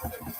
Coming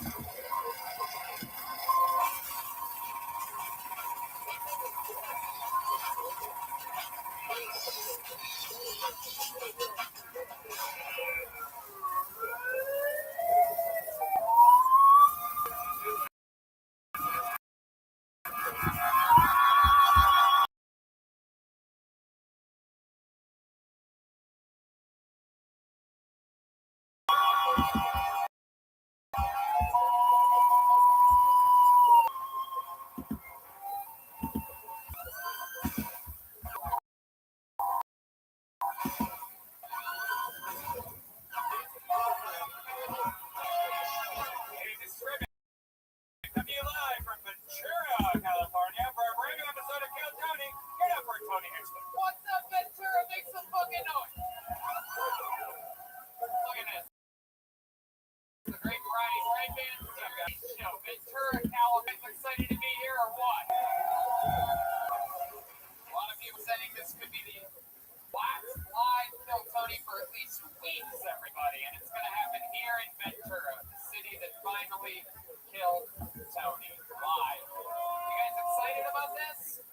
live from Ventura, California for a brand new episode of Kill Tony. Get up for Tony Hickson. What's up, Ventura? Make some fucking noise. Look at this. The great variety right band. Show Ventura, California. Excited to be here or what? A lot of people saying this could be the last live Kill Tony for at least weeks, everybody, and it's going to happen here in Ventura, the city that finally killed Tony live. You guys excited about this?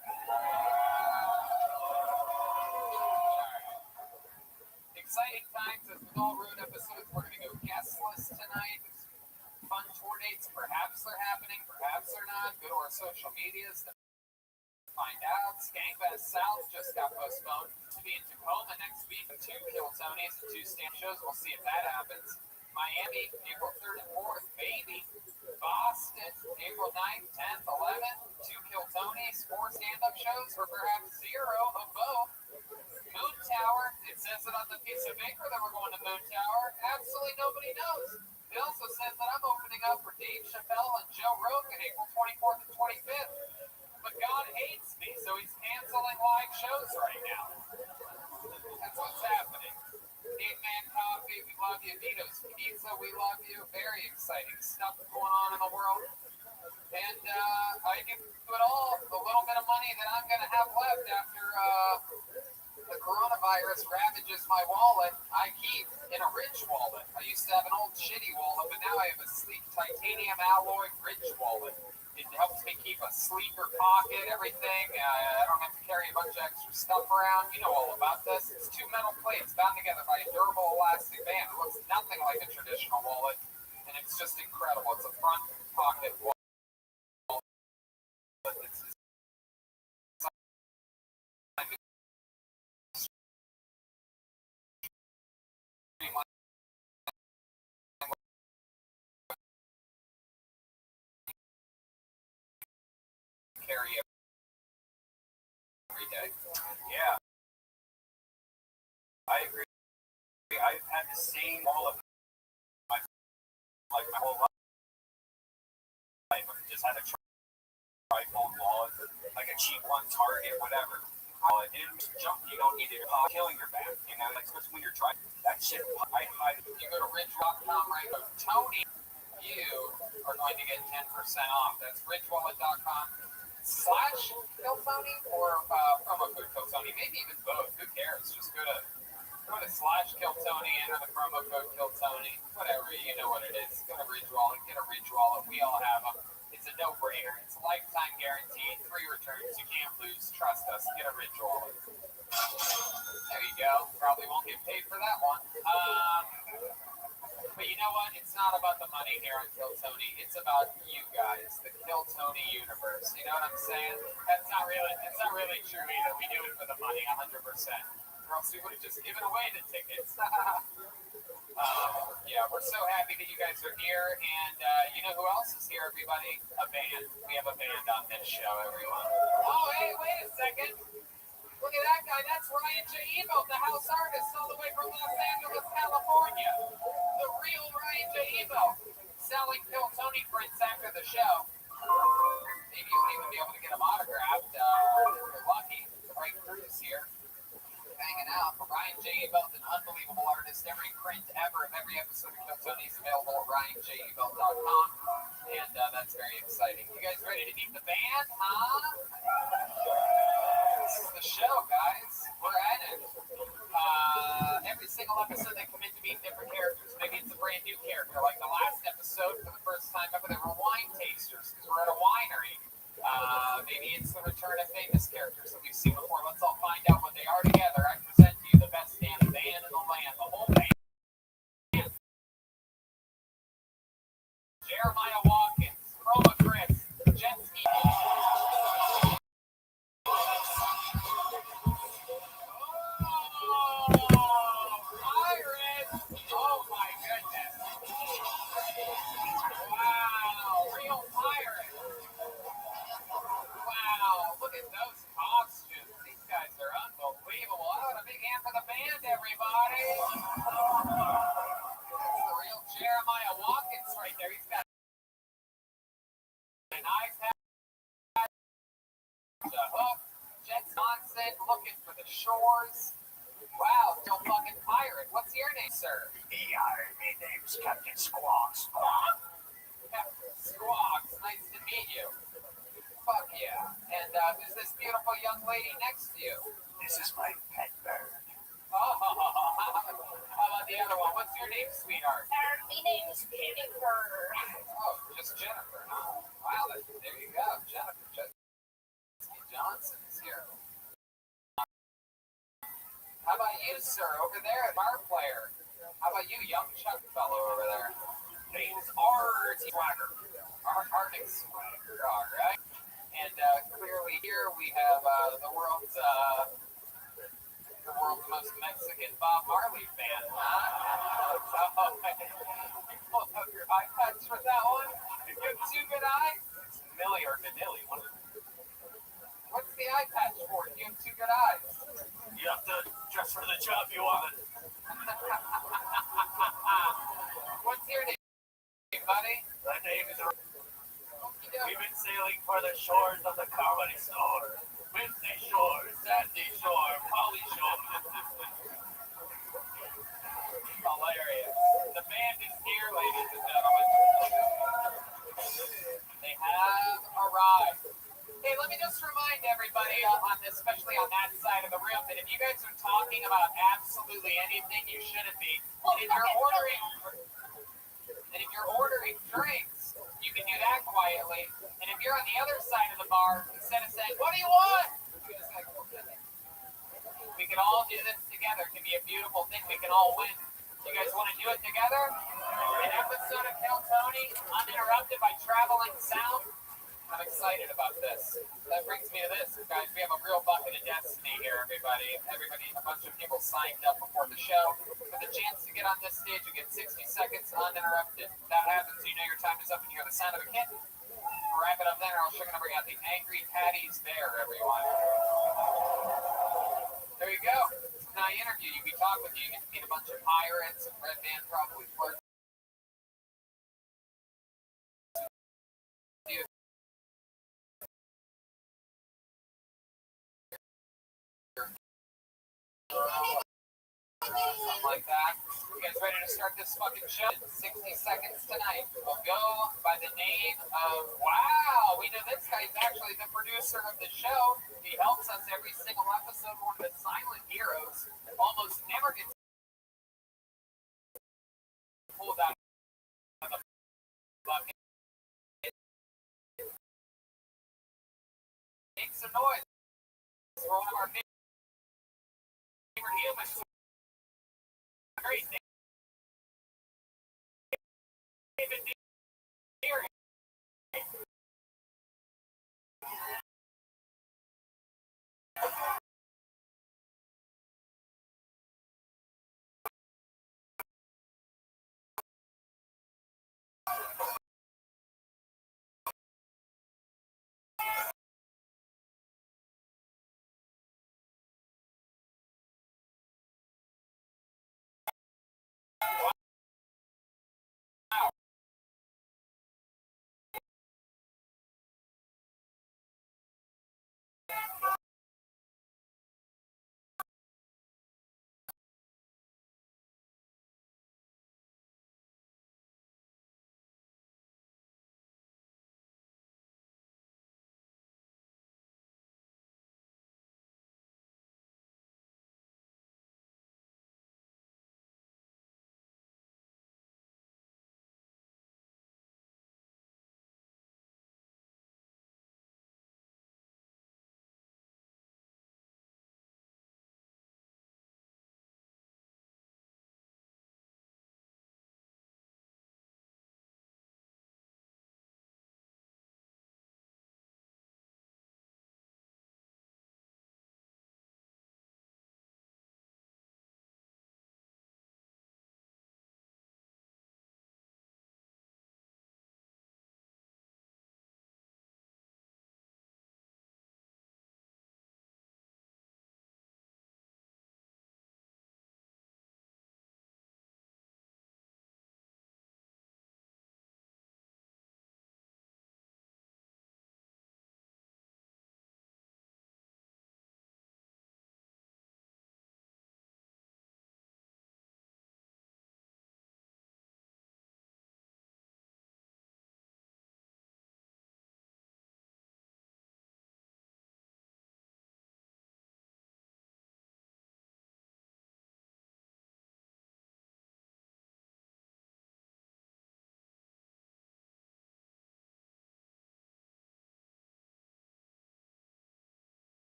Exciting times as with all road episodes. We're going to go guestless tonight. Fun tour dates. Perhaps they're happening, perhaps they're not. Go to our social medias to find out. Skankfest South just got postponed to be in Tacoma next week. 2 Kill Tonys and 2 stand shows. We'll see if that happens. Miami, April 3rd and 4th, maybe. Boston, April 9th, 10th, 11th, 2 Kill Tonys, 4 stand-up shows, or perhaps 0 of both. Moon Tower, it says it on the piece of paper that we're going to Moon Tower. Absolutely nobody knows. It also says that I'm opening up for Dave Chappelle and Joe Rogan April 24th and 25th. But God hates me, so he's canceling live shows right now. That's what's happening. Caveman Coffee, we love you. Vito's Pizza, we love you. Very exciting stuff going on in the world. And I give it all the little bit of money that I'm going to have left after the coronavirus ravages my wallet. I keep in a Ridge wallet. I used to have an old shitty wallet, but now I have a sleek titanium alloy Ridge wallet. It helps me keep a sleeper pocket, everything. I don't have to carry a bunch of extra stuff around. You know all about this. It's 2 metal plates bound together by a durable elastic band. It looks nothing like a traditional wallet, and it's just incredible. It's a front pocket wallet. It's carry every day. Yeah, I agree. I've had the same wallet my whole life. I've just had a trifold wallet, like a cheap one, Target, whatever. It's junk. You don't need it. Killing your back. You know, like especially when you're driving. That shit. I you go to ridgewallet.com right now. Tony, you are going to get 10% off. That's ridgewallet.com/Kill Tony or promo code Kill Tony. Maybe even both. Who cares? Just go to /Kill Tony, enter the promo code Kill Tony. Whatever. You know what it is. Go to Ridge Wallet. Get a Ridge Wallet. We all have them. It's a no-brainer. It's a lifetime guaranteed. 3 returns. You can't lose. Trust us. Get a Ridge Wallet. There you go. Probably won't get paid for that one. But you know what? It's not about the money here on Kill Tony. It's about you guys, the Kill Tony universe. You know what I'm saying? That's not really true either. We do it for the money, 100%. Or else we would have just given away the tickets. Yeah, we're so happy that you guys are here. And you know who else is here, everybody? A band. We have a band on this show, everyone. Oh, hey, wait a second. Look at that guy. That's Ryan J. Evo, the house artist, all the way from Los Angeles, California. The real Ryan J. Evo. Selling Kill Tony prints after the show. Maybe you'll even be able to get them autographed. If you're lucky. The right crew is here. Hanging out. But Ryan J. Evo is an unbelievable artist. Every print ever of every episode of Kill Tony is available at RyanJEvo.com. And that's very exciting. You guys ready to meet the band, huh? This is the show, guys. We're at it. Every single episode they come in to meet different characters. Maybe it's a brand new character, like the last episode for the Jeremiah Watkins, Chroma Chris, Jetski. Pirates! Oh my goodness. Wow, real pirates. Wow, look at those costumes. These guys are unbelievable. I want a big hand for the band, everybody. That's the real Jeremiah Watkins right there. He's got an iPad, a hook. Jet Johnson looking for the shores. Wow, still fucking pirate. What's your name, sir? My name's Captain Squawks. Captain Squawks. Nice to meet you. Fuck yeah. And who's this beautiful young lady next to you? This is my pet bird. Oh, how about the other one? What's your name, sweetheart? My name's Jennifer. Oh, just Jennifer, huh? Wow, there you go. Jennifer Johnson is here. How about you, sir, over there, bar player? How about you, young Chuck fellow over there? Name's Art Swagger. Arctic Swagger, all right. And clearly here we have the world's most Mexican Bob Marley fan, huh? You pulled up your eye patch for that one? You have two good eyes? It's Millie or Manili. What's the eye patch for? You have two good eyes. You have to dress for the job you want. What's your name, buddy? My name is... Okey-doke. We've been sailing for the shores of the Comedy Store. Windy Shore, Sandy Shore, Polly Shore. Hilarious. The band is here, ladies and gentlemen. They have arrived. Hey, let me just remind everybody on this, especially on that side of the room, that if you guys are talking about absolutely anything, you shouldn't be. And if you're ordering drinks, you can do that quietly. And if you're on the other side of the bar, instead of saying, "What do you want?" you just like, we can all do this together. It can be a beautiful thing. We can all win. You guys want to do it together? An episode of Kill Tony, uninterrupted by traveling sound. I'm excited about this. That brings me to this, guys. We have a real bucket of destiny here, everybody. A bunch of people signed up before the show. For the chance to get on this stage, you get 60 seconds uninterrupted. That happens, you know your time is up and you hear the sound of a kitten. We'll wrap it up there, and I'm sure going to bring out the Angry Patties Bear, everyone. There you go. Now I interview you, we talk with you, you get to meet a bunch of pirates, and Red Band probably flirts. Something like that. You guys ready to start this fucking show? 60 seconds tonight. We'll go by the name of, wow, we know this guy's actually the producer of the show. He helps us every single episode. One of the silent heroes. Almost never gets pulled out of the bucket. Make some noise for one of our favorite humans. Great. David Deary.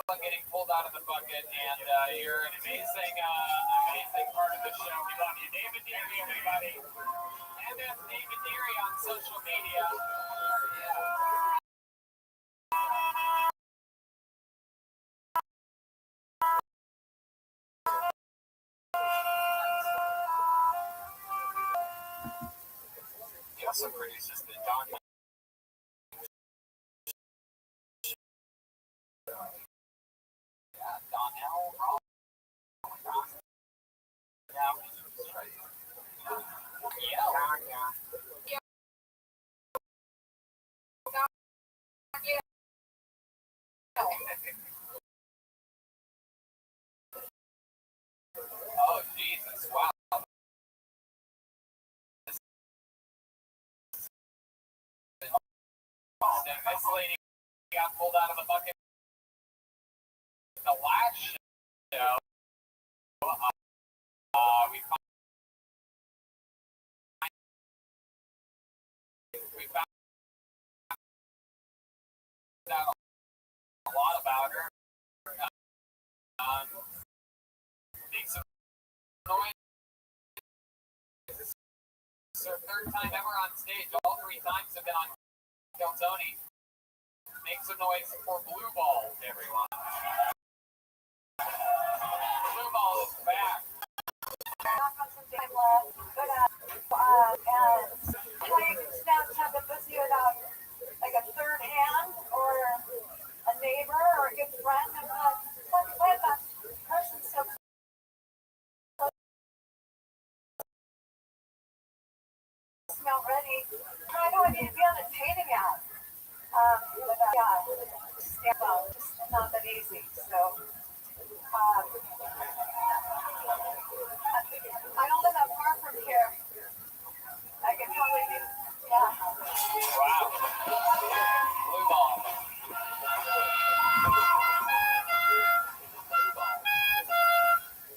on getting pulled out of the bucket, and you're an amazing part of the show. We love you, David Deary, everybody. MF David Deary on social media. He also produces the Don. Yeah, Donnell Roll. Yeah, that's right. Yeah. Oh, Jesus. Wow. This lady got pulled out of the bucket. The last show, we found out a lot about her. Makes some noise. It's her third time ever on stage. All 3 times have been on Calzone. Make some noise for Blue Ball, everyone. Blue Ball is back. Knock on some time left, but and how you can Snapchat the pussy without like a third hand or a neighbor or a good friend. I'm not. Why is that person so smell ready? I know I need to be on a dating app. But yeah, stand out. Just not that easy. So. I don't live that far from here. I can totally do, yeah. Wow. Blue Ball.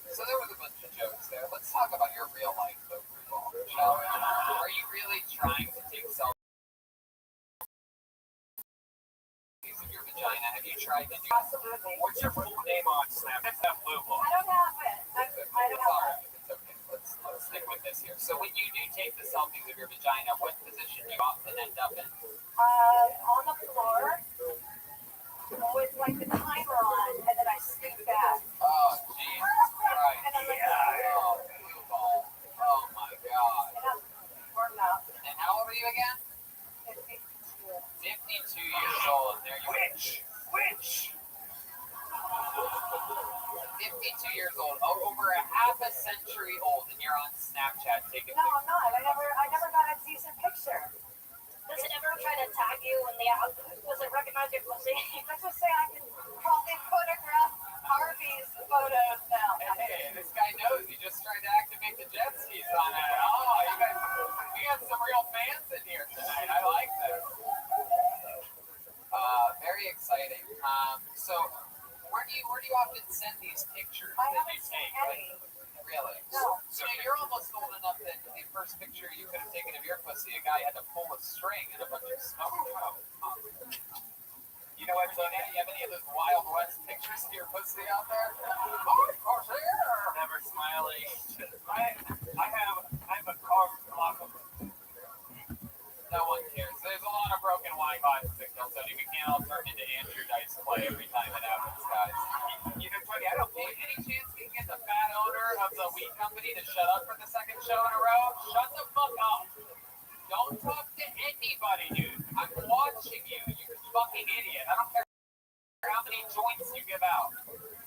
So there was a bunch of jokes there. Let's talk about your real life, though, Blue Ball. Shall we? Are you really trying to take selfies of your vagina? Have you tried to do that? Absolutely. What's your full name on Snap? It's that Blue Ball. I don't have it. I don't have it. It's okay. Let's stick with this here. So when you do take the selfies of your vagina, what position do you often end up in? On the floor with like the timer on, and then I scoot back. Oh, Jesus Christ. And I'm like, Oh, Blue Ball. Oh, my God. and I'm warm up. And how old are you again? 52 years old. There you go. Which? 52 years old. Oh, over a half a century old, and you're on Snapchat taking No, I'm pictures. not. I never got a decent picture. Does it ever try to tag you when the app? Does it recognize your pussy? Let's just say I can probably photograph Harvey's photos now. Hey, this guy knows. He just tried to activate the jet skis on it. Oh, you guys, we got some real fans in here tonight. I like this. Very exciting. So, where do you often send these pictures I that haven't you seen take? any. Really? No. So you're almost old enough that the first picture you could have taken of your pussy, a guy had to pull a string and a bunch of smoke. You know what, Tony? You have any of those Wild West pictures of your pussy out there? Oh, of course, yeah. Never smiling. I have a carved block of. No one cares. There's a lot of broken wine bottles at Kilsoni. We can't all turn into Andrew Dice Clay every time it happens, guys. You know, Tony, I don't think any chance we can get the fat owner of the weed company to shut up for the second show in a row? Shut the fuck up. Don't talk to anybody, dude. I'm watching you, you fucking idiot. I don't care how many joints you give out.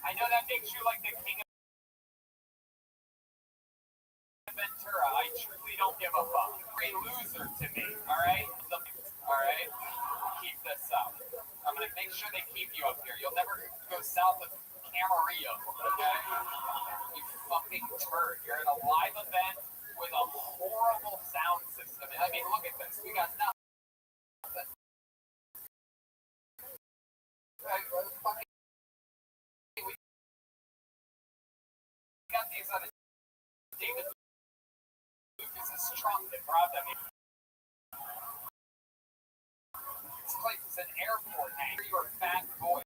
I know that makes you like the king of Ventura. I truly don't give a fuck. You're a loser to me, alright? Alright? Keep this up. I'm gonna make sure they keep you up here. You'll never go south of Camarillo, okay? You fucking turd. You're at a live event with a horrible sound system. I mean, look at this. We got nothing. We got these on David Lucas's trumpet, brought them in. This place is an airport, man. You're a fat boy.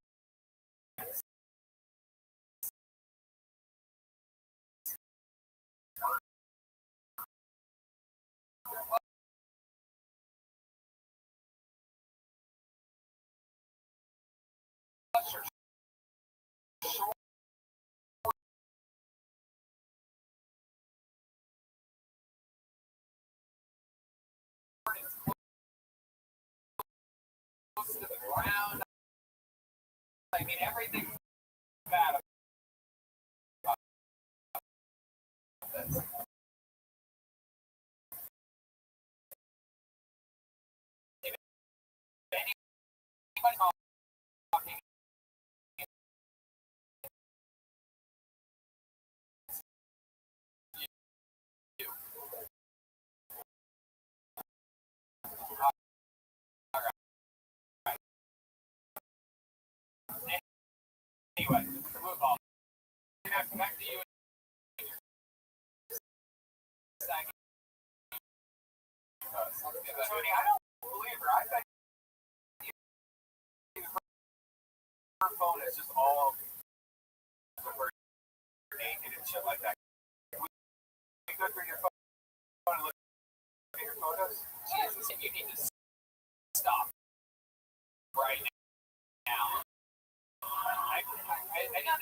I mean, everything bad about this. If anybody talking, you. All right. Anyway, move on. Back to you. Tony, I don't believe her. I bet her phone is just all over naked and shit like that. We go through your phone and look at your photos? Jesus, you need to stop right now. I didn't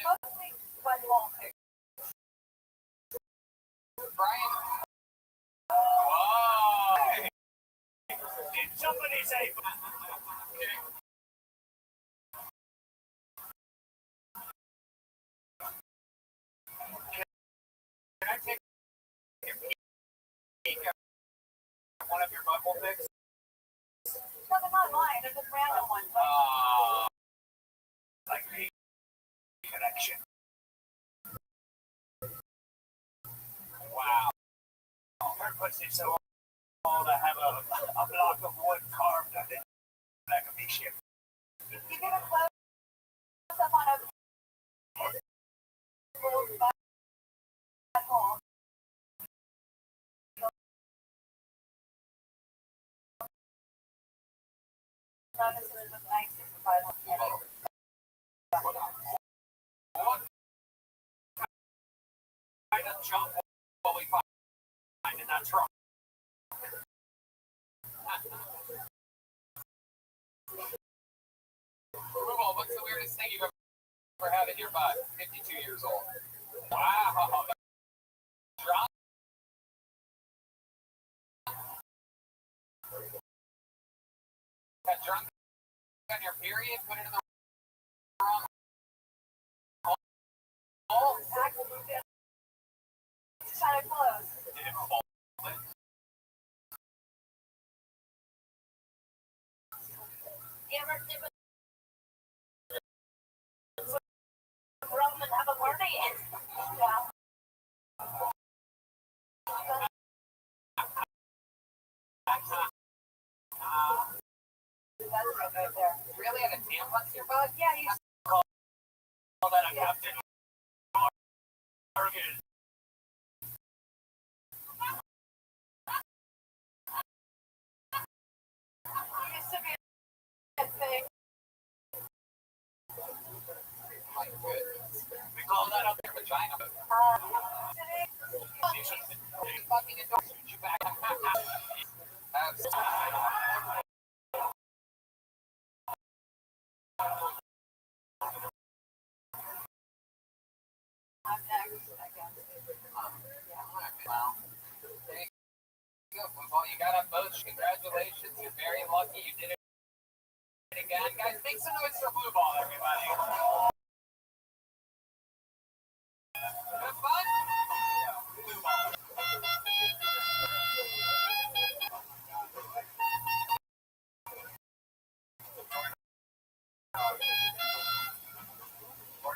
know. Mostly one wall pick. Brian. Whoa! Did somebody say? Can I take a peek at one of your bubble pics? No, they're not mine. They're just random ones. Like the connection. Wow. Her pussy so old I have a block of wood carved on it like a big ship. You get a close up on a little butthole. No, this is the nicest butthole. What kind of junk will we find in that trunk? Google, what's the weirdest thing you've ever had in your butt? 52 years old. Wow. Drunk? Got drunk on your period? Put it in the wrong hole? It's kind of close. Did it fall? You ever dip a rum and have a party? Yeah. That's right there. You really had a tampon in your butt? Yeah, you Call that a Captain Morgan. used to be a thing. My goodness. We call that up Your vagina. Today, Fucking endorsement you back. Absolutely. I'm next, I guess. Well, there you go. Well, you got them both. Congratulations. You're very lucky. You did it again. Guys, make some noise for Blue Ball, everybody. Have fun? Blue Ball.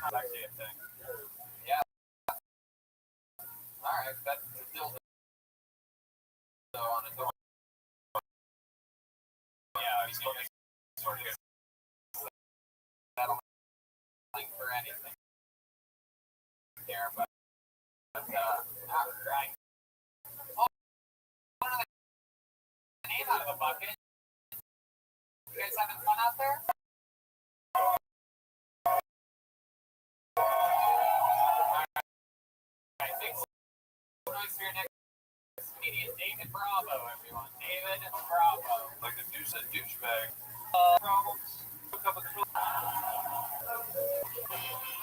That's actually a thing. Yeah. Alright, that's a dildo on a door. Yeah, he's going to sort of that'll link for anything. Care, but alright. Oh, one of the name out of the bucket. You guys having fun out there? Alright, big noise for your next comedian, David Bravo, everyone. David Bravo. Like the douche and douchebag. Problems. Hook up with the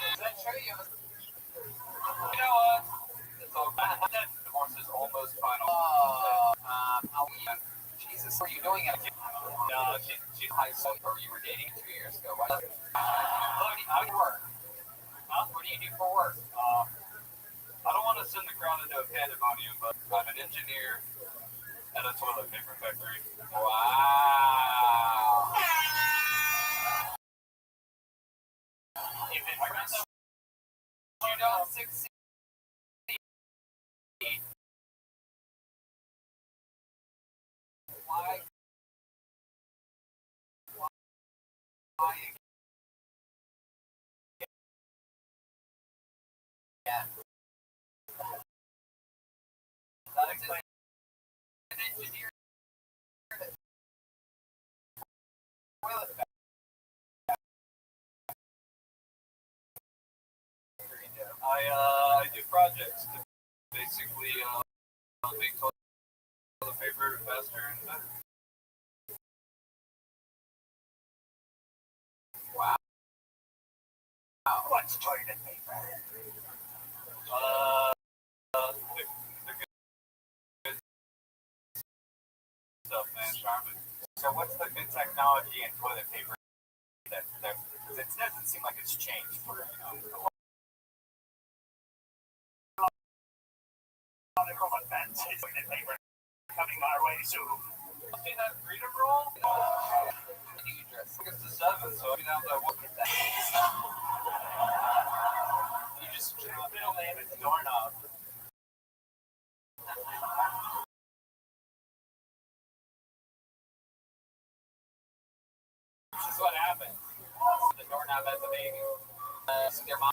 does that show you? You know what? It's all bad. That divorce is almost final. Jesus, what are you doing? No, she's high school, or you were dating 2 years ago. What? Look, I engineer at a toilet paper factory. Wow. If it turns out You don't succeed. Why? Why again? that explains An engineer that toilet factory do. I do projects to basically make toilet paper faster and better. Wow. What's toilet paper? The good stuff, man. Charmin. So what's the good technology in toilet paper that because it doesn't seem like it's changed for a lot. From advanced toilet paper coming our way soon. See that freedom roll? You dress. It's the 7, so you know that what That you just middle name is doorknob. This is what happened. The doorknob has a baby. So their mom.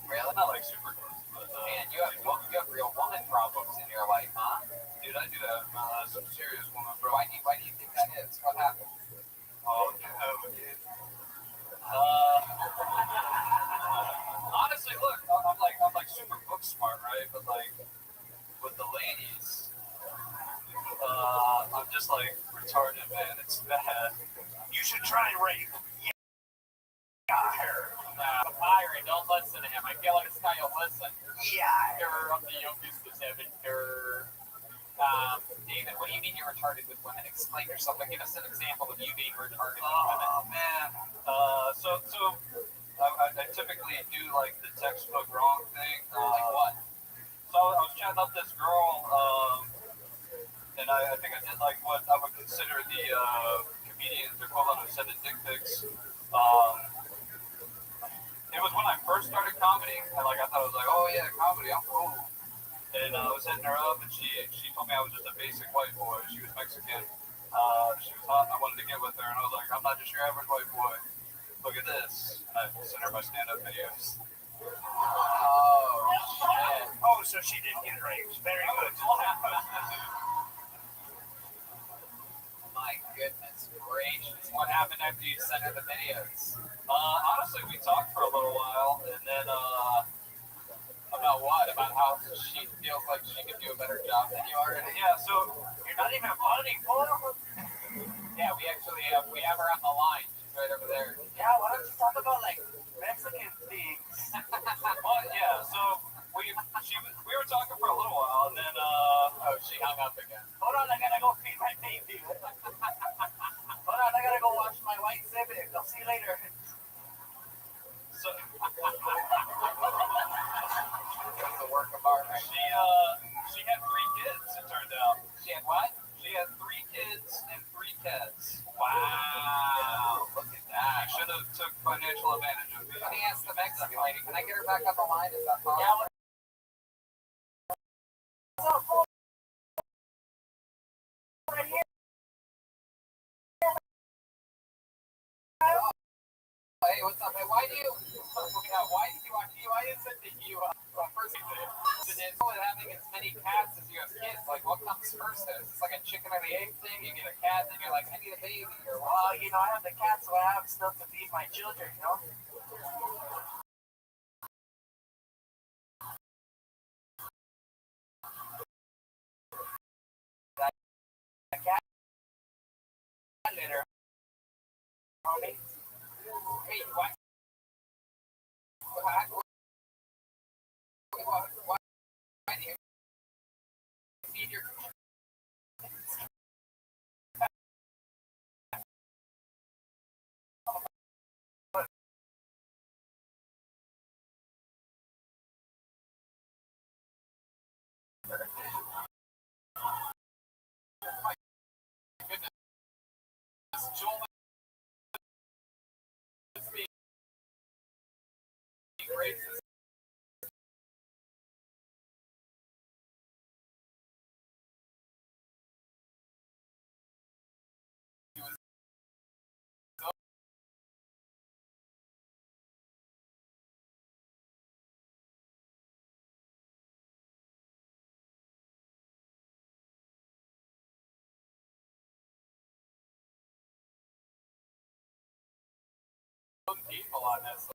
Really? Not like super close, but Man, you have real woman problems in your life, huh? dude, I do have some serious woman Why do you think that is? What happened? Oh, dude. Honestly, look, I'm like super book smart, right? But like with the ladies, I'm just like retarded, man. It's bad. You should try rape. Byron, don't listen to him. I feel like this guy will listen. Yeah. You're of the youngest of 7. David, what do you mean you're retarded with women? Explain yourself. Like, give us an example of you being retarded with women. Oh man. So I typically do like the textbook wrong thing. Like what? So I was chatting up this girl, and I think I did like what I would consider the comedian's equivalent of sending dick pics. It was when I first started comedy, and like I thought I was like, oh yeah, comedy, I'm cool. And I was hitting her up, and she told me I was just a basic white boy. She was Mexican. She was hot, and I wanted to get with her, and I was like, I'm not just your average white boy. Look at this. And I sent her my stand-up videos. Oh, shit. Oh, so she did get raped. Very good. My goodness gracious. What happened after you sent her the videos? Honestly, we talked for a little while, and then About what? About how she feels like she could do a better job than you are? yeah. So you're not even funny, boy. Yeah, we have her on the line. She's right over there. Yeah, why don't you talk about like Mexican things? Well, yeah. So we were talking for a little while, and then Oh, she hung up again. Hold on, I gotta go feed my baby. Hold on, I gotta go wash my white Civic. I'll see you later. so It was a work of art. Right? she had 3 kids. It turned out She had what? she had 3 kids and 3 cats. Wow. Look at I that. should have took financial advantage of me. Let me ask the Mexican lady. Can I get her back on the line? Is that possible? Yeah, Right here. Hey, what's up? Hey, why do you first it is with having as many cats as you have kids? Like, what comes first? It's like a chicken or the egg thing. You get a cat, then you're like, I need a baby. Or what? well, you know, I have the cat, so I have stuff to feed my children, you know? The cat litter, homie. Hey, why do you feed your Joel is being racist. He was so people on this.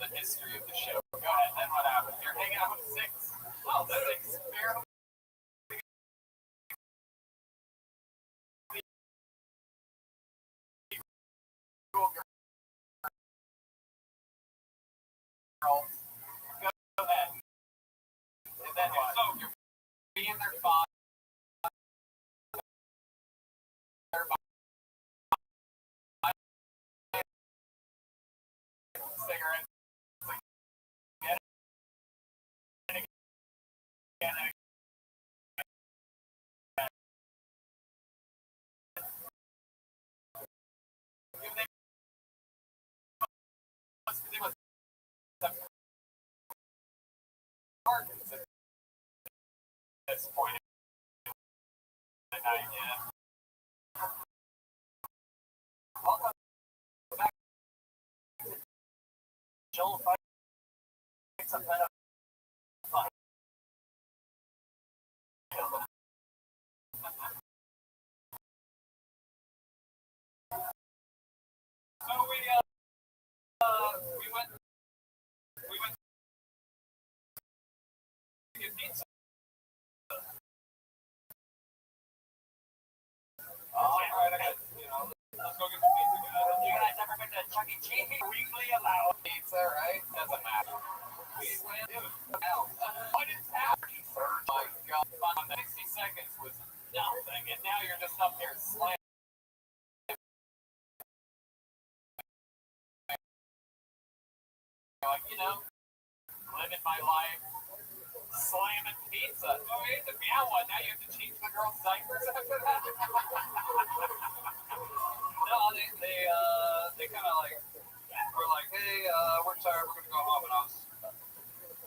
the history of the show. Go ahead. Then what happened? You're hanging out with six. Oh, six barely. Girls. Go ahead. And then what? So you're being their father. Cigarettes. Again and again and again. They must have partners at this point in the night, yeah. Welcome back to Joel Fights Some Kind of Fun. So we went to get pizza. All right, I got, let's go get some pizza, guys. You guys ever been to Chuck E. Cheese? Weekly allowed pizza, right? Doesn't matter. We went to what is happening? Oh my God, 60 seconds was nothing, and now you're just up here slamming. Like, living my life, slamming pizza. Oh, you ate the meow one. Now you have to change the girl's diapers after that. No, they kind of like were like, hey, we're tired. We're gonna go home. And I was,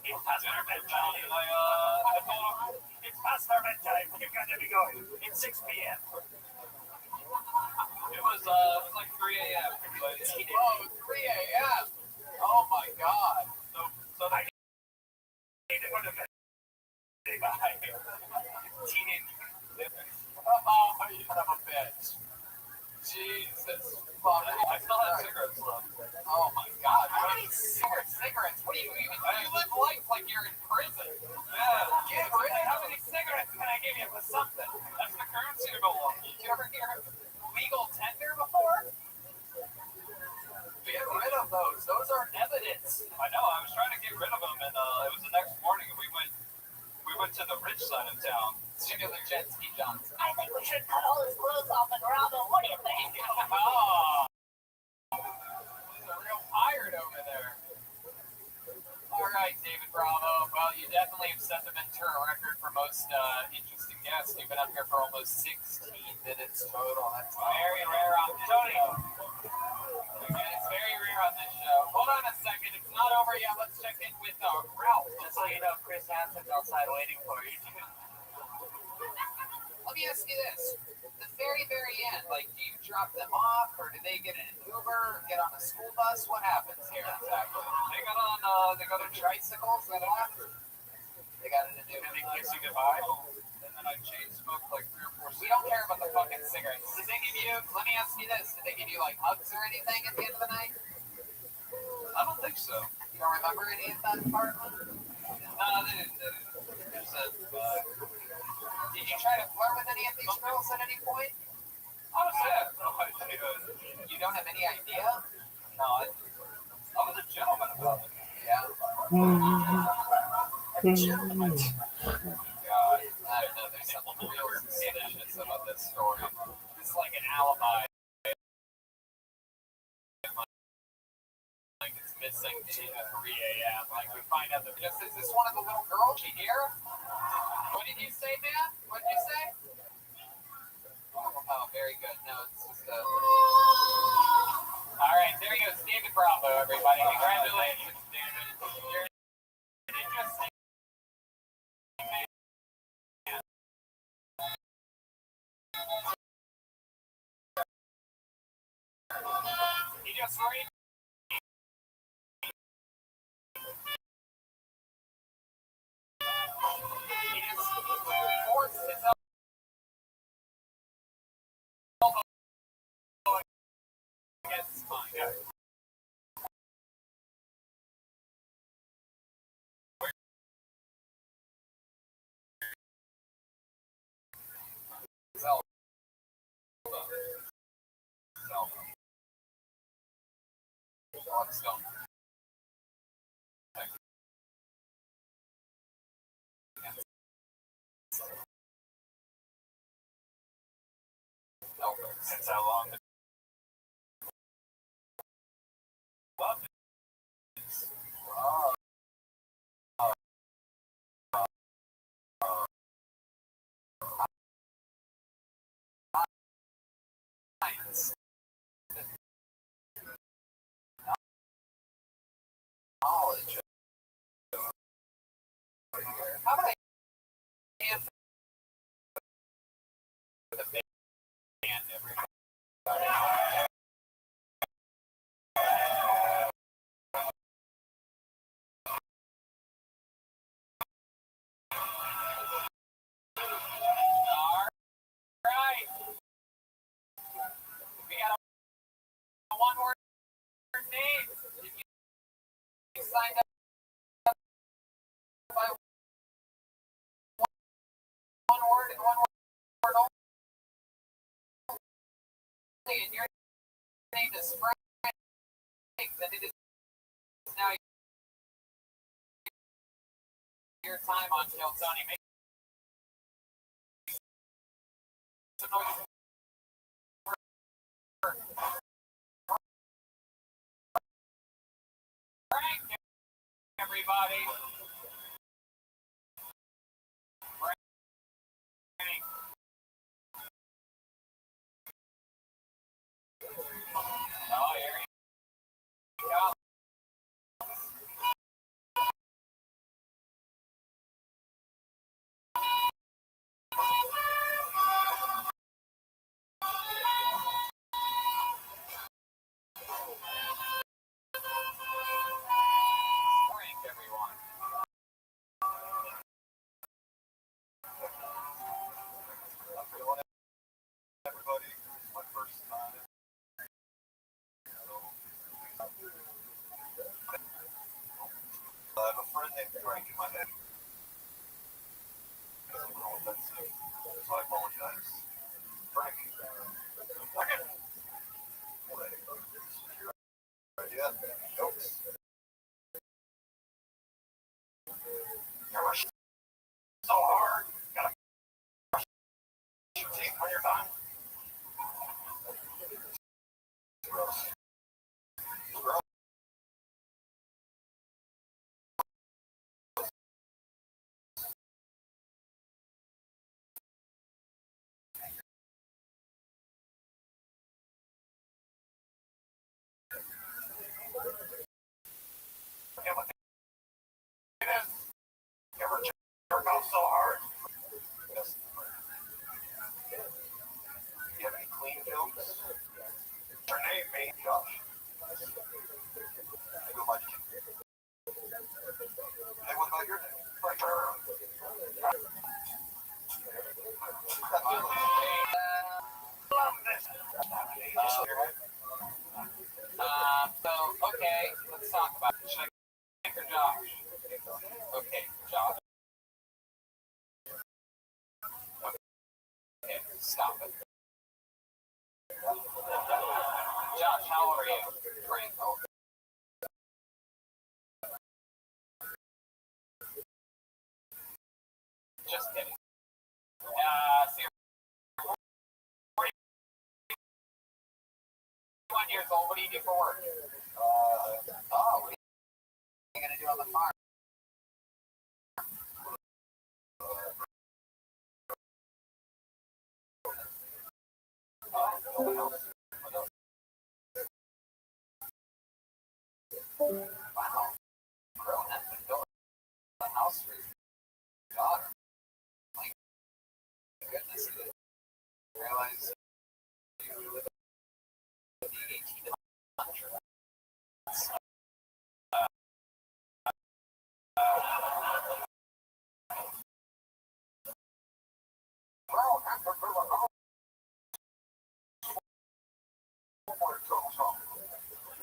it's past our bedtime. And I told them, it's past our bedtime. You've got to be going. It's 6 p.m. It was like 3 a.m. Oh, 3 a.m. Oh my God. So they need to go to bed. Teenage. Oh, you son of a bitch. Jesus. I still have cigarettes left. Oh my God. How many cigarettes? What do you even do? You live life like you're in prison. Yeah. Get rid of how many cigarettes can I give you for something? That's the currency to go on. Did you ever hear of legal tender before? Get rid of those. Those are evidence. I know. I was trying to get rid of them, and it was the next morning, and we went to the rich side of town. Singular jet ski jumps. I think we should cut all his clothes off and rob him. What do you think? Oh, he's a real pirate over there. All right, David Bravo. Well, you definitely have set the Ventura record for most interesting guests. You've been up here for almost 16 minutes total. That's very rare on this show. Again, it's very rare on this show. Hold on a second. It's not over yet. Let's check in with Ralph. Just so you know, Chris Hansen's outside waiting for you. Let me ask you this. The very, very end, like, do you drop them off, or do they get in an Uber, get on a school bus? What happens here exactly? They got their tricycles that off. They got in an Uber. They kiss you goodbye. And then I chain smoked like 3 or 4 cigarettes. We don't care about the fucking cigarettes. Did they give you, let me ask you this, did they give you, like, hugs or anything at the end of the night? I don't think so. You don't remember any of that part? No, they didn't. They just said, did you try to flirt with any of these girls at any point? Honestly, I have no idea. You don't have any idea? No, I was a gentleman about it. Yeah. A gentleman. God, I don't know. There's something real suspicious about this story. This is like an alibi. Like it's missing at 3 a.m. Like we find out that is this one of the little girls? She here? What did you say, man? What did you say? Oh, very good. No, it's just all right, there he goes, David Bravo, everybody. Congratulations, David. You're an interesting man. He just read. He just forced his elbow against mine. Stone. Since how long? Love is. Science. Knowledge. How about I hand for the band, everybody? Right. We got a one-word name. If you signed up by one word and one word only, and your name is Frank, then it is now your time on Kill Tony. Make some noise. Frank, everybody. Frank. Oh, here you go. Frank, everyone. Everybody, it's my first time. I have a friend named Frank in my head. I don't know what that's, so I apologize. Frank. Okay. Yeah, jokes. You're rushing so hard. Gotta brush your teeth when you're done. Gross. Gross. Yeah, look at this. You ever jerk off so hard? Yes. Do you have any clean jokes? Your name, me, Josh. I go by Jim. Hey, what about your name? Frank. So, okay, let's talk about it. Should I pick or Josh? Okay, Josh. Okay, stop it. Josh, how are you? Frank, oh. Just kidding. So you're 41 years old. What do you do for work? What are you going to do on the farm? Wow. Grown up and building a house for your daughter. My goodness, I didn't realize you live in the 1800s.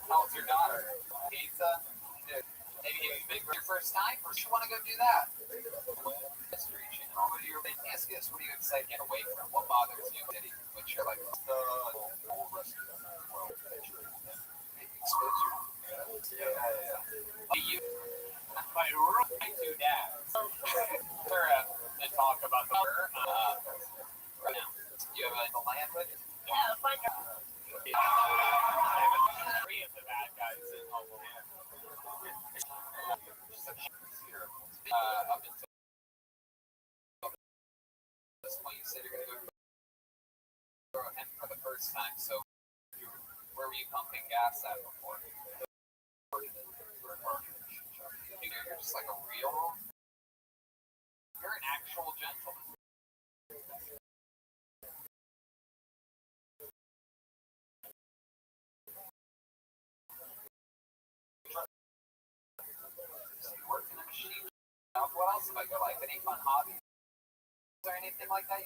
How's your daughter? Pizza? Maybe give you a big your first time, or you want to go do that? History channel. What are your ask you this? What are you excited to get away from? What bothers you? What's your like? Exposure. my two dads. They're to talk about the Right now, you have a land with it? Yeah, fine. three of the bad guys in Oklahoma. Up until this point, you said you're going to go throw him for the first time. So, where were you pumping gas at before? You're just like a real. You're an actual gentleman. Work in a machine shop. What else about your life? Any fun hobbies or anything like that?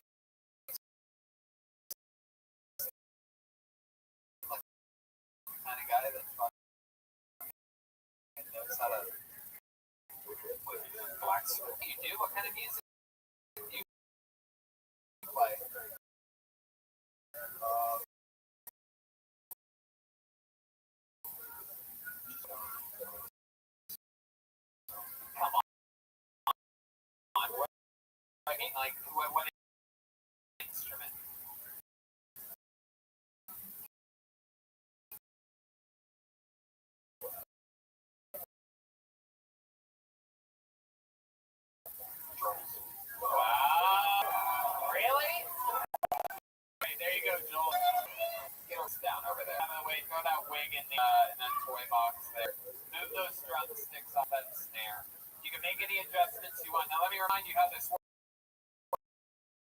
Like the kind of guy that's fun and knows how to relax. What do you do? What kind of music do you play? Come on. I mean, like, what instrument? Drums. Wow. Really? Wait, there you go, Joel. Get us down over there. Wait, throw that wig in that toy box there. Move those drumsticks off that snare. You can make any adjustments you want. Now, let me remind you how this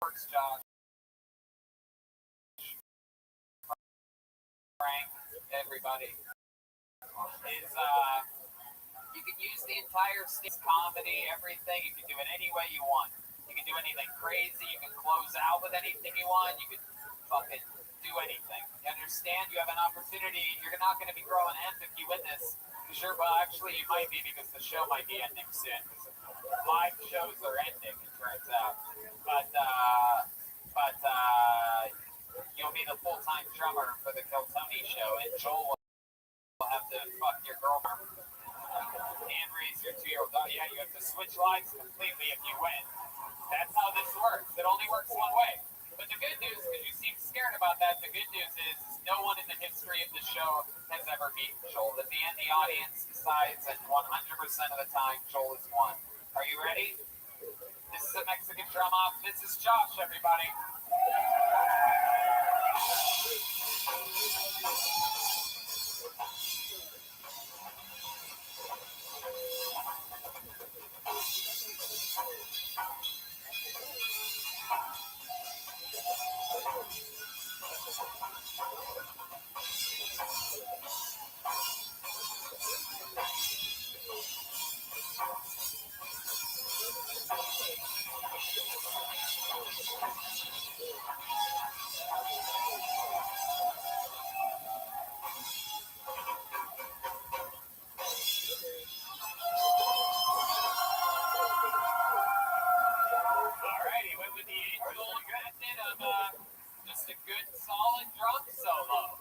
works, Josh. Frank, everybody, is you can use the entire stage, comedy, everything. You can do it any way you want. You can do anything crazy. You can close out with anything you want. You can fucking do anything. You understand? You have an opportunity. You're not going to be growing ends if you win this. Sure, well, actually, you might be because the show might be ending soon. Live shows are ending, it turns out. But you'll be the full-time drummer for the Kill Tony show, and Joel will have to fuck your girlfriend and raise your 2-year-old daughter. Yeah, you have to switch lives completely if you win. That's how this works. It only works one way. But the good news, because you seem scared about that, the good news is no one in the history of the show has ever beaten Joel. At the end, the audience decides, and 100% of the time, Joel has won. Are you ready? This is a Mexican drum off. This is Josh, everybody. Alrighty, went with the usual method of just a good, solid drum solo.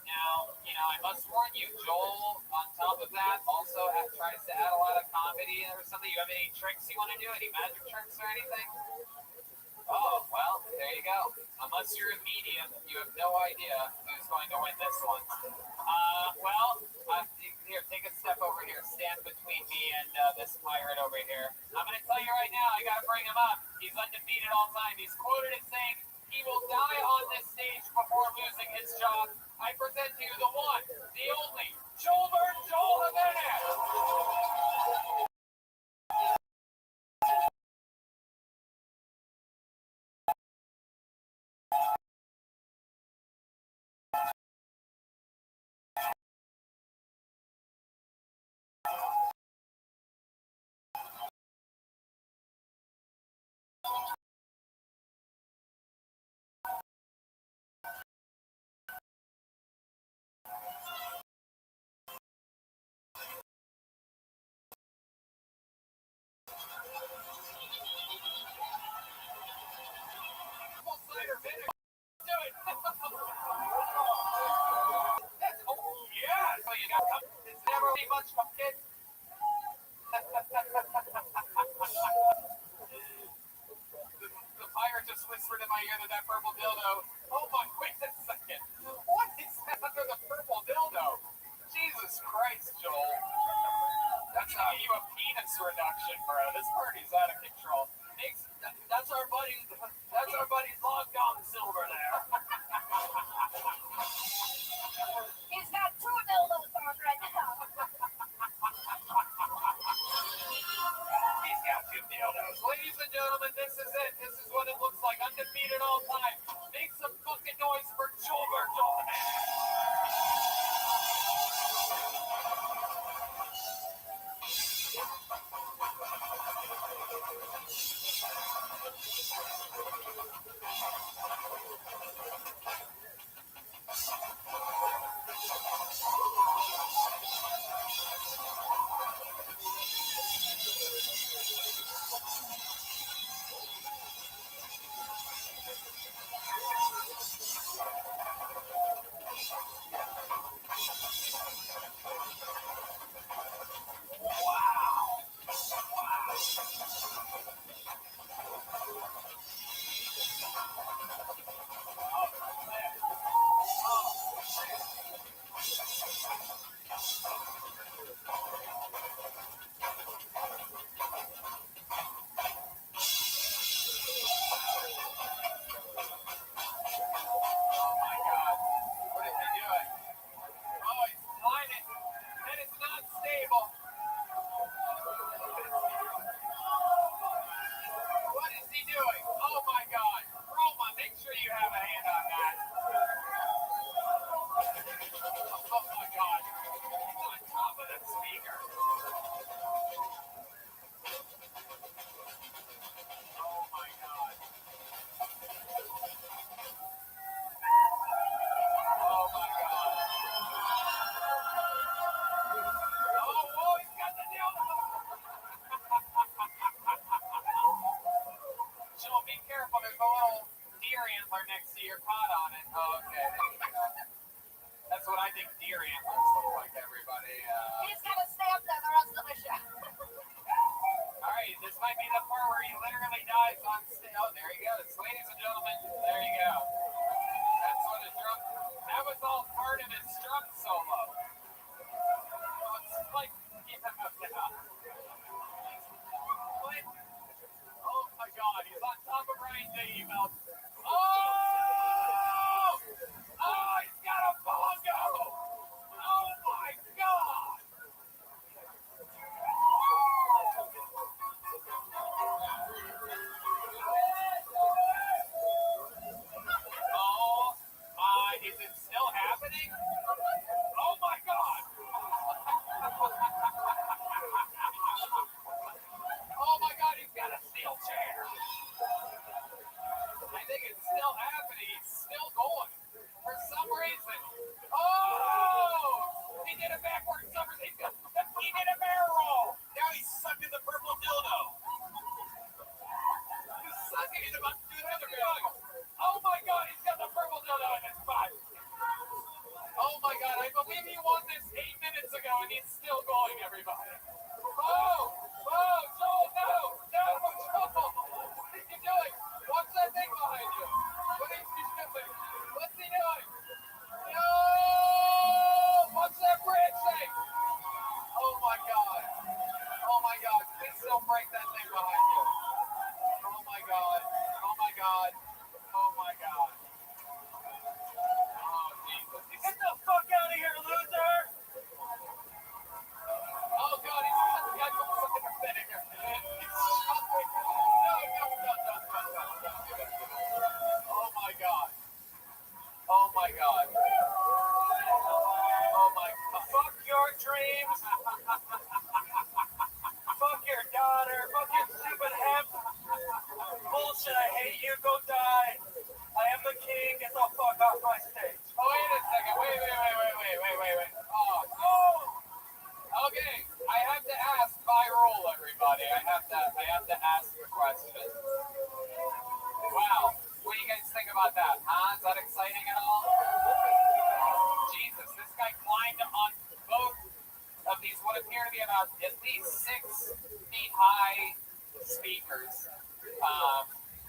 Now, I must warn you, Joel, on top of that, also tries to add a lot of comedy or something. You have any tricks you want to do? Any magic tricks or anything? Oh, well, there you go. Unless you're a medium, you have no idea who's going to win this one. Here, take a step over here. Stand between me and this pirate over here. I'm going to tell you right now, I got to bring him up. He's undefeated all time. He's quoted as saying, he will die on this stage before losing his job. I present to you the one, the only, Joel Jimenez. Much pumpkin. I hear that purple dildo. Oh my, wait a second. What is that under the purple dildo? Jesus Christ, Joel. That's how you a penis reduction, bro. This party's out of control. That's our buddy. That's our buddy Long John Silver there. He's got 2 dildos on right now. He's got 2 dildos. Ladies and gentlemen, this is it. This is what it looks like. Undefeated all time. Make some fucking noise for Joel.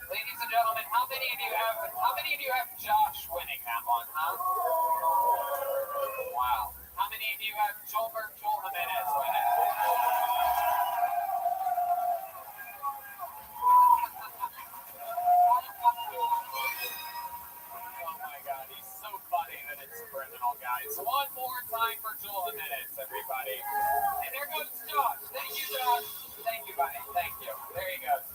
Ladies and gentlemen, how many of you have Josh winning that one, huh? Wow. How many of you have Joel Jimenez winning? Oh my God, he's so funny that it's criminal, guys. One more time for Joel Jimenez, everybody. And there goes Josh. Thank you, Josh. Thank you, buddy. Thank you. There he goes.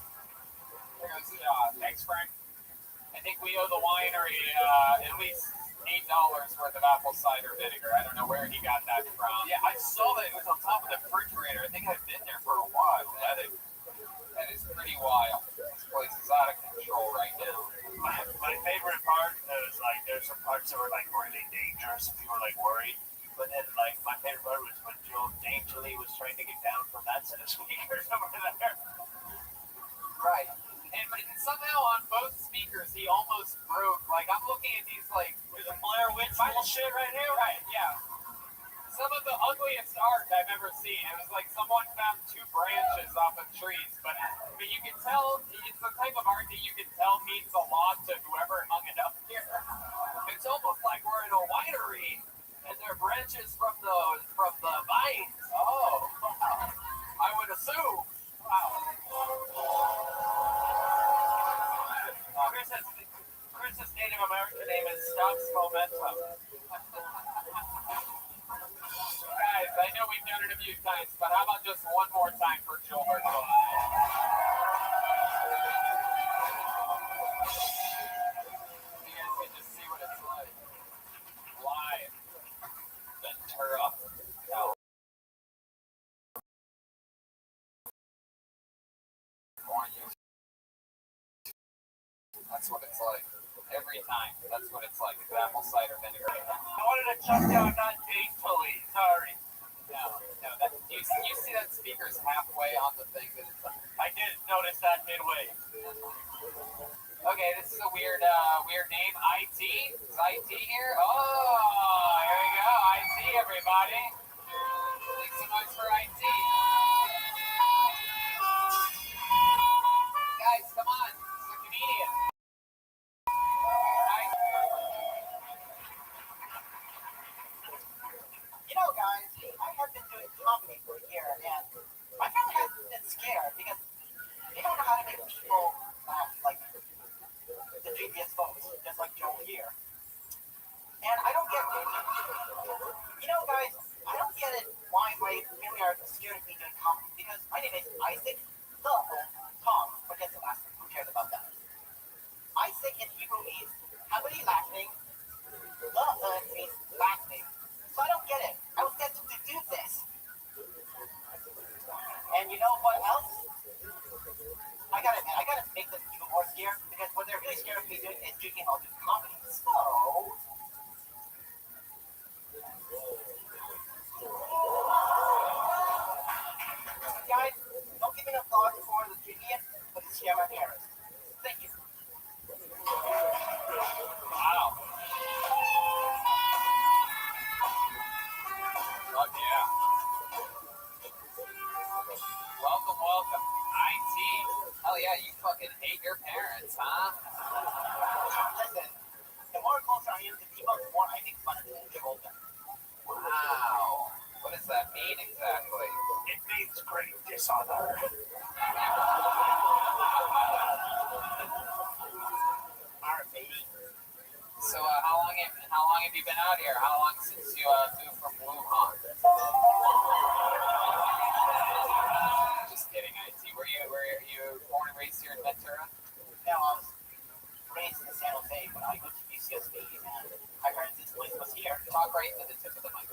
There goes Josh. Thanks, Frank. I think we owe the winery at least $8 worth of apple cider vinegar. I don't know where he got that from. Yeah, I saw that it was on top of the refrigerator. I think I've been there for a while. That is pretty wild. This place is out of control right now. My favorite part was like there's some parts that were like really dangerous and people were like worried. But then like my favorite part was when Joe daintily was trying to get down from that set of speakers over there. Right. And but somehow on both speakers he almost broke. Like I'm looking at these like There's a Blair Witch bullshit right here. right, yeah. Some of the ugliest art I've ever seen. It was like someone found two branches off of trees, but you can tell it's the type of art that you can tell means a lot to whoever hung it up here. It's almost like we're in a winery and there are branches from the vines. Oh, wow. I would assume. Wow. Chris's Native American name is Stops Momentum. Guys, I know we've done it a few times, but how about just one more time for Gilbert? You guys can just see what it's like. Live. Ventura. California. That's what it's like. Every time. That's what it's like. It's apple cider vinegar. I wanted to chuck down not daintily. Sorry. No. You see that speaker's halfway on the thing that it's like. I did notice that midway. Okay, this is a weird name. IT? Is IT here? Oh, here we go. IT, everybody. Make some noise for IT. Guys, come on. It's a comedian. You know, guys, I have been doing comedy for a year, and I kind of have been scared because they don't know how to make people like the previous folks, just like Joel here. And I don't get it. You know, guys, I don't get it why really are scared of me doing comedy because my name is Isaac Tom. Forget the last name. Who cares about that? Isaac in Hebrew means happily laughing. Means laughing. So I don't get it. I was destined to do this. And you know what else? I gotta make them even more scared because what they're really scared of me doing is drinking all this comedy. So guys, don't give me an applause for the trivia, but it's Sharon Harris. Thank you. Wow. Oh, yeah. Welcome. IT. Hell yeah, you fucking hate your parents, huh? Listen, the more closer I am to people, the more I make fun of them and troll them. Wow. What does that mean exactly? It means great dishonor. So, how long have you been out here? How long since you moved from Wuhan? Just kidding, IT. Were you born and raised here in Ventura? Now, I was raised in San Jose, but I go to UCSB, and I heard this place was here. Talk right to the tip of the mic.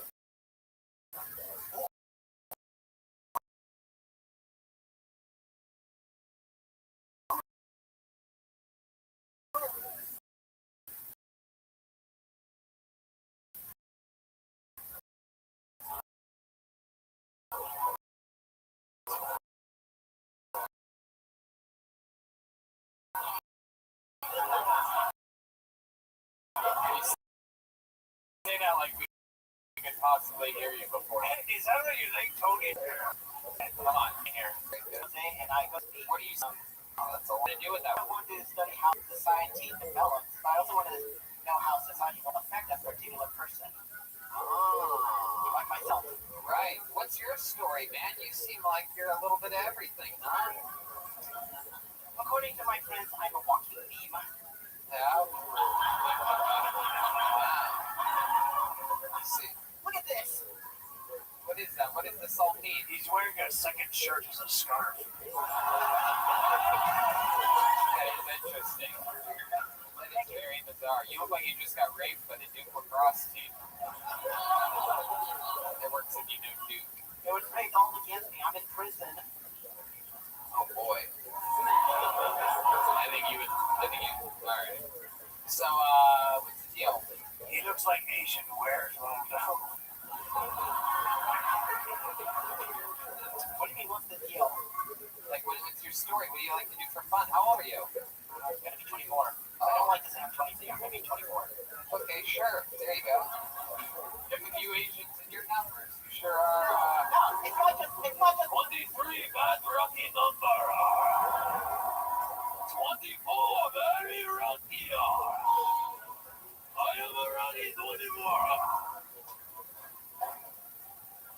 Say that like we could possibly hear you before. Is that what you think, Tony? Come on, here. Jose, and I go to What do you? Oh, that's a lot to do with that. I want to story, man? You seem like you're a little bit of everything, huh? According to my friends, I'm a walking meme. Yeah. Wow. See, Look at this. what is that? What does this all mean? He's wearing a second shirt as a scarf. That is interesting. That is very bizarre. You look like you just got raped by the Duke lacrosse team. It works if you know Duke. It was paid all against me. I'm in prison. Oh boy. I think you. Alright. So, what's the deal? He looks like Asian wears well though. What do you mean, what's the deal? Like, what's your story? What do you like to do for fun? How old are you? I'm gonna be 24. I don't like to say I'm 23. I'm gonna be 24. Okay, sure. There you go. You have a few Asians in your numbers. You sure are. No, it's not just 23 bad lucky number. 24 very lucky. I am a lucky 24.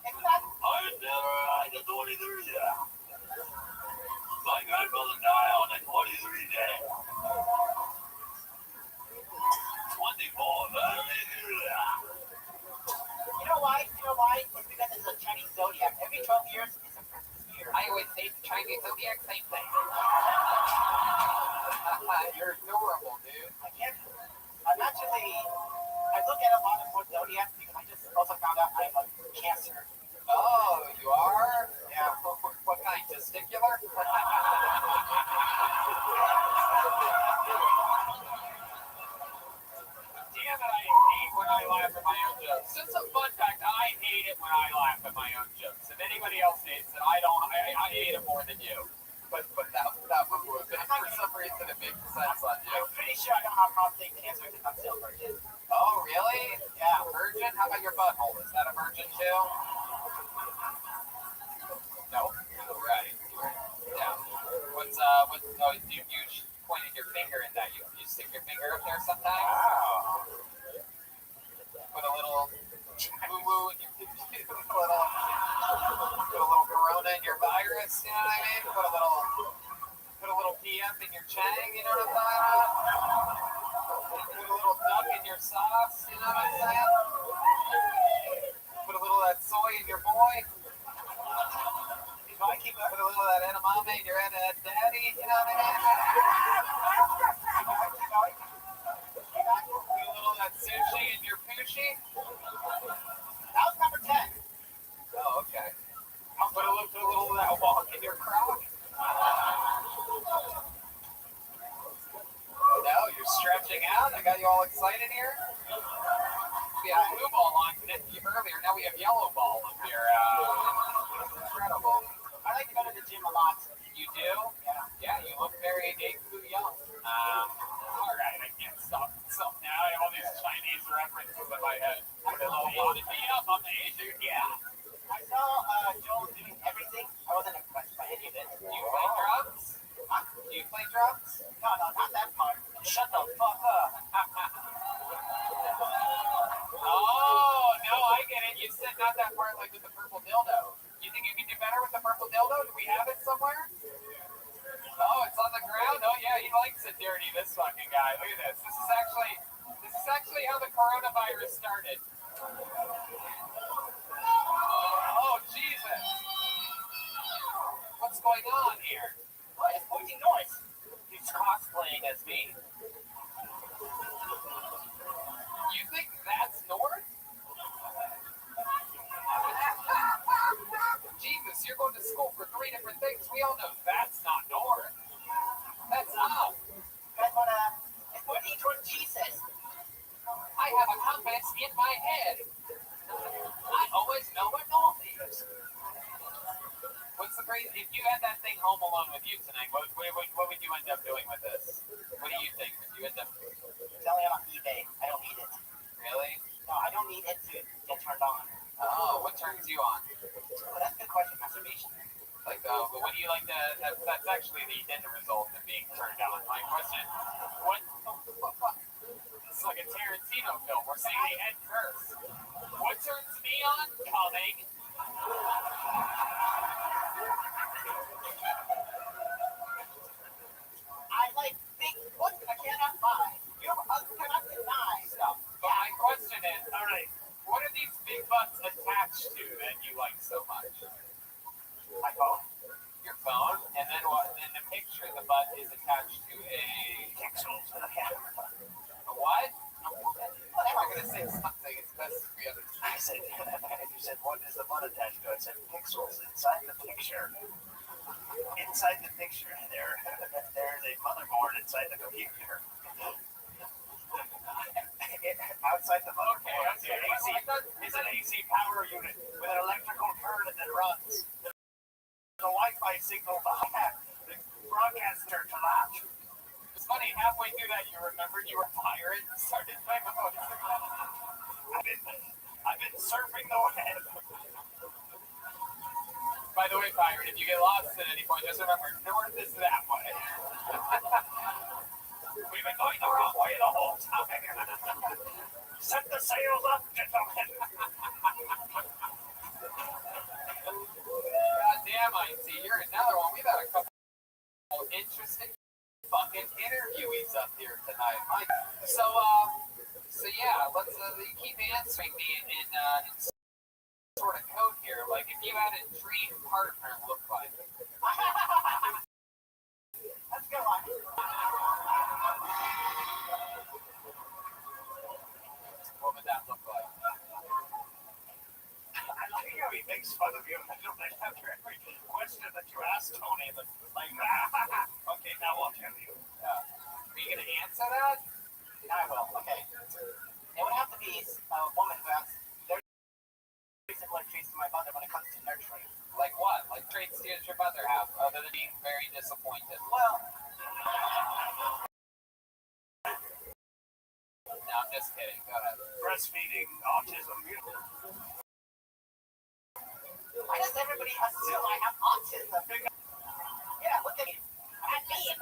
it's not. I never had a 23. My grandmother died on the 23 day. 24 very good. You know why? You know why? It's because it's a Chinese zodiac. Every 12 years, it's a Christmas year. I always say Chinese zodiac, same thing. You're adorable, dude. I can't. I'm actually. I look at a lot of more zodiacs because I just also found out I'm a Cancer. Oh, you are? Yeah. What kind? Testicular? Damn it, I hate when I laugh at my own jokes. Just a fun fact, I hate it when I laugh at my own jokes. If anybody else hates it, I don't. I hate it more than you. But that one would, for some reason, it makes sense on you. I'm pretty sure I don't have prostate cancer because I'm still virgin. Oh, really? Yeah. Virgin? How about your butthole? Is that a virgin too? No. Right. Yeah. What's oh, you pointed your finger in that. You stick your finger up there sometimes? Wow. Put a little woo-woo in your put a little corona in your virus, you know what I mean? Put a little PM in your chang, you know what I'm talking about? Put a little duck in your sauce, you know what I'm saying? Put a little of that soy in your boy. Put a little of that edamame in your daddy, you know what I mean? Put a little of that sushi in your poochie. That was number 10. Oh, okay. I'll put a little of that walk in your crock. No, you're stretching out. I got you all excited here. We had blue ball on earlier. Now we have yellow ball up here. Incredible. I like to go to the gym a lot. You do? Yeah. Yeah, you look very Daegu young. All right, I can't stop myself now. I have all these Chinese references in my head. Put a little loaded me up. I'm the Asian. Yeah. I saw Joel doing everything. I wasn't impressed by any of it. Do you play drums? Do you play drums? No, not that part. Shut the fuck up. Oh, no, I get it. You said not that part like with the purple dildo. You think you can do better with the purple dildo? Do we have it somewhere? Oh, it's on the ground? Oh, yeah, he likes it dirty, this fucking guy. Look at this. This is actually how the coronavirus started. Oh, Jesus. What's going on here? What is pointing noise? He's cosplaying as me. You think that's North? Jesus, you're going to school for 3 different things. We all know that's not North. That's up. That's what it's pointing towards Jesus. I have a compass in my head. I always know what North is. What's the crazy? If you had that thing home alone with you tonight, what would you end up doing with this? What do you think? Would you end up Selling it on eBay. I don't need it. really? No, I don't need it to get turned on. Oh, what turns you on? Well, that's a good question. Masturbation. Like, what do you like to? That's actually the end result of being turned on. My question: what? It's like a Tarantino film. We're seeing the end curse. What turns me on? Coming. you like so much? My phone. Your phone, and then what? In the picture, the butt is attached to a Pixels. what? I'm gonna say something. It's best if we understand. I said, and you said, what is the butt attached to it? I said, pixels inside the picture. Inside the picture, there's a motherboard inside the computer. Outside the motherboard, it's an AC power unit with an electrical current that runs. The Wi-Fi signal behind the broadcaster to latch. It's funny. Halfway through that, you remembered you were a pirate and started playing the phone. I've been surfing the web. By the way, pirate, if you get lost at any point, just remember north is that way. We've been going the wrong way the whole time. Set the sails up, gentlemen. God damn, I see. You're another one. We've had a couple interesting fucking interviewees up here tonight, Mike. So yeah, let's you keep answering me in sort of code here. Like, if you had a dream partner look like. Let's go on. What would that look like? I like how he makes fun of you after every question that you ask Tony. Like, okay, now I'll tell you. Are you gonna answer that? I will. Okay. It would have to be a woman who has very similar traits to my mother when it comes to nurturing. Like what? Like traits does your mother have, other than being very disappointed? Well, No, I'm just kidding. Go ahead. Breastfeeding, autism. I guess everybody assumes I have autism. Yeah, look at me. At me, you.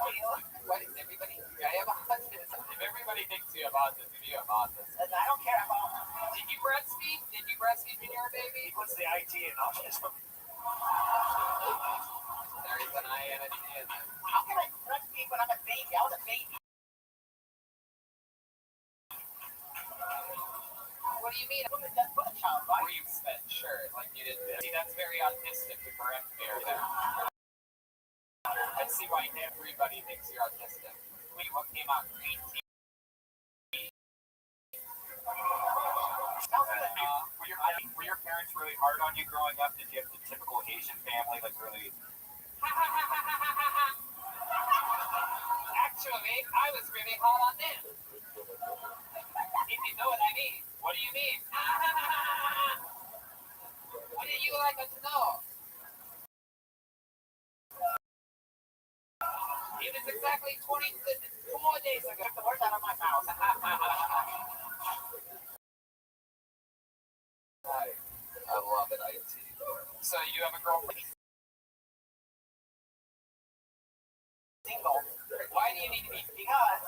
What is everybody? I have autism. If everybody thinks you have autism, you have autism. And I don't care about. Did you breastfeed? Did you breastfeed when you were a baby? What's the IT in autism? There's an I and an E in there. How can I breastfeed when I'm a baby? I was a baby. What do you mean? Woman does put a child, right? Were you fed? Sure. Like you didn't. See, that's very autistic to correct me there. I see why everybody thinks you're autistic. Wait, what came out? Green tea? Were your parents really hard on you growing up? Did you have the typical Asian family, like really? Actually, I was really hard on them. If you know what I mean. What do you mean? What do you like us to know? It was exactly 4 days ago. Took the words out of my mouth. I love it, IT. So you have a girlfriend? Single. Why do you need to be? Because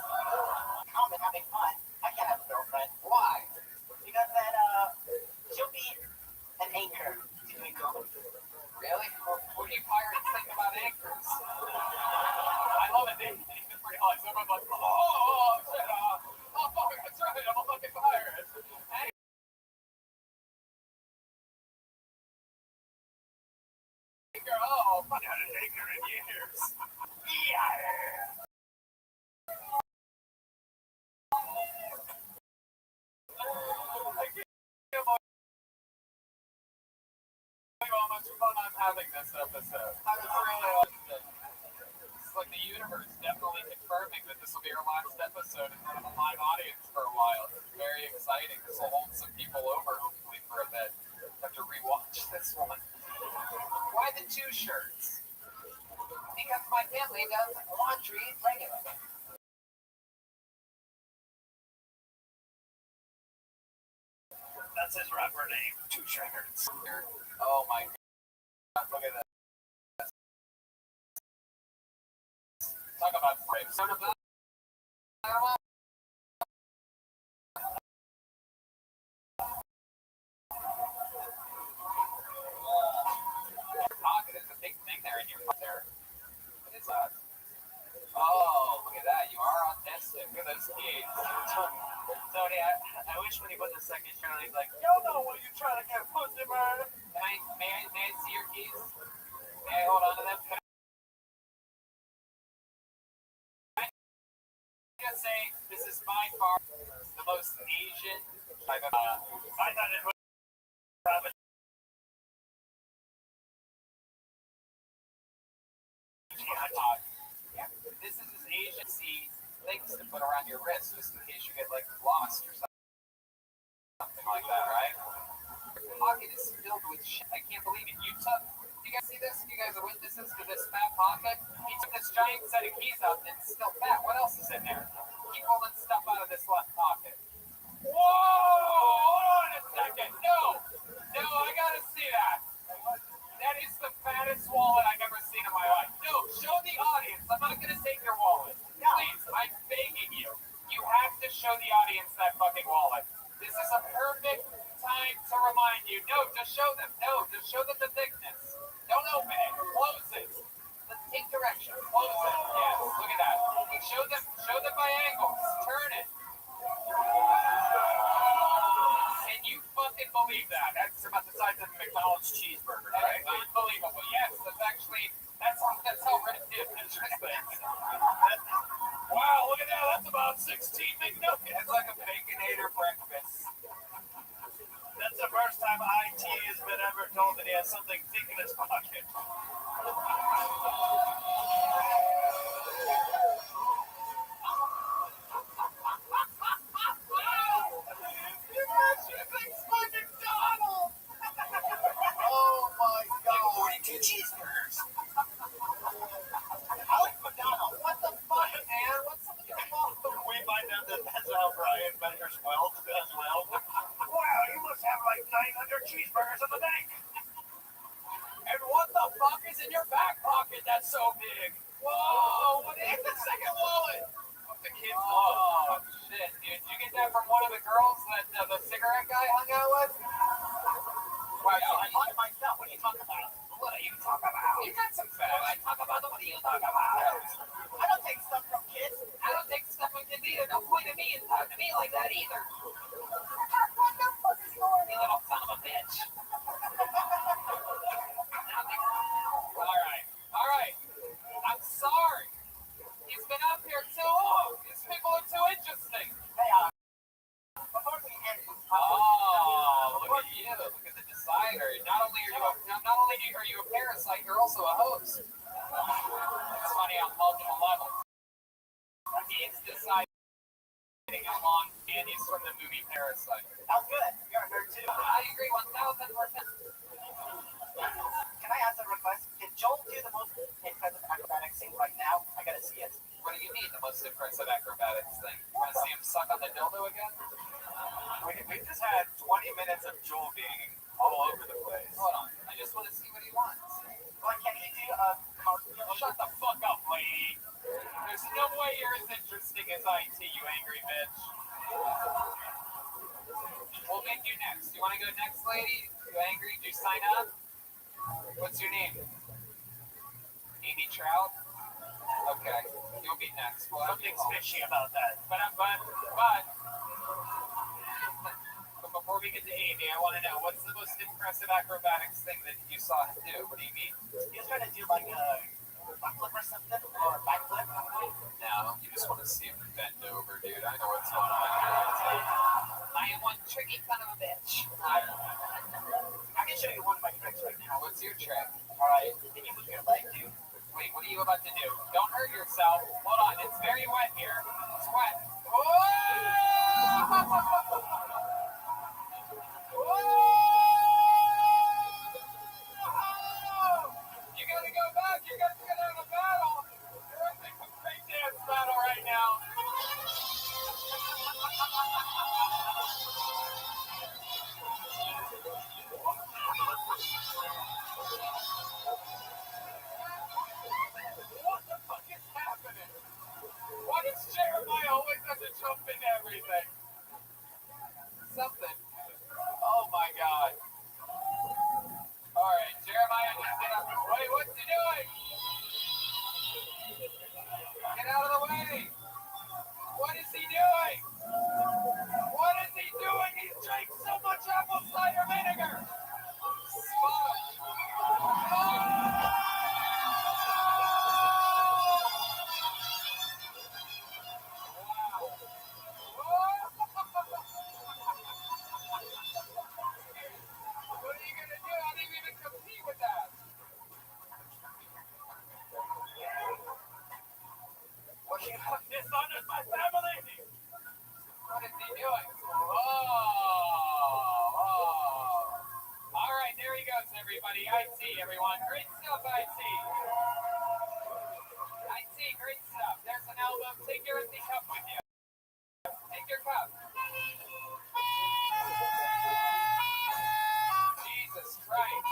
I'm having fun. I can't have a girlfriend. Why? Because then, she'll be an anchor to me going. Really? What do you pirates think about anchors? I love it. They just realize everyone's like, oh, shit, oh, fuck, that's right, I'm a fucking pirate. Anchor, oh, fuck. Not an anchor in years. How much fun I'm having this episode. I was really it's like the universe definitely confirming that this will be our last episode in front of a live audience for a while. It's very exciting. This will hold some people over, hopefully, for a bit. I have to rewatch this one. Why the 2 shirts? Because my family does laundry regularly. That's his rapper name. 2 Shirts. Oh my god. Look at that. Talk about grapes. Pocket is a big thing there in your there. What is that? Oh, look at that. You are autistic. Look at those kids. Tony, I wish when he put the second shirt on, he's like, yo, no, what are you trying to get, pussy, man? Can I keys? May I hold on to them? Can I just say this is by far the most Asian I've ever. I thought it was probably Yeah, this is as Asian see things to put around your wrist just in case you get like lost or something like that, right? Your pocket is filled with shit. I can't believe it. You guys see this? You guys are witnesses to this fat pocket? He took this giant set of keys out and it's still fat. What else is in there? Keep pulling stuff out of this left pocket. Whoa! Hold on a second. No, I gotta see that. That is the fattest wallet I've ever seen in my life. No, show the audience. I'm not gonna take your wallet. Please, I'm begging you. You have to show the audience that fucking wallet. This is a perfect time to remind you. No, just show them. No, just show them the thickness. Don't open it. Close it. Let's take direction. Close it. Yes, look at that. Show them by angles. Turn it. Can you fucking believe that? That's about the size of a McDonald's cheeseburger, right? That's unbelievable. Yes, that's how Red Dip interesting. Wow, look at that. That's about 16 McNuggets. It's like a Baconator breakfast. that's the first time IT has been ever told that he has something thick in his pocket. Oh my god. 42 cheeseburgers. I like McDonald's. What the fuck, man? What's up with your mom? We find out that that's how Brian measures wealth as well. Wow, you must have like 900 cheeseburgers in the bank. And what the fuck is in your back pocket that's so big? Whoa, what is the second wallet? What's the kid's love? Oh, shit, dude. Did you get that from one of the girls that the cigarette guy hung out with? Wow, I bought it myself. What are you talking about? What are you talking about? You got some fat. I talk about what are you talking about? I don't take stuff from kids. I don't take stuff from kids either. Don't point at me and talk to me like that either. What the fuck is going You on? little son of a bitch. All right. I'm sorry. He's been up here too long. These people are too interesting. Hey, before we end this Oh, look at you. Look at the decider. Not only are you a parasite, you're also a host. It's funny on multiple levels. He's deciding how long Andy's from the movie Parasite. that was good. You're a nerd too. I agree 1,000%. Can I ask a request? Can Joel do the most impressive acrobatic scene right now? I gotta see it. What do you mean the most impressive acrobatics thing? You want to see him suck on the dildo again? We just had 20 minutes of Joel being all over the place. Hold on. I just want to see what he wants. Like, can he do a cartwheel? Shut the fuck up, lady. There's no way you're as interesting as IT, you angry bitch. We'll make you next. You want to go next, lady? You angry? Do you sign up? What's your name? Amy Trout? Okay. You'll be next. We'll have you Something's all. fishy about that. But before we get to Amy, I want to know, what's the most impressive acrobatics thing that you saw him do? What do you mean? He was trying to do like a front flip or something, or a back flip. No, you just want to see him bend over, dude. I know what's going on here. I am one tricky son of a bitch. I can show you one of my tricks right now. What's your trick? Alright, can you move your leg too? Wait, what are you about to do? Don't hurt yourself. Hold on, it's very wet here. It's wet. Whoa! You gotta go back. You gotta get out of the battle. You're in the great dance battle right now. What the fuck is happening? Why does Jeremiah always have to jump into everything? Something. Oh my god. IT, everyone. Great stuff, IT. IT, great stuff. There's an album. Take your empty cup with you. Take your cup. Jesus Christ.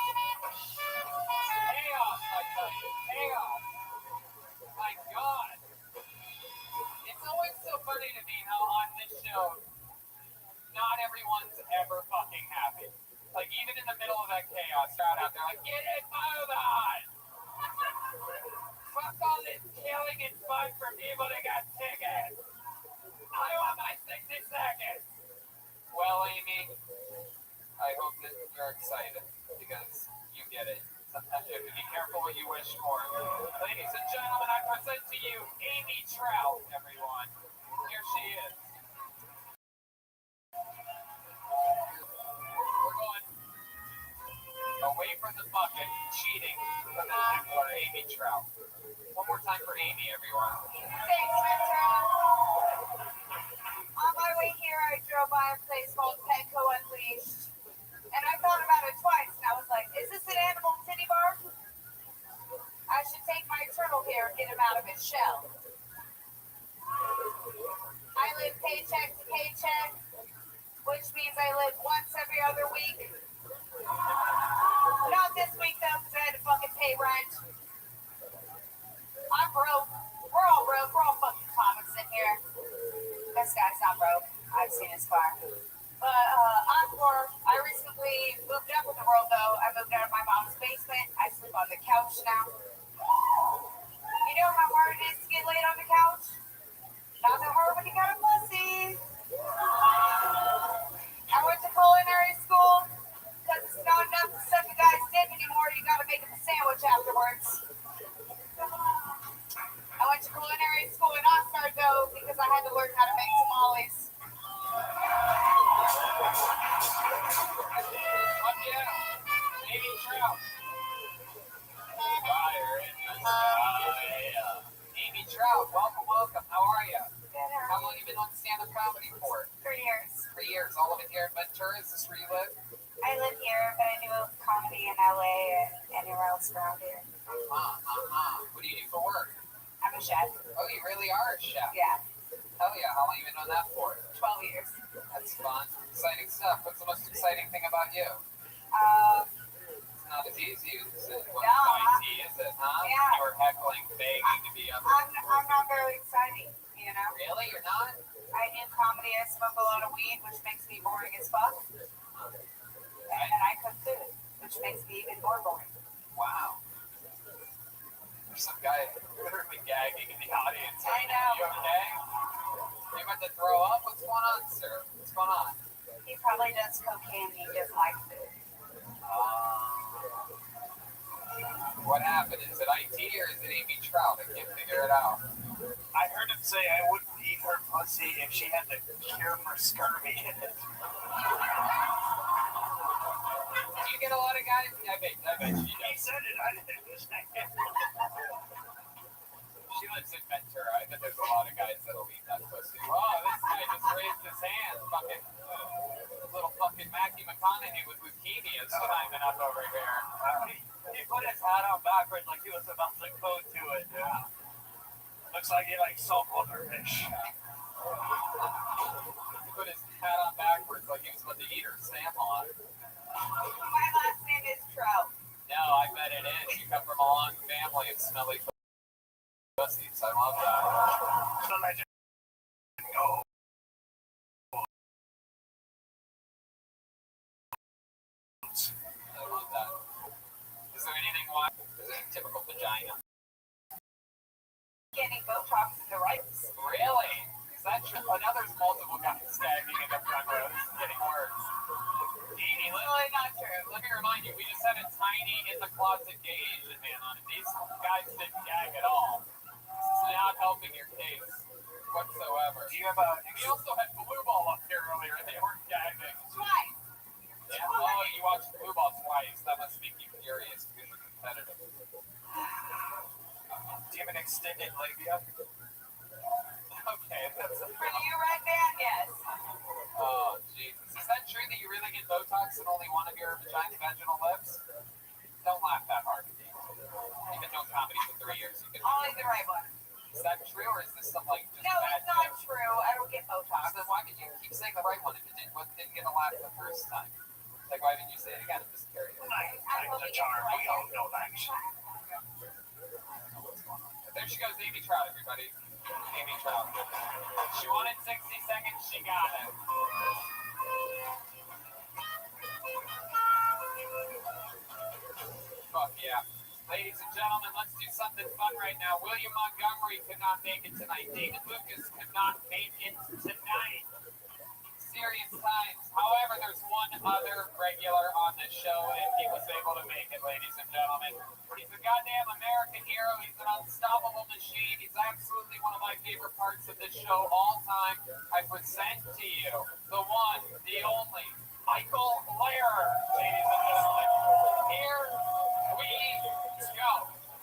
Chaos, I tell you. Chaos. My God. It's always so funny to me how on this show, not everyone's ever fucking happy. Like, even in the middle of that chaos, they're out there like, get it, move on! Fuck all this killing and fun for people that got tickets! I want my 60 seconds! Well, Amy, I hope that you're excited, because you get it. Sometimes you have to be careful what you wish for. Ladies and gentlemen, I present to you Amy Trout, everyone. Here she is. We're going away from the bucket, cheating for the for Amy Trout. One more time for Amy, everyone. Thanks, Metro. On my way here, I drove by a place called Petco Unleashed. And I thought about it twice, and I was like, is this an animal titty bar? I should take my turtle here and get him out of his shell. I live paycheck to paycheck, which means I live once every other week. Not this week, though, because I had to fucking pay rent. I'm broke. We're all broke. We're all fucking comics in here. This guy's not broke. I've seen his car. But I'm poor. I recently moved up in the world, though. I moved out of my mom's basement. I sleep on the couch now. You know how hard it is to get laid on the couch? Not so hard when you got a pussy. I went to culinary school because it's not enough to suck a guy's dick anymore. You got to make him a sandwich afterwards. I went to culinary school in Oxnard, though, because I had to learn how to make tamales. Amy Trout. Fire in the sky. Amy Trout, welcome, welcome. How are you? How long have you been on stand-up comedy for? 3 years. 3 years. All of it here in Ventura? Is this where you live? I live here, but I do comedy in LA and anywhere else around here. What do you do for work? I'm a chef. Oh, you really are a chef? Yeah, Hell yeah. How long have you been doing that for? 12 years. That's fun. Exciting stuff. What's the most exciting thing about you? It's not as easy as it was IT, is it, huh? Yeah. You were heckling, begging to be up. I'm not very exciting, you know? Really? You're not? I do comedy, I smoke a lot of weed, which makes me boring as fuck. And then I cook food, which makes me even more boring. Wow. There's some guy literally gagging in the audience. I know. You okay? You about to throw up? What's going on, sir? What's going on? He probably does cocaine and he doesn't like food. What happened? Is it IT or is it Amy Trout? I can't figure it out. I heard him say I wouldn't eat her pussy if she had the cure for scurvy in it. Do you get a lot of guys? I bet she He does. said it, I didn't understand. She lives in Ventura. I bet there's a lot of guys that'll eat that pussy. Oh, this guy just raised his hand. Fucking little fucking Matthew McConaughey with leukemia is climbing up over here. He put his hat on backwards like he was about to go to it. Yeah. Looks like he likes saltwater fish. He put his hat on backwards like he was about to eat her salmon. My last name is Trout. No, I bet it is. You come from a long family of smelly pussies. I love that. The legend. Go. I love that. Is there anything why? Is it a typical vagina? Getting Botox in the rights. Really? Is that true? Oh, now there's multiple guys stagging in the front row. This is getting worse. Amy, Really not true. let me remind you, we just had a tiny in the closet gay Asian man on it. These guys didn't gag at all. This is not helping your case whatsoever. Do you have a We also had Blue Ball up here earlier, and they weren't gagging. Twice. Yeah. Oh, you watched Blue Ball twice. That must make you furious because you're competitive. do you have an extended labia? Okay, that's a For you, Red Band, yes. Oh, Jesus. Is that true that you really get Botox in only one of your vaginal lips? Don't probably the right one. Is that true, or is this some like just No, bad it's not joke? true. I don't get Botox. So then why did you keep saying the right one if it didn't get a laugh the first time? Like, why didn't you say it again? I'm just curious. I'm the charm. We all know that. There she goes, Amy Trout, everybody. Amy Trout. She wanted 60 seconds, she got it. Fuck yeah. Ladies and gentlemen, let's do something fun right now. William Montgomery could not make it tonight. David Lucas could not make it tonight. Serious times. However, there's one other regular on this show, and he was able to make it, ladies and gentlemen. He's a goddamn American hero. He's an unstoppable machine. He's absolutely one of my favorite parts of this show all time. I present to you the one, the only, Michael Lehrer, ladies and gentlemen. Here we go,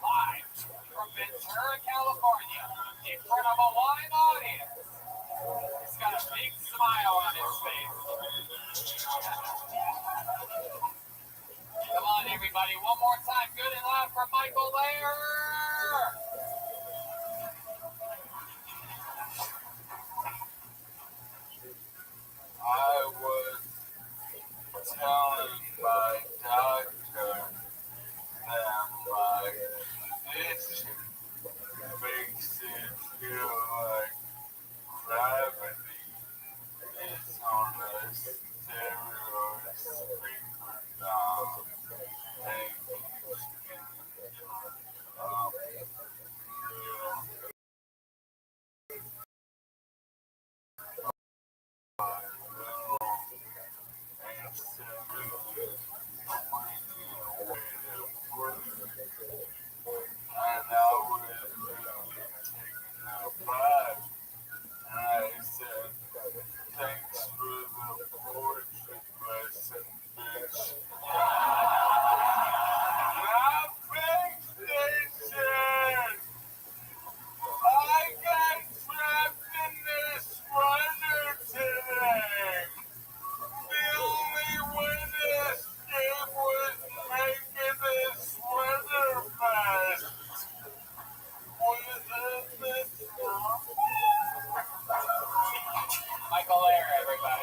live from Ventura, California, in front of a live audience. He's got a big smile on his face. Come on, everybody. One more time. Good and loud for Michael Lehrer. I was telling my doctor that my condition makes it feel like gravity is on a stereo speaker knob and keeps getting up. Thanks for the poetry lesson, bitch. Nothing station! I got trapped in this runner today. The only way to escape was making this weather fast. Michael Lehrer, everybody.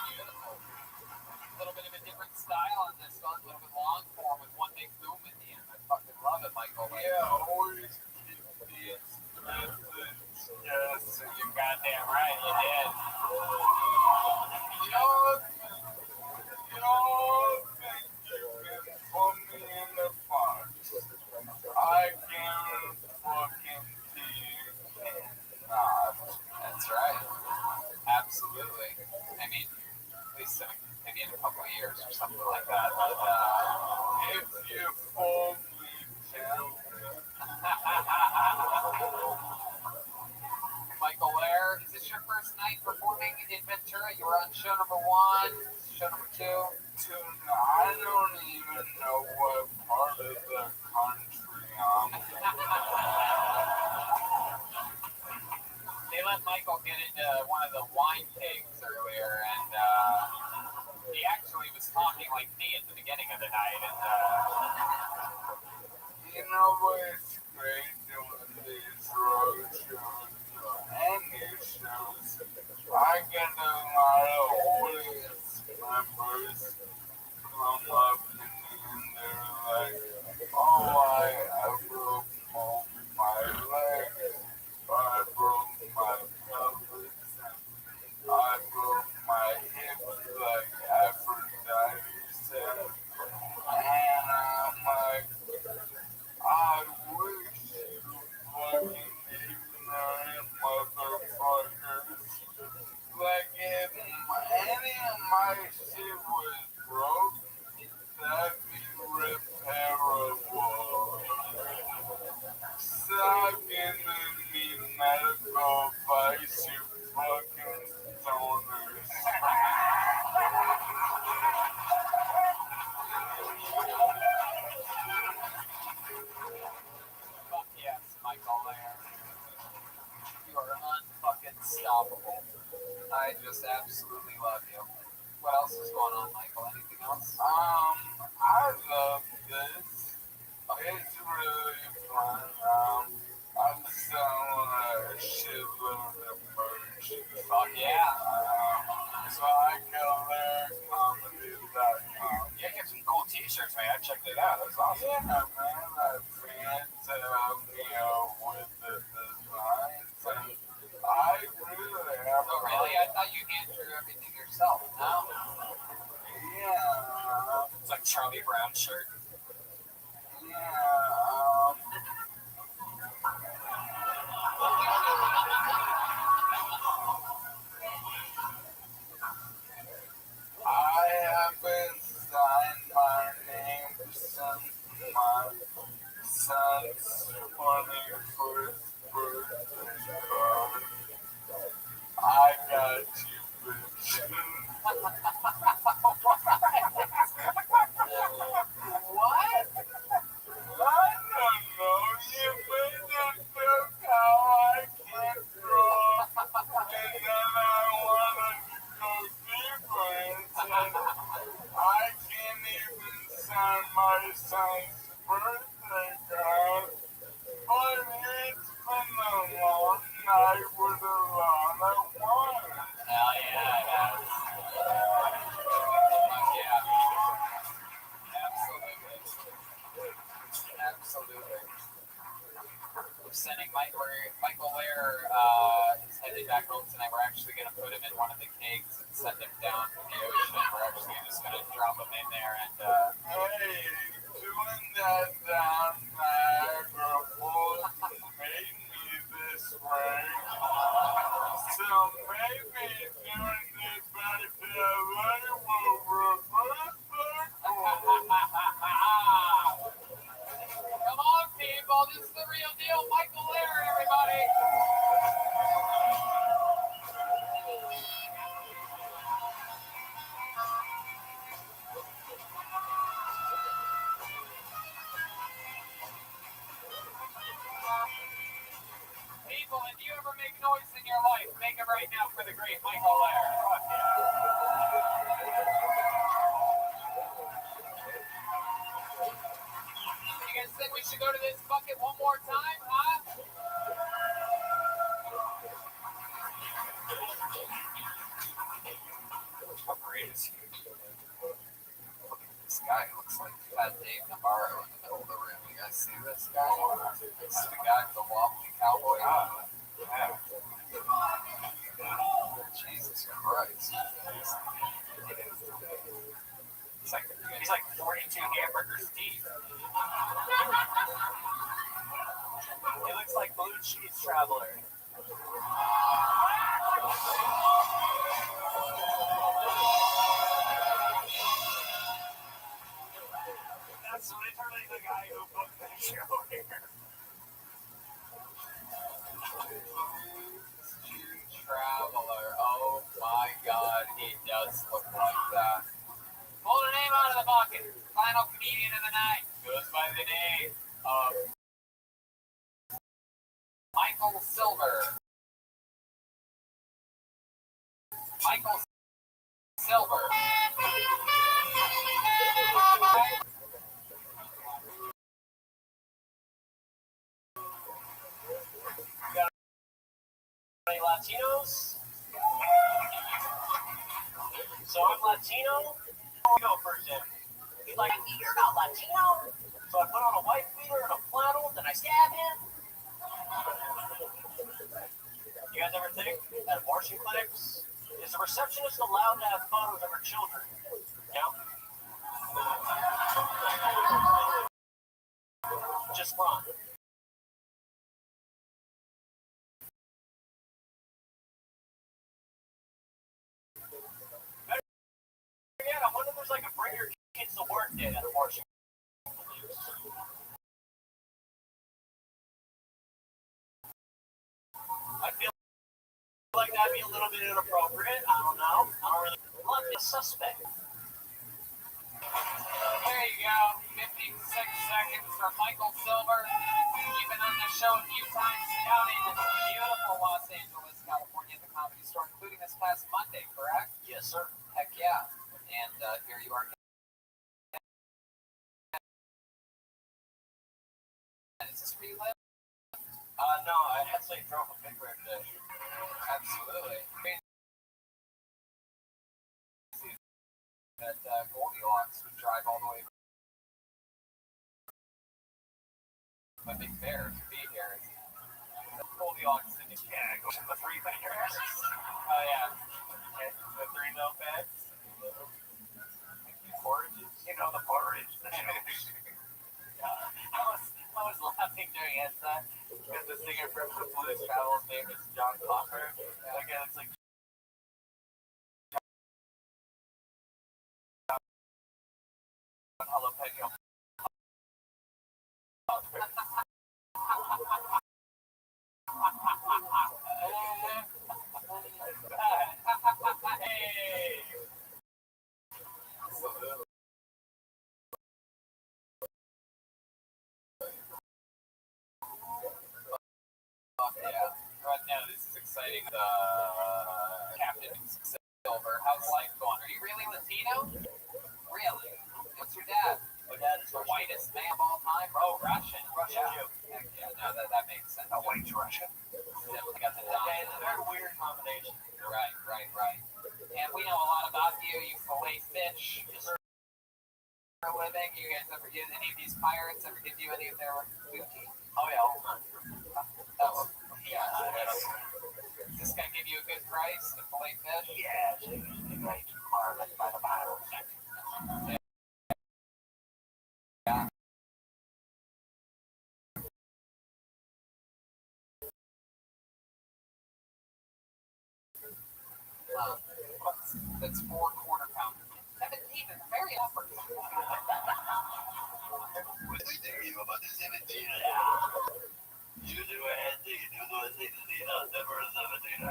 Beautiful. A little bit of a different style on this one, a little bit long form with one big boom in the end. I fucking love it, Michael Lehrer. Yeah, always keep these methods. Yes, You're goddamn right, you did. y'all think you can put me in the box. I can fucking see you cannot. That's right. Absolutely. I mean, at least maybe in a couple of years or something like that. But, If you fool me, tell me. Michael Lehrer, is this your first night performing in Ventura? You were on show number 1, show number 2. I don't even know what part of the country I'm in. They let Michael get into one of the wine pigs earlier, and he actually was talking like me at the beginning of the night. And You know what's great doing these road shows and these shows? I get a lot of audience members come up to me and they're like, oh, I broke both my legs, I broke my pelvis, and I broke my hips like Aphrodite said. And I'm like, I wish you fucking ignorant motherfuckers. Like, if any of my shit was broke, that'd be repairable. Stop giving me medical advice, you fucking stoners. fuck yes, Michael Lehrer. You are unfucking stoppable. I just absolutely love you. What else is going on, Michael? Anything else? I I love this. It's really fun. I'm selling a shitload of merch. Fuck yeah. So I go there, comedy.com. Yeah, get some cool t-shirts, man. I checked it out. That's awesome. Yeah, man. I print, with the designs. And I really have. Oh, really? I thought you hand drew everything yourself. No? Yeah. It's like Charlie Brown shirt. Yeah. I haven't signed my name since my son's 21st birthday party. I got you, bitch. What? I don't know. You made a joke how I can't draw, and then I wanted to go deeper and said, I can't even sign my son's birthday card, but it's been a long night with a lot of wine. Hell yeah, it has. Yeah. Absolutely. We're sending Michael Lair is heading back home tonight. We're actually going to put him in one of the kegs and send him down from the ocean. We're actually just going to drop him in there and Hey, doing that down Niagara Falls made me this way. So maybe doing it back to LA will reverse that course. come on, people. This is the real deal. Michael Lair, everybody. People, if you ever make noise in your life, make it right now for the great Michael Lair. Fuck yeah. You guys think we should go to this bucket one more time, huh? How great is he? This guy looks like Fat Dave Navarro in the middle of the room. You guys see this guy? This is the guy with the wobbly cowboy. Yeah. Jesus Christ. He's like 42 hamburgers deep. He looks like Blue Cheese Traveler. That's literally the guy who booked the show here. Traveler. Oh my God, he does look like that. Pull the name out of the bucket. Final comedian of the night goes by the name of Michael Silver. Michael Silver. Any Latinos? So I'm Latino. I'll go first in. He's like, you're not Latino. So I put on a white beater and a flannel, then I stab him. You guys ever think at abortion clinics, is the receptionist allowed to have photos of her children? No. Just run. Yeah, I wonder if there's like a bring your kids to work day at abortion. I feel like that'd be a little bit inappropriate. I don't know. I don't really love the suspect. There you go. 56 seconds for Michael Silver. You've been on the show a few times down in beautiful Los Angeles, California, at the Comedy Store, including this past Monday, correct? Yes, sir. Heck yeah. And here you are. where you live? No, I actually drove a Big Bear today. Absolutely. That Goldilocks would drive all the way from a Big Bear to be here. Goldilocks didn't go to the 3 bears. Oh yeah, The 3 milk bags. Porridges? You know, the porridge. I was laughing during that because the singer from the Blues Travels name is John Cocker. Again, it's like jalapeno. Hey! yeah. Right now, this is exciting. Captain Silver, how's life going? Are you really Latino? Really? What's your dad? My dad is The whitest man of all time? Oh, Russian. Russian Yeah. Jew. Heck yeah, no, that makes sense. A white Russian. Definitely got the Okay, it's a very dominant. weird combination. Right. And we know a lot about you. You fillet fish for a living. You guys ever get any of these pirates ever give you any of their booty? Oh yeah, all the time. Oh, yeah. Does this guy give you a good price to fillet fish? Yeah, she usually like marlin by the bottle. Yeah. That's 4 quarter pounders. 17 is very upward. What do you think about the 17? You do a handy, you do a 16, never a 17.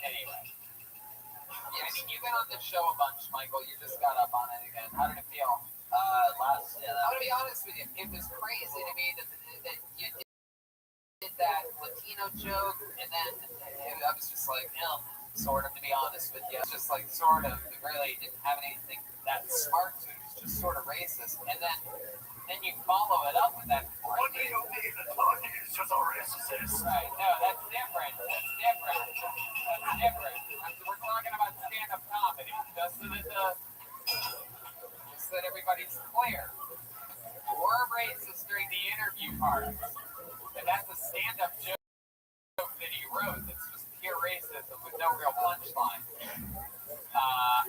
Anyway. Yeah, I mean, you've been on this show a bunch, Michael. You just got up on it again. How did it feel? I'm gonna be honest with you. It was crazy to me that you did that Latino joke, and then I was just like, sort of, to be honest with you. It's just like, sort of, it really didn't have anything that smart to it. It was just sort of racist. And then you follow it up with that. What do you mean the talking is just a racist? Right, no, that's different. We're talking about stand-up comedy, just so that everybody's clear. We're racist during the interview part, and that's a stand-up joke that he wrote that's just pure racism with no real punchline.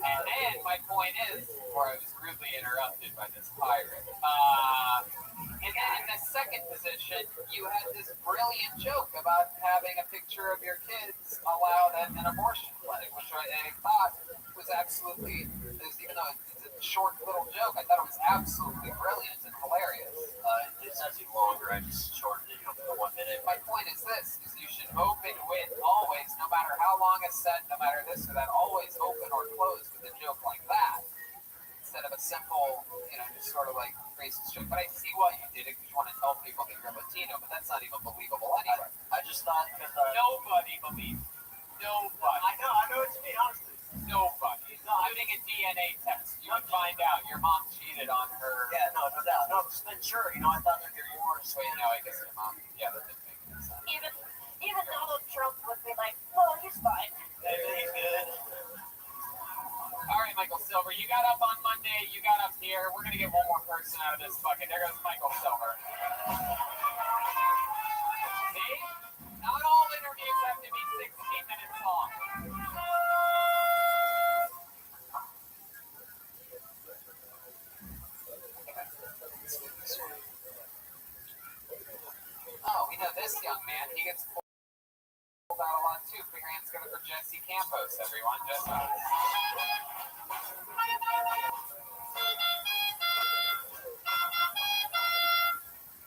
And then my point is, or I was rudely interrupted by this pirate. And then in the second position, you had this brilliant joke about having a picture of your kids allowed at an abortion clinic, which I thought was absolutely, even though it's a short little joke, I thought it was absolutely brilliant and hilarious. It's actually longer, I just shortened it to 1 minute. My point is this, is you should open with always, no matter how long a set, no matter this or that, always open or close with a joke like that. Instead of a simple, just sort of like racist joke. But I see why you did it, because you want to tell people that you're Latino, but that's not even believable anyway. I just thought because Nobody believes. Nobody. I know to be honest with you. Nobody. Including a DNA test. You would find out your mom cheated on her. Yeah, no doubt. No, then sure, I thought there'd be yours. Wait, no, I guess your mom. Yeah, that didn't make any sense. Even Donald Trump would be like, well, he's fine. He's good. All right, Michael Silver, you got up on Monday. You got up here. We're going to get one more person out of this bucket. There goes Michael Silver. See? Not all interviews have to be 16 minutes long. Oh, we know this young man. He gets pulled out a lot too. Put your hands together for Jesse Campos, everyone. Jesse.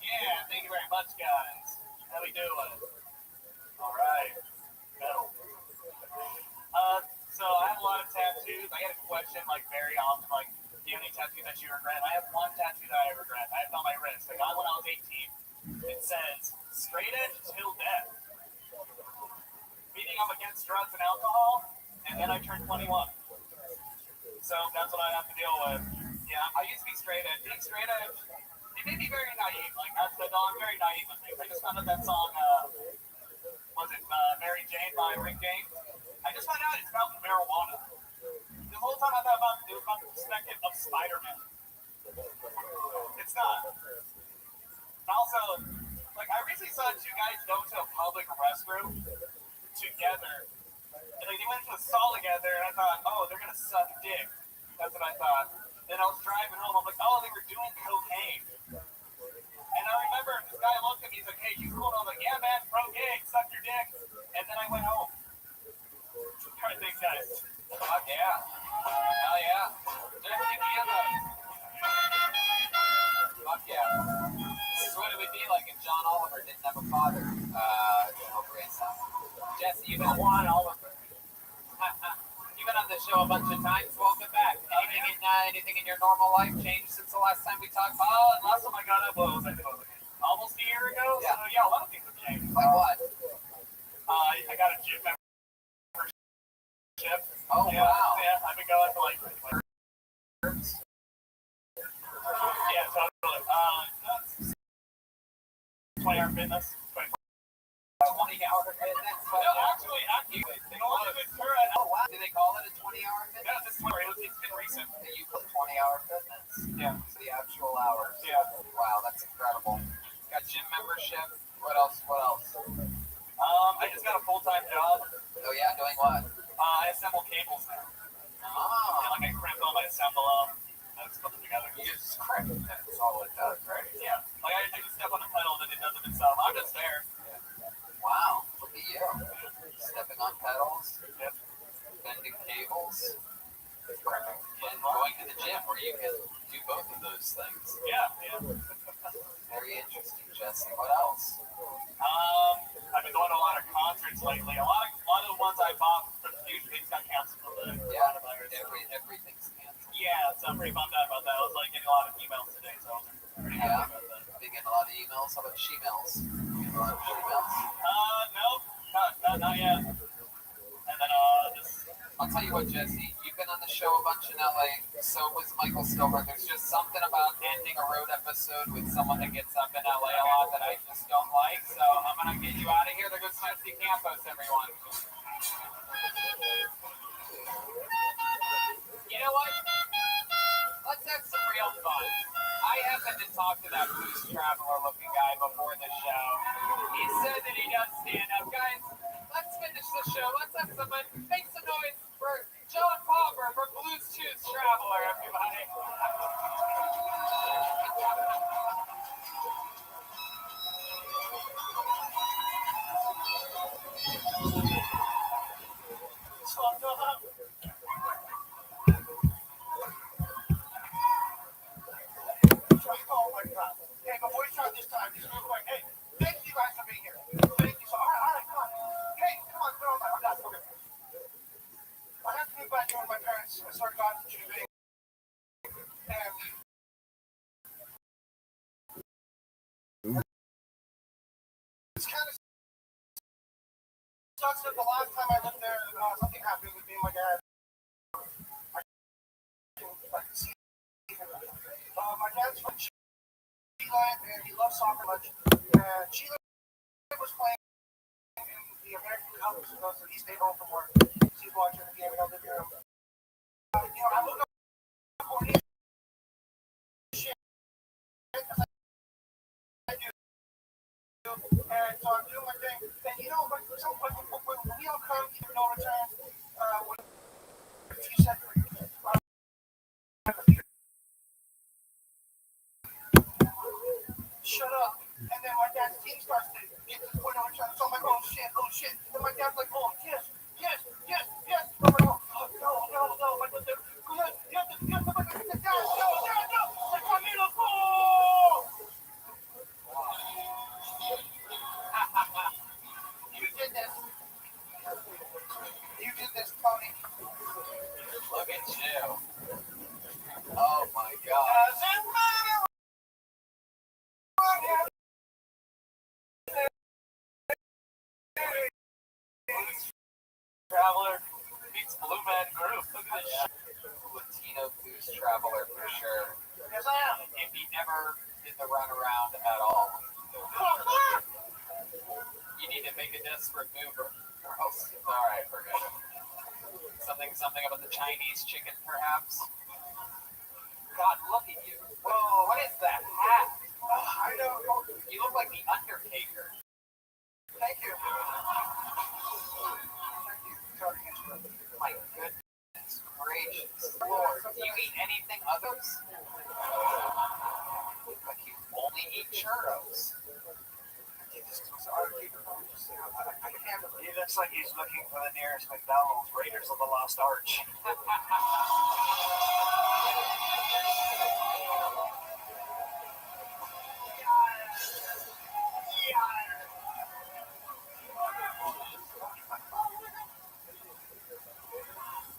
Yeah, thank you very much, guys. How we doing? All right. Metal. So I have a lot of tattoos. I get a question very often, do you have any tattoos that you regret? I have one tattoo that I regret. I have it on my wrist. I got it when I was 18. It says, straight edge till death. Meaning I'm against drugs and alcohol, and then I turned 21. So that's what I have to deal with. Yeah, I used to be straight edge. Being straight edge, if made me very naive. Like I said, I'm very naive with things. I just found out that song, was it Mary Jane by Rick James? I just found out it's about marijuana. The whole time I thought it was about the perspective of Spider-Man. It's not. And also, like I recently saw two guys go to a public restroom together. And like they went to a stall together, and I thought, oh, they're gonna suck dick. That's what I thought. Then I was driving home. I'm like, oh, they were doing cocaine. And I remember this guy looked at me. He's like, hey, you cool? And I was like, yeah, man, pro gay, suck your dick. And then I went home. All right, thanks, guys. Fuck yeah. Hell yeah. Just give me a look. Fuck yeah. This is what it would be like if John Oliver didn't have a father. Grandson. Jesse, you've been on Oliver. You've been on the show a bunch of times. Welcome back. Anything in your normal life changed since the last time we talked? Oh, and last time I got up was almost a year ago. Yeah. So yeah, a lot of things have changed. Like what? I got a gym membership. Oh, yeah, wow. Yeah, I've been going for like yeah, totally. 20-hour fitness. 20-hour fitness? No, actually, in Northern Ventura. Oh, wow. Do they call it a 20-hour fitness? Yeah, this is it's been recent. You put 20-hour fitness? Yeah. So the actual hours? Yeah. Wow, that's incredible. Got gym membership. What else? I just got a full-time job. Oh, yeah? Doing what? I assemble cables now. Oh. And, like, I crimp them, I assemble them, and I just put them together. You just crimp it. That's all it does, right? Yeah. Like, I just step on the pedal, and it does it itself. I'm just there. Wow. Look at you. Stepping on pedals. Yep. Bending cables. Crimping. And going to the gym where you can do both of those things. Yeah. Very interesting, Jesse. What else? I've been going to a lot of concerts lately. A lot of the ones I bought for the future things got canceled for the coronavirus. Everything's canceled. Yeah, so I'm pretty bummed out about that. I was like getting a lot of emails today, so I was pretty happy about that. Been getting a lot of emails. How about she-mails? Getting a lot of she-mails? No, not yet. And then I'll tell you what, Jesse. You've been on the show a bunch in LA. So was Michael Silver. There's just something about ending a road episode with someone that gets up in LA a lot that I just don't like. So I'm gonna get you out of here. There goes Jesse Campos, everyone. You know what? Let's have some real fun. I happened to talk to that Blues Traveler looking guy before the show. He said that he does stand up. Guys, let's finish the show. Let's have someone make some noise for John Popper from Blues Choose Traveler, everybody. Oh my God. Hey, before we start this time, just real quick. Hey, thank you guys for being here. Thank you. So, all right, come on. Hey, come on, throw my God, okay. I had to move back here with my parents. I started going to Jubilee. And it's kind of sucks that the last time I lived there, something happened with me and my dad. I can see my dad's from Chile, and he loves soccer much. And Chile was playing in the American Cup, so he stayed home from work. He's watching the game in the living room. I look up for him. Shit. I do. And so I'm doing my thing. And when we all come, you know, return, a few seconds. Shut up. And then my dad's team starts to get to the point where so I'm like, oh shit. And my dad's like, oh, yes. I'm like, oh, no. My dad's like, yes. No. Like, Camilo, oh! You did this, Tony. Look at you. Oh my God. Doesn't matter. Traveler beats Blue Man Group. Look at this shit. Latino Blues Traveler for sure. Yes, I am. If he never did the runaround at all. You need to make a desperate move or else. Alright, forget it. Something about the Chinese chicken, perhaps? God, look at you. Whoa, what is that hat? I don't know. You look like the Undertaker. Thank you. My goodness gracious. Lord, do you eat anything others? Like you only eat churros. He looks like he's looking for the nearest McDonald's. Raiders of the Lost Arch.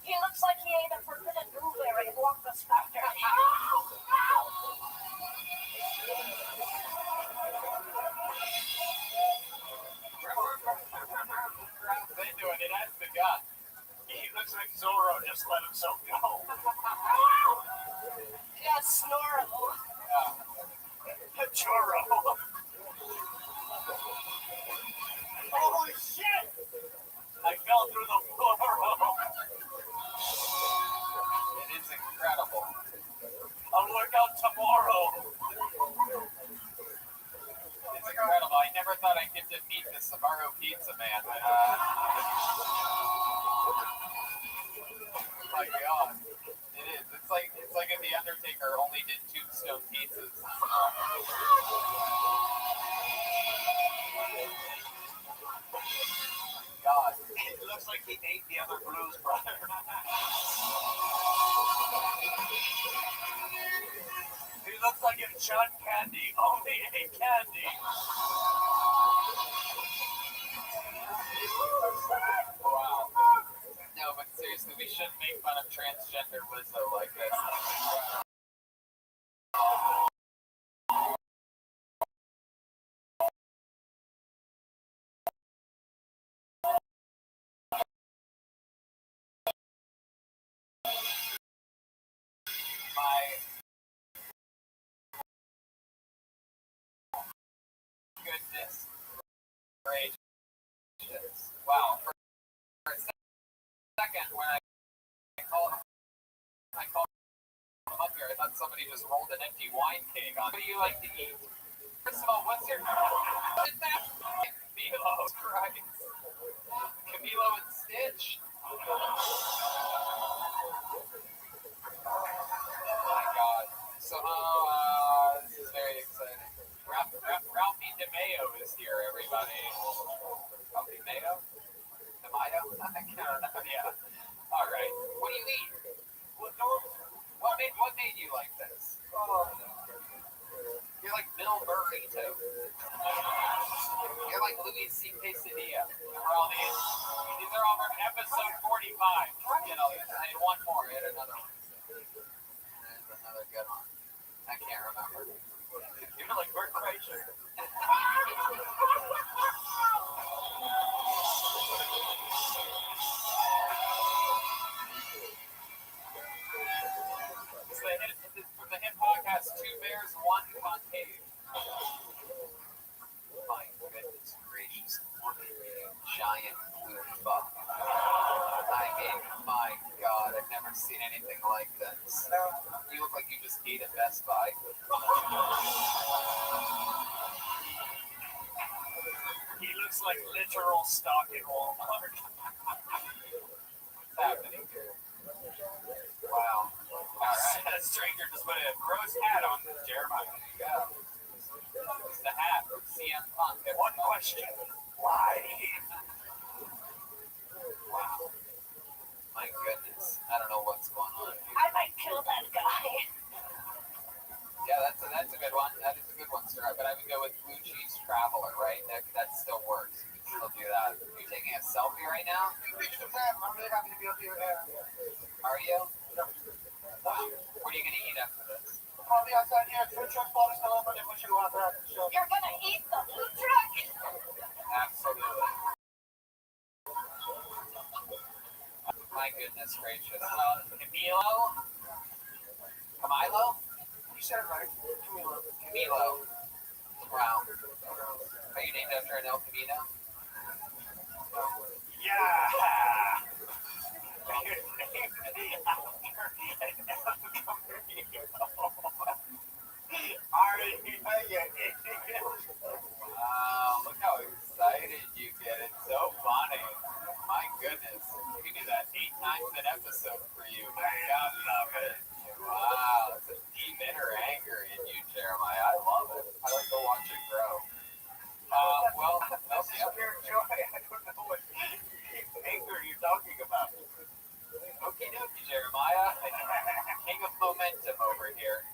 He looks like he ate a forbidden blueberry Walker's factory. How's they doing? It has begun. He looks like Zorro just let himself go. Yeah, Snorro. Churro. Holy shit! I fell through the floor. It is incredible. I'll work out tomorrow. It's incredible. I never thought I'd get to meet the Sbarro Pizza Man. My God. It is. It's like if The Undertaker only did Tombstone pizzas. God. It looks like he ate the other Blues Brother. He looks like if John Candy only ate candy. Wow. No, but seriously, we shouldn't make fun of transgender Lizzo like this. My goodness gracious. Wow. For a second, when I called him up here, I thought somebody just rolled an empty wine keg on. What do you like to eat? First of all, what's your... What is that? Camilo Christ. Camilo and Stitch. Oh my God. So, this is very exciting. Ralphie DeMayo is here, everybody. Ralphie Mayo? DeMayo? I can't remember. Yeah. All right. What do you eat? What made you like this? You're like Bill Burrito. You're like Louis C.K. Cedillo. These are all from episode 45. You know, I had one more. I had another one. There's another good one. I can't remember. You're like Bert Kreischer. It's from the hit podcast, Two Bears, One Concave. My goodness gracious. Giant blue fuck. I mean, my God, I've never seen anything like this. You look like you just ate at Best Buy. He looks like literal stock in Walmart. What's happening here? Wow. Alright. A stranger just put a gross hat on Jeremiah. Yeah. It's the hat from CM Punk. One question. Why? Wow. My goodness. I don't know what's going on here. I might kill that guy. Yeah, that's a good one. That is a good one, sir. But I would go with Blue Cheese Traveler, right? That still works. You can still do that. Are you taking a selfie right now? I'm really happy to be up here. Are you? What are you gonna eat after this? I'll be outside here. Food truck bought us over and what you want that. So. You're gonna eat the food truck? Absolutely. My goodness gracious. Camilo? You said it right. Camilo. Wow. Are you named after an El Camino? Yeah. Wow, look how excited you get. It's so funny. My goodness. We can do that 8 times an episode for you. I love it. Wow, it's a deep inner anger in you, Jeremiah. I love it. I like to watch it grow. Well, That's yeah. pure joy. I don't know what anger you're talking about. Okie dokie, Jeremiah. King of momentum over here.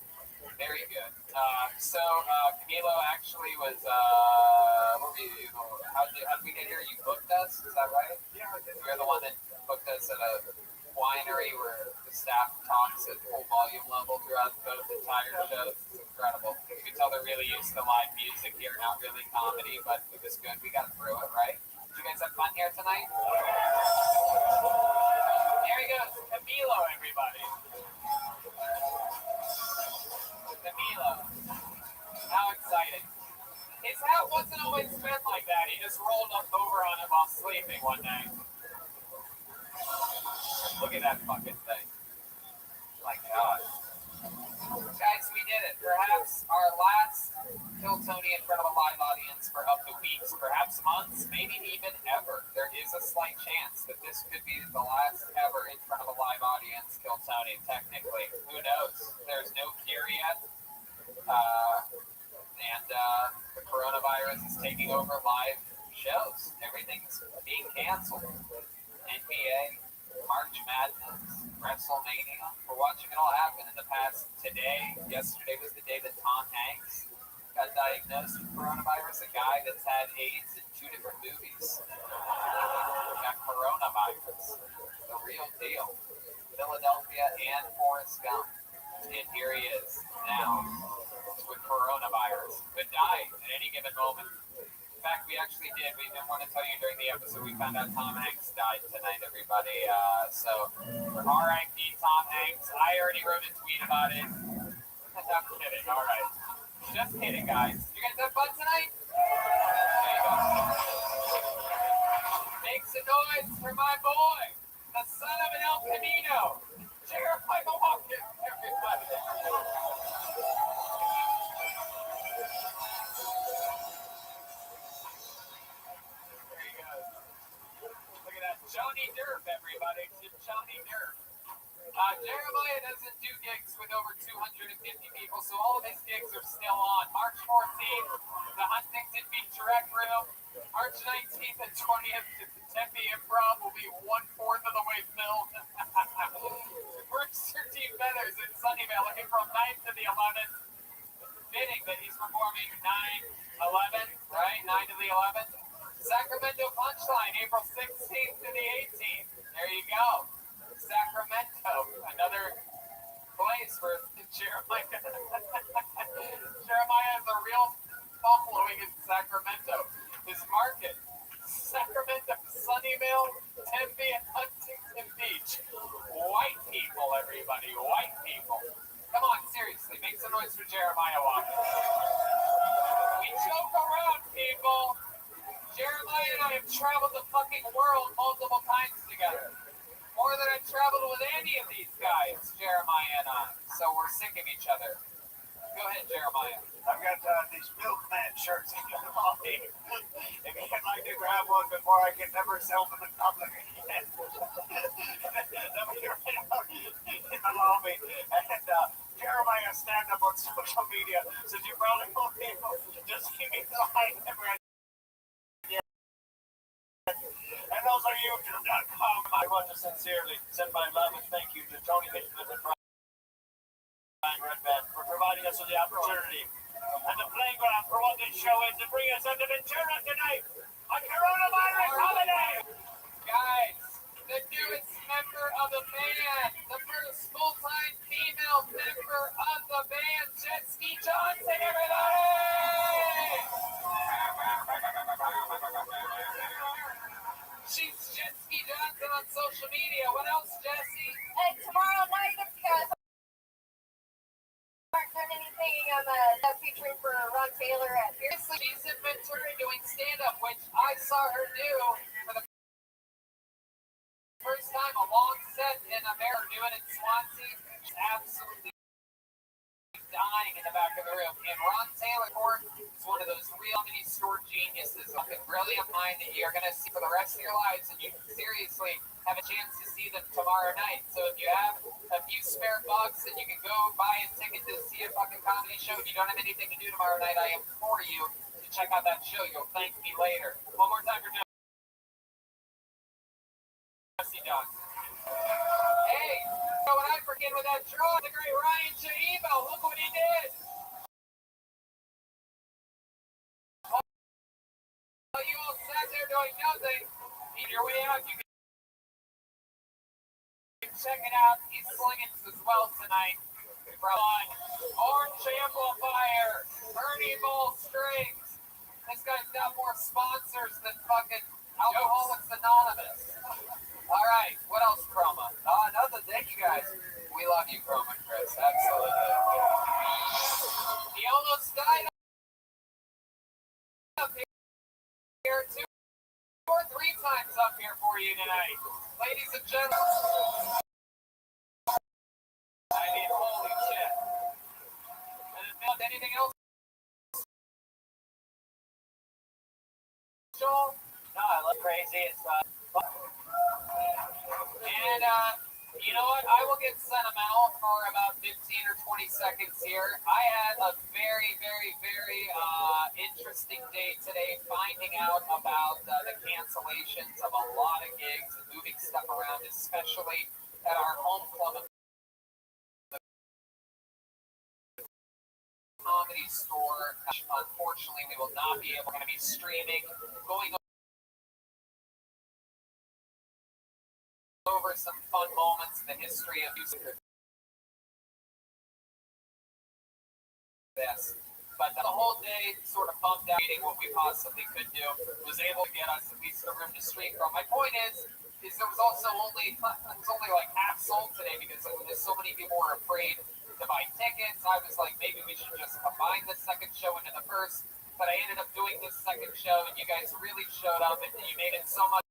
Very good. Camilo actually was, how did we get here? You booked us, is that right? Yeah, You're the one that booked us at a winery where the staff talks at full volume level throughout both entire shows. It's incredible. You can tell they're really used to live music here, not really comedy, but it was good. We got through it, right? Did you guys have fun here tonight? There he goes, Camilo, everybody. Camilo. How exciting. His hat wasn't always bent like that. He just rolled up over on it while sleeping one night. Look at that fucking thing. My God. Guys, we did it. Perhaps our last Kill Tony in front of a live audience for up to weeks, perhaps months, maybe even ever. There is a slight chance that this could be the last ever in front of a live audience Kill Tony, technically. Who knows? There's no cure yet. The coronavirus is taking over live shows. Everything's being canceled. NBA, March Madness, WrestleMania. We're watching it all happen in the past today. Yesterday was the day that Tom Hanks got diagnosed with coronavirus. A guy that's had AIDS in 2 different movies. Got coronavirus. The real deal. Philadelphia and Forrest Gump. And here he is now with coronavirus. Could die at any given moment. In fact, we actually did. We didn't want to tell you during the episode. We found out Tom Hanks died tonight, everybody. So, R.I.P. Tom Hanks. I already wrote a tweet about it. I'm kidding. All right. Just kidding, guys. You guys have fun tonight? There you go. Make some noise for my boy, the son of an El Camino, Jeremiah Watkins, everybody. Look at that. Johnny Derp, everybody. Johnny Derp. Jeremiah doesn't do gigs with over 250 people, so all of his gigs are still on. March 14th, the Huntington Beach Rec Room. March 19th and 20th, the Tempe Improv will be 1/4 of the way filled. Brewster T. Feathers in Sunnyvale, looking from 9th to the 11th. Fitting that he's performing 9/11, right? 9 to the 11th. Sacramento Punchline, April 16th to the 18th. There you go. Sacramento, another place for Jeremiah. Jeremiah has a real following in Sacramento. His market, Sacramento, Sunnyvale, Tempe, and Huntington Beach. White people, everybody, white people. Come on, seriously, make some noise for Jeremiah Watkins. We joke around, people. Jeremiah and I have traveled the fucking world multiple times together. More than I've traveled with any of these guys, Jeremiah and I. So we're sick of each other. Go ahead, Jeremiah. I've got these Milkman shirts in the lobby. If you'd like to grab one before I can never sell them in public again. They'll be right out in the lobby. And Jeremiah stand up on social media, so you probably won't be able to just keep me lying never again. And those are YouTube.com. I want to sincerely send my love and thank you to Tony Hitchman and Brian Redband for providing us with the opportunity and the playground for what this show is to bring us into Ventura tonight on coronavirus holiday. Guys, the newest member of the band, the first full-time female member of the band, Jetski Johnson, everybody! She's Jetski Johnson on social media. What else, Jessie? And tomorrow night, if you guys aren't doing anything thinking I'm featuring for Ron Taylor at Pierce. She's in Ventura doing stand-up, which I saw her do for the first time. A long set in America, doing it in Swansea. She's absolutely dying in the back of the room. And Ron Taylor is one of those real mini store geniuses, a brilliant mind that you're going to see for the rest of your lives, and you can seriously have a chance to see them tomorrow night. So if you have a few spare bucks and you can go buy a ticket to see a fucking comedy show and you don't have anything to do tomorrow night, I implore you to check out that show. You'll thank me later. One more time for Jesse John. Hey, you know what I forget with that draw? The great Ryan Shaibo. Look what he did. While you all sat there doing nothing, on your way out, you can check it out. He's slinging as well tonight. From Orange Amplifier, Ernie Ball Strings. This guy's got more sponsors than fucking Alcoholics Anonymous. All right, what else, Chroma? Nothing. Thank you guys. We love you, Chroma Chris. Absolutely. He almost died up here 2 or 3 times up here for you tonight, ladies and gentlemen. I mean, holy shit. Anything else? Joel? No, I look crazy. It's And, you know what? I will get sentimental for about 15 or 20 seconds here. I had a very, very, very interesting day today finding out about the cancellations of a lot of gigs and moving stuff around, especially at our home club of the Comedy Store. Unfortunately, we will not be able to be streaming, going over some fun moments in the history of music. This. But the whole day sort of bumped out what we possibly could do, was able to get us at least a room to stream from. My point is there was also only like half sold today because so many people were afraid to buy tickets. I was like, maybe we should just combine the second show into the first. But I ended up doing this second show, and you guys really showed up, and you made it so much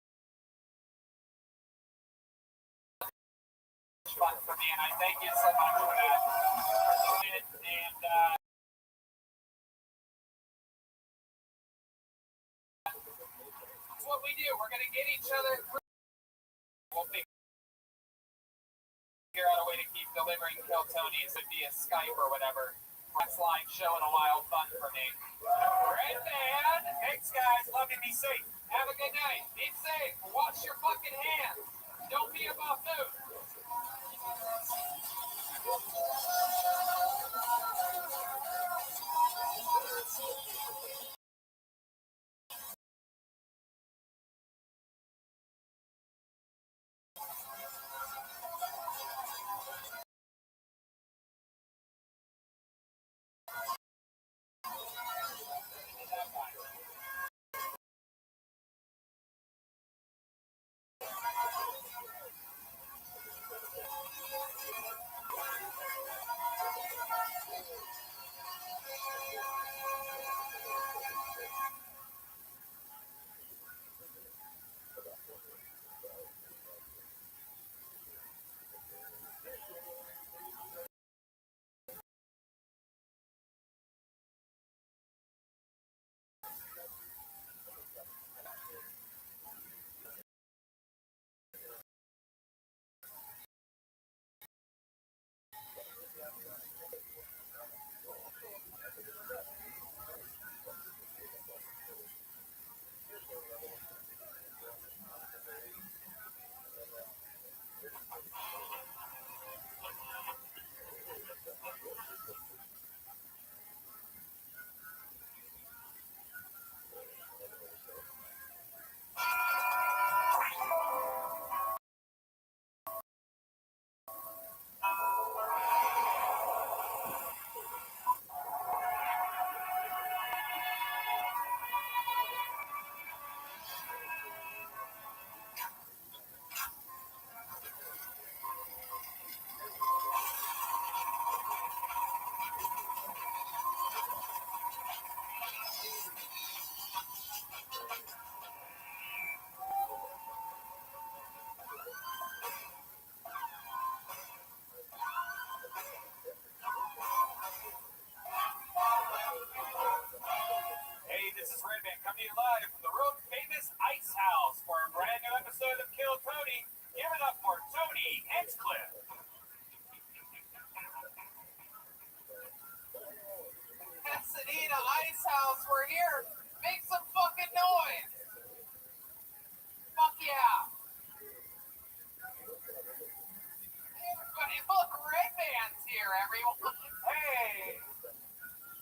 fun for me, and I thank you so much for that. And that's what we do. We're going to get each other through. We'll figure out a way to keep delivering Kill Tonys via Skype or whatever. That's live show and a wild fun for me. Great, man. Thanks, guys. Love you. Be safe. Have a good night. Be safe. Wash your fucking hands. Don't be a buffoon. everyone. Hey!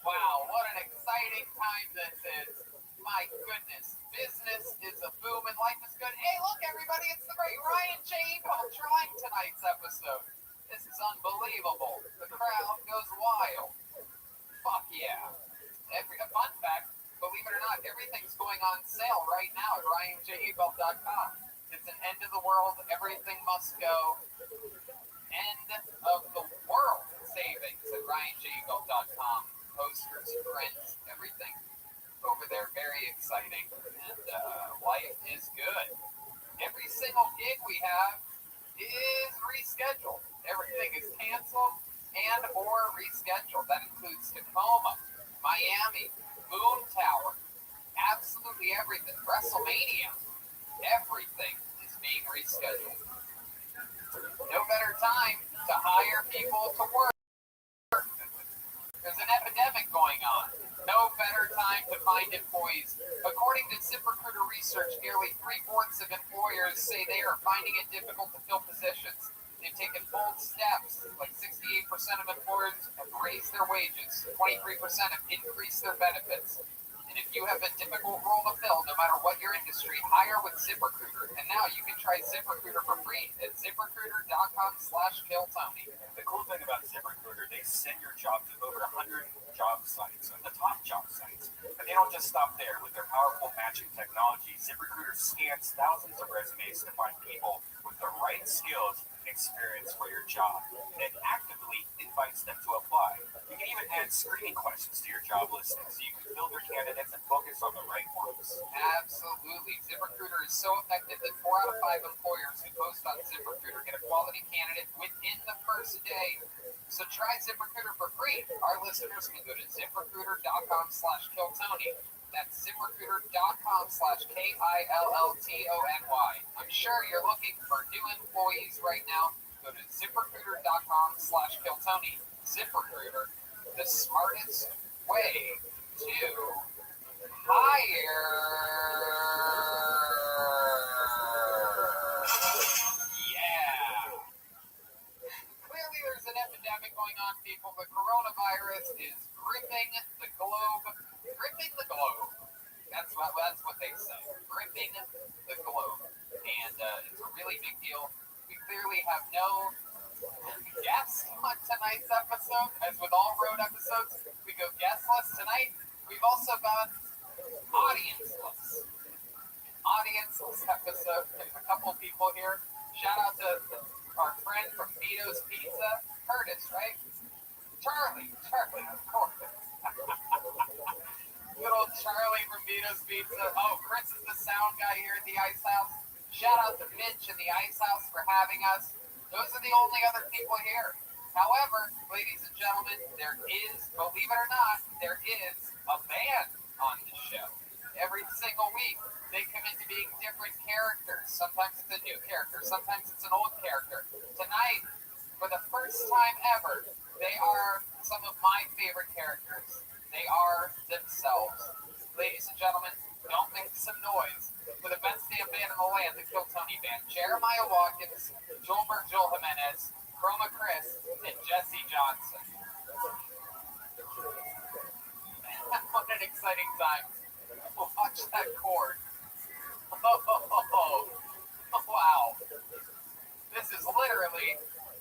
Wow, what an exciting time this is. My goodness, business is a boom and life is good. Hey, look, everybody, it's the great Ryan J. Ultralight tonight's episode. This is unbelievable. The crowd goes wild. Fuck yeah. A fun fact, believe it or not, everything's going on sale right now at RyanJEbelt.com. It's an end of the world, everything must go. End of the world savings at RyanJEbelt.com. Posters, prints, everything over there. Very exciting. And life is good. Every single gig we have is rescheduled. Everything is canceled and or rescheduled. That includes Tacoma, Miami, Moon Tower, absolutely everything. WrestleMania, everything is being rescheduled. No better time to hire people to work. There's an epidemic going on. No better time to find employees. According to ZipRecruiter research, nearly 3/4 of employers say they are finding it difficult to fill positions. They've taken bold steps, like 68% of employers have raised their wages, 23% have increased their benefits. And if you have a difficult role to fill, no matter what your industry, hire with ZipRecruiter. And now you can try ZipRecruiter for free at ZipRecruiter.com/KillTony. The cool thing about ZipRecruiter, they send your job to over 100 job sites, the top job sites. But they don't just stop there. With their powerful matching technology, ZipRecruiter scans thousands of resumes to find people with the right skills and experience for your job. And it actively invites them to apply. You can even add screening questions to your job listing so you can filter candidates and focus on the right ones. Absolutely. ZipRecruiter is so effective that 4 out of 5 employers who post on ZipRecruiter get a quality candidate within the first day. So try ZipRecruiter for free. Our listeners can go to ZipRecruiter.com/KillTony. That's ZipRecruiter.com/KILLTONY. I'm sure you're looking for new employees right now. Go to ZipRecruiter.com/KillTony. ZipRecruiter, the smartest way to hire. Yeah. Clearly there's an epidemic going on, people. The coronavirus is gripping the globe. Gripping the globe. That's what they say. Gripping the globe. And it's a really big deal. We clearly have no guests on tonight's episode. As with all road episodes, we go guestless. Tonight, we've also got audienceless. Audienceless episode. There's a couple people here. Shout out to our friend from Vito's Pizza, Curtis, right? Charlie, of course. Good old Charlie from Vito's Pizza. Oh, Chris is the sound guy here at the Ice House. Shout out to Mitch and the Ice House for having us. Those are the only other people here. However, ladies and gentlemen, there is, believe it or not, there is a band on this show. Every single week, they come into being different characters. Sometimes it's a new character. Sometimes it's an old character. Tonight, for the first time ever, they are some of my favorite characters. They are themselves. Ladies and gentlemen, don't make some noise for the best damn band in the land, the Kill Tony Band. Jeremiah Watkins, Joel Jimenez, Chroma Chris, and Jesse Johnson. What an exciting time. Watch that chord. Oh, wow. This is literally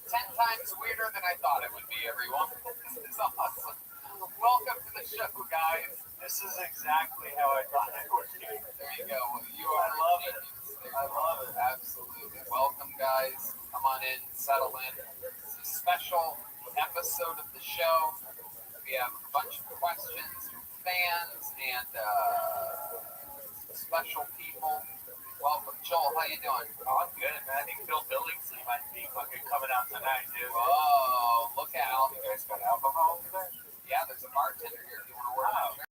10 times weirder than I thought it would be, everyone. This is awesome. Welcome to the show, guys. This is exactly how I thought it would be. There you go. You are I love it. I love it. Absolutely. Welcome, guys. Come on in, settle in. It's a special episode of the show. We have a bunch of questions from fans and special people. Welcome, Joel. How you doing? Oh, I'm good, man. I think Bill Billingsley might be fucking coming out tonight, dude. Oh, look out. You guys got alcohol over there? Yeah, there's a bartender here. Do you want to order a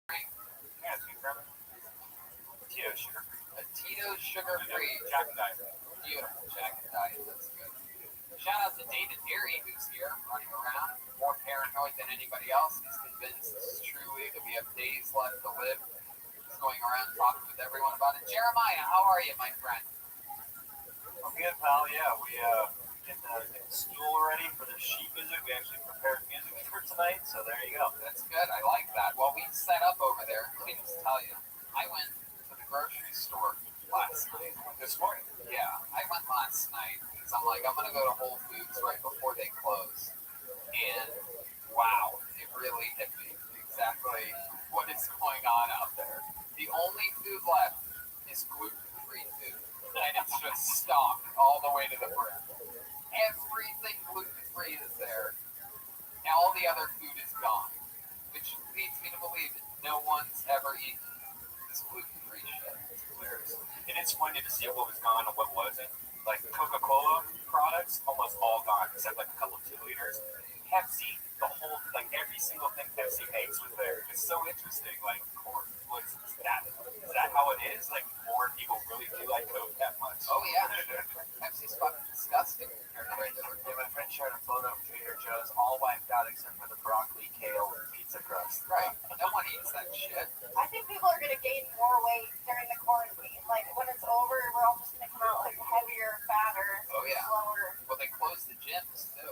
drink? Yeah, it's good. Tito sugar free. A Tito's sugar-free. Jack and Diet. Beautiful Jack and Diet. That's good. Shout out to David Deary, who's here running around, more paranoid than anybody else. He's convinced this is truly that we have days left to live. He's going around talking with everyone about it. Jeremiah, how are you, my friend? I'm good, pal. Yeah, we getting stool ready for the sheet music. We actually prepared music for tonight, so there you go. That's good. I like that. Well, we set up over there. Let me just tell you, I went to the grocery store last night. This morning. Yeah, I went last night because I'm like, I'm gonna go to Whole Foods right before they close, and wow, it really hit me exactly what is going on out there. The only food left is gluten-free food, and it's just stocked all the way to the brim. Everything gluten-free is there. Now all the other food is gone, which leads me to believe that no one's ever eaten this gluten-free shit. It's hilarious. And it's funny to see what was gone and what wasn't. Like Coca-Cola products, almost all gone, except like a couple 2 liters. Pepsi, the whole, like every single thing Pepsi makes was there. It's so interesting. Like, of course, is that how it is? Like, more people really do like Coke that much? Oh yeah, Pepsi's fucking disgusting compared to regular. Yeah, my friend shared a photo of Trader Joe's all wiped out except for the broccoli, kale, and pizza crust. Right, no one eats that shit. I think people are gonna gain more weight during the quarantine. Like when it's over, we're all just gonna come out like heavier, fatter, Oh yeah. slower. Well, they closed the gyms too.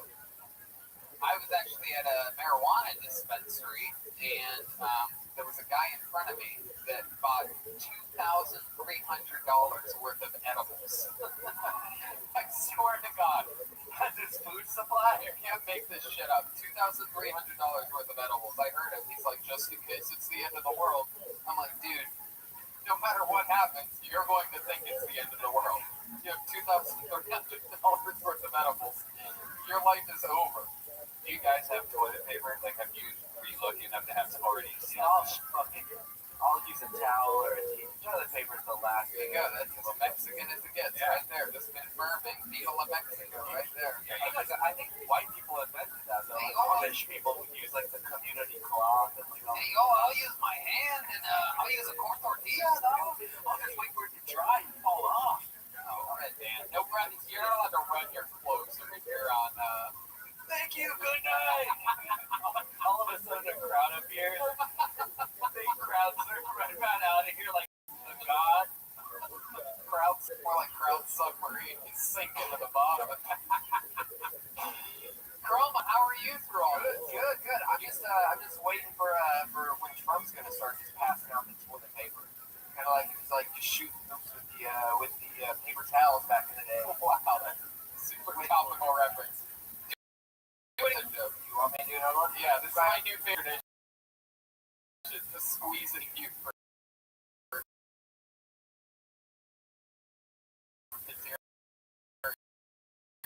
I was actually at a marijuana dispensary, and there was a guy in front of me that bought $2,300 worth of edibles. I swear to God, that's his food supply. You can't make this shit up. $2,300 worth of edibles. I heard him. He's like, just in case it's the end of the world. I'm like, dude, no matter what happens, you're going to think it's the end of the world. You have $2,300 worth of edibles. Your life is over. Do you guys have toilet paper? Like, have you lucky enough to have some already? See, I'll use a towel or a toilet paper is the last There you thing. go. That's as Mexican as it gets, right there. Just confirming. Viva la Mexico, right there. Yeah, because I think white people invented that though. Hey, Like, Amish people would use like the community cloth and like all Hey, I'll use my hand and I'll use a corn tortilla, though. I'll just wait for it to dry and fall off. All right, Dan. No run. You're not allowed to run your closer if you're on. Thank you, good night. All of a sudden a crowd appears. Big crowd surf right about out of here like the god. Crowd, more like crowd submarine. He's sinking to the bottom. Chroma, how are you through all this? Good. I'm just waiting for when Trump's gonna start just passing out the toilet paper. Kind of like it was like just shooting hoops with the paper towels back in the day. Wow, that's a super topical reference. Do it. You want me to do another one? Yeah, this is my new favorite dish. Just squeezing you for.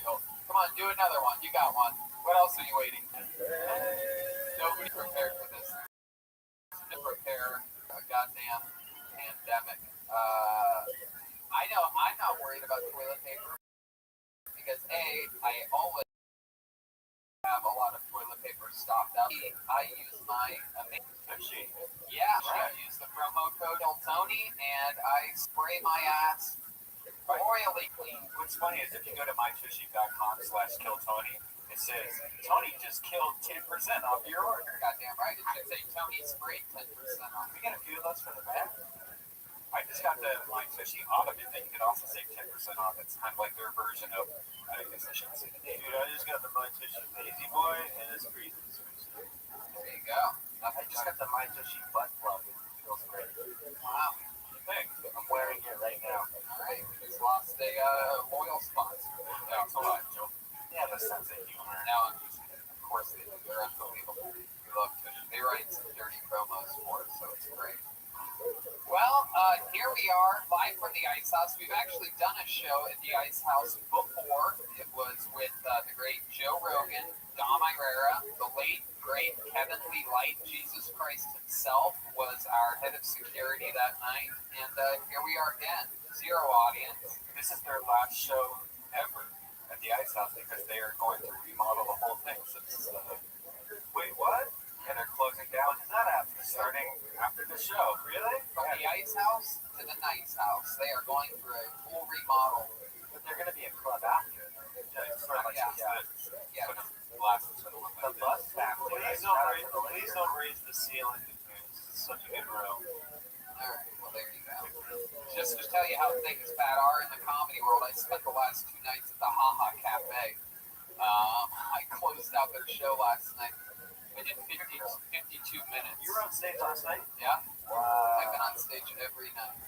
Come on, do another one. You got one. What else are you waiting? Nobody prepared for this. To prepare a goddamn pandemic. I know I'm not worried about toilet paper because I always have a lot of toilet paper stocked up. I use my machine. Yeah, I use the promo code Tony and I spray my ass royally clean. What's funny is if you go to mytushy.com/killtony, it says Tony just killed 10% off your order. Goddamn right. It should say Tony sprayed 10% off. Can we get a few of those for the bag? I just got the My Tushy Ottoman that you can also save 10% off. It's kind of like their version of, I guess I shouldn't say the name. Dude, I just got the My Tushy Lazy Boy and it's freezing. There you go. I just got the My Tushy butt plug. It feels great. Wow. Thing. I'm wearing it right now. All right. We just lost a loyal sponsor. Thanks a lot, Joe. Yeah, the sense of humor. Now I'm just kidding. Of course they're unbelievable. We love Tushy. They write some dirty promos for us, so it's great. Well, here we are, live from the Ice House. We've actually done a show at the Ice House before. It was with the great Joe Rogan, Dom Irera, the late, great Kevin Lee Light, Jesus Christ himself, was our head of security that night. And here we are again, zero audience. This is their last show ever at the Ice House because they are going to remodel the whole thing. So this is wait, what? Yeah, they're closing down. When does that happen? Starting after the show. Really? From the Ice House to the Nice House, they are going through a full remodel. But they're going to be a club after. Yeah, it's sort of like Yeah. sort of last sort of look The like bus factory. Please don't raise the ceiling. It's such a good room. All right, well, there you go. Just to tell you how things bad are in the comedy world, I spent the last 2 nights at the Haha Cafe. I closed out their show last night. I did 52 minutes. You were on stage last night? Yeah, Wow. I've been on stage every night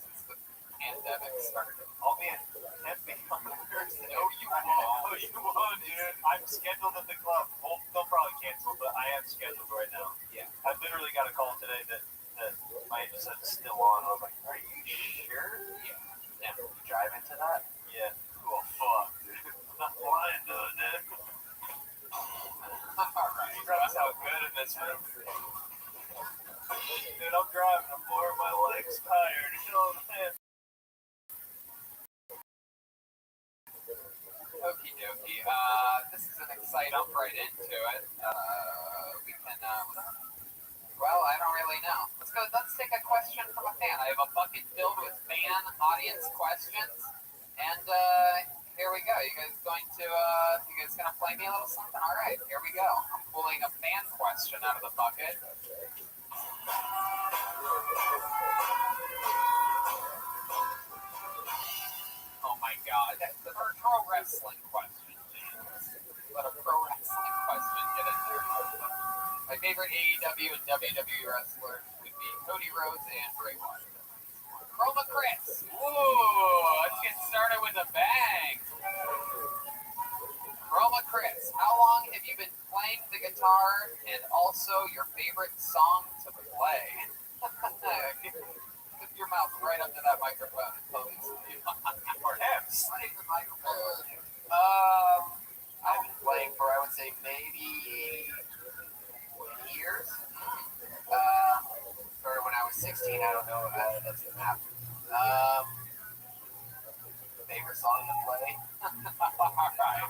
since the pandemic started. I'll be in Tempe on Thursday. No, you won't. Oh, you won't, dude. I'm scheduled at the club. Well, they'll probably cancel, but I am scheduled right now. Yeah. I literally got a call today that my agent said it's still on. I was like, are you sure? Yeah. You drive into that? Yeah. Cool. Fuck, dude. I'm not flying, dude. Alright. That's how good in this room. Dude, I'm driving. I'm bored. My leg's tired. You know what I'm saying? Okie dokie. This is an exciting jump right into it. We can, well, I don't really know. Let's take a question from a fan. I have a bucket filled with fan audience questions. And, here we go. You guys gonna play me a little something? All right, here we go. I'm pulling a fan question out of the bucket. Oh my God, that's a pro wrestling question, James. Let a pro wrestling question get in there. My favorite AEW and WWE wrestlers would be Cody Rhodes and Bray Wyatt. Chroma Chris. Ooh, let's get started with a bang. Chroma Chris, how long have you been playing the guitar and also your favorite song to play? Put your mouth right up to that microphone and tell me or him. Slide the microphone. I've been playing for, I would say, maybe 20 years. Started when I was 16. I don't know. That's an app. Favorite song to play? Alright.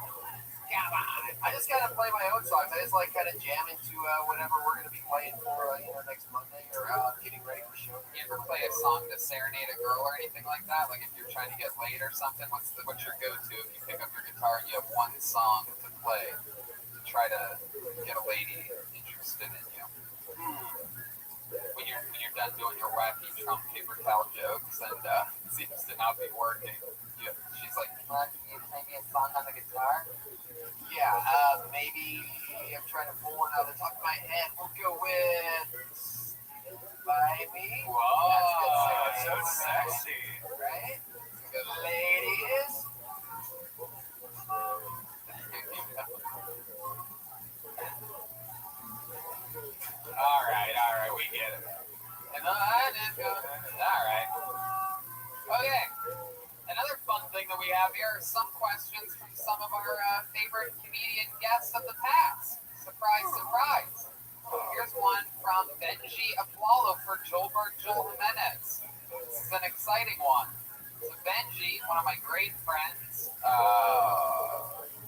Come on. I just gotta play my own songs. I just like kind of jamming to whatever we're gonna be playing for, next Monday or getting ready for show. You ever play a song to serenade a girl or anything like that? Like if you're trying to get laid or something, what's your go-to? If you pick up your guitar and you have one song to play to try to get a lady interested in you. When you're done doing your wacky Trump paper towel jokes and it seems to not be working, she's like, can you play me a song on the guitar? Yeah, maybe I'm trying to pull one out of the top of my head. We'll go with By Me. Whoa, That's so sexy. right? Good ladies. All right, we get it. And all right. Okay. Another fun thing that we have here are some questions from some of our favorite comedian guests of the past. Surprise, surprise. Here's one from Benji Aflalo for Joel Jimenez. This is an exciting one. So Benji, one of my great friends,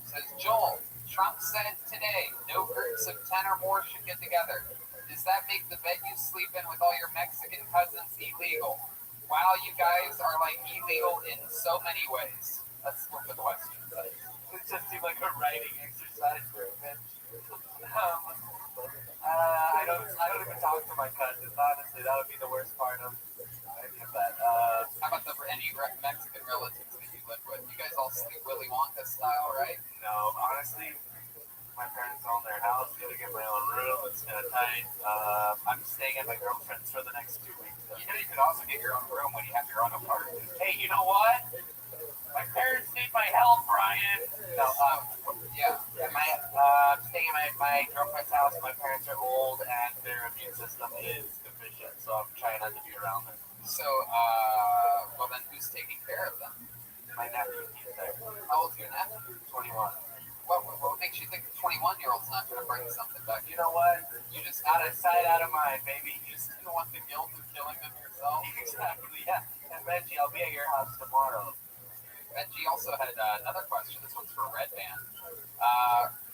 says, Joel, Trump said today, no groups of 10 or more should get together. Does that make the bed you sleep in with all your Mexican cousins illegal? Wow, you guys are like illegal in so many ways. That's what the question says. It just seemed like a writing exercise for a bench. I don't even talk to my cousins, honestly. That would be the worst part of any of that. How about any Mexican relatives that you live with? You guys all sleep Willy Wonka style, right? No, honestly, my parents own their house. I'm gonna get my own room. It's kind of tight. I'm staying at my girlfriend's for the next 2 weeks. You know, you could also get your own room when you have your own apartment. Hey, you know what? My parents need my help, Brian. No, yeah. I'm staying at my girlfriend's house. My parents are old and their immune system is deficient, so I'm trying not to be around them. So, well then who's taking care of them? My nephew, he's there. How old's your nephew? 21. What makes you think the 21-year-old's not going to bring something back? You know what? You just Out of sight, out of mind, baby. You just didn't want the guilt of killing them yourself? Exactly, yeah. And Benji, I'll be at your house tomorrow. Benji also had another question. This one's for Red Band.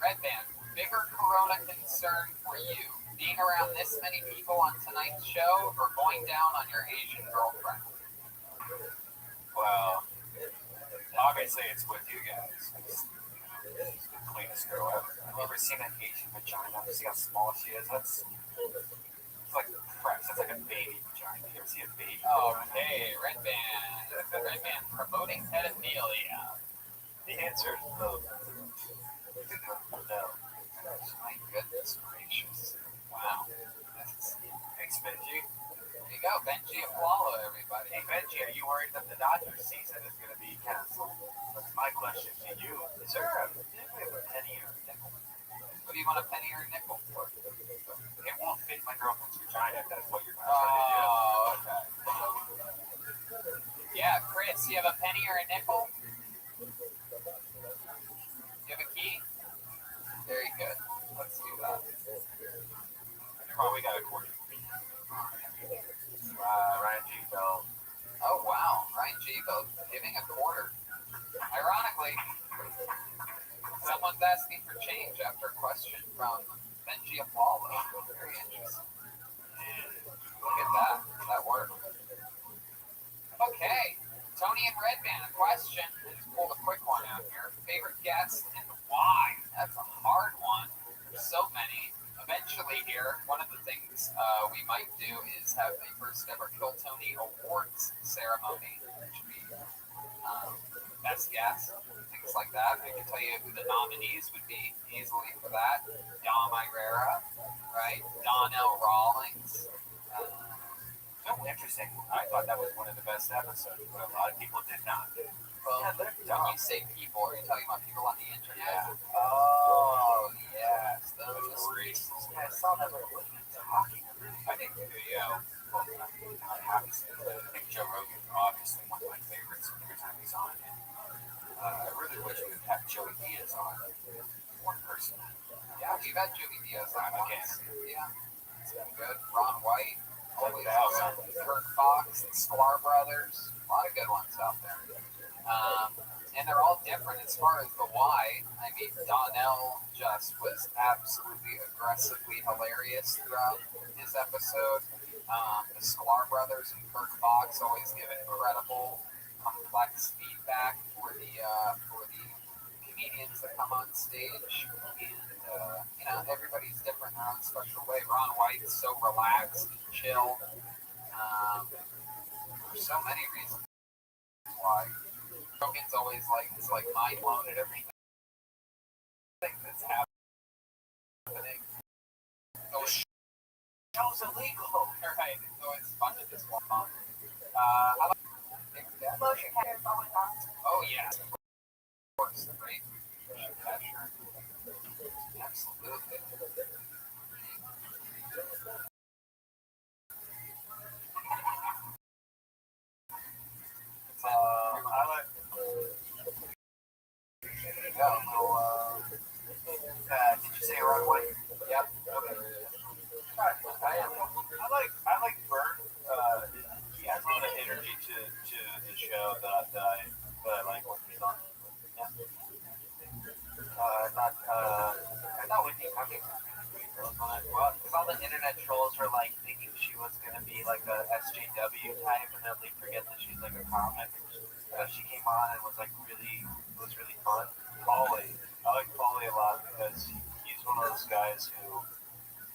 Red Band, bigger corona concern for you, being around this many people on tonight's show or going down on your Asian girlfriend? Well, obviously it's with you guys. It's the cleanest girl ever. I've never seen an Asian vagina. See how small she is? It's like crap. That's like a baby vagina. You ever see a baby? Okay, Red Band promoting pedophilia. The answer is both. No. My goodness gracious. Wow. This is, Thanks, Benji. there you go, Benji Aflalo, everybody. Hey, Benji, are you worried that the Dodgers season is going to be canceled? That's my question to you. Is there a penny or a nickel? What do you want a penny or a nickel for? It won't fit my girlfriend's vagina. That's what you're trying to do. Oh, okay. Yeah, Chris, you have a penny or a nickel? You have a key? Very good. Let's do that. Probably got a quarter. Ryan G. Bell. Oh, wow. Ryan Jago giving a quarter. Ironically, someone's asking for change after a question from Benji Apollo. Very interesting. Look at that. That worked. Okay. Tony and Redman, a question. I just pulled a quick one out here. Favorite guest and why? That's a hard one. There's so many. Eventually here, one of the things we might do is have the first ever Kill Tony Awards ceremony, which would be best guest, things like that. I can tell you who the nominees would be easily for that. Dom Irera, right? Donnell Rawlings. So interesting. I thought that was one of the best episodes, but a lot of people did not. Well, Yeah, they're when dumb. you say people, are you talking about people on the internet? Yeah. Oh, yes. Those Which is are racist. I saw them talking. I think the well, not happy to say that. I think Joe Rogan is obviously one of my favorites every time he's on. And I really wish we would have Joey Diaz on. One person. Yeah, we've had Joey Diaz on I'm a once. Yeah, it's been good. Ron White, always 10,000. good. Kirk Fox, the Sklar brothers, a lot of good ones out there. And they're all different as far as the why. I mean, Donnell just was absolutely aggressively hilarious throughout his episode. The Sklar brothers and Kirk Fox always give incredible, complex feedback for the comedians that come on stage. And everybody's different in their own special way. Ron White's so relaxed and chill. There's so many reasons why. Rogan's always he's mind blown at everything that's happening. So it's Show's illegal. right. So it's fun to just walk on. I like Motion capture is always on. Oh yeah. Of course, right? Motion capture. Absolutely. I like. There you go. Did you say Ron White? Yep. Okay. I like Bert. He has a lot of energy to the show that I like when he's on. Yeah. Not Whitney Cummings. Well, because all the internet trolls were like thinking she was gonna be like a SJW type, and then they forget that she's like a comic. She came on and was really fun. Paulie, I like Paulie a lot because he's one of those guys who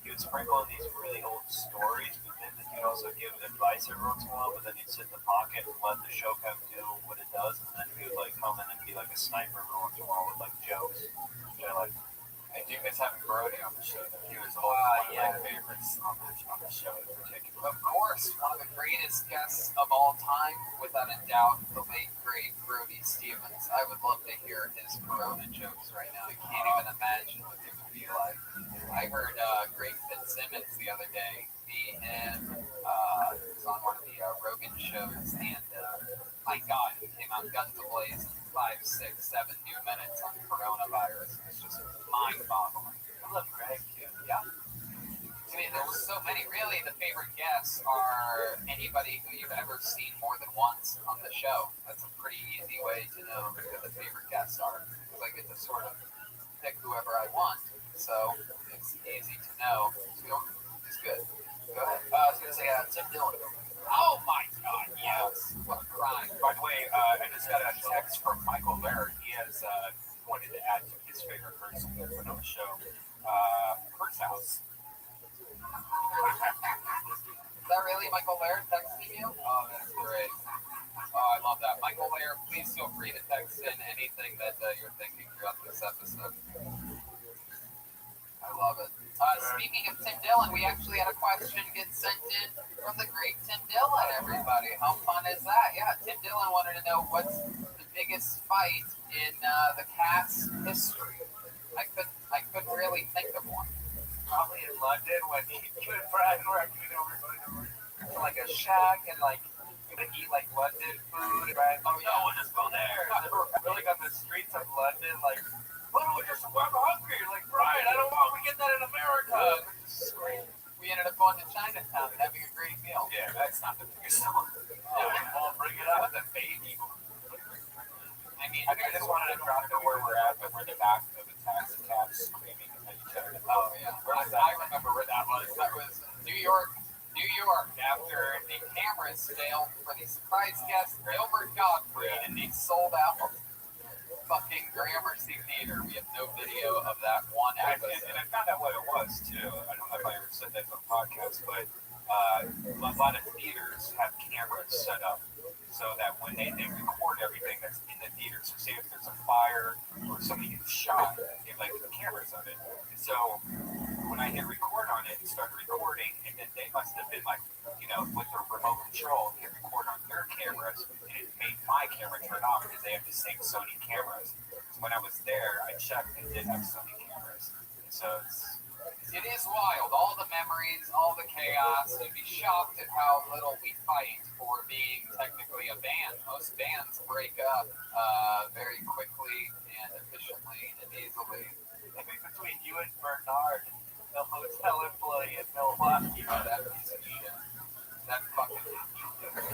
he would sprinkle in these really old stories, but then he'd also give advice every once in a while. But then he'd sit in the pocket and let the show kind of do what it does, and then he would like come in and be like a sniper every once in a while with like jokes. Which I like. I do miss having Brody on the show. He was one of my favorites on the show in particular. Of course, one of the greatest guests of all time, without a doubt, the late great Brody Stevens. I would love to hear his Corona jokes right now. I can't even imagine what they would be like. I heard Greg Fitzsimmons the other day. He was on one of the Rogan shows, and my God, he came out guns ablaze in 5, 6, 7 new minutes on coronavirus. It's just mind-boggling. I love Greg too. Yeah. I mean, there's so many. Really, the favorite guests are anybody who you've ever seen more than once on the show. That's a pretty easy way to know who the favorite guests are, because I get to sort of pick whoever I want. So it's easy to know. It's good. Go ahead. I was going to say Tim Dillon. Oh my God, yes. What a crime. By the way, I just got a text from Michael Laird. He has wanted to add to his favorite person for another show. Kurt's House. Is that really Michael Laird texting you? Oh, that's great. Oh, I love that. Michael Laird, please feel free to text in anything that you're thinking throughout this episode. speaking of Tim Dillon, we actually had a question get sent in from the great Tim Dillon, everybody. How fun is that? Yeah, Tim Dillon wanted to know what's the biggest fight in the cast history. I couldn't really think of one. Probably in London when you and Brian were arguing over going over to like a shack and like you would eat like London food. Brian, oh yeah, we'll just go there. We're like on the streets of London, like, why don't we just? I'm hungry. Like Brian, I don't want. We get that in America. We ended up going to Chinatown and having a great meal. Yeah, that's not the biggest one. Yeah, we'll bring it up. The baby. I mean, I just wanted to drop to where we're at, but we're in the back of the taxi cab screaming at each other. oh yeah, I remember where that was. That was New York. After the cameras failed for the surprise guest Gilbert Gottfried and the sold out fucking Gramercy Theater. We have no video of that one episode. And I found out what it was too. I don't know if I ever said that on the podcast, but a lot of theaters have cameras set up so that when they record everything that's in the theater, so say if there's a fire or somebody gets shot, they have like the cameras of it. And so when I hit record on it and started recording, and then they must have been like, with their remote control, hit record on their cameras, and it made my camera turn off because they have the same Sony cameras. So when I was there, I checked and did have Sony cameras. And so It is wild. All the memories, all the chaos. You'd be shocked at how little we fight for being technically a band. Most bands break up very quickly and efficiently and easily. Maybe between you and Bernard, the hotel employee in Milwaukee. Oh, that piece of shit. That fucking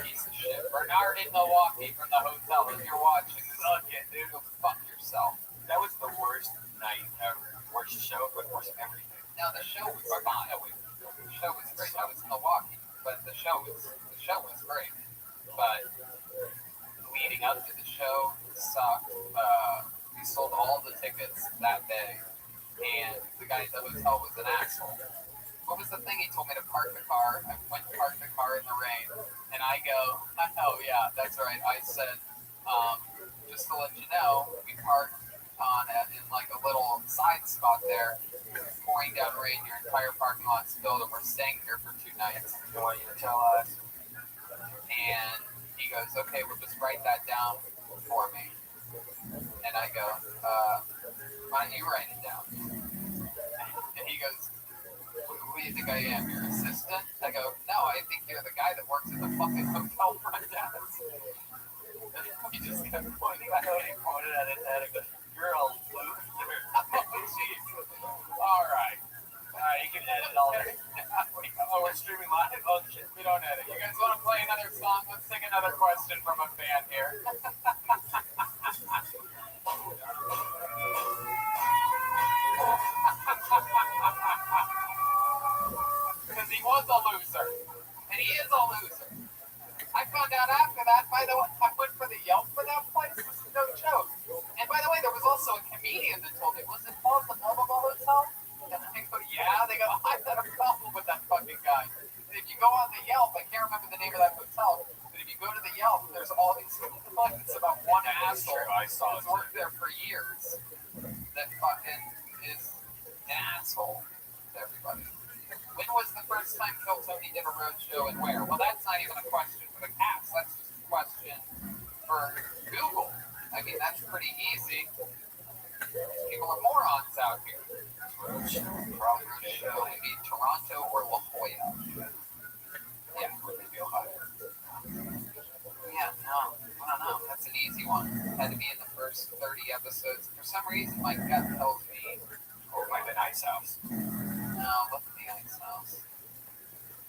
piece of shit. Bernard in Milwaukee from the hotel. If you're watching, suck it, dude. Go fuck yourself. that was the worst night ever. Worst show, but worst everything. No, the show was fine. The show was great. I was in Milwaukee, but the show was great. But leading up to the show sucked. We sold all the tickets that day, and the guy at the hotel was an asshole. What was the thing? He told me to park the car. I went to park the car in the rain, and I go, oh yeah, that's right. I said, just to let you know, we parked in like a little side spot there. It's pouring down rain, your entire parking lot's filled, and we're staying here for 2 nights. I want you to tell us. And he goes, okay, we'll just write that down for me. And I go, why don't you write it down? And he goes, who do you think I am, your assistant? I go, no, I think you're the guy that works at the fucking hotel front desk. He just kept pointing. I know he pointed at his head and goes, you're a loser. Jeez. All right. You can edit all that. Oh, we're streaming live? Oh, shit. We don't edit. You guys want to play another song? Let's take another question from a fan here. Because he was a loser. And he is a loser. I found out after that, by the way, I went for the Yelp for that place. It was no joke. And by the way, there was also a comedian that told me, was it called the Blah Blah Blah Hotel? And I go, yeah. They go, I had a problem with that fucking guy. And if you go on the Yelp, I can't remember the name of that hotel, but if you go to the Yelp, there's all these complaints about one asshole I saw who's worked there for years that fucking is an asshole to everybody. When was the first time Kill Tony did a road show and where? Well, that's not even a question for the cast. That's just a question for Google. I mean, that's pretty easy. People are morons out here. Road show would be Toronto or La Jolla. Yeah, maybe Ohio. Yeah, no, I don't know. That's an easy one. Had to be in the first 30 episodes. For some reason, my gut tells me, Or like the Ice House. no, look at the Ice House.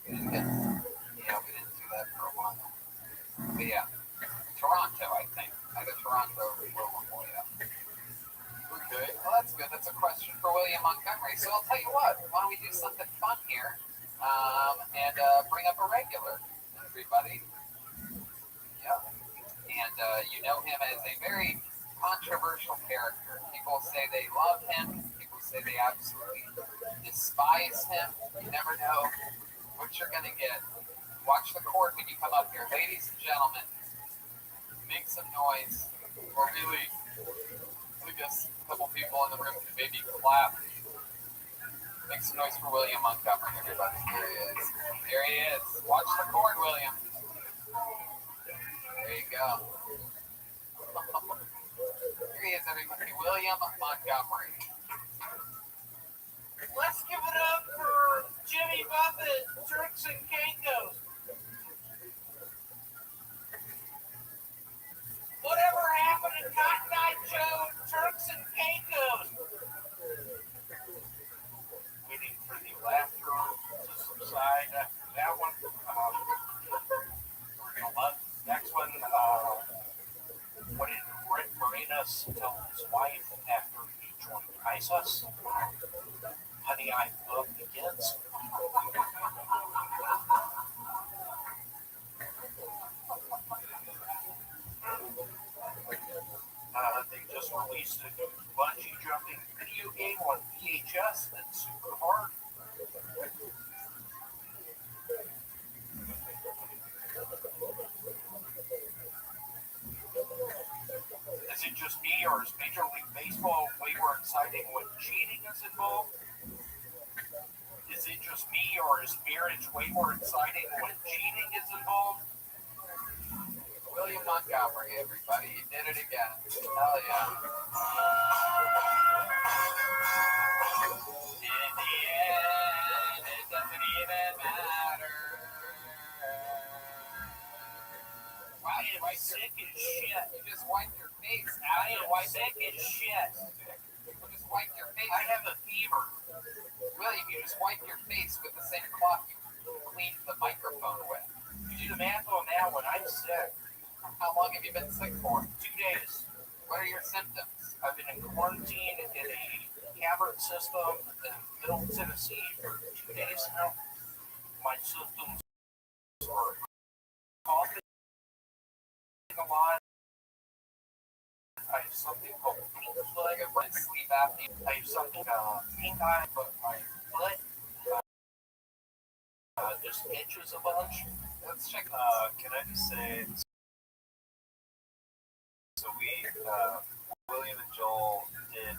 We didn't do that for a while. But yeah, Toronto, I think. Either Toronto or La Jolla. We're good. Well, that's good. That's a question for William Montgomery. So I'll tell you what. Why don't we do something fun here and bring up a regular, everybody. Yeah. And you know him as a very controversial character. People say they love him. People say they absolutely despise him. You never know what you're going to get. Watch the cord when you come up here. Ladies and gentlemen, make some noise. Or really, I guess a couple people in the room can maybe clap. Make Make some noise for William Montgomery, everybody. Here he is. There he is. Watch the cord, William. There you go. Here he is, everybody. William Montgomery. Let's give it up for Jimmy Buffett, Turks and Caicos. Whatever happened to Cotton Eye Joe, Turks and Caicos? Waiting for the laughter to subside after that one. We're gonna love next one. What did Rick Moranis tell his wife after he joined ISIS? Honey, I love the kids. They just released a new bungee jumping video game on VHS that's super hard. Is it just me, or is Major League Baseball way more exciting when cheating is involved? Is it just me, or is marriage way more exciting when cheating is involved? William Montgomery, everybody. You did it again. Hell yeah. In the end, it doesn't even matter. Wow, I am sick as shit. You just wiped your face. I am sick as shit. You just wiped your face. I have a fever. William, you just wiped your face with the same cloth you cleaned the microphone with. You do the math on that one. I'm sick. How long have you been sick for? 2 days. What are your symptoms? I've been in quarantine in a cavern system in Middle Tennessee for 2 days now. My symptoms are coughing a lot. I have something called pink flag, Sleep apnea. I have something pink eye, but my foot just itches a bunch. Let's check. Can I just say, so William and Joel did,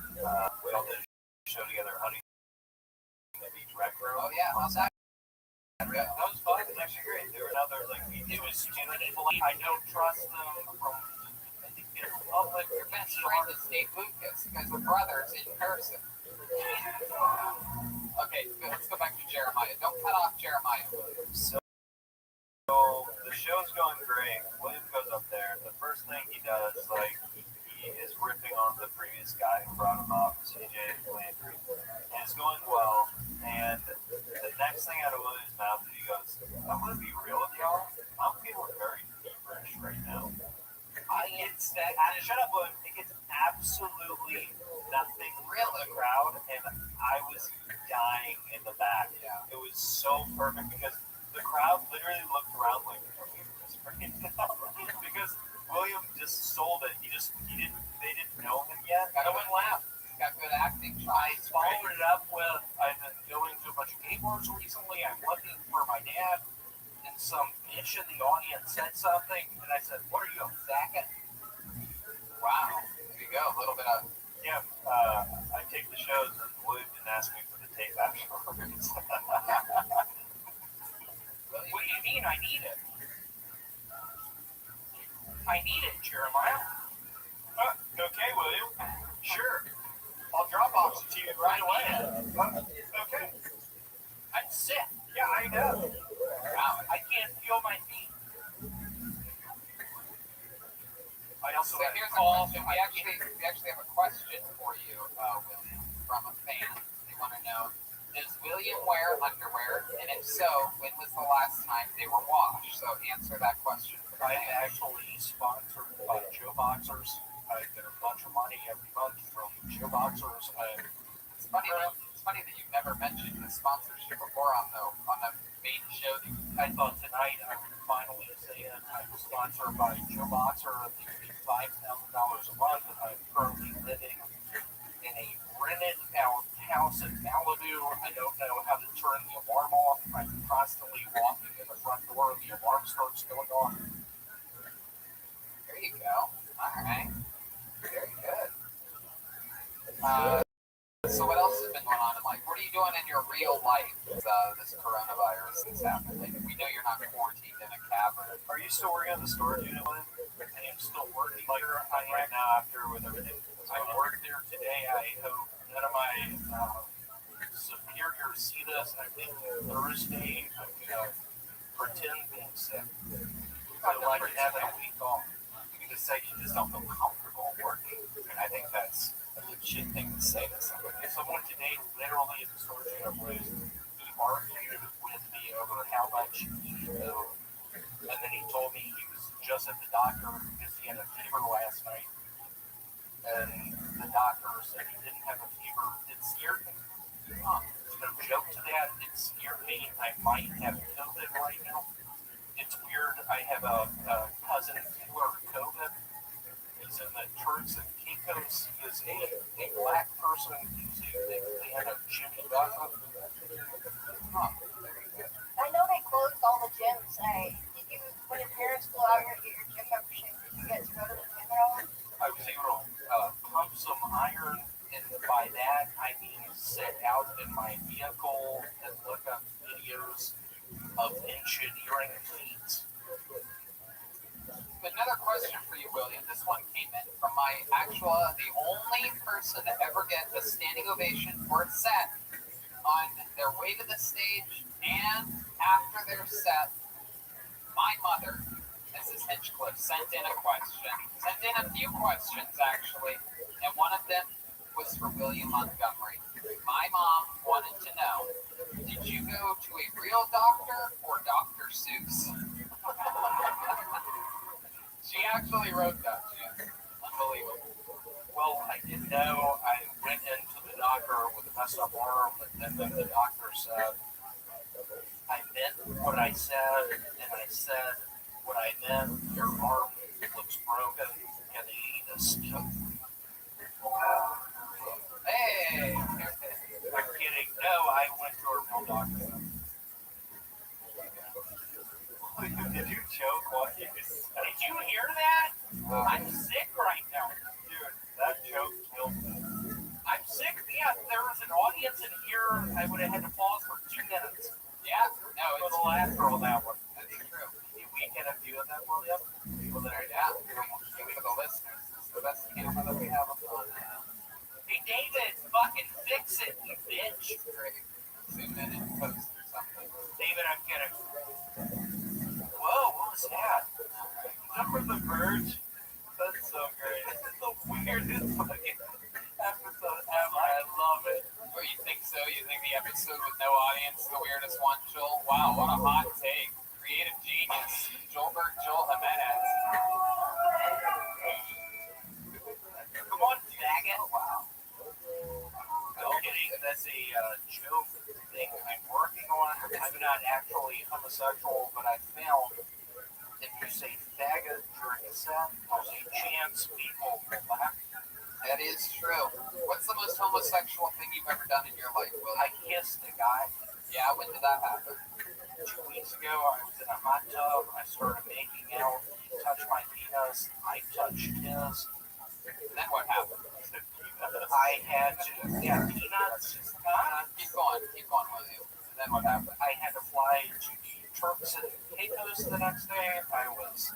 we all did a show together, Huntington Beach Rec Room. Oh yeah, how's that? That was fun. It was actually great. There were another, like, it was too many people. I don't trust them from the public. Your best friend is Dave Lucas. You guys were brothers in person. Okay, let's go back to Jeremiah. Don't cut off Jeremiah. So the show's going great. William goes up there. The first thing he does, like, he is ripping on the previous guy who brought him up, CJ Landry. And it's going well. And the next thing out of William's mouth, he goes, I'm going to be real with y'all. I'm feeling very feverish right now. Shut up, William. It gets absolutely nothing real in the crowd. And I was dying in the back. Yeah. It was so perfect because the crowd literally looked around like, because William just sold it. They didn't know him yet. Gotta win laugh. He's got good acting. I followed it up with, I've been going to a bunch of gay bars recently. I'm looking for my dad, and some bitch in the audience said something, and I said, what are you, a faggot? Wow. There you go. A little bit of. Yeah, I take the shows, and William didn't ask me for the tape afterwards. What do you mean I need it? I need it, Jeremiah. Okay, William. Sure. I'll drop off to you right away. Okay. I'm sick. Yeah, I know. Wow, I can't feel my feet. I also So here's a question. We actually have a question for you, William, from a fan. They want to know, does William wear underwear? And if so, when was the last time they were washed? So answer that question. I'm actually sponsored by Joe Boxers. I get a bunch of money every month from Joe Boxers. It's funny that you've never mentioned the sponsorship before on the main show. I thought tonight I would finally say it. I'm sponsored by Joe Boxer. They give me $5,000 a month. I'm currently living in a rented out house in Malibu. I don't know how to turn the alarm off. I'm constantly walking in the front door. The alarm starts going off. There you go. All right. Very good. So what else has been going on in life? what are you doing in your real life? This coronavirus is happening. We know you're not quarantined in a cavern. Are you still working on the storage unit? I am still working here. I am now after with everything. I work there today. I hope none of my superiors see this. I think Thursday I'm gonna pretend being sick. So I can have a week off. You can just say you just don't feel comfortable working. And I think that's a legit thing to say to somebody. Someone today literally in the storage unit was he argued with me over how much he owed. And then he told me he was just at the doctor because he had a fever last night. And the doctor said he didn't have a fever. It scared me. No joke to that, it scared me. I might have COVID right now. It's weird. I have a cousin who has COVID. He's in the Turks and Caicos. He is a black person. They had a Jimmy Buffett. I know they closed all the gyms. Did you, when your parents flew out here to get your gym membership, did you get to go to the gym at all? I was able to pump some iron, and by that I mean sit out in my vehicle and look up videos of engineering feats. Another question for you, William. This one came in from the only person to ever get a standing ovation for a set on their way to the stage and after their set. My mother, Mrs. Hinchcliffe, sent in a few questions actually, and one of them was for William Montgomery. My mom wanted to know, did you go to a real doctor or Dr. Seuss? She actually wrote that. She's unbelievable. Well, I didn't know. I went into the doctor with a messed up arm, and then the doctor said, I meant what I said, and I said what I meant. Your arm looks broken, and they need a scope. Hey! I'm kidding. No, I went to a real doctor. Did you joke while you did you hear that? I'm sick right now. Dude, that joke killed me. I'm sick. Yeah, if there was an audience in here, I would have had to pause for 2 minutes. Yeah, no, For it's the laugh for all that one. That's true. Did we get a view of that, William? People that are down, give it to the listeners. This is the best camera that we have on Hey, David, fucking fix it, you bitch. Great. Zoom in and post or something. David, I'm kidding. Whoa, what was that? Remember the Verge? That's so great. This is the weirdest fucking episode ever. I love it. Oh, you think so? You think the episode with no audience, the weirdest one, Joel? Wow, what a hot take. Creative genius. Joel Jimenez. Come on, faggot. Wow. No kidding. That's a joke thing I'm working on. I'm not actually homosexual, but I found if you say faggot during a set, there's a chance people will laugh. That is true. What's the most homosexual thing you've ever done in your life, Will? I kissed a guy. Yeah, when did that happen? 2 weeks ago, I was in a hot tub. I started making out. He touched my penis. I touched his. And then what happened? I had to, peanuts. Keep going, William. And then what happened? I had to fly to the Turks and Caicos the next day. I was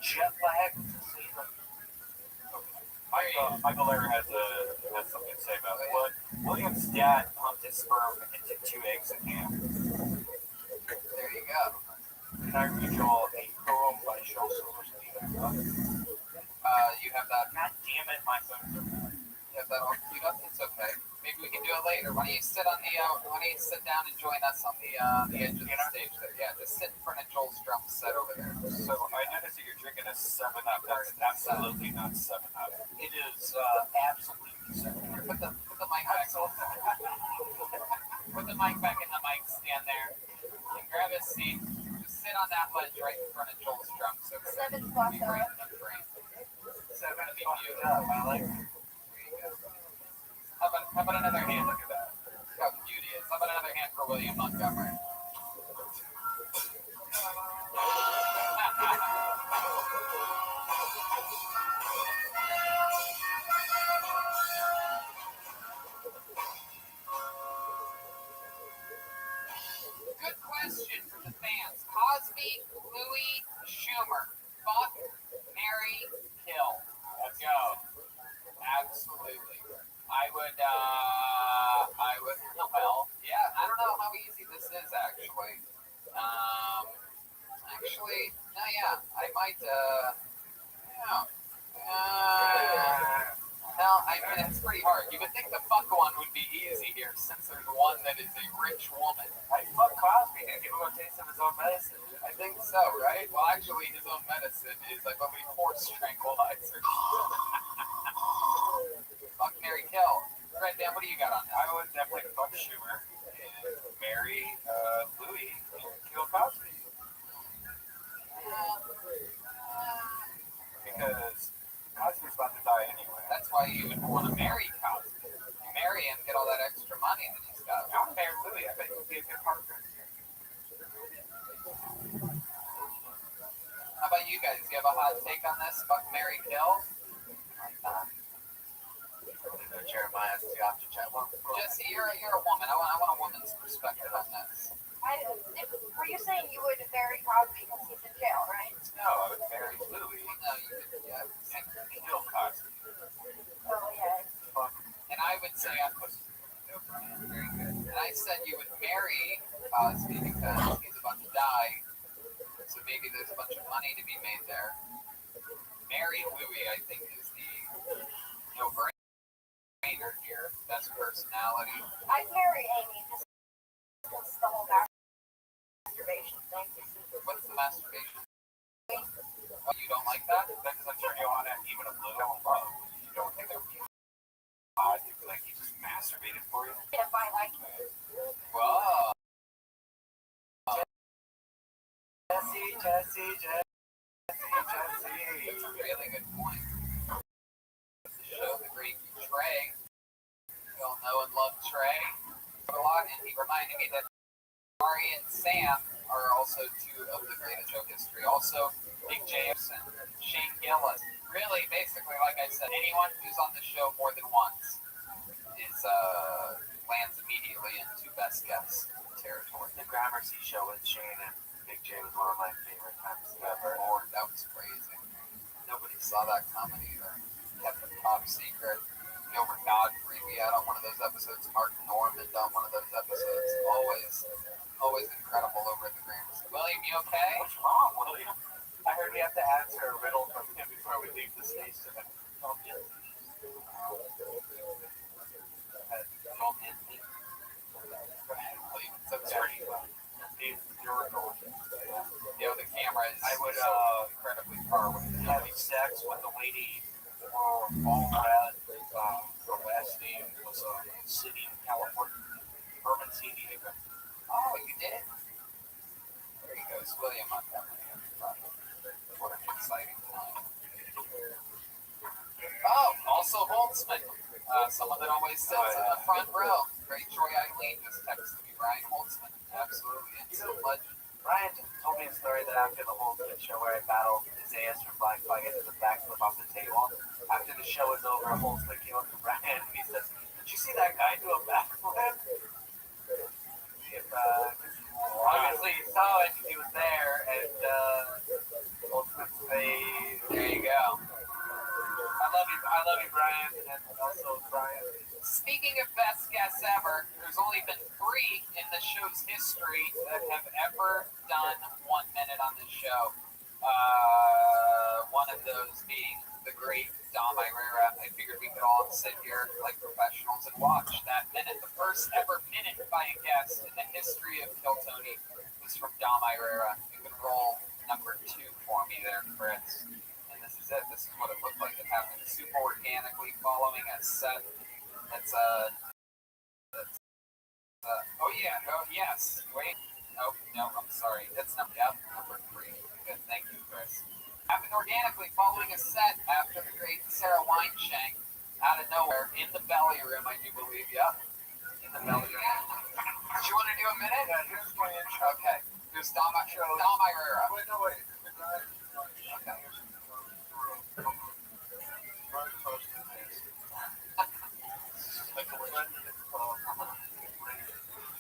jet lagged to see them. Michael Lair has something to say about it. What William's dad pumped his sperm into 2 eggs in ham. There you go. Can I read y'all a poem by Shel Silverstein? You have that. God damn it, my phone's over. You have that all queued up. It's okay. Maybe we can do it later. Why don't you sit down and join us on the edge of the stage there? Yeah, just sit in front of Joel's drum set over there. So I noticed that you're drinking a 7-Up. That's absolutely not 7-Up. It is absolutely simple. Put the mic back. Put the mic back in the mic stand there. And grab a seat. Just sit on that ledge right in front of Joel's drum. So 7 o'clock hour. I like it. How about another hand? Look at that. Look how cute he is. How about another hand for William Montgomery? Cosby, Louis, Schumer. Fuck, marry, kill. Let's go. Absolutely. Well, yeah, I don't know how easy this is actually. No, yeah, I might, yeah. Well, I mean, it's pretty hard. You would think the fuck one would be easy here, since there's one that is a rich woman. I fuck Cosby and give him a taste of his own medicine. I think so, right? Well, actually, his own medicine is, I believe, horse tranquilizer. Fuck, marry, kill. Right, Dan, what do you got on that? I would definitely fuck Schumer and marry Louis and kill Cosby. Because Cosby's about to die anyway. That's why you would want to marry Cosby. You marry him, get all that extra money that he's got. I would marry Louis. I bet he would be a good partner. How about you guys? Do you have a hot take on this? Fuck, marry, kill? Jeremiah, so you have to check. Jesse, you're a woman. I want a woman's perspective on this. Were you saying you would marry Cosby because he's in jail, right? No, I would marry Louis No, you could, yeah. and kill Cosby. Oh, yeah. And I would say, very good. And I said you would marry Cosby because he's about to die. So maybe there's a bunch of money to be made there. Marry Louis, I think, is the no-brainer here. Best personality. I'd marry Amy just because the whole masturbation thing. What's the masturbation? Oh, you don't like that? That doesn't turn you on at even a little love. You don't think that would be odd if like he just masturbated for you? If I like it. Whoa. Jesse. That's a really good point. The show, The Great Trey. We all know and love Trey a lot, and he reminded me that Ari and Sam are also two of the greatest show history. Also, Big Jameson, Shane Gillis. Really, basically, like I said, anyone who's on the show more than once is lands immediately into best guess territory. The Gramercy show with Shane and Big J was one of my favorite times ever. Lord, that was crazy. Nobody saw that coming either. Kept it top secret. Gilbert Godfrey, we had on one of those episodes. Martin Norman on one of those episodes. Always incredible over at the Gramercy. William, you okay? What's wrong, William? I heard we have to answer a riddle from him before we leave the station. Don't hit me. William, it's okay. The camera is I would, so incredibly far away. having sex with a lady for all that. Her last name was a city in California. Herman C. Diego. Oh, you did? There he goes, William Montgomery, everybody. What an exciting time. Oh, also Holtzman. Someone that always sits in the front row. Great Troy Eileen just texted me, Ryan Holtzman. Absolutely. It's a legend. Ryan told me a story that after the whole show where I battled his ass from Black Flag into the backflip off the table, after the show was over, Holtzman came up to Ryan and he says, "Did you see that guy do a backflip?" Obviously he saw it, he was there, and Holtzman said, There you go. I love you, Brian, and also Brian. Speaking of best guess ever, there's only been 3 in the show's history that have ever done 1 minute on this show. One of those being the great Dom Irera. I figured we could all sit here like professionals and watch that minute. The first ever minute by a guest in the history of Kill Tony was from Dom Irera. You can roll number 2 for me there, Fritz. And this is it. This is what it looked like. It happened super organically following a set. Oh yeah, oh yes. Wait. Oh, no, I'm sorry. That's number 3. Good, thank you, Chris. Happened organically following a set after the great Sarah Weinshank out of nowhere in the belly room, I do believe. Yep. In the belly room. Do you want to do a minute? Yeah, here's my intro. Okay. There's Dom Irera. Wait, no, wait. The guy Okay. like a legend.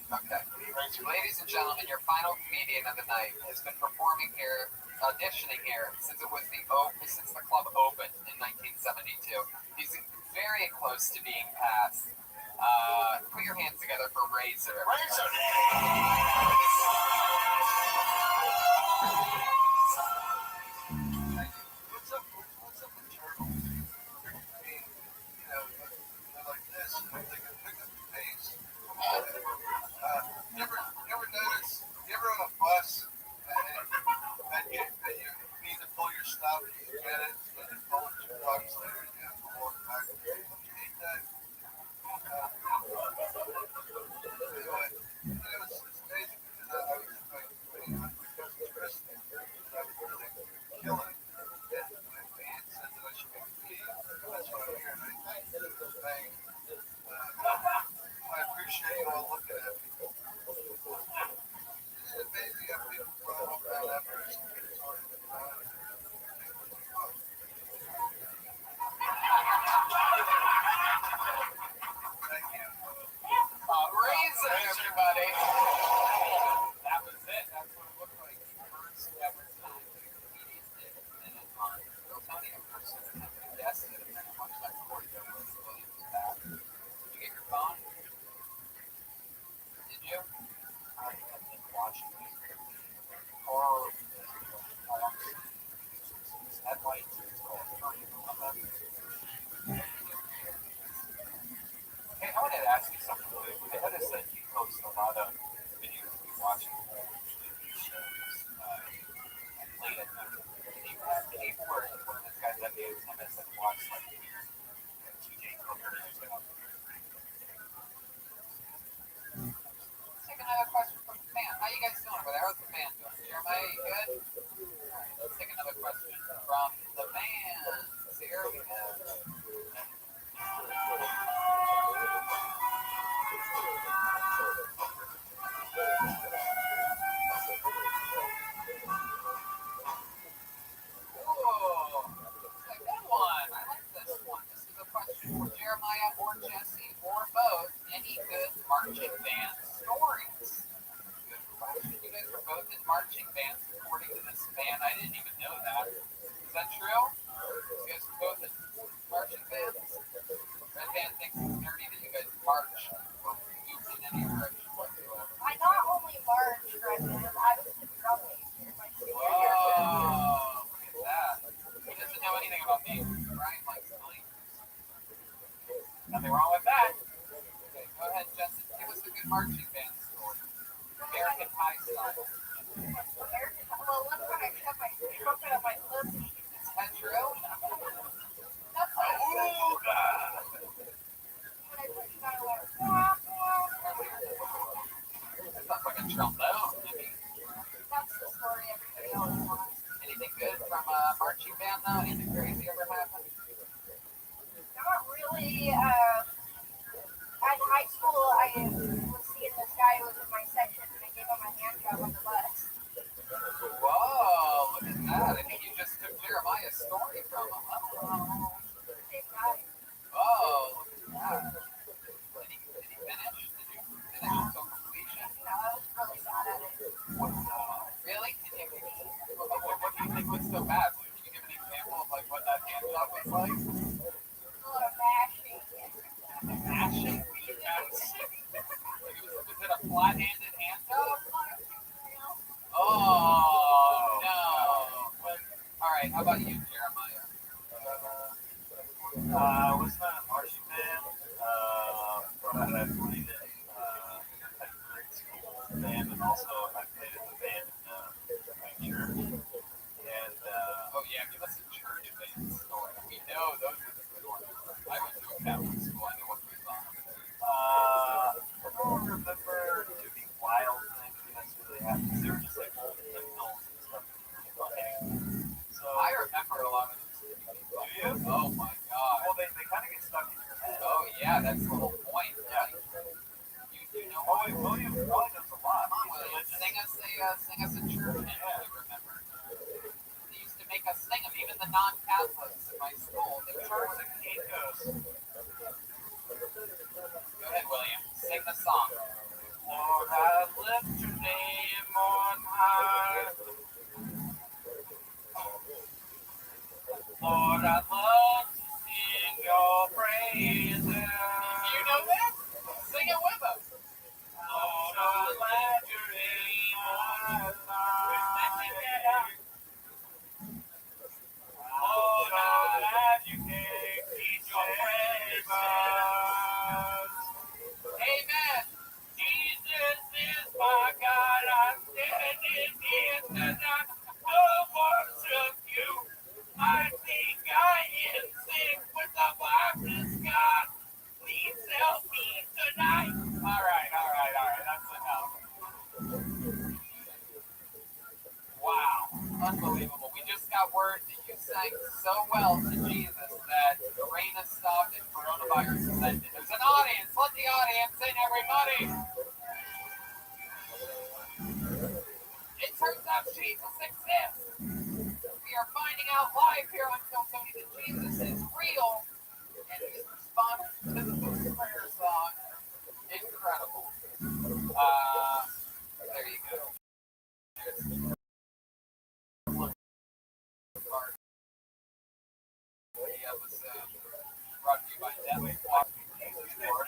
Okay. He Ladies and gentlemen, your final comedian of the night has been performing here, auditioning here since since the club opened in 1972. He's very close to being passed. Put your hands together for Razor. Razor! What's up with turtles? They're like this, and they can pick up the pace. You ever notice, you ever on a bus, and you need to pull your stop, and you get it, and you pull it 2 blocks later, and you have to walk back. You hate that? Anyway, it's amazing, because I was with my cousin Kristen, and I was really killing it. And my aunt said that I should make a video. That's what I'm here, and I thank you for the thing. I appreciate you all looking at me. It's amazing how people follow up on Everest and get started with time. Thank you. Razor, everybody. That was it. That's what it looked like. First ever time that a comedian did a minute on Bill Tony in person. And I guessed it, and then I watched that Corey Douglas Williams back. Did you get your phone? Did you? I've been watching these horror headlights. It's called Hey, I wanted to ask you something. I noticed that you post a lot of videos of you watching TV shows late at night. Can you pay for it? One of those guys that made tennis and watch like TJ Cooker and stuff. Let's take another question from the fan. How you guys doing over there? How's the fan doing? Jeremiah, you good? Alright, let's take another question from the fans. Here we go. Whoa, that's a good one. I like this one. This is a question for Jeremiah or Jesse or both. Any good marching band stories? Good question. You guys were both in marching bands according to this band. I didn't even know that. Is that true? You guys were both in marching bands? Red Band thinks it's dirty that you guys march or move in any direction whatsoever. I not only marched, I was the drum major my senior year. Whoa, look at that. He doesn't know anything about me. Brian likes believers. Nothing wrong with that. Okay, go ahead, Justin. Give us a good marching band story. American Pie style. Well, one time I cut my trumpet on my pussy. Is that true? That's like Oh, God. when I pushed out, I went, wah, wah. That sounds like a trombone to me. That's the story everybody always wants. Anything good from a marching band, though? Anything crazy ever happened? Not really. At high school, I was seeing this guy who was in my section, and I gave him a hand job on the bus. Whoa, look at that. I think you just took Jeremiah's story from him. Same guy. Oh, look at that. Did he finish? Did you finish until completion? You know, I was really bad at it. Really? What do you think was so bad? Can you give an example of like what that hand job was like? A lot of mashing. Mashing? Was it a flat-handed hand job? Oh, no. All right, how about you, Jeremiah? I was not a marching band, but I played in second grade school band, and also I played in the band in my church. And Oh, yeah, give us a church band story. We know those are the good ones. I went to a Catholic school. I know what goes on. I don't remember too many wild things necessarily happening. They were just like old hymnals and stuff. So I remember a lot of those. do you? Oh, my God. Well, they kind of get stuck in your head. Oh, yeah, that's the whole point, right? You know Oh, what? wait, William probably knows a lot. Come on, William, sing us a church hymn if you remember. They used to make us sing them, even the non-Catholics in my school. They would Church force and Caicos. Go ahead, William. Sing the song. Lord, I lift aligned so well to Jesus that the rain has stopped and coronavirus has ended. There's an audience. Let the audience in, everybody. It turns out Jesus exists. We are finding out live here on Kill Tony that Jesus is real, and he's responding to the prayer song. Incredible. There you go. The episode brought to you by Netflix.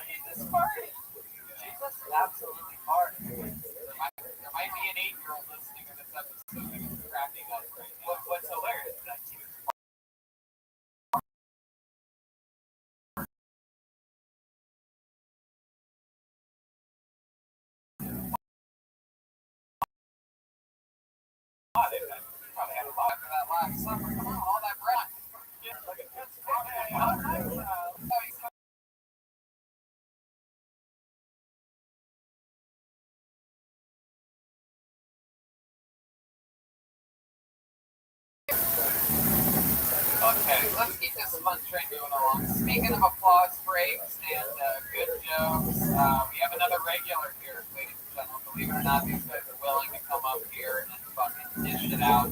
Jesus party. Jesus absolutely party. There might be an 8-year-old listening to this episode and it's cracking up right now. What's hilarious is that Jesus they probably had a lot after that last summer. Come on, all that bread. Okay, let's keep this fun train moving along. Speaking of applause breaks and good jokes, we have another regular here, ladies and gentlemen. Believe it or not, these guys are willing to come up here and fucking dish it out.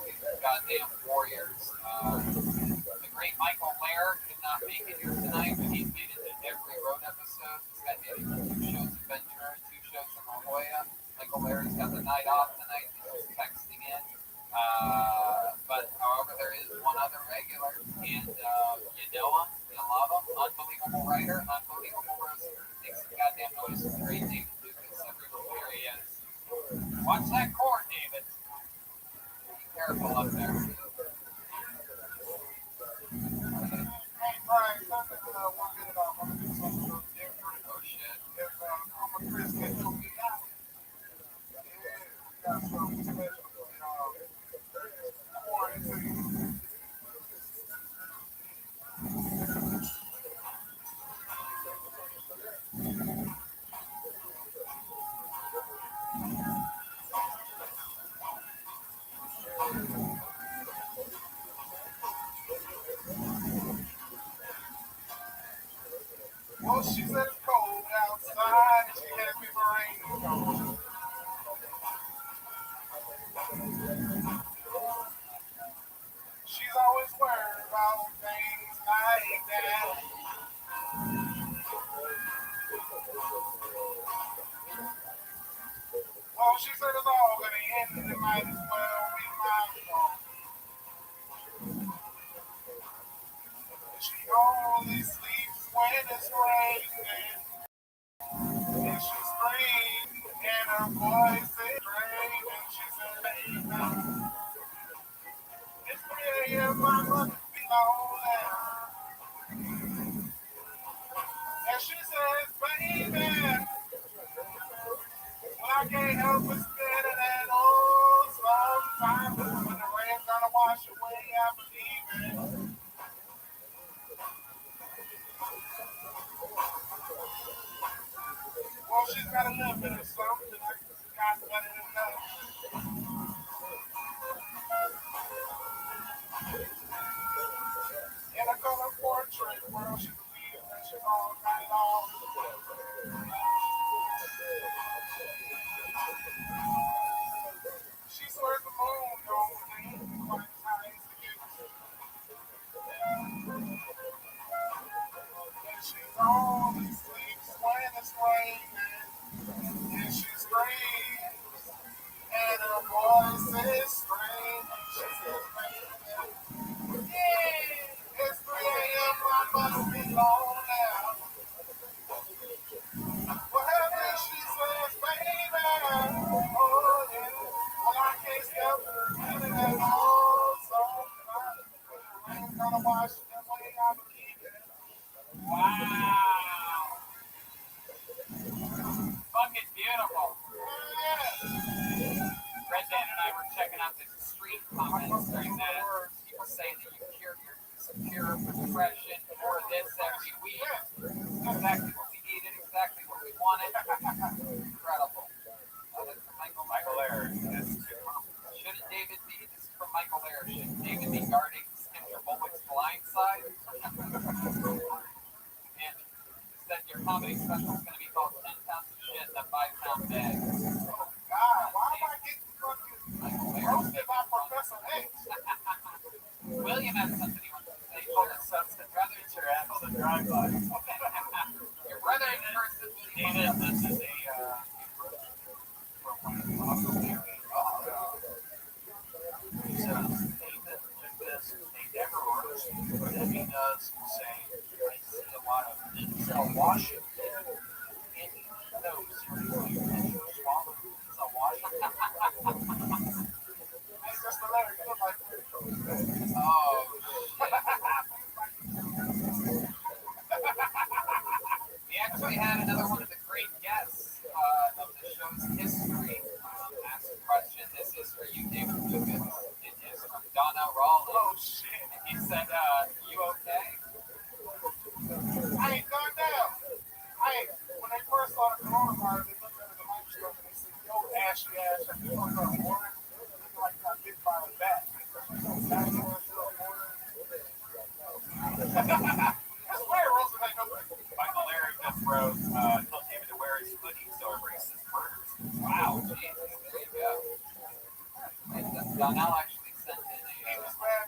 These are goddamn warriors. The great Michael Laird could not make it here tonight, but he's made it to every road episode. He's got maybe 2 shows in Ventura, 2 shows in La Jolla. Michael Laird's got the night off tonight. He's just texting in. But however, there is one other regular, and you know him, you love him, unbelievable writer, unbelievable roaster, takes some goddamn notice of the great David Lucas everywhere he is. Watch that cord, David. Be careful up there. Hey, Brian, something one minute off. I'm gonna do something a little different. Oh shit. If Chris can help me out, got something special for quarantine. Well, she said it's cold outside, and she had me rain. She's always worried about things like that. Well, she said it's all gonna end, and it might as well be my fault. She only sleeps when it's raining. And she screams, and her voice is strange, and she said, baby, it's 3 a.m., I must be lonely. And she says, baby, well, I can't help but spinning that old sometimes. When the rain's gonna wash away, I believe it. Well, she's got a little bit of something. I got better than that. In a color portrait world, she believes that she's all night long. She swears the moon don't rain quite times again. And she only sleeps when it's raining. And she screams, and her voice is strange. And she says, baby, it's 3 a.m., I must be lonely. Whatever she says, baby, oh yeah. Well, I can't stop feeling that old song. I'm gonna wash it away, I believe it. Wow. Fucking beautiful. Red Dan and I were checking out the street comments during that. People saying that you cure your secure depression or this every week. Exactly what we needed, exactly what we wanted. Incredible. That's from Michael Laird. Shouldn't David be? This is from Michael Laird. Shouldn't David be shit. He said, you okay? I ain't done now. When they first started coronavirus, they looked at it as a microscope and they said, yo, ashy ass, you don't know water. Looking like you got bit by a bat. That's weird, Russell. Ain't nobody. Michael Larry just wrote, told David to wear his hoodie so it erases murders. Wow, Jesus, there you go. And Donnell actually sent in He a, was mad.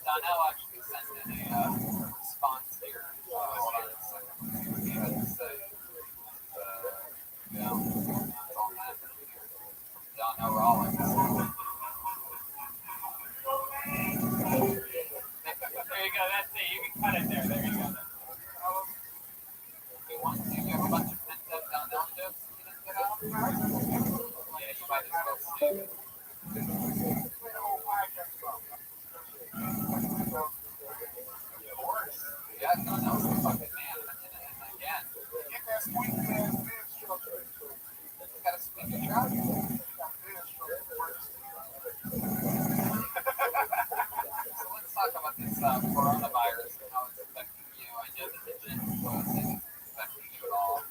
Donnell actually sent in a response here. Hold on a second. Let's see what he had to say. Yeah, it's all happening here. Donnell Rollins. There you go, that's it. You can cut it there. There you go. If you want to, you have a bunch of pent up Donnell jokes that you didn't get out. Yeah, you might as well save it. Yeah, Donnell's the fucking man. And again, Get that squeaky ass bed structure. he's got a squeaky truck. So let's talk about this coronavirus and how it's affecting you. I know that the gym wasn't affecting you at all.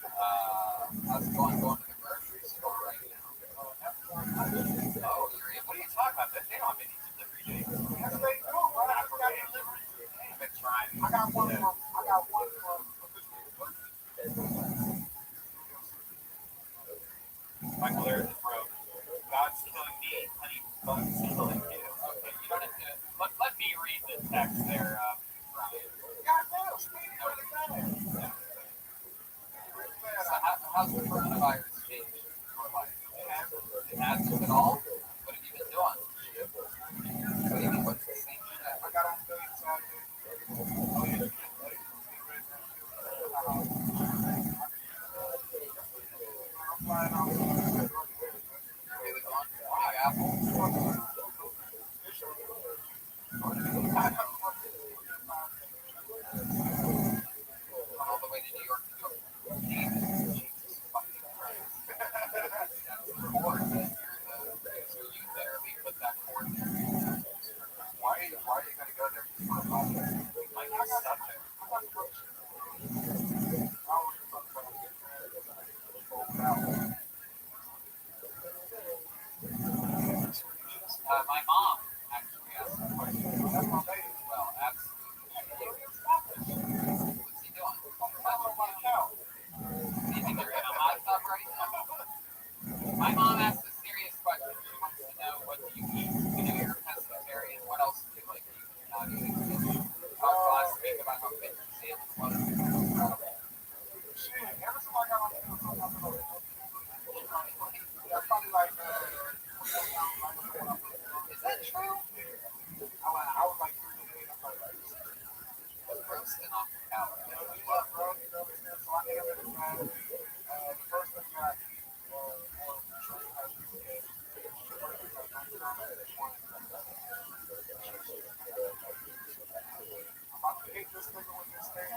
How's it going to the grocery store right now? Oh, What are you talking about? They don't have any delivery dates. Yes, they do, bro. I just got delivery. I've been trying. I got one from Michael Larry just wrote, God's killing me, honey, bugs killing you. okay, you don't have to. Let me read the text there, Brian. goddamn speed for the guy. So how's the coronavirus changed your life? It hasn't at all? What have you been doing? What do you mean, what's the same shit? I got on stage Saturday. I'm flying out. You're really going to Big Apple? Going all the way to New York to go. Jesus fucking Christ. That's the cord that you're the producer. You better put that cord there. Why are you going to go there for a podcast? Like, it's subject. My mom actually asked a question. Well, absolutely. What's he doing? Do you think they're in a hot tub right now? My mom asked a serious question. She wants to know, what do you eat? You know, you're a pescatarian. What else do you like to eat when you're not eating fish? Talked last week about how fit your salmon was. Shit, every time I got on the field, something I'm gonna that's probably like, Is that true? I was like 3 days. I'm like, What's roasting off the couch? what, bro? You know what I'm saying? So I think I'm in the first thing I eat was train as you get. I'm about to hit this nigga with this thing.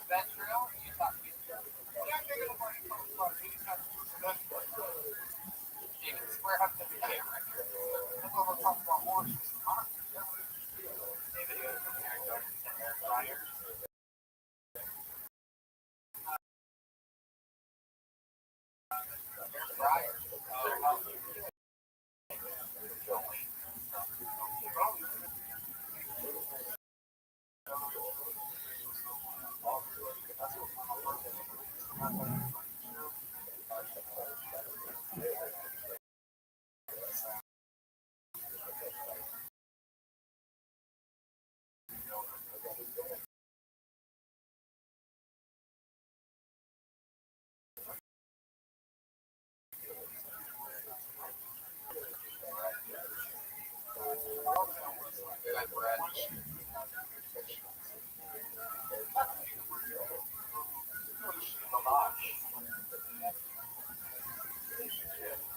Is that true? You thought you That nigga was like, he's not David, square up to the camera here. I'm gonna talk about oranges. David goes from there and goes to air fryer. Air fryer. Good bread.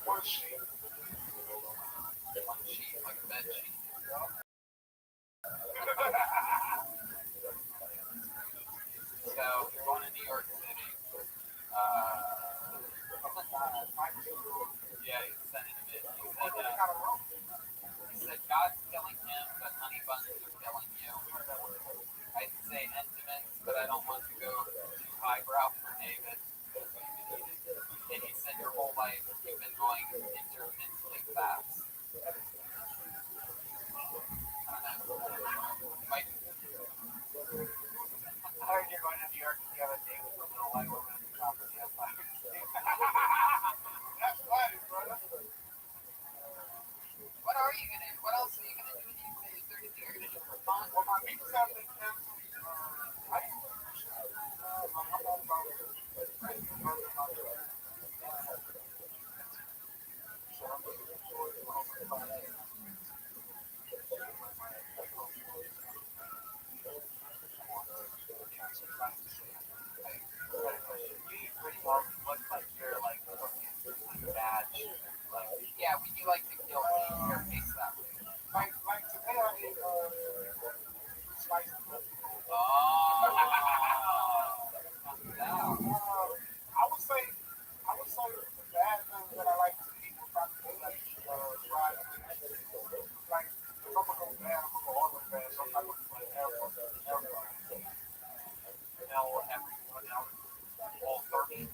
One sheet. One sheet, like a bed sheet. So you're going to New York City. eyebrow for David. And he said your whole life you've been going intermittently fast. Might, I heard you're going to New York and you have a date with a little white woman at the top of the Empire State. That's funny, brother. what else are you gonna do these days? Is there anything you're gonna do for fun? Well, my meetings have been canceled. I I'm on about it. So I'm looking forward to it. What's like your like badge? Like Yeah, would you like to kill me? Your face that way. Like today I ate spicy food. Oh. Yeah. I would say the bad things that I like to eat would probably be like fried fish. Like if I'm gonna go bad, I'm gonna go all the way bad. So I'm not gonna like air fry. now everyone else, all 13,000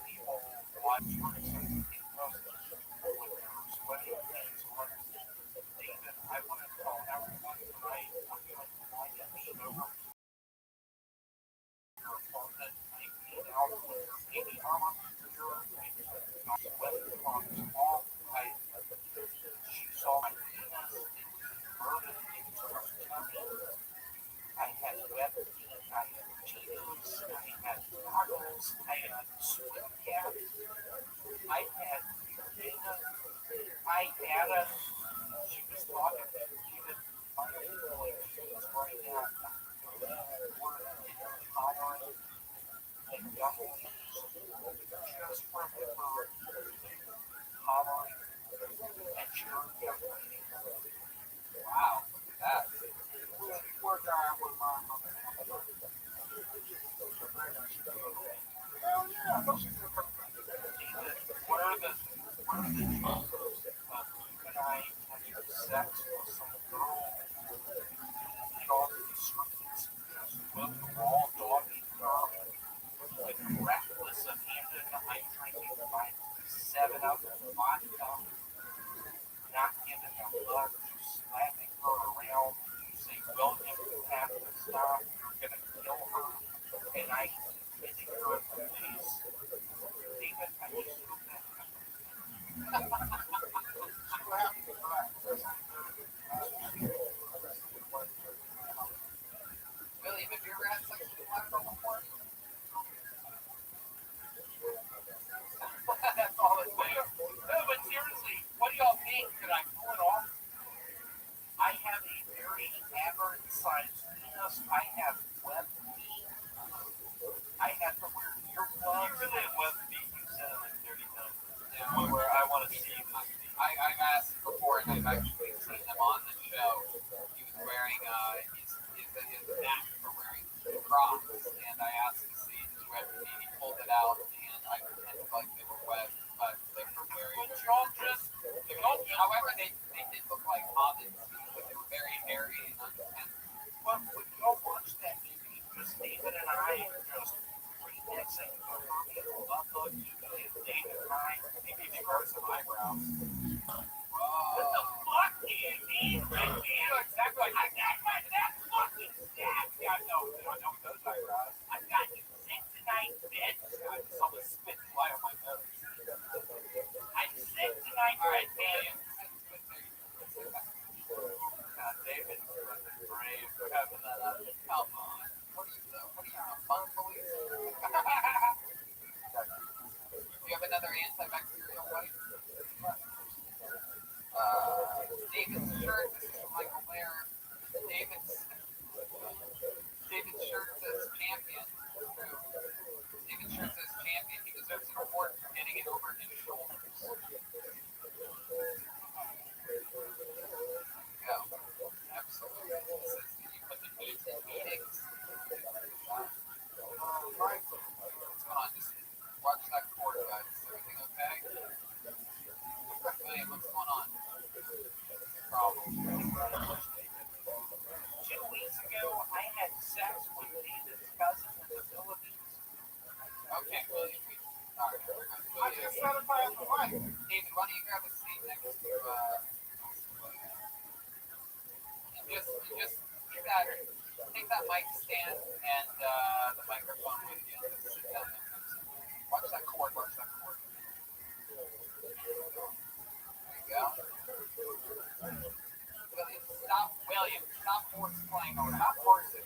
people watch David, I want to tell everyone tonight, I'm going to find a meet over your apartment. I need out with your baby armor, your weather box, all right. She saw my penis, bourbon into her tummy. I had wet feet, I had jeans, I had goggles, I had swim caps, I had Dana, I had a, she was talking to David, finally, she was right now, tolerant, and young ladies, just from her, tolerant, and sure, young ladies. Wow. That. Poor guy with my hell yeah, I know she's gonna come. What are the chances you and I having sex with some girl in all these streets, just with the raw doggy with reckless abandon, I'm drinking my 7-Up vodka, not giving a fuck, just slapping her around, you say, well, if you have to stop, you're gonna kill her, and I keep hitting her in the face. David, I just hope that William, have you ever had sex with a black girl before? that's all it's saying. No, but seriously, what do y'all think? Could I pull it off? I have a very average sized penis. I have web feet. I have to wear earplugs. You really have web feet. You said it like 30 times. Yeah, where I want to see this. I've asked before, and I've actually seen them on the show. He was wearing his knack for wearing Crocs, and I asked to see his web feet. He pulled it out, and I pretended like they were web, but they were very. However, they did look like hobbits, but they were very hairy and unkempt. But when y'all watch that movie, just David and I just remixing the movie Love Bug, David and I, maybe they grow some eyebrows. What the fuck do you mean? I feel exactly like that fucking snap. Yeah, no, those eyebrows. I've got you 6 tonight, bitch. I saw the spit fly on my nose. I'm 6 tonight, right, man. David, brave for having that up. Come on, what are you, a fun police? Do you have another antibacterial wipe? that mic stand and the microphone with you. And just sit down there. Watch that cord. There you go. William, stop horse playing over. Stop horses.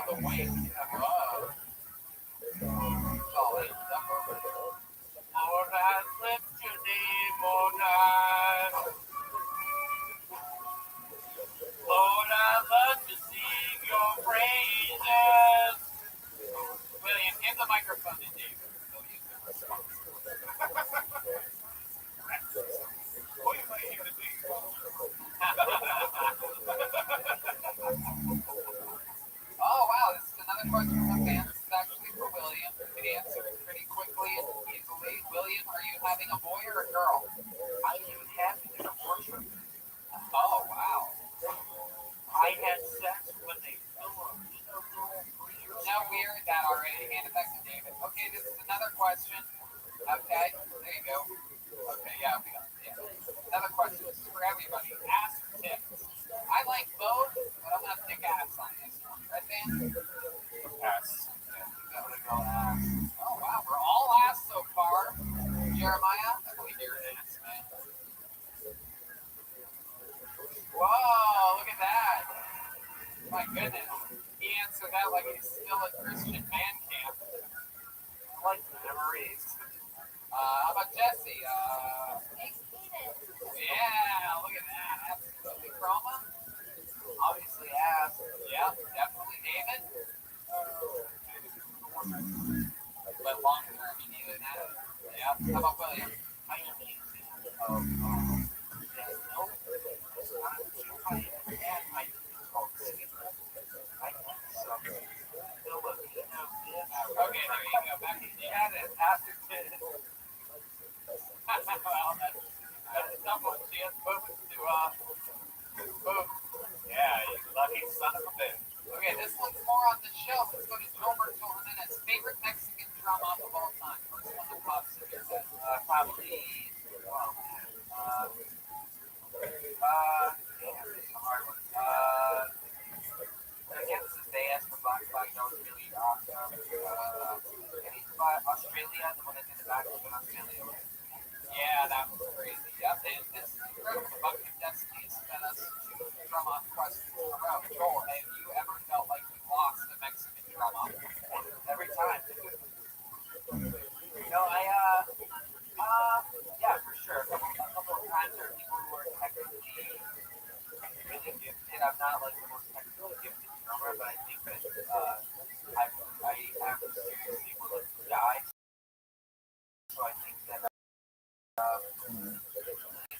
The weight. Lord, I lift your name on high. Lord, I love to sing your praises. William, give the microphone to David. He'll use it responsibly. What am I here to do? Oh, wow, this is another question from fans. This is actually for William. He answered it pretty quickly and easily. William, are you having a boy or a girl? I am having an abortion. Oh, wow. I had sex when they fell on me a little 3 years No, we heard that already. Hand it back to David. Okay, this is another question. Okay, there you go. Okay, yeah, we got it. Yeah. Another question. This is for everybody. Ass or tits? I like both, but I'm going to pick ass on this one. Red band? Ass. I'm going to go ass. Oh, wow, we're all ass so far. Jeremiah? I believe you're an ass, man. Whoa, look at that. My goodness. He answered that like he's still at Christian man camp. Like memories. How about Jesse? Yeah, look at that. Absolutely chroma. Obviously ass. Yeah, definitely David. But long term, you need an ass. Yeah. How about William? I am easy. Okay, there you go. Back to you. Had it. After 10. Well, that's a tough one. She has both to, both. Yeah, you lucky son of a bitch. Okay, this one's more on the shelf. Let's go to Gilberto Jimenez. Favorite Mexican drum off of all time. First one that pops in your head. Probably, well, it's a hard one. Again, this is Bass from Black Flag. That was really awesome. Australia, the one that's in the back of Australia. Yeah, that was crazy. Yep, and this is incredible. The Bucket of Destiny has sent us two drum off questions in a row. Joel, have you ever felt like you lost a Mexican drum off? Every time. No, yeah, for sure. A couple of times there are people who are technically really gifted. I'm not like the most technically gifted drummer, but I think that I have seriously will die. So I think that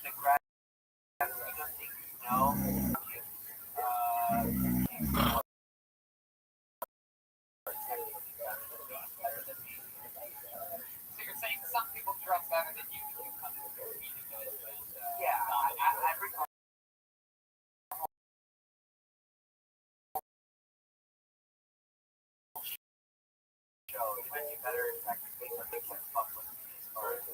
the grass, I don't think you know. So you're saying some people drum better than you when you come to competing with, and Yeah, I recall. Show it might be better technically, but they can't fuck with me as far as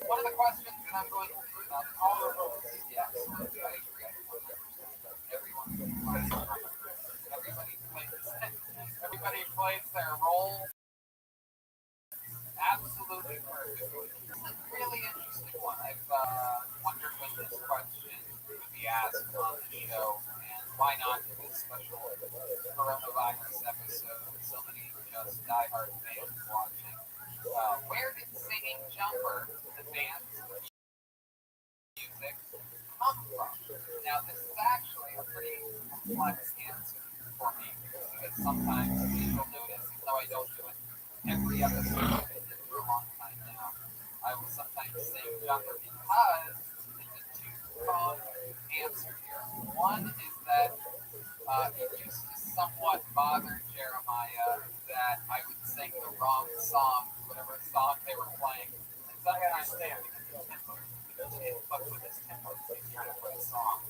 one of the questions that I'm going through on all of those, yes, I agree. Everybody plays their role absolutely perfectly. This is a really interesting one. I've wondered when this question would be asked on the show, and why not do this special coronavirus episode with so many just diehard fans watching. Where did Singing Jumper, the band's music, come from? Now, this is actually a pretty complex answer for me, because sometimes you'll notice, even though I don't do it every episode, I've been doing it for a long time now, I will sometimes sing Jumper because it's a two-pronged answer here. One is that it used to somewhat bother Jeremiah that I would sing the wrong song, whatever song they were playing. And so I understand because the tempo, because it fucks with his tempo, so he's trying to play a song.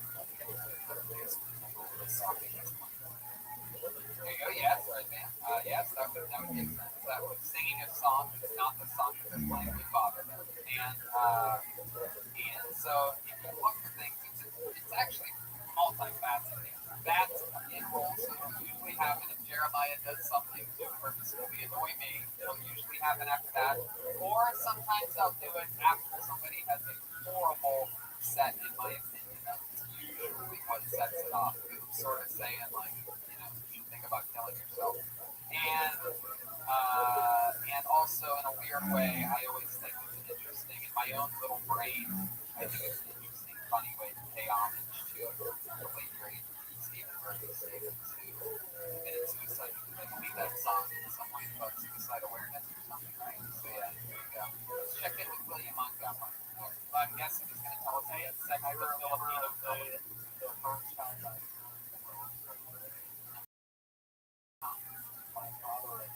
There you go, yes, right, man. Yes, that would make sense. That was singing a song that's not the song that they're playing would bother them. And so if you look for things, it's actually multifaceted. That's in roles that will usually happen if Jeremiah does something to purposefully annoy me. It'll usually happen after that. Or sometimes I'll do it after somebody has a horrible set, in my opinion. That's usually what sets it off. Sort of saying, like, you should think about killing yourself. And also in a weird way, I always think it's interesting in my own little brain. I think it's an interesting, funny way to pay homage to the late great Stephen Murphy Stevens, who committed suicide because I believe that song in some way about suicide awareness or something, right? So yeah, there you go. Let's check in with William Montgomery. I'm guessing he's going to tell us about the second or Filipino film. The first time I my father and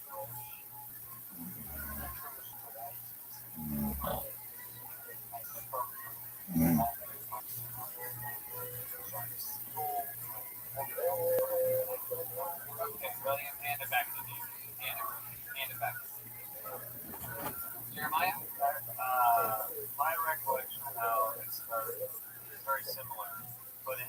Okay, William, hand it back to you. Hand it back to you. Jeremiah? My recollection of how it started is very similar, but it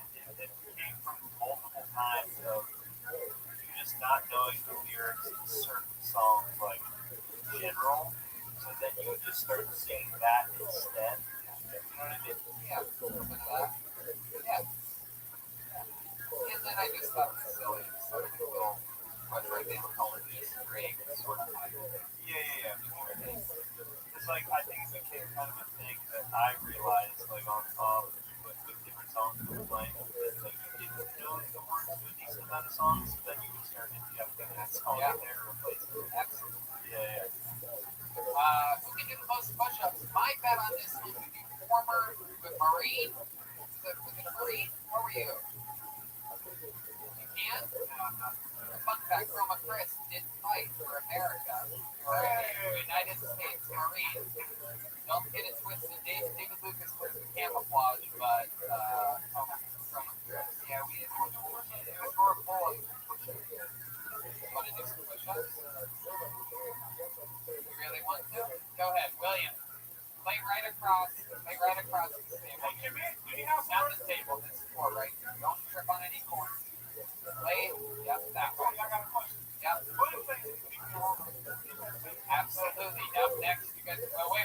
came from multiple times of you just not knowing the lyrics in certain songs, like in general, so then you would just start singing that instead. You know what I mean? Yeah, a little bit of that. Yeah. And then I just thought it was silly. Sort of a little, what right now call it Easter egg, sort of like. Yeah. It's like, I think it became kind of a thing that I realized, like, on with different songs we were playing, that, like, you didn't know the words to a decent amount of songs, so then you would start to have that song in there to replace it. Absolutely. Yeah. Who can do the most push-ups? My bet on this one would be former Marine. Was it a Marine? Where were you? You can? Fun fact, Roma Chris did fight for America. For a United States Marine. Don't get it twisted. David Lucas was the camouflage, but Roma Chris. Yeah, we didn't want to push it. It was more full of push-ups. Want to do some push-ups? You really want to? Go ahead, William. Play right across the table. Down the table. This is four right here. Don't trip on any corners. Play. Yep, that one. Yep. Absolutely. Up next, you guys. Oh, wait.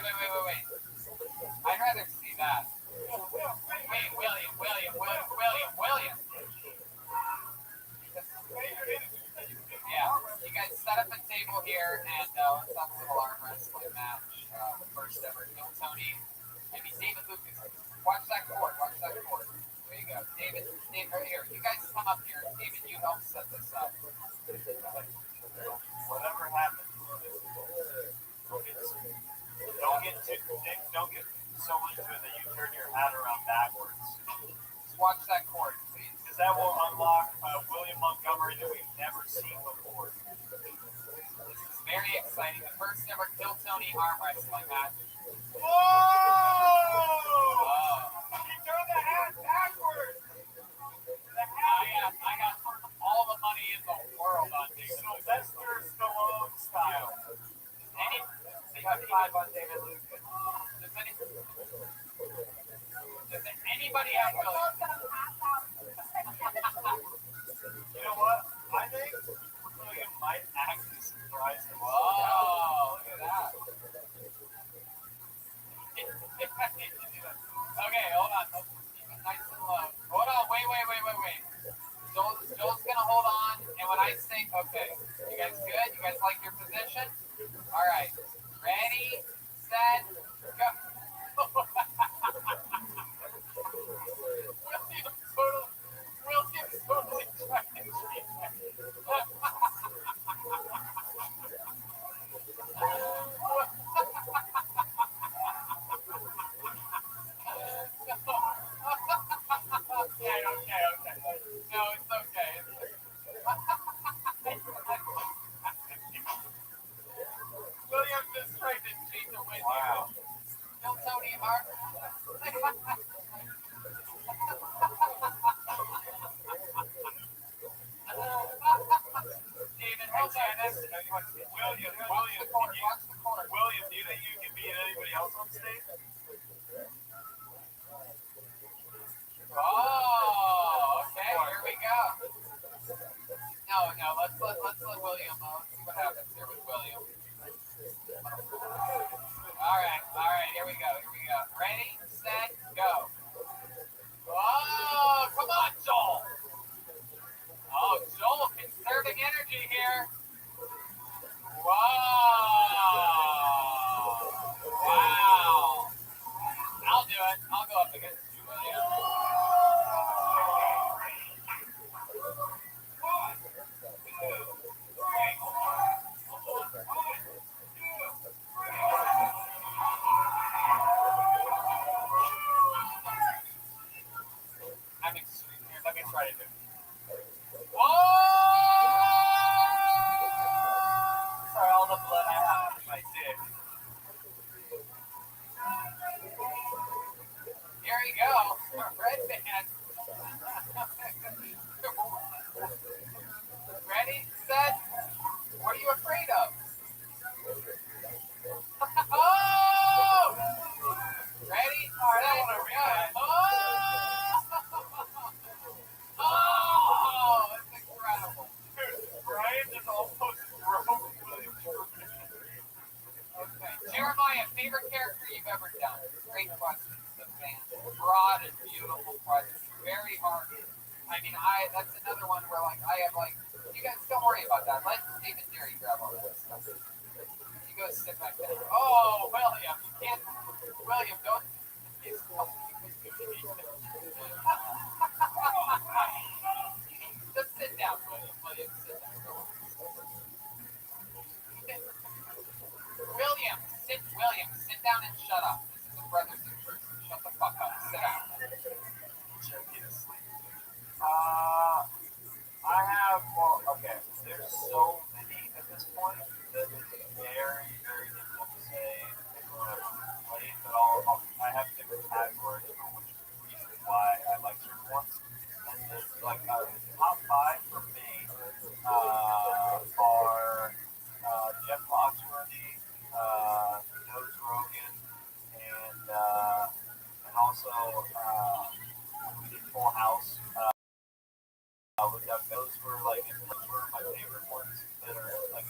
I'd rather see that. Wait, William. Yeah, you guys set up a table here and let's have a little arm wrestling match. The first ever. No Tony. Maybe David Lucas. Watch that cord. There you go. David, right here. You guys come up here. David, you help set this up. Whatever happens, don't get so into it that you turn your hat around backwards. Just watch that cord, please. Because that will unlock William Montgomery that we've never seen before. This is very exciting. The first ever Kill Tony arm wrestling match. Whoa! He threw the hat backwards! I got all the money in the world on David Sylvester Stallone style. You have 5 on David Lucas. Does anybody have William? You know what? I think William might actually surprise him. Whoa, look at that. Okay, hold on. Let's keep it nice and low. Hold on, wait. Joel's gonna hold on, and when I say, okay, you guys good? You guys like your position? All right. Ready, set, go. William's totally trying to cheat. Okay. No, it's okay. William just tried to cheat to win. Wow. Kill Tony Hart. David, hold on. William, do you think you can beat anybody else on stage? Oh, No. Let's let William. Let's see what happens here with William. All right. Here we go. Ready, set, go. Oh, come on, Joel. Oh, Joel conserving energy here. Wow. I'll do it. I'll go up against you, William. I'm extreme here. Let me try to do it. Sorry, all the blood I have in my dick. Here we go. Red band. Ready, set. What are you afraid of? Oh! Ready, set, go. Oh, that's incredible. Brian is almost broke. Okay, Jeremiah, favorite character you've ever done? Great question, the fan. Broad and beautiful question. Very hard. I mean, that's another one where like I have like you guys don't worry about that. Let David Deary grab all this stuff. You go sit back down. Oh, William, you can't. William, don't. Just sit down, William. William, sit down. William, sit down and shut up. This is a brother's interest. Shut the fuck up. Sit down. I have, well, okay, there's so many at this point that it's very, very difficult to say what I've played, but I have different categories for which reasons why I like certain ones. And it's like, top five for me are Jeff Foxworthy, Nose Rogan, and also when we did Full House. Those were my favorite ones that are like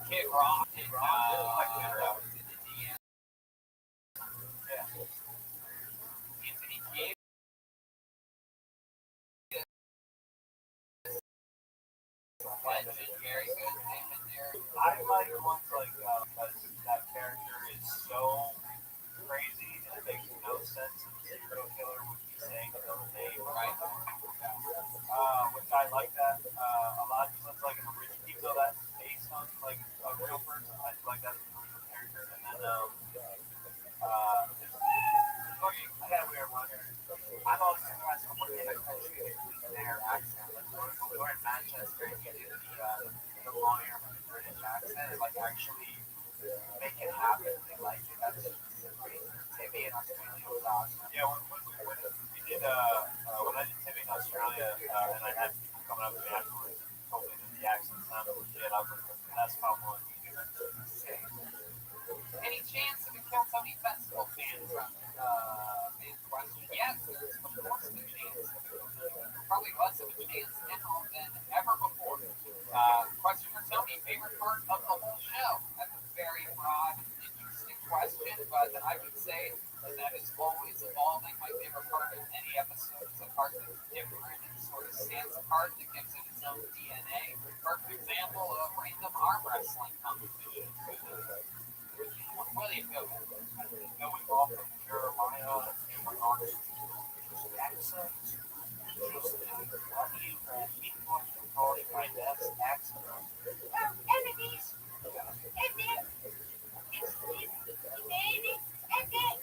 Kid Rock. Kid Rock. Yeah. Anthony Kidd. Legend, very good. I like ones like because that character is so crazy and it makes no sense that the serial killer would be saying his own name, right? Which I like that a lot because it's like an original, even though that's based on like a real person, I like that as an original character. And then I got a weird one. I'm always impressed with what kind of country they use their accent. Like we're in Manchester and you do the lawyer with the British accent, and like actually make it happen. They like it. That's pretty. Timmy in Australia was awesome. Yeah, when we did when I did Timmy in Australia, and I had people coming up to me afterwards and told me that the accent sounded legit. I was like, that's about one. Any chance of a Kill Tony Festival fans? Yes, there's of course a chance. Probably less of a chance now than ever before. Question for Tony: favorite part of the whole show? That's a very broad, interesting question, but I would say that is always evolving. My favorite part of any episode is a part that's different and sort of stands apart, that gives it its own DNA. Perfect example of random arm wrestling competition. William, go. Going off of Jeremiah and Marcus. Accent. What do you people call it my best accent? Enemies. And then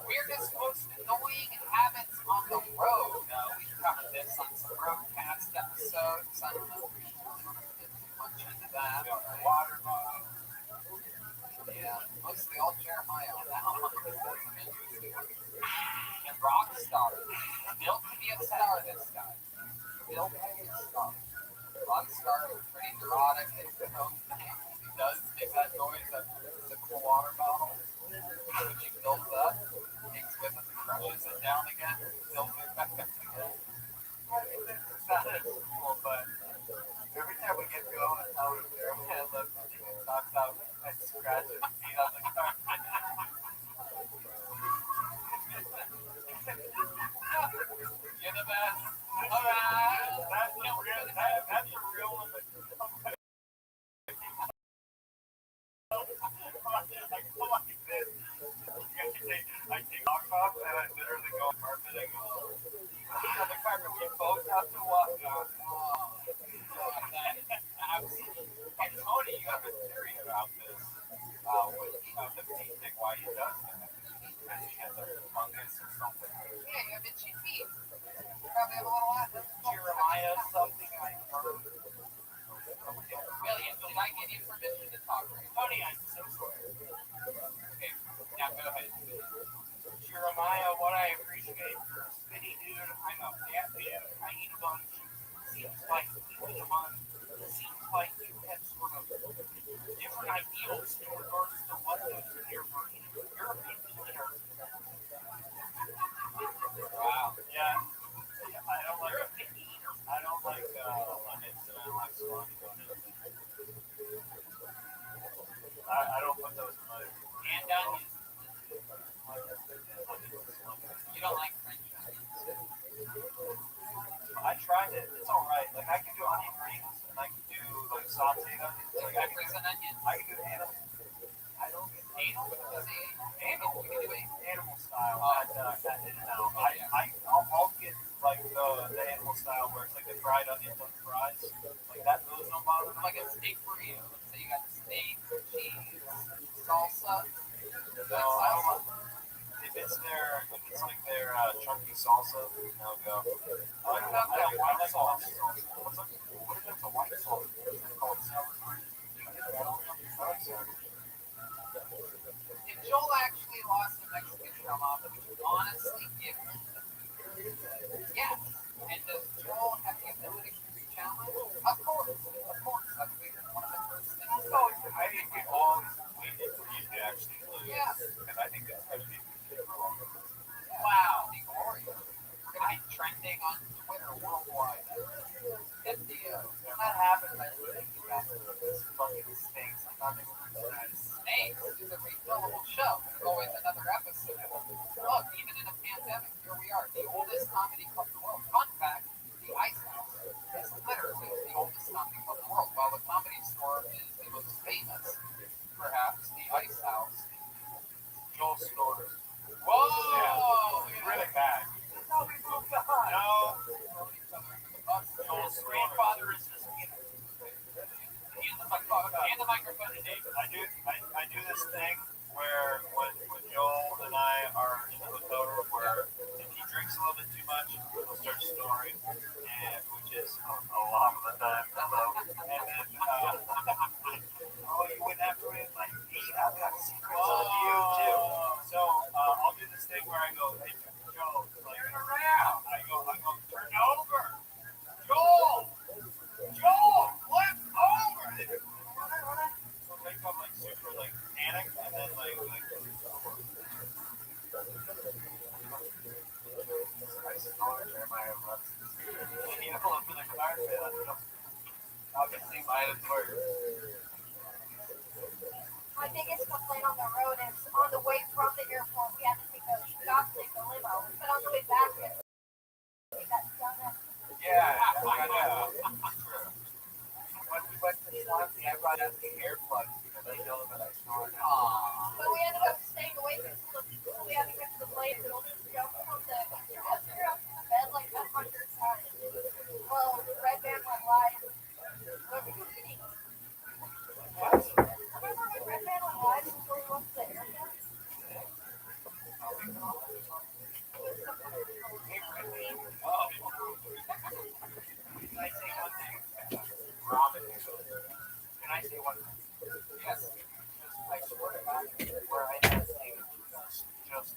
Weirdest, most annoying habits on the road. We covered this on some roadcast episodes. I don't know if we get too much into that. Water bottle. Yeah, mostly all Jeremiah on that one. And Rockstar. Built to be a star, this guy. Built to be a star. Rockstar is pretty neurotic. It's his own thing. He does make that noise after the cool water bottle. Which he fills up, takes with him, crushes it down again, fills it back up again. That That's a real one. I take off and I literally go carpet and go. The carpet we both have to walk on. And Tony, you have a theory about this. With the feet thing, why he does that. Because he has a fungus or something. Yeah, you have itchy feet. Probably have a little acid. Jeremiah, something I heard. William, did I give you permission to talk right now? Tony, I'm so sorry. Okay, now go ahead. Jeremiah, what I appreciate, you're a skinny dude. I'm a fat dude. I eat a bunch. Seems like you eat a bunch. It seems like you have sort of different ideals in regards to what goes in your brain. You're a big eater. Wow. Yeah. I don't like. You're a big eater. I don't like onions and I don't like salami on it. I don't put those in my. And onions. You don't like French onions? I tried it. It's all right. Like I can do onion rings and I can do like sauteed onions. Like I Peppers and onions? can do anal. I don't get Anal? Say anal. You can do it. animal style. I'll get like the animal style where it's like the fried onions on the fries. Like that. Those don't bother me. Like a steak burrito. Let's say you got steak, cheese, salsa. No, I don't like. If it's like their chunky salsa, I'll go. I like white sauce. What is the white sauce? It's called sour cream. I like sour cream. If Joel actually lost the Mexican drum off, would you honestly give him the food? Yes. And does Joel have the ability to re-challenge? Of course. I figured one of the first things. I think we always waited for you to actually lose. Yeah. And I think that's going to be Wow, the Oreo. We're going to be trending on Twitter worldwide. And When that happens, I really think about this fucking snakes. I thought they were Snakes is a refillable show. There's always another episode. Look, even in a pandemic, here we are, the oldest comedy club in the world. Fun fact, the Ice House is literally the oldest comedy club in the world, while the Comedy Store is the most famous. Perhaps the Ice House. Joel Storrs. Whoa! He's really bad. No, we moved on. No, Throw each other under the bus. Joel's grandfather is just Hand the microphone to David. I do this thing where when Joel and I are in the hotel room where if he drinks a little bit too much, he'll start snoring, and which is a lot of the time. And then you went after it like I've got secrets on you too. So I'll do this thing where I go, hey Joel, like turn around. I go turn over. Joel, flip over. So they come like super like panic and then like I snore Jeremiah runs. You know, I'm in the carpet. Obviously mine is worse. My biggest complaint on the road is on the way from the airport, we had to take a stop, take a limo. But on the way back, we had to take that donut. Yeah, I know. when we went to Swansea, I brought out the earplugs because I know that I snored. But we ended up staying awake until we had to get to the plane and we'll just jump from the bed like 100 times. Well, Red Band went live. What were you eating? Remember when Red Band went live before we went to the airport? Can I say one thing? Ramen. Can I say one thing? Yes. I swear to God, where I had a thing, just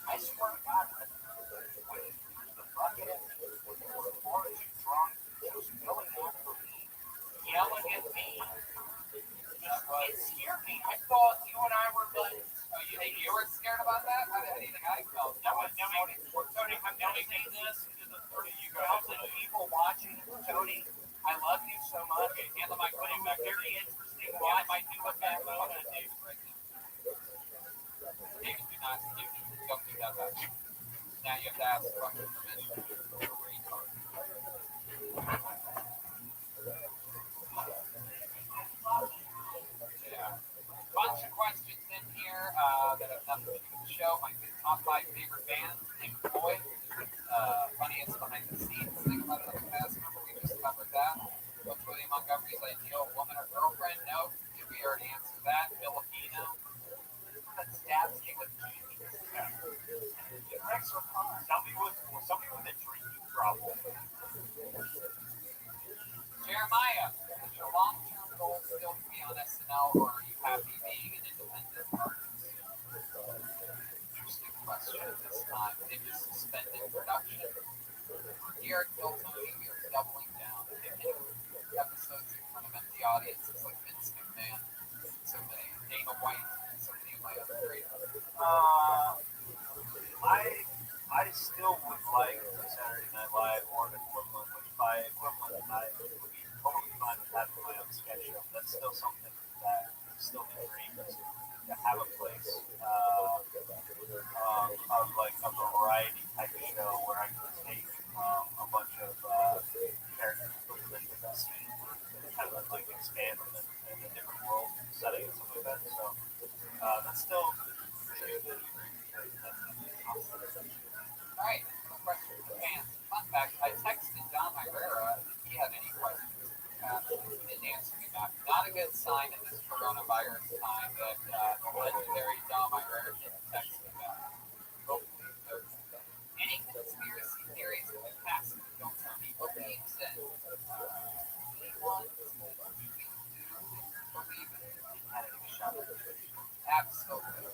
I swear to God, when the bucket was orange and drunk, it was going after me, yelling at me. It scared me. I thought you and I were buddies. Oh, you think you were scared about that? I didn't think I felt. Tony, I'm telling you this to the 30,000 people watching. Tony, I love you so much. Okay, hand the microphone back there. Very interesting watch. I do what that well on David right now. David, do not don't do that back. now you have to ask fucking permission. You're a retard. Yeah. Bunch of questions in here that have nothing to do with the show. My top 5 favorite bands, Pink Floyd. Funniest behind the scenes thing about it on the past number. We just covered that. What's William Montgomery's ideal woman or girlfriend? No. Did we already answer that? Filipino. That stabs you with keys. Somebody with a drinking problem. Jeremiah, is your long-term goal still to be on SNL, or are you happy being an independent artist? Interesting question this time. They just suspended production. Derek Hilton, we are doubling down, taking episodes in front of empty audiences like Vince McMahon, so many Dana White, and so many of my other great. I still would like Saturday Night Live or an equivalent, which by equivalent I would be totally fine with having my own sketch show. That's still something that still the dream is to have a place of like a variety type of show where I can take a bunch of characters, put them in different scenes, and kind of like expand them in a different world setting and stuff like that. So that's still Alright, question for fans. Fun fact, I texted Don Herrera if he had any questions. He didn't answer me back. Not a good sign in this coronavirus time that the legendary Don Herrera didn't text me back. Hopefully, any conspiracy theories in the past that don't tell me believes in? Anyone believe in? Absolutely.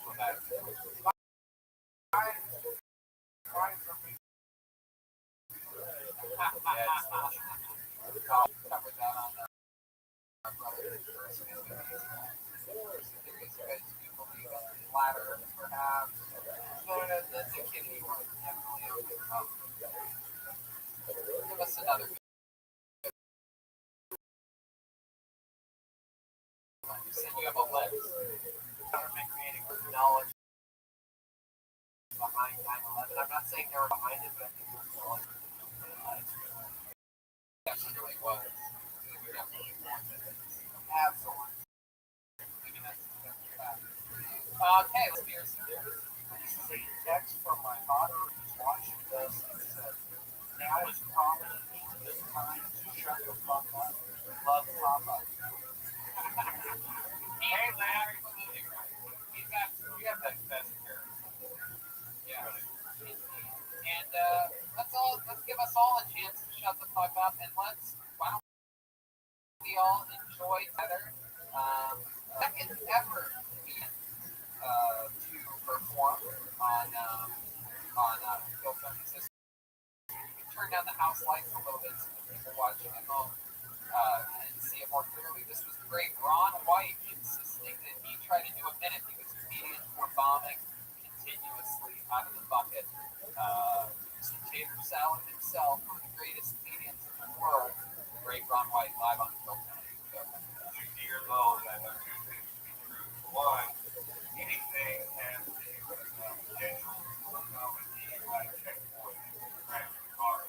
Covered that on our brother flat earth, perhaps. No, the kidney one definitely overcome. Give us another. You said you have a list. Government creating knowledge behind 9/11. I'm not saying they were behind it, but I think there was knowledge. Definitely was. Absolutely. Okay, let's hear some news. This is a text from my daughter who's watching this. It says, now is probably the time to shut the fuck up. Love, Papa. Hey, Larry. You have that best character. Yeah. And let's give us all a chance to shut the fuck up, and why don't we all enjoy together second ever to perform on Phil Tony's System. You can turn down the house lights a little bit so the people watching at home and see it more clearly. This was great. Ron White insisting that he try to do a minute because comedians were bombing continuously out of the bucket. Tater Salad himself, one of the greatest comedians in the world, the great Ron White, live on Phil Tony. 60 years old, and I know two things to be true. One, anything has the potential to become a DUI checkpoint if you crash your car.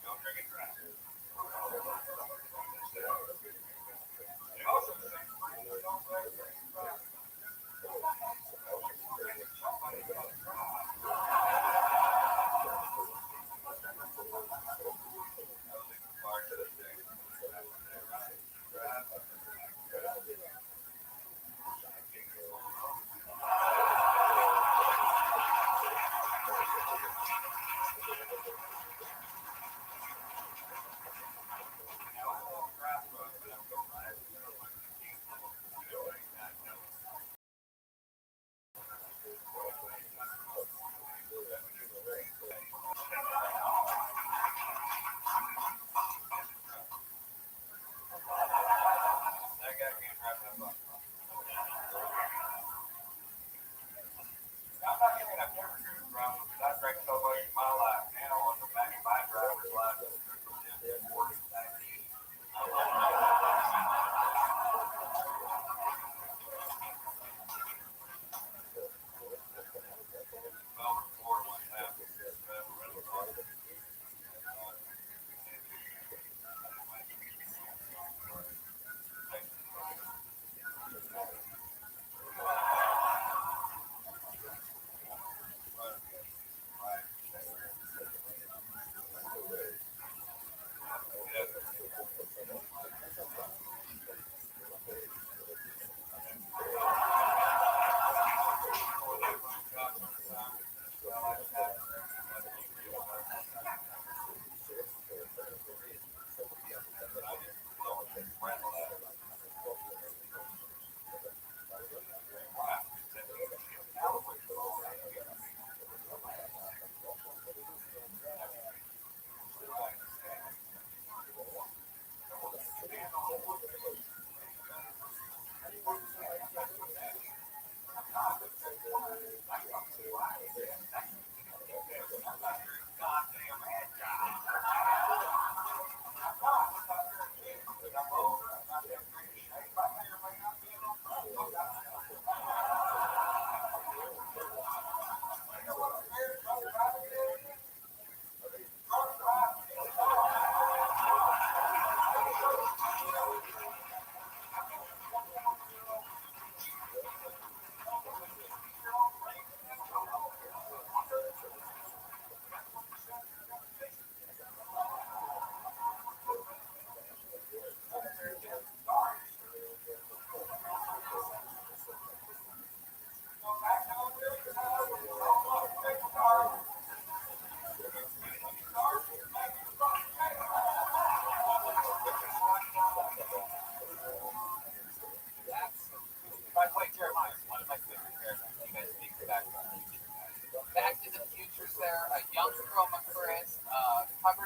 Don't drink and drive. They also say, don't drink and drive.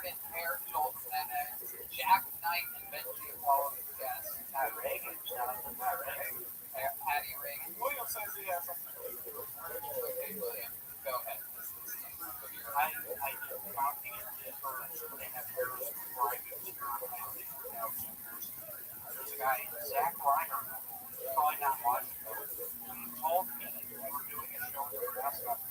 Jordan, Hair Schultz, and Jack Knight and Benji Apollo as guests. Pat Reagan, shout out to Pat Reagan. Patty Reagan. William says he has something. Okay, William, go ahead. This is your I did talking in Denver, so they have heroes driving here now. There's a guy, Zach Reiner, probably not watching, but he told me that we were doing a show in Nebraska.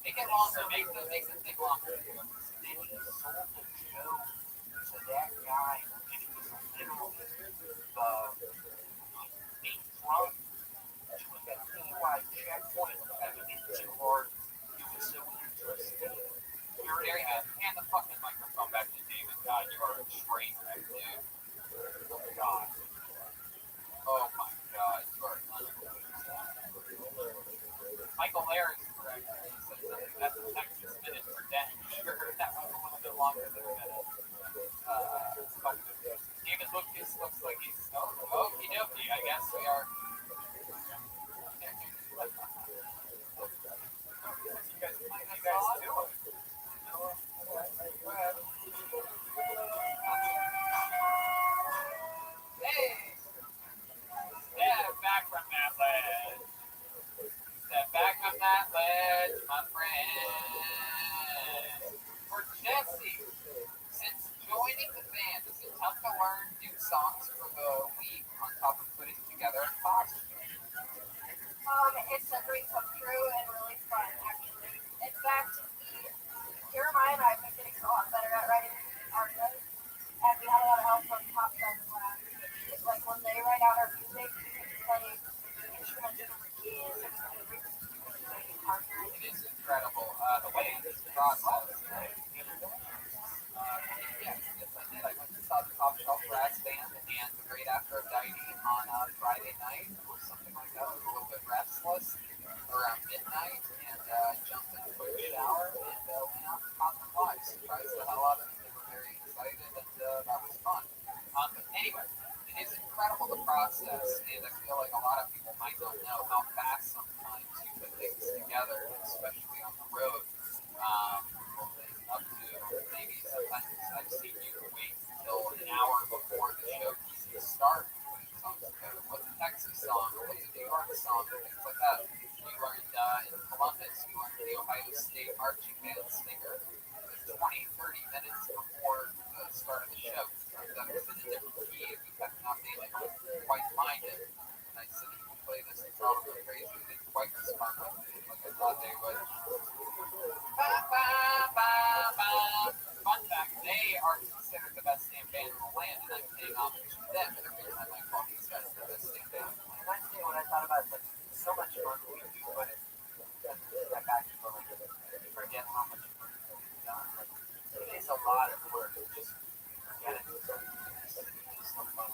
make it longer, make the thing longer. Then he sold the show to that guy, and it was literally being drunk to a DUI checkpoint, having it too hard. It was so interesting. You're there, hand the fucking microphone back to David. God, you are a train wreck, dude. Oh God. Oh my God, you are unbelievable. Michael Lair is correct. He said something. That's a Texas minute for Dan. Sure, that was a little bit longer than a minute. David Lucas looks like he's okie dokie. I guess we are. You guys do it. Hey! Step back from that ledge. Step back from that ledge, my friend. For Jesse, since joining the band, is it tough to learn new songs for the week on top of putting together a costume? It's a dream come true and really fun, actually. In fact, Jeremiah and I have been getting a lot better at writing our notes, and we had a lot of help from Top Guns Lab. It's like when they write out our music, we can play instruments for the keys, and we can partner. It is incredible. The way this process. Yes, I did. I went to saw the Top Shelf Brass Band and the Great Aphrodite on Friday night or something like that. I was a little bit restless around midnight and jumped in a quick shower and went out and caught them live. Surprised the hell out of them. They were very excited and that was fun. But anyway, it is incredible the process, and I feel like a lot of people might not know how fast sometimes you put things together, especially on the road. Up to maybe sometimes I've seen you wait until an hour before the show to start putting songs together. What's a Texas song? What's a New York song? Things like that. You learned in Columbus, you learned the Ohio State marching band singer 20, 30 minutes before the start of the show. That was in a different key, and we kept not being quite minded. And I said, you can play this, it's probably crazy. They didn't quite respond like I thought they would. Fun fact, they are considered the best damn band in the land, and I'm paying homage to them every time I call these guys the best damn band. And I say what I thought about it, like, so much fun we do, but that guy people like forget how much work we've done. Like, it is a lot of work. Just forget it. It's so fun.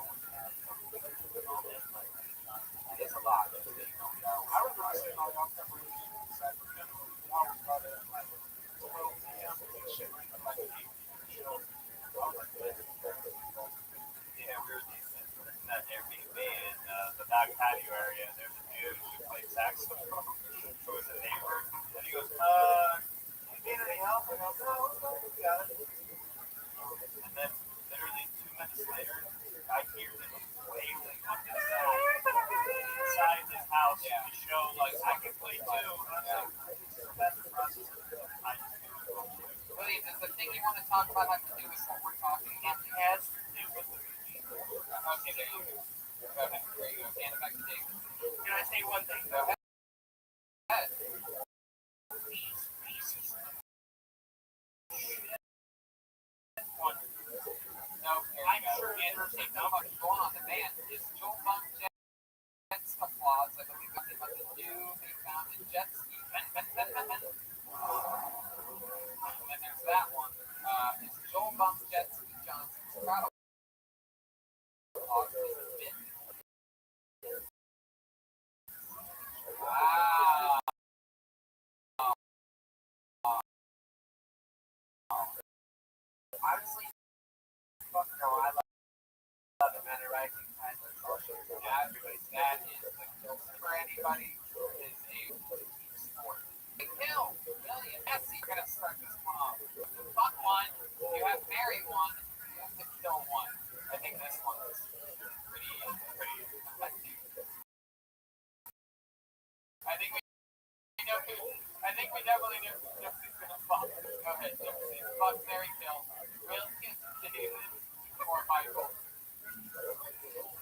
It is a lot. I remember seeing all y'all preparation inside the middle of the wall about it, like 12 p.m. and shit, like an 8 show. Yeah, we were in that Airbnb in the back patio area, and there's a dude who plays saxophone who was a neighbor, and he goes, you need any help? And I was, no, we got it. And then literally 2 minutes later, I hear them wailing on the inside this house to show, like, I can play too. And I was like, that's the process of it. I just do it. William, does the thing you want to talk about have to do with what we're talking about? It has to do with the movie. Okay, there you go. Go ahead. There you go. Hand it back to David. Can I say one thing? Go ahead. These pieces of No, I'm sure there's not much going on. The band is Joel Bump Jets Applause. I believe that's about the new Newfoundland jet ski. And then there's that one. It's Joel Bump Jet Ski Johnson's Straddle. Wow. Honestly, fuck no, I love it, man. Rising Tide, let's all show you. Yeah, that is the kill for anybody who is a sport. Kill, William, Messi, gonna start this one Fuck one. You have to marry one. You have to kill one. I think this one is pretty effective. I think we know who. I think we definitely know who's gonna fuck. Go ahead, Dipsy. Fuck, marry, kill. Will David or Michael?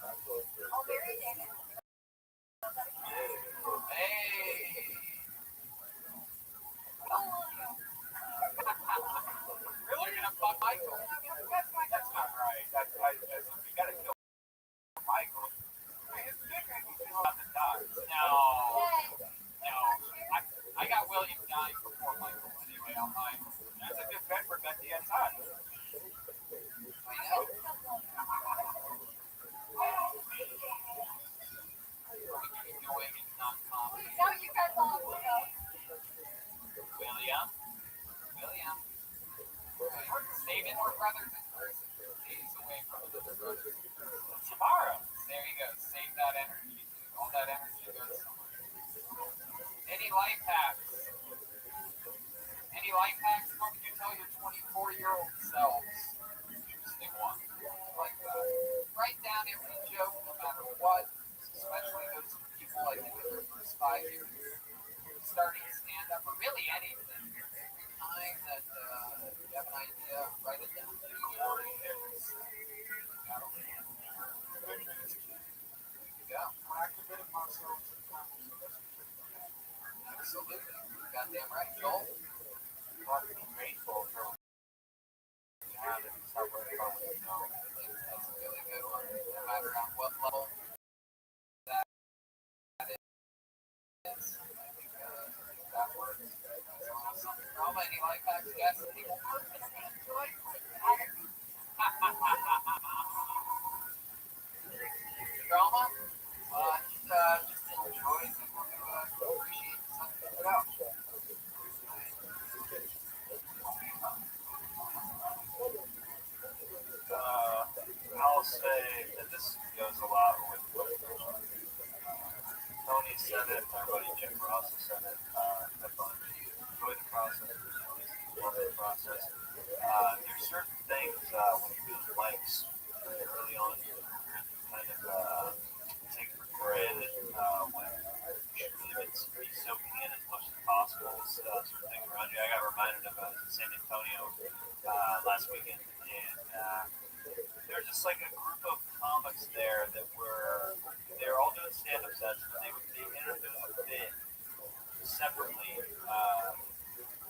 I'll marry David. Hey. Really? You're gonna fuck Michael? That's not right. You gotta kill Michael. He's about to die. No. I got William dying before Michael anyway on mine. That's a good bet for Becky and Todd. I know. Doing is not comedy. Now you guys all know. William. David or brothers in person. Days away from the brothers. Tomorrow. There you go. Save that energy. All that energy goes somewhere. Any life hacks? What would you tell your 24-year-old selves? Interesting one. Like write down every joke, no matter what. Especially those people like in their first 5 years starting stand-up, or really anything. Every time that you have an idea, write it down. Absolutely. Goddamn right, Joel. You have to be grateful for what you have and stop worrying about what you know. That's a really good one. No matter on what level that is, I think that works. How many life hacks, Jess? Drama? Just enjoy people who appreciate something put out. I'll say that this goes a lot with what Tony said it, my buddy Jim Ross said it a bunch. Enjoy the process, love the process. There's certain things when you're doing likes early on, you kind of take for granted when you should really be soaking in as much as possible. Certain things around you. I got reminded of San Antonio last weekend, and there's just like a group of comics there that they're all doing stand-up sets, but they introduced a bit separately,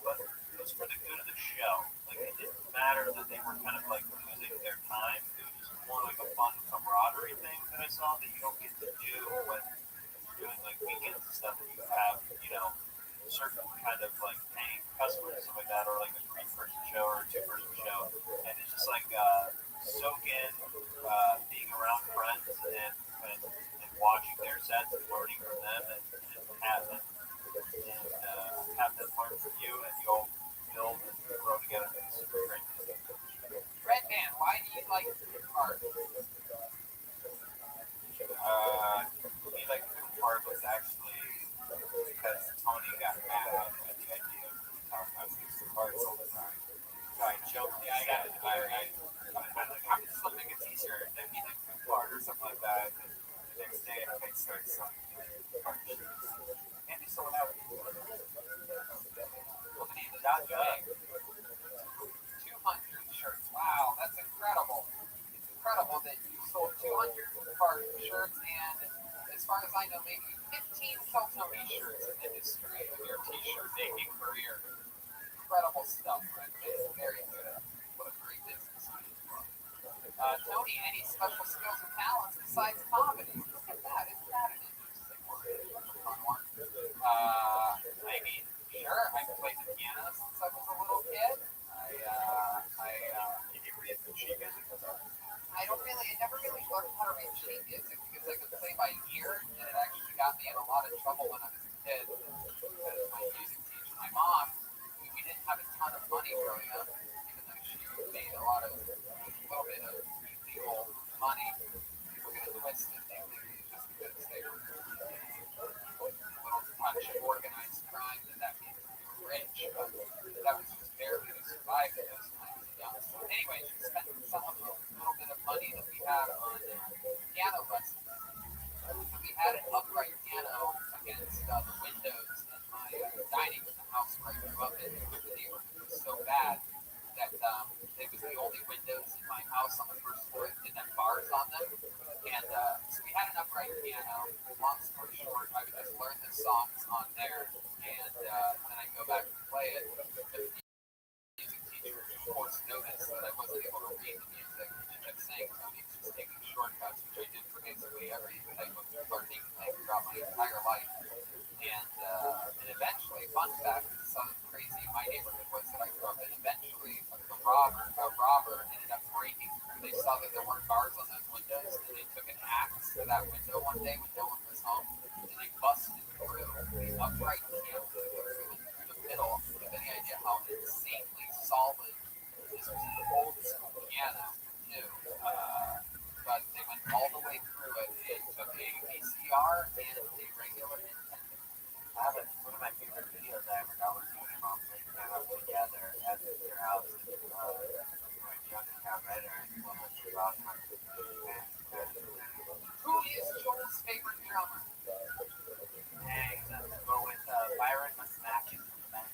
but it was for the good of the show. Like it didn't matter that they were kind of like losing their time. It was just more like a fun camaraderie thing that I saw that you don't get to do when you're doing like weekends and stuff, and you have, certain kind of like paying customers and stuff like that, or like a 3-person show or a 2-person show, and it's just like soak in being around friends and watching their sets and learning from them and have them learn from you, and you all build and grow together. It's super great. Red Man, why do you like food art? Me like food part was actually because Tony got mad at the idea of talking about food parts all the time. So I joked, I'm just something it's easier than me like food part or something like that. And the next day I started selling partnerships. And they sold out. How many did that make? 200 shirts. Wow, that's incredible. It's incredible that you sold 200 card shirts, and as far as I know, maybe 15 Tony shirts in the history of your t-shirt making career. Incredible stuff, right? It's very good. What a great business. Tony, any special skills or talents besides comedy? Look at that. Isn't that an interesting one? Fun one. I mean, sure, I played the piano since I was a little kid. Did you read the sheet music? I never really learned how to read sheet music because I could play by ear, and it actually got me in a lot of trouble when I was a kid. Because my music teacher, my mom, we didn't have a ton of money growing up, even though she made a little bit of legal money. People get it twisted, they think it's just because they were a little touch of organized crime that means they were rich, but that was just barely the house on the first floor that didn't have bars on them. And so we had an upright piano. Long story short, I would just learn the songs on there, and then I'd go back and play it. The music teacher, of course, noticed that I wasn't able to read the music, and she kept saying, Tony's just taking shortcuts, which I did for basically every type of learning thing throughout my entire life. And eventually, fun fact, something crazy in my neighborhood was that I grew up in. Eventually, a robber ended up breaking through. They saw that there weren't bars on those windows, and they took an axe to that window one day when no one was home, and they busted through the upright piano through the middle. Do you have any idea how insanely solid this was? An old school piano, too. But they went all the way through it. It took a VCR and a regular Nintendo. One of my favorite videos I ever got was you and mom playing piano together at your house. When Young and got better, and one was your rock. Who is Joel's favorite drummer? Hey, let's go with Byron Musmaki from the band.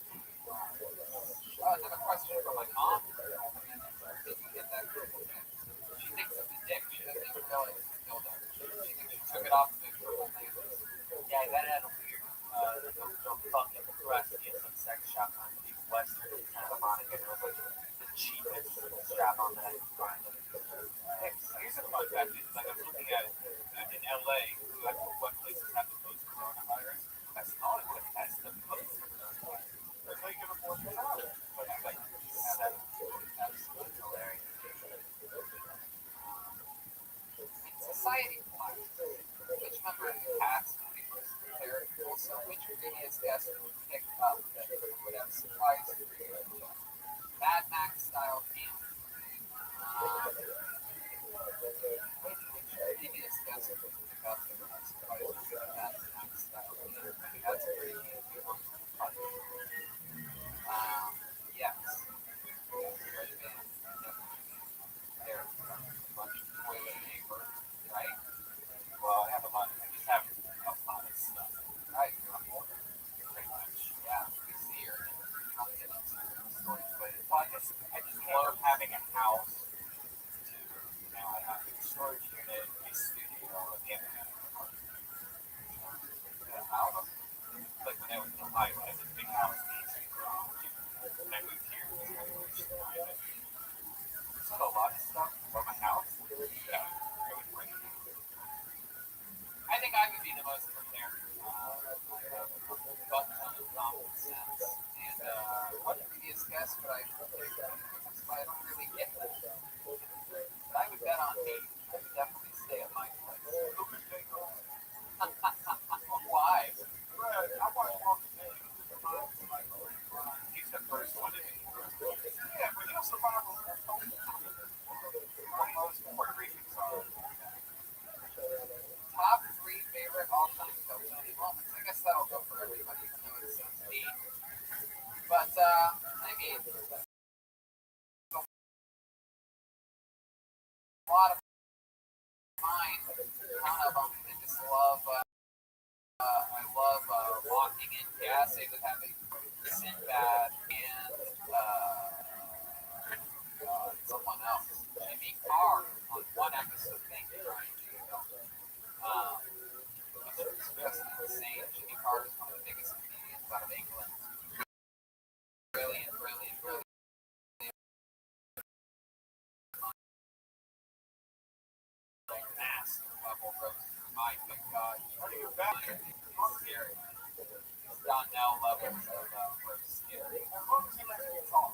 Another question from my mom. Did you get that? She thinks it's a dick. She doesn't even realize it's a dildo. She thinks she took it off the purple thing. Yeah, that had a weird, don't fucking crust in some sex shop on East Western in Santa Monica. It was like the cheapest strap on that I could find. Here's a fun fact: is like I was looking at in LA, what places have the most coronavirus. That's Hollywood has the most coronavirus. That's why you can afford to travel. But it's like Absolutely hilarious. Society class. Which member of the cast would be most prepared? Also, which previous guest would pick up that would have supplies for you? Mad Max style camp. Which previous guest would pick up that would have supplies for you? Mad Max style camp. That's a pretty easy one. Yes. Red band. There. A bunch of toilet paper, right? well, I have a lot. I just have a lot of stuff. Right, you're on board. Pretty much. Yeah, we see her. I'll get into the stories later. Well, I just love having a house to, I have a storage unit, a studio, and a house. Like when I was in Ohio, I had this big house needs to grow. When I moved here, there's a lot of stuff from my house. Yeah, I would bring it. I think I would be the most prepared. I have a butt ton of common sense. And one previous guest, but I don't really get them. But I would bet on me. I would definitely stay at my place. Why? I watch Walking Dead. He's the first one to be. Yeah, but your survival is What most Puerto Ricans are. Top 3 favorite all-time Tony moments. I guess that'll go for everybody, even though it sounds neat. But, I mean, a lot of mine, a ton of them. I just love, I love walking in gas station having Sinbad and someone else, Jimmy Carr, on one episode. Thank you, Ryan. Which is just insane. Jimmy Carr is one of the biggest comedians out of England. Brilliant. Mass level roast. My good God. Scary. Donnell levels of roast scary. as long as he lets me talk.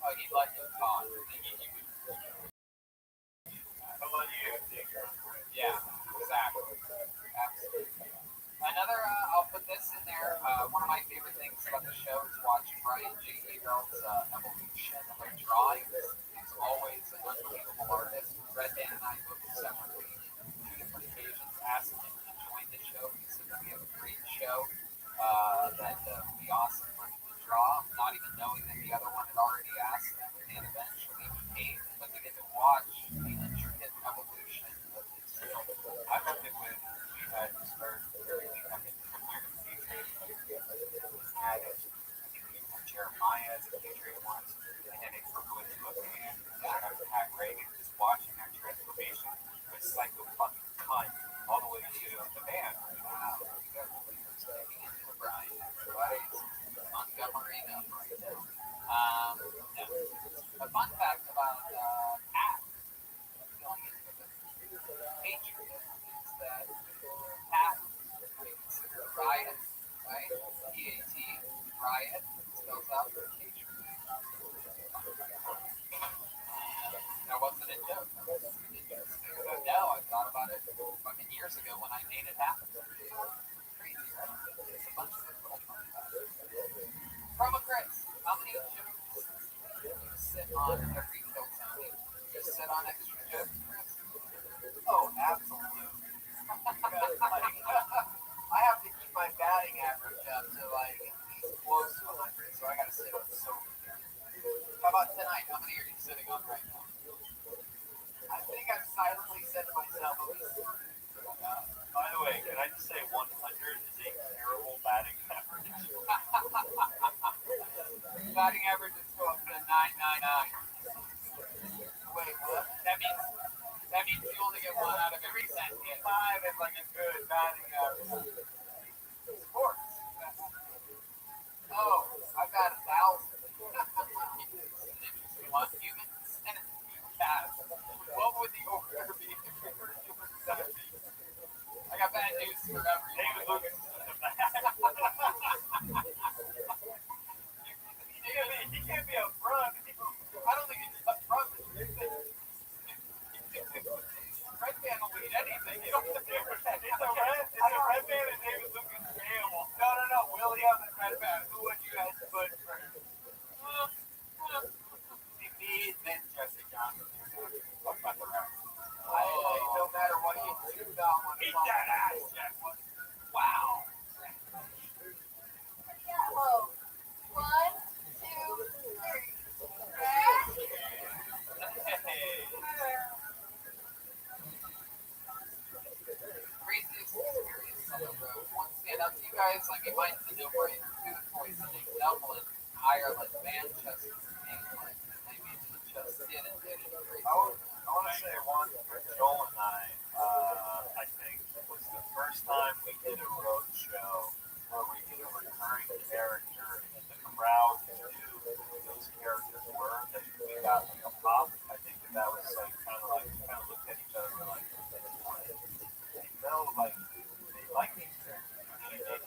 Oh, he'd let you talk. How about you? Yeah, exactly. Absolutely. Another, I'll put this in there. One of my favorite things about the show is watching Brian J. Eagle's evolution of drawing. He's always an unbelievable artist. Red Dan and I both separately, 2 different occasions, asked him to join the show. He said that we have a great show that would be awesome for him to draw, not even knowing that the other one had already asked him. And eventually he came, but to get to watch the intricate evolution of his film. I loved it when we had started everything coming from where the future had it. I think we had Jeremiah as a future once, and then it grew into a band. I have Pat Reagan years ago when I made it happen. Crazy, right? It's a bunch of little fun facts. Promo Chris, how many jokes do you sit on every kill Tony? Just sit on extra jokes, Chris? Oh, absolutely. Because, like, I have to keep my batting average up to like at least close to 100, so I gotta sit on so many. How about tonight? How many are you sitting on right now? I think I've silently said to myself at least By the way, can I just say 100 is a terrible batting average? Batting average is go up to 999. wait, what? That means you only get one out of every 10 hits. 5 is like a good batting average. Sports. Oh, I've got 1,000. You want humans and cats. What would the over be if we were human zombies? I got bad news for everyone. David Lucas is in the back. He can't be up front. I don't think it's up front. Red man will lead anything. You don't have to do that. It's a red man and David Lucas available. No. William and Red Band. Who would you guys put first? Me, then Jesse Johnson. No matter what you do, that one. Eat that ass, Jeff. Wow. Yellow. 1, 2, 3. Red. Craziest experience on the road. One stand up to you guys, like it might be no brain food poisoning, Dublin, Ireland, Manchester, England. Maybe you just didn't get it. I want to say one for Joel and I think, was the first time we did a road show where we did a recurring character and the crowd knew who those characters were. That we got like a pop. I think that was like kind of looked at each other and like, they know like they like these characters.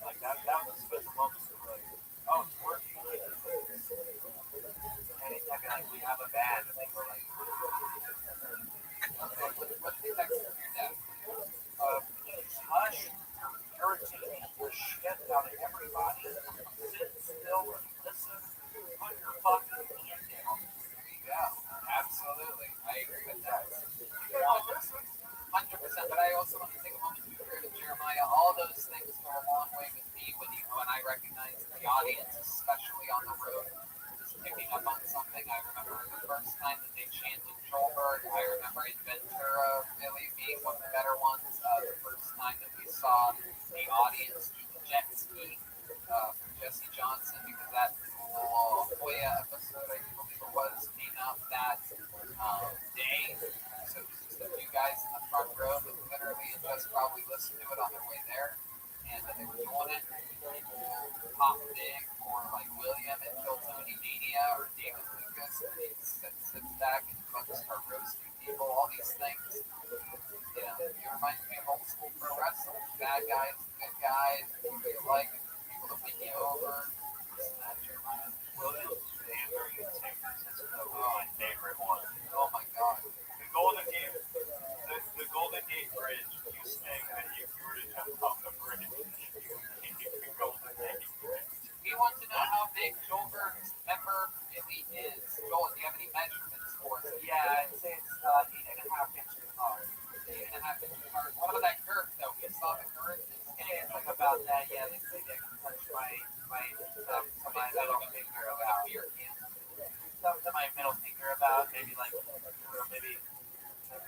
Like that was a special moment. So we're like, oh, it's working. And it's like we have a band and they were like, What's the next your dad? Hush, irritating the shit out of everybody. Sit still and listen. Put your fucking hand down. There you go. Absolutely. I agree with that. 100%. But I also want to take a moment to be fair to Jeremiah. All those things go a long way with me when I recognize the audience, especially on the road, just picking up on something. I remember the first time that they chanted Joelberg. I remember in Ventura really being one of the better ones. The first time that we saw the audience do the jet ski from Jesse Johnson, because that Hoya episode, I believe it was, came out that day. So it was just a few guys in the front row that literally just probably listened to it on their way there. And they were doing it. People pop big for like William and Kill Tony Mania or David Lucas. And he sits back and fucking start roasting people. All these things. You know, you remind me of old school pro wrestling. Bad guys, good guys, people you like, people that win you over. This and that, Jeremiah. Williams Danbury and San Francisco was my favorite one. Oh my god. The Golden Gate Bridge, you saying that if you were to jump off the bridge, you could Golden Gate Bridge. We want to know how big Joelberg's member really is. Joel, do you have any measurements for us? Yeah, I'd say it's 8.5 inches hard. 8.5 inches hard. What about that girth, though? We saw the girth. Yeah, it's like about that. Yeah, they say they can touch my middle finger about. Something to my middle finger about, maybe like, maybe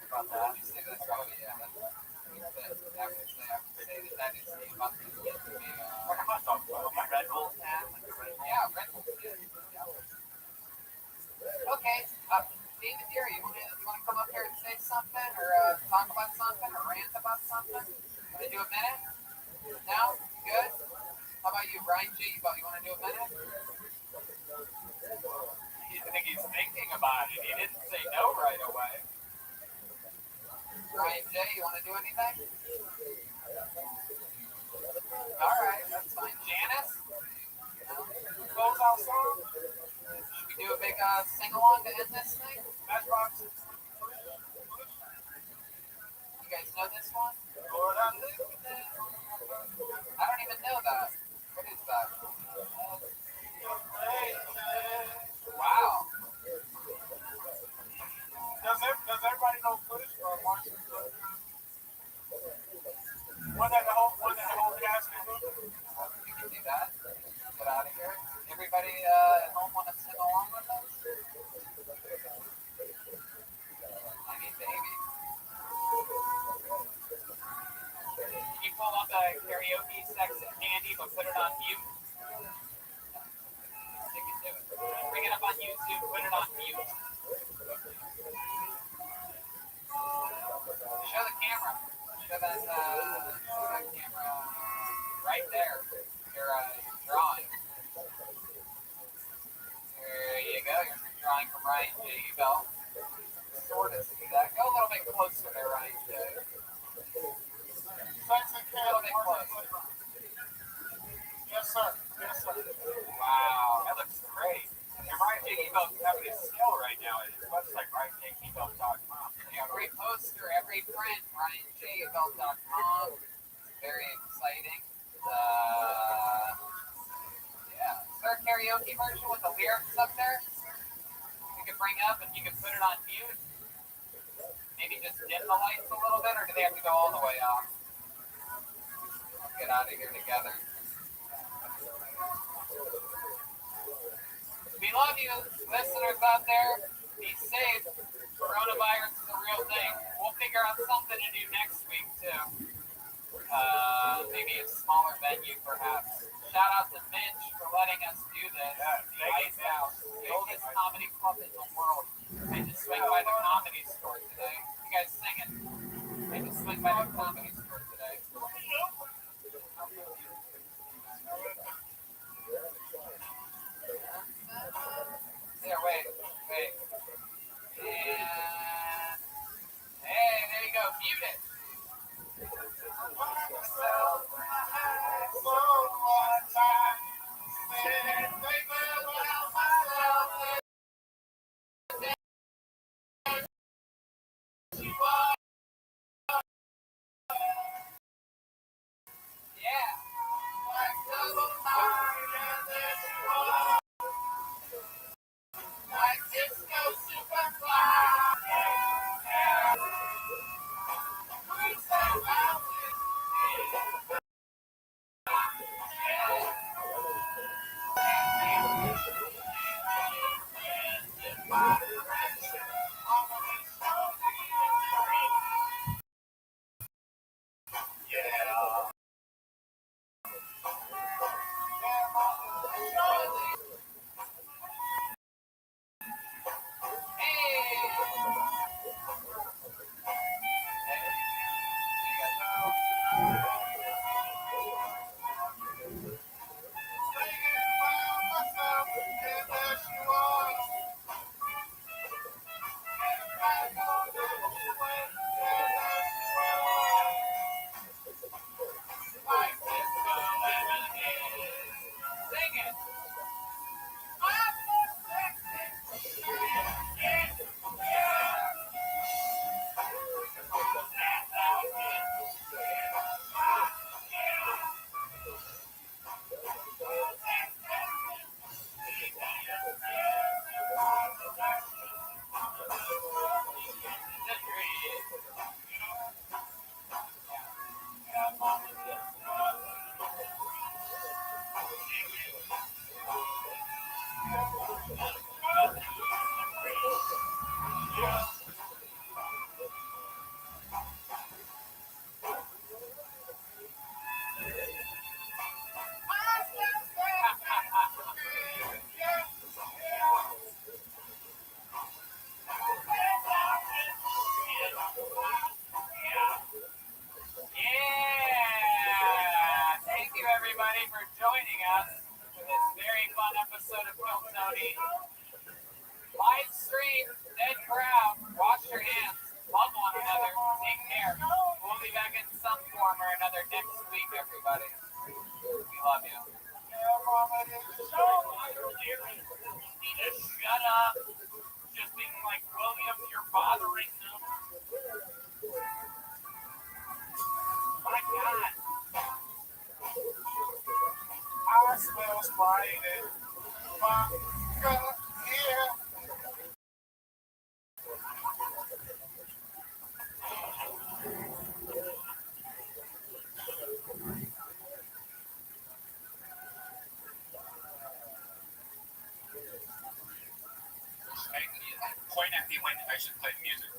about that. You say that's probably, yeah. I would say that is the about the What am I talking about? My Red Bull hat? yeah, Red Bull. Okay, David Deary, you want to come up here and say something, or talk about something, or rant about something? Want to do a minute? No? Good? How about you, Brian G? You want to do a minute? I think he's thinking about it. He didn't say no right away. Brian J, you want to do anything? All right, that's fine. Janice? Close out song? Should we do a big sing-along to end this thing? Matchbox. You guys know this one? Lord, I live with that. I don't even know that. What is that? Wow. Does everybody know footage from Martin Luther King? Wasn't that the whole casket book? You can do that. Get out of here. Everybody at home want to sing along with us? I mean, baby. Can you pull up a karaoke Sex and Candy, but put it on mute? You can do it. Bring it up on YouTube, put it on mute. Show the camera. Show that camera right there. Your drawing. There you go. Your drawing from Ryan J. Bell. Sort of see that. Go a little bit closer there, Ryan J. Sex and A little bit Candy. closer. Yes, sir. Yes, sir. Wow, that looks great. And Ryan J. Bell's having a sale right now at his website, RyanJKebell.com. Every poster, every print, RyanJabell.com. Very exciting. Yeah. Is there a karaoke version with the lyrics up there? You could bring up and you could put it on mute. Maybe just dim the lights a little bit, or do they have to go all the way off? Let's get out of here together. We love you, listeners out there. Be safe. Coronavirus is a real thing. We'll figure out something to do next week, too. Maybe a smaller venue, perhaps. Shout out to Mitch for letting us do this. Yeah, The Ice House, the oldest comedy club in the world. I just swing by the comedy store today. You guys singing? I just swing by the comedy store today. There, wait. And hey, there you go. Mute it. Yeah. Like Disco everybody for joining us for this very fun episode of Film Tony. Live stream, dead crowd, wash your hands, love one another, take care. We'll be back in some form or another next week, everybody. We love you. Just shut up. Just being like, William, you're bothering them. fighting. Vodka, yeah. Point at me when I should play music.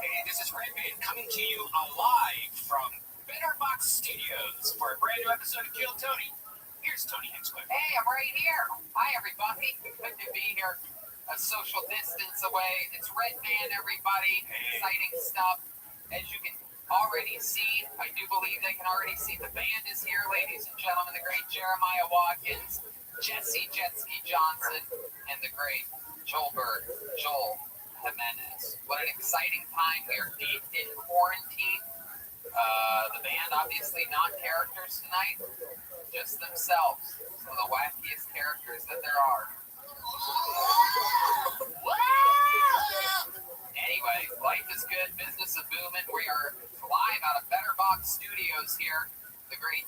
Hey, this is Redman coming to you live from Betterbox Studios for a brand new episode of Kill Tony. Here's Tony Hinchcliffe. Hey, I'm right here. Hi, everybody. Good to be here. A social distance away. It's Redman, everybody. Exciting stuff. As you can already see, I do believe they can already see the band is here, ladies and gentlemen. The great Jeremiah Watkins, Jesse Jetski Johnson, and the great Joel Jimenez. What an exciting time. We are deep in quarantine. The band, obviously, not characters tonight, just themselves. Some of the wackiest characters that there are. Anyway, life is good, business is booming. We are live out of Betterbox Studios here. The great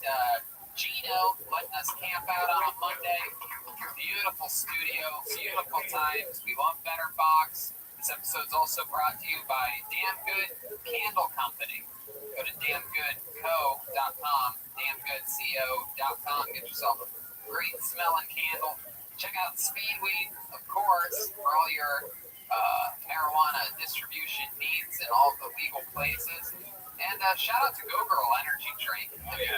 Gino letting us camp out on a Monday. Beautiful studio, beautiful times. We love Betterbox. This episode's also brought to you by Damn Good Candle Company. Go to damngoodco.com, damngoodco.com. Get yourself a great smelling candle. Check out Speedweed, of course, for all your marijuana distribution needs in all the legal places. And shout out to Go Girl Energy Drink.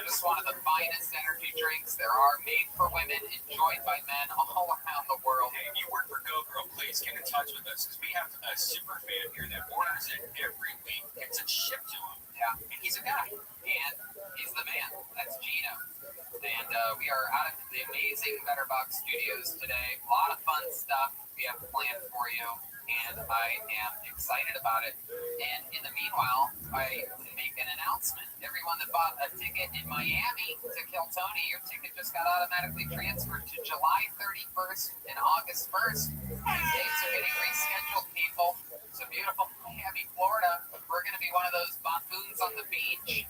Just one of the finest energy drinks there are, made for women, enjoyed by men all around the world. Hey, if you work for Go Girl, please get in touch with us, because we have a super fan here that orders it every week, gets it shipped to him. Yeah, and he's a guy, and he's the man. That's Gino. And we are out of the amazing Betterbox Studios today. A lot of fun stuff we have planned for you, and I am excited about it. And in the meanwhile, I make an announcement. Everyone that bought a ticket in Miami to Kill Tony, your ticket just got automatically transferred to July 31st and August 1st. These dates are getting rescheduled, people. So beautiful Miami, Florida. We're going to be one of those buffoons on the beach.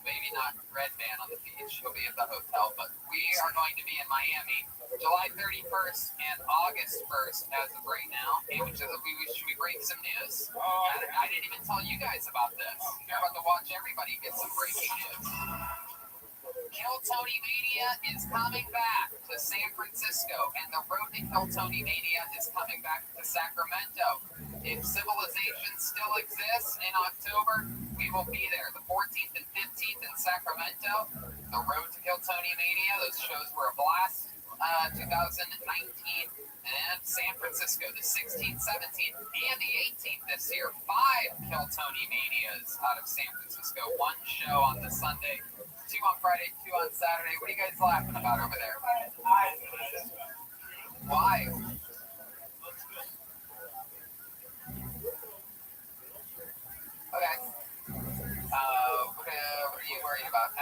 Maybe not Redman on the beach. He'll be at the hotel, but we are going to be in Miami July 31st and August 1st as of right now. And should we break some news? I didn't even tell you guys about this. You're about to watch everybody get some breaking news. Kill Tony Mania is coming back to San Francisco, and the road to Kill Tony Mania is coming back to Sacramento. If Civilization still exists in October, we will be there. The 14th and 15th in Sacramento, the road to Kill Tony Mania. Those shows were a blast. 2019, and San Francisco, the 16th, 17th, and the 18th this year. 5 Kill Tony Manias out of San Francisco. 1 show on the Sunday, 2 on Friday, 2 on Saturday. What are you guys laughing about over there? Why? Okay. What are you worried about?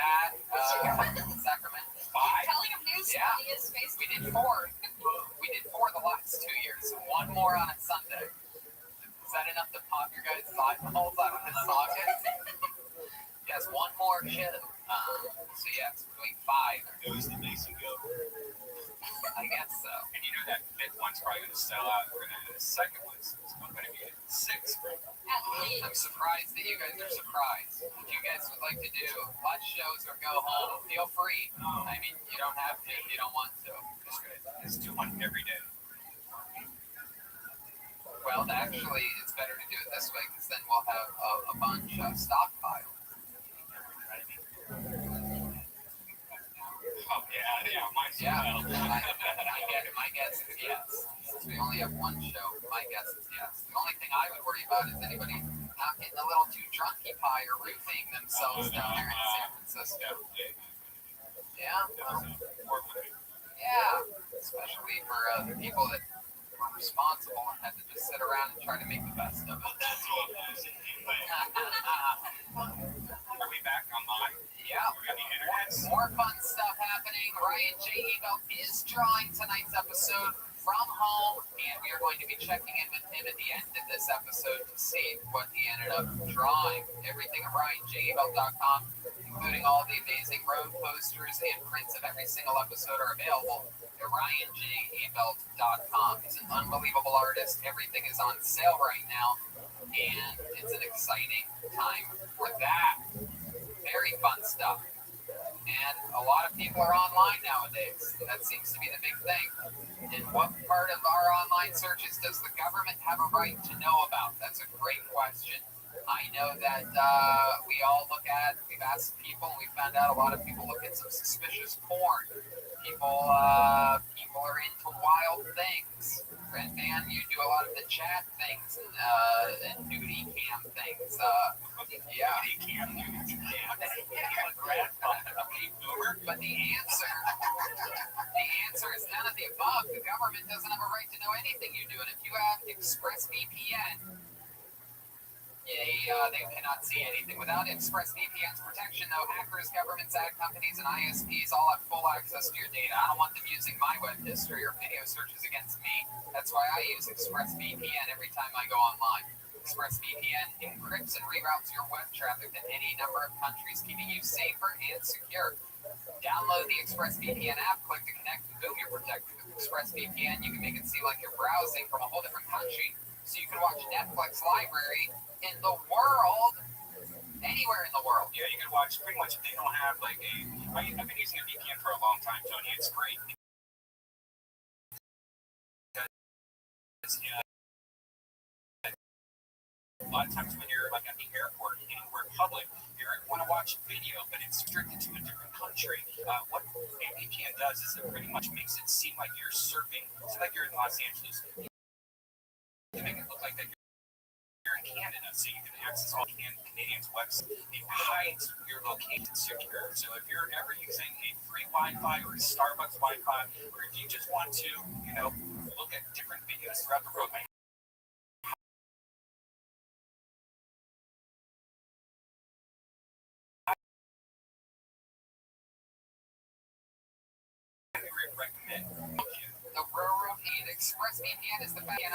Sacramento. 5? Telling him news Yeah. on his face. We did 4. We did 4 the last 2 years. 1 more on a Sunday. Is that enough to pop your guys' eyeballs out of the socket? Yes, 1 more show. So yes, we're doing 5. It was the Mason Go. I guess so. And you know that 5th one's probably going to sell out. We're going to the 2nd one's going to be at 6. At least. I'm surprised that you guys are surprised. If you guys would like to do less shows or go home, feel free. I mean, you don't have to if you don't want to. It's 2 on every day. Well, actually, it's better to do it this way, because then we'll have a bunch of stockpile. Oh, yeah, mine's Yeah, well. my guess is yes. Since we only have 1 show, my guess is yes. The only thing I would worry about is anybody not getting a little too drunky pie or roofing themselves down there in San Francisco. Yeah, yeah, especially for the people that were responsible and had to just sit around and try to make the best of it. That's what I'm saying. Are we Yeah, We got the internet. more fun stuff happening. Ryan J. Ebelt is drawing tonight's episode from home, and we are going to be checking in with him at the end of this episode to see what he ended up drawing. Everything at RyanJEbelt.com, including all the amazing road posters and prints of every single episode, are available at RyanJEbelt.com. He's an unbelievable artist. Everything is on sale right now, and it's an exciting time for that. Very fun stuff. And a lot of people are online nowadays. That seems to be the big thing. And what part of our online searches does the government have a right to know about? That's a great question. I know that we've asked people, and we found out a lot of people look at some suspicious porn. People are into wild things. Red Man, you do a lot of the chat things and nudie cam things. Yeah. But the answer is none of the above. The government doesn't have a right to know anything you do. And if you have ExpressVPN, they cannot see anything. Without ExpressVPN's protection, though, hackers, governments, ad companies, and ISPs all have full access to your data. I don't want them using my web history or video searches against me. That's why I use ExpressVPN every time I go online. ExpressVPN encrypts and reroutes your web traffic to any number of countries, keeping you safer and secure. Download the ExpressVPN app, click to connect, and boom, you're protected. With ExpressVPN, you can make it seem like you're browsing from a whole different country, so you can watch Netflix library in the world, anywhere in the world. Yeah, you can watch pretty much if they don't have like I've been using a VPN for a long time, Tony. It's great. A lot of times when you're like at the airport, anywhere public, you want to watch video, but it's restricted to a different country. What a VPN does is it pretty much makes it seem like you're surfing. It's like you're in Los Angeles. To make it look like that you're in Canada, so you can access all Canadians' websites. It hides your location secure. So if you're ever using a free Wi-Fi or a Starbucks Wi-Fi, or if you just want to, look at different videos throughout the world, I recommend. The rural feed. ExpressVPN is the backend.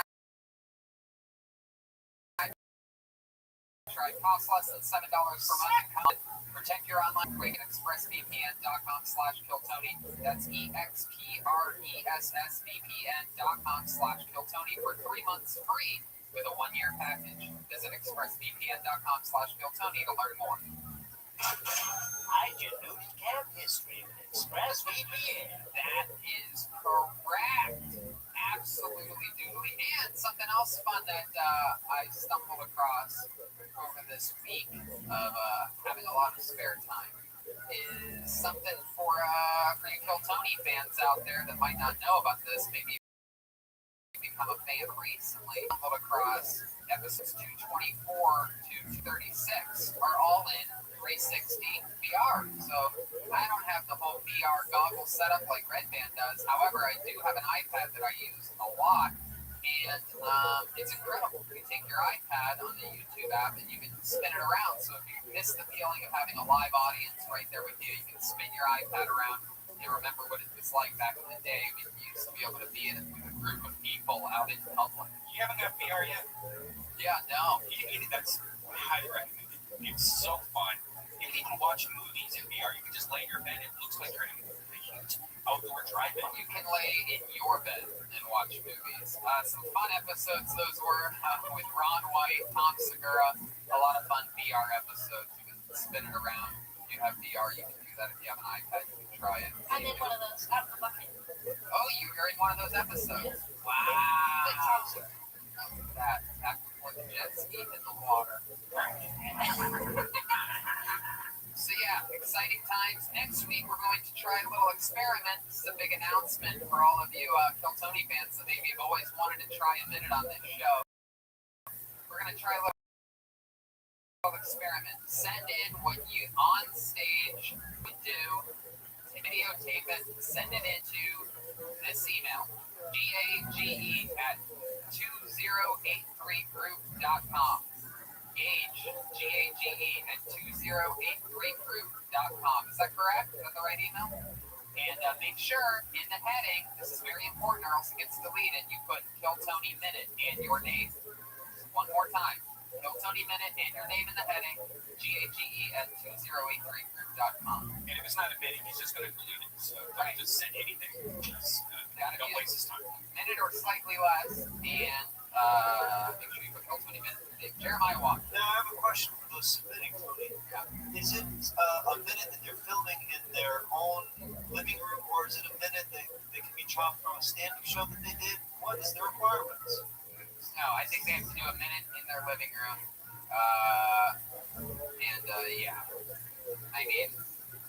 Costs less than $7 per month. Protect your online quick at expressvpn.com/KillTony. That's EXPRESSVPN.com/KillTony for 3 months free with a 1-year package. Visit expressvpn.com/KillTony to learn more. Hide your nudie cam history with ExpressVPN. That is correct. Absolutely doodly. And something else fun that I stumbled across over this week of having a lot of spare time is something for you Kill Tony fans out there that might not know about this. Maybe you become a fan recently. Stumbled across episodes 224 to 236 are all in 360 VR. So I don't have the whole VR goggle setup like Red Band does. However, I do have an iPad that I use a lot. And it's incredible. You take your iPad on the YouTube app and you can spin it around. So if you miss the feeling of having a live audience right there with you, you can spin your iPad around and remember what it was like back in the day when you used to be able to be in a group of people out in public. You haven't got VR yet? Yeah, no. That's highly recommended. It's so fun. You can even watch movies in VR. You can just lay in your bed. It looks like you're in a huge outdoor drive-in. You can lay in your bed and watch movies. Some fun episodes those were with Ron White, Tom Segura. A lot of fun VR episodes. You can spin it around. If you have VR, you can do that. If you have an iPad, you can try it. I'm in one of those out of the bucket. Oh, you're in one of those episodes. With Wow. Tom Segura. That before the jet ski hit the water. So yeah, exciting times. Next week we're going to try a little experiment. This is a big announcement for all of you Kill Tony fans that maybe have always wanted to try a minute on this show. We're going to try a little experiment. Send in what you on stage would do. Videotape it. Send it into this email. gage@2083group.com. Gage, Gage at 2083group.com. right email. And make sure in the heading, this is very important or else it gets deleted, you put Kill Tony Minute and your name. One more time. Kill Tony Minute and your name in the heading, GAGE@2083group.com. And if it's not a minute, he's just going to delete it. So don't just send anything. Just, don't waste his time. Minute or slightly less, and make sure you put Kill Tony Minute. Jeremiah Watt. Now, I have a question for those submitting, Tony. Is it a minute that they're filming in their own living room, or is it a minute that they can be chopped from a stand-up show that they did? What is the requirements? No, I think they have to do a minute in their living room. Yeah. I mean,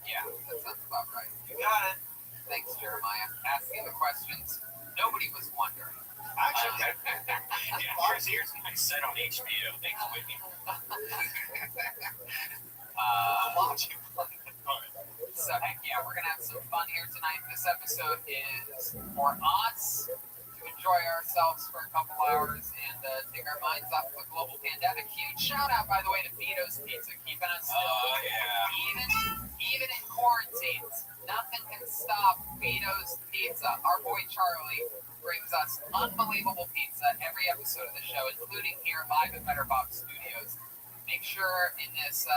yeah, that sounds about right. You got it. Thanks, Jeremiah. Asking the questions nobody was wondering. Actually, here's my set on HBO. Thanks, Whitney. So heck yeah, we're gonna have some fun here tonight. This episode is for us to enjoy ourselves for a couple hours and take our minds off the global pandemic. Huge shout out, by the way, to Vito's Pizza, keeping us even in quarantines. Nothing can stop Vito's Pizza. Our boy Charlie brings us unbelievable pizza every episode of the show, including here live at Better Box Studios. Make sure in this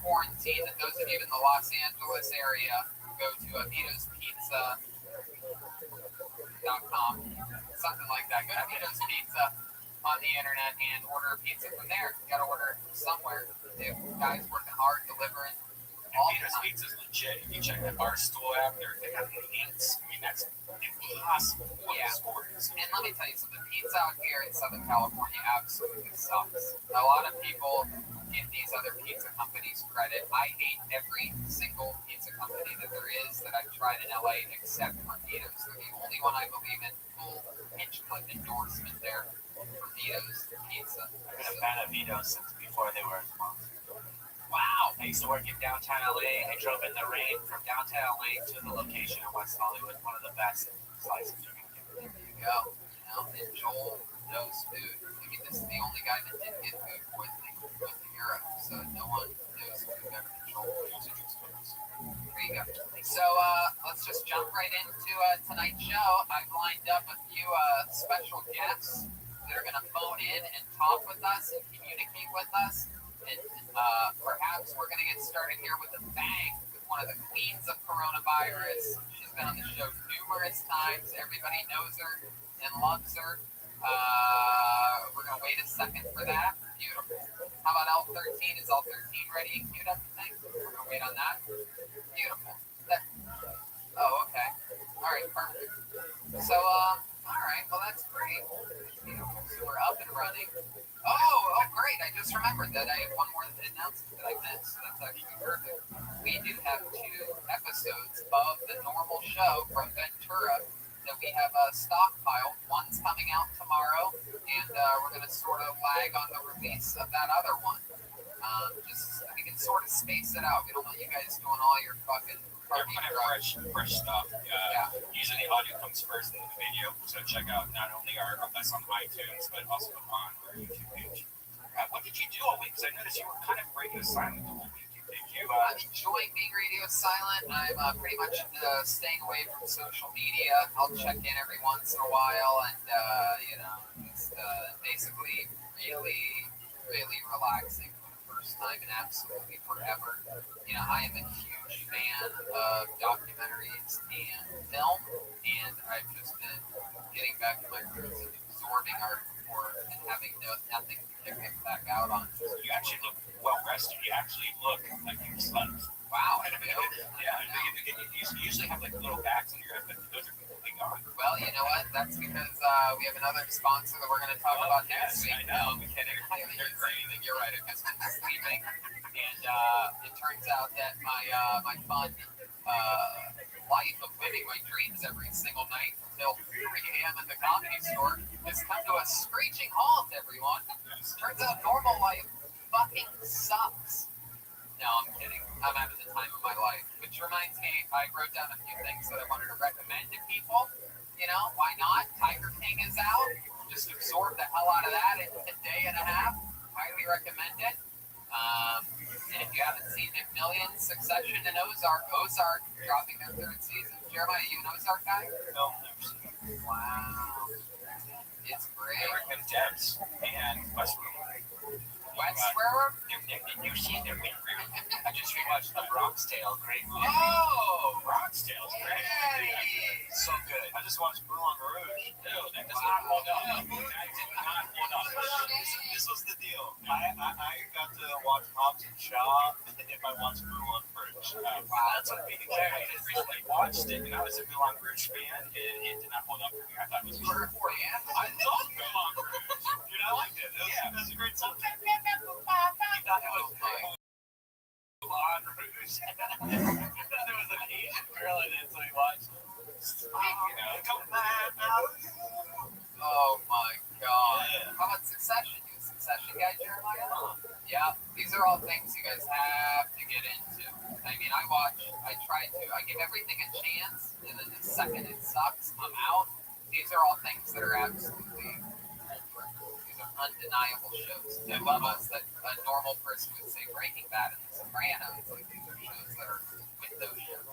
quarantine that those of you in the Los Angeles area go to Vito'sPizza.com, something like that. Go to Vito's Pizza on the internet and order a pizza from there. You gotta order it from somewhere. The guys working hard, delivering. Vito's Pizza is legit. If you check the Barstool app, they got ants. I mean, that's impossible. Yeah. And let me tell you something. Pizza out here in Southern California absolutely sucks. A lot of people give these other pizza companies credit. I hate every single pizza company that there is that I've tried in LA except for Vito's. They're the only one I believe in. Full Hinchcliffe endorsement there for Vito's Pizza. I've been a fan of Vito's since before they were a sponsor. Wow. I used to work in downtown LA. I drove in the rain from downtown LA to the location in West Hollywood. One of the best slices you're going to get. There you go. You know, and Joel knows food. I mean, this is the only guy that didn't get food poisoning with the Europe. So no one knows food better than Joel. There you go. So let's just jump right into tonight's show. I've lined up a few special guests that are going to phone in and talk with us and communicate with us. And perhaps we're going to get started here with a bang with one of the queens of coronavirus. She's been on the show numerous times. Everybody knows her and loves her. We're going to wait a second for that. Beautiful. How about L13? Is L13 ready and queued up, you think? We're going to wait on that. Beautiful. Oh, okay. All right, perfect. So, all right. Well, that's great. Beautiful. So we're up and running. Oh, great. I just remembered that I have one more announcement that I missed. So that's actually perfect. We do have 2 episodes of the normal show from Ventura that we have stockpiled. One's coming out tomorrow, and we're going to sort of lag on the release of that other one. Just so we can sort of space it out. We don't want you guys doing all your fucking party drugs. Fresh stuff. Usually the audio comes first in the video, so check out not only us on iTunes, but also on our YouTube page. What did you do all week? Because I noticed you were kind of radio silent the whole week. I'm enjoying being radio silent. I'm pretty much staying away from social media. I'll check in every once in a while and, just basically really, really relaxing for the first time in absolutely forever. You know, I am a huge fan of documentaries and film, and I've just been getting back to my roots and absorbing art work and having nothing to kick it back out on. You actually look well rested. You actually look like you slept. Wow. You usually have like little bags on your head, but those are completely gone. Well, you know what? That's because we have another sponsor that we're going to talk about next week. I know. I'm kidding. You're right. I've just been sleeping. And it turns out that my fun life of living my dreams every single night until 3 a.m. at the Comedy Store has come to a screeching halt, everyone. Turns out normal life fucking sucks. No, I'm kidding. I'm having the time of my life. Which reminds me, I wrote down a few things that I wanted to recommend to people. You know, why not? Tiger King is out. Just absorb the hell out of that in a day and a half. Highly recommend it. And if you haven't seen it, Millions, Succession, and Ozark dropping their third season. Jeremiah, you an Ozark guy? No, never seen it. Wow. It's great. American Debs and Westworld. Westworld? You've seen it. I just rewatched The Bronx Tale. Great movie. Oh! Bronx Tale's great. Yay! So good. I just watched Moulin Rouge. No, that does not hold up. That did not hold up. This was the deal. I got to watch Hobbs and Shaw if I watched Moulin Rouge. Wow, that's amazing. I just recently watched it, and I was a Moulin Rouge fan. It did not hold up for me. I thought it was You're a fan? I love Moulin Rouge. Dude, I liked it. It was a great song. I thought it was Moulin Rouge. I thought there was an Asian girl in it, so we watched. Oh my god. How about Succession? You a Succession guy, Jeremiah? Yeah, these are all things you guys have to get into. I mean, I try to, I give everything a chance, and then the second it sucks, I'm out. These are all things that are absolutely, these are undeniable shows. And love us that a normal person would say Breaking Bad and The Sopranos, like these are shows that are with those shows.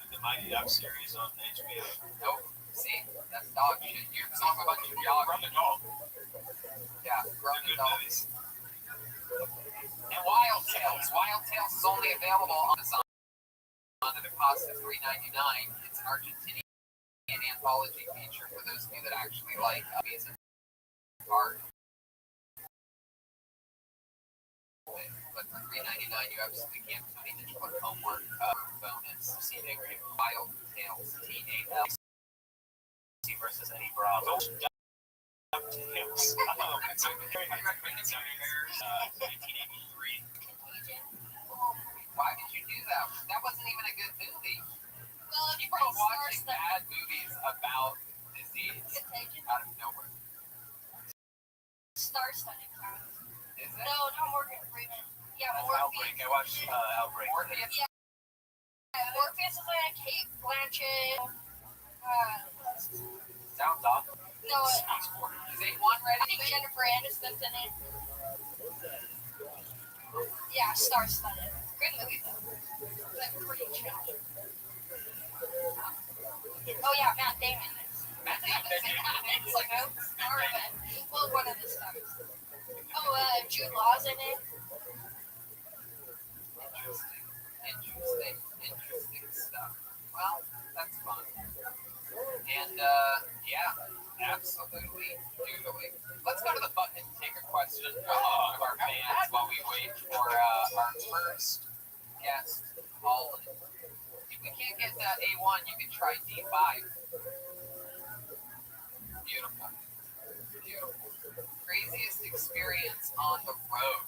The Mighty Duck series on HBO. Nope. See? That's dog shit. You're talking about your dog. From the dog. Yeah, grown Good adults. movies. And Wild Tales. Wild Tales is only available on Amazon at a cost of $3.99. It's an Argentinian anthology feature for those of you that actually like movies and art. But for $3.99, you absolutely can't do anything but homework bonus. Great. Wild Tales. TAL. Versus Eddie Bravo. DuckTales. It's a very recommended 1983. Why did you do that? That wasn't even a good movie. Well, if People are watching bad movies about disease Contagion. out of nowhere. Star-studded. Is it? No, not Morgan Freeman. Yeah, Outbreak. I watched Outbreak. Morpheus? Yeah. Morpheus is like Kate Blanchett. Sounds awesome. No, Is A1 I ready? think Jennifer Aniston's in it. Yeah, star-studded. Good movie though. Like pretty chill. Oh yeah, Matt Damon is. It's like a star of it. Well, one of the stars. Oh, Jude Law's in it. Interesting stuff. Well, that's fun. And, yeah, absolutely doodling. Let's go to the button and take a question from one of our fans while we wait for our first guest, Holland. If we can't get A1, you can try D5. Beautiful. Craziest experience on the road.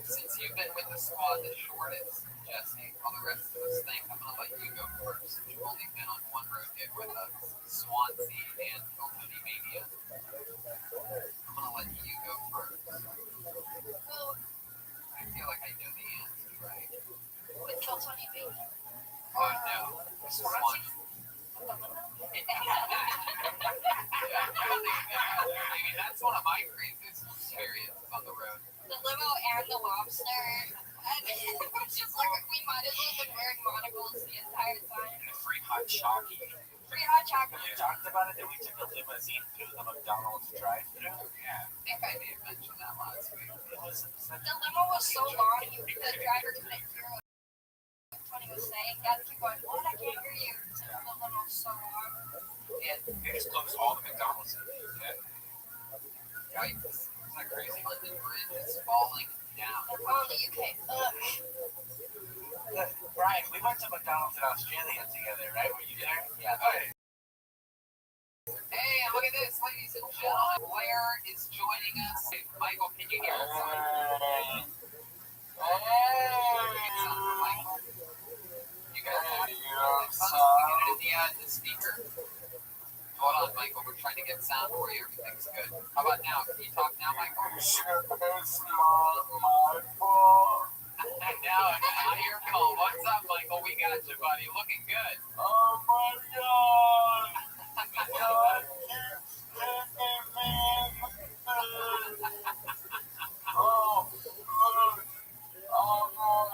Since you've been with the squad the shortest, Jesse, while the rest of us think, I'm going to let you go first. You've only been on one road hit with us, Swansea and Kilkenny Mania. I'm going to let you go first. Well, I feel like I know the answer, right? with Kilkenny Mania. Oh, no. Swansea. I mean, that's one of my craziest experiences on the road. The limo and the lobster. And it was just like we might as well have been wearing monocles the entire time. And a free hot chocolate. Free hot chocolate. We talked about it that we took a limousine through the McDonald's drive-thru. Yeah, I think I may have mentioned that last week. It was The limo was so long, the driver couldn't hear what Tony was saying. He had to keep going, what? I can't hear you. So the limo was so long. And They just closed all the McDonald's. yikes, it's that crazy London Bridge is falling down. Oh, the UK. Ugh. Brian, we went to McDonald's in Australia together, right? Were you there? Yeah. Okay. Hey, look at this, ladies and gentlemen. Blair is joining us. Hey, Michael, can you hear us? Michael. You guys get it in the speaker. Hold on, Michael. We're trying to get sound for you. Everything's good. How about now? Can you talk now, Michael? Now you're calm. What's up, Michael? We got you, buddy. Looking good. Oh my god! God keeps taking me. Oh, look. I'm on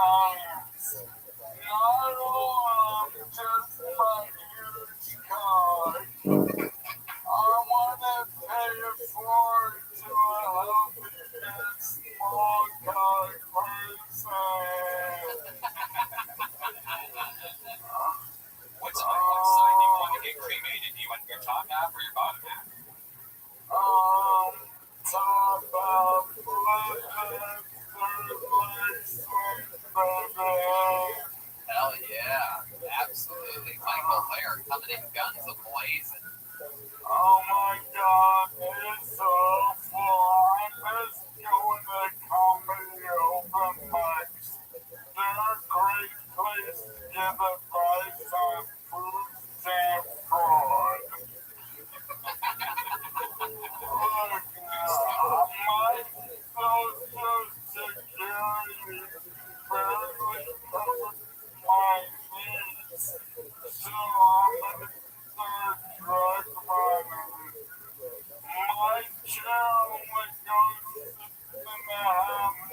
thanks. Not all, just my huge card. I wanna pay it forward to a healthy small card person. What's sign you want to get cremated? Do you want your top half or your bottom half? Top up, let's baby. Hell yeah, absolutely. Michael Lair coming in guns a-blazing. Oh my god, it's awful. I miss going to comedy open mics. They're a great place to give advice on food stamp fraud. Look now, my social security barely covers my needs, so I'm gonna start drug money. My channel goes 6.5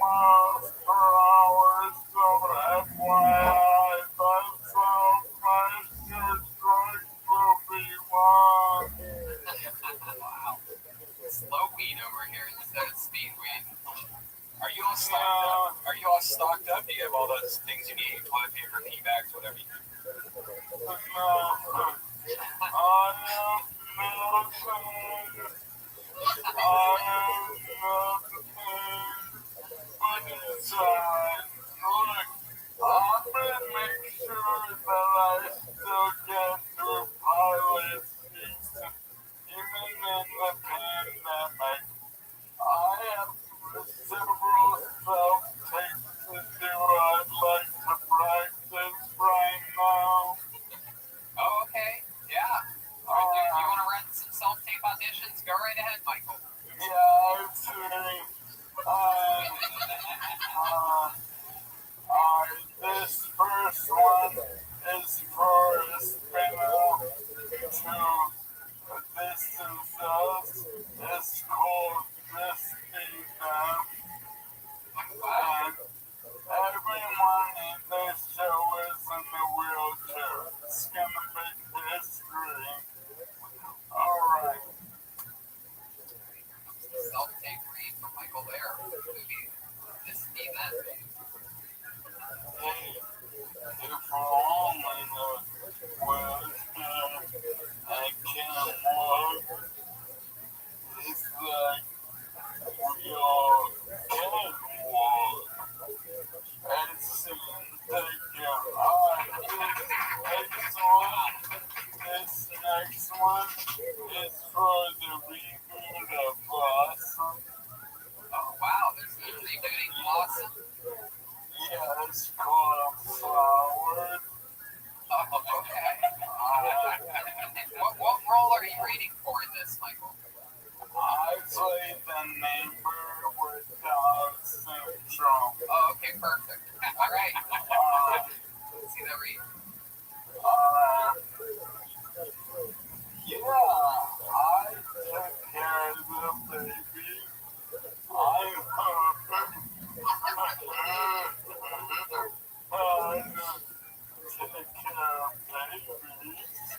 miles per hour, so FYI, that's how fast your drugs will be long. Wow. Slow weed over here instead of speed weed. Are you all stocked up? Are you all stocked up? Do you have all those things you need? Toilet paper, pee bags, whatever you need? No, I am nothing. I am nothing but inside. Look, I'm gonna make sure that I still get through pilot season, even in the pandemic. I have several self-tapes to do. I'd like to practice right now. Oh, okay. Yeah. All right, you want to run some self-tape auditions? Go right ahead, Michael. Yeah, I see. This first one is for a spin-off to This Is Us. It's called This Be Them. And everyone in this show is in a wheelchair. It's gonna make history. Alright. Self-tape read from Michael Lair. Movie. This be that. Hey, if only the wheelchair I can't walk. It's like we all can walk. And soon take your eye. This next one is for the reboot of Blossom. Oh, wow. There's a rebooting Blossom. Yeah, it's called Flowered. Oh, okay. What role are you reading for in this, Michael? I play the neighbor with Down syndrome. Oh, okay, perfect. All right. See that read. Yeah, I took care of the baby. I take care of babies.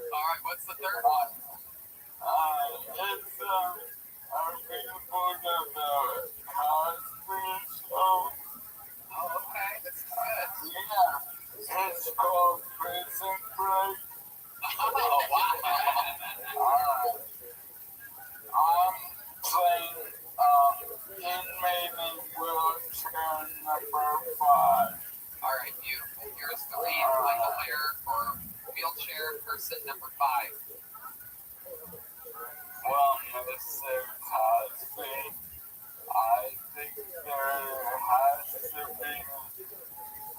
Alright, what's the third one? It's our reboot of the Cosby Show. Oh, okay, that's good. Yeah, it's called Prison Break. Oh, wow. I'm playing inmate in wheelchair number 5. Alright, beautiful. Here's the read, Michael Lair for wheelchair person number 5. Well, Mr. Cosby, I think there has to be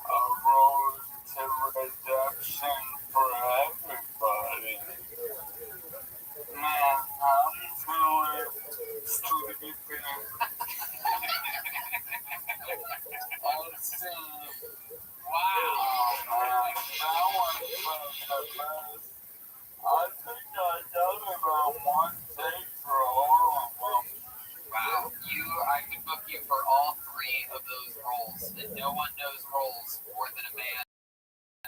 a road to redemption for everybody. Man, I'm feeling sleepy. Wow. that no one knows roles more than a man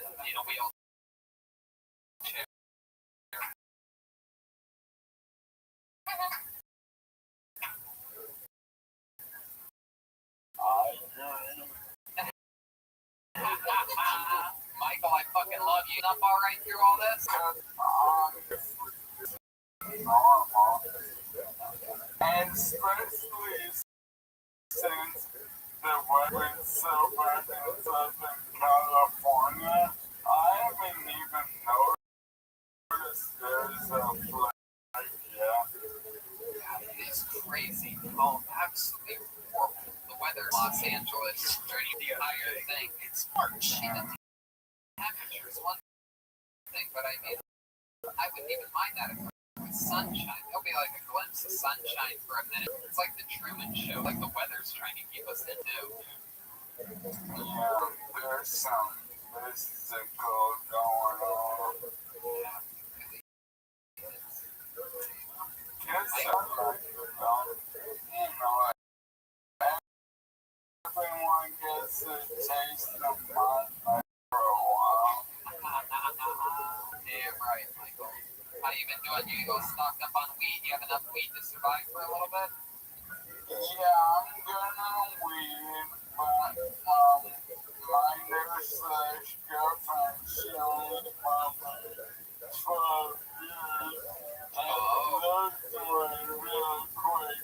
in a wheelchair. Michael, I fucking love you. Up all right through all this? Normal. And especially since the weather's so bad in Southern California, I haven't even noticed there's a flight yet. It is crazy. Oh, absolutely horrible. The weather in Los Angeles during the entire thing. It's March. Even temperature is one thing, but I mean, I wouldn't even mind that if it was sunshine. There'll be like a glimpse of sunshine for a minute. It's like the Truman Show. Like the weather's trying to keep us in new. Yeah, there's some mystical going on. Yeah, really is. Guess I like it though. You know, everyone gets a taste of my life for a while. Damn right, Michael. How you been doing? You all stocked up on weed? You have enough weed to survive for a little bit? Yeah, I'm gonna weed, but my nurse/girlfriend, she only bought me 12 years, and those were real quick.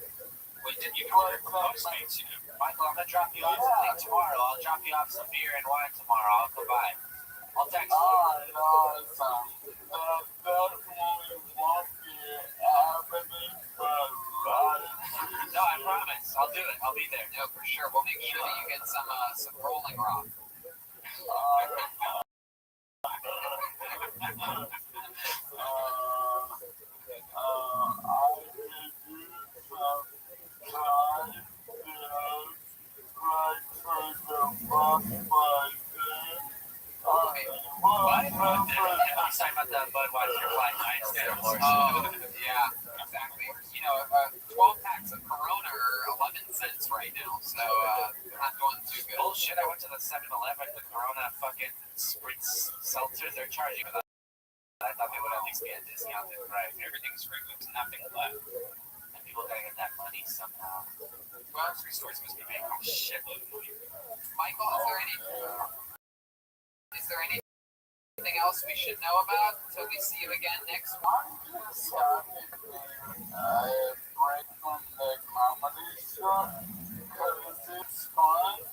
Wait, did you come to Postmates? Michael, I'm gonna drop you off something tomorrow. I'll drop you off some beer and wine tomorrow. I'll come by. I'll text you. Alright, awesome. That definitely won't be happening, but No, I promise. I'll do it. I'll be there. No, for sure. We'll make sure that you get some Rolling Rock. What? I'm sorry about the Budweiser Black Ice there, Lord. Oh, yeah, exactly. You know, 12 packs of Corona are 11 cents right now, so not going too good. Bullshit, I went to the 7-Eleven, the Corona fucking spritz seltzers, they're charging for that. I thought they would at least get a discounted price. Everything's free, there's nothing left. And people gotta get that money somehow. Grocery stores must be making a shitload of money. Michael, is there anything else we should know about until we see you again next week? I'm just happy to be a break from the comedy show because it's fun,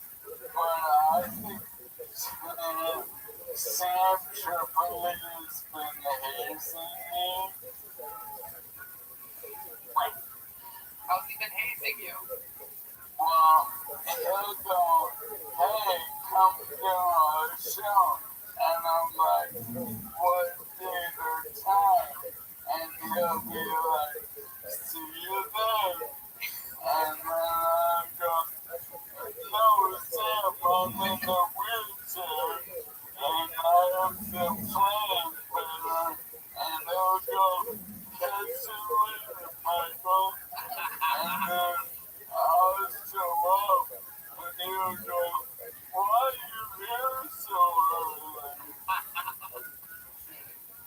but I think Sam Tripoli has been hazing me. How's he been hazing you? Well, he'll go, hey, come to our show. And I'm like, what date or time? And he'll be like, see you there. And then I go, no, Sam, I'm in the wheelchair. And I have to plan better. And he'll go, catch you later, Michael. And then I'll show up. And he'll go, why are you here so early?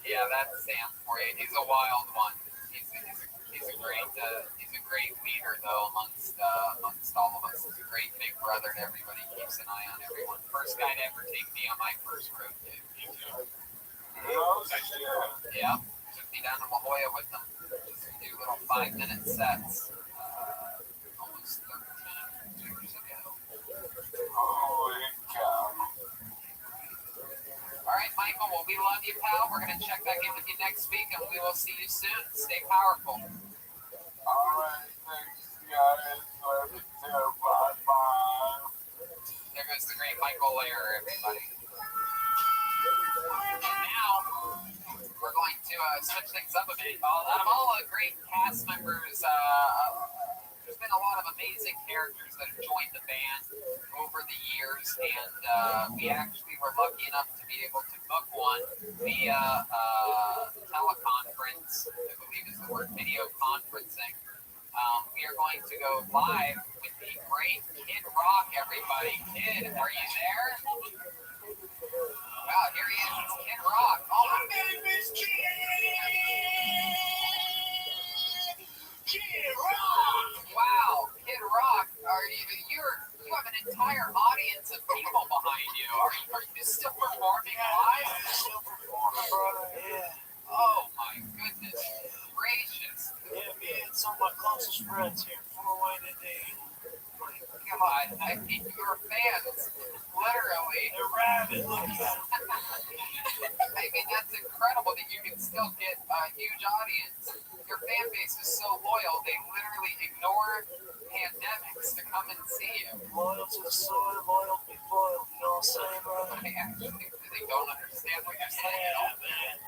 Yeah, that's Sam for you. He's a wild one. He's a great leader though amongst all of us. He's a great big brother to everybody. Keeps an eye on everyone. First guy to ever take me on my first road date. No shit. Yeah, took me down to La Jolla with them. Just do little 5-minute sets. Almost 13 years ago. Holy cow. All right, Michael. Well, we love you, pal. We're gonna check back in with you next week, and we will see you soon. Stay powerful. Alright, thanks guys. Love you too. Bye bye. There goes the great Michael Lair, everybody. Now we're going to switch things up a bit. Out of all the great cast members, there's been a lot of amazing characters that have joined the band over the years, and we actually were lucky enough to be able to book one via teleconference. I believe is the word, video conferencing. We are going to go live with the great Kid Rock, everybody. Kid, are you there? Wow, here he is. It's Kid Rock. Oh, my name is Kid Rock. Wow, Kid Rock. You have an entire audience of people behind you. Are you still performing live? Still performing, brother. Yeah. Oh my goodness gracious. Yeah, me and some of my closest friends here, Fort Wayne, Indiana. God, I mean, your fans, literally. They're rabid. Look at them. I mean, that's incredible that you can still get a huge audience. Your fan base is so loyal, they literally ignore pandemics to come and see you. Loyal to the soil, loyal to be foiled. You know what I'm saying, brother? They don't understand what you're saying. Yeah, man.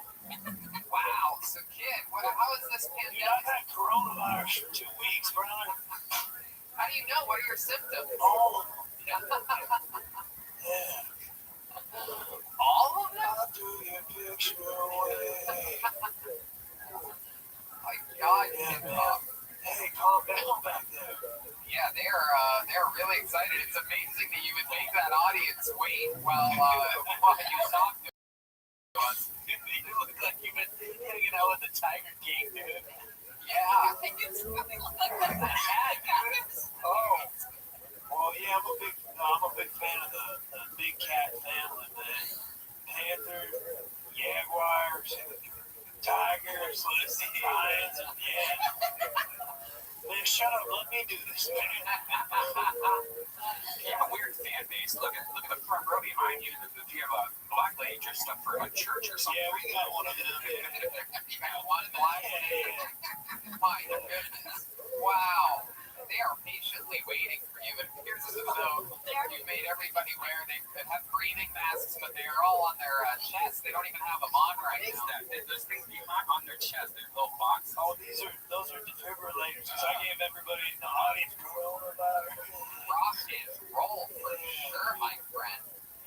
Wow. So, kid, how is this You know, I've pandemic? had coronavirus for 2 weeks, brother. How do you know? What are your symptoms? All of them. Yeah. All of them? I'll do your picture away. My God, Yeah, Kid man. Rock. Hey, calm down back there. Yeah, they're really excited. It's amazing that you would make that audience wait while you talk to us. You look like you've been hanging out with the Tiger King, dude. Yeah, it's really like that, dude. Oh, Well, yeah, I'm a big fan of the big cat family, man. Panthers, jaguars, tigers, lions, and yeah. Man, shut up, let me do this, man. you have a weird fan base. Look at the front row behind you. Do you have a black lady dressed up for a church or something? Yeah, we got one of them. You got one black lady. My goodness. Wow. They are patiently waiting for you. It appears as though you made everybody wear, they have breathing masks, but they are all on their chest. They don't even have them on right now. Those things on their chest, their little box. Oh, those are defibrillators, because I gave everybody in the audience coronavirus. Rock and roll for sure, my friend.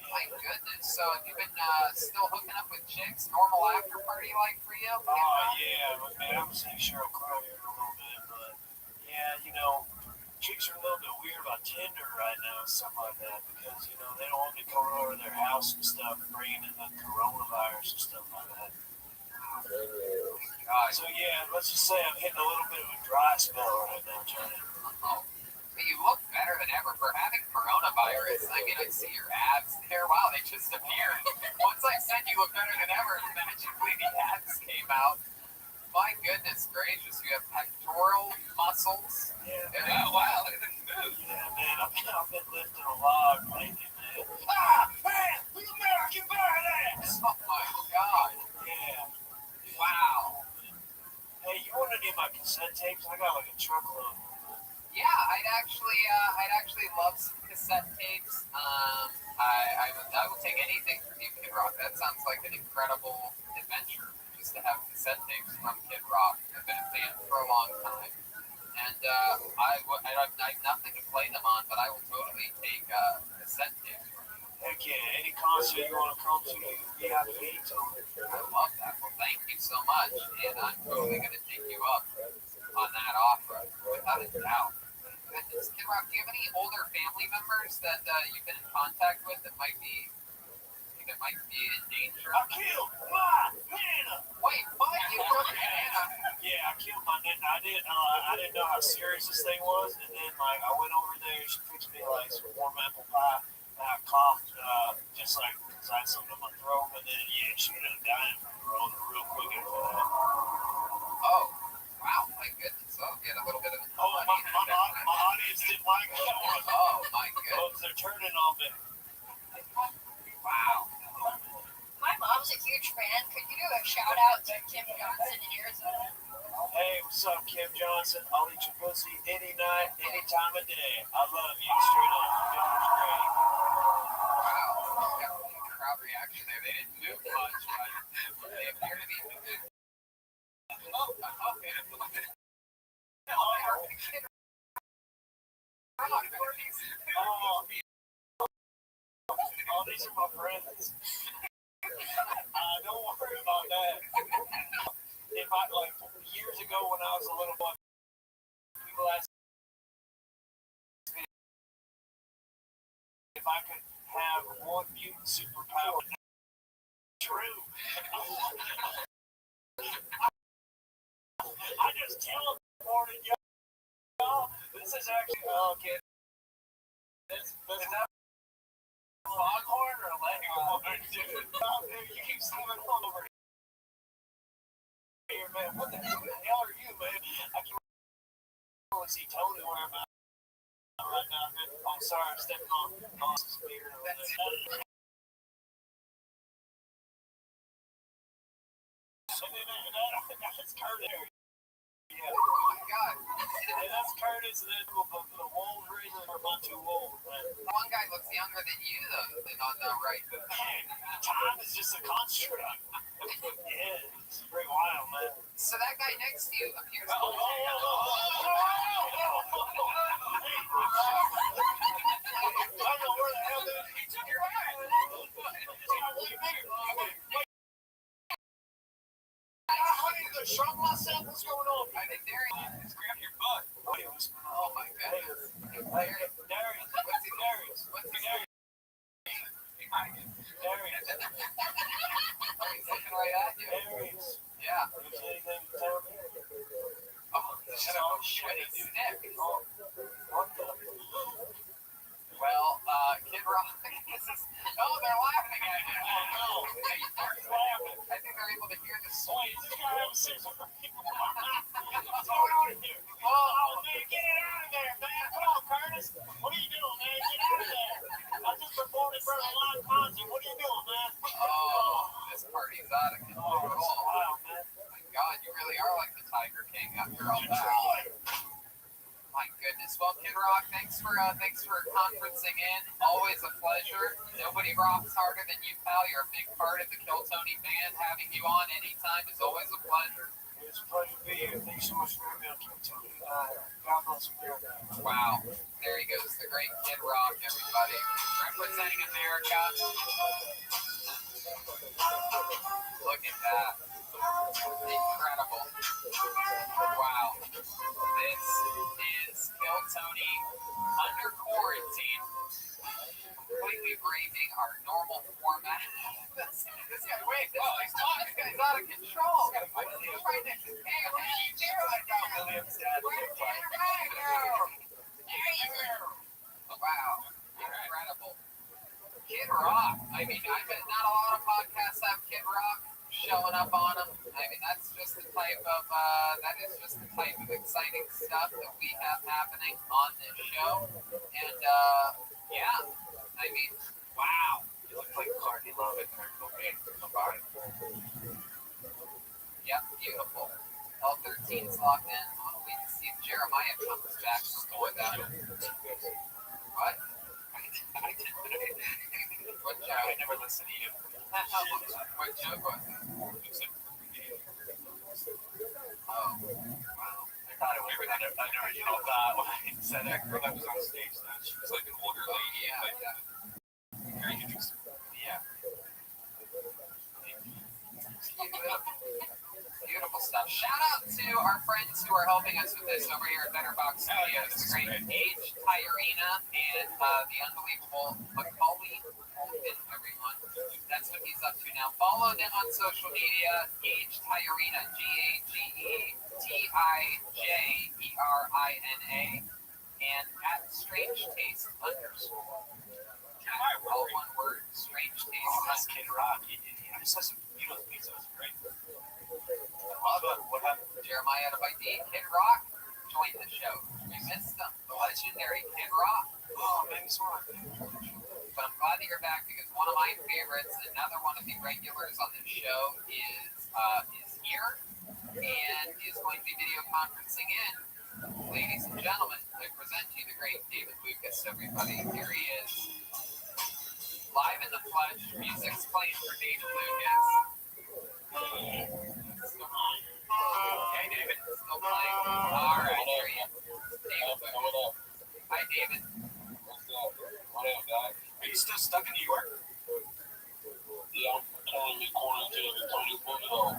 My goodness. So have you been still hooking up with chicks? Normal after party like for you? Oh, yeah, but man, I'm seeing Sheryl Crow here in a little bit, but yeah, you know, chicks are a little bit weird about Tinder right now and stuff like that, because, you know, they don't want me coming over to their house and stuff, bringing in the coronavirus and stuff like that. God. So yeah, let's just say I'm hitting a little bit of a dry spell right now, Johnny. Oh, but you look better than ever for having coronavirus. I mean, I see your abs there. Wow, they just appeared. Once I said you look better than ever, magically the abs came out. My goodness gracious, you have pectoral muscles. Yeah, Wow, look at them move. yeah, man, I've been lifting a log lately, man. Ah, man, the American badass. Oh my God. Yeah. Wow. Hey, you want any of my cassette tapes? I got like a truckload. Yeah, I'd actually love some cassette tapes. I will take anything from you, Kid Rock. That sounds like an incredible adventure, just to have cassette tapes from Kid Rock. I've been a fan for a long time, and I have nothing to play them on, but I will totally take cassette tapes from you. Heck yeah, any concert you want to come to, VIP to. I love that. Well, thank you so much, and I'm totally going to take you up on that offer, without a doubt. Goodness, Kid Rock, do you have any older family members that you've been in contact with that might be in danger? I killed my Nana. Wait, what? You killed your Nana? Yeah, I killed my Nana. I didn't know how serious this thing was, and then like I went over there. She fixed me like some warm apple pie. And I coughed just like because I had something in my throat, and then yeah, she ended up dying from corona real quick after that. Oh, wow, my goodness. Oh, get a little bit of Oh, my audience didn't like that one. Oh, my goodness. Oh, they're turning on me. Wow. My mom's a huge fan. Could you do a shout out to Kim Johnson in Arizona? Hey, what's up, Kim Johnson? I'll eat your pussy any night, any time of day. I love you, straight up. Denver's great. Wow. Definitely a crowd reaction there. They didn't move much, but they appear to be moving. Oh, okay. Oh, these are my friends. Don't worry about that. If I, like, years ago when I was a little boy, people asked me if I could have one mutant superpower. True. I just teleported y'all. This is actually okay. Is that Foghorn or Leghorn, dude? You keep swimming all over here, man. What the hell are you, man? I can't really see Tony where I'm at right now, man. I'm sorry, I'm stepping on his beard. That's Curtis. Yeah. Oh my God. Yeah, that's Curtis, and then the Wolves really are not too old, man. One guy looks younger than you, though, than on the right. Time is just a construct. Yeah, it's pretty wild, man. So that guy next to you appears I to don't know where the hell he took your eye. I need to shock myself. What's going on? I think Darius Just grab your butt. Oh my goodness. Darius. What's he Darius. Darius? Darius. Oh, he's looking right at you. Darius. Yeah. You have anything to tell me? Oh, shit, it's Nick. What the? Well, Kid Rock. Oh, they're laughing at you. Oh, no. I think they're able to hear the Wait, song. this guy have a sense of what's going on here? Oh, man, get it out of there, man. Come on, Curtis. What are you doing, man? Get out of there. I just performed in front of a live concert. What are you doing, man? Oh, this party's out of Oh, control. it's wild, man. My God, you really are like the Tiger King after all that. Detroit. My goodness. Well, Kid Rock, thanks for conferencing in. Always a pleasure. Nobody rocks harder than you, pal. You're a big part of the Kill Tony band. Having you on anytime is always a pleasure. It's a pleasure to be here. Thanks so much for having me on Kill Tony. God bless America. Wow. There he goes, the great Kid Rock, everybody. Representing America. Look at that. Incredible. Wow. This is Kill Tony under quarantine. Completely breaking our normal format. This guy, wait, this guy's out of control. He's right next to me. William's dad. Wow. Incredible. Kid Rock. I mean, I bet not a lot of podcasts have Kid Rock showing up on them. I mean, that's just the type of exciting stuff that we have happening on this show. And yeah, I mean, wow. You look like Courtney Love and Kurt Cobain combined. Yep, beautiful. L13's locked in. I'll wait to see if Jeremiah comes back with that. What? What joke? I never listened to you. What joke was that? Oh, wow. I thought it was an original thought when I said that girl that was on stage. She was like an older lady. Yeah. Very interesting. Yeah. Beautiful stuff. Shout out to our friends who are helping us with this over here at Betterbox Studios. The great Age Tyrena and the unbelievable Macaulay Culkin, everyone. That's what he's up to now. Follow them on social media. Age Tyrena, GAGETIJERINA, and at Strange Taste _ all one word, Strange Taste. Oh, that's Kid Rock. He just has some beautiful pizza. It's great. What happened? Jeremiah out of ID. Kid Rock joined the show. We missed him. The legendary Kid Rock. Oh, man, he's one. But I'm glad that you're back because one of my favorites, another one of the regulars on the show, is here and is going to be video conferencing in. Ladies and gentlemen, I present to you the great David Lucas. Everybody, here he is. Live in the flesh. Music's playing for David Lucas. Hey, David. Still playing. All right, here he is. David Lucas. Hi, David. What's up? What up, guy? Are you still stuck in New York? Yeah, I'm currently quarantined in Tony's boogaloo.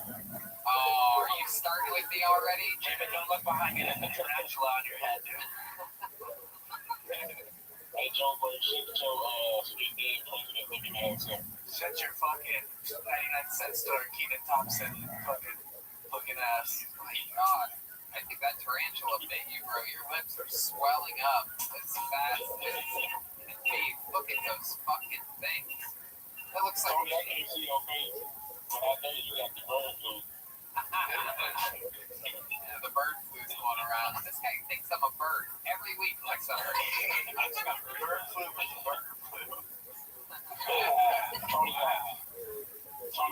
Oh, are you starting with me already? David, don't look behind you. There's a tarantula on your head, dude. Hey, joke where she did president looking ass up. Shut your fucking 99-cent store, Keenan Thompson, fucking looking ass. Oh my god. I think that tarantula bit you, bro. Your lips are swelling up as fast as babe, look at those fucking things. That looks like Tony, I can't see your face. But I know you got the bird flu. yeah, the bird flu's going around. This guy thinks I'm a bird every week like summer. I just got bird flu with the burger flu. Tony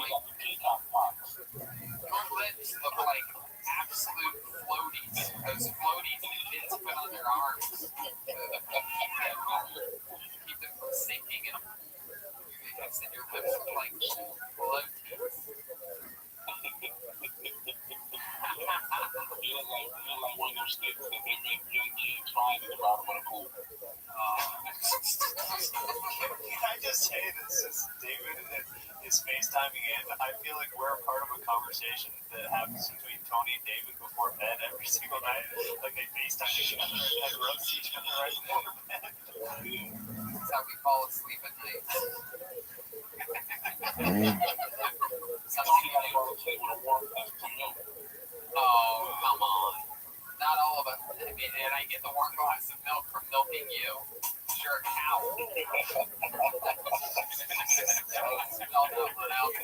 got the peacock pox. Your lips look like absolute floaties. Those floaties that kids put on their arms. Keep them from sinking in a pool. I said your lips look like floaties. You look like one of those sticks that they make young kids find in the bottom of the pool. Can I just say that since David is FaceTiming in, I feel like we're a part of a conversation that happens between Tony and David before bed every single night. Like they FaceTime each other and roast each other right before bed. That's how we fall asleep at night. Tony got to go to sleep with a warm cup of milk. Oh, come on. Not all of us. I mean, and I get the warm glass of milk from milking you. Sure, cow. Smell that one out.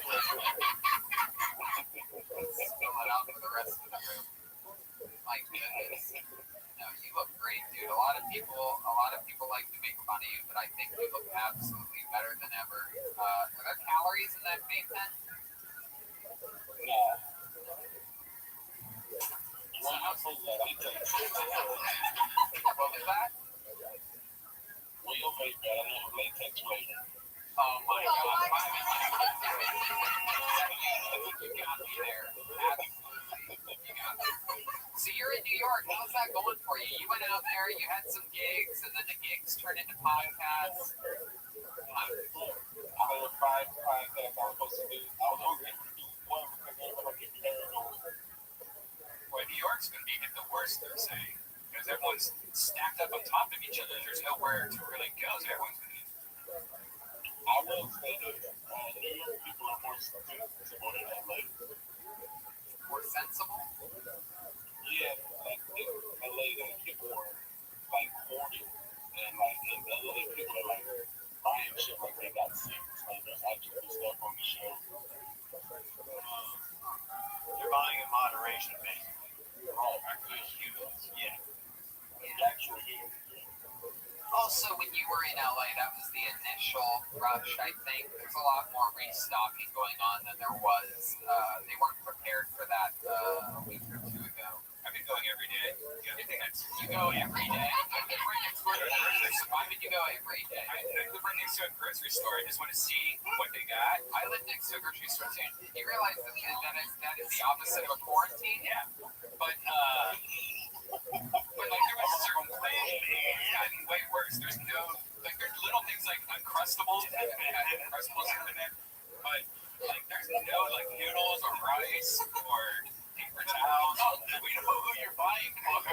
Spill it out for the rest of the room. My goodness. No, you look great, dude. A lot of people like to make fun of you, but I think you look absolutely better than ever. Are there calories in that vape pen? Nah. Well, I told you that. I tell you. What was that? Real vape pen. I know latex flavor. Oh my god. You got me there. Absolutely. You got me. So you're in New York. How's that going for you? You went out there, you had some gigs, and then the gigs turned into podcasts. I had 5 podcasts I was supposed to do. I was only able to do one because everyone get paranoid. Boy, New York's going to be the worst, they're saying. Because everyone's stacked up on top of each other. There's nowhere to really go. So everyone's going to be. I will say this. New York people are more sensible than LA. More sensible? Yeah, like in LA, like people are like hoarding, and like in LA, people are like buying shit like they got sick. Like there's actually stuff on the shelf. They're buying in moderation, basically. Oh, actually, humans. Yeah. Actual humans. Also, when you were in LA, that was the initial rush, I think. There's a lot more restocking going on than there was. They weren't prepared for that a week or two ago. I've been going every day. You go every day? I live right next door to a grocery store. Why would you go every day? I live right next to a grocery store. I just want to see what they got. I live next to a grocery store too. Do you realize that is the opposite of a quarantine? Yeah. But like there was a certain thing, it's gotten way worse. There's little things like Uncrustables. I had Uncrustables the other day. But like there's no like noodles or rice or paper towels. Oh, we know who you're buying for.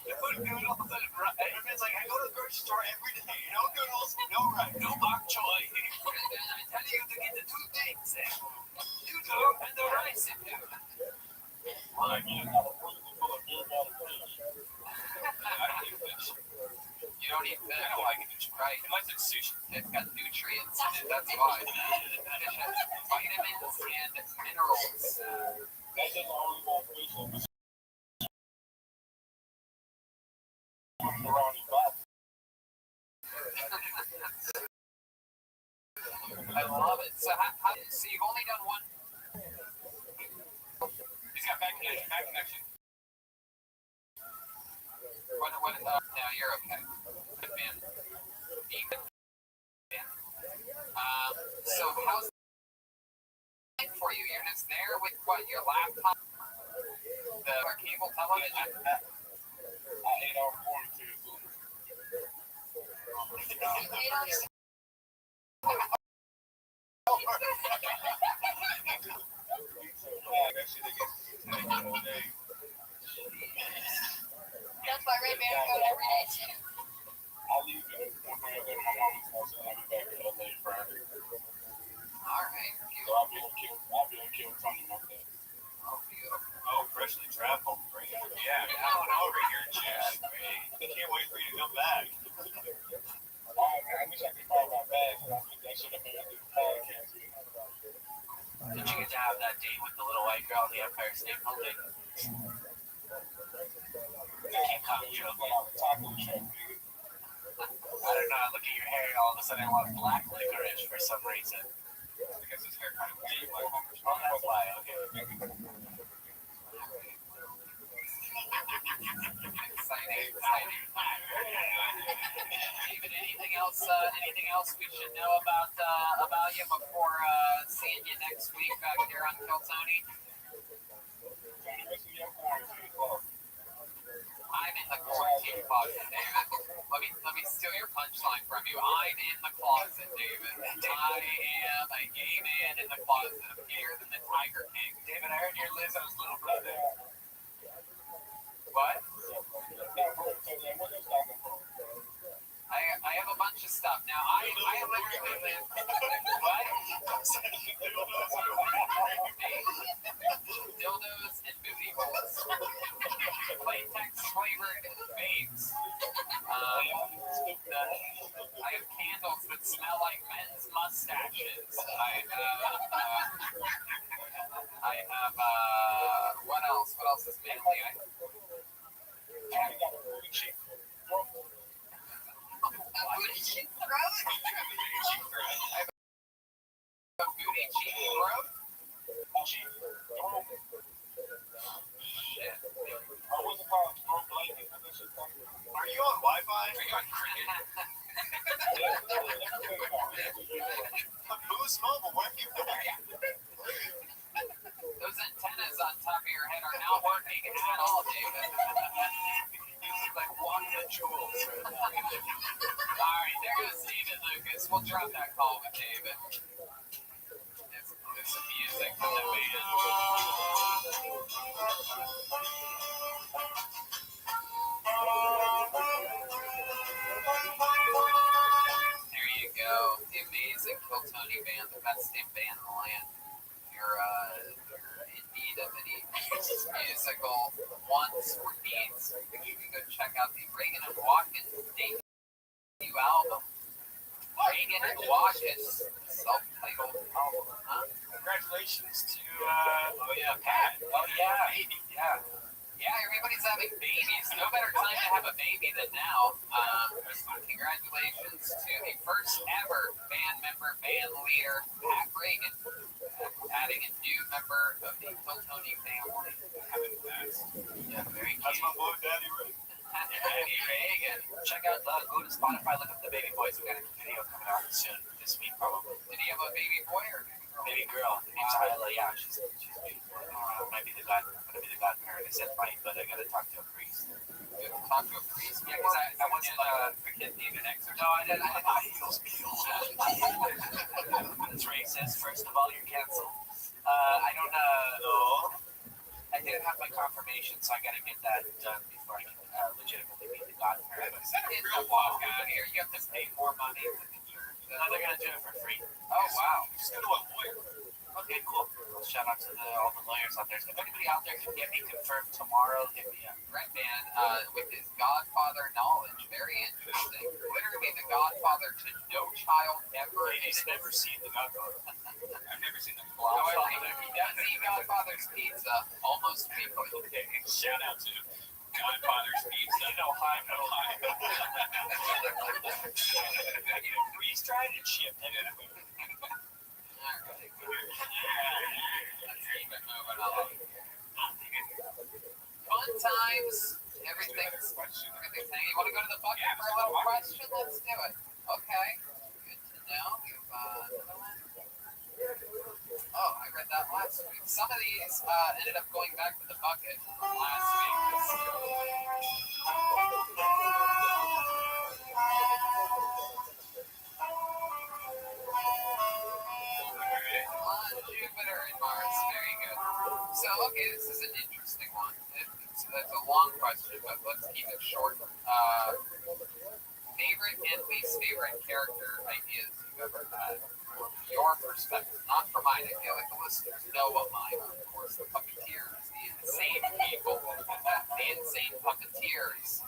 You put noodles and rice. It's like I go to the grocery store every day. No noodles, no rice, no bok choy. I'm telling you to get the two things. Noodle and the rice and noodle. Like you got a freezer full of beer bottle fish. I don't eat fish. You don't eat fish. I don't like it. Right. Unless it's sushi. It's got nutrients in it. That's why. Fish has vitamins and minerals. That's just the only one fish in the surrounding body. I love it. So you've only done one. He's got back connection. No, you're okay. Good man. So how's it for you? You're just there with what, your laptop, the cable television? I ate our quarantine food. That's why Red Band go to that date with the little white girl in the Empire State Building? It came out of you. I don't know. I look at your hair and all of a sudden I want black licorice for some reason. Because his hair kind of deep, like Homer's. Oh, that's why. Okay. Exciting. David, anything else we should know about you before seeing you next week back here on Kill Tony? I'm in the quarantine closet, David. Let me steal your punchline from you. I'm in the closet, David. I am a gay man in the closet. I'm gayer than the Tiger King. David, I heard you're Lizzo's little brother. What? I have a bunch of stuff now. I literally live. What? Dildos and booty holes. Latex flavored babes. I have candles that smell like men's mustaches. I have what else? What else is manly? A booty cheek throat? Shit. Are you on Wi-Fi? Are you on Cricket? Boost Mobile, what are you doing? Those antennas on top of your head are not working at all, David. Like walking the jewels. Alright, there goes David Lucas. We'll drop that call with David. There's some music from the band. There you go. The amazing Kill Tony band, the best damn band in the land. You're in need of any musical wants or needs. You can go check out the Reagan and Watkins debut album. Reagan and Watkins, self-titled album, huh? Congratulations to, Pat. Oh, yeah. Baby, yeah. Yeah, everybody's having babies. No better time to have a baby than now. Congratulations to the first ever band member, band leader, Pat Reagan, adding a new member of the Kill Tony family. Yeah, very that's cute. my boy, Daddy Ray. Daddy Reagan. Check out, go to Spotify, look up the Baby Boys. We got a video coming out soon, this week probably. Did he have a baby boy or Baby girl, name's Isla. Yeah, she's beautiful. Might be the godparent. I said might, but I gotta talk to a priest. talk to a priest? Yeah, because I wasn't forget David Exer. No, I didn't. It's racist. First of all, you're canceled. I don't know. I didn't have my confirmation, so I gotta get that done before I can legitimately be the godparent. Is that a real walk out here? You have to pay more money for the church. No, they're gonna do it for free. Oh, wow. Just go to a lawyer. Okay, cool. Well, shout out to all the lawyers out there. If anybody out there can get me confirmed tomorrow, hit me up. Redman, with his Godfather knowledge, very interesting. Literally the Godfather to no child ever. He's never seen The Godfather. I've never seen them. However, he does eat Godfather's pizza almost weekly. Okay, shout out to Godfather's Pizza. No high. Freeze-dried and shipped. Alright. Let's keep it moving along. Fun times. Everything's hanging. You want to go to the bucket for a little question? Let's do it. Okay. Good to know. You've another one. Oh, I read that last week. Some of these ended up going back to the bucket from last week. Jupiter and Mars, very good. So, okay, this is an interesting one. It's a long question, but let's keep it short. Favorite and least favorite character ideas you've ever had? From your perspective, not from mine. I feel like the listeners know what mine are. Of course, the puppeteers, the insane people, the insane puppeteers.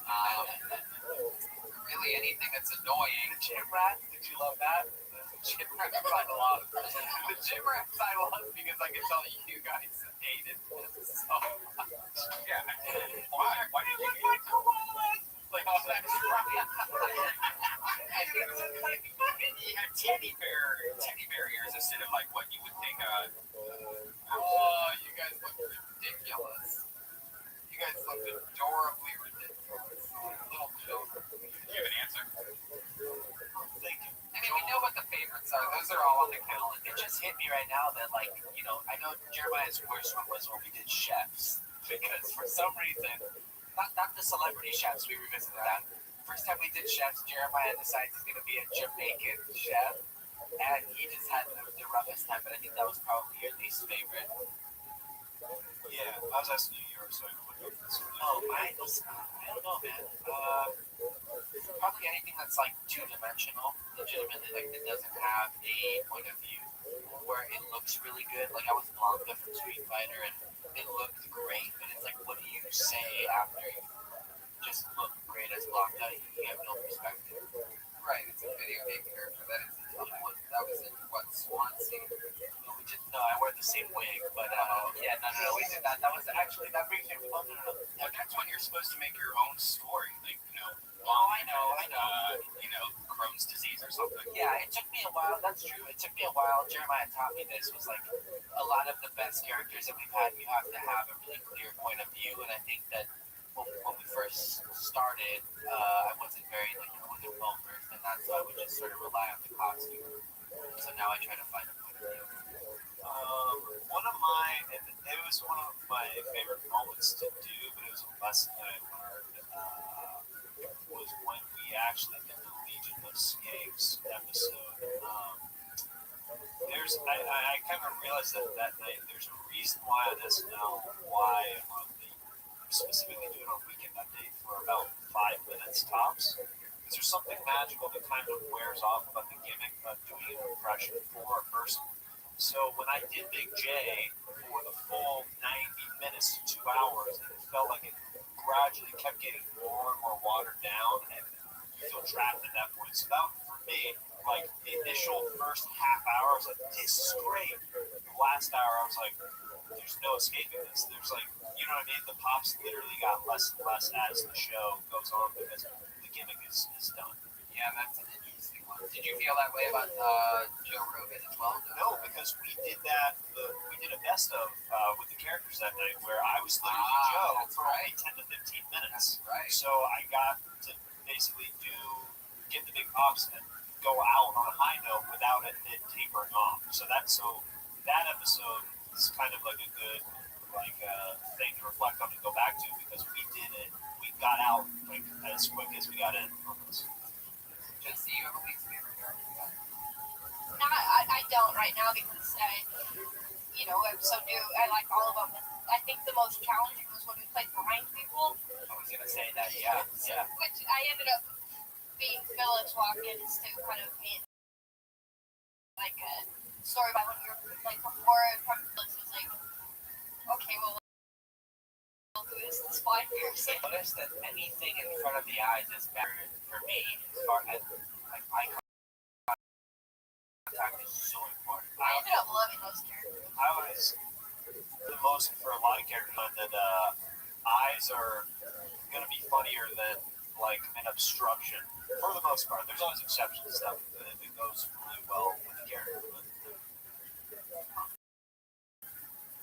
Really anything that's annoying. The gym rat, did you love that? Gym rats I love. The gym rats I love because I can tell you guys hated this so much. Yeah. Why did you get koalas? Like, oh, that's right. He had teddy bear ears instead of like what you would think. Oh, you guys look ridiculous. You guys look adorably ridiculous. Little children. Do you have an answer? Thank you. I mean, we know what the favorites are. Those are all on the calendar. It just hit me right now that, like, you know, I know Jeremiah's worst one was when we did chefs. Because for some reason, not the celebrity chefs, we revisited that. First time we did chefs, Jeremiah decides he's going to be a Jamaican chef. And he just had the roughest time, but I think that was probably your least favorite. Yeah, I was asking you yours, so I can look up this one. Oh, mine was, I don't know, man. Probably anything that's like two-dimensional, legitimately, like that doesn't have a point of view, where it looks really good. Like I was Blanca from Street Fighter, and it looked great, but it's like, what do you say after you just look great as Blanca? You have no perspective. Right, it's a video game character. That is a tough one. That was in, what, Swansea? No, I wear the same wig, but yeah, no, we did that. That was actually, that brings me to, no. But that's when you're supposed to make your own story, like, you know, Oh, I know. you know, Crohn's disease or something. Yeah, it took me a while. That's true. It took me a while. Jeremiah taught me this. Was like a lot of the best characters that we've had. You have to have a really clear point of view, and I think that when we first started, I wasn't very like I wasn't well versed in that, so I would just sort of rely on the costume. So now I try to find a point of view. One of my, and it was one of my favorite moments to do, but it was a lesson that I learned, was when we actually did the Legion of Skanks episode. I kind of realized that night there's a reason why on SNL, why they specifically do it on Weekend Update for about 5 minutes tops. Because there's something magical that kind of wears off about the gimmick of doing an impression for a person. So when I did Big J for the full 90 minutes to 2 hours, it felt like it gradually kept getting more and more watered down, and you feel trapped at that point. So that, for me, like the initial first half hour, I was like, this is great. The last hour, I was like, there's no escaping this. There's like, you know what I mean? The pops literally got less and less as the show goes on because the gimmick is done. Yeah, that's an interesting one. Did you feel that way about Joe Rogan as well? No, because we did that. We did a best of with the characters that night, where I was literally Joe that's for right. only 10 to 15 minutes. That's right. So I got to basically get the big pops and go out on a high note without it tapering off. So that episode is kind of like a good thing to reflect on and go back to, because we did it. We got out like as quick as we got in from this. Just so you have a least favorite character. No, I don't right now because I'm so new. I like all of them. I think the most challenging was when we played Blind People, I was gonna say that, yeah. which I ended up being Phyllis Watkins to kind of meet like a story about when we were like before from Phyllis was like, okay, well, who is this blind person? Notice that anything in front of the eyes is better for me as far as like eye contact is so important. I ended up loving those characters. I was the most for a lot of characters that eyes are going to be funnier than like an obstruction for the most part. There's always exceptions to stuff that it goes really well with the character. But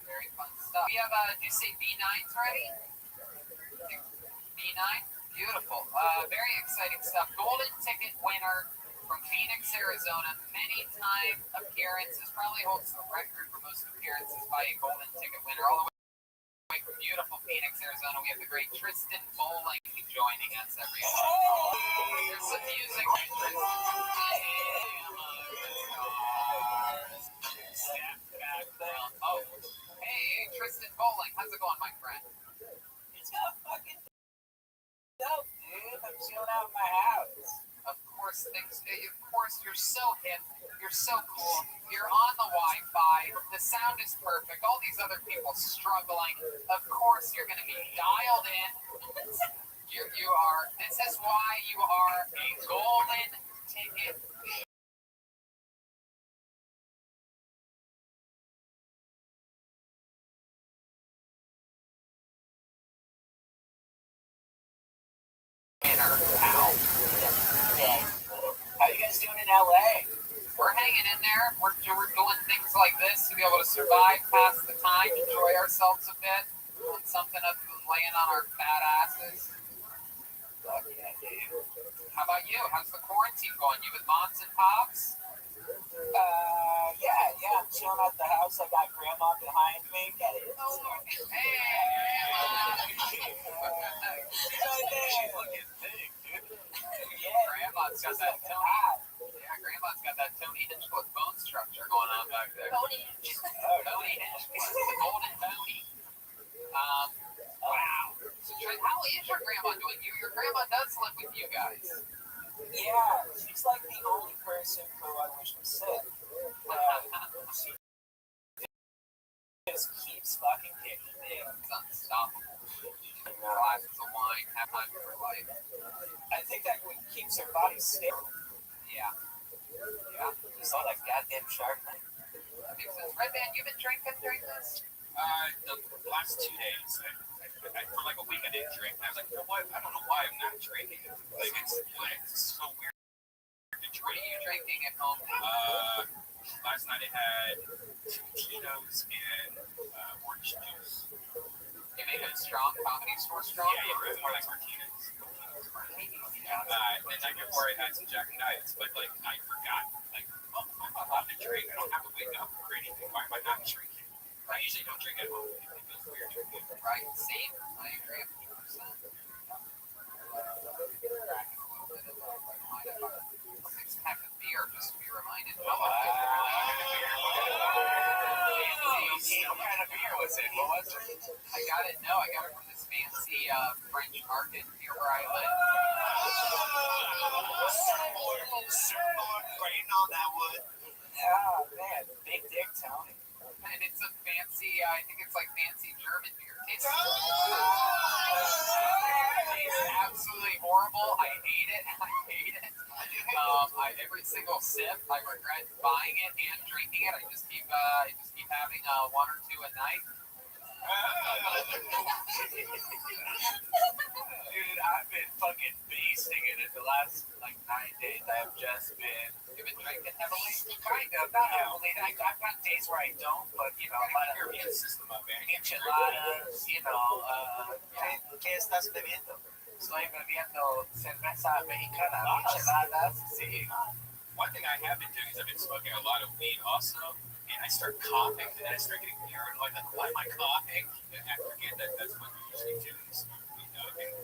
Very fun stuff. We have, do you say B9's ready? B9? Beautiful. Very exciting stuff. Golden ticket winner from Phoenix, Arizona. Many time appearances. Probably holds the record for most appearances by a golden ticket winner. All the way from beautiful Phoenix, Arizona. We have the great Tristan Bowling joining us, everyone. There's some music. Oh, hey, Tristan Bowling. How's it going, my friend? it's got fucking dope, dude. I'm chilling out in my house. Of course, you're so hip. You're so cool. You're on the Wi-Fi. The sound is perfect. All these other people struggling. Of course, you're going to be dialed in. You are. This is why you are a golden ticket doing in LA? We're hanging in there. We're doing things like this to be able to survive, pass the time, enjoy ourselves a bit, doing something other than laying on our fat asses. Fuck yeah, dude. How about you? How's the quarantine going? You with moms and pops? Yeah, I'm chilling at the house. I got grandma behind me. Get it? Hey, She's looking big, dude. Yeah, Grandma's got that Tony. Yeah, Grandma's got that Tony Hinchcliffe bone structure going on back there. Tony. Tony Hinchcliffe, golden Tony. Wow. So, Trent, how is your grandma doing? Your grandma does live with you guys. yeah. She's like the only person who I wish was sick. She just keeps fucking kicking me. It's unstoppable. Glasses of wine, have time for life. I think that what keeps her body stable. Yeah, It's all that goddamn Chardonnay. that makes sense. Red Band, you been drinking during this? The last 2 days, I for like a week I didn't drink. And I was like, you know what? I don't know why I'm not drinking. Like it's so weird to What drink. are you drinking at home? Last night I had 2 Tito's and orange juice. You make it strong, comedy store strong? Yeah, it was more like Martinez. The night before I had some Jack and Diets, but like I forgot. Like, well, I'm not allowed to drink. I don't have to wake up or anything. Why am I not drinking? I usually don't drink at home. It feels weird drinking. Right, same. I agree 100%. Cracking a little bit of red wine. I bought a 6-pack of beer just to be reminded. What kind of beer was it? What was it? I got it. No, I got it from this fancy French market near where I live. Surfboard, writing on that wood. Oh man, big dick Tony. And it's a fancy, I think it's like fancy German beer. It's absolutely horrible. I hate it. Every single sip, I regret buying it and drinking it. I just keep having 1 or 2 a night. Dude, I've been fucking beasting it in the last like 9 days. I've just been You've been drinking heavily. kind of not heavily. I've got days where I don't, but you know, a lot Your of immune system up, man. enchiladas, you know, ¿qué estás bebiendo? Estoy bebiendo cerveza mexicana, enchiladas, sí. One thing I have been doing is I've been smoking a lot of weed also, and I start coughing, and I start getting paranoid, like, why am I coughing? And I forget that that's what we usually do is, you know, and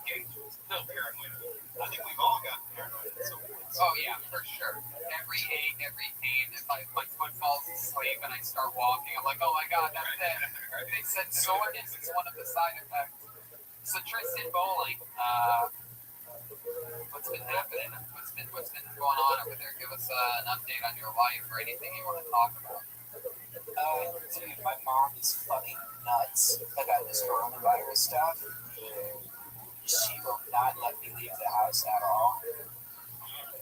getting a little paranoid. I think we've all gotten paranoid at some point. Oh yeah, for sure. Every ache, every pain. If my foot falls asleep and I start walking, I'm like, oh my god, that's it. They said soreness is one of the side effects. So Tristan Bowling, what's been happening? What's been going on over there? Give us an update on your life or anything you want to talk about. Dude, my mom is fucking nuts about this coronavirus stuff. She will not let me leave the house at all.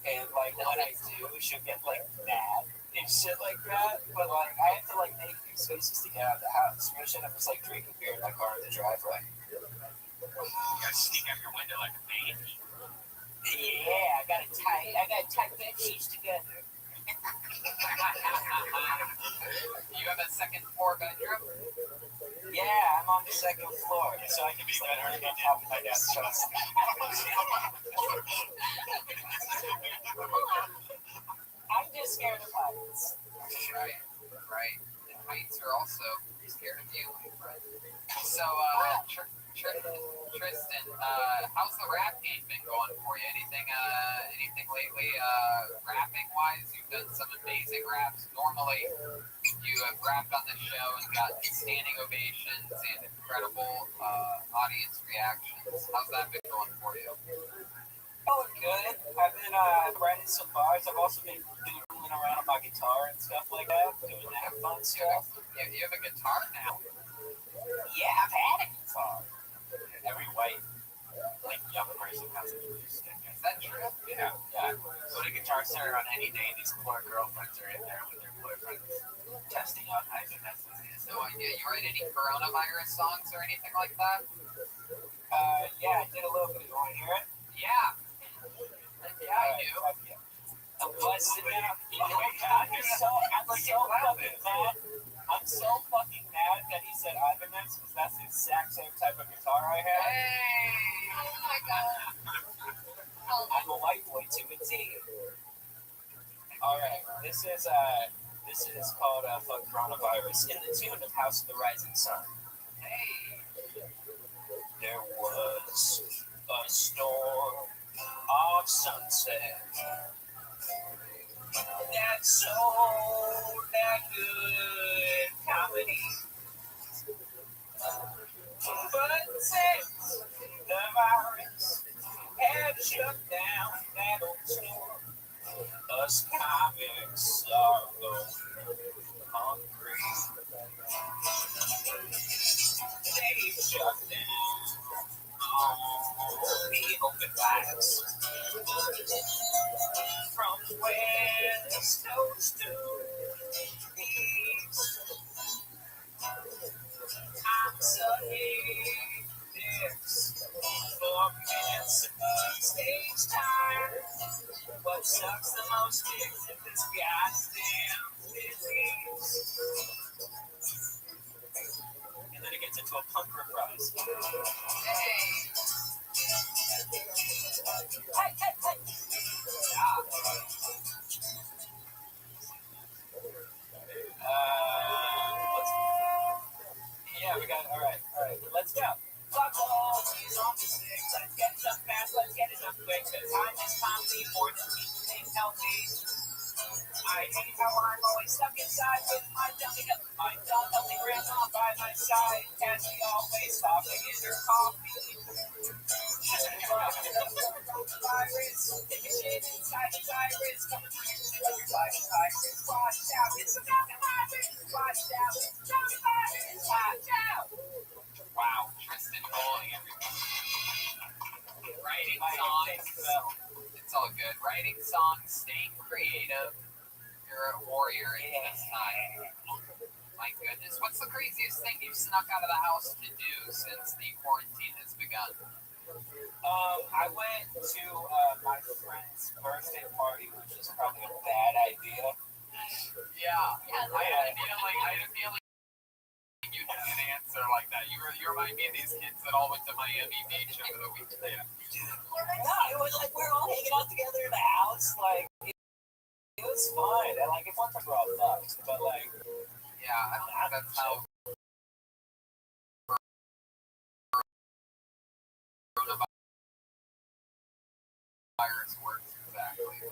And like when I do, she'll get like mad and shit like that. But like I have to like make excuses to get out of the house. Especially if I'm just like drinking beer in my car in the driveway. You gotta sneak out your window like a baby. Yeah, I gotta tie bed sheets together. You have a second floor bedroom? Yeah, I'm on the second floor, so I can just like hang on top of my desk. I'm just scared of heights. Right. And heights are also scared of you, my friend. So, Tristan, how's the rap game been going for you? Anything lately, rapping wise? You've done some amazing raps. Normally, you have rapped on the show and gotten standing ovations and incredible audience reactions. How's that been going for you? Oh, good. I've been writing some bars. I've also been doodling around on my guitar and stuff like that, doing that fun stuff. You have a guitar now. Yeah, I've had a guitar. Every white, like, young person has a stick. Is that true? Yeah. Go to Guitar Center on any day, these poor girlfriends are in there with their boyfriends testing out Isaac. No idea. You write any coronavirus songs or anything like that? Yeah, I did a little bit. You want to hear it? Yeah. Yeah, I do. Yeah. sit down. Oh my god, I'm so fucking mad that he said Ibanez because that's the exact same type of guitar I have. Hey! Oh my god. I'm a white boy to a T. Alright, this is called Fuck Coronavirus in the tune of House of the Rising Sun. Hey! There was a storm of sunset that sold that good comedy. But since the virus had shut down that old store, us comics are going hungry. They shut down all the open mics from West Coast to East. I'm sucking dicks for minutes of stage time. What sucks the most is in this goddamn disease. And then it gets into a punk reprise. Hey! Yeah, we got it. All right. Let's go. Fuck all these on the six. Let's get it up fast. Let's get it up quick. Cause time is comedy more than keeping healthy. I hate how I'm always stuck inside with my dummy up. My dumb healthy grandma by my side. And she always coughing in her coffee. Virus, take a shit inside his iris. Coming for your body virus. Watch out, it's a fucking virus. Watch out, it's a fucking virus. Watch out. Wow, Tristan Bowling, everyone. Writing songs. It's all good. Writing songs, staying creative. You're a warrior in this time. My goodness. What's the craziest thing you've snuck out of the house to do since the quarantine has begun? I went to my friend's birthday party, which is probably a bad idea. Yeah. I had a feeling you'd have an answer like that. You remind me of these kids that all went to Miami Beach over the weekend. No, it was like we're all hanging out together in the house. Like, it was fine. And like, if one time we're all fucked, but like, Yeah, I don't know if that's how coronavirus works exactly.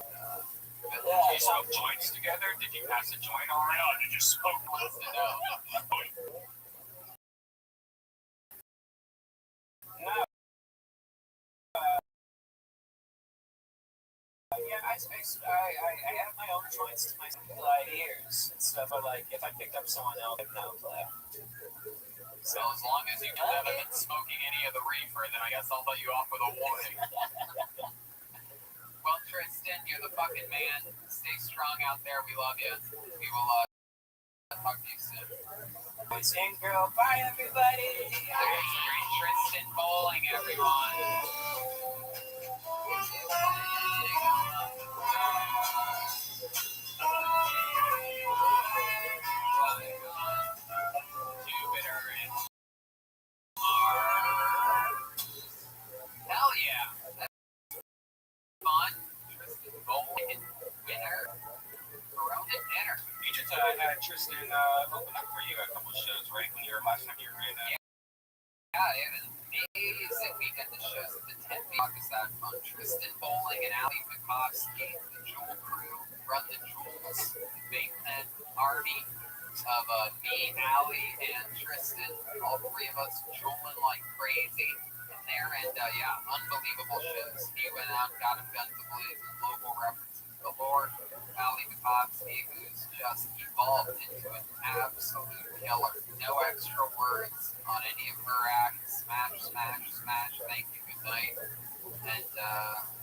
Did you smoke joints together? Did you pass a joint on? No, did you smoke? Wants to know. no. Yeah, I have my own joints to my ears and stuff. But like, if I picked up someone else, I'd not play. So as long as you haven't been smoking any of the reefer, then I guess I'll let you off with a warning. Well, Tristan, you're the fucking man. Stay strong out there. We love you. We will talk to you soon. Boys and girl, bye everybody. There's great Tristan Bowling, everyone. Jupiter and Mars. Hell yeah. That's fun. Tristan Bowling dinner. Corona dinner. You just had Tristan open up for you a couple shows, right? When you were last time you were in Yeah, it was an amazing weekend of shows at the 10 August that fun. Tristan Bowling and Ali Makovsky, the Jewel crew, run the Jewels, Bateman, Artie, of me, Ali, and Tristan, all three of us jeweling like crazy in there, and yeah, unbelievable shows. He went out and got him guns blazing, local references galore. Ali Makovsky, who's just evolved into an absolute killer. No extra words on any of her acts. Smash, smash, smash. Thank you, good night. And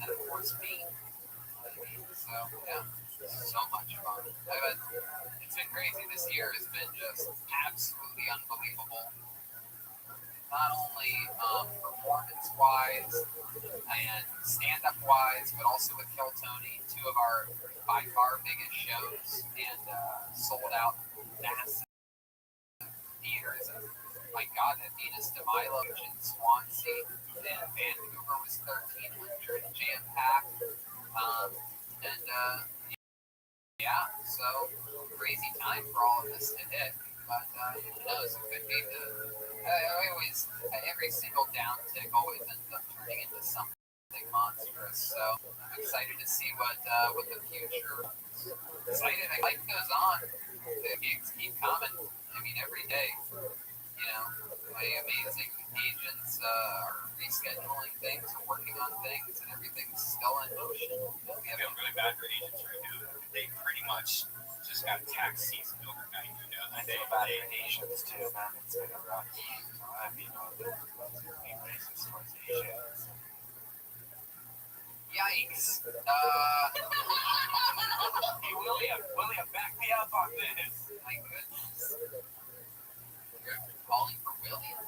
of course me. So yeah, so much fun. It's been crazy. This year has been just absolutely unbelievable. not only performance-wise and stand-up wise, but also with Kill Tony, two of our by far biggest shows, and sold out massive theaters. And my God, that Venus de Milo in Swansea, and Vancouver was 1,300 jam packed. And yeah, so crazy time for all of this to hit. But who knows? It could be every single downtick always ends up turning into something monstrous. So I'm excited to see what the future. Excited, life goes on. The gigs keep coming. I mean, every day. You know, my amazing agents are rescheduling things and working on things, and everything's still in motion. I feel really bad for agents right now. They pretty much just got tax season overnight. You know, I feel bad for Asians too, man. It's been a rough. I mean, being racist towards Asians. Yikes. hey, William, back me up on this. My goodness. You're calling for William?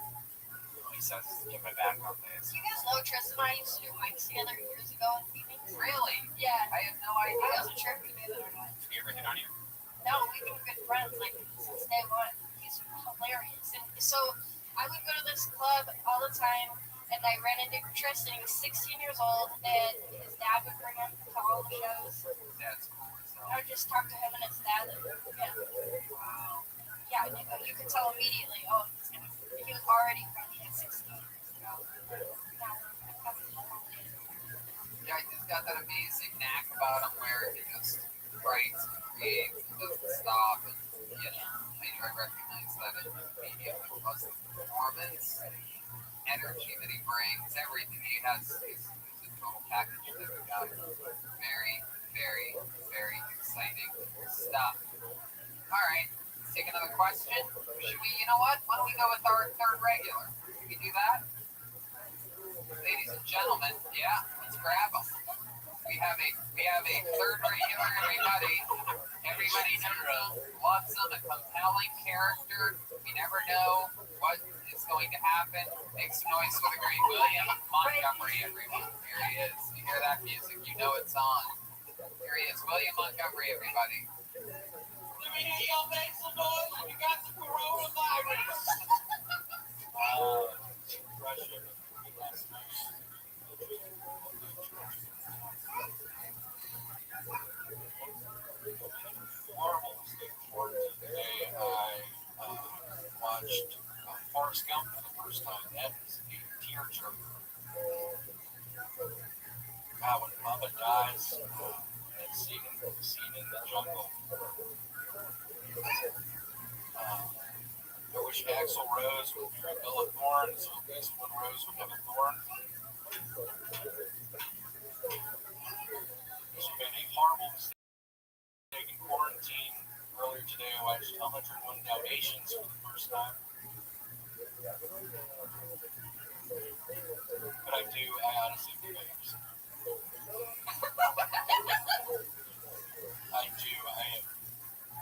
He says to get my back on this. You guys know Tristan and I used to do mics together years ago in Phoenix? Really? Yeah. I have no I idea. wasn't sure if you knew that or not. You ever hit on you? No, we've been good friends like since day one. He's hilarious. And so I would go to this club all the time, and I ran into Tristan. He was 16 years old, and his dad would bring him to all the shows. That's cool. So, I would just talk to him and his dad. And, yeah. wow. Yeah, you could tell immediately, oh, he was already funny at 16. Yeah, I just got that amazing knack about him where he just writes and creates and doesn't stop. And, you know, I recognize that in media, plus the performance, energy that he brings, everything he has. He's a total package of every guy. Very, very, very exciting stuff. All right, let's take another question. Should we, you know what? Why don't we go with our third regular? Can we do that? Ladies and gentlemen, yeah, let's grab them. We have a third regular, everybody. Everybody loves him, a compelling character. We never know what is going to happen. Make some noise for the great William Montgomery, everyone. Here he is. You hear that music, you know it's on. Here he is, William Montgomery, everybody. Let me hear y'all make some noise when you got the coronavirus. Russia. Horrible mistake for today. I watched Forrest Gump for the first time. That is a tearjerker. When Mama dies, that scene in the jungle. I wish Axl Rose would marry Bella Thorne, so at least one Rose would have a thorn. It's been a horrible mistake in quarantine. Earlier today, I watched 101 Dalmatians for the first time. But I honestly do I understand. I do. I am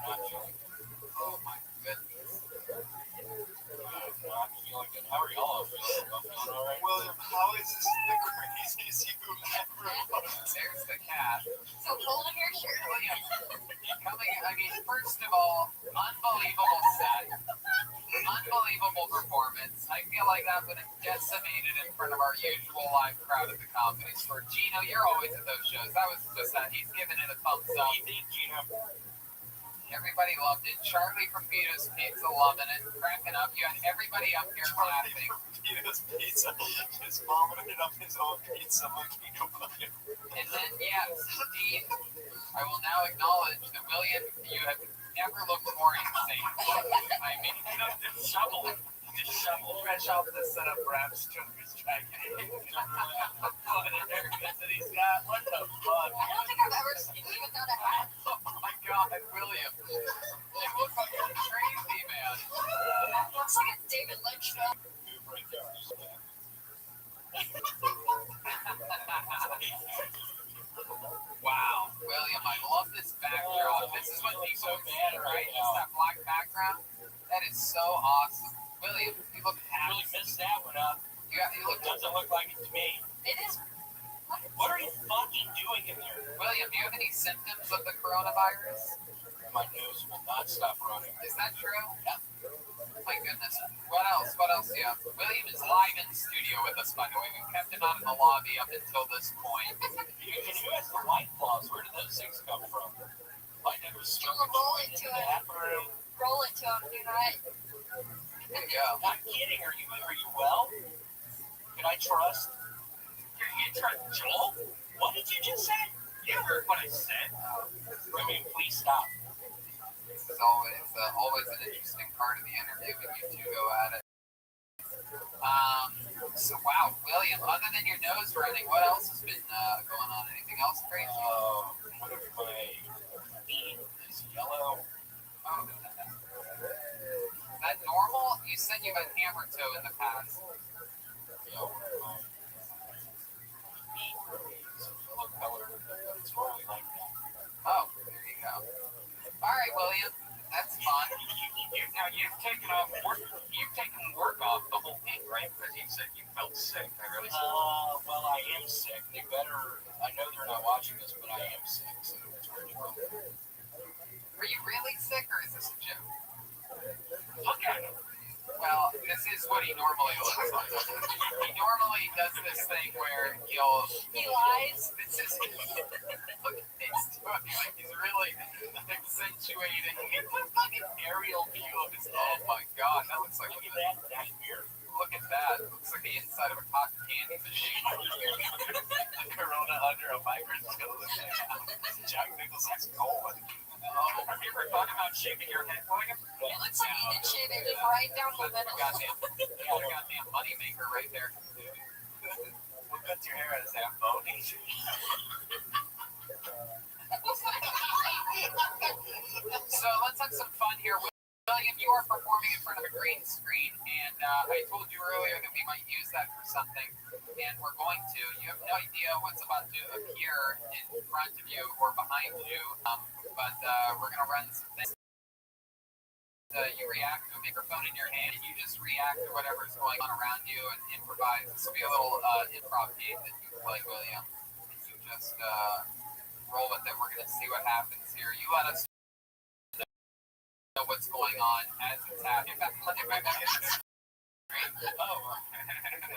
not feeling good. Oh my goodness. I'm not feeling good. How are y'all feeling? Y'all feeling all right? William, how is this the craziest you've ever looked? There's the cat. So holding your shirt. William, first of all, unbelievable set. Unbelievable performance. I feel like that would have decimated in front of our usual live crowd at the Comedy Store. Gino, you're always at those shows. That was just that. He's giving it a thumbs up. Gino. Everybody loved it. Charlie from Vito's Pizza loving it, cracking up. You had everybody up here laughing. Vito's Pizza, just vomited up his own pizza looking about it. And then, yes, Steve, I will now acknowledge that William, you have never looked more insane. I mean, The shovel. Fresh off the setup for Abstract's track. What an haircut that he's got. What the fuck? I don't think I've ever seen you without a hat. oh my God, William. You look like a crazy man. Looks like a David Lynch film. Wow, William, I love this backdrop. This is what people see, right? Just that black background. That is so awesome. William, you look Really missed that one up. you look. Doesn't look like it to me. It is. What are you fucking doing in there? William, do you have any symptoms of the coronavirus? My nose will not stop running. Is that true? Yeah. My goodness. What else? What else do you have? William is live in studio with us, by the way. We've kept him out in the lobby up until this point. Who has the white claws? Where did those things come from? I never struck You'll a roll joint into in it. the bathroom. Roll it to him. Do not. There you go. I'm kidding. Are you well? Can I trust? You trust Joel? What did you just say? You heard what I said. I mean, please stop. This is always an interesting part of the interview when you two go at it. So wow, William, other than your nose running, what else has been going on? Anything else crazy? One of my feet is yellow. Oh, is that normal? You said you had hammer toe in the past. No, my feet is yellow color. It's normally like that. Oh, there you go. All right, William, that's fun. You've taken off work. You've taken work off the whole thing, right? Because you said you felt sick. I really said. Well, I am sick. They better. I know they're not watching this, but I am sick, so it's pretty cool. Were you really sick, or is this a joke? Look at him. Well, this is what he normally looks like. He normally does this thing where He lies. This is. Look at this. Like he's really accentuating the fucking aerial view of his. Oh my god, that looks like. Look at that nightmare. Look at that. It looks like the inside of a cotton candy machine. The corona under a microscope. Jack Nicholson's colon. Have you ever thought about shaving your head, William? It looks like he did shave it just right down the middle. Goddamn money maker right there. What cuts your hair as that bony? So let's have some fun here. William, you are performing in front of a green screen, and I told you earlier that we might use that for something, and we're going to. You have no idea what's about to appear in front of you or behind you, but we're going to run some things. You react to a microphone in your hand, and you just react to whatever's going on around you and improvise. This will be a little improv game that you play, William. And you just roll with it. We're going to see what happens here. You let us know what's going on as it's happening. Oh,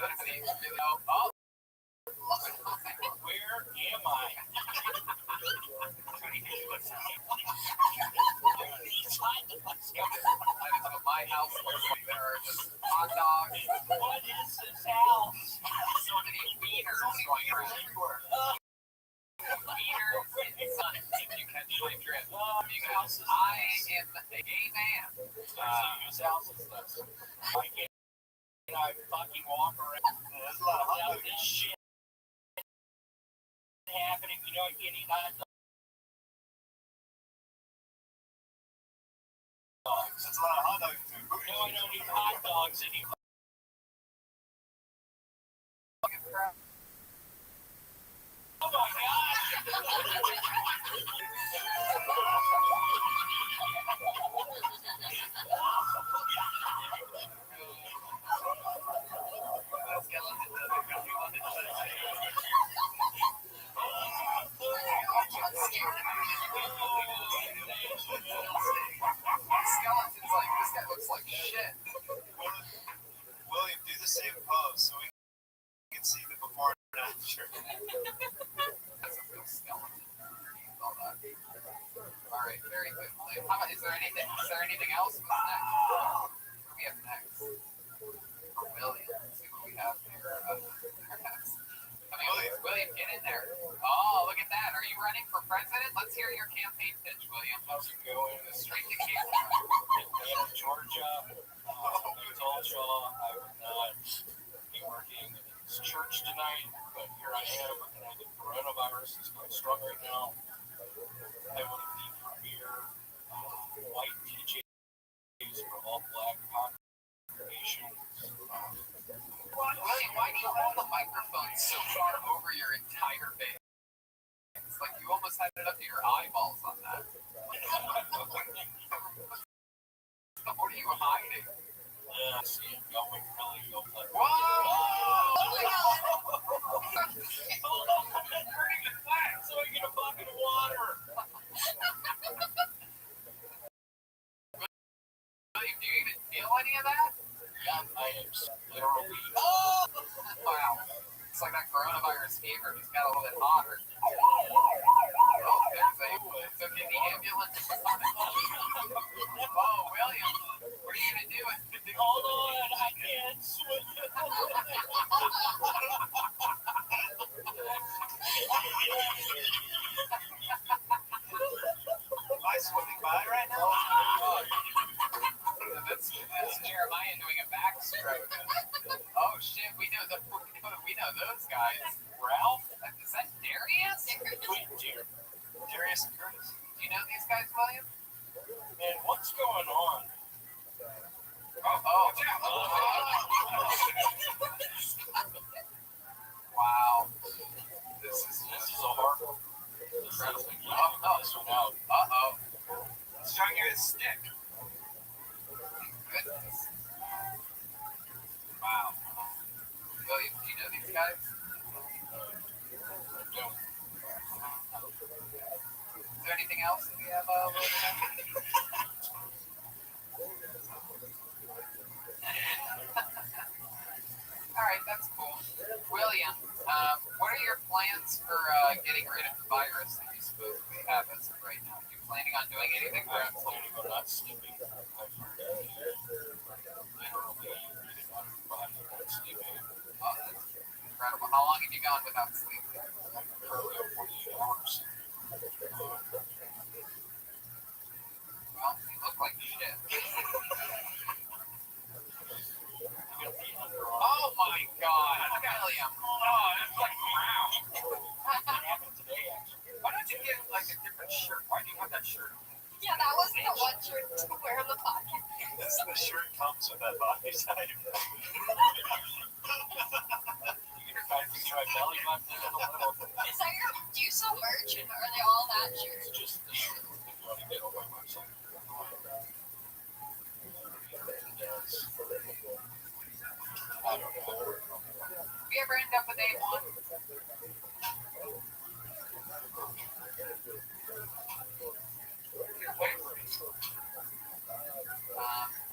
let's see. Oh. Where am I? My house looks like there are just hot dogs. What is this house? So many wieners going around everywhere. Wieners and sun, if you catch my drift. Because I am a gay man. Whose house is this? Why can't I fucking walk around? There's a lot of hot dogs. This shit happening. You know I can't eat hot dogs. That's a lot of hot dogs. No, I don't eat hot dogs anymore. Oh my Skeleton's like, this guy looks like shit. William, do the same pose so we can see the before and after. That's a real skeleton. All that. All right, very good. How about, is there anything else? What's next? What do we have next? For William, let's see what we have here. William, get in there. Oh, look at that. Are you running for president? Let's hear your campaign pitch, William. How's it going? Straight to camera. In Georgia, I told y'all I would not be working in this church tonight, but here I am, and the coronavirus is going strong right now. I want to be premier white DJs for all black congregations. William, why do you hold the microphone so far over your entire face? It's like you almost had it up to your eyeballs on that. What are you hiding? I see it going William, do you even feel any of that? Yeah, I am literally. Wow. It's like that coronavirus fever just got a little bit hotter. Oh, it's okay, the ambulance is coming. Oh, William, what are you gonna do? Hold on, I can't swim. Am I swimming by right now? That's Jeremiah doing a backstroke. Oh shit, we know those guys. Ralph? Is that Darius? Wait, dear. Darius and Curtis. Do you know these guys, William? Man, what's going on? Oh. Wow. This is a hard. incredible. This one out. Uh-oh. He's trying to get his stick. Goodness. Wow. William, do you know these guys? Is there anything else that we have Alright, that's cool. William, what are your plans for getting rid of the virus that you supposedly have as of right now? Are you planning on doing anything? I'm planning on not sleeping. I've literally eating on my body, not sleeping. Oh, that's incredible. How long have you gone without sleep? I'm currently on 48 hours. Well, you look like shit. Oh my god, William. Oh, it's like wow. What happened today, actually? Why don't you get like a different shirt? Why do you have that shirt? Yeah, that was the one shirt to wear on the podcast. The shirt comes with that body type. You can kind of see my belly button in a little. Is that your? Do you sell merch, and are they all that shirt? It's just the shirt if you want to get on my website. It does. I don't know. We ever end up with A1?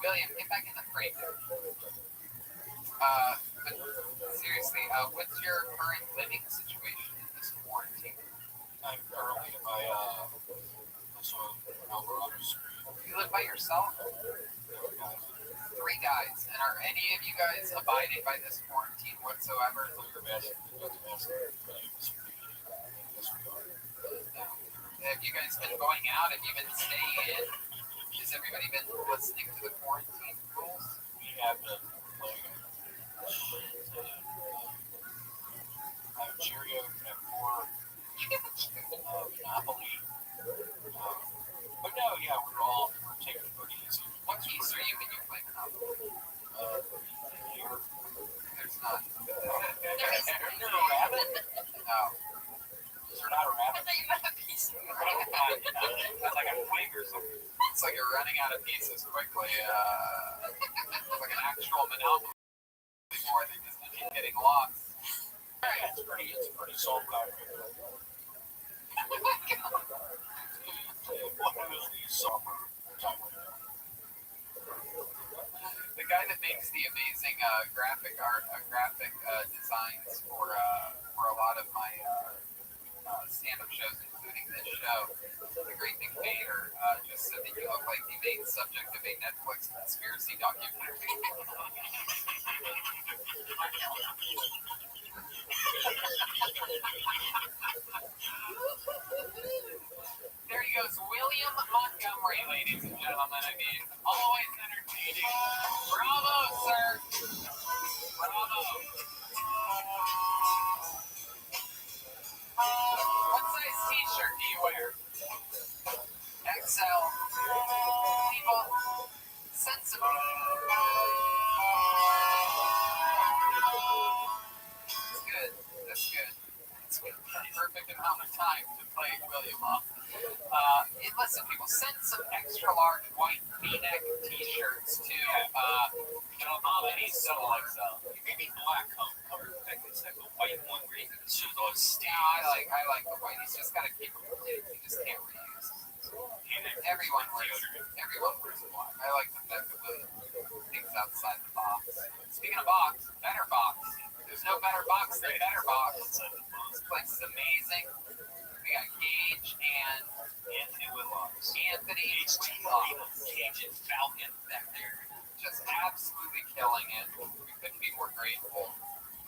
William, get back in the freight. But seriously, what's your current living situation in this quarantine? I'm currently in my this one Alvarado Street. You live by yourself? 3 guys. And are any of you guys abiding by this quarantine whatsoever? Have you guys been going out? Have you been staying in? Has everybody been listening to the quarantine rules? We have been playing. I have Cheerio, I have 4 Monopoly. But no, yeah, we're taking it pretty easy. What keys are you when you play Monopoly? Here, There's not. there's a rabbit. No. Is there not a I rabbit? thought you meant a piece of That's like a twig or something. It's like you're running out of pieces quickly. It's like an actual Monopoly board that just keep getting lost. Yeah, it's pretty solved out here. Oh my god. One of these summer time. The guy that makes the amazing graphic designs for a lot of my stand-up shows, including this show, the great Nick Bader, just said that you look like the main subject of a Netflix conspiracy documentary. There he goes, William Montgomery, ladies and gentlemen. I mean, always entertaining. Bravo, sir. Bravo. What size t-shirt do you wear? XL. People, sensible. That's good. That's good. It's the perfect amount of time to play William off. Listen, people, send some extra large white V-neck t-shirts to Comedy Soul XL. Maybe black color. I guess like the white one where you can show those Yeah, I like the white. He's just got to keep it clean. You just can't reuse. Everyone wears black. I like the fact that William Cajun Falcon back there. Just absolutely killing it. We couldn't be more grateful.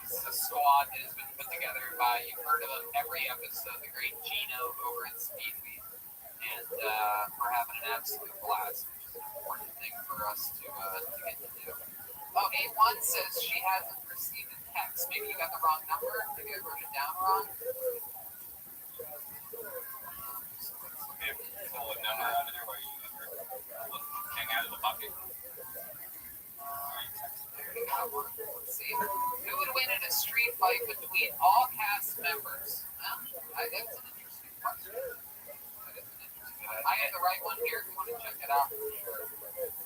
This is a squad that has been put together by, you've heard of him every episode, the great Gino over at Speedweed. And we're having an absolute blast, which is an important thing for us to get to do. Oh, A1 says she hasn't received a text. Maybe you got the wrong number. Maybe I wrote it down wrong. Pull a number out of there while you hang out of the bucket. Let's see. Who would win in a street fight between all cast members? Well, that's an interesting question. I have the right one here if you want to check it out.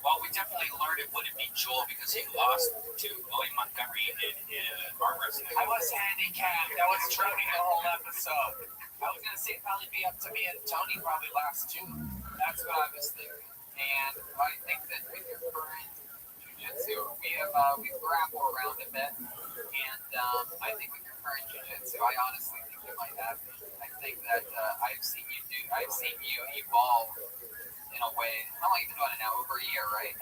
Well, we definitely learned it wouldn't be Joel because he lost to William Montgomery in arm wrestling. I was handicapped. I was training the whole episode. I was going to say it'd probably be up to me and Tony probably last two. That's what I was thinking. And I think that with your current jiu-jitsu, we've grappled around a bit. And I think with your current jiu-jitsu, I honestly think you might have me. I think that I've seen you evolve in a way. How long have you been doing it now? Over a year, right?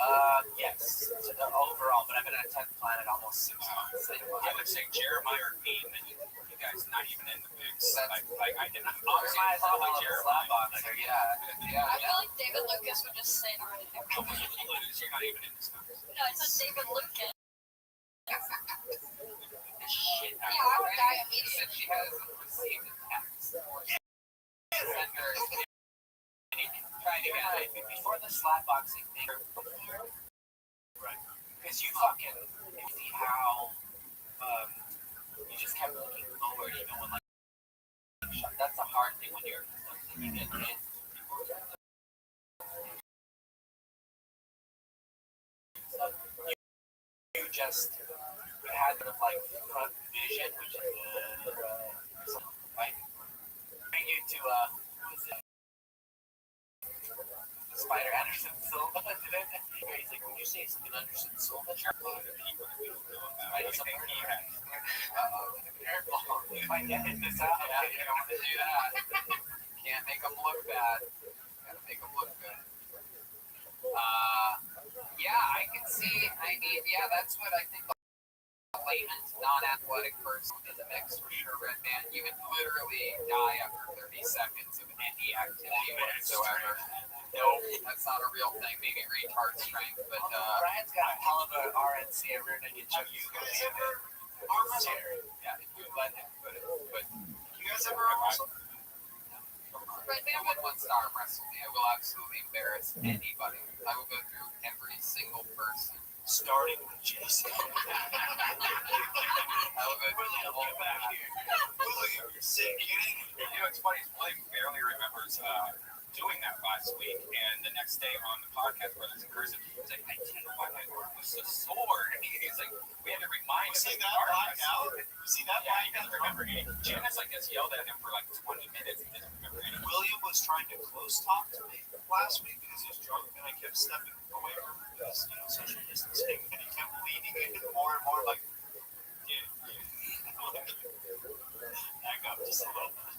Yes, overall, but I've been on 10th Planet almost 6 months. I would say Jeremiah or Dean, and you guys not even in the mix. That's- I did not. Jeremiah Jeremiah. Slap on. Yeah. I feel like David Lucas would just say that. You're not even in this conversation. No, I said David Lucas. Shit. Yeah, I would die She immediately. said she hasn't received a text. Send her. Try it again. Before the slap boxing thing, right? Because you fucking see how you just kept looking forward even when like shot. That's a hard thing when you're you get hit. You just had sort of like front vision, which is right? Bring you to who was it? Spider Anderson Silva. He's like, would you say something Anderson Silva? I just think he had. We might get in this out. Yeah, you don't want to do that. Can't make them look bad. Gotta make them look good. Yeah, I can see. I mean, yeah, that's what I think. A layman, non-athletic person in the mix for sure, Red Man. You would literally die after 30 seconds of any activity whatsoever. Nope, that's not a real thing. Maybe retard strength, but Brian's got a hell of an RNC. We're gonna get you. yeah, if you let him put it. But You guys ever arm wrestle? Red no one wants to arm wrestle me. I will absolutely embarrass anybody. I will go through every single person. Starting with Jason. I will go through the whole back here. You're sick. You know, it's funny. Blake barely remembers doing that last week, and the next day on the podcast, Brothers in Cursive, he was like, I didn't know why my arm was so sore. And he's like, we had to remind him. See that black out? See that Yeah, he black doesn't remember anything. Janice, like, has yelled at him for like 20 minutes. He doesn't remember anything. William was trying to close talk to me last week because he was drunk, and I kept stepping away from him because, social distancing, and he kept leaning in more and more, like, back up just a little bit.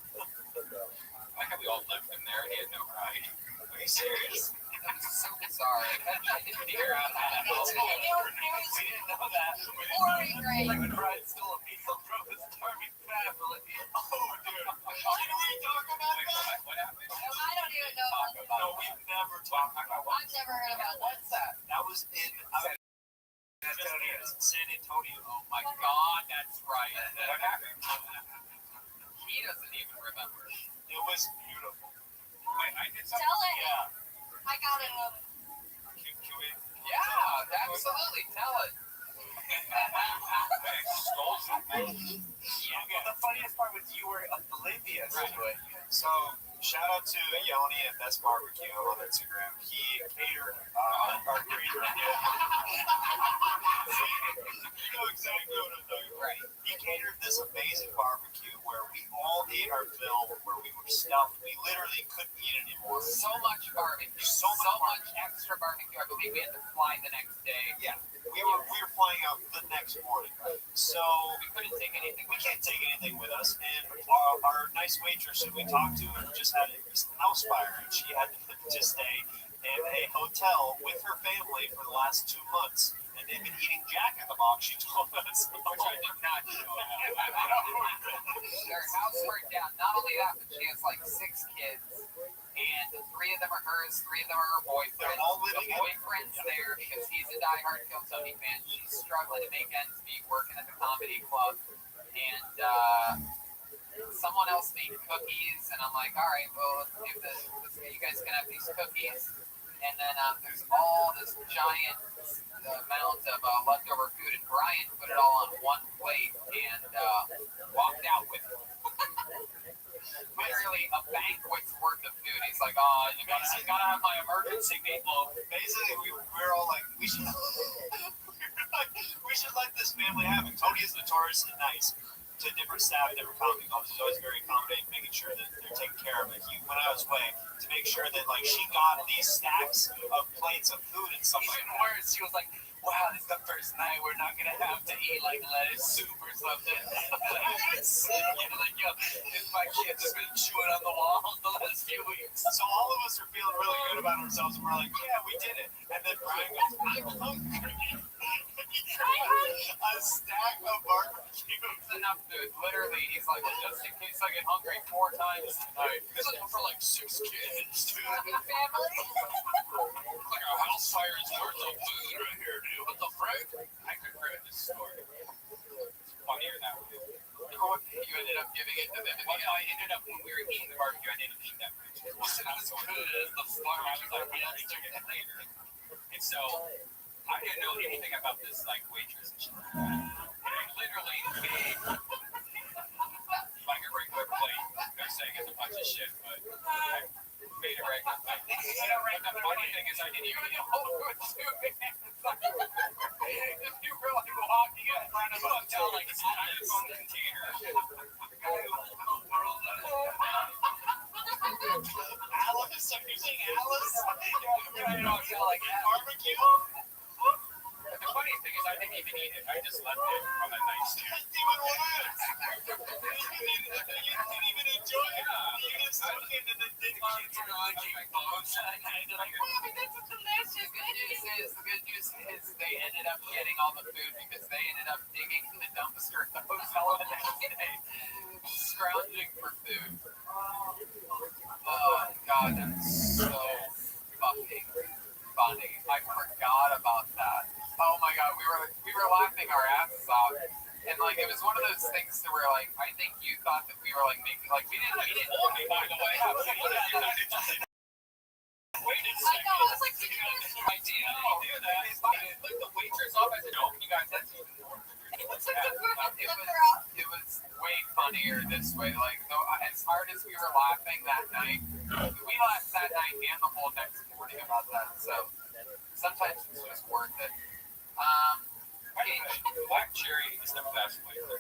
I think we all left him there, and he had no ride. Are you serious? That was so bizarre. I didn't figure out how that We was. didn't know that. Pouring rain. Like when Brian stole a piece of from his Starving family. Oh, dude. Can we talk about that? What happened? I don't even know. No, we've never talked about I've never heard about that. What's that? that. Was in San Antonio. Oh my God, that's right. What happened? He doesn't even remember. It was beautiful. Wait, I did something? Tell it. Yeah. I got it. Can we? Yeah, absolutely. Tell it. I stole something. Yeah, the funniest part was you were oblivious to it. So, shout out to Yoni at Best Barbecue on Instagram. He catered our greeter. You know exactly what I'm talking about. Right. He catered this amazing barbecue where we all ate our fill, where we were stuffed. We literally couldn't eat anymore. So much barbecue. So much extra barbecue. I believe we had to fly the next day. Yeah, we were flying out the next morning. So We couldn't take anything. we can't take anything with us. And our nice waitress who we talked to just had a house fire, and she had to stay in a hotel with her family for the last 2 months, and they've been eating Jack in the Box. She told us, Which I did not know. Their house burned down. Not only that, but she has like 6 kids, and 3 of them are hers, 3 of them are her boyfriends. They're all living the boyfriend's there because he's a diehard Kill Tony fan. She's struggling to make ends meet, working at the comedy club, and someone else made cookies, and I'm like, all right, well, you guys can have these cookies. And then there's all this giant amount of leftover food, and Brian put it all on one plate and walked out with literally a banquet's worth of food. He's like, oh, I gotta have my emergency meatloaf. basically, we were all like, we should let this family have it. Tony is notoriously nice to different staff, different comedy clubs. He's always very accommodating, making sure that they're taking care of it. He went out of his way to make sure that like she got these stacks of plates of food and stuff like Even that. worse, she was like, wow, this is the first night we're not gonna have to eat like lettuce soup or something. Like, yo, my kids have been chewing on the walls the last few weeks. So all of us are feeling really good about ourselves, and we're like, yeah, we did it. And then Brian goes, I'm hungry. A stack of barbecue. It's enough food. Literally, he's like, well, just in case I get hungry 4 times tonight. This is for like 6 kids, dude. Happy family. Like a house fire's worth of food right here, dude. What the frick? I could read this story. It's funnier that way. You ended up giving it to them. Well, I ended up, when we were eating the barbecue, I didn't eat that much. It wasn't as good as the barbecue. I was like, I'll eat it later. And so, I didn't know anything about this, like, waitress and shit. And I literally made, like, a regular plate. They're saying it's a bunch of shit, but I made a regular plate. And the funny thing is, I didn't even know what to do. If you were like walking in front of You don't tell, like, it's a styrofoam container. Alice, are you saying Alice? you don't feel like that. Barbecue? But the funny thing is, I didn't even eat it. I just left it on the nightstand. That's even worse. You didn't even enjoy it. You just took it and then didn't eat it. The good news is they ended up getting all the food because they ended up digging in the dumpster at the hotel the next day, scrounging for food. Oh god, that's so fucking funny. I forgot about that. Oh my god, we were laughing our asses off. And like it was one of those things that were like, I think you thought that we were like making like we didn't warn me, by the way. Wait a I know, I was like, did you guys I didn't do that. It's like, I flicked the waitress off. I said, no, you guys, that's even more. it was way funnier this way. Like though, as hard as we were laughing that night, we laughed that night and the whole next morning about that. So sometimes it's just worth it. Black cherry is the best flavor.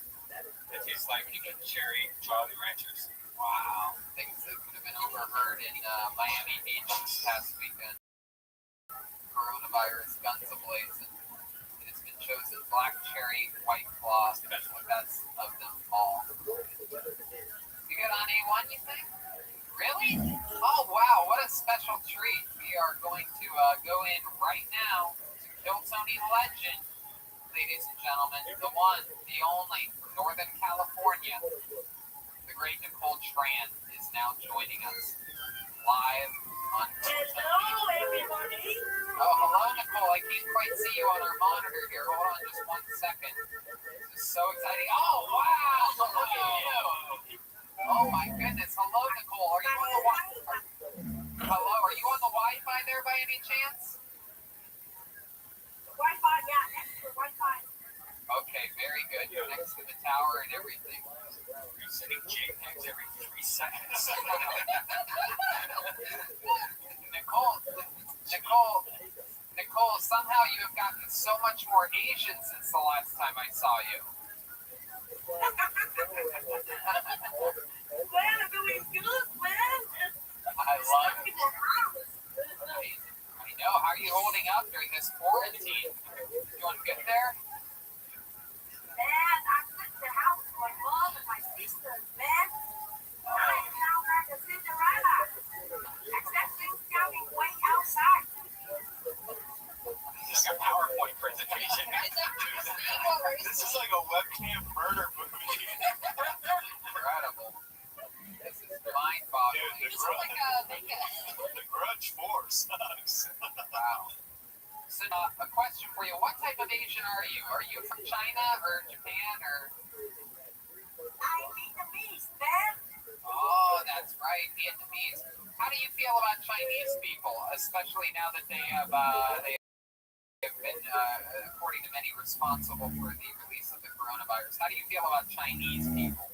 It tastes like when you get cherry Jolly Ranchers. Wow, things that could have been overheard in Miami Beach this past weekend. Coronavirus, guns ablazing. It has been chosen Black Cherry White Claw, the best of them all. You get on A1, you think? Really? Oh wow, what a special treat. We are going to go in right now to Kill Tony Legend. Ladies and gentlemen, the one, the only, from Northern California, the great Nicole Tran is now joining us live on Hello, everybody. Oh, hello, Nicole. I can't quite see you on our monitor here. Hold on just 1 second. This is so exciting. Oh, wow. Look at you. Oh, my goodness. Hello, Nicole. Are you on the Wi-Fi? Hello, are you on the Wi-Fi there by any chance? Wi-Fi, yeah, extra Wi-Fi. Okay, very good. You're next to the tower and everything. You're sending JPEGs every 3 seconds. Nicole, somehow you have gotten so much more Asian since the last time I saw you. Man, I'm doing good, man. I love it. I know. How are you holding up during this quarantine? You doing good there? Man, I'm at the house with my mom and my sisters, man. I am now like a Cinderella. Except things coming way outside. question for you. What type of Asian are you? Are you from China or Japan or? I'm Vietnamese, man. Oh, that's right, Vietnamese. How do you feel about Chinese people, especially now that they have been, according to many, responsible for the release of the coronavirus? How do you feel about Chinese people?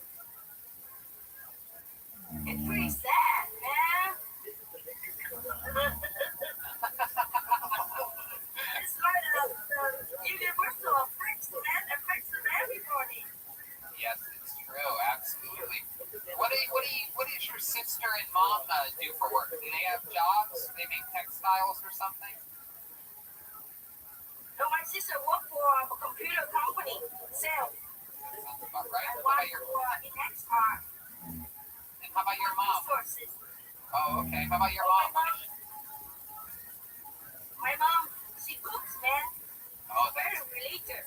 It's pretty sad, man. It's like the universal affects, man. Affects everybody. Yes, it's true. Absolutely. What is your sister and mom do for work? Do they have jobs? Do they make textiles or something? No, my sister worked for a computer company, sales. Sounds about right. I How about worked your for in XR. and how about your mom? Resources. Oh, okay. How about your Oh, mom? my mom, she cooks, man. Oh, Very religious.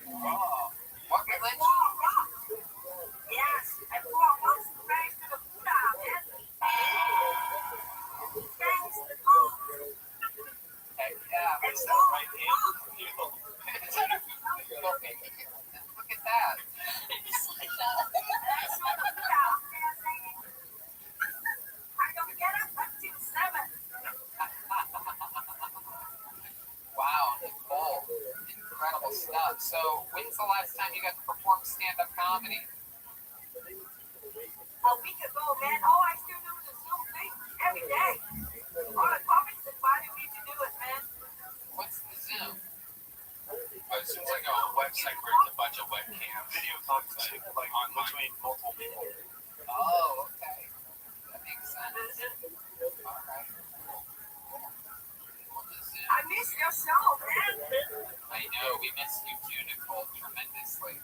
oh. What And religion? 4 o'clock. Yes, at 4 o'clock, she prays to the Buddha, man. Thanks to God. Heck yeah. And Is 4 that right o'clock. Look at that. That's what the Buddha up there saying. I don't get up until 7. Wow, Nicole. Incredible stuff. So, when's the last time you got to perform stand-up comedy? A week ago, man. Oh, I still do the Zoom thing every day. All the comics invited me to do it, man. What's the Zoom? It seems like a website where it's a bunch of webcams. Video conferencing like between multiple people. Oh, okay. That makes sense. All right. Well, the Zoom. I miss your show, man. I know, we missed you too, Nicole, tremendously.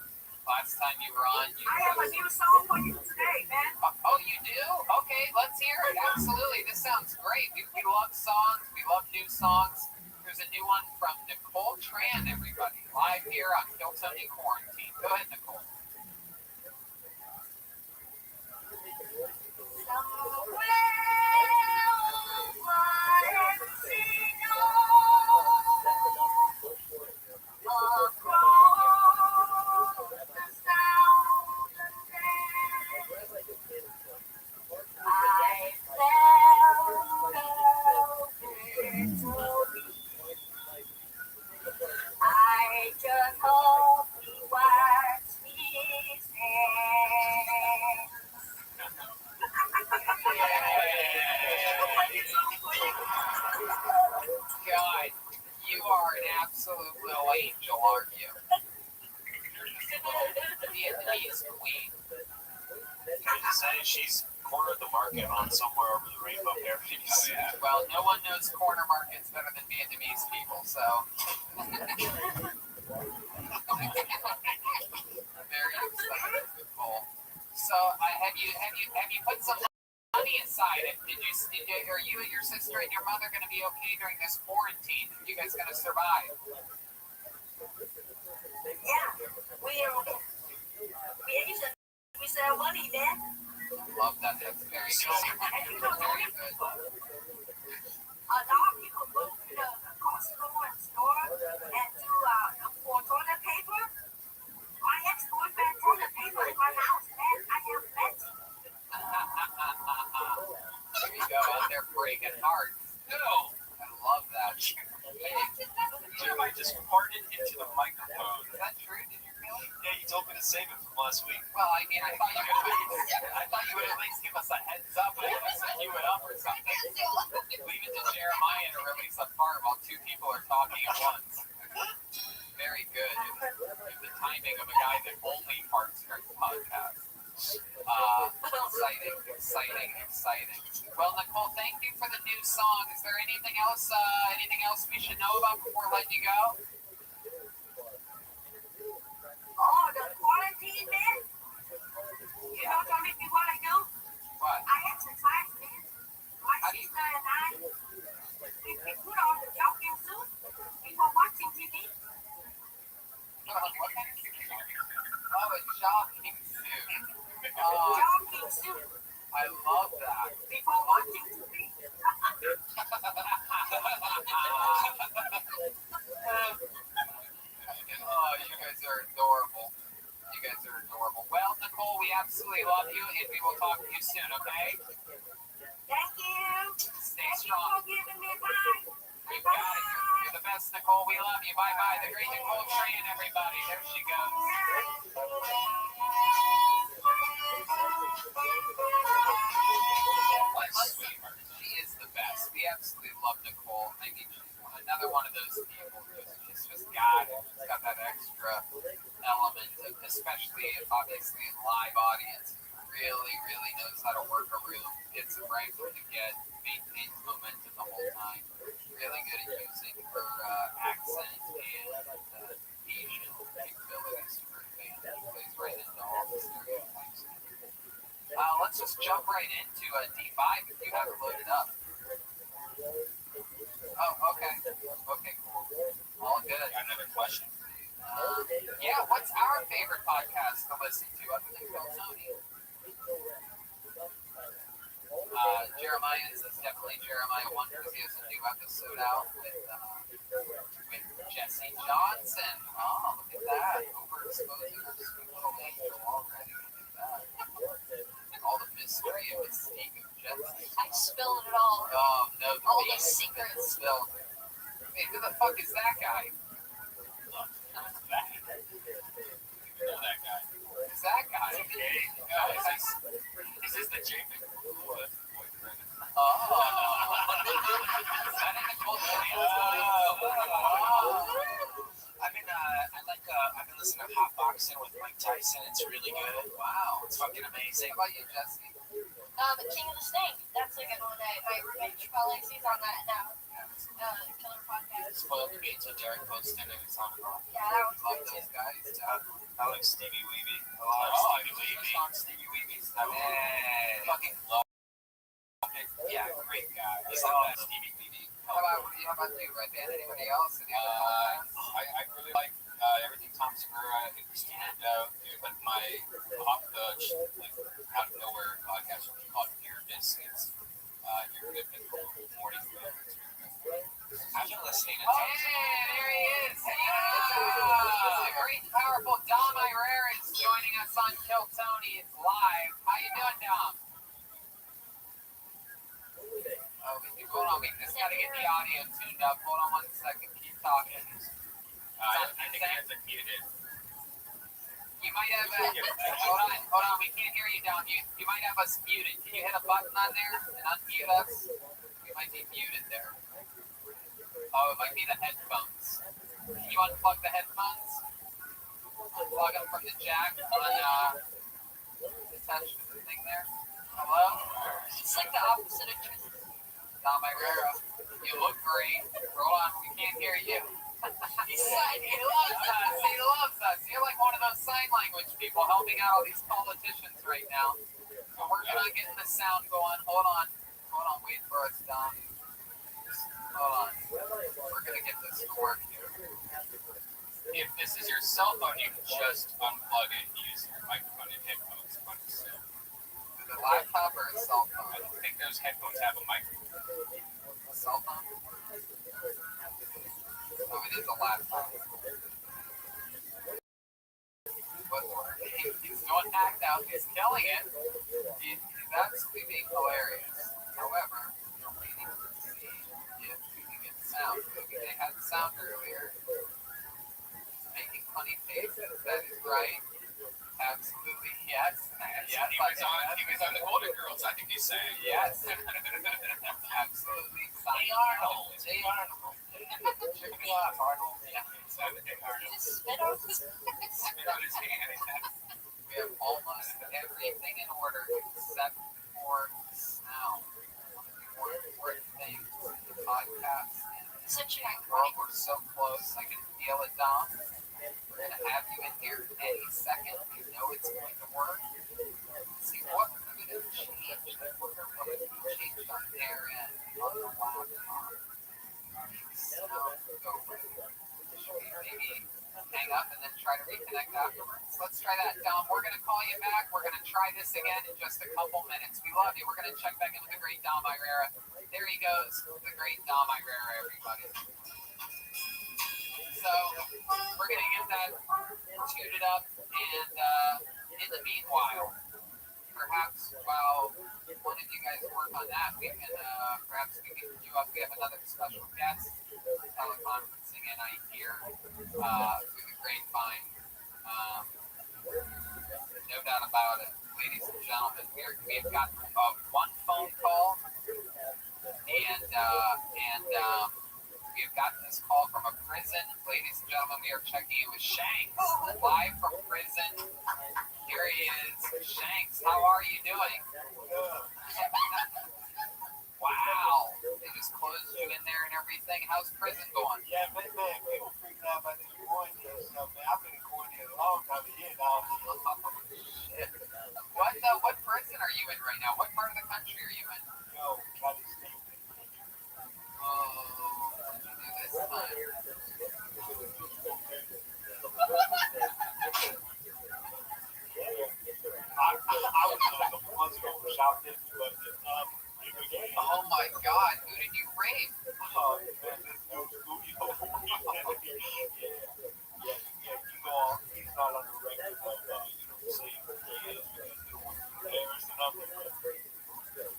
Last time you were on, you I have a new song for you today, man. Oh, you do? Okay, let's hear it. Absolutely. This sounds great. We love songs. We love new songs. There's a new one from Nicole Tran, everybody, live here on Hilltony Quarantine. Go ahead, Nicole. I just hope he wash his hands. God, you are an absolute little angel, aren't you? You're just a little Vietnamese queen. Can I say she's cornered the market on Somewhere Over the Rainbow parodies? Oh, yeah. Well, no one knows corner markets better than Vietnamese people, so. Very excited, Nicole. So, have you put some money aside? Are you and your sister and your mother going to be okay during this quarantine? Are you guys going to survive? Yeah, we sell money, man. Love that. That's very good. And you know, Very good. a lot of people go to the Costco and store and do for toilet paper. My ex-boyfriend toilet paper in my house, man. I have plenty. There you go, out there breaking hearts. No. I love that. Jim, I just farted into the microphone. Is that true? Did you really? Yeah, you told me to save it from last week. Well, I mean, I thought you would at least give us a heads up and just cue it up or something. Leave it to Jeremiah to release a fart while two people are talking at once. Very good. The timing of a guy that only farts during the podcast. Exciting. Well, Nicole, thank you for the new song. Is there anything else we should know about before letting you go? Oh, the quarantine, man. You know something you want to do? What? I exercise, man. My sister and I, we put on the jogging suit before watching TV. Oh, a jogging suit. Jogging suit I love that. before watching TV. we love you, and we will talk to you soon, okay? Thank you. Stay Thank you strong. for giving me time. You got it. You're the best, Nicole. We love you. Bye-bye. The great Nicole Tran, everybody. There she goes. What a sweetheart. She is the best. We absolutely love Nicole. I mean, she's another one of those people who's just got it. She's got that extra element, especially obviously in live audience. Really, really knows how to work a room, gets it right where to get, maintains momentum the whole time. Really good at using her accent and Asian capabilities to her advantage. Plays right into all the stereotypes. Let's just jump right into D5 if you have it loaded up. Oh, okay. Okay, cool. All good. Got another question. Yeah, what's our favorite podcast to listen to other than Kill Tony? Jeremiah's is definitely Jeremiah 1 because he has a new episode out with Jesse Johnson. Oh, look at that. Overexposing our sweet little angel already. Look at that. All the mystery and mystique of Jesse. I spilled it all. Oh, no. All the secrets. Spilled. Hey, who the fuck is that guy? That guy. You know that guy. Who's that guy? Okay. Is this the Jake boyfriend? Oh. Is that in the cold I've been listening to Hot Boxing with Mike Tyson. It's really good. Wow, it's fucking amazing. How about you, Jesse? The King of the Snake. That's a good one. My roommate Chicago he's on that now. Killer podcast. Spoiled Beats with Derek Poston and his on. Yeah, that one's Love good those too. guys. I like Stevie Weeby. I Oh, love you Stevie was Weeby. on Stevie Weeby's stuff. Hey. Fucking love it. Yeah, great guy. Stevie Weeby. How about you, Red Band? Anybody else? Any other podcasts? I really like everything Tom Segura and Christina do, but my off the out of nowhere podcast called Ear Biscuits. You're good with morning food. I've been listening to Oh, yeah, there he is. The great and powerful Dom Irera is joining us on Kill Tony. It's live. How you doing, Dom? Hold on, we just gotta get the audio tuned up. Hold on 1 second. Keep talking. I think I have to mute it. You might have hold on. We can't hear you, Dom. You might have us muted. Can you hit a button on there and unmute us? We might be muted there. Oh, it might be the headphones. Can you unplug the headphones? Unplug them from the jack on attached to the thing there. Hello? It's like the opposite of Tristan. Dom Irera. You look great. Hold on, we can't hear you. He loves us. He loves us. You're like one of those sign language people helping out all these politicians right now. We're working on getting the sound going. Hold on. Wait for us, Dom. Hold on. We're gonna get this to work here. If this is your cell phone, you can just unplug it using your microphone and headphones. Is it a laptop or a cell phone? I don't think those headphones have a microphone. A cell phone? Oh, it is a laptop. But he's doing hacked out. He's killing it. He's absolutely being hilarious. However, we're waiting to see if we can get sound. Maybe they had sound earlier. Making funny faces. That is right. Absolutely, yes. Yeah, he was on the Golden Girls, I think he's saying. Yes. Absolutely. Hey Arnold. Hey Arnold. Check me out, Arnold. Yeah, he's on the Arnold. Just spit on his Spit on his hand. We have almost everything in order except for sound. One of the more important things in the podcast. such an Well, iconic. we're so close. I can feel it, Dom. We're going to have you in here any second. We know it's going to work. See what we're going to change. We're going to change on their end on the laptop. Sound go right. Should we maybe hang up and then try to reconnect afterwards? Let's try that, Dom. We're going to call you back. We're going to try this again in just a couple minutes. We love you. We're going to check back in with the great Dom Irera. There he goes, the great Dom Irera, everybody. So we're going to get that tuned up, and in the meanwhile, perhaps while one of you guys work on that, we can perhaps we can do up. We have another special guest teleconferencing in I hear through the grapevine. No doubt about it, ladies and gentlemen. We've got one phone call, and we've gotten this call from a prison. Ladies and gentlemen, we are checking in with Shanks live from prison. Here he is, Shanks. How are you doing? Wow, they just closed you in there and everything. How's prison going? Yeah, man, people freaking out about this quarantine stuff, man. I've been in quarantine a long time of year now. What prison are you in right now? What part of the country are you in? Yo, Cali State. Oh, what did you do this time? I was a couple months ago for South End, but Oh my God, who did you rape? man, this dude's studio. Yeah, you go on. He's not on the record, but you know, say he is Paris and up there.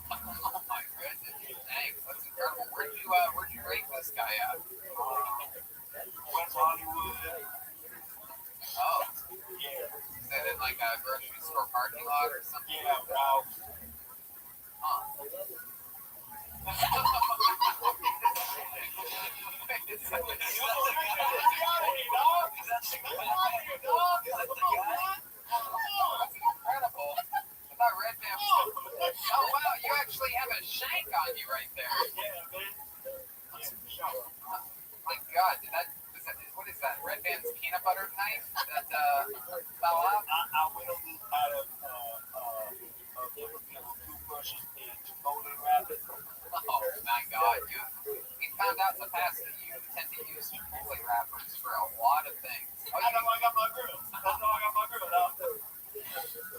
Oh my goodness, thanks, that's incredible. Where'd you rape this guy at? West Hollywood. Oh, Yeah, is that in like a grocery store parking lot or something? yeah, Ralph. Huh. Incredible. I thought Red Man was... Oh wow, you actually have a shank on you right there. My God, what is that? Red Man's peanut butter knife that fell out? I whittled out of toothbrushes and Chipotle wrappers. Oh my God, we found out in the past that you tend to use Chipotle wrappers for a lot of things. Oh, That's how I got my grill.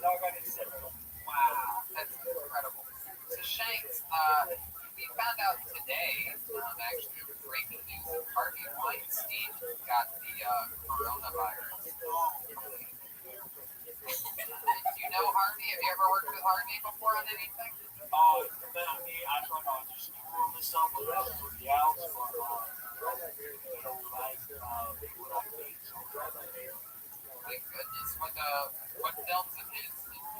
Now I got it set up. wow, that's incredible. So Shanks, we found out today, actually breaking news, that Harvey Weinstein got the coronavirus. Do you know Harvey? Have you ever worked with Harvey before on anything? Oh, man, I thought I was just screwing this up with the outs, but you know, like, what I think. My goodness, what films of his?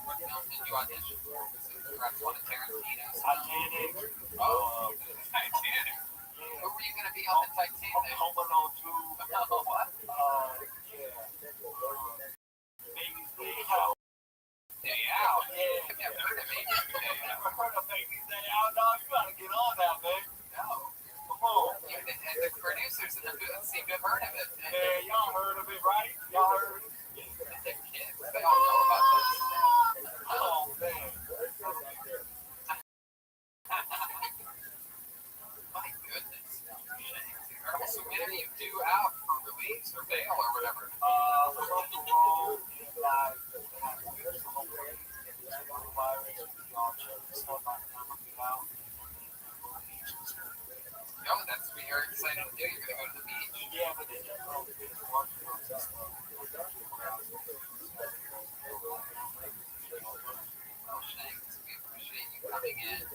What films did you audition for? Was it perhaps one of Tarantino's? Titanic. Oh, Titanic. Who were you gonna be on the Titanic? Home Alone 2. Oh, what? Baby's Day Out. Day Out. Yeah. I've never heard of Baby's Day Out. Never heard of Baby's Day Out, dog? You gotta get on that, man. No. Come on. And the producers in the booth seem to have heard of it. Yeah, y'all heard of it, right? Y'all heard of it? The kids, they all know about this. Oh, man. My goodness. Incredible. So when are you due out for release or bail or whatever? Parole, like, weeks, hopefully, virus, y'all check this stuff out, I'm gonna get out. No, that's what you're excited to do. You're gonna go to the beach. Yeah, but then you're going to be watching on this stuff. Oh, Shanks, we appreciate you coming in.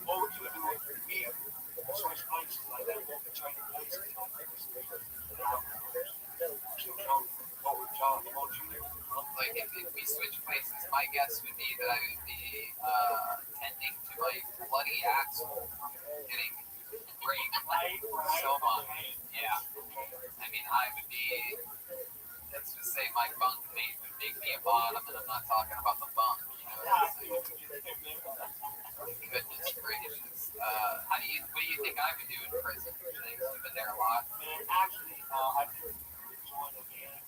What would you do if we switch places like that? Go to training places, you know, what would y'all want you to do? Like if we switch places, my guess would be that I would be tending to my bloody axle from getting raped so much. Yeah. I mean, I would be, let's just say my bunk mate would make me a bottom, and I'm not talking about the bunk, you know what I'm saying? Goodness gracious. What do you think I would do in prison? You've been there a lot. Man, actually, I did join the gang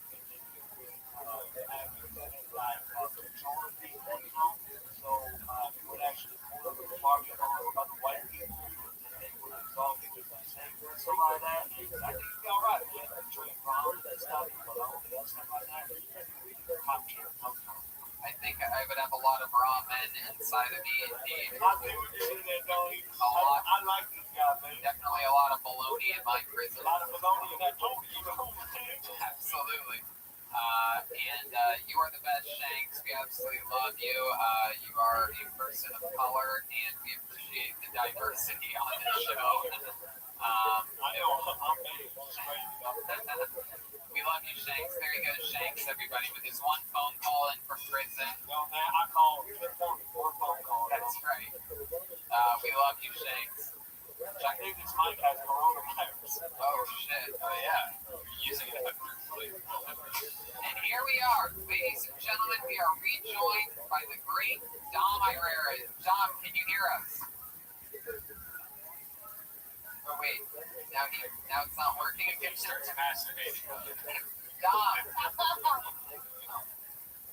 like controlling people, you know. So we would actually pull up the market on other white people, and they would resolve it with like safety and stuff like that. And I think it'd be alright, man. Like trade problems and stuff, but all the other stuff like that. I think I would have a lot of raw men inside of me, indeed. I think we did that, though. I like this guy, man. Definitely a lot of baloney in my prison. A lot of baloney in that Tony, you know. Absolutely. And you are the best, Shanks. We absolutely love you. You are a person of color, and we appreciate the diversity on this show. I know I'm made. It's crazy. We love you, Shanks. There he goes, Shanks, everybody, with his one phone call in from prison. No, man, I called 4 phone calls. That's right. We love you, Shanks. I think this mic has coronavirus. Oh, shit. Oh yeah, you're using it effectively. And here we are, ladies and gentlemen. We are rejoined by the great Dom Irera. Dom, can you hear us? Oh wait, now it's not working again. Starts masturbating. Dom,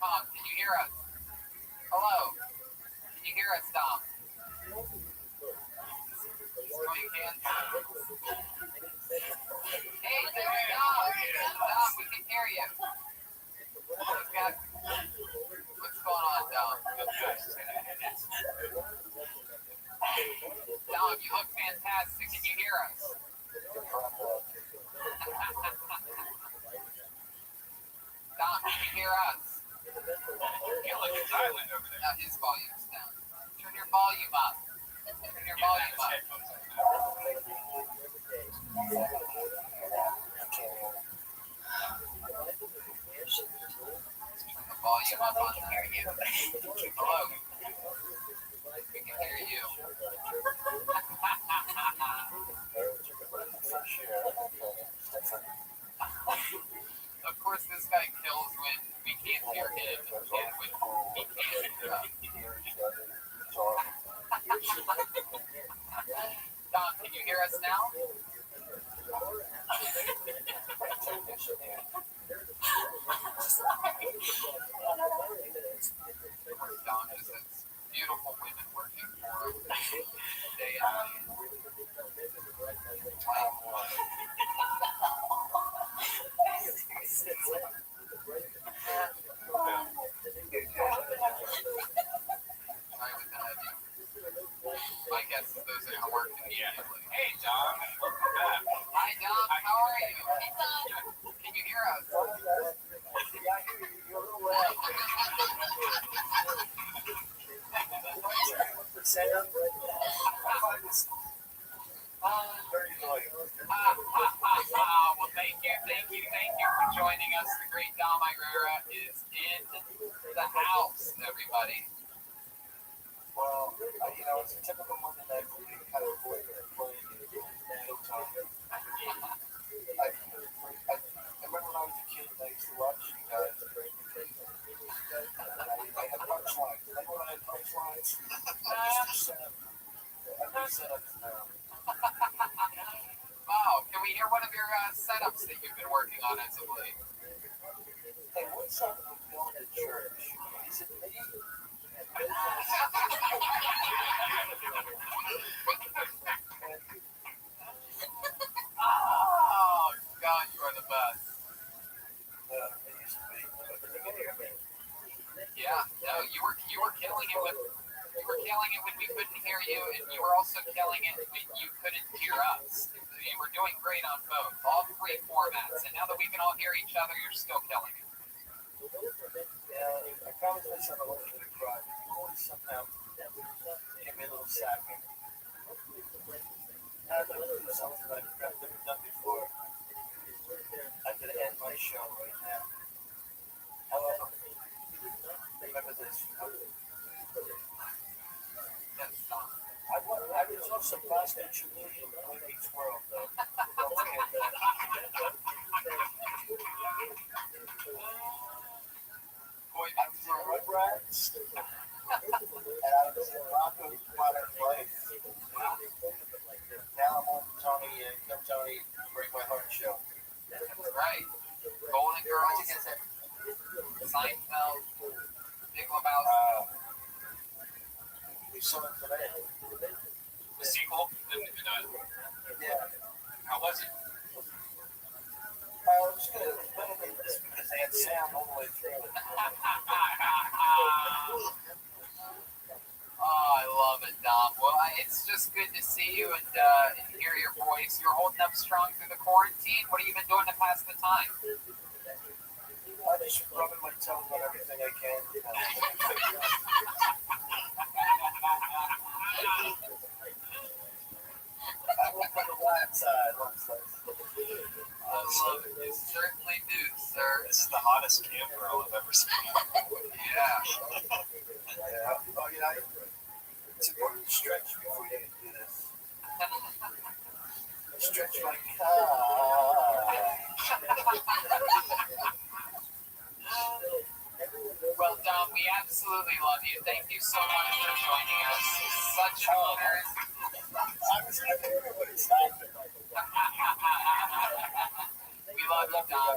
Tom, can you hear us? Hello, can you hear us, Dom? He's going cancer. Hey, there's Dom. Dom, we can hear you. What's going on, Dom? Dom, you look fantastic. Can you hear us? Dom, can you hear us? You look silent over there. Now his volume's down. Turn your volume up. Turn your volume up. Turn the volume up on there. Hello. We can hear you. Of course, this guy kills when we can't hear him and when he can't hear us. Tom, can you hear us now? Dom just has beautiful women working for him day out. My guess is those are going to work immediately. Hey, Dom. Welcome back. Hi, Dom. How are you? Can you hear us? Well, thank you for joining us. The great Dom Irera is in the house, everybody. Well, it's a typical Monday night for me, kind of avoid playing Showtime. I remember when I was a kid, I used to watch you guys. I had punchlines. Remember when I had punchlines? Setups now. Wow, can we hear one of your setups that you've been working on as of late? Hey, what's up with going to church? Is it me? Oh, God, you are the best. It used to be. Yeah, no, you were killing it when we couldn't hear you, and you were also killing it when you couldn't hear us. You were doing great on both, all 3 formats, and now that we can all hear each other, you're still killing it. Yeah, I probably miss on a little bit of cry. You always somehow give me a little sacking. I'd like to do something I've never done before. I'm going to end my show right now. However, remember this. Yes, Tom. I was also prostitution in Boy Meets World, though. Don't forget that. Boy, I was in Rugrats, and I was in Rocco's Modern Life. Now I'm on Tony and Come Tony Break My Heart show. right. Golden Girls, Seinfeld, Big Lebowski. We saw it today. The sequel? Yeah. How was it? It was good. Better than this because they had sound all the way through it. Oh, I love it, Dom. Well, it's just good to see you and hear your voice. You're holding up strong through the quarantine. What have you been doing to pass the time? I'm just rubbing my tongue on everything I can. I will put the left side. I love it. You certainly do, sir. This is the hottest cam girl I've ever seen. Yeah. Yeah. Oh, yeah. It's important to stretch before you do this. Stretch my Well, Dom, we absolutely love you. Thank you so much for joining us. It's such an honor. I was in a theater, but it's not. We love you, Dom.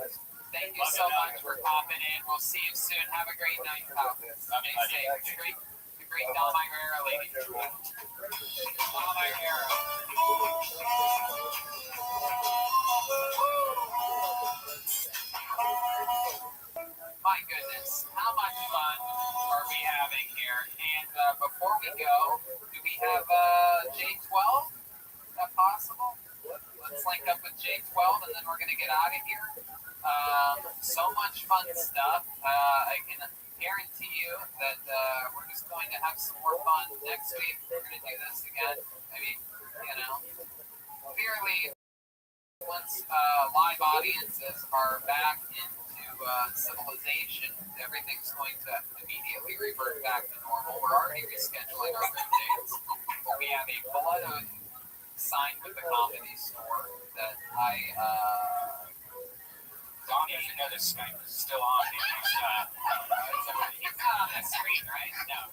Thank you so much for popping in. We'll see you soon. Have a great night, pal. Stay safe. The great Dom Irera, ladies and gentlemen. Dom Irera. My goodness, how much fun are we having here? And before we go, do we have J12? Is that possible? Let's link up with J12 and then we're going to get out of here. So much fun stuff. I can guarantee you that we're just going to have some more fun next week. We're going to do this again. Maybe, clearly, once live audiences are back into civilization, everything's going to immediately revert back to normal. We're already rescheduling our room dates. We have a blood oath signed with the Comedy Store that Don doesn't know this Skype is still on. He's not on that screen, right? No.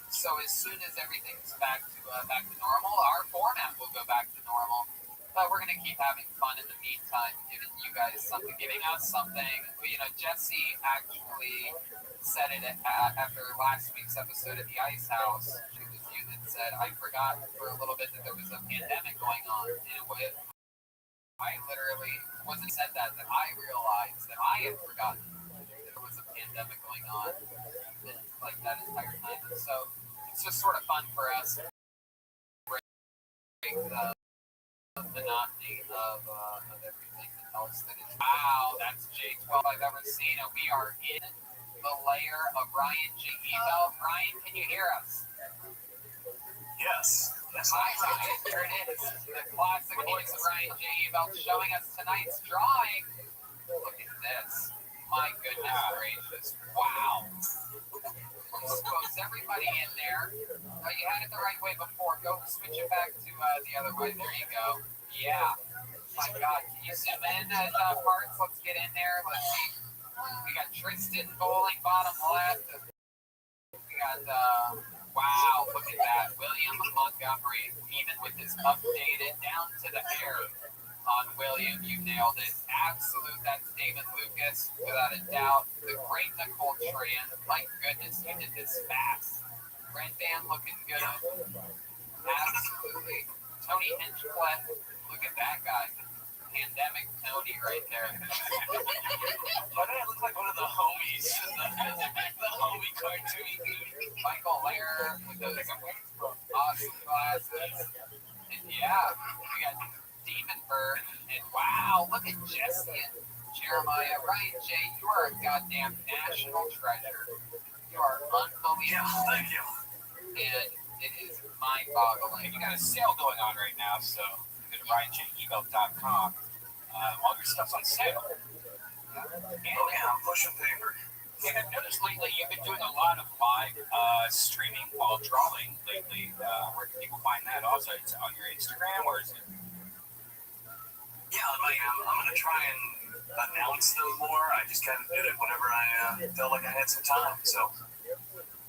So as soon as everything's back to normal, our format will go back to normal. But we're gonna keep having fun in the meantime, giving you guys something, giving us something. Jesse actually said it after last week's episode at the Ice House. It was you that said, I forgot for a little bit that there was a pandemic going on. And I literally wasn't said that I realized that I had forgotten that there was a pandemic going on like that entire time. And so it's just sort of fun for us to break the monotony of everything else that is. Wow, that's J12 I've ever seen. And we are in the lair of Ryan J. Ebel. Ryan, can you hear us? Yes. Hi, Ryan. Here it is. The classic voice of Ryan J. Ebel showing us tonight's drawing. Look at this. My goodness gracious. Wow. Expose everybody in there. Oh, you had it the right way before. Go switch it back to the other way. There you go. Yeah. My God. Can you zoom in at parts? Let's get in there. Let's see. We got Tristan bowling bottom left. We got, wow, look at that. William Montgomery, even with his updated down to the hair on William, you nailed it. Absolute, that's David Lucas, without a doubt. The great Nicole Tran, my goodness, you did this fast. Red Band looking good. Absolutely. Tony Hinchcliffe, look at that guy. Pandemic Tony right there. Why did I look like one of the homies? the homie cartoon dude. Michael Lair with those awesome glasses. And yeah, we got Demon Bird. And wow, look at Jesse and Jeremiah. Ryan J, you are a goddamn national treasure. You are unbelievable. Yeah, thank you. And it is mind-boggling. You got a sale going on right now, so go to RyanJEbel.com. All your stuff's on sale. I'm pushing paper. And I've noticed lately you've been doing a lot of live streaming while drawing lately. Where can people find that? Also, it's on your Instagram, or is it? Yeah, I'm going to try and announce them more. I just kind of did it whenever I felt like I had some time. So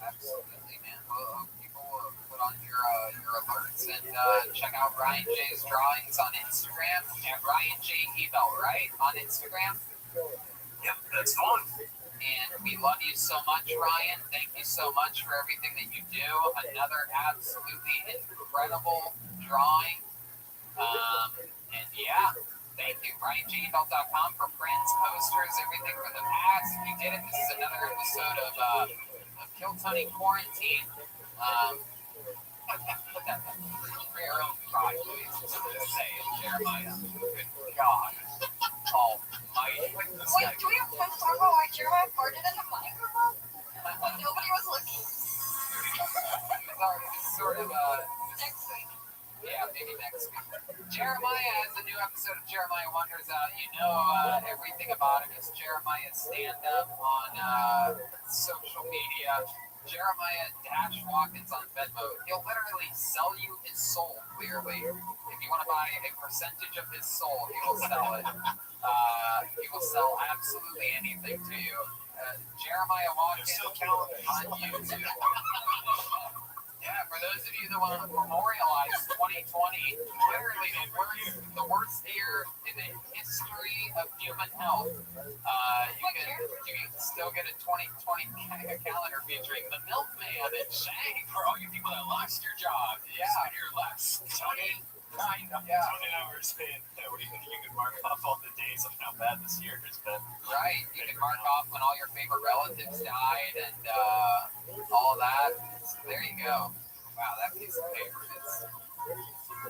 Absolutely, man. Well, people put on your alerts and check out Ryan J's drawings on Instagram at Ryan J. Ebel, right? On Instagram. yep, that's the one. And we love you so much, Ryan. Thank you so much for everything that you do. Another absolutely incredible drawing. And yeah, thank you. RyanJEbel.com for prints, posters, everything from the past. We did it. This is another episode of Kill Tony Quarantine. For your own pride, please. Just say it, Jeremiah. Good God. Almighty. This Wait, guy. do we have time to talk about why Jeremiah farted in the microphone? When nobody was looking? It's already sort of Next week. yeah, maybe next week. Jeremiah has a new episode of Jeremiah Wonders out. You know everything about him is Jeremiah stand up on social media. Jeremiah Dash Watkins on Venmo. He'll literally sell you his soul, clearly. If you want to buy a percentage of his soul, he will sell it. He will sell absolutely anything to you. Jeremiah Watkins on YouTube. Yeah, for those of you that want to memorialize 2020, literally the worst year in the history of human health, you can still get a 2020 calendar featuring the Milkman and Shank For all you people that lost your job, Yeah. spend your last 20 hours in, you can mark off all the days of how bad this year has been. Right, you can mark off when all your favorite relatives died and all that. So there you go. Wow, that piece of paper is.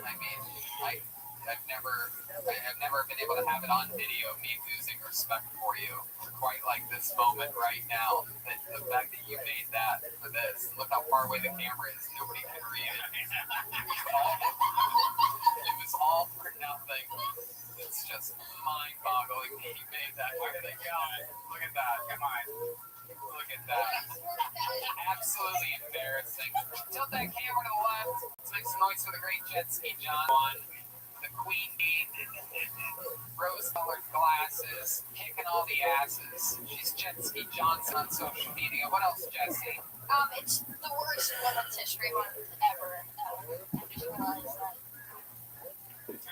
I mean, I've never been able to have it on video. Me losing respect for you, quite like this moment right now. The fact that you made that for this. Look how far away the camera is. Nobody can read it. It was all for nothing. It's just mind-boggling that you made that. Look at it go. Look at that. Come on. Look at that. Absolutely embarrassing. Tilt that camera to the left. Let's make some noise for the great jet ski John. One. The queen bee. Rose-colored glasses. Kicking all the asses. She's Jet Ski Johnson on social media. What else, Jesse? It's the worst Women's History Month ever. I just realized that.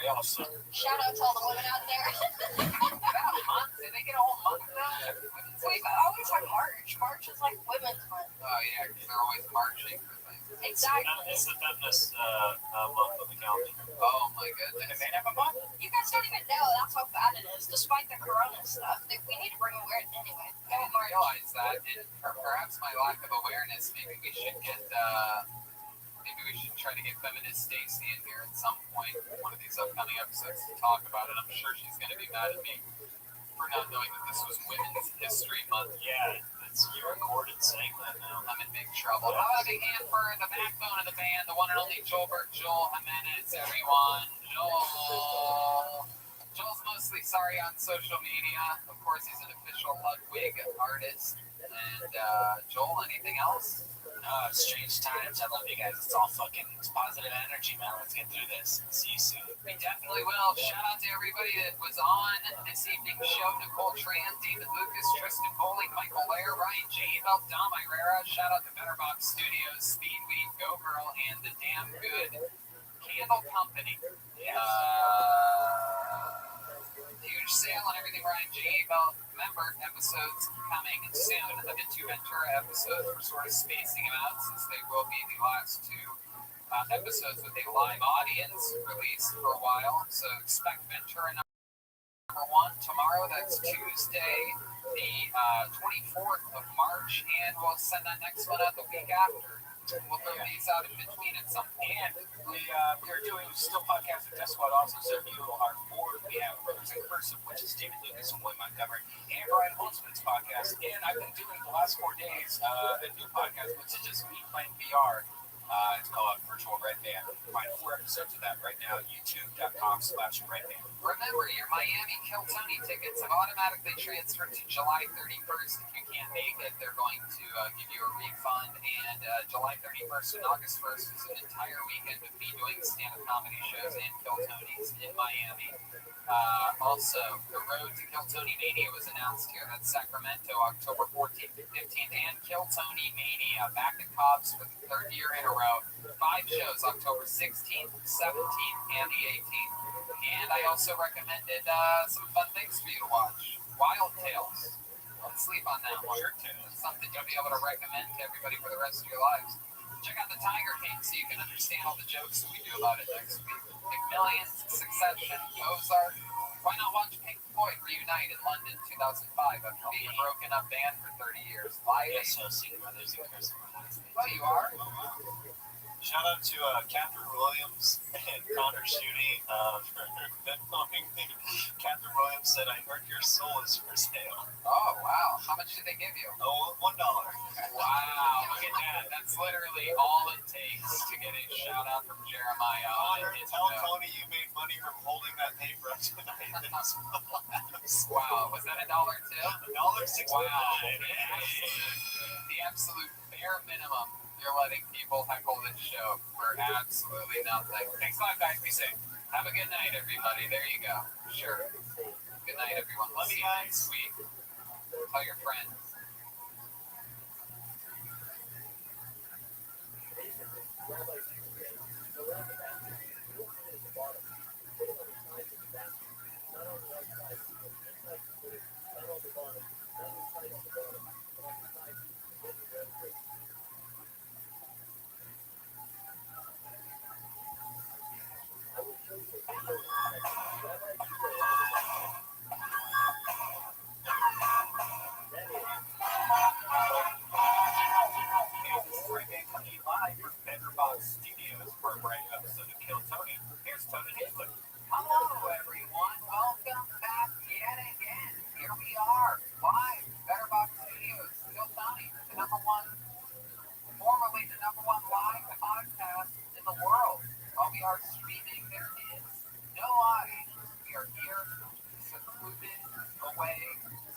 Awesome. Shout out to all the women out there. Is that a month? Did they get a whole month now? We've always had March. March is like Women's Month. Oh, yeah, because they're always marching for things. Exactly. It's the feminist month of the calendar. Oh, my goodness. And they have a month? You guys don't even know that's how bad it is, despite the corona stuff. We need to bring awareness anyway. I didn't realize that, and perhaps my lack of awareness, maybe we should try to get Feminist Stacy in here at some point, one of these upcoming episodes to talk about it. I'm sure she's going to be mad at me for not knowing that this was Women's History Month. Yeah, you recorded saying that now. I'm in big trouble. How about a big hand for the backbone of the band, the one and only Joel Jimenez, everyone. Joel's mostly sorry on social media. Of course, he's an official Ludwig artist. And Joel, anything else? Strange times. I love you guys. It's all it's positive energy, man. Let's get through this. See you soon. We definitely will. Shout out to everybody that was on this evening's show. Nicole Tran, David Lucas, Tristan Bowling, Michael Lair, Ryan J. Belt, Dom Irera. Shout out to Betterbox Studios, Speedweed, Go Girl, and the Damn Good Candle Company. Huge sale on everything Ryan J. Belt. Remember, episodes coming soon. The two Ventura episodes, we're sort of spacing them out since they will be the last two episodes with a live audience released for a while. So expect Ventura number 1 tomorrow. That's Tuesday, the 24th of March, and we'll send that next one out the week after. We'll throw these out in between at some point. And we're doing still podcast with Death Squad also, so if you are bored, we have Brothers in Cursive, which is David Lucas and William Montgomery, and Brian Holtzman's podcast. And I've been doing the last 4 days a new podcast, which is just me playing VR. It's called Virtual Red Band. You can find 4 episodes of that right now at youtube.com/redband. Remember, your Miami Kill Tony tickets have automatically transferred to July 31st. If you can't make it, they're going to give you a refund. And July 31st and August 1st is an entire weekend of me doing stand-up comedy shows and Kill Tonys in Miami. Also, the road to Kill Tony Mania was announced here. That's Sacramento, October 14th and 15th, and Kill Tony Mania back at Cobb's for the 3rd year in a row. 5 shows, October 16th, 17th, and the 18th. And I also recommended some fun things for you to watch. Wild Tales. Don't sleep on that one. Something you'll be able to recommend to everybody for the rest of your lives. Check out the Tiger King so you can understand all the jokes that we do about it next week. McMillions, Succession, Ozark. Why not watch Pink Floyd reunite in London 2005 after being a broken up band for 30 years? Live So seeing Brothers in Cursive on Wednesday. Oh, you are? Shout out to Catherine Williams and Connor Shooty for Venmoing me. Catherine Williams said, "I heard your soul is for sale." Oh, wow. How much did they give you? Oh, $1. Wow, look at that. That's literally all it takes to get a shout out from Jeremiah. Connor, tell Tony you made money from holding that paper up tonight. Wow, was that $1 too? $1.69. Wow, the absolute bare minimum you're letting people heckle this show for absolutely nothing. Thanks a lot, guys. Be safe. Have a good night, everybody. There you go. Sure. Good night, everyone. Love See you you guys. next week. Tell your friends. Coming live from Bedrock Studios for a brand new episode of Kill Tony. Here's Tony Hitler. Hello, everyone. Welcome back yet again. Here we are, live, Betterbox Studios, Kill Tony, the formerly the number one live podcast in the world. While we are streaming, there is no audience. We are here, secluded, away,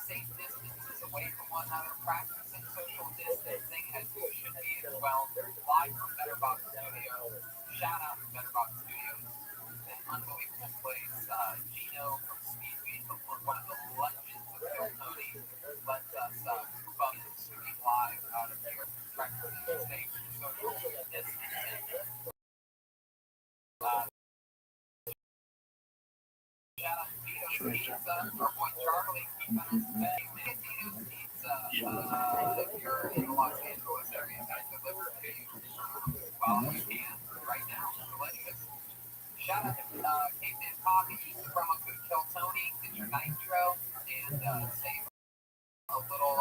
safe distances away from one another, practicing social distancing as we should be as well. Live from Betterbox Studios. Shout out to Betterbox Studios. An unbelievable place. Gino from Speedweed, one of the legends of Kill Tony, lets us group up and stream live out of here, practicing safe social distancing. Shout out to Tito's Pizza, our boy Charlie, keeping us fed. Tito's Pizza, if you're in the Los Angeles area, I deliver to you while you can right now. Delicious. Shout out to Caveman Coffee, use the promo code KILLTONY, get your nitro, and save a little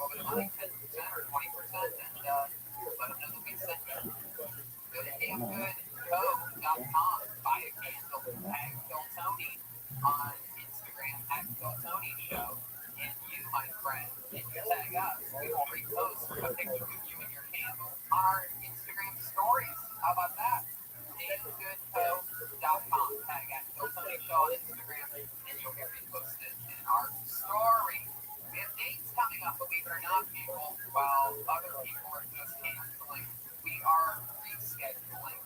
bit of money, 10% or 20%, and let them know that we sent you. Go to damngoodco.com, buy a candle, tag KILLTONY on Instagram, @KILLTONY Show, and you, my friend, if you tag us, we will repost a picture of you and your candle on our Instagram stories. How about that? damngoodco.com, tag @KILLTONY Show on Instagram, and you'll get reposted in our story. We have dates coming up, believe it or not, people. While other people are just canceling, we are rescheduling.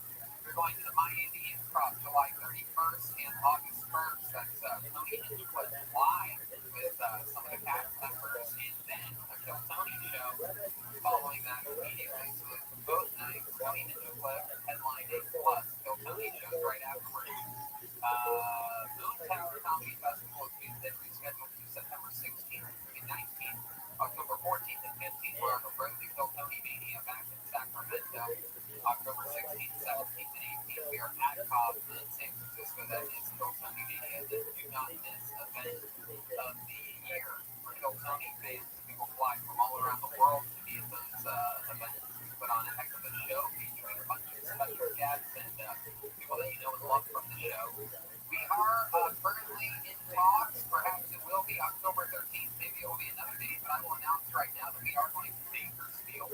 We're going to the Miami Improv July 31st and August 1st. That's Tony Hinchcliffe live with some of the cast members, and then a Kill Tony show following that immediately. So both nights, Tony Hinchcliffe headlined a plus Kill Tony shows right afterwards. Moon Tower Comedy Festival has been rescheduled to September 16th through 19th. October 14th and 15th, we're on the road to Kill Tony Mania back in Sacramento. October 16th, 17th, and 18th, we are at Cobb in San Francisco. That is Kill Tony Mania, the do not miss event of the year for Kill Tony fans. People fly from all around the world to be at those events. We put on a heck of a show featuring a bunch of special guests and people that you know and love from the show. We are currently in talks. Perhaps it will be October 13th. Maybe it will be another date, but I will announce right now that we are going to Bakersfield,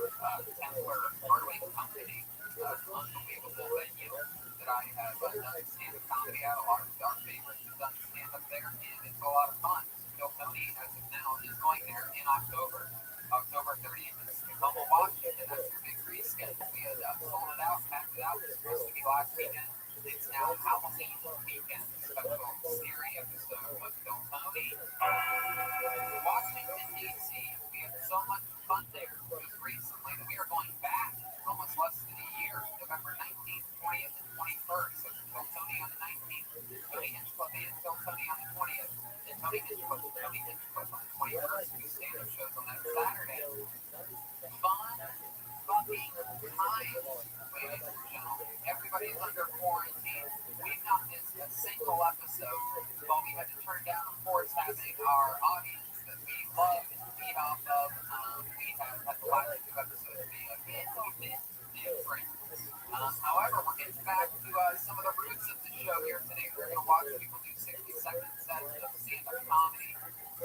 Templar Brewing Company. Unbelievable venue that I have done stand-up comedy at. A lot of our favorites have done stand-up there, and it's a lot of fun. Kill Tony, as of now, is going there in October. October 30th is Tacoma, Washington. That's your big reschedule. We had sold it out, packed it out. It was supposed to be last weekend. It's now Halloween weekend. Special series episode of Kill Tony. Washington, D.C. We had so much fun there just recently that we are going back almost less than a year. November 19th, 20th, and 21st. So Kill Tony on the 19th. Tony Hinchcliffe and Kill Tony on the 20th. And Tony Hinchcliffe on the 21st. Two stand-up shows on that Saturday. Fun fucking times, ladies and gentlemen. Everybody's under quarantine. We've not missed a single episode, but we had to turn down, of course, having our audience that we love and feed off of. We have had the last two episodes be a bit different. However, we're getting back to some of the roots of the show here today. We're going to watch people do 60-second sets of stand-up comedy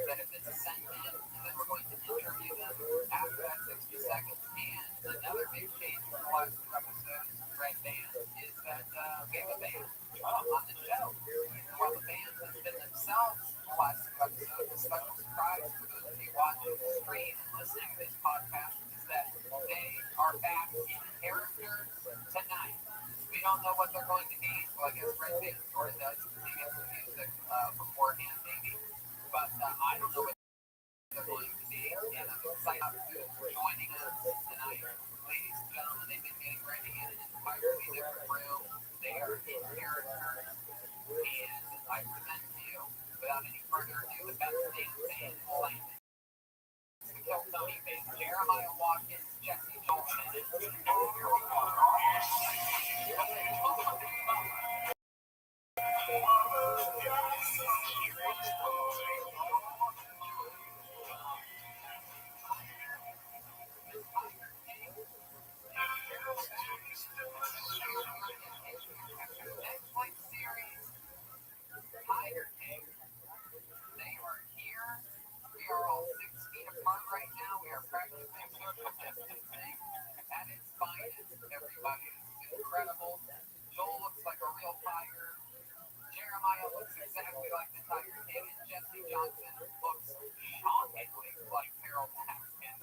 that have been sent in, and then we're going to interview them after that 60 seconds. And another big change from the last two episodes, Red Band, is that we have a band on the show. And while the band has been themselves the last two episodes, a special surprise for those of you watching the stream and listening to this podcast is that they are back in character tonight. We don't know what they're going to be. Well, I guess Red Band sort of does. He gets the music beforehand, maybe. But I don't know what they're going to be. And I'm excited for joining us tonight. Ladies and gentlemen, they've been getting ready in an entirely different room. They are in character. And I present to you, without any further ado, the best damn band in Slammin'. Kill Tony Bates, Jeremiah Watkins, Jesse Johnson, and here we are. Netflix series, Tiger King. They are here. We are all 6 feet apart right now. We are practicing social distancing at its finest. Everybody is incredible. Joel looks like a real tiger. Jeremiah looks exactly like the Tiger King, and Jesse Johnson looks shockingly like Carol Baskin.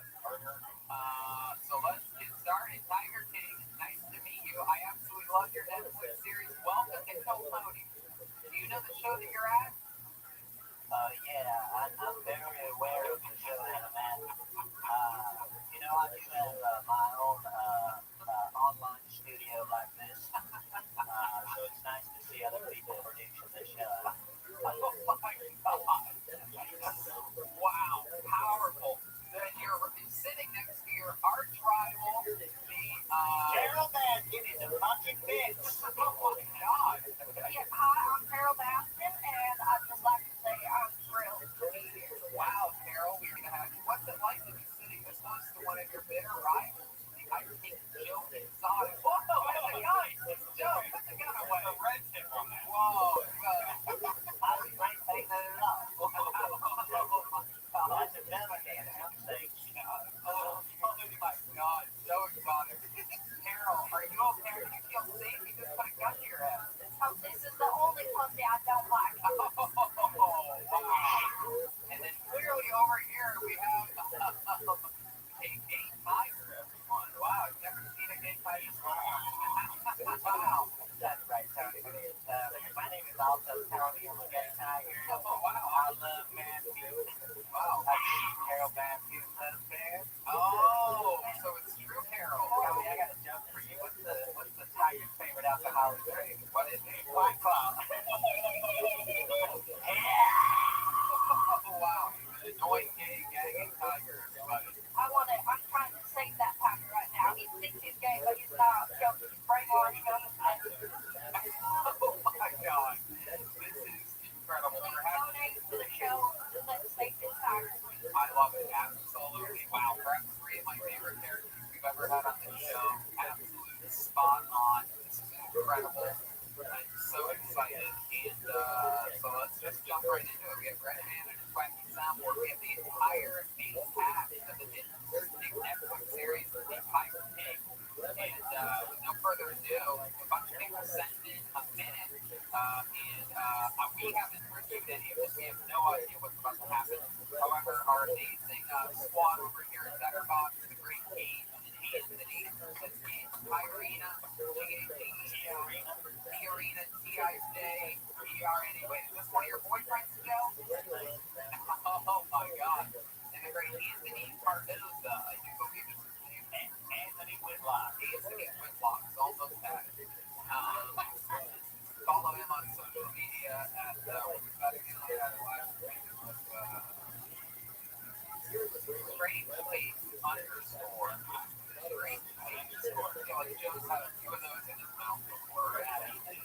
So let's get started. Tiger King, nice to meet you. I absolutely love your Netflix series. Welcome to Kill Tony. Do you know the show that you're at? Yeah, I'm very aware of the show, man. You know, I do have my own online studio like this, so it's nice to see other people producing the show. Oh my God. Wow, powerful. Then you're sitting next to your arch rival, the Carol Baskin is a fucking bitch. Oh my God. Yeah, hi, I'm Carol Baskin, and I'd just like to say I'm thrilled to be here. Wow, Carol, we're gonna have you. What's it like to be sitting this close to one of your bitter rivals? I think Joe Exotic. Whoa, that's a gun. Joe, put the gun away. The red tip on that. Whoa, I was right saying that at all. That's a delicate handshake. oh my God, Joe Exotic. Carol, are you okay? Do you feel safe? You just put a gun to your head. Oh, this is the only pussy I don't like. Oh, wow. And then clearly over here we have a gay tiger, everyone. Wow, I've never seen a gay tiger. Wow. That's right, Tony. My name is also Tony. I'm a gay tiger. Oh, wow. I love Matthew. Wow. I think Carol Baskin's husband. Oh, so it's true, Carol. Tony, I got a joke for you. What's the tiger's favorite alcoholic drink? What is it? White Claw. Oh, wow. Annoying gay gagging tiger, everybody. I'm trying to save that tiger right now. He thinks he's gay, but he's not. He's brainwashed him. Oh my God. This is incredible. We're having Donate to the show. Let's save this tiger. I love it. Absolutely. Wow. Perhaps 3 of my favorite characters we've ever had on the show. Absolutely spot on. This is incredible. I'm so excited. And so let's just jump right into it. We have Red Man and his wacky soundboard. We have the entire main cast of the big Netflix series, The Tiger King. And with no further ado, a bunch of people sent in a minute. And we haven't reviewed any of this. We have no idea what's about to happen. However, our amazing squad over here at Xbox, the great Kate and Anthony, that's me, Irina, T-Arena, T-I-J, E-R-N-A. Wait, is this one of your boyfriends, Joe? Oh my God. And the great Anthony Cardoza, I do believe is his name. Anthony Whitlock. Anthony Whitlock is almost at it. Follow him on social media at what was that again? I had it last week. It was Strange Face _. Strange Face _. You know, like Joe's had a few of those in his mouth before. Oh my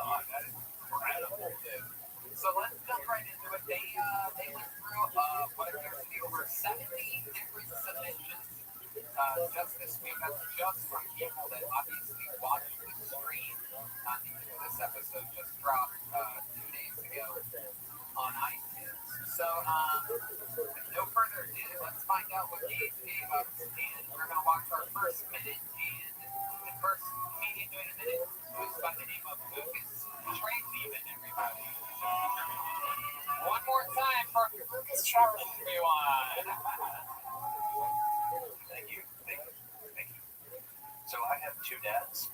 God, that is incredible, dude. So let's jump right into it. They went through what appears to be over 70 different submissions just this week. comments just from people that obviously watched the stream. This episode just dropped 2 days ago on iTunes. So, with no further ado, let's find out what Gage gave us, and we're going to watch our first minute, and the first comedian doing a minute was by the name of Lucas Trainleven, everybody. One more time for Lucas Trainleven, everyone. Thank you. So I have two dads.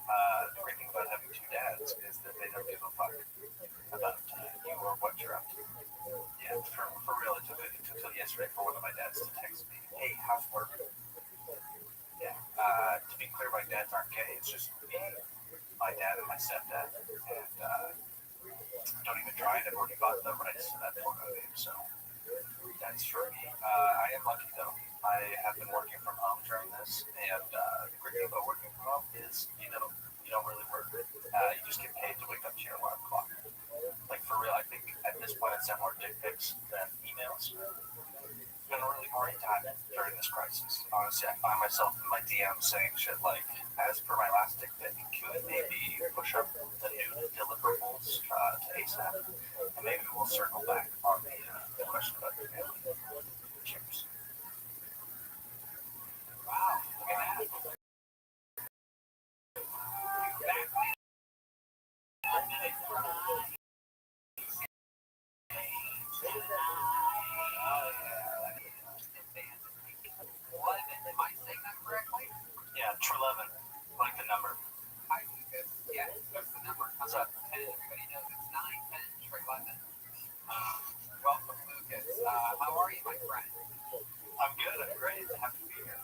The great thing about having two dads is that they don't give a fuck about you or what you're up to. Yeah, for real, it took until yesterday for one of my dads to text me, hey, how's work? Yeah, to be clear, my dads aren't gay. It's just me, my dad, and my stepdad. And don't even try it. I've already bought the rights to that photo name, so that's for me. I am lucky, though. I have been working from home during this, and the great thing about working from home is you don't really work. You just get paid to wake up to your alarm clock. Like, for real, I think at this point I sent more dick pics than emails. It's been a really great time during this crisis. Honestly, I find myself in my DMs saying shit like, as per my last dick pic, can we maybe push up the new deliverables to ASAP? And maybe we'll circle back on the question about your family. Cheers. Wow, look at that. Am I saying that correctly? Yeah, Treleven, like the number. Hi, Lucas. Yeah, what's the number? What's up? 10. Everybody knows it's 9, 10, Treleven. Welcome, Lucas. How are you, my friend? I'm good. I'm great. Happy to be here.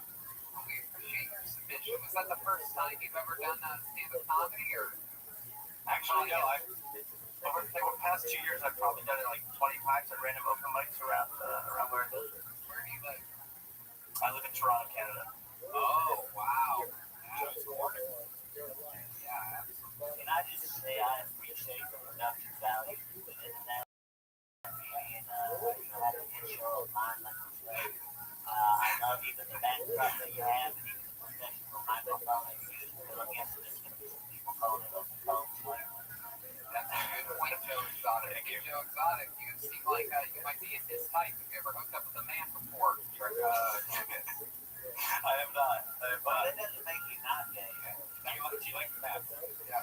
Well, we appreciate your submission. Was that the first time you've ever done stand-up comedy, or? Actually, no. Over the past 2 years, I've probably done it like 20 times at random open mics around where I live. Where do you live? I live in Toronto, Canada. Oh, wow. That's wonderful. Yeah, absolutely. Can I just say I appreciate the production value within that, and having a show of mine, like you said. I love even the backdrop that you have, and even the professional microphone that you use. Because I'm guessing there's going to be some people calling it on the phone. That's a good point, Joe Exotic. Thank you, Joe Exotic. You seem like you might be in his type. Have you ever hooked up with a man before? I have not. But that doesn't make you not gay. You like that? Yeah.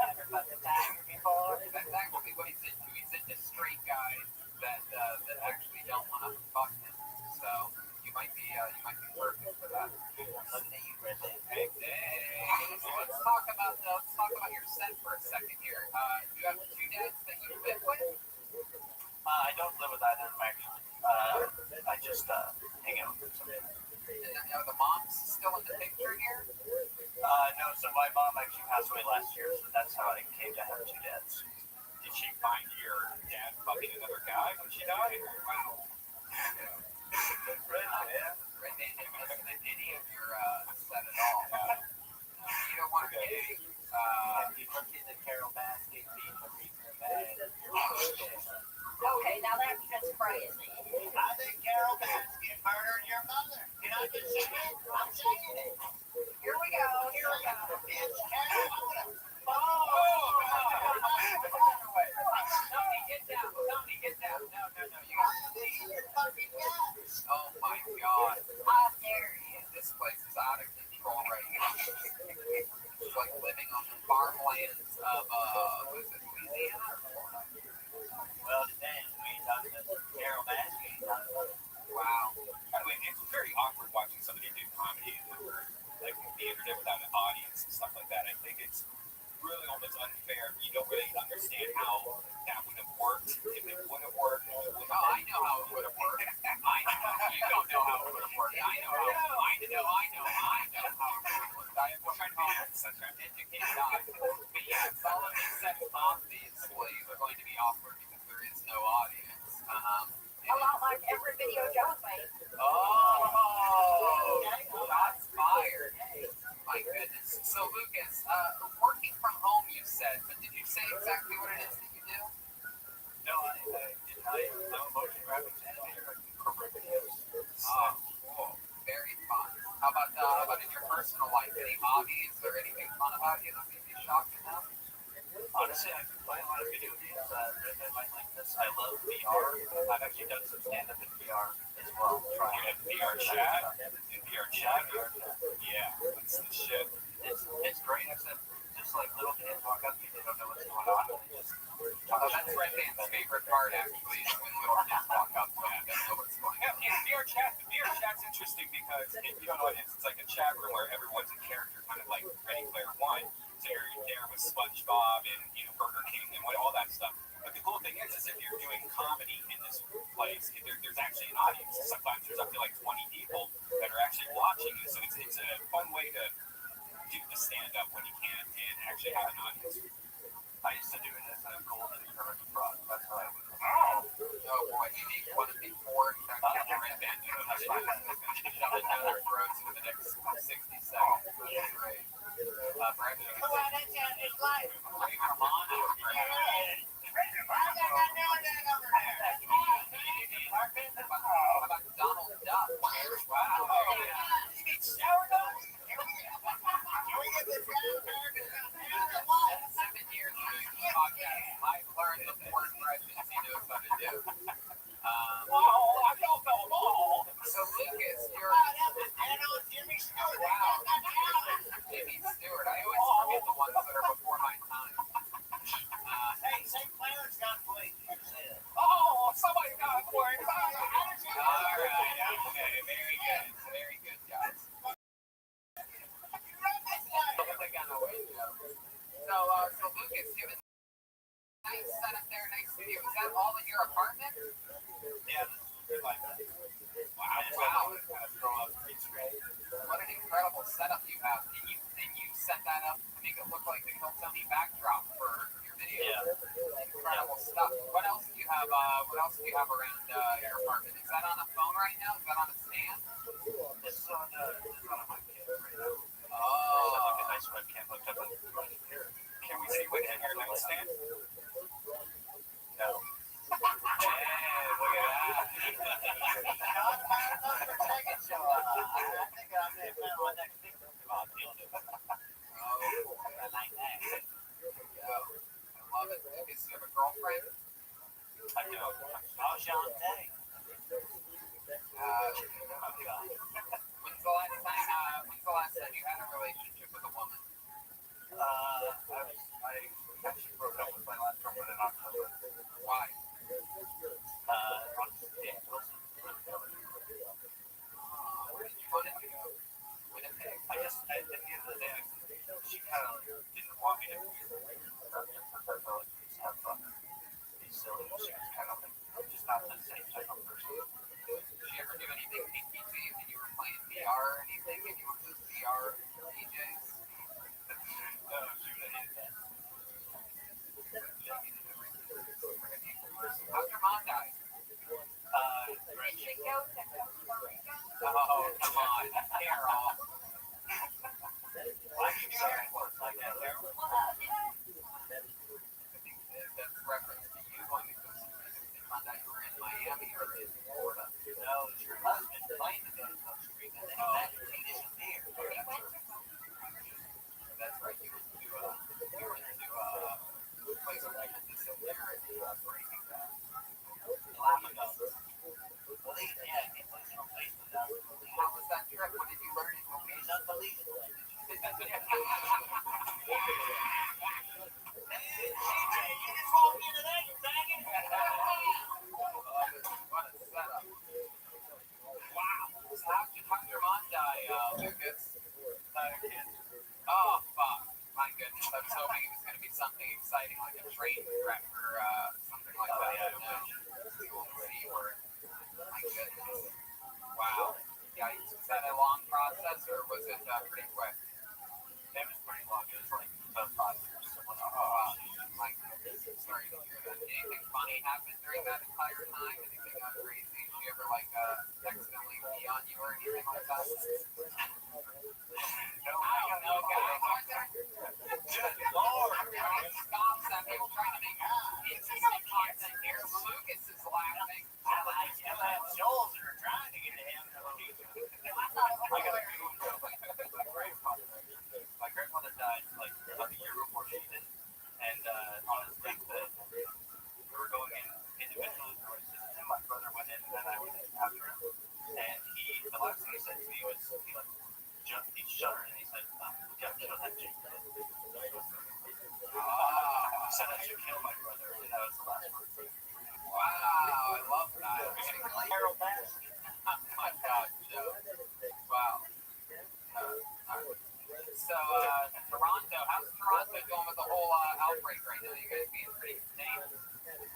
Ever got the tiger before? That's actually what he's into. He's into straight guys that actually don't want to fuck him. So you might be perfect for that. Look at you, Brendan. Hey. So let's talk about your set for a second here. You have two dads that you live with? I don't live with either of them, actually. I just hang out with them. Are the moms still in the picture here? No, so my mom actually passed away last year, so that's how I came to have two dads. Did she find your dad fucking another guy when she died? Wow. Red Bandit wasn't in any of your set at all. You don't want to gay. You look into Carol Baskin being the reaper of bad. Okay, now that's just crazy. I think Carol Baskin murdered your mother. Can I just say it? I'm saying it. Here we go. It's Carol. Tony, get down. No. You oh my God. How dare you? This place is out of control right now. It's like living on the farmlands of, was it Louisiana or Florida? Well, it depends. We talking about Carol Baskin. Wow. By the way, it's very awkward watching somebody do comedy over like the internet without an audience and stuff like that. I think it's really almost unfair. You don't really understand how that would have worked, if it would have worked. Oh, I know how it would have worked. I know. You don't know how it would have worked. I know how it would have worked. I am trying to be such an educated eye. But yeah, all of these sets obviously are going to be awkward because there is no audience. A lot like every video Joe's made. Oh, shots fired. My goodness. So, Lucas, working from home, you said, but did you say exactly what it is that you do? No, I'm a motion graphics animator. I do corporate videos. Oh, cool. Very fun. How about in your first personal life? Any hobbies or anything fun about you that made you shocked to know? Honestly, I've been playing a lot of video games. Red Dead Like this. I love VR. I've actually done some stand-up in VR as well. You have VR chat and VR chat. Yeah, that's the shit. It's great, except just like little kids walk up to you, they don't know what's going on. And they just Oh, that's Red Band's favorite part, actually, is when little kids walk up to him and don't know what's going on. Yeah, VR chat's interesting because if you don't know what it is, it's like a chat room where everyone's a character, kind of like Ready Player One. So you're there with SpongeBob and Burger King and all that stuff. But the cool thing is if you're doing comedy in this place, there's actually an audience. Sometimes there's up to like 20 people that are actually watching you. So it's a fun way to do the stand-up when you can and actually have an audience. I used to do it as a golden current frog. That's how I was. Oh boy, you need one of the four Red Band. That's fine. It's going to shove it down their throats for the next 60 seconds. That's great. Brandon, you can say, come on over, Brandon. How about Donald Duck? Wow. You need sourdough? Can we get this guy? 7 years doing this podcast, I've learned the 4 impressions he knows how to do. I don't know them all. So Lucas, you're Jimmy Stewart. wow. Jimmy Stewart. I always forget the ones that are before my time. Hey, St. Clarence got played. Oh, somebody got it for him. All right. Okay. Very good. Very good, guys. So Lucas, you have a nice setup there, nice studio. Is that all in your apartment? Yeah, they're like that. Wow. What an incredible setup you have. And you set that up to make it look like the Kiltony backdrop for your video. Yeah. Incredible stuff. What else do you have? What else do you have around your apartment? Is that on a phone right now? Is that on a stand? This is on a webcam right now. Oh. There's like a nice webcam hooked up on my computer. Can we see what's in your nightstand? No. Hey, look at that. I think I'm going to plan on next week about doing it. Oh, I like that. yeah. I love it. Lucas, you have a girlfriend? I do. Oh, Shantae. When's the last time you had a relationship with a woman? I actually broke up with my last girlfriend in October. Why? Yeah, Wilson. Where did you want it to go? Winnipeg. I guess at the end of the day, she kind of didn't want me to be have fun. Be silly. She was kind of like, just not the same type of person. Did she ever do anything kinky to you when you were playing VR or anything? And you were just VR DJs? No, she would have hated that. How's your mom die? Did she go to Costa Rica? Oh, come on, Carol. Why do you do that? Like that, Carol? I think that's reference to you going to Costa Rica. They found out you were in Miami or in Florida. No, it's your husband planned to go to Costa Rica, and then he disappeared. That's right. You went to a place where people disappear and Breaking Bad. Well, yeah, he plays in a place without How was that trip? What did you learn in Belize? He's unbelievable. What a setup. Wow. How'd your mom die, Lucas? Oh, fuck. My goodness. I was hoping it was going to be something exciting like a train wreck or something like that. The old C word. My goodness. Wow. Yeah, was that a long process or was it pretty quick? It was pretty long. It was like 5 years. Oh, my goodness. Sorry to hear that. Anything funny happened during that entire time? Anything crazy? Did she ever accidentally pee on you or anything like that? No, guys. Good Lord. Stop that. People trying to make interesting content here. Lucas is laughing. Joel's are trying to get to him. I got a he shuddered and he said, "We gotta kill that chick." Ah, Said I should kill my brother, and that was the last one. Wow, I love that. Harold Bass. Oh my God, Joe. Wow. So, Toronto, how's Toronto doing with the whole outbreak right now? You guys being pretty contained?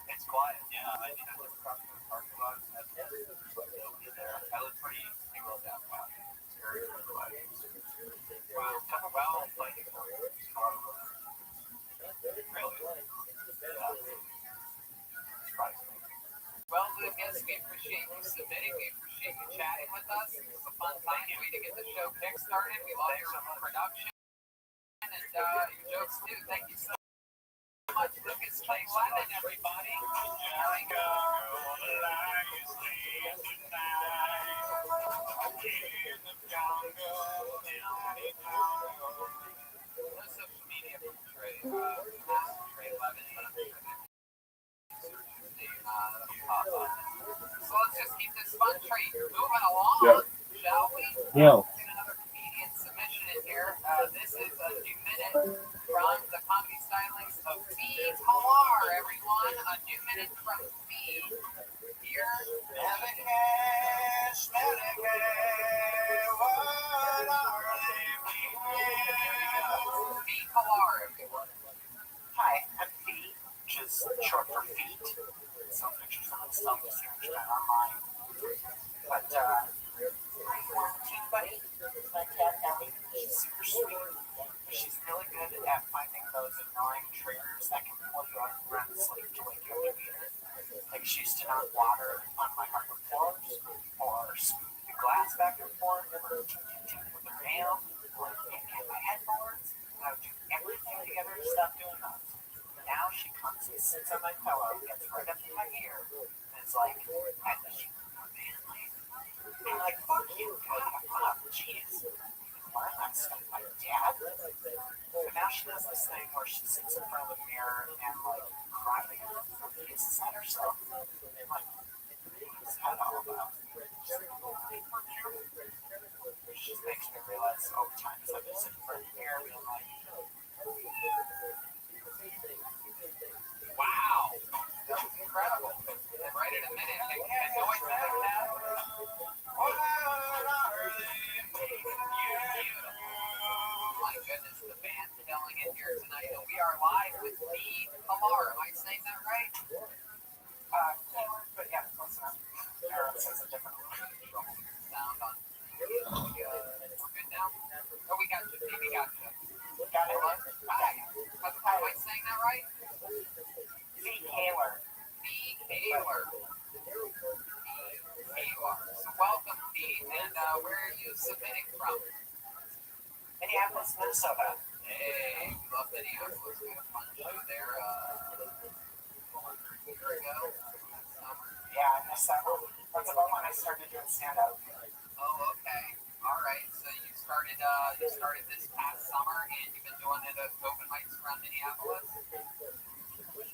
It's quiet, yeah. I mean, I live across from the parking lot, and that's nobody there. I live pretty single down by. It's very quiet. Wow. Well, like, really? Yeah. Surprising. Well, Lucas, we appreciate you submitting. We appreciate you chatting with us. It was a fun time. Way to get the show kick-started. We love your production and your jokes, too. Thank you so much, Lucas. Play 11, everybody. Here we go. No social media from Trey. Trey Levin. So let's just keep this fun train moving along, shall we? Yeah. Get another comedian submission in here. This is a 2 minute from the comedy stylings of Fee Pilar, everyone. A 2 minute from Fee. Here. Medicash, what are they? Fee Pilar, everyone. Hi, I'm Fee, which is short for feet. Some pictures on some search online. But my quarantine buddy is my cat Ellie. She's super sweet. She's really good at finding those annoying triggers that can pull you out of REM sleep to wake you up to eat her. Like she used to knock water on my hardwood floors, or scoop the glass back and forth, or tink with her nail, or hit my headboards. I would do everything together to stop doing those. Now she comes and sits on my pillow, gets right up to my ear, and it's like, I wish you were more manly. I'm like, fuck you, God, fuck, jeez. Learn that stuff, my dad. But now she does this thing where she sits in front of the mirror and, like, cries and pisses at herself. And, like, what's that all about? She makes me realize over time as I've been sitting in front of the mirror being like, Wow. That was incredible. And right in a minute, the noise that I had. What are they making you? My goodness, the band killing it here tonight. And we are live with Fee Pilar. Am I saying that right? Taylor, but yeah, close enough. Aaron says a different Sound on. We're good now? Oh, we got you. We got you. Got it? Hi. Am I saying that right? Fee Taylor. Fee Taylor. So welcome, Fee. And where are you submitting from? Minneapolis, Minnesota. Hey, we love Minneapolis. We had a fun show there a year ago. Yeah, I missed that one. That's about when I started doing stand-up. Oh, okay. All right. So you started this past summer, and you've been doing it at open mics around Minneapolis.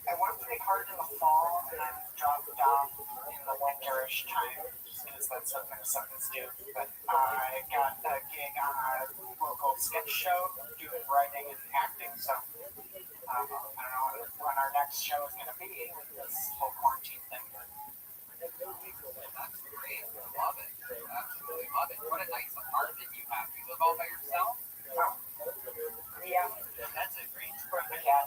I worked pretty hard in the fall, and then dropped off in the winterish time, just because that's what Minnesotans do. But I got a gig on a local sketch show, doing writing and acting, so I don't know when our next show is going to be with this whole quarantine thing. That's great. I love it. Absolutely love it. What a nice apartment you have. You live all by yourself? Yeah, That's a green for the cat.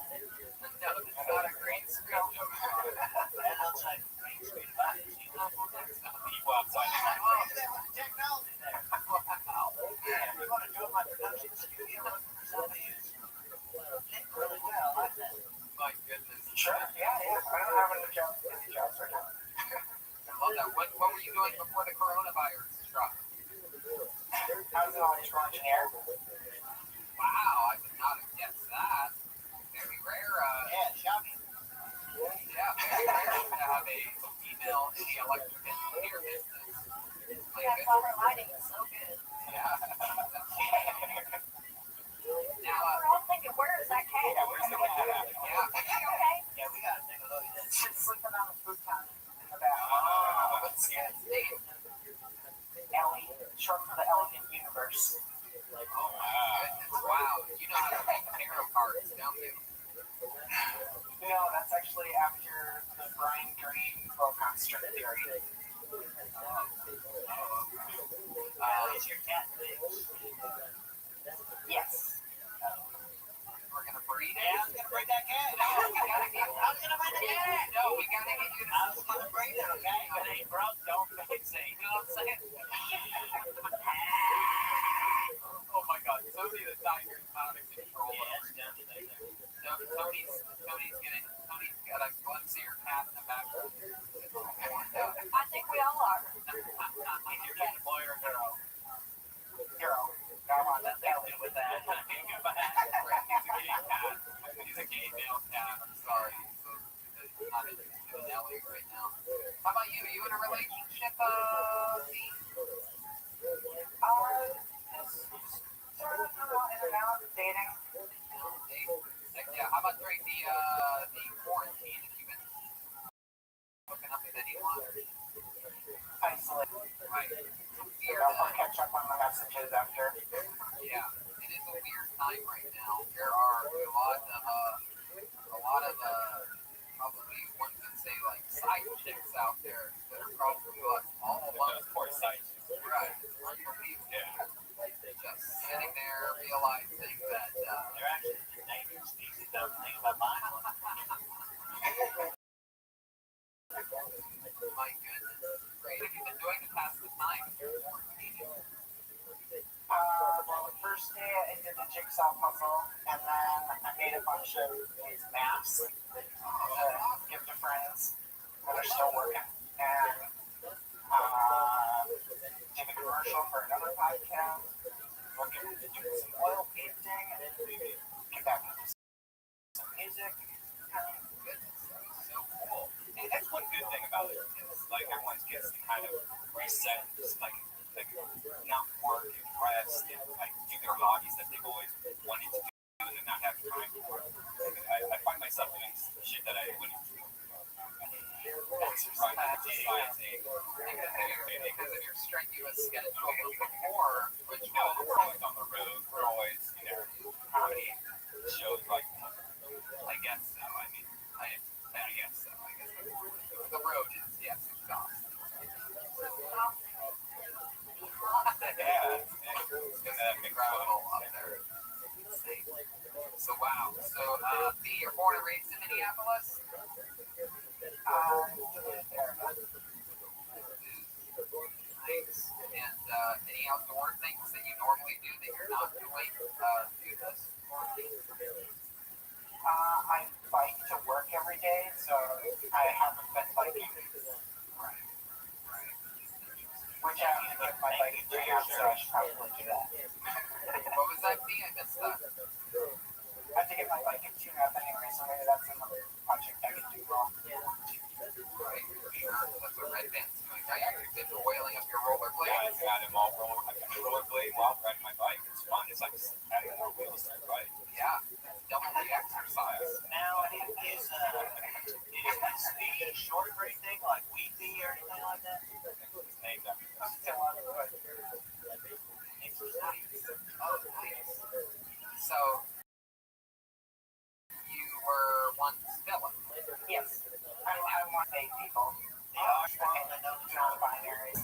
No, it's not a green screen. And outside Main Street, people outside. Oh, technology there. Wow. Yeah, we want to do my production studio for somebody who's really well. I like that. My goodness. Sure, yeah. I don't have any jobs right now. I love that. What were you doing before the coronavirus struck? I was an electrical engineer. Wow, I would not have guessed that. Very rare. Yeah, shocking. Yeah, very rare to have a female in the electric engineer business. My Yeah, goodness. summer lighting is so good. Yeah. Now, We're all thinking, where is that cat? Yeah, where's the cat at? yeah. Okay. Yeah, we gotta take a look at this. She's sleeping on the futon in the back. Oh, what's the name? Ellie, short for the elegant universe. Oh my goodness! Wow, you know how to make tarot cards, don't you? No, that's actually after the Brian Greene book on string theory. Is your cat big? Yes. We're gonna breed it. Yeah, I was gonna bring that cat. No, we gotta get. I was gonna bring the cat. No, we gotta get you to. I was gonna bring it, okay? If it ain't broke, don't fix it. You know what I'm saying? Oh my God, Tony the tiger's out of control. Yeah, it's down to there. Tony's got a glimpse of your cat in the background. I think we all are. Is your cat a boy or a girl? Girl. Come on, let's deal with that. He's a gay male cat. I'm sorry. So, not interested in Ellie right now. How about you? Are you in a relationship, Pete? Sort of, in and out, dating. Yeah. How about during the quarantine? Have you been hooking up with anyone? Isolate. Right. I'll catch up on my messages after. Yeah, it is a weird time right now. There are a lot of probably one could say like side chicks out there that are probably all alone. Of course, sites. Right, unbelievable. Yeah. Just sitting there realizing that They're actually the endangered species. Don't think about mine. my goodness, great. What have you been doing to pass the time? Well, the first day I did the jigsaw puzzle, and then I made a bunch of these maps to give to friends that are still working. And did a commercial for another podcast, looking to do some oil painting, and get back into some music. So cool. Hey, that's one good thing about it. Is like everyone gets to kind of reset, just like not work and rest and like do their hobbies that they've always wanted to do and then not have time for. I find myself doing shit that I wouldn't do. Exercising. Because of your strenuous schedule before, which We're always on the road. We're always, comedy shows like, I guess so. I mean, I guess so. I guess the road is, yes, exhausting. yeah, it's gonna make Gravel up there. So wow. So B, you're born and raised in Minneapolis? Nice. And any outdoor things that you normally do that you're not doing do this? I bike to work every day, so I haven't been biking. Right. Which I need to get my bike to out, so I should probably do that. What was that B? I missed that. I have to get my bike tune up anyway, so maybe that's another project I can do wrong. Right, for sure. That's what Red Band's doing. Now you're good for wailing up your rollerblades. Yeah, I've got him all rollerblade while riding my bike. It's fun. It's like adding more wheels to it, right? Yeah, double the exercise. Now, is the speed short or anything like Wheat Bee or anything like that? It's named after this. Oh, please. So, you were once Philip. Yes. I want to date people. They are strong and non-binary.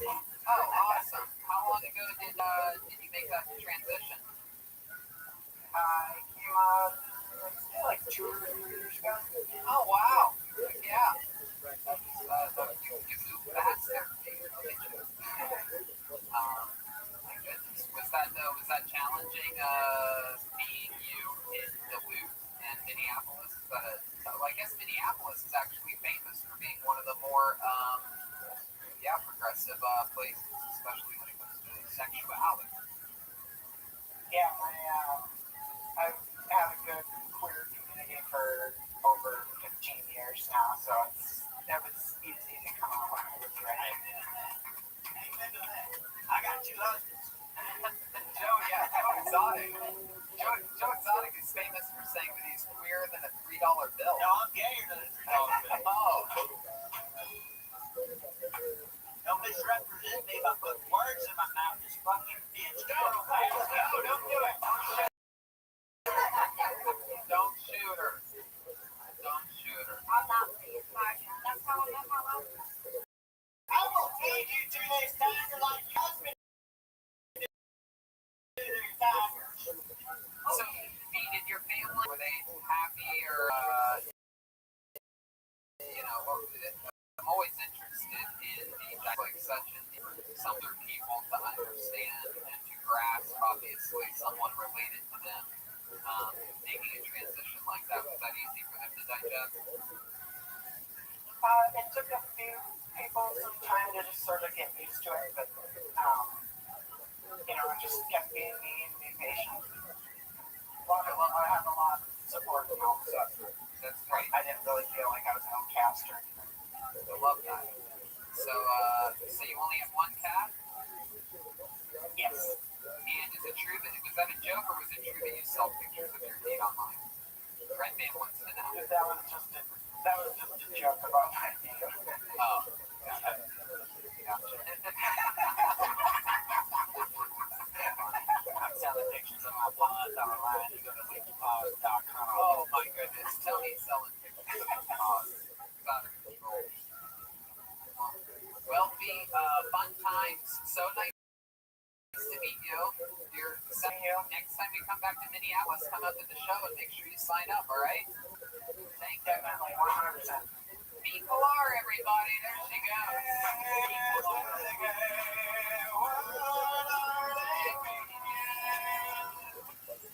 Oh, awesome. How long ago did you make that transition? I came out like 2 or 3 years ago. Oh, wow. Yeah. You moved fast there. My goodness. Was that challenging being you in Duluth and Minneapolis? I guess Minneapolis is actually famous for being one of the more progressive places, especially when it comes to sexuality. Yeah, I've had a good queer community for over 15 years now, so it was easy to come out when I was ready. I got 2 husbands. Joe Exotic. Joe Exotic is famous for saying that he's queerer than a $3 bill. No, I'm gayer than a $3 bill. Oh. Don't misrepresent me by putting words in my mouth. Just fucking bitch. Go. they happy or I'm always interested in the like such in some other people to understand and to grasp, obviously, someone related to them making a transition like that. Was that easy for them to digest? It took a few people some time to just sort of get used to it, but it just kept being me and be patient. I have a lot of support from home, so That's great. I didn't really feel like I was an outcast or anything. I love that. So you only have one cat? Yes. And is it true was that a joke or was it true that you sell pictures of your feet online? Red Man wants to know. That was just a joke about my video. Oh, gotcha. I'm selling pictures of my paws online. You go to linkypaws.com. Oh my goodness. Tell me selling pictures of your paws. It's out of control. Well, fun times. So nice to meet you. Next time you come back to Minneapolis, come up to the show and make sure you sign up, all right? Thank you. Definitely, 100%. Meet Pilar, everybody. There she goes.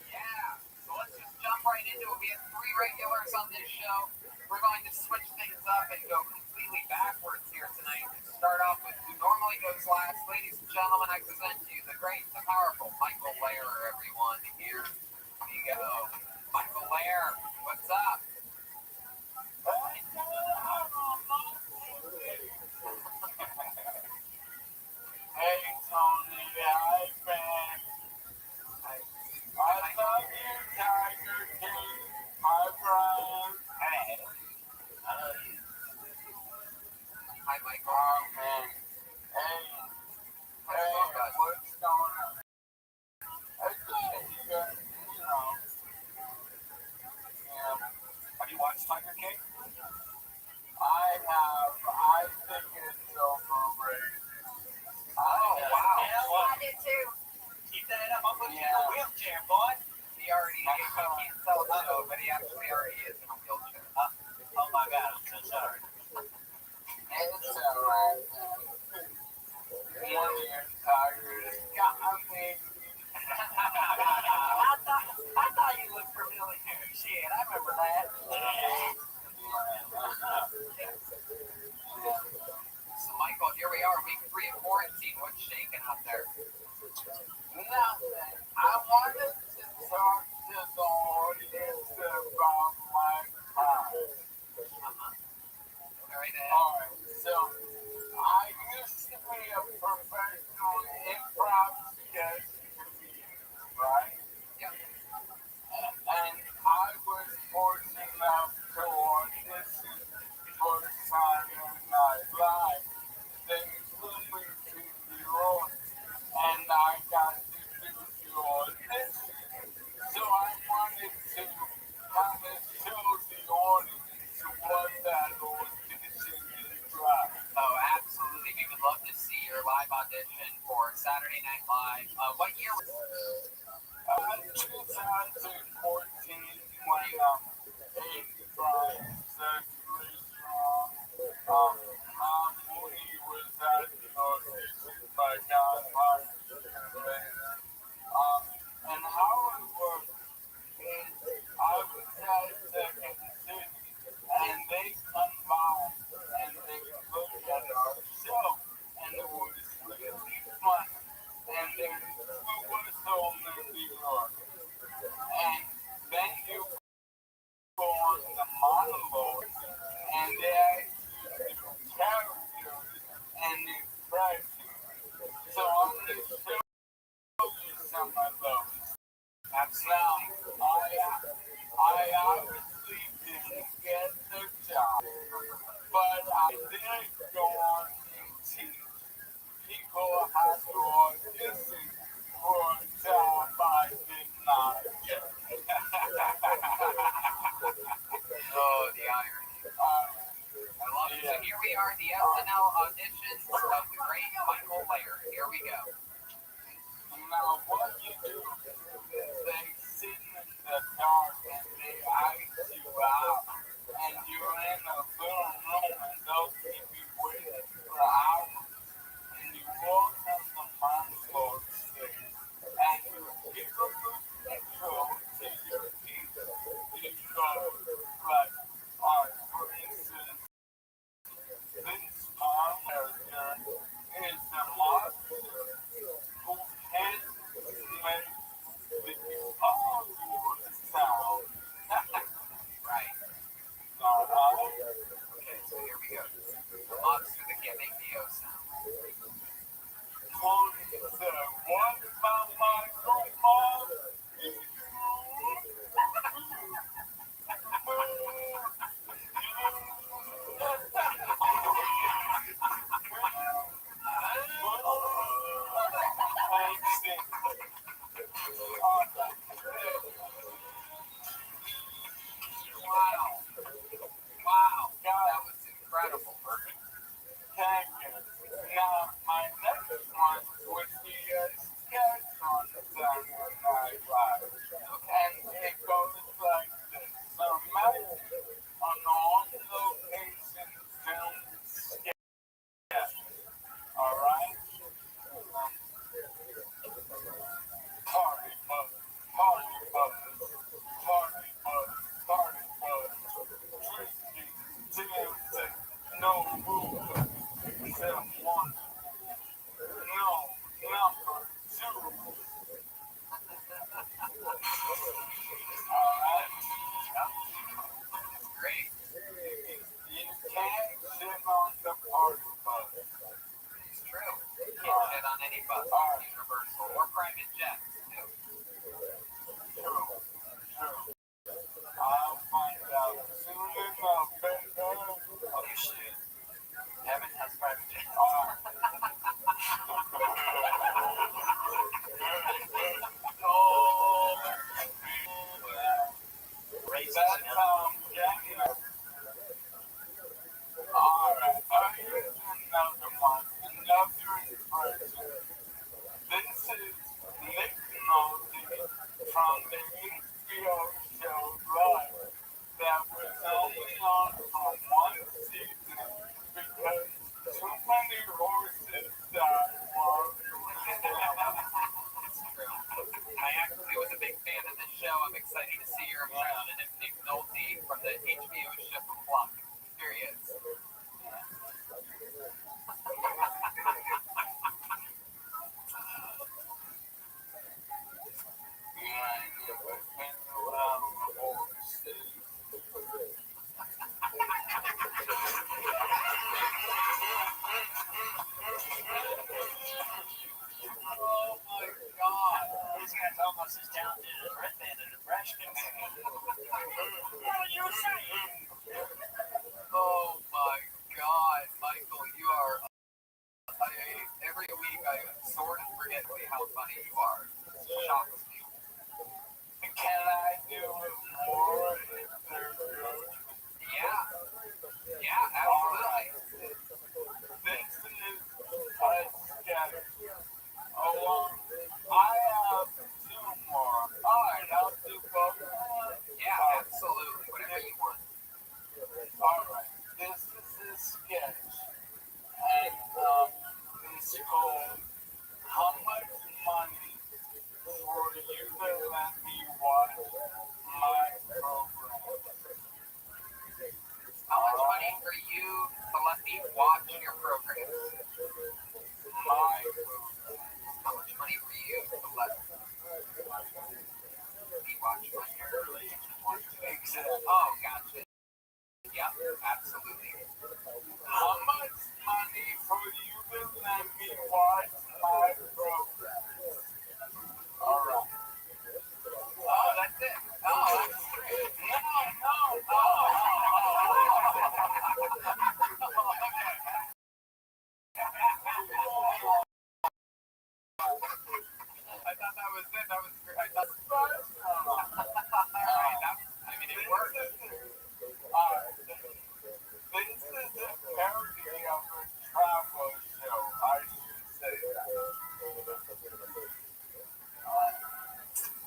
Yeah. So let's just jump right into it. We have 3 regulars on this show. We're going to switch things up and go completely backwards here tonight. Start off with who normally goes last. Ladies and gentlemen, I present to you the great, the powerful Michael Lehrer, everyone. Here we go. Michael Lehrer, what's up? Hey, Tony, I've been. I love you, Tiger King. Hi, Brian. Hey, I love you. Hi, Michael. Oh, man. Hey, what's going on? I think you got, Have you watched Tiger King? I have. I think it's overrated. Oh, wow. I did too. Keep that up. I'm putting you in a wheelchair, boy. He can't sell the show, but he actually already is in a wheelchair. Oh my God, I'm so sorry. It's alright. One year, Tiger got me. I thought you looked familiar. Shit, I remember that. So, Michael, here we are, week 3 of quarantine. What's shaking out there? Nothing. I wanted to talk to the audience about my past. All right, Alright, so I used to be a professional improv sketch comedian, right? Yep. And I was fortunate enough to audition for Saturday Night Live. They flew me to New York, and I got to do the audition. So I wanted to kind of show the audience what that audition is like. Oh, absolutely. We would love to see your live audition for Saturday Night Live. What year was it? 2014, when Aiden Brian Sexually Strong, Tom Mooney was at the audition, but got hired later. And how it worked is I was at Second City, and they come by and they looked at our show, and it was really fun. And then two was home in New York. And then you go on the monologue, and they ask you to do characters and impressions. So I'm going to show you some of those. Now, I obviously didn't get the job, but I did go on and teach. People had to audition for a job I did not get. Oh, the irony. I love it. So here we are, the SNL auditions of the great Michael Lehrer. Here we go. Now, what you do is they sit in the dark and they know I'm excited to see your impression of Nick Nolte from the HBO show Pluck. Here he is. Oh my God. These guys almost as talented as Red Band and Nebraska. What are you saying? Oh my God, Michael, you are. Every week I sort of forget how funny you are. It shocks me. Can I do more if they're good? Yeah. Yeah, absolutely. This is a sketch. Oh, I have two more. Alright, I'll do both. Yeah, absolutely. Whatever you want. Alright, this is a sketch. And, it's called How Much Money for You to Let Me Watch My Program? How much money for you to let me watch your program? My program. How much money for you to let me watch my program? Exactly. Oh, gotcha. Yep, absolutely. How much money for you to let me watch my program? Alright. Oh, that's it. Oh, that's great. No. I thought that was it. That was great. I thought. Alright, I mean, it worked. This is a parody of a travel show, I should say that.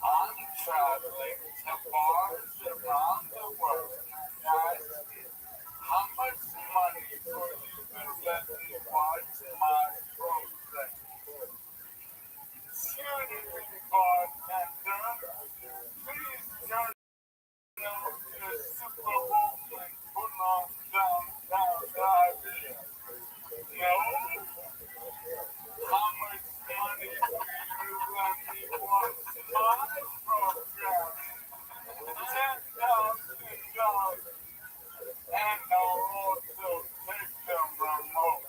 I'm traveling to bars around the world and asking, how much money for you to let me watch my program? Excuse me, bartender, please turn on the Super Bowl and put on Downtown Abbey. No? How much money for you to let me watch my program? $10,000. And I'll also take the remote.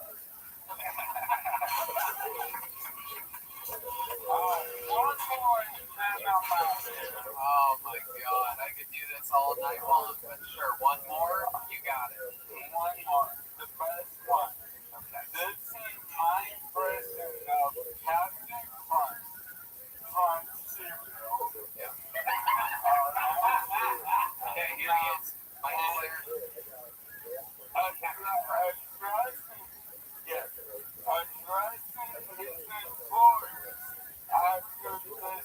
One more and then I'm out here. Oh my God, I could do this all night long. But sure, one more. You got it. One more. The best one. Okay. This is my impression of Captain Crunch from cereal. Yeah. Okay, here he is. Michael Laird. Addressing his employees after the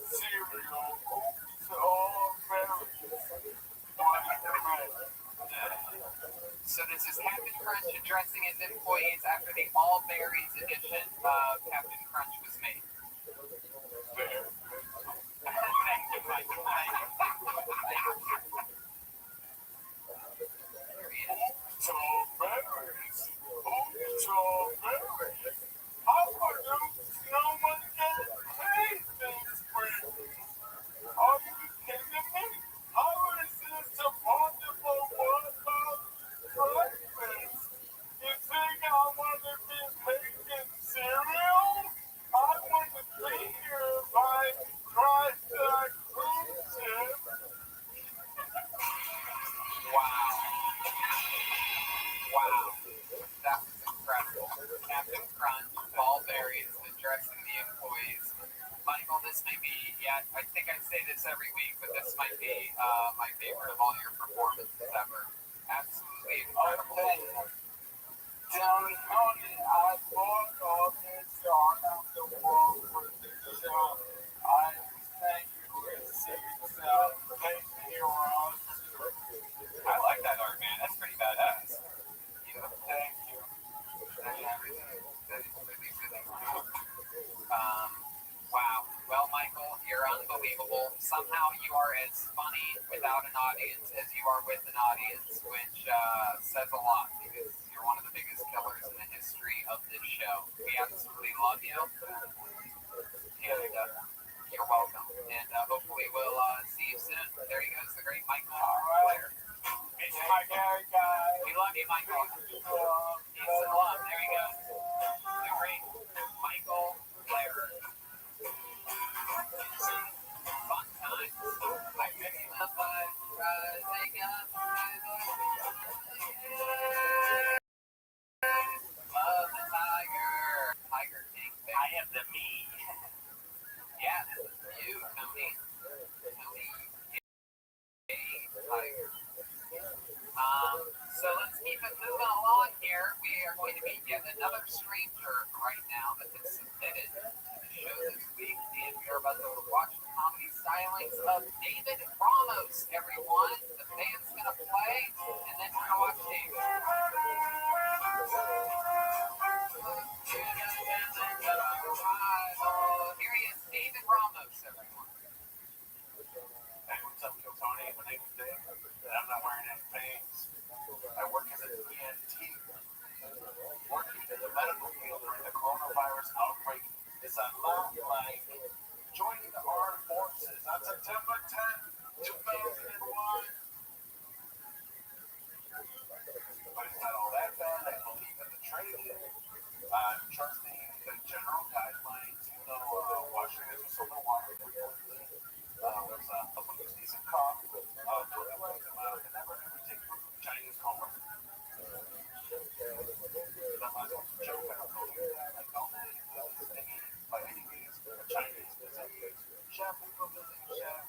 cereal oops all berries was made. So this is Captain Crunch addressing his employees after the all berries edition of Captain Crunch was made. Thank you, Michael. Here he is. Strawberries. Strawberries. How come no one gets paid this week? Are you kidding me? How is this a possible one-month breakfast? You think I want to be making cereal? I want to be here by Christ that cruise ship. Wow. That was incredible. Captain Crunch, all berries, addressing the employees. Michael, this may be, I think I say this every week, but this might be my favorite of all your performances ever. Absolutely incredible. Down County, I bought all this on the wall for the show. I thank you receipts, pay me around. I like that art, man. That's pretty badass. Thank you. That is really, really cool. Wow. Well, Michael, you're unbelievable. unbelievable. Somehow you are as funny without an audience as you are with an audience, which says a lot because you're one of the biggest killers in the history of this show. We absolutely love you, and you're welcome. And hopefully we'll see you soon. There he goes, the great Michael Blair. It's my guy. We love you, Michael. Peace and love. There he goes, the great Michael Blair. Fun times. I picked him up by rising up to love the tiger. Tiger King. I am the me. Yeah, this is you, Tony. Tony. Hey, tiger. So let's keep it moving along here. We are going to meet yet another stranger right now that has submitted to the show this week. And we are about to watch the comedy stylings of David Ramos, everyone. The band's going to play, and then we're going to watch David. Here he is, David Ramos, everyone. Hey, what's up, Kill Tony? My name is Dave, and I'm not wearing any pants. I work as an EMT. Working in the medical field during the coronavirus outbreak is a lot like joining the armed forces on September 10, 2001. But it's not all that bad. I believe in the training. I'm trusting the general guidelines. Washing it with soap and water frequently. There's a decent cough. Never ever take Chinese coma. By any means, Chinese business. Chef, people visit chef.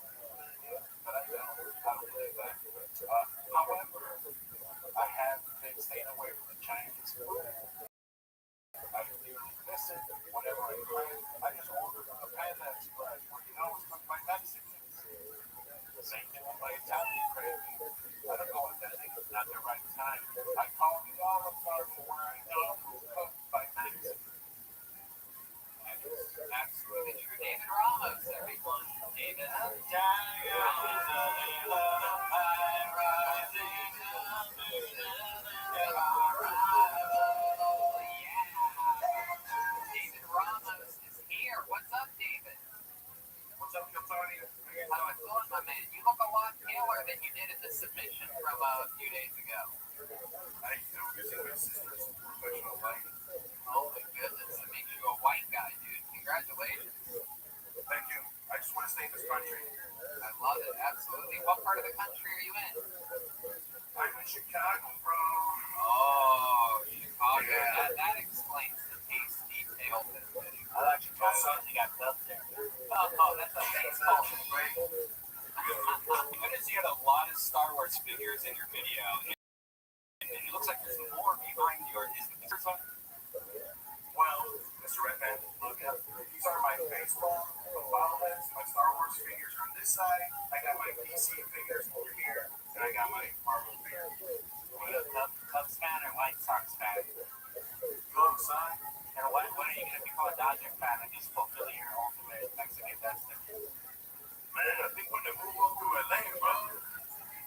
But I don't believe that. However, I have been staying away from the Chinese food. I clearly miss it. Whenever I crave, I just order a Panda Express, where it's cooked by Mexicans. Same thing with my Italian craving. I don't go authentic, not the right time. I call the Olive Garden where I know it's cooked by Mexicans. Absolutely true. David Ramos, everyone. David. David Ramos is here. What's up, David? What's up, Tony? How it going, my man? You look a lot paler than you did in the submission from a few days ago. I visiting my sister's professional life. Oh my goodness, it makes you a white guy, dude. Congratulations. Thank you. I just want to stay in this country. I love it, absolutely. What part of the country are you in? I'm in Chicago, bro. Oh, Chicago. Yeah. That explains the taste detail of this video. I like Chicago. They got dubbed there. Oh, that's a baseball. Right. I noticed you had a lot of Star Wars figures in your video, and it looks like there's more behind yours. Is the first one? Well, Mr. Redman, look up. These are my baseball, the bobbleheads, my Star Wars figures on this side. I got my DC figures over here, and I got my Marvel figures. Are you a Cubs fan or White Sox fan? Go outside. And when are you going to become a Dodger fan and just fulfill your ultimate Mexican destiny? Man, I think when they move up to LA, bro.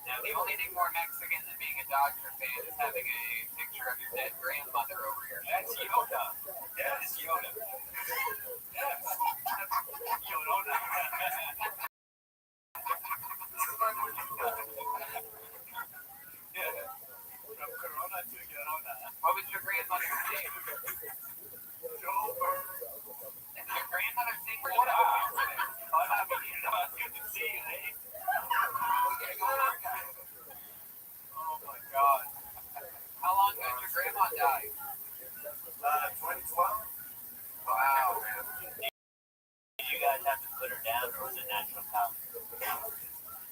Now, the only thing more Mexican than being a Dodger fan is having a picture of your dead grandmother over your head. That's Yoda. Yes. That is Yoda. Yes. Yoda. This is my movie. Yeah. From Corona to Llorona. What was your grandmother's name? Joe Burr. And your grandmother's name was What Joe up? Burr. Good to see you, eh? Okay, go on, guys. Oh my God. How long ago did your grandma die? 2012. Wow, man. Did you guys have to put her down or was it natural causes?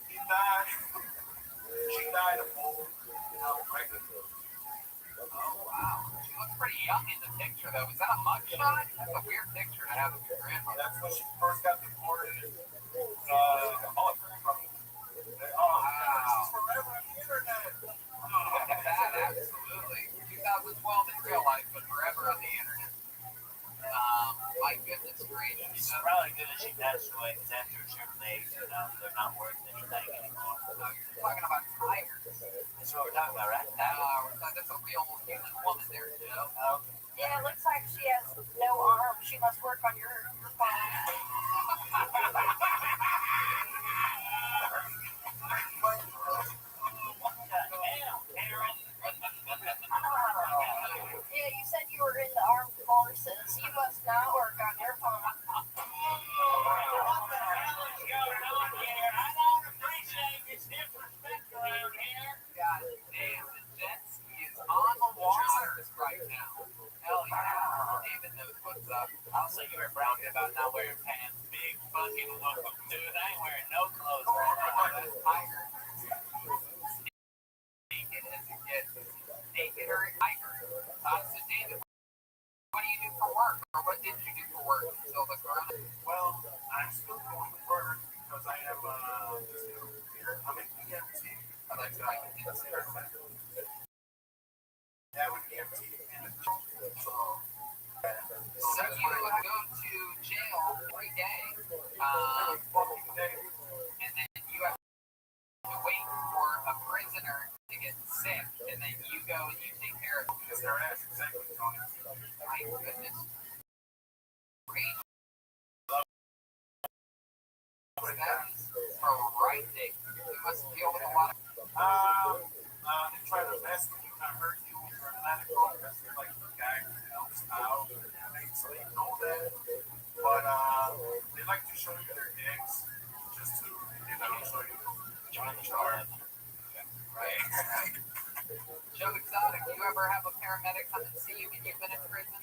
She died. She died of old pregnant. Oh, wow. She looks pretty young in the picture, though. Was that a mugshot? That's a weird picture to have of your grandmother. That's when she first got deported. She's forever on the internet. Look at that, absolutely. 2012 in real life, but forever on the internet. I my goodness gracious. She's probably good as she passed away because after a certain age, you know, they're not worth anything anymore. We're talking about tigers. That's what we're talking about, right? That's a real human woman there, Joe. Oh, Yeah, it looks like she has no arm. She must work on your farm. Yeah, you said you were in the armed forces. You must not work on your farm. God damn, the jet ski is on the water right now. Hell yeah, David knows what's up. Also, you were bragging about not wearing pants. Big fucking look, dude. I ain't wearing no clothes right now. Tiger. Naked as it gets. Naked or a tiger. So David, what do you do for work? Or what did you do for work until the corona? Well, I'm still going to work because I am I'm an EMT. I like to write it consider. Yeah, with EMT. So you would go to jail every day, Fucking day. and then you have to wait for a prisoner to get sick, and then you go and you take care of Because their ass exactly, Tony. my goodness. Great. That is horrific. You must deal with a lot of They try to mess with you, not hurt you when you're medical. That's like the guy who helps out and inmates, so they know that. But they like to show you their dicks just to, show you join the charge. right. Joe Exotic, you ever have a paramedic come and see you when you've been in prison?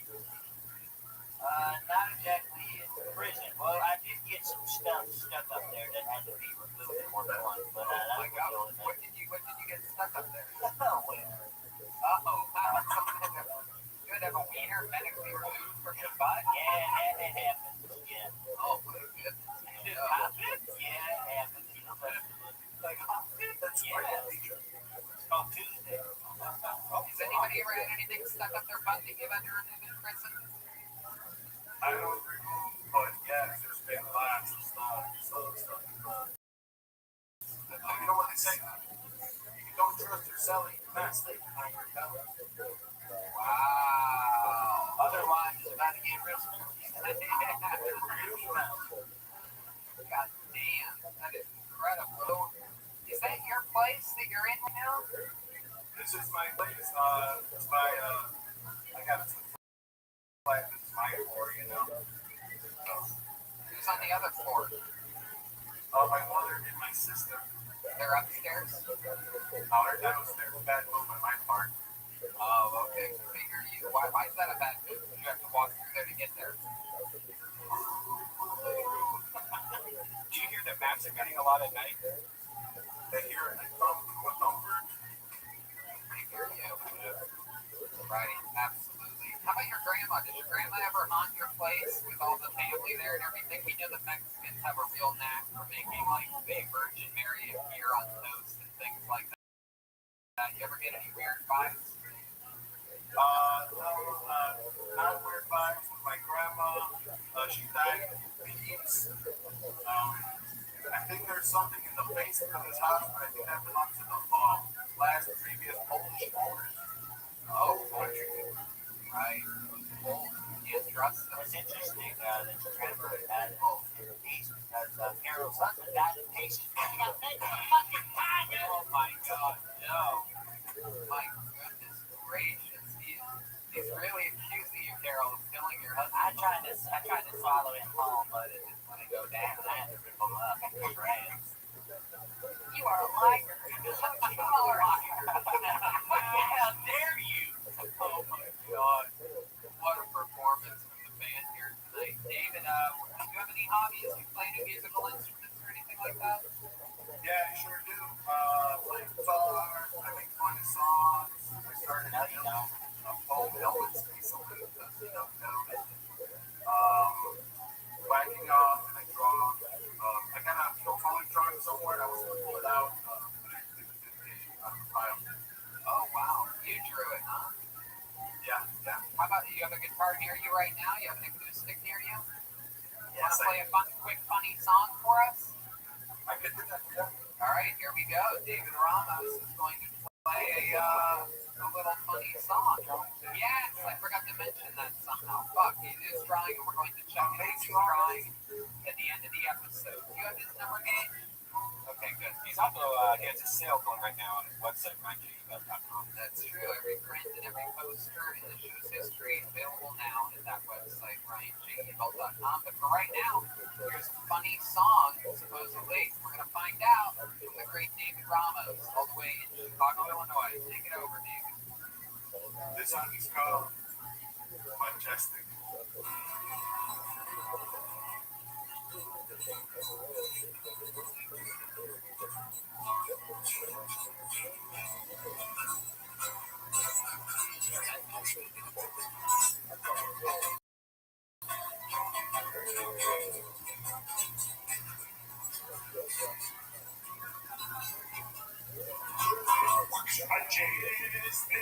Not exactly in prison. Well, I did get some stuff stuck up there that had to be removed at one point, but that Oh my was God, the only what thing. did you get stuck up there? Oh, well. Uh-oh. You had to have a wiener medically removed from your butt? Yeah, and it happened. Yeah. Oh my goodness. Yeah, it happened. You know, Like, that's yeah. It's called Tuesday. Has anybody ever had anything stuck up their butt that you've had to remove in prison? I don't remove, but yeah, there's been lots of stuff. You know what they say? If you don't trust your cellie, you mess they behind your belly. Wow. Otherwise, it's about to get real spooky. God damn. That is incredible. Is that your place that you're in now? This is my place. It's my, I got two flats. This is my floor, you know. Who's on the other floor? My mother and my sister. They're upstairs? They're downstairs. Bad move on my part. Oh, okay. Figure you. Why is that a bad move? You have to walk through there to get there. Do you hear that maps are getting a lot at night? They hear it from what number? I hear you. Right, absolutely. How about your grandma? Did your grandma ever haunt your place with all the family there and everything? We know the Mexicans have a real knack for making like big Virgin Mary appear on toast and things like that. You ever get any weird vibes? No, not weird vibes with my grandma. She died in peace. I think there's something in the basement of this house, but I think that belongs to the last previous Polish owners. Oh, right. Well, you can't trust them. It's interesting that your grandma had peace because Carol's husband died in patience when he got fed for fucking time. Oh my God, no. My goodness gracious. He's really accusing you, Carol, of killing your husband. I tried to swallow it home, but it didn't want to go down. I had to rip him up in shreds. You are a liar. You are a liar. How dare you? Oh my God. What a performance from the band here tonight. David, do you have any hobbies? You play any musical instruments or anything like that? Yeah, I sure do. Play guitar, I make funny songs. I started No, you don't. Paul Elvis recently, because you don't know it. Whacking off and I draw. I got a phone drawing somewhere. I was going to pull it out. On the file. Oh, wow. You drew it, huh? Yeah. How about you have a guitar near you right now? You have an acoustic near you? play a quick, funny song for us? I could do that, yeah. All right, here we go. David Ramos is going to play a little funny song. Yes, I forgot to mention that somehow. Fuck, he is drawing, and we're going to check if he's drawing at the end of the episode. Do you have his number, Gage? Okay, good. He's also, he has a sale going right now on his website, RyanJGBell.com. That's true. Every print and every poster in the show's history available now at that website, RyanJGBell.com. But for right now, here's a funny song, supposedly. We're going to find out from the great David Ramos, all the way in Chicago, Illinois. Take it over, David. This song is called Majestic. Majestic.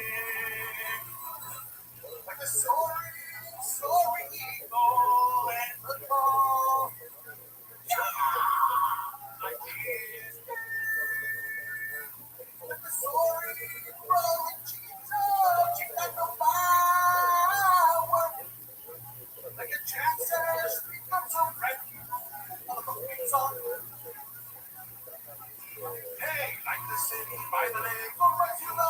Like a soaring eagle and the fall. Majestic. Like a soaring rolling Jesus, you got no power. Like a dancer, street comes on right of a big song. Hey, like the city by the lake, go right to the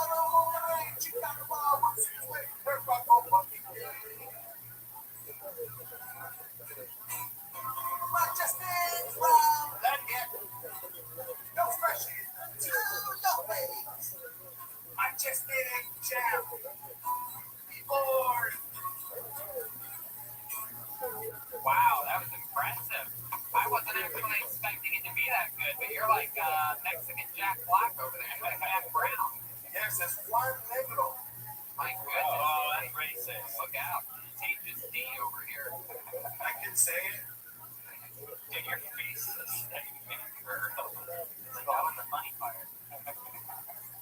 rain, you got the power, what's his way, everybody go fucking day. Majestic from that get, no freshies to your face. Majestic jam, before. Wow, that was impressive. I wasn't actually expecting it to be that good, but you're like Mexican Jack Black over there. You're like Jack Brown. Yes, it's Juan Negro. My goodness. Oh, that's racist. Look out. Contagious D over here. I can say it. Get your face steak, girl. Like that was the funny part.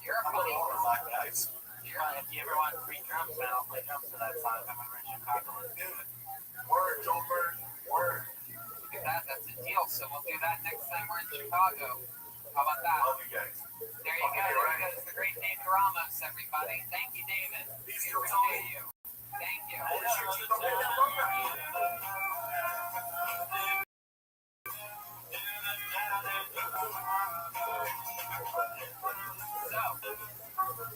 You're a funny All of my guys. If you ever want free drums, man, I'll play drums to that song. I'm over in Chicago. Let's do it. Word, Joker. Word. Look at that. That's a deal. So we'll do that next time we're in Chicago. How about that? Love you guys. There you go. There you go. It's the great David Ramos, everybody. Thank you, David. We appreciate you. Thank you. So,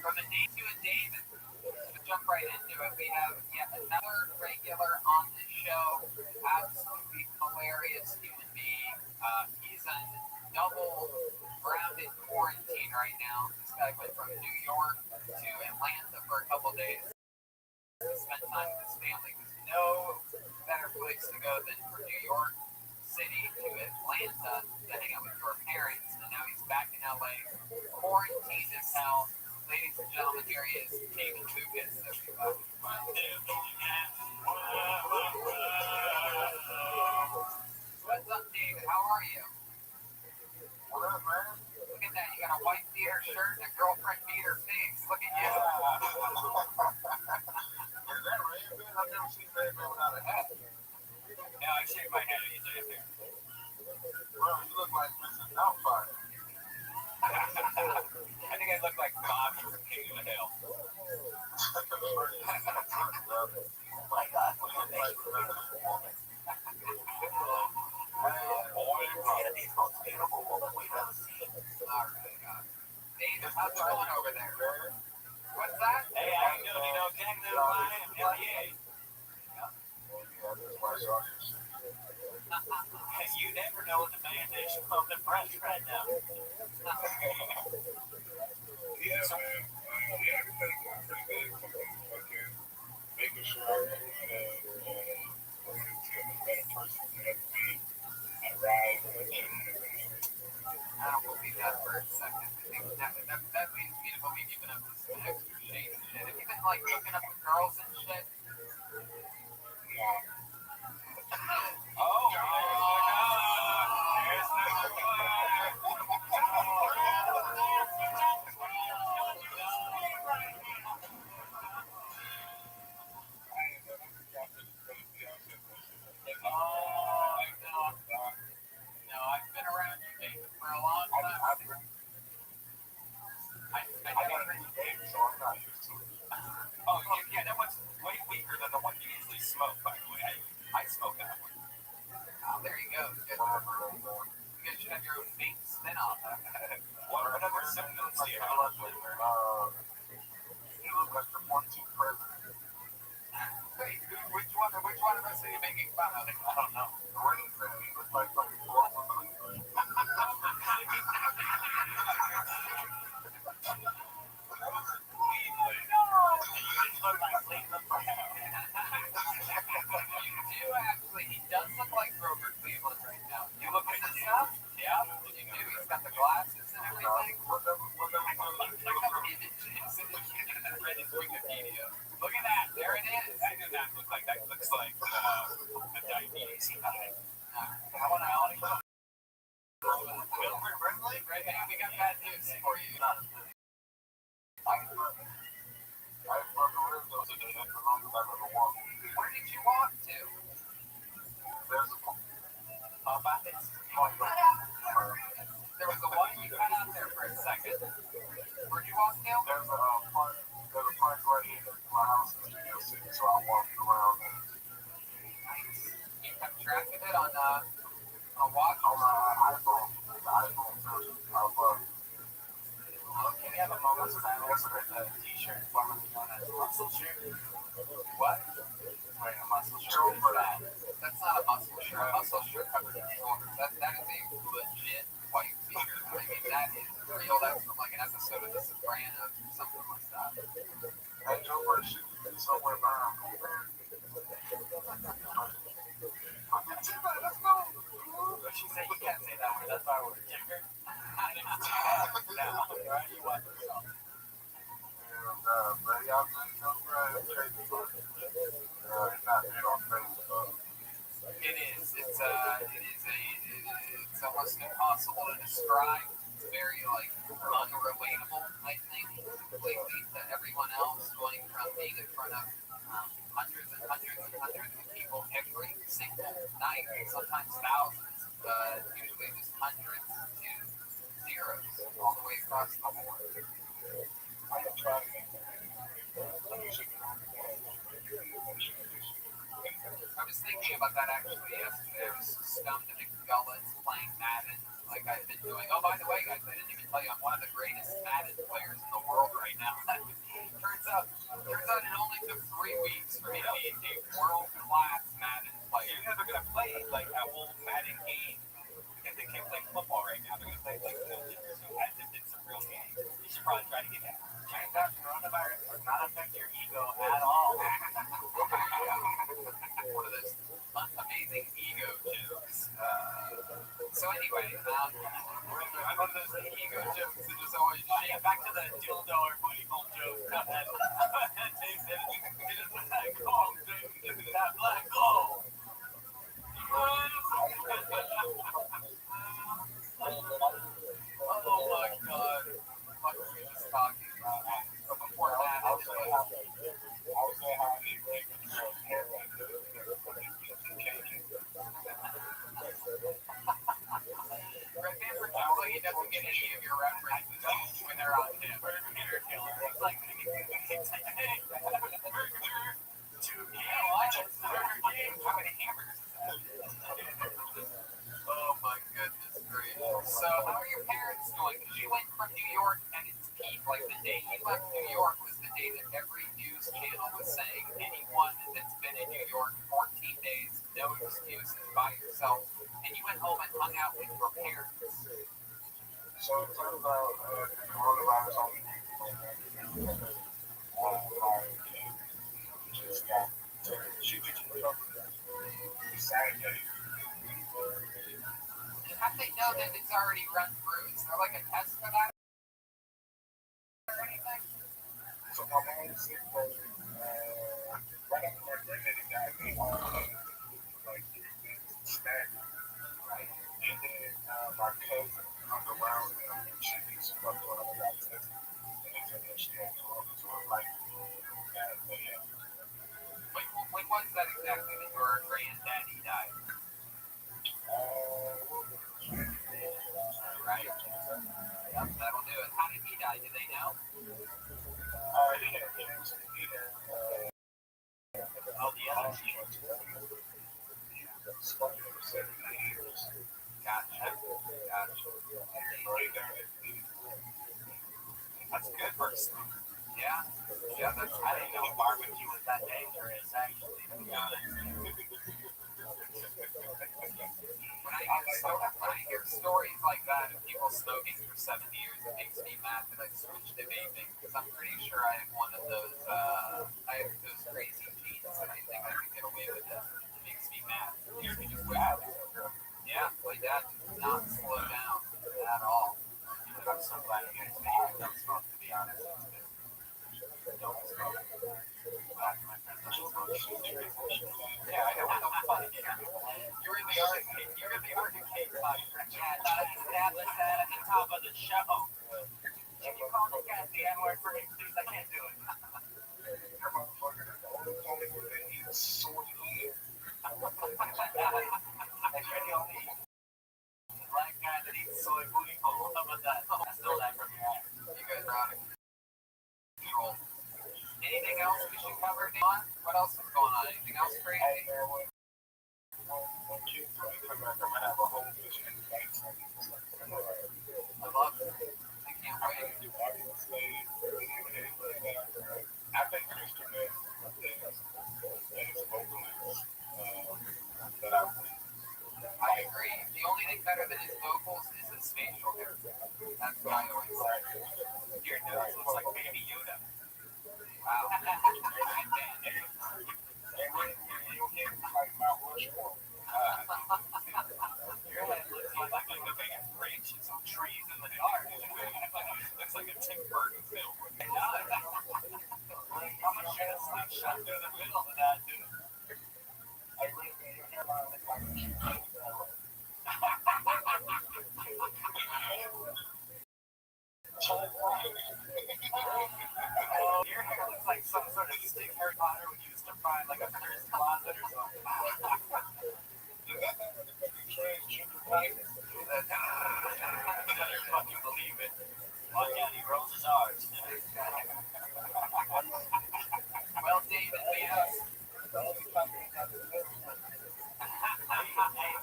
from a day to a David, to jump right into it, we have yet another regular on the show. Absolutely hilarious human being. He's in double grounded quarantine right now. This guy went from New York to Atlanta for a couple days to spend time with his family. There's no better place to go than from New York City to Atlanta to hang out with your parents. And now he's back in LA, quarantined as hell. Ladies and gentlemen, here he is, David Lucas. Everybody. What's up, David? How are you? What up, man? Look at that. You got a white theater shirt and a girlfriend beater face. Look at you. Is that Ray-Ban? I've never seen Ray-Ban without a hat. Yeah, I shaved my head. You did it. Bro, you look like Mrs. Doubtfire. I think I look like Bobby from King of the Hill. Oh my God. Look at this woman. One of these most beautiful women we've ever seen. All right. David, how's it going over there? What's that? Hey, how you doing? You know exactly who I am. Hell yeah. You never know what the band is from the fresh right now. Yeah, man. Everything's going pretty good. Fucking making sure I'm a better person than I have to be. I ride with my I don't believe that for a second. I think that leads me to believe you've been up to some extra shady shit. Have you been like hooking up with girls and shit? Oh, there's the know, I've been around you, Nathan, for a long time. I never. So I'm not used to it. Oh, yeah, that one's way weaker than the one you usually smoke, by the way. I smoke that one. Oh, there you go. You guys should have your own vape spin-off. What other symptoms do you have? You look like the 14th president. Wait, which one of us are you making fun of? I don't know. Rain Man, he looks like fucking Grover Cleveland. You do actually. He does look like Grover Cleveland right now. You look at this stuff? Yeah, you do. He's got the glasses and everything. Look at images. Read his Wikipedia. Look at that. There it is. I do not look like that. Looks like the diabetes he died. I want to Wilford Brimley? Right, hey, we got bad news for you. I've broken ribs on today. That's the longest I've ever walked. Where did you walk to? There's a There was a one you cut out there for a second. Where'd you walk to? There's a park right here next to my house in Studio City, so I walked around there. Nice. You kept track of it on watch? On the iPhone. The iPhone too. Can we have a moment of silence for the t-shirt formerly known as muscle shirt? What? Wearing a muscle shirt. That's not a muscle shirt. A muscle shirt covers your shoulders. That is a legit white t-shirt. I mean, that is real. That's from like an episode of The Sopranos or something like that. That Joe Bird should be somewhere behind me. Let's go. She said you can't say that word. That's our word. Timber. I didn't say that. No. Right? You want yourself. But y'all think I'm right? It's not big on Facebook. It is. It's almost impossible to describe. It's very like unrelatable, I think, completely to everyone else, going from being in front of hundreds and hundreds and hundreds of people every single night, sometimes thousands, but usually just hundreds to zeros all the way across the board. I am trying to get I was thinking about that actually yesterday. I was stoned to the gullets playing Madden like I've been doing. Oh, by the way, guys, I didn't even tell you I'm one of the greatest Madden players in the world right now. turns out it only took 3 weeks for me to be a world-class Madden player. You're never going to play like a whole Madden game because they can't play football right now. They're going to play like as if it's a real game. You should probably try to get that. Turns out coronavirus does not affect your ego at all. One of those amazing ego jokes. So anyway, I'm one of those ego jokes that just always yeah, back to the dildo or booty hole joke. That black hole. Oh my god. What were we just talking about? But before that, I'll say how they break it. Red Panther Jubilee doesn't get any of your references when they're on him. It's like how many hamburgers is that? Oh my goodness gracious. So how are your parents doing? Because you went from New York at its peak. Like the day you left New York was the day that every news channel was saying anyone that's been in New York 14 days, no excuses, by yourself. And you went home and hung out with your parents. So it turns out coronavirus only just got she was Saturday. How do they know that it's already run through? Is there like a test for that or anything? So my mom said right after my granddaddy died, they all like 3 weeks staggered. Right. And then my cousin hung around them and she needs to fuck around and got tested. And they said that she had corona, so it's like that. But yeah. When was that exactly that your granddaddy died? Why? Do they know? Oh, the other team. Gotcha. That's good for a smoke. Yeah. Yeah, that's I didn't know barbecue was that dangerous, actually. To be honest. When I hear stories like that of people smoking for 7 years, it makes me mad that I switched to vaping because I'm pretty sure I have one of those. I have those crazy genes, and I think I can get away with it. It makes me mad. You can just wow. Yeah, my dad does not slow down at all. I'm so glad you guys made it. Don't smoke, to be honest. Don't smoke. Glad my friends don't smoke. Yeah, I know. How funny. You're in the arcade. You're in the arcade box. Yeah, I established that at the top of the show. If you call the guys the N-word for me, please, I can't do it. And you're the only black guy that eats soy booty hole. How about that? I stole that from your ass. You guys are out of control. Anything else we should cover, Don? What else is going on? Anything else crazy? I love it. I can't wait. I agree. The only thing better than his vocals is his facial hair. That's what I always say. Your nose looks like Baby Yoda. Wow. Your head looks like a big branch and some trees in the dark. Looks like a Tim Burton film. It does. I'm gonna shoot a slingshot through the middle of that, dude. Oh, your hair looks like some sort of stick Harry Potter would use to find like a cursed closet or something. Better fucking believe it. Oh yeah, he rolls his R's. Well, David, Leos.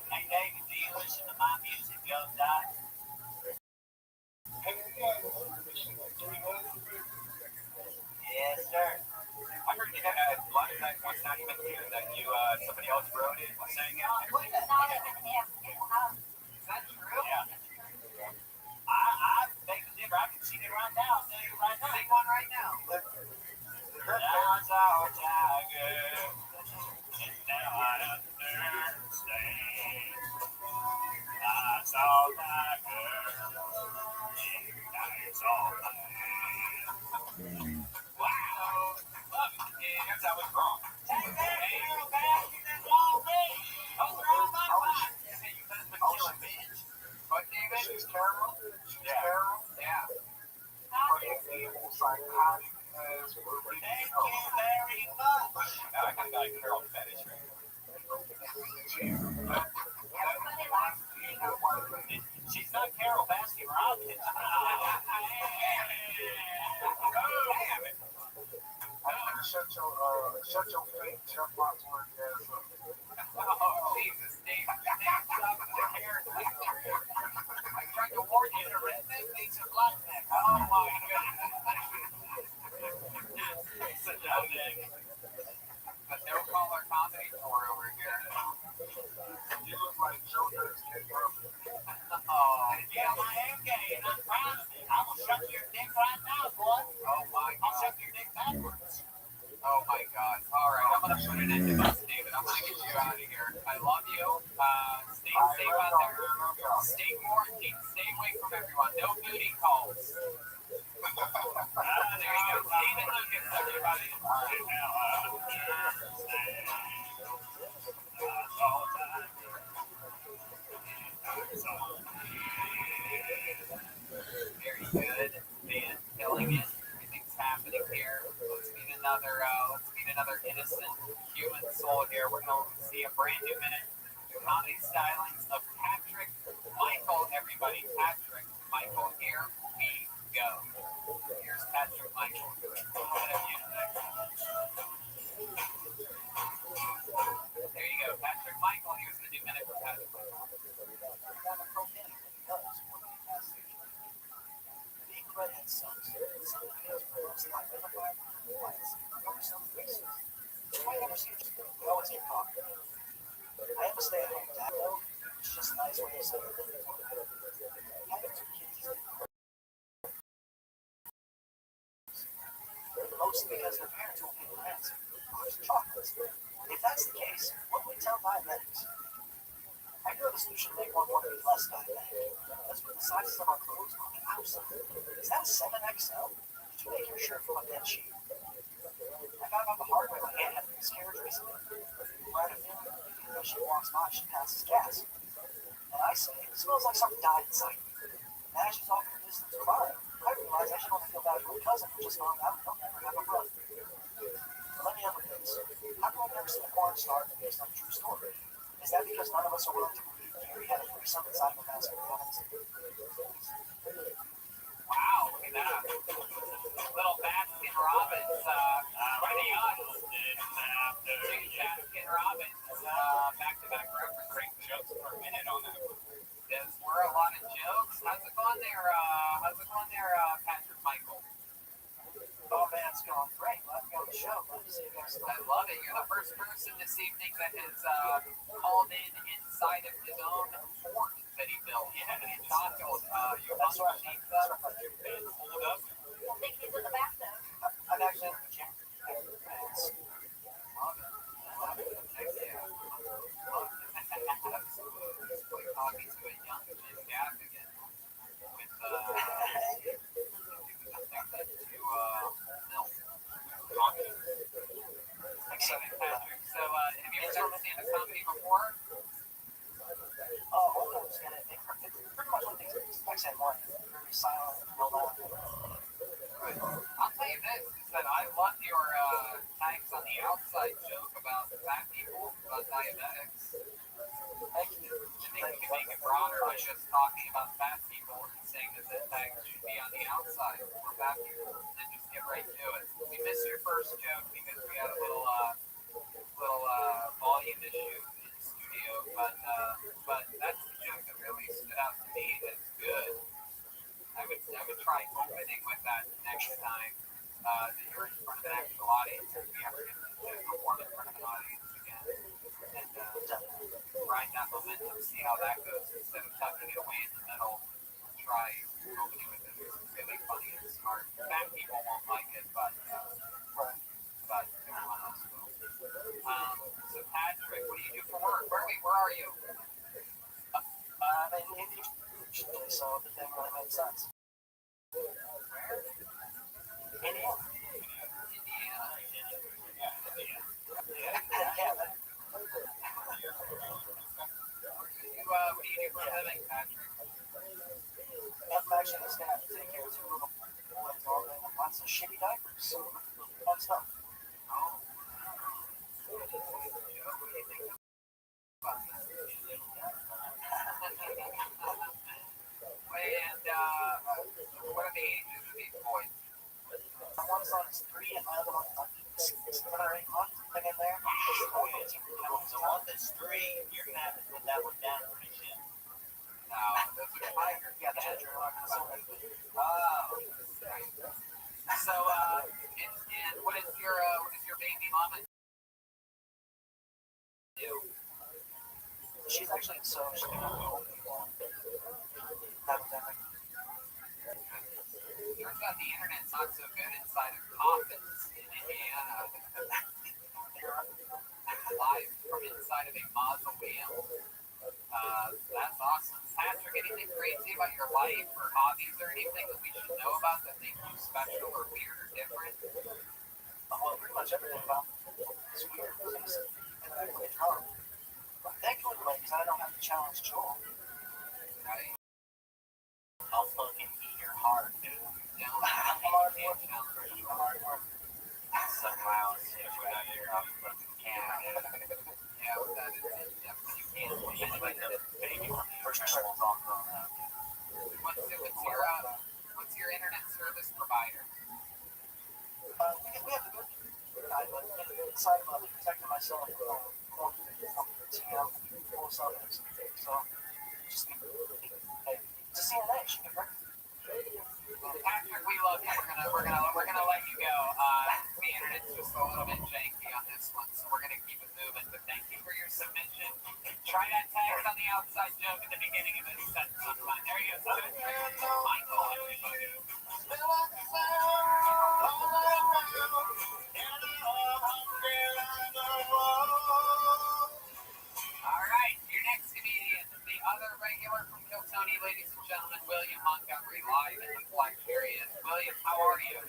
Hey, David, do you listen to my music, Young Dot? Yes, sir. I heard you had a lot of that was not even you, that you, somebody else wrote it and sang it. It's not even him. Is that true? Yeah. I beg to differ. I can sing it right now. I'll tell you right now. Sing one right now. That's our tiger. And now I understand. That's our tiger. And that's all right. Wow. Love it. Here's how it's wrong. Take that arrow back in the long range. Overall, my wife. Hey, you better kill a bitch. What, David? She's terrible. Yeah. Thank you very much. I got like Carol fetish right Everybody likes being a woman. She's not Carol Baskin Robbins. Damn it. Shut your fake Jeff Foxworthy ass up. Oh, Jesus, David. Stop with the hair. I tried to warn you to redneck makes a black neck. Oh my goodness. Such a dick. But no collar comedy tour over here. You look like Joe Dirt's kid, bro. Oh, Yeah, I am gay and I'm proud of it. I will suck your dick right now, boy. oh my I'll God. suck your dick backwards. Oh my God. All right, I'm gonna put it into this, David. I'm gonna get you out of here. I love you. Stay safe out there. Stay quarantined. Stay away from everyone. No booty calls. There you go. David Lucas, everybody. And now I understand. That's all time. That's all. Very good. Man, killing it. Everything's happening here. Let's meet another innocent human soul here. We're going to see a brand new minute. The comedy stylings of Patrick Michael, everybody. Patrick Michael, here we go. procedure. We always get coffee. I have a stay-at-home dad, though. It's just a nice way to say it. Having two kids is mostly because their parents won't pay the rent. There's chocolates. If that's the case, what do we tell diabetics? I know the solution to make one want to be less diabetic. Let's put the sizes of our clothes on the outside. Is that a 7XL? Did you make your shirt from a bed sheet? I found out the hard way my aunt had a miscarriage recently. Right at noon, as she walks by, she passes gas. And I say, it smells like something died inside me. And as she's off in the distance crying, I realize I should only feel bad for my cousin who just found out he'll never have a brother. Let me have this. How come I've never seen a porn star based on a true story? Is that because none of us are willing to believe Gary had a threesome inside of a mask of guns? Wow, look at that. Little Baskin Robbins, running on. Baskin Robbins, back-to-back referencing jokes per minute on that. There were a lot of jokes. How's it going there, Patrick Michael? Oh man, it's going great. Glad to be on the show. Glad to see you guys. I love it. You're the first person this evening that has called in inside of his own fort that he built. Yeah, and he's not told you That's right. pulled up. I think he's in the bathtub. I'm actually in the gym. It's Love it. Love it. Heck yeah. Love it. Absolutely. It's like talking to a young Jim Gaffigan with Exciting, Patrick. So, have you ever done stand-up comedy before? oh, I was gonna think it's pretty much what things like I said, more very silent, no laugh. I'll tell you this, is that I love your tags on the outside joke about fat people, about diabetics. Thank you. I think you can make it broader by just talking about fat people and saying that the tags should be on the outside for fat people, and just get right to it. We missed your first joke because we had a little volume issue in the studio, but that's the joke that really stood out to me. That's good. I would try opening with that next time that you're in front of an actual audience. If we ever get to perform in front of an audience again, and ride that momentum, see how that goes. Instead of tucking it away in the middle, try opening with it. It's really funny and smart. Fat people won't like it, but everyone else will. So Patrick, what do you do for work? Where are you? I'm in Indiana, so the thing really makes sense. Where? Indiana. Indiana. Yeah, but What do you do for a living, Patrick? I'm actually just gonna have to take care of two little boys all day with lots of shitty diapers. So fun stuff. Oh. What do you think about this? And what are the ages of these boys? One son is 3 and my other one is like 7 or 8 months. Thing in there. So on this 3, you're gonna have to put that one down pretty soon. No, those are tigers. Yeah, the ginger one. Oh. So, and what is your baby mama do? She's actually so she's gonna epidemic. Turns out the internet's not so good inside of coffins in Indiana. Live from inside of a mausoleum. That's awesome. Patrick, anything crazy about your life or hobbies or anything that we should know about that make you special or weird or different? Well, pretty much everything about this weird things and I really drunk. But thankfully, ladies, I don't have to challenge Joel. Right? I'll fucking eat your heart, dude. Hard work. Somehow, if we're not here, I'm fucking can't. Yeah, with that, it's definitely you can't. Even like the baby from the first circle's all grown up. What's your internet service provider? We have the good guy, but inside of protecting myself from TM, full suburbs. So, just hey, it's a CNA. She can work. Patrick, we love you. We're gonna let you go. The internet's just a little bit janky on this one, so we're gonna Kill Tony, ladies and gentlemen. William Montgomery live in the Black area. William, how are you?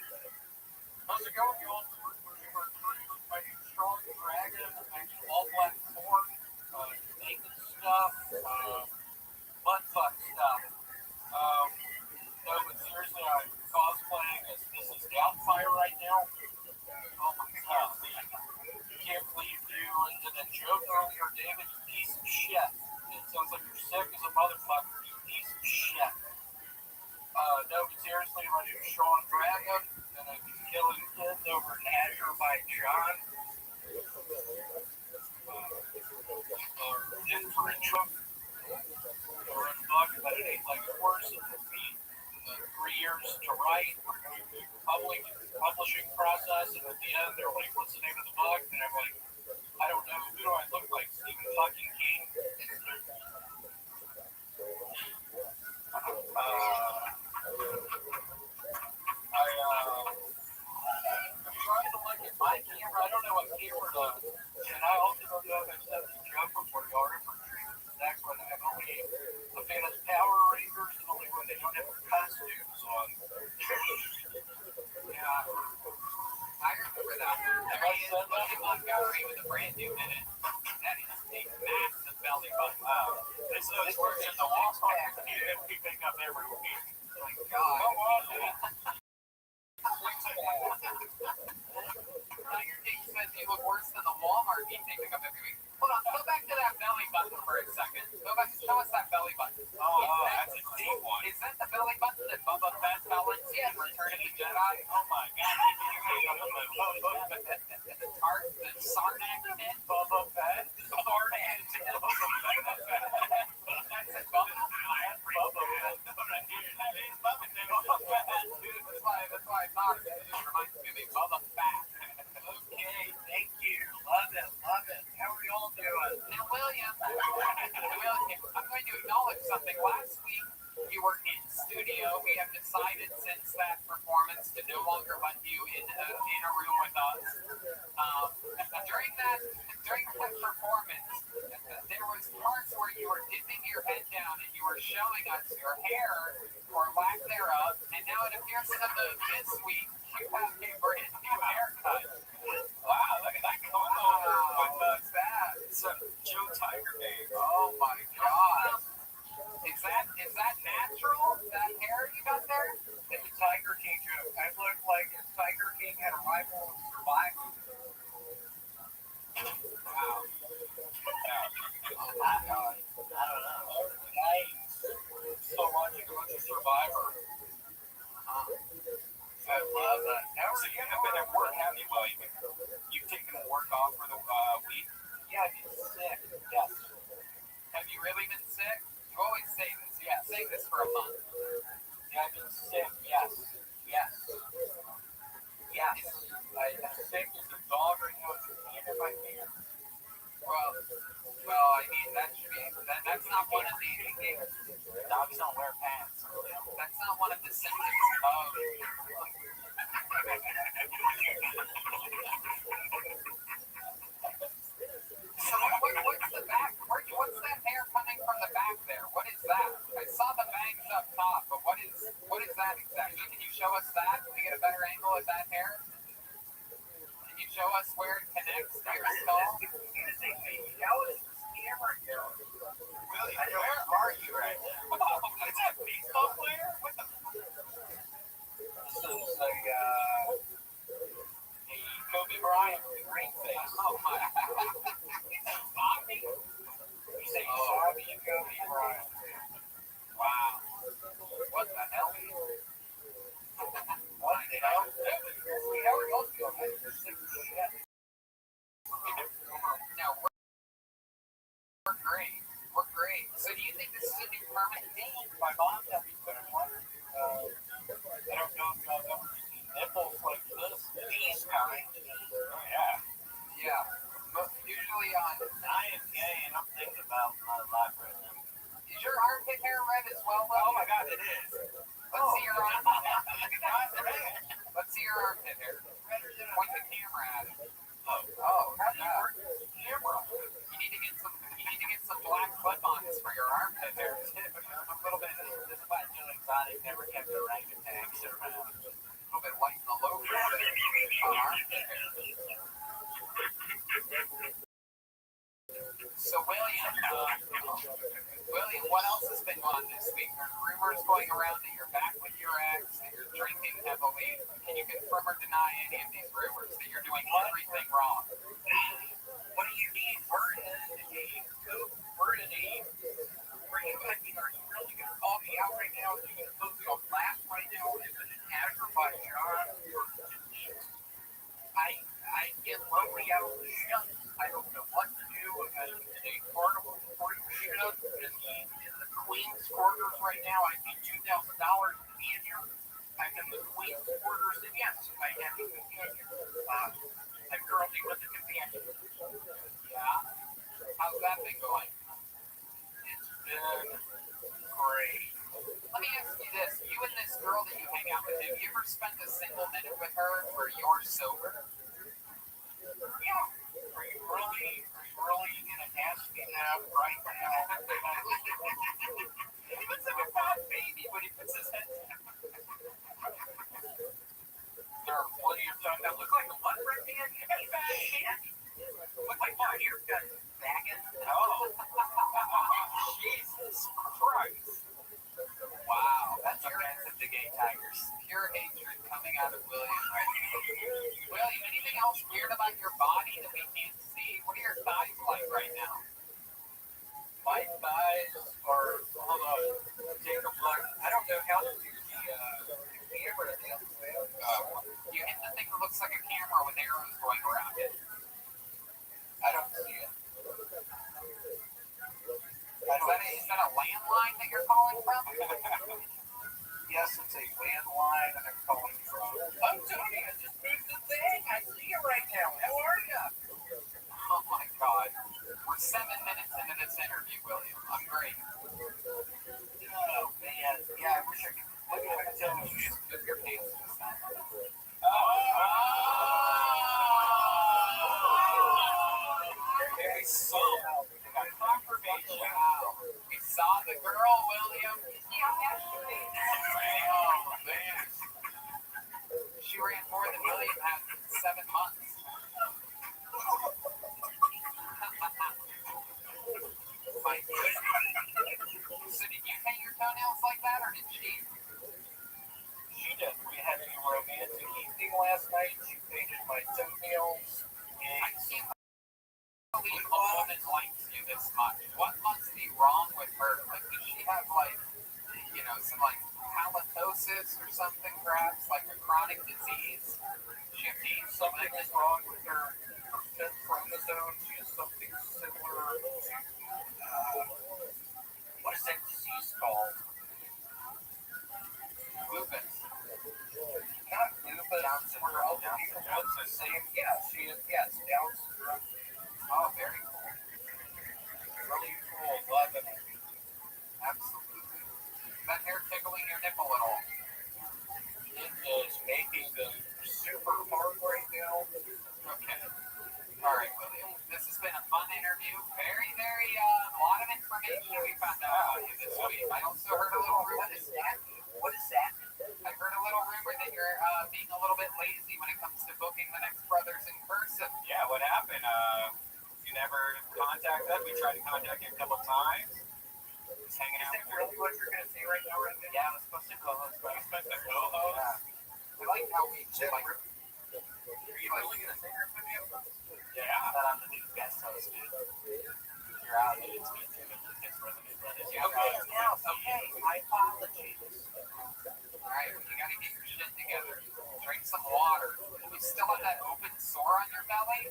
How's it going, y'all? We're recruiting by Strong Dragon, all black porn, naked stuff, buttfuck stuff. No, but seriously, I'm cosplaying as Mrs. Doubtfire right now. Oh my god, can't believe you into that joke earlier, David, you piece of shit. It sounds like you're sick as a motherfucker, you piece of shit. No, but seriously, my name is Sean Dragon, and I'm killing kids over in Azure by John. Or infrared truck, or a book about an 8-legged horse, it took me 3 years to write. We're going through the publishing process, and at the end, they're like, what's the name of the book? And I'm like, I don't know, who do I look like? Stephen fucking King? I'm trying to look at my camera. I don't know what camera to, and I also don't know if I've said this joke before. Y'all remember the next one? I'm only a fan of Power Rangers, and only when they don't have their costumes on. Yeah, I remember that. There he is, William Montgomery with a brand new minute. That is a massive belly button. Wow. This works in the wall pack. We pick up every week. Oh my God. Come on, man. Tiger King says you look worse than the Walmart meat they pick up every week. Hold on, go back to that belly button for a second. Go back, show us that belly button. That's a deep one. Is that the belly button that Boba Fett fell into in Return of the Jedi? Oh my god. The tart, the Sarnak pit? Boba Fett. Sarnak pit. I said Boba Fett. Boba Fett. That's why I thought of it. It reminds me of a Boba Fett. Okay, thank you. Love it, love it. How are y'all doing? Now, William, I'm going to acknowledge something. Last week, you were in studio. We have decided since that performance to no longer let you in a room with us. During that performance, there was parts where you were dipping your head down and you were showing us your hair or lack thereof. And now it appears as though this week you have a brand new haircut. Wow, look at that. What was that? It's a Joe Tiger name. Oh my God. Is that natural? That hair you got there? It's a Tiger King joke. I look like if Tiger King had a rival in Survivor. Wow. Oh my god. I don't know. Nice. So why don't you go into Survivor? I love that. So you haven't been at work, have you, William? You've taken work off for the week? Yeah, I've been sick. Yes. Have you really been sick? You always say this. You've been saying this for a month. Yeah, I've been sick. Yes. Yes. Yes. I'm sick as a dog right now. It's pain in my hair. Well, I mean, that should be, that's not one of the, Dogs don't wear pants. that's not one of the symptoms of, so what's the back, what's that hair coming from the back there? What is that? I saw the bangs up top, but what is that exactly? Can you show us that? Can we get a better angle at that hair? Can you show us where it connects to your skull? How is this camera going? Really? Where are you right now? Is that baseball player? What the? This is a Kobe Bryant ring face. Oh my. Bobby? You say Bobby and Kobe Bryant. Wow. What the hell? What the hell? How are y'all doing? You're sick as shit. No, we're great. We're great. So do you think this is a new permanent thing? My mom got me put in one. I don't know if y'all have ever seen nipples like this. These kind. Oh, yeah. Yeah. Usually on. I am gay and I'm thinking about my life right now. Is your armpit hair red as well, though? Oh my god, it is. Let's see your armpit hair. Let's see your armpit hair. Point the camera at it. Oh, yeah. Camera. You need to get some black clip-ons for your armpit hair too. sit around. A little bit light in the low for the armpit hair. So William, what else has been going on this week? There's rumors going around that you're back with your ex, that you're drinking heavily. Can you confirm or deny any of these rumors, that you're doing everything wrong? What do you need? We're in a where you are you really gonna call me out right now? Are you supposed to go blast right now? Is it an Azerbaijan? I get lonely out of the shut. I don't know what to do. I'm in a carnival free shut in the Queen's quarters right now. I need $2,000 to be in here. I'm in the Queen's quarters, and yes, I have a companion. I'm currently with a companion. Yeah? How's that been going? It's been great. Let me ask you this. You and this girl that you hang out with, have you ever spent a single minute with her where you're sober? Yeah. Are you really gonna ask me that right now? He looks like a fat baby when he puts his head down. What are you talking about? Look like a what right man? Hey, fat man. Look like my haircut bagging. Oh. Jesus Christ. Wow, that's offensive to gay tigers. Pure hatred coming out of William right now. William, anything else weird about your body that we can't see? What are your thighs like right now? My thighs are, hold on, take a look. I don't know how to do the camera now. You hit the thing that looks like a camera with arrows going around it. I don't see it. Is that a landline that you're calling from? Yes, it's a landline I'm calling from. I'm Tony, I just moved the thing. I see you right now. How are you? Oh my God. We're 7 minutes into this interview, William. I'm great. Oh, man. Yeah, I wish I could tell you. Just put your pants just now. Very soft. Confirmation. Wow. We saw the girl, William. Oh, man. She ran more than William has in 7 months. My goodness. So did you paint your toenails like that, or did she? She did. We had a romantic evening last night. She painted my toenails. I can't believe a woman likes you this much. What must be wrong with her? Like, does she have, like, some, like, halitosis or something, perhaps? Like a chronic disease? She has Something is wrong with her fifth chromosome. She has something similar to, what is that disease called? lupus. Not lupus. Down syndrome. What's the same? Yeah, she is. Yes, Down syndrome. Oh, very cool. Really cool. Love it. Absolutely. Is that hair tickling your nipple at all? It is making them super hard right now. Okay. All right, William. This has been a fun interview. Very, very, a lot of information we found out about you this week. I also heard a little rumor. What is that? I heard a little rumor that you're being a little bit lazy when it comes to booking the next brothers in person. Yeah, what happened? You never contacted us. We tried to contact you a couple times. Just hanging out. Is that really what you're going to say right now? Right now? Yeah, I was supposed to co-host. You supposed to co-host? Yeah. We like how we like. Are you really going to say that with me? Yeah. But I'm the new guest host, dude. You're out, dude. It's me too. It's for the new brothers. Okay, now, okay, my apologies. All right, well, you got to get your shit together. Drink some water. You still have that open sore on your belly?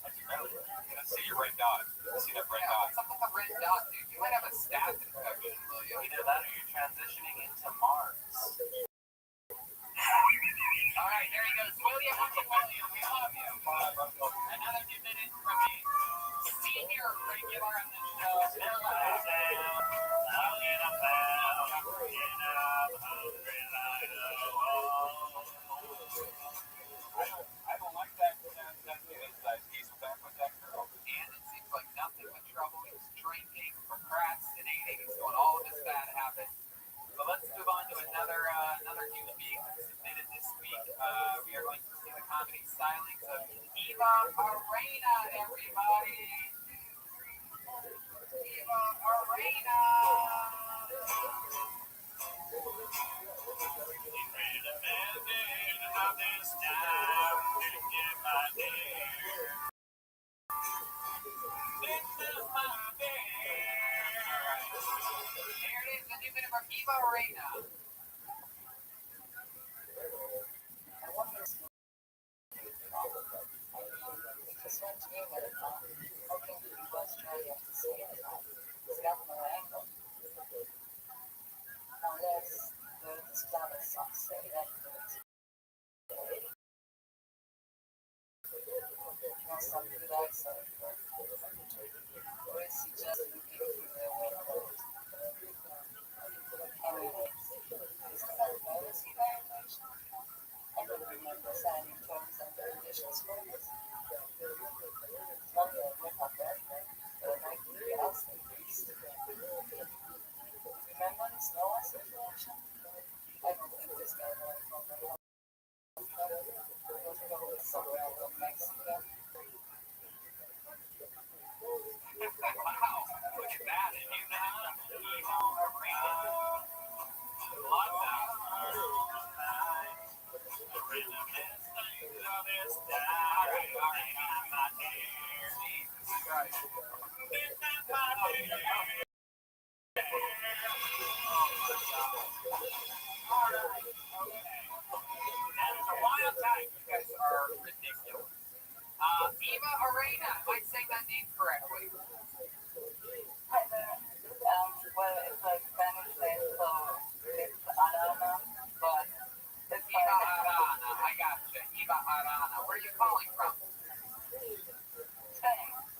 Let's see your red dot. Let's see that red Yeah, dot. what's up with the red dot, dude? You might have a staph infection, William. Either that or you're transitioning into Mars. All right, there he goes. William, Uncle William, we love you. Another 2 minutes from me. Senior regular on the show. I don't like that piece back with that girl. And it seems like nothing but trouble. He's drinking, procrastinating, he's doing all of his bad habits. Arena, everybody. Eva Arena. Here it is, the new minute for Eva Arena. Wow, look at that. And you know, Eva Arena. Love that. Wild time. You guys are ridiculous. Eva Arena. Am I saying that name correctly? Eva Arana. I gotcha. Eva Arana. Where are you calling from?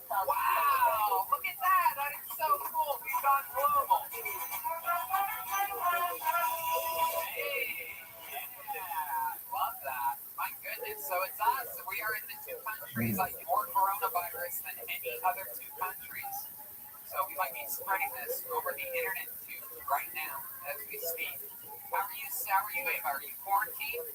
Wow! Look at that! That is so cool. We've gone global. Hey, yeah, love that. My goodness. So it's us. We are in the two countries like more coronavirus than any other two countries. So we might be spreading this over the internet too right now as we speak. How are you, Ava? Are you quarantined?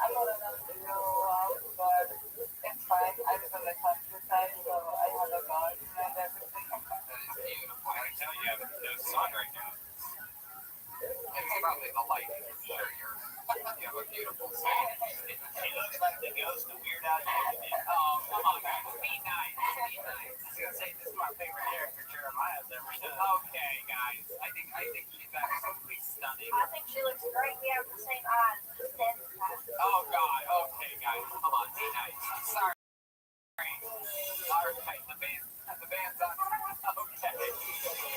I'm not enough to go out, but it's fine. I live in the countryside, so I have a garden and everything. That is beautiful. I can tell you have no sun right now. It's probably the lighting. I'm sure you have a beautiful sun. He looks like the ghost of Weird Al Yankovic. Oh, come on, guys. Be nice. Be nice. I was gonna say this is my favorite character Jeremiah's ever done. Okay, guys. I think she's absolutely stunning. I think she looks great. We have the same eyes. Oh, God. Okay, guys. Come on. Be nice. Sorry. All right. The band's on. Okay.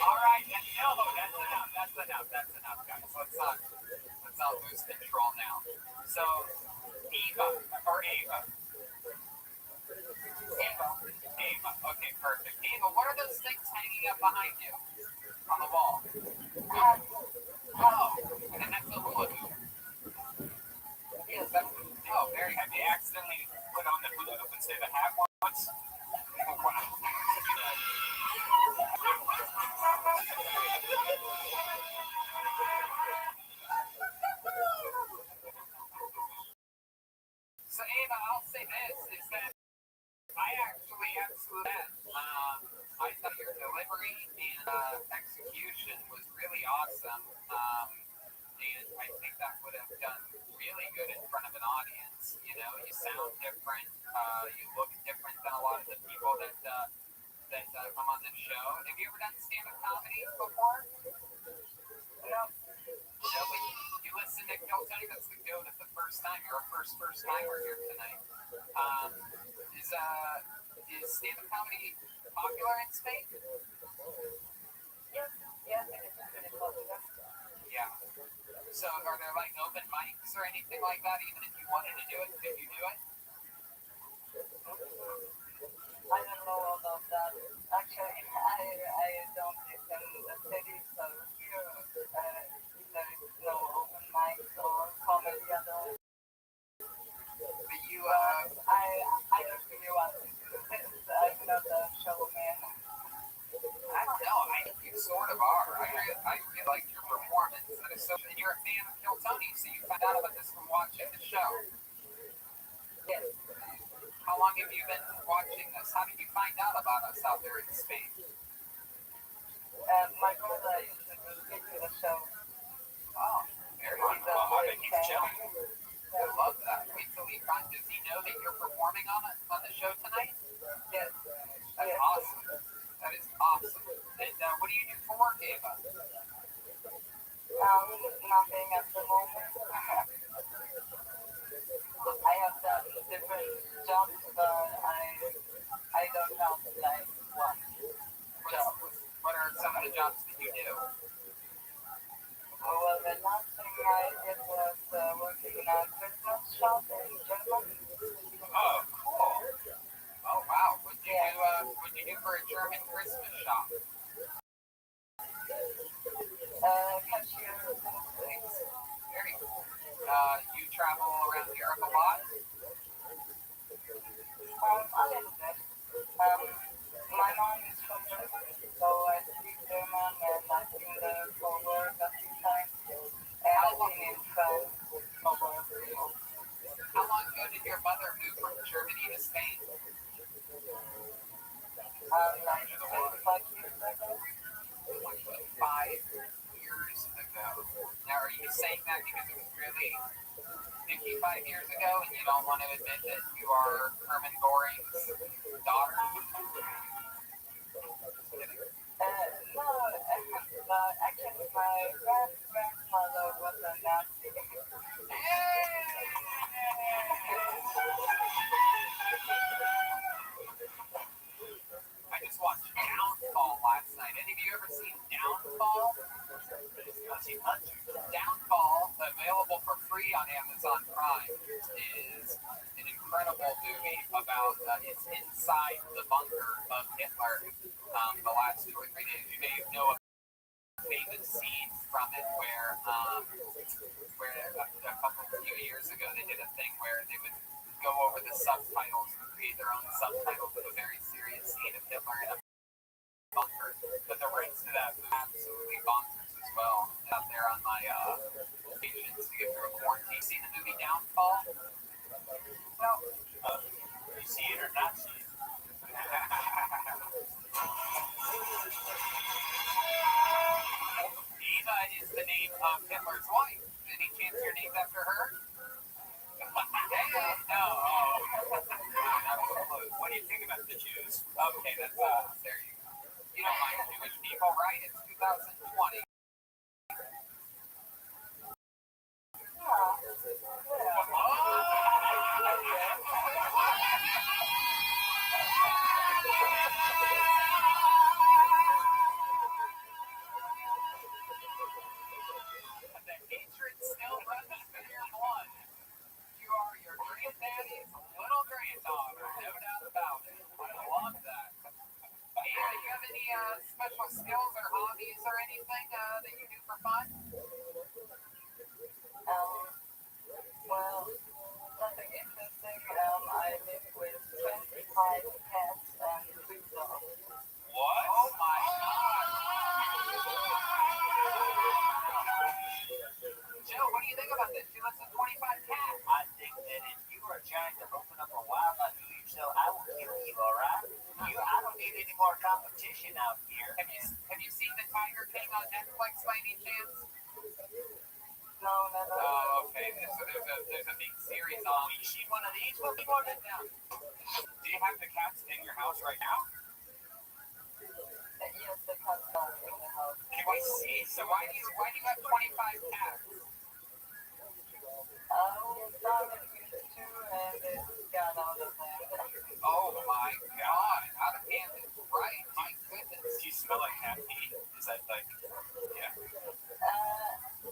All right. No, that's enough. That's enough, guys. Let's all lose control now. So, Eva. Eva. Okay, perfect. Eva, what are those things hanging up behind you on the wall? Oh, and that's a hula hoop. Yes, oh, very happy. You accidentally put on the hula hoop instead of a hat once. Oh, wow. So, Ava, I'll say this, is that I actually absolutely I thought your delivery and execution was really awesome. And I think that would have done really good in front of an audience. You know, you sound different. You look different than a lot of the people that come on this show. Have you ever done stand-up comedy before? No. No, but you listen to Kill Tony, that's the goat of the first time. You're a first timer here tonight. Is stand-up comedy popular in Spain? Yes, it is pretty popular. Yeah. So are there like open mics or anything like that? Even if you wanted to do it, could you do it? I don't know about that. Actually, I don't live in the city, so here there is no open mics or comedy at all. But you, I don't really want to do this. I'm not a showman. I don't know. I think you sort of are. I really liked your performance. And you're a fan of Kill Tony, so you found out about this from watching the show. long have you been watching this? How did you find out about us out there in Spain? My brother introduced me to the show. Oh, very He's good. a I big think he's fan. chilling. I love that. Wait till we find. Does he know that you're performing on the show tonight? Yes. That's Yes. awesome. That is awesome. And what do you do for work, Ava? Nothing at the moment. I have done different jobs, but I don't have like one job. What are some of the jobs that you do? Well, the last thing I did was working in a Christmas shop in Germany. Oh, cool. Oh, wow. What did you do for a German Christmas shop? Cashier things. Very cool. You travel around Europe a lot? A little bit. My mom is from Germany, so I speak German and I've been there for work a few times. And I've been in France for work. How long ago did your mother move from Germany to Spain? Like 25 years ago. 5 years ago. Now, are you saying that because it was really 55 years ago and you don't want to admit that you are Herman Goring's daughter? No, actually my grandmother was a Nazi. I just watched Downfall last night. Any of you ever seen Downfall? Downfall, available for free on Amazon Prime, is an incredible movie about it's inside the bunker of Hitler. The last 2 or 3 days, you may know a famous scene from it where a few years ago they did a thing where they would go over the subtitles and create their own subtitles of a very serious scene of Hitler in a bunker. But the rights to that movie absolutely bonkers as well. Out there on my patience to get through a quarantine. See the movie Downfall? No. You see it or not see it? Eva is the name of Hitler's wife. Any chance you're named after her? No. What do you think about the Jews? Okay, that's there you go. You don't mind Jewish people, right? It's 2020. The hatred still runs in your blood. You are your granddaddy's little granddaughter, no doubt about it. I love that. Hey, do you have any special skills or hobbies or anything that you do for fun? Well, nothing interesting. I live with 25 cats and 2 dogs. What? Oh my God. Joe, what do you think about this? She lives with 25 cats. I think that if you are trying to open up a wildlife for yourself, I will kill you, alright? I don't need any more competition out here. Have you seen The Tiger King on Netflix by any chance? No, never. Oh, okay. So there's a big series on. You see one of these? We'll be more than down. Do you have the cats in your house right now? Yes, the cats are in the house. Can we see? So why do you have 25 cats? Started with 2 and it got out of hand. Oh my God! Out of hand is right. My goodness. Do you smell like cat pee? Is that like, yeah?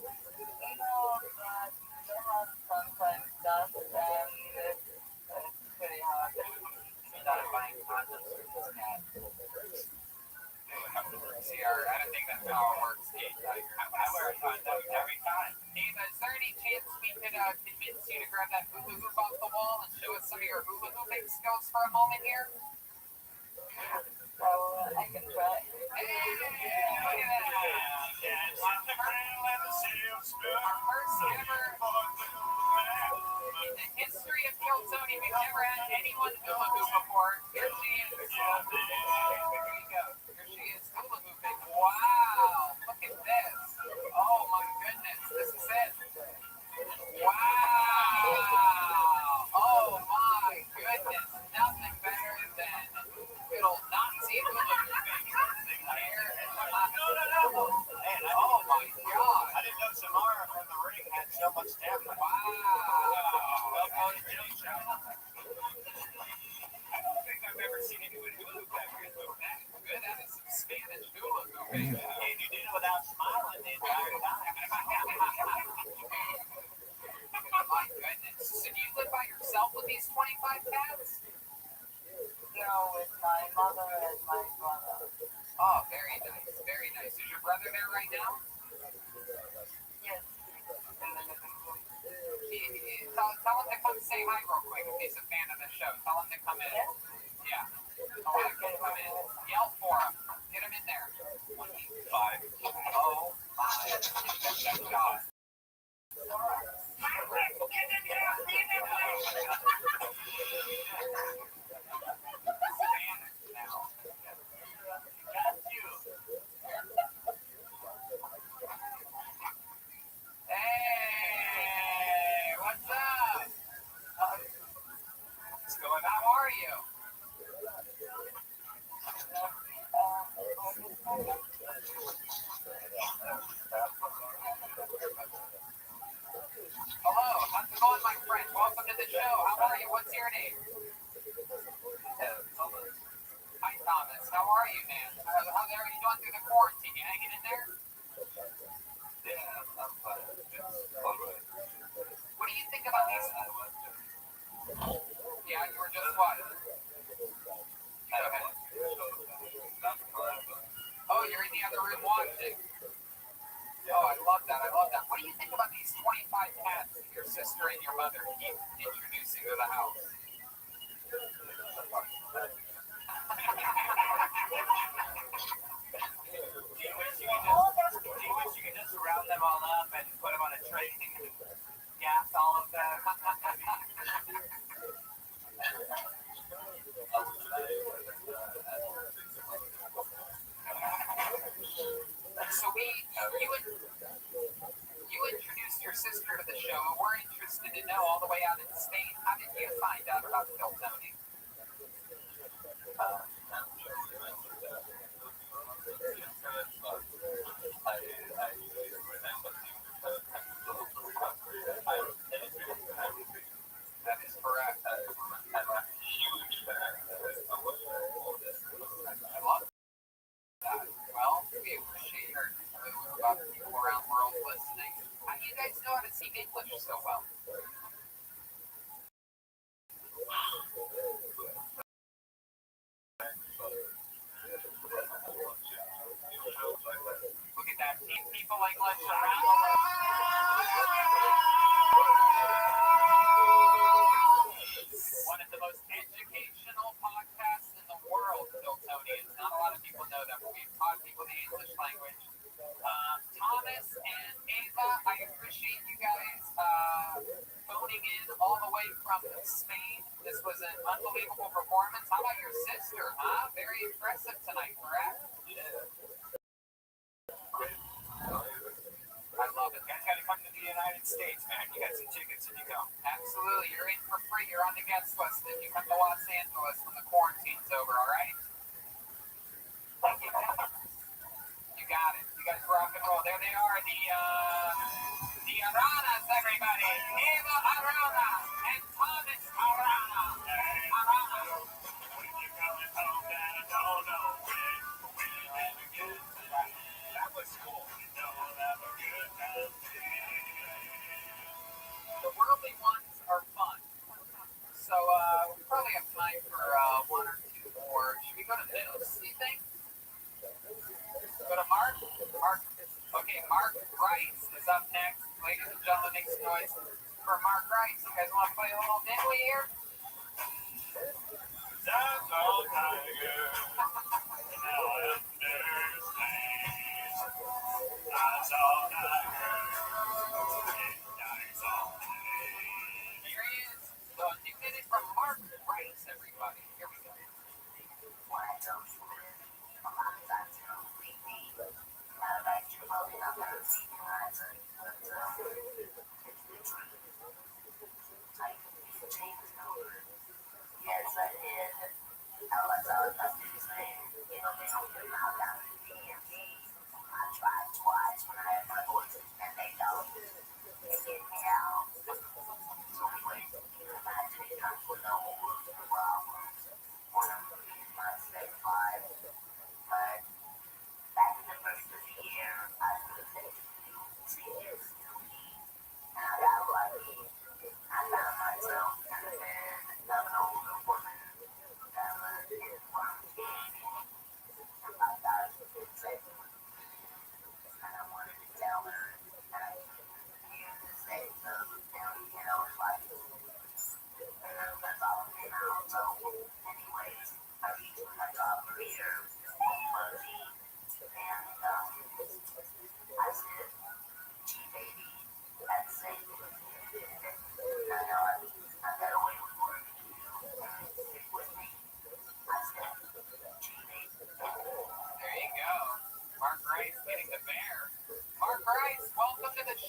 No, but they have sometimes dust and it's pretty hard. Started buying condoms for this cat. See, I don't think that's how it works, Kate. I wear a condom every time. Eva, is there any chance we could convince you to grab that hula hoop off the wall and show us some of your hula hooping skills for a moment here? So I can try. Hey, look at that. Our first ever in the history of Kill Tony, we've never had anyone hula And you did it without smiling the entire time. My goodness. So do you live by yourself with these 25 cats? With my mother and my brother. Oh, very nice. Very nice. Is your brother there right now? Yes, in the living room. Tell him to come say hi real quick if he's a fan of the show. Tell him to come in. Yeah. Tell him to come in. Yell for him. Get him in there. 5. Oh, my. Good job. Hey, what's up? What's going on? How are you? Hello, how's it going, my friend? Welcome to the show. How are you? What's your name? Hi, Thomas. How are you, man? How are you doing through the quarantine? You hanging in there? Yeah, I'm fine. It's all right. What do you think about these? Yeah, you were just what? Go ahead. Oh, you're in the other room watching. Oh, I love that. I love that. What do you think about these 25 cats that your sister and your mother keep introducing to the house? Do you wish you could just round them all up and put them on a train and gas all of them? So you introduced your sister to the show, and we're interested to know all the way out in Spain. How did you find out about Phil Tony? That is correct. I love that. Well, we appreciate your about people around the world listening. How do you guys know how to speak English so well? Look at that. Teach people English around the world. One of the most educational podcasts in the world, Phil Tony. And not a lot of people know that, but we've taught people the English language. Thomas and Ava, I appreciate you guys phoning in all the way from Spain. This was an unbelievable performance. How about your sister, huh? Very impressive tonight, correct? I love it. You guys gotta come to the United States, man. You got some tickets if you come. Absolutely. You're in for free. You're on the guest list if you come to Los Angeles when the quarantine's over, all right? You got it. You guys rock and roll. There they are, the Aranas, everybody. Eva Arana and Thomas Arana. When you're coming home, then I don't know when you have a good time. That was cool. You don't have a good time. The worldly ones are fun. So we probably have time for one or two more. Should we go to this, do you think? Go to Mark? Okay, Mark Rice is up next. Ladies and gentlemen, make some noise for Mark Rice. You guys want to play a little diddly here? That's all tiger. Now I understand. That's all tiger. That's all tiger. Here he is. So a new minute from Mark Rice, everybody. Here we go. Yes, I did. I was all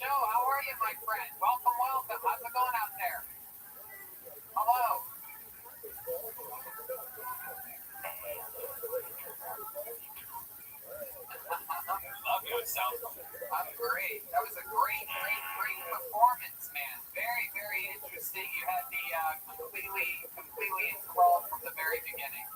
show. How are you, my friend? Welcome, welcome. How's it going out there? Hello. Love you, it sounds. I'm great. That was a great performance, man. Very, very interesting. You had me completely enthralled from the very beginning.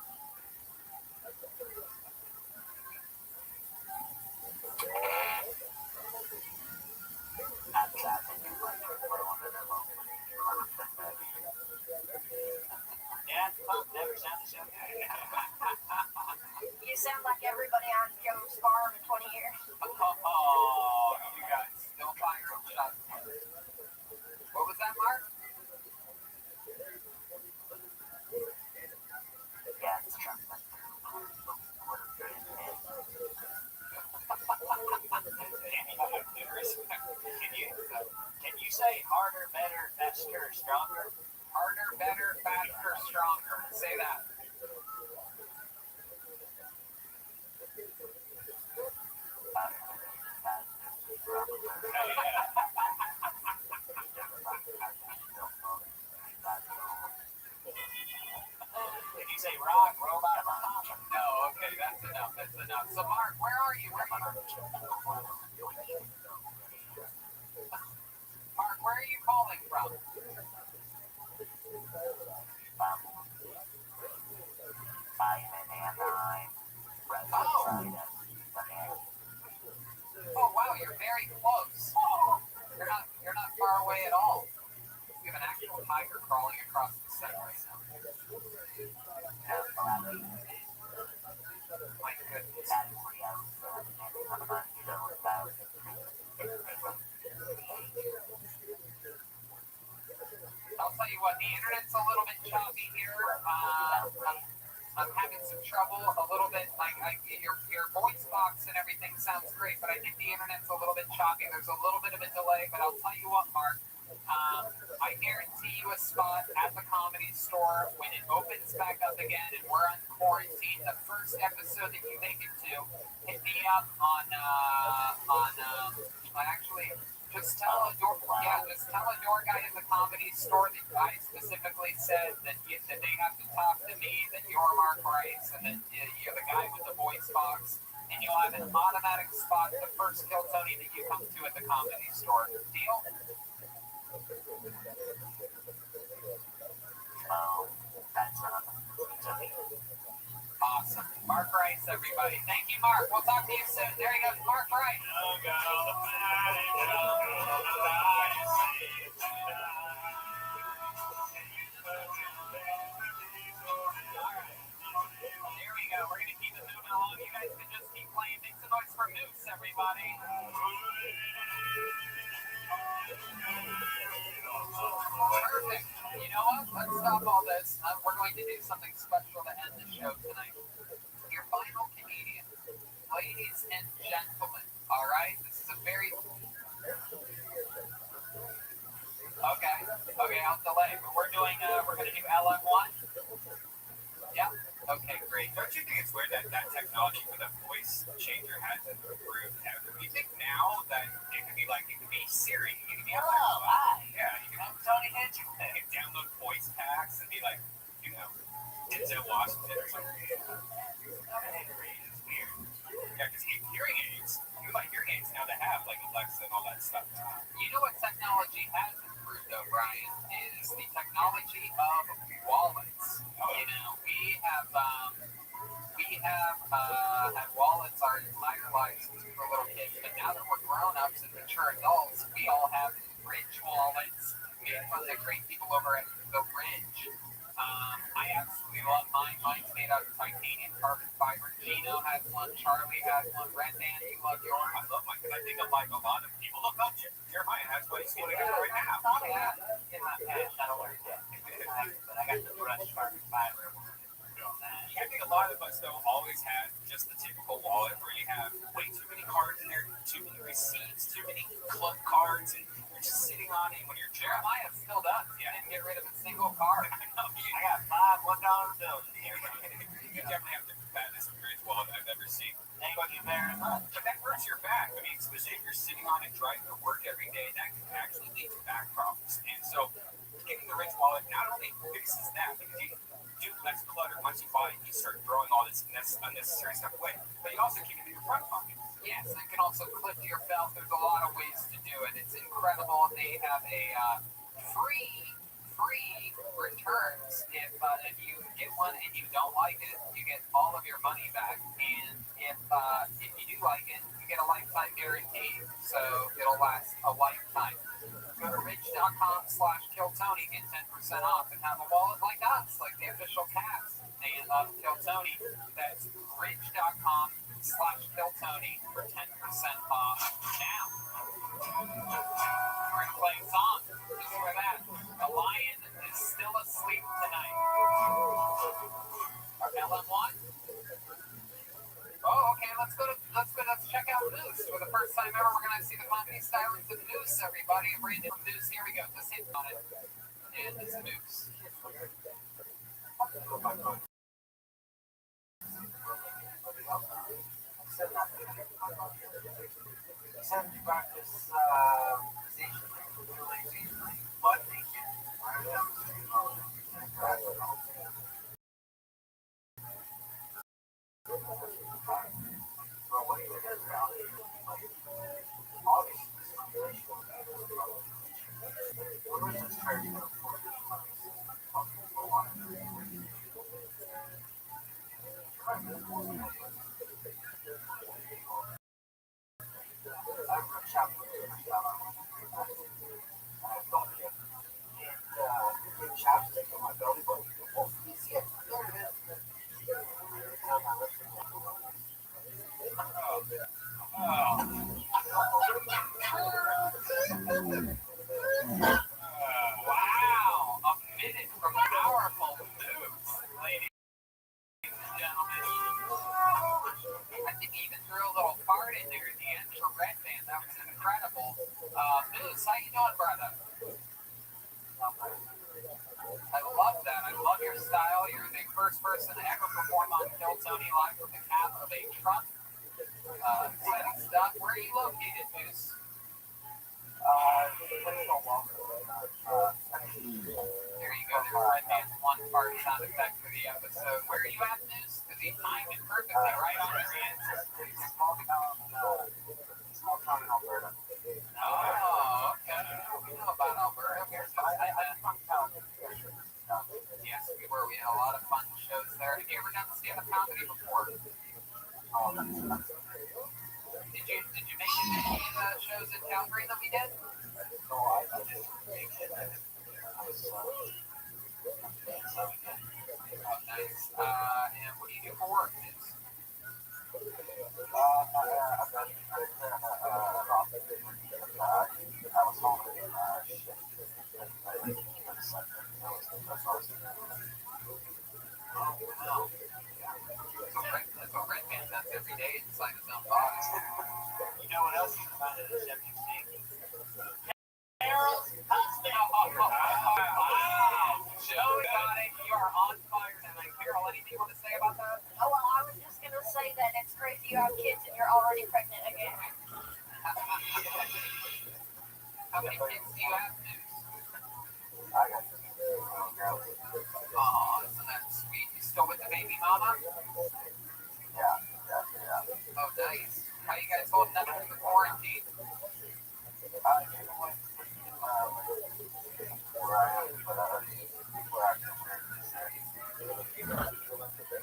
Yeah, Punk never sounded so good. You sound like everybody on Joe's farm in 20 years. Oh, you guys still firing shots. What was that, Mark? Yeah, it's true. Can you say harder, better, faster, stronger? Harder, better, faster, stronger. Say that. Can you say rock, robot, rock? No, okay, that's enough. That's enough. So, Mark, where are you? Mark, where are you calling from? Oh, wow, you're very close. You're not far away at all. We have an actual tiger crawling across the set right now. My goodness. I'll tell you what, the internet's a little bit choppy here. I'm having some trouble a little bit. Your voice box and everything sounds great, but I think the internet's a little bit choppy. There's a little bit of a delay, but I'll tell you what, Mark. I guarantee you a spot at the Comedy Store when it opens back up again and we're on quarantine. The first episode that you make it to, hit me up on actually just tell a door guy in the Comedy Store that I specifically said that they have to talk to me, that you're Mark Rice, and that you're the guy with the voice box, and you'll have an automatic spot the first Kill Tony that you come to at the Comedy Store. Deal? Awesome. Mark Rice, everybody. Thank you, Mark. We'll talk to you soon. There he goes, Mark Rice. There we go. We're going to keep it moving along. You guys can just keep playing. Make some noise for Moose, everybody. Perfect. You know what? Let's stop all this. We're going to do something special to end the show tonight. Your final comedian. Ladies and gentlemen. All right? This is a very... Okay, I'll delay. But we're going to do LM1. Yeah? Okay, great. Don't you think it's weird that technology for the voice changer hasn't improved ever? You think now that it could be Siri, you can be you can have Tony Hitchens, you can download voice packs and be like, Denzel Washington or something. It's weird. Yeah, because hearing aids, you like hearing aids now that have like Alexa and all that stuff. You know what technology has improved, though, Brian, is the technology of wallets. We have had wallets our entire lives since we were little kids, but now that we're grown-ups and mature adults, we all have Ridge wallets made from the great people over at The Ridge. I absolutely love mine. Mine's made out of titanium carbon fiber. Gino has one. Charlie has one. Red Dan, you love yours. I love mine because I think like a lot of people. Look up, Jeremiah has what he's holding up right now. In my pants, I don't wear that. But I got the brush carbon fiber. I think a lot of us, though, always have just the typical wallet where you have way too many cards in there, too many receipts, too many club cards, and you're just sitting on it when you're Jeremiah still does. He didn't get rid of a single card. I got 5 $1 bills in here. You definitely have the fattest bridge wallet I've ever seen. Ain't what you very much. But that hurts your back. I mean, especially if you're sitting on it driving to work every day, that can actually lead to back problems. And so, getting the Ridge wallet not only fixes that, because you do less clutter once you buy it, you start throwing all this unnecessary stuff away, but you also keep it in your front pocket. Yes, and it can also clip to your belt. There's a lot of ways to do it. It's incredible. They have a free returns. If you get one and you don't like it, you get all of your money back. And if you do like it, you get a lifetime guarantee. So it'll last a lifetime. Go to ridge.com/KillTony, get 10% off, and have a wallet like us, like the official cast of Kill Tony. That's ridge.com/KillTony for 10% off now. We're gonna play a song just for that. The lion is still asleep tonight. Our LM1. Oh, okay. Let's check out Moose. For the first time ever, we're gonna see the comedy stylings of Moose. Everybody, Brandon from Moose. Here we go. Just hit on it. And it's Moose. Except you practice position, butt naked, chapstick on my belly button. Oh, you see it? There it is. Wow, a minute from powerful Moose, ladies and gentlemen. I think he even threw a little part in there at the end for Red Band. That was incredible. Moose, how you doing, brother? I love that. I love your style. You're the first person to ever perform on Kill Tony live with the cab of a truck. Exciting stuff. Where are you located, Moose? There you go. There's Red Band's one part sound effect for the episode. Where are you at, Moose? Because he timed it perfectly right on your answer. Small town in Alberta. Oh, okay. We know about Alberta. I'm from town. Yes, we were. We had a lot of fun shows there. Have you ever done stand-up comedy before? Oh, that's Did you make it to any of the shows in Calgary that we did? no, I didn't make it. Oh, nice. And what do you do for work? I was home and That's what Red Band does every day inside his own box. you know what else you can find at a septic tank? Harold's touchdown! Wow! Joey got it. You are on fire tonight. Carol, anything you want to say about that? Oh, well, I was just going to say that it's crazy you have kids and you're already pregnant again. How many kids do you have, Moose? I got girls. Oh, isn't that sweet? You still with the baby mama? Yeah. Oh, nice. How you guys holding up through the quarantine?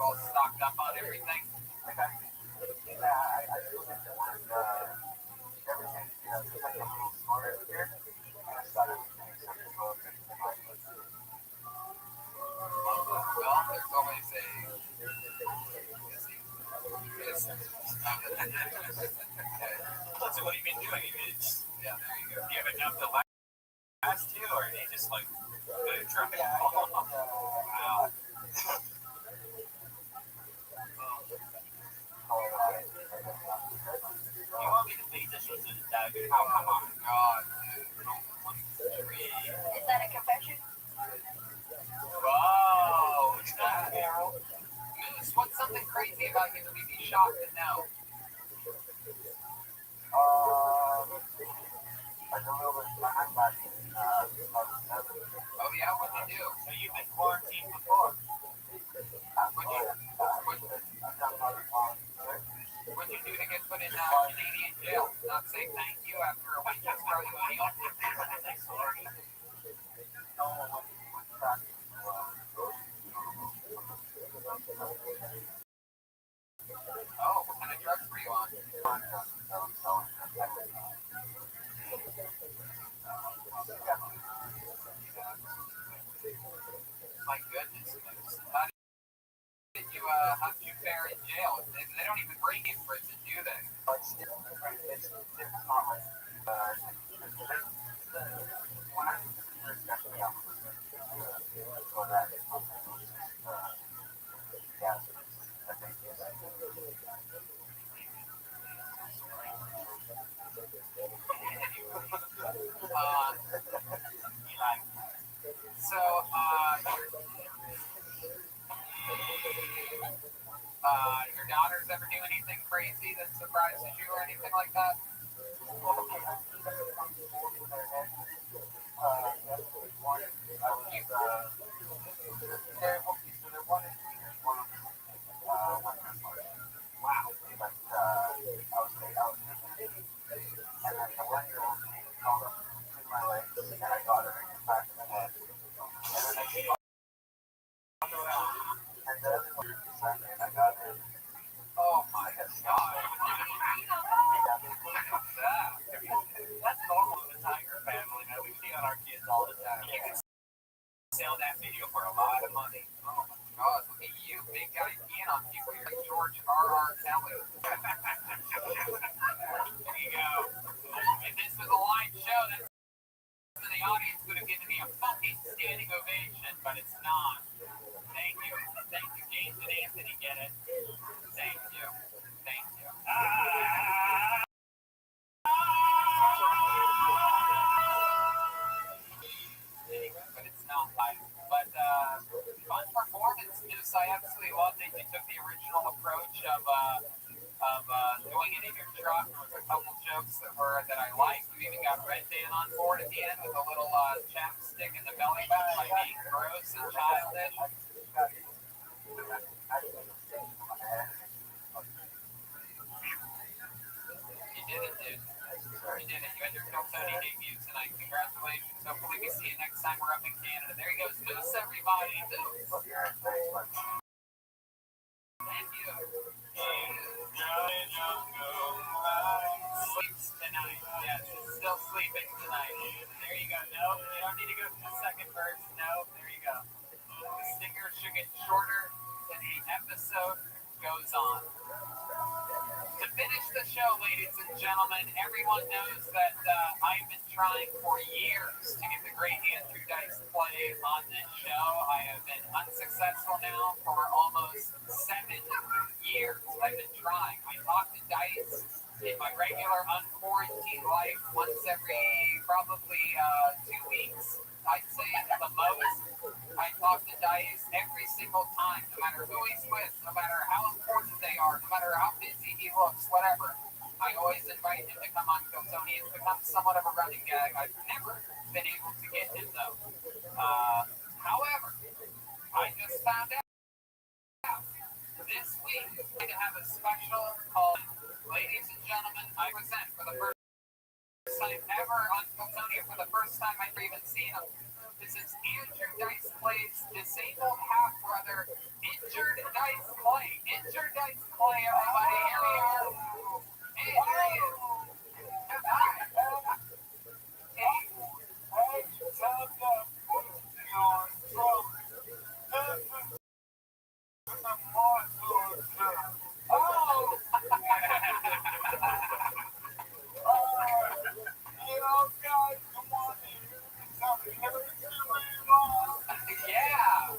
All stocked up on everything? Well, there's always a So what have you been doing? yeah, there you go. Do you have enough to last you, or are they just like dropping Yeah, wow. you want me to think this was a tag? Oh, come on, God, dude. Is that a confession? Whoa, is that Moose, what's something crazy about you that we'd be shocked to know? Canadian jail. Not say thank you after a waitress brought you a meal. Thanks, Lord. Oh, what kind of drugs were you on? My goodness. How did you fare in jail? They don't even bring you in prison, do they? So, your daughters ever do anything crazy that surprises you or anything like that? Oh my god. That's normal in the Tiger family, man. We see on our kids all the time. You can sell that video for a lot of money. Oh my god, look at you, big guy peeing on people. You're like George R.R. Kelly. There you go. If this was a live show, then the audience would have given me a fucking standing ovation, but it's not. Thank you. Thank you, James and Anthony get it. Thank you. Thank you. But it's not live. But fun performance, Deuce. I absolutely loved it. You took the original approach of doing it in your truck. There was a couple jokes that I liked. You even got Red Dan on board at the end with a little chapstick in the belly button by being gross and childish. You did it, dude. You did it. You had your Kill Tony debut tonight. Congratulations. Hopefully we see you next time we're up in Canada. There he goes. Moose, everybody. Moose. Thank you. Sleeps tonight. Yes, still sleeping tonight. There you go. No, you don't need to go to the second verse. No, there you go. The stinger should get shorter than the episode goes on. To finish the show, ladies and gentlemen, everyone knows that I've been trying for years to get the great Andrew Dice Clay on this show. I have been unsuccessful now for almost 7 years. I've been trying. I talk to Dice in my regular unquarantined life once every probably 2 weeks. I'd say at the most. I talk to Dice every single time, no matter who he's with, no matter how important they are, no matter how busy he looks, whatever. I always invite him to come on Kill Tony. It's become somewhat of a running gag. I've never been able to get him though. However, I just found out this week we're going to have a special called Ladies and Gentlemen, I present for the first time ever on Kill Tony, for the first time I've even seen him. This is Andrew Dice Clay's disabled half-brother, Injured Dice Clay. Injured Dice Clay, everybody. Here we are. Hey, here he is. Hi. Hey. Yeah.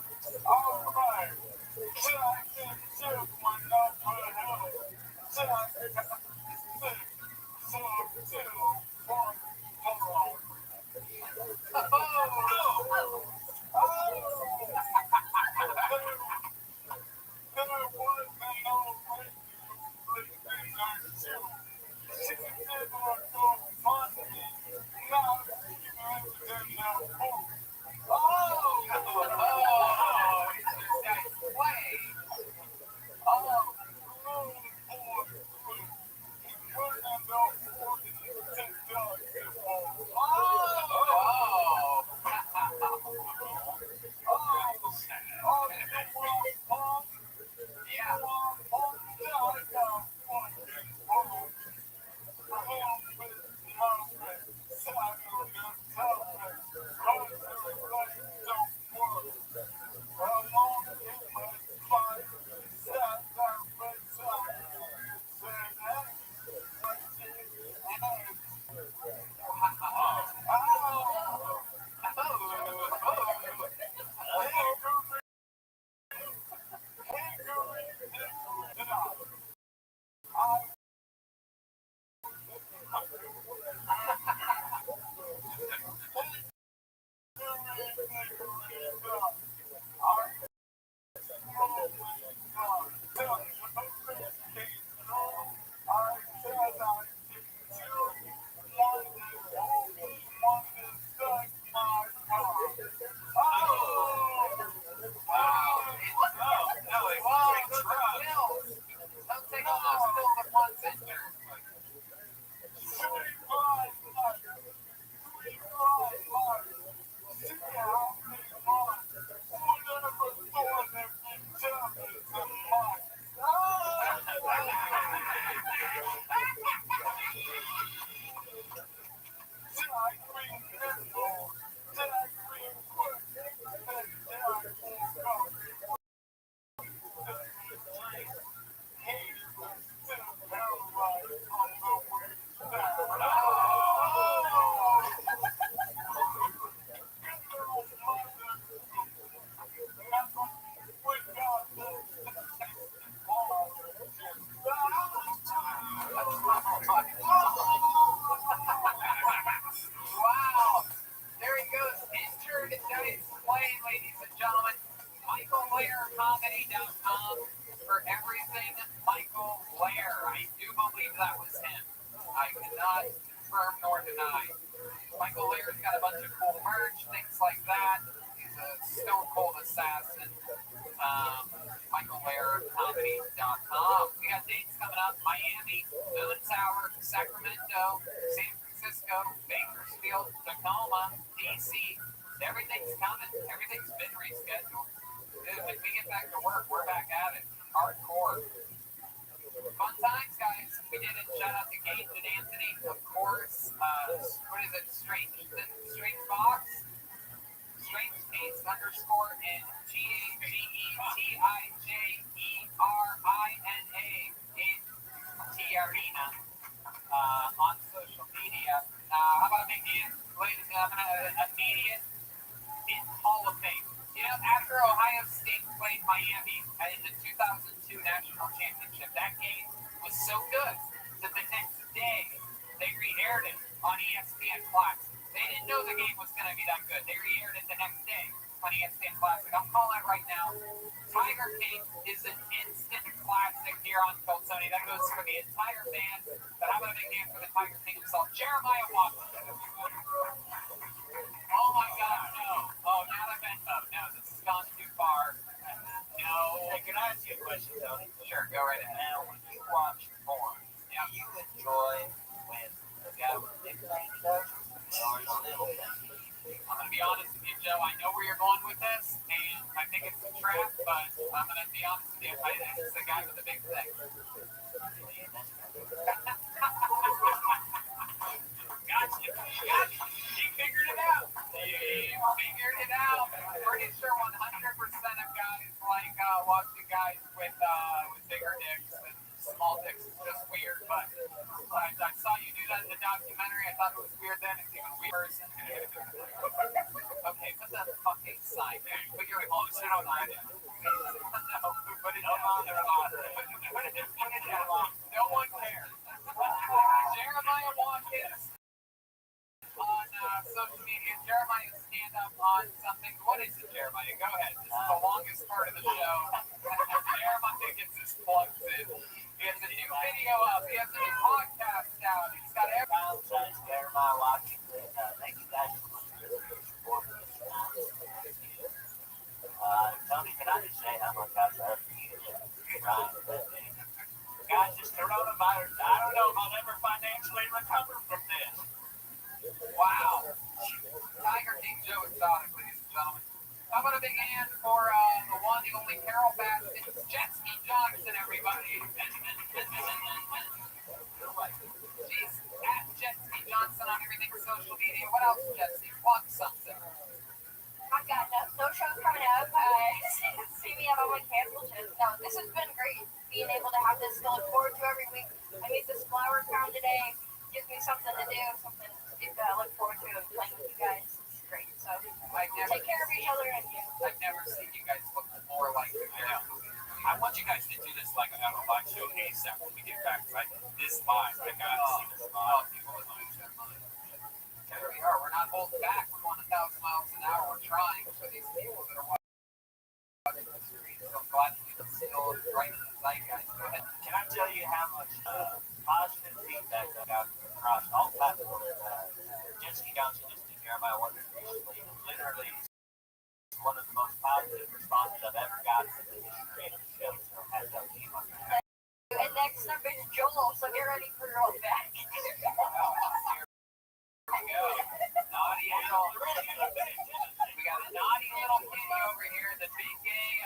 Wow. There he goes. Injured Dice Play, ladies and gentlemen. MichaelLairComedy.com for everything Michael Lair. I do believe that was him. I cannot confirm nor deny. Michael Lair's got a bunch of cool merch, things like that. He's a stone cold assassin. MichaelLairComedy.com. We got dates coming up: Miami, Moon Tower, Sacramento, San Francisco, Bakersfield, Tacoma, DC. Everything's coming. Everything's been rescheduled. Dude, when we get back to work, we're back at it. Hardcore. Fun times, guys. We did it. Shout out to Gage and Anthony, of course. What is it? Strange Fox? Strange Peace _ in GAGETIJERINA in Tiarina on social media. How about a big hand, ladies and gentlemen? Immediate in Hall of Fame. You know, after Ohio State played Miami in the 2002 National Championship, that game was so good that the next day they re-aired it on ESPN Classic. They didn't know the game was going to be that good. They re-aired it the next day on ESPN Classic. I'm calling it right now. Tiger King is an instant classic here on Cold Tony. That goes for the entire band. But how about a big hand for the Tiger King himself, Jeremiah Watkins? Oh my God, no. Oh, now I've been up. No, this has gone too far. No. Hey, can I ask you a question, Tony? Sure, go right ahead. Now, when you watch porn, do you enjoy when the guy with the big thing does it, or the little thing? I'm going to be honest with you, Joe. I know where you're going with this, and I think it's a trap, but I'm going to be honest with you. I think it's the guy with the big thing. Gotcha. He figured it out. Pretty sure 100% of guys like watching guys with bigger dicks and small dicks. It's just weird, but I saw you do that in the documentary. I thought it was weird then. It's even weird. Okay, put that fucking sign. Put your emotion on it. No, put it down. No one cares. Jeremiah Watkins on social media. Jeremiah stand up on something. What is it, Jeremiah? Go ahead. This is the longest part of the show. Jeremiah gets his plugs in. He has a new video up. He has a new podcast out. He's got everything. Jeremiah Watkins, and thank you guys so much for your support. Tony, can I just say how much I love you? Guys, this coronavirus, I don't know if I'll ever financially recover from this. Wow. Tiger King Joe Exotic, ladies and gentlemen. How about a big hand for the one, the only Carol Baskin, Jetski Johnson, everybody. She's at Jetski Johnson on everything social media. What else, Jetski? Plug something. I've got no shows coming up. See me on my cancel just. No, this has been great. Being able to have this to look forward to every week. I made this flower crown today. Gives me something to do, something to look forward to playing with you guys. It's great. So take care of each other and you. I've never seen you guys look more like you now. I want you guys to do this like a live show ASAP when we get back, right? This live, I gotta see this live. People would lose their mind. Here we are. We're not holding back. We're going 1,000 miles an hour. We're trying for these people that are watching the screen. So I'm glad you can still right in the zeitgeist. Go ahead. Can I tell you how much positive feedback I got across all platforms? Jetski Johnson just did Jeremiah Watkins recently. Literally, one of the most positive responses I've ever gotten in the history of the show. So hats up to you, my friend. And next up is Joel, so get ready for your old back. Here we go. Naughty little. We got a naughty little kitty over here. The big gay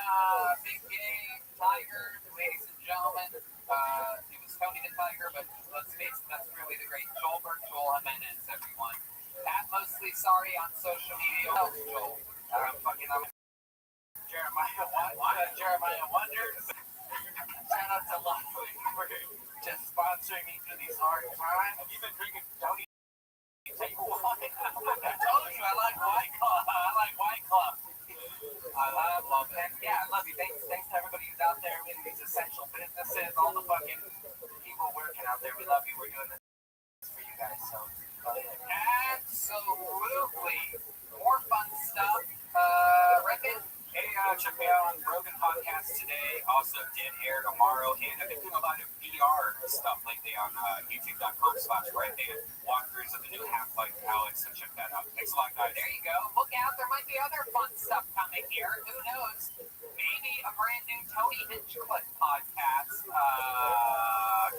tiger, ladies and gentlemen. It was Tony the Tiger, but let's face it, that's really the great Joel Jimenez, everyone. Pat Mostly Sorry on social media. What else, Joel? Jeremiah Wonders. Shout out to Lifeway for just sponsoring me through these hard times. Have you been drinking Tony table wine? I told you I like White Claw. I love it. Yeah, I love you. Thanks to everybody who's out there in these essential businesses, all the fucking people working out out there. We love you. We're doing this for you guys. So, Absolutely. More fun stuff. Redman? Hey, check me out on Rogan Podcast today. Also, Dead Air tomorrow. And I've been doing a lot of VR stuff lately on youtube.com/Redman. Walkthroughs of the new Half-Life Alex, so check that out. Thanks a lot, guys. There you go. Look out. There might be other fun stuff coming here. Who knows? Maybe a brand new Tony Hinchcliffe podcast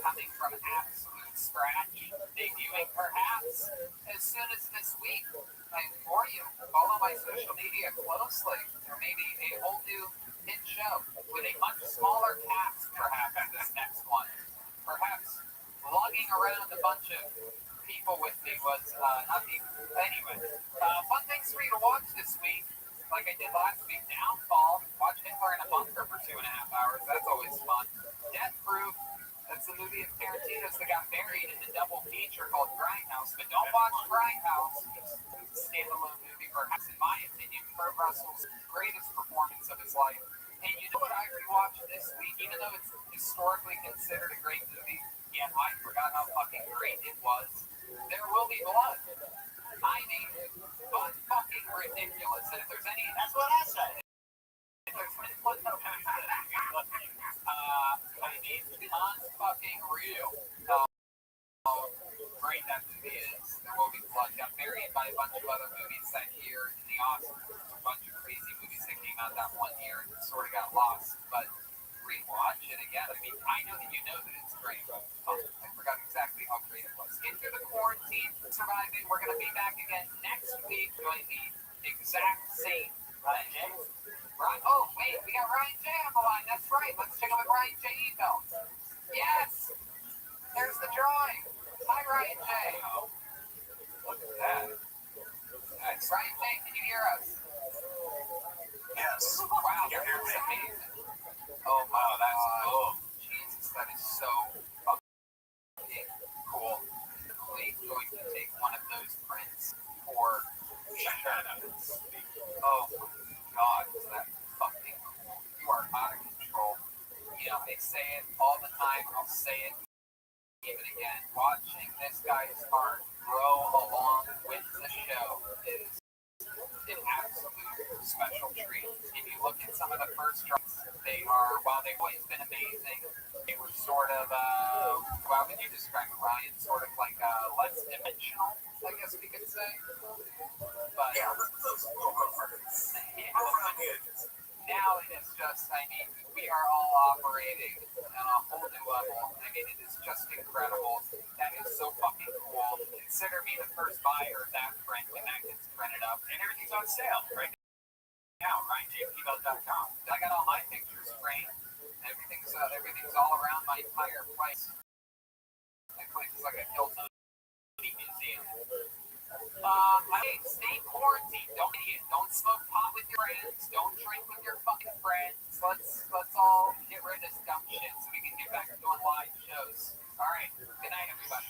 coming from absolute scratch. Debuting perhaps as soon as this week. And for you, follow my social media closely. There may be a whole new hit show with a much smaller cast, perhaps, this next one. Perhaps lugging around a bunch of people with me was nothing. Anyway, fun things for you to watch this week. Like I did last week, Downfall. Watch Hitler in a bunker for 2.5 hours. That's always fun. Death Proof. That's a movie of Tarantino's that got buried in a double feature called Grindhouse. But don't watch Grindhouse. It's a standalone movie, perhaps in my opinion, Kurt Russell's greatest performance of his life. And you know what I rewatched this week? Even though it's historically considered a great movie, yet I forgot how fucking great it was. There Will Be Blood. I mean, but fucking ridiculous. And if there's any, that's what I said. if there's any I mean, unfucking real. Great that movie is. There Will Be Blood. Got buried by a bunch of other movies that year in the Oscars. A bunch of crazy movies that came out that one year and sort of got lost. But rewatch it again. I mean, I know that you know that it's great. But I forgot exactly how great it was. Get through the quarantine, surviving. We're going to be back again next week doing the exact same. Ryan J. Right. Oh, wait, we got Ryan J on the line. That's right. Let's check out with Ryan J. Email. Yes. There's the drawing. Hi, Ryan J. Look at that. That's Ryan J. Can you hear us? Yes. Wow, You're here, that's man. amazing. Oh, wow, that's cool. Jesus, that is so fucking cool. Please going to take one of those prints for evidence. Oh, God, is that fucking cool. You are out of control. You know, I say it all the time. I'll say it even again. Watching this guy's art grow along with the show is an absolute special treat. If you look at some of the first drops, they are, while they've always been amazing, they were sort of, how would you describe it, Ryan? Sort of like less dimensional, I guess we could say. But Yeah, those little motherfuckers. Around the edges. now it is just, I mean, we are all operating on a whole new level. I mean, it is just incredible. That is so fucking cool. Consider me the first buyer of that print when that gets printed up. And everything's on sale right now, RyanJPBelt.com. I got all my pictures framed. Everything's all around my entire place. My place is like a Hilton museum. Hey, stay quarantined. Don't smoke pot with your friends. Don't drink with your fucking friends. Let's all get rid of this dumb shit so we can get back to doing live shows. All right. Good night, everybody.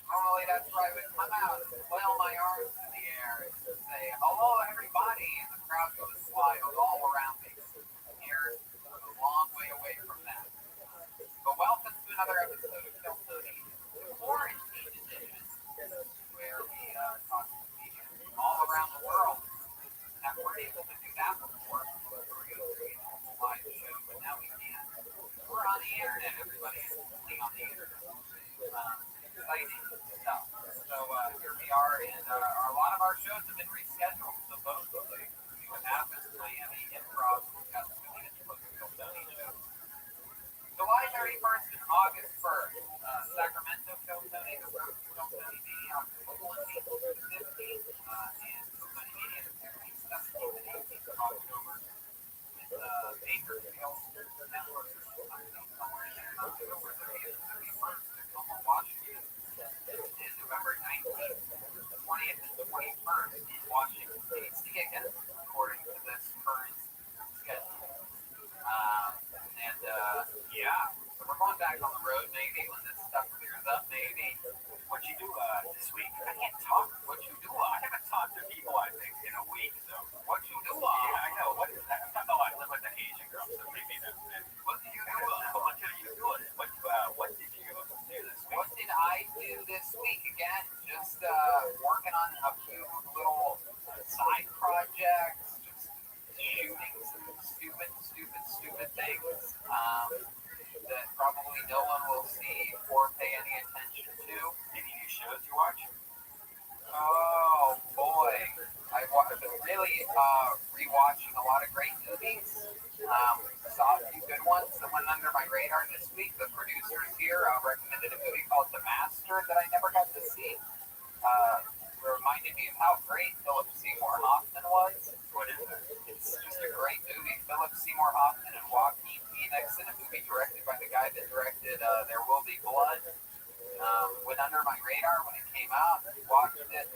Normally that's where I would come out and flail my arms in the air and say, hello everybody, and the crowd goes wild all around me. Here, I'm a long way away from that. But welcome to another episode of Kill Tony, the Quarantine Edition, where we talk to comedians all around the world. That weren't able to do that before. We were going to do a normal live show, but now we can. We're on the internet, everybody. It's only on the internet. Exciting stuff. So, and a lot of our shows have been rescheduled, supposedly. See what happens. Miami Improv got the Tony show. July 31st and August 1st, Sacramento Kill Tony, the Road to Kill Tony Media on Cleveland, April 15th, and Kill Tony Media the 16th, 17th, and 18th of October. With Bakersfield Network, somewhere in there in October 30th and 31st, Tacoma, Washington, and November 19th, 20th, and 21st in Washington, D.C. again, according to this current schedule. Yeah, so we're going back on the road maybe when this stuff clears up, maybe. What you do this week? I can't talk. What you do? I haven't talked to people, I think, in a week, so what you do? Yeah, I know. What is that? Oh, I live with an Asian girl, so maybe that's it. What do you do? What are you doing? What did you do this week? What did I do this week? Again, just working on a few little side projects, just shooting some stupid things that probably no one will see or pay any attention to. Any new shows you watch? Oh boy, I've been really rewatching a lot of great movies. Saw a few good ones that went under my radar this week. The producers here recommended a movie called The Master that I never got to see. Reminded me of how great Philip Seymour Hoffman was. What is it? It's just a great movie. Philip Seymour Hoffman and Joaquin Phoenix in a movie directed by the guy that directed There Will Be Blood. Went under my radar when it came out. Watched it.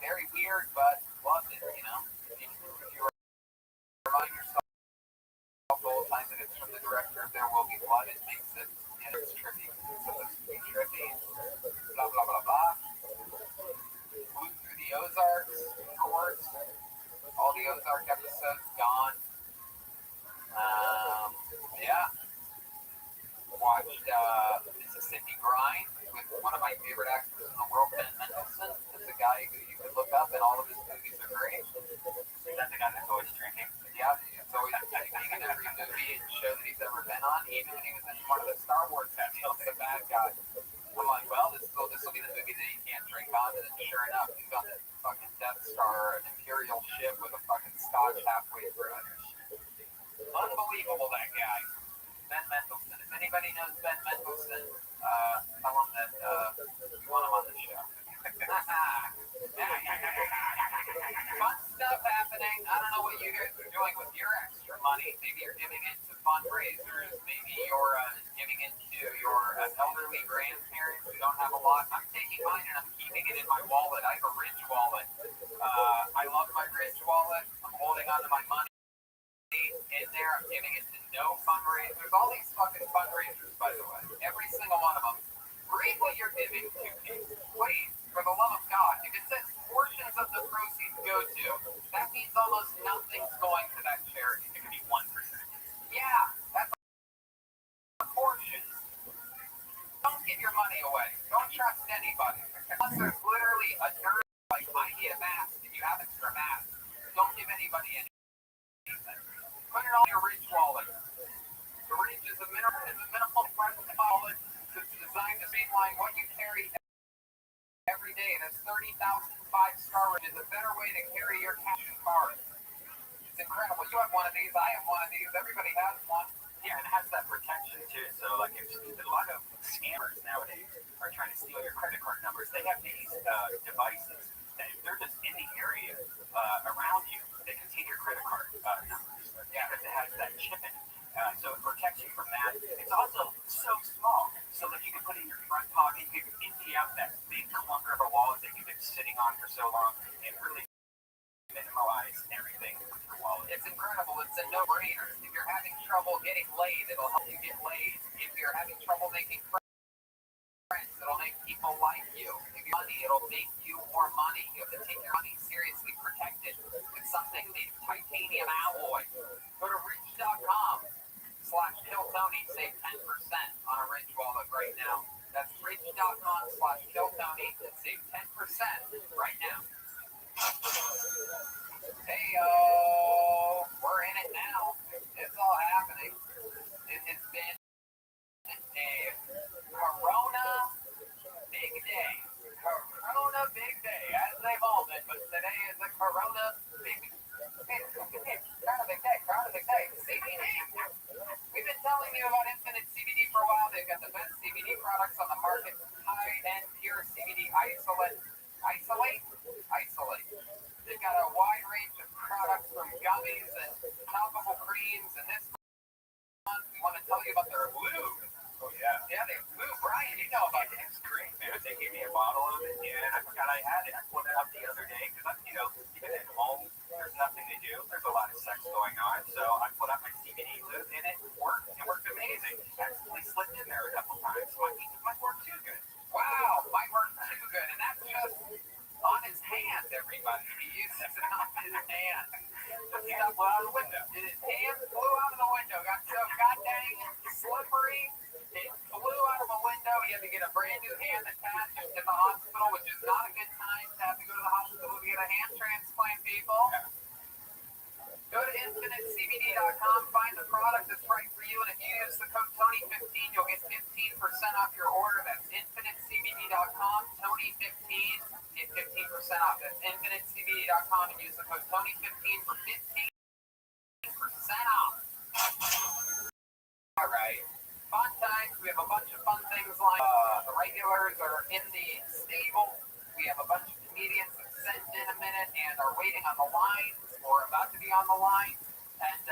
Very weird, but loved it, you know. If you remind yourself the whole time that it's from the director of There Will Be Blood, it makes it, you know, it's trippy. It's supposed to be trippy. Blah, blah, blah, blah. Moved through the Ozarks, of course. All the Ozark episodes gone. Yeah. Watched Mississippi Grind with one of my favorite actors in the world, Ben Mendelsohn. It's a guy who you can look up, and all of his movies are great. Is that the guy that's always drinking? Yeah, it's always drinking in every movie and show that he's ever been on. Even when he was in one of the Star Wars movies, he's a bad guy. I'm like, well, this will be the movie that he can't drink on, and then sure enough, he's on this fucking Death Star, an Imperial ship with a fucking scotch halfway through it. Unbelievable, that guy. Ben Mendelsohn. If anybody knows Ben Mendelsohn, tell him that you want him on the show. Fun stuff happening. I don't know what you guys are doing with your extra money. Maybe you're giving it to fundraisers. Maybe you're giving it to your elderly grandparents who don't have a lot. I'm taking mine and I'm keeping it in my wallet. I have a Ridge wallet. I love my Ridge wallet. I'm holding on to my money in there. I'm giving it to no fundraisers. All these fucking fundraisers, by the way. Every single one of them. Read what you're giving to people. Please, for the love of God. If it says portions of the proceeds go to, that means almost nothing's going to that charity. It could be 1%. Yeah, that's a portion. Don't give your money away. Don't trust anybody. Unless there's literally a nerd like, I need a mask, and you have extra masks. Don't give anybody anything. Put it on your Ridge wallet. The Ridge is a minimal wallet that's designed to streamline what you carry every day. That's 30,000 5-star Ridge is a better way to carry your cash and cards. It's incredible. You have one of these. I have one of these. Everybody has one. Yeah, and it has that protection too. So, like, if a lot of scammers nowadays are trying to steal your credit card numbers, they have these devices that if they're just in the area around you, they can take your credit card numbers. Yeah, because it has that chip in it. So it protects you from that. It's also so small. So, like, you can put it in your front pocket. You can empty out that big clunker of a wallet that you've been sitting on for so long and really minimize everything with your wallet. It's incredible. It's a no-brainer. If you're having trouble getting laid, it'll help you get laid. If you're having trouble making friends, it'll make people like you. If you're money, it'll make you more money. You have to take your money seriously. Protect it with something made of titanium alloy. Go to Ridge.com/KillTony. Save 10% on a Ridge wallet right now. That's Ridge.com/KillTony. Save 10% right now. Hey-o, we're in it now. It's all happening. It has been a Corona big day. Corona big day. is a Corona baby. Crown of the day. CBD. We've been telling you about Infinite CBD for a while. They've got the best CBD products on the market. High-end pure CBD isolate. They've got a wide range of products from gummies and topical creams. And this month, we want to tell you about their lube. Oh, yeah. Yeah, they have lube. Brian, you know about it. It's great, man. They gave me a bottle of it, and I forgot I had it. I pulled it up the other day because, even at home, there's nothing to do. There's a lot of sex going on. So I put up my CBD lube, and it worked. It worked amazing. Actually slipped in there a couple times. Might work too good. Wow, might work too good. And that's just on his hand, everybody. He uses it on his hand. He got blown out of the window. His hand flew out of the window. Got so goddamn slippery. It flew out of a window. He had to get a brand new hand attached at the hospital, which is not a good time to have to go to the hospital to get a hand transplant, people. Go to infinitecbd.com, find the product that's right for you, and if you use the code Tony15, you'll get 15% off your order. That's infinitecbd.com, Tony15, get 15% off. That's infinitecbd.com and use the code Tony15 for 15% off. All right. Fun times. We have a bunch of fun things like the regulars are in the stable. We have a bunch of comedians that sent in a minute and are waiting on the line or about to be on the line. And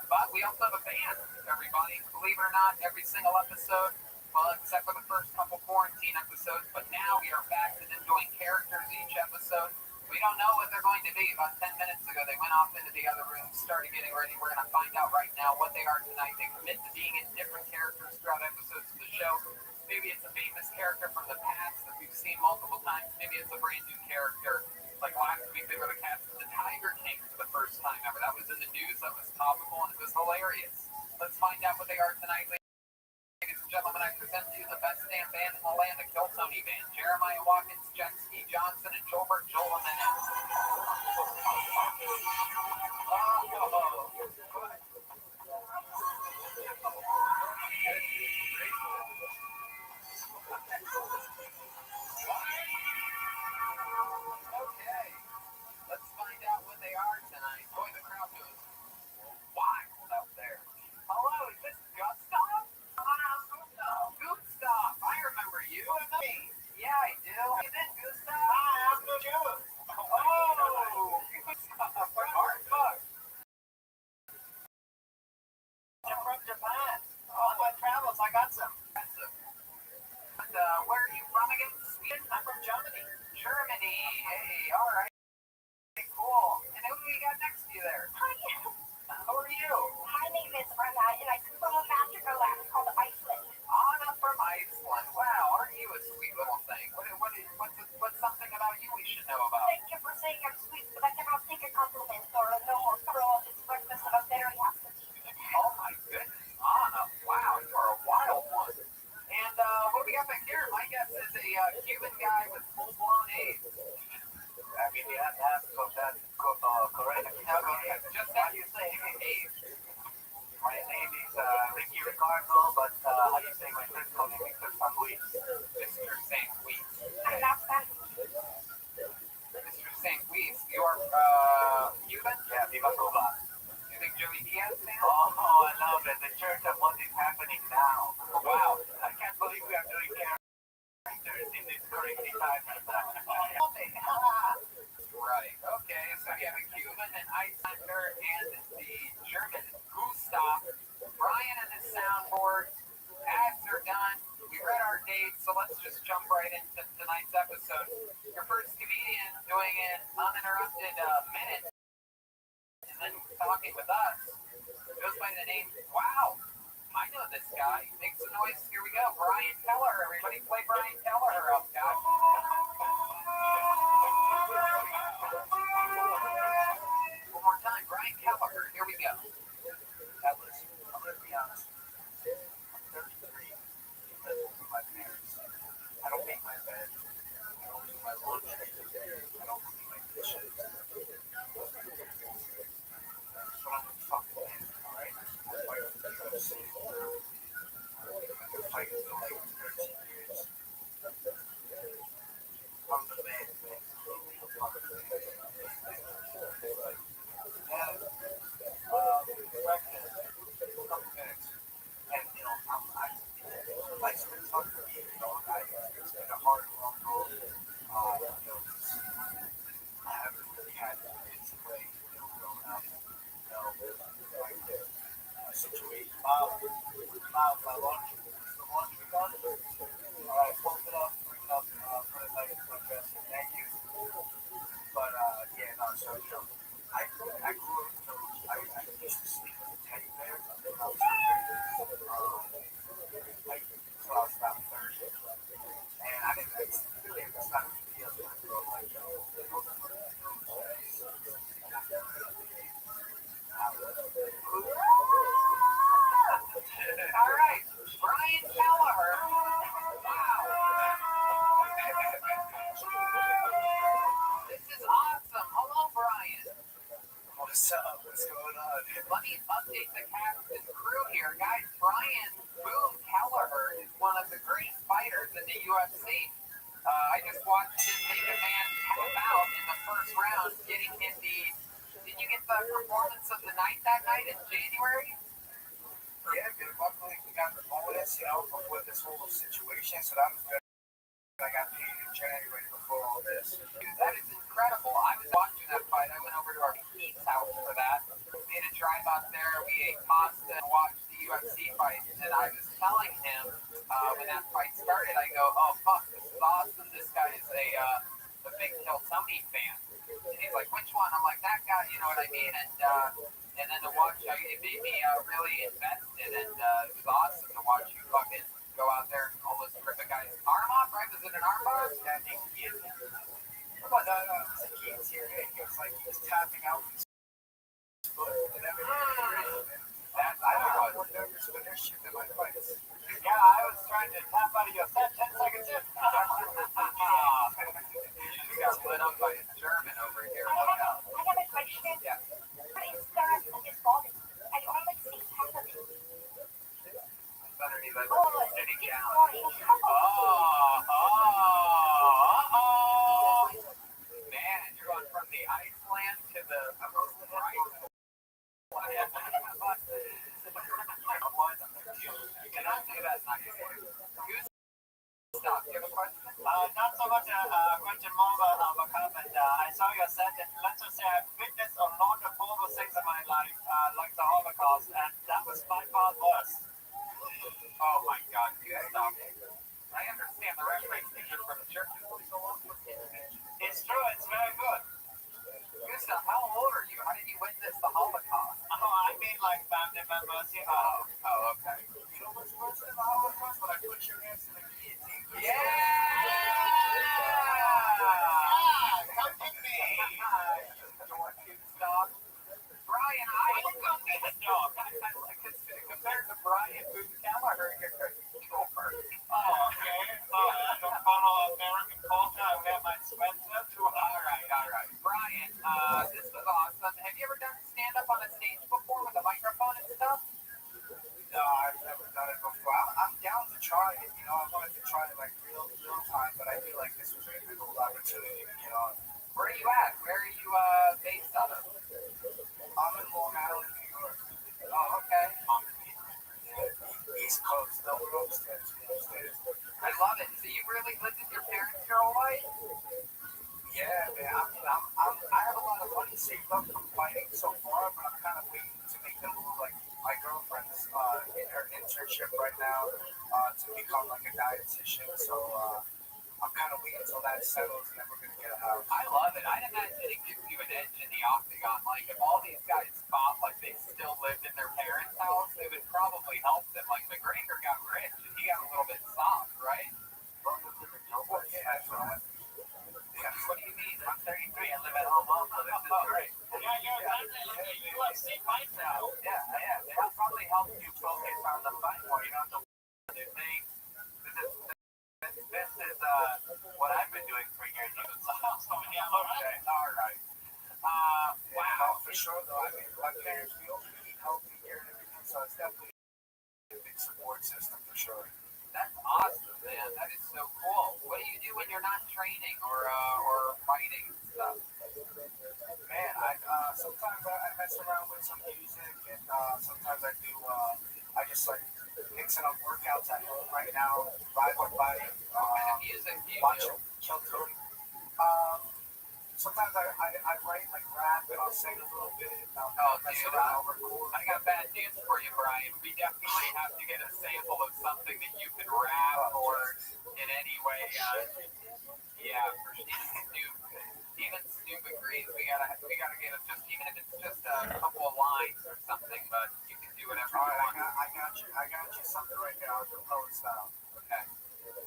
but we also have a band, everybody. Believe it or not, every single episode, well, except for the first couple quarantine episodes, but now we are back to them doing characters each episode. We don't know what they're going to be. About 10 minutes ago, they went off into the other room, started getting ready. We're going to find out right now what they are tonight. They commit to being in different characters throughout episodes of the show. Maybe it's a famous character from the past that we've seen multiple times. Maybe it's a brand new character. Like last week, they were the cast of the Tiger King for the first time ever. That was in the news. That was topical, and it was hilarious. Let's find out what they are tonight. Ladies and gentlemen, I present to you the best damn band in the land, the Kill Tony Band. Jeremiah Watkins, Jack Ski Johnson, and Joel Jimenez. Okay, let's find out what they are tonight. Boy, the crowd goes wild out there. Hello, is this Gustav? Gustav, I remember you. Yeah, I do. You did, Gustav? Hi, I'm good. Oh, Gustav, where are you? I'm from Japan. On my travels, I got some. And where are you from again? Sweden? I'm from Germany. Germany. Hey, all right. Cool. And who do we got next to you there? Hi. Who are you? My name is Anna, and I come from a magical land called Iceland. Anna from Iceland. Wow, aren't you a sweet little thing? What's something about you we should know about? Thank you for saying I'm sweet, but I cannot take a compliment or a no for all this breakfast that I'm very happy to eat. Oh my goodness, Anna. Wow, you are a wild one. And what do we got back here? My guess is a Cuban guy with full-blown AIDS. I mean, you have to have that correct. Just how you say AIDS. My name is Ricky Ricardo, but how do you say my friends call me Mr. Sanguis? Mr. St. Louis. I'm not Spanish. Mr. St. Louis, you are Cuban? Yeah, Viva Cuba. You think Joey Diaz fan? Oh, I love it. The church of what is happening now. Wow. I can't believe we are doing characters in this crazy time right now. Right. Okay. So we have a Cuban, an Icelander, and the German Gustav. Brian and his soundboard. Ads are done. We read our dates, so let's just jump right into tonight's episode. Your first comedian doing an uninterrupted minute, and then talking with us. Goes by the name. Wow. I know this guy. Make some noise. Here we go. Brian Keller. Everybody play Brian Keller up, guys. One more time. Brian Keller. Here we go. I'm going to be honest. I'm 33. I live with my parents. I don't make my bed. I don't do my laundry. I don't do my dishes. That's what I'm a fucking man, alright? That's why I'm trying to save the world. I've been fighting for like 13 years. I grew up, I used to sleep with a teddy bear when I was younger. Like, until I was about 30. And I didn't, it's really, it's not a big deal when I grow up like that. All right, Brian Kelleher. Wow. This is awesome. Hello, Brian. What's up? What's going on? Let me update the cast and crew here. Guys, Brian Boom Kelleher is one of the great fighters in the UFC. I just watched him make a man tap out in the first round, getting in the... Did you get the performance of the night that night in January? Yeah, man. Luckily, we got the bonus, before this whole situation, so that was good. I got paid in January before all this. Dude, that is incredible. I was watching that fight. I went over to our Pete's house for that. Made a drive out there. We ate pasta and watched the UFC fight. And I was telling him when that fight started, I go, oh, fuck, this is awesome. This guy is a big Kill Tony fan. And he's like, which one? I'm like, that guy, you know what I mean? And then to watch, it made me really invested. And it was awesome to watch you fucking go out there and almost rip a guy's arm off, right? Was it an arm bar? Yeah, I think he is. But the kid's here, it was like he was tapping out his foot and everything. I was more nervous when they're shooting my fights. Yeah, I was trying to tap out of your set 10 seconds in. You got lit up by a German over here. I have a question. Yeah. What is that on his body? I only see half of it. It's underneath that Oh, sitting it's down. body. Man, you're going from the Iceland to the right. You cannot say that's not your Stop. Do you have a question? Not so much a question, more of a comment. I saw your set, and let's just say I've witnessed a lot of horrible things in my life, like the Holocaust, and that was by far worse. Oh my God, dude, stop. I understand the reference teacher from the church. It's true, it's very good. Gustav, how old are you? How did you witness the Holocaust? Oh, I mean like family members, you know. Oh, okay. You know what's worse than the Holocaust? When I put your hands in the guillotine. Yeah! Come with me. Don't you stop. Brian, I was going to be a dog. Compared to Brian Boone Kelleher, you're Oh, okay. Don't follow American culture. I wear my sweater too. All right. Brian, this was awesome. Have you ever done stand-up on a stage before with a microphone and stuff? No, I've never done it before. I'm down to try it. You know, I wanted to try it like real time, but I feel like this was a cool opportunity to get on. Where are you at? Where are you based out of? I'm in Long Island, New York. Oh, okay. East Coast, double upstairs. I love it. So you really lived with your parents your whole life? Yeah, man. I have a lot of money saved up from fighting so far, but I'm kind of waiting to make the move. Like my girlfriend's in her internship right now to become like a dietitian. So I'm kind of waiting until that settles, and then we're gonna get a house. I love it. I'd imagine it gives you an edge in the octagon. Like if all these guys fought like they still lived in their parents' house, it would probably help them. Like McGregor got rich and he got a little bit soft, right? Well, yeah, that's right. Yeah. What do you mean? I'm 33 and live at home also. This is great. Yeah, you're exactly like a UFC fight now. Yeah. It'll probably help you focus on the fight more. You don't have to do things. This is what I've been doing for years. So yeah, okay. All right. Wow, for sure though. I mean, my parents, we also eat healthy here and everything, so it's definitely a big support system for sure. That's awesome, man. That is so cool. What do you do when you're not training or fighting and stuff? Man, sometimes I mess around with some music, and sometimes I do. I just like mixing up workouts at home right now. Ride my bike. What kind of music do you Watch do? Kill Tony. Sometimes I write like rap and I'll sing a little bit. And I'll mess dude, around, record. I got bad news for you, Brian. We definitely have to get a sample of something that you can rap or in any way. Yeah, for Snoop. Even Snoop agrees. We gotta a couple of lines or something, but you can do whatever All you right, want. I got you something right here. I'll do poet style. Okay.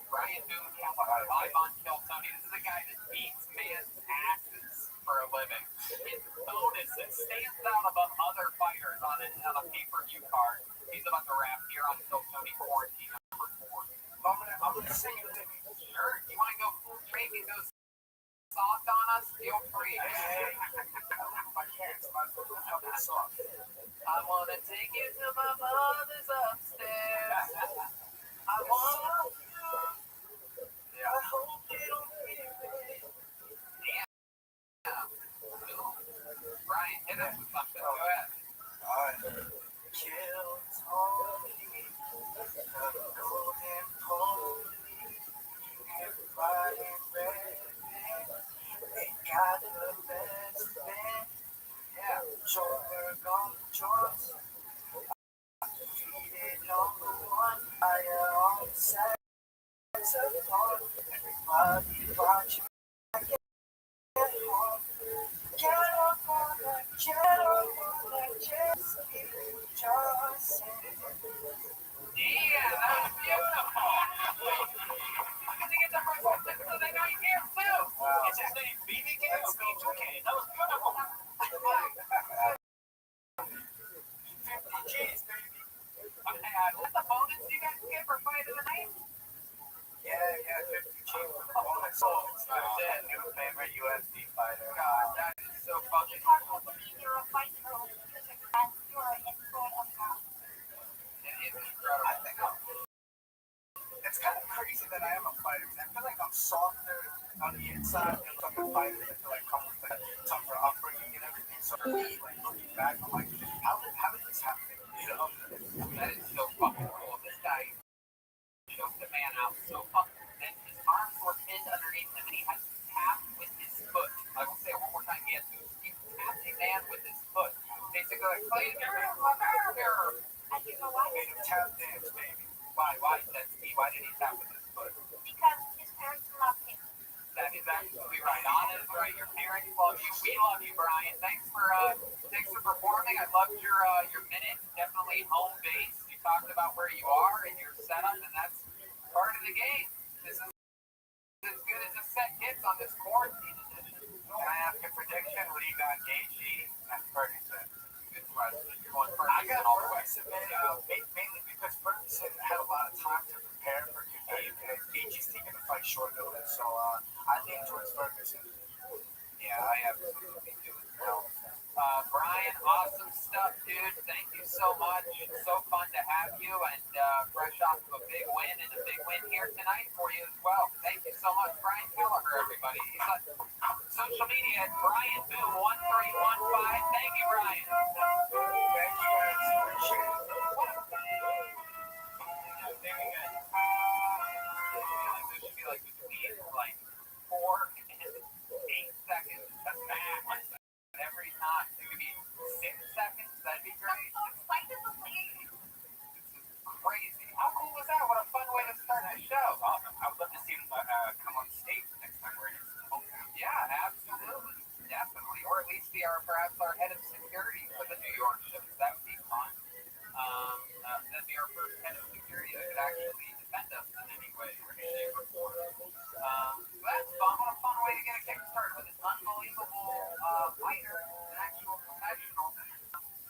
Brian Boone Kelleher, live on Kill Tony. This is a guy that beats man's asses for a living. His bonus that stands out above other fighters on a pay-per-view card. He's about to wrap here on Kill Tony Quarantine number 4. I'm gonna sing you the Sure. You want to go full Drake and go soft on us? Feel free. I love my pants. Might as well go help us off. I want to take you to my mother's upstairs. I want you. Yeah. I hope they don't hear it. Brian, hit us with something. Go ahead. All right. Kill Tony, the golden pony. Everybody ready. They got the best band. Yeah. Joker on the joints. Defeated number 1. Fire on the saxophone. Everybody watching. Get up on that jet ski, just Yeah, that was beautiful. I'm going to get the first one so they know you here too. Is his name BBK or B2K? That was beautiful. 50 G's, baby. What's the bonus you guys get for fight of the night? Yeah, 50 G's for the bonus. It's my new favorite UFC fighter. God, that is so fucking Talk cool. about the you're a fighter or music and you're an influence of God. It is incredible. I think it's kind of crazy that I am a fighter. I feel like I'm softer on the inside than some fighters that feel like come with that tougher upbringing and everything. So like looking back, I'm like, how did this happen? You know? That is so fucking cool. This guy choked the man out so fucking that his arms were pinned underneath him and he had to tap with his foot. I will say it one more time. He tapped a man with his foot. Basically like, play America. And you know why? Made him tap dance, baby. Why did he tap with his foot? Because his parents loved him. That is absolutely right. Honest, right? Your parents love you. We love you, Brian. Thanks for performing. I loved your minute. Definitely home base. You talked about where you are and your setup, and that's part of the game. This is as good as a set gets on this quarantine edition. Can I ask a prediction? What do you got, Gaethje and Ferguson? Good question. You're going first. I got all the way. Ferguson, man, mainly because Ferguson had a lot of time to prepare for Khabib, and Gaethje's taking the fight short notice, so I lean towards Ferguson. Yeah, I absolutely do as well. Brian, awesome stuff, dude. Thank you so much. It's so fun to have you, and fresh off of a big win, and a big win here tonight for you as well. Thank you so much, Brian Kelleher, everybody. He's on social media at Brian Boone 1315. Thank you, Brian. Thank you, guys. Appreciate it. Very good. There should be like between like 4 and 8 seconds. That's max. Every time. It could be 6 seconds. That'd be great. I'm so excited to leave. This is crazy. How cool was that? What a fun way to start the show. Awesome. I would love to see him come on stage the next time we're in his hometown. Yeah, absolutely. Definitely. Or at least be perhaps our head of security for the New York shows. That would be fun. That'd be our first head of security that could actually defend us in any way or shape or form. That's fun. What a fun way to get a kickstart with this unbelievable fighter, an actual professional.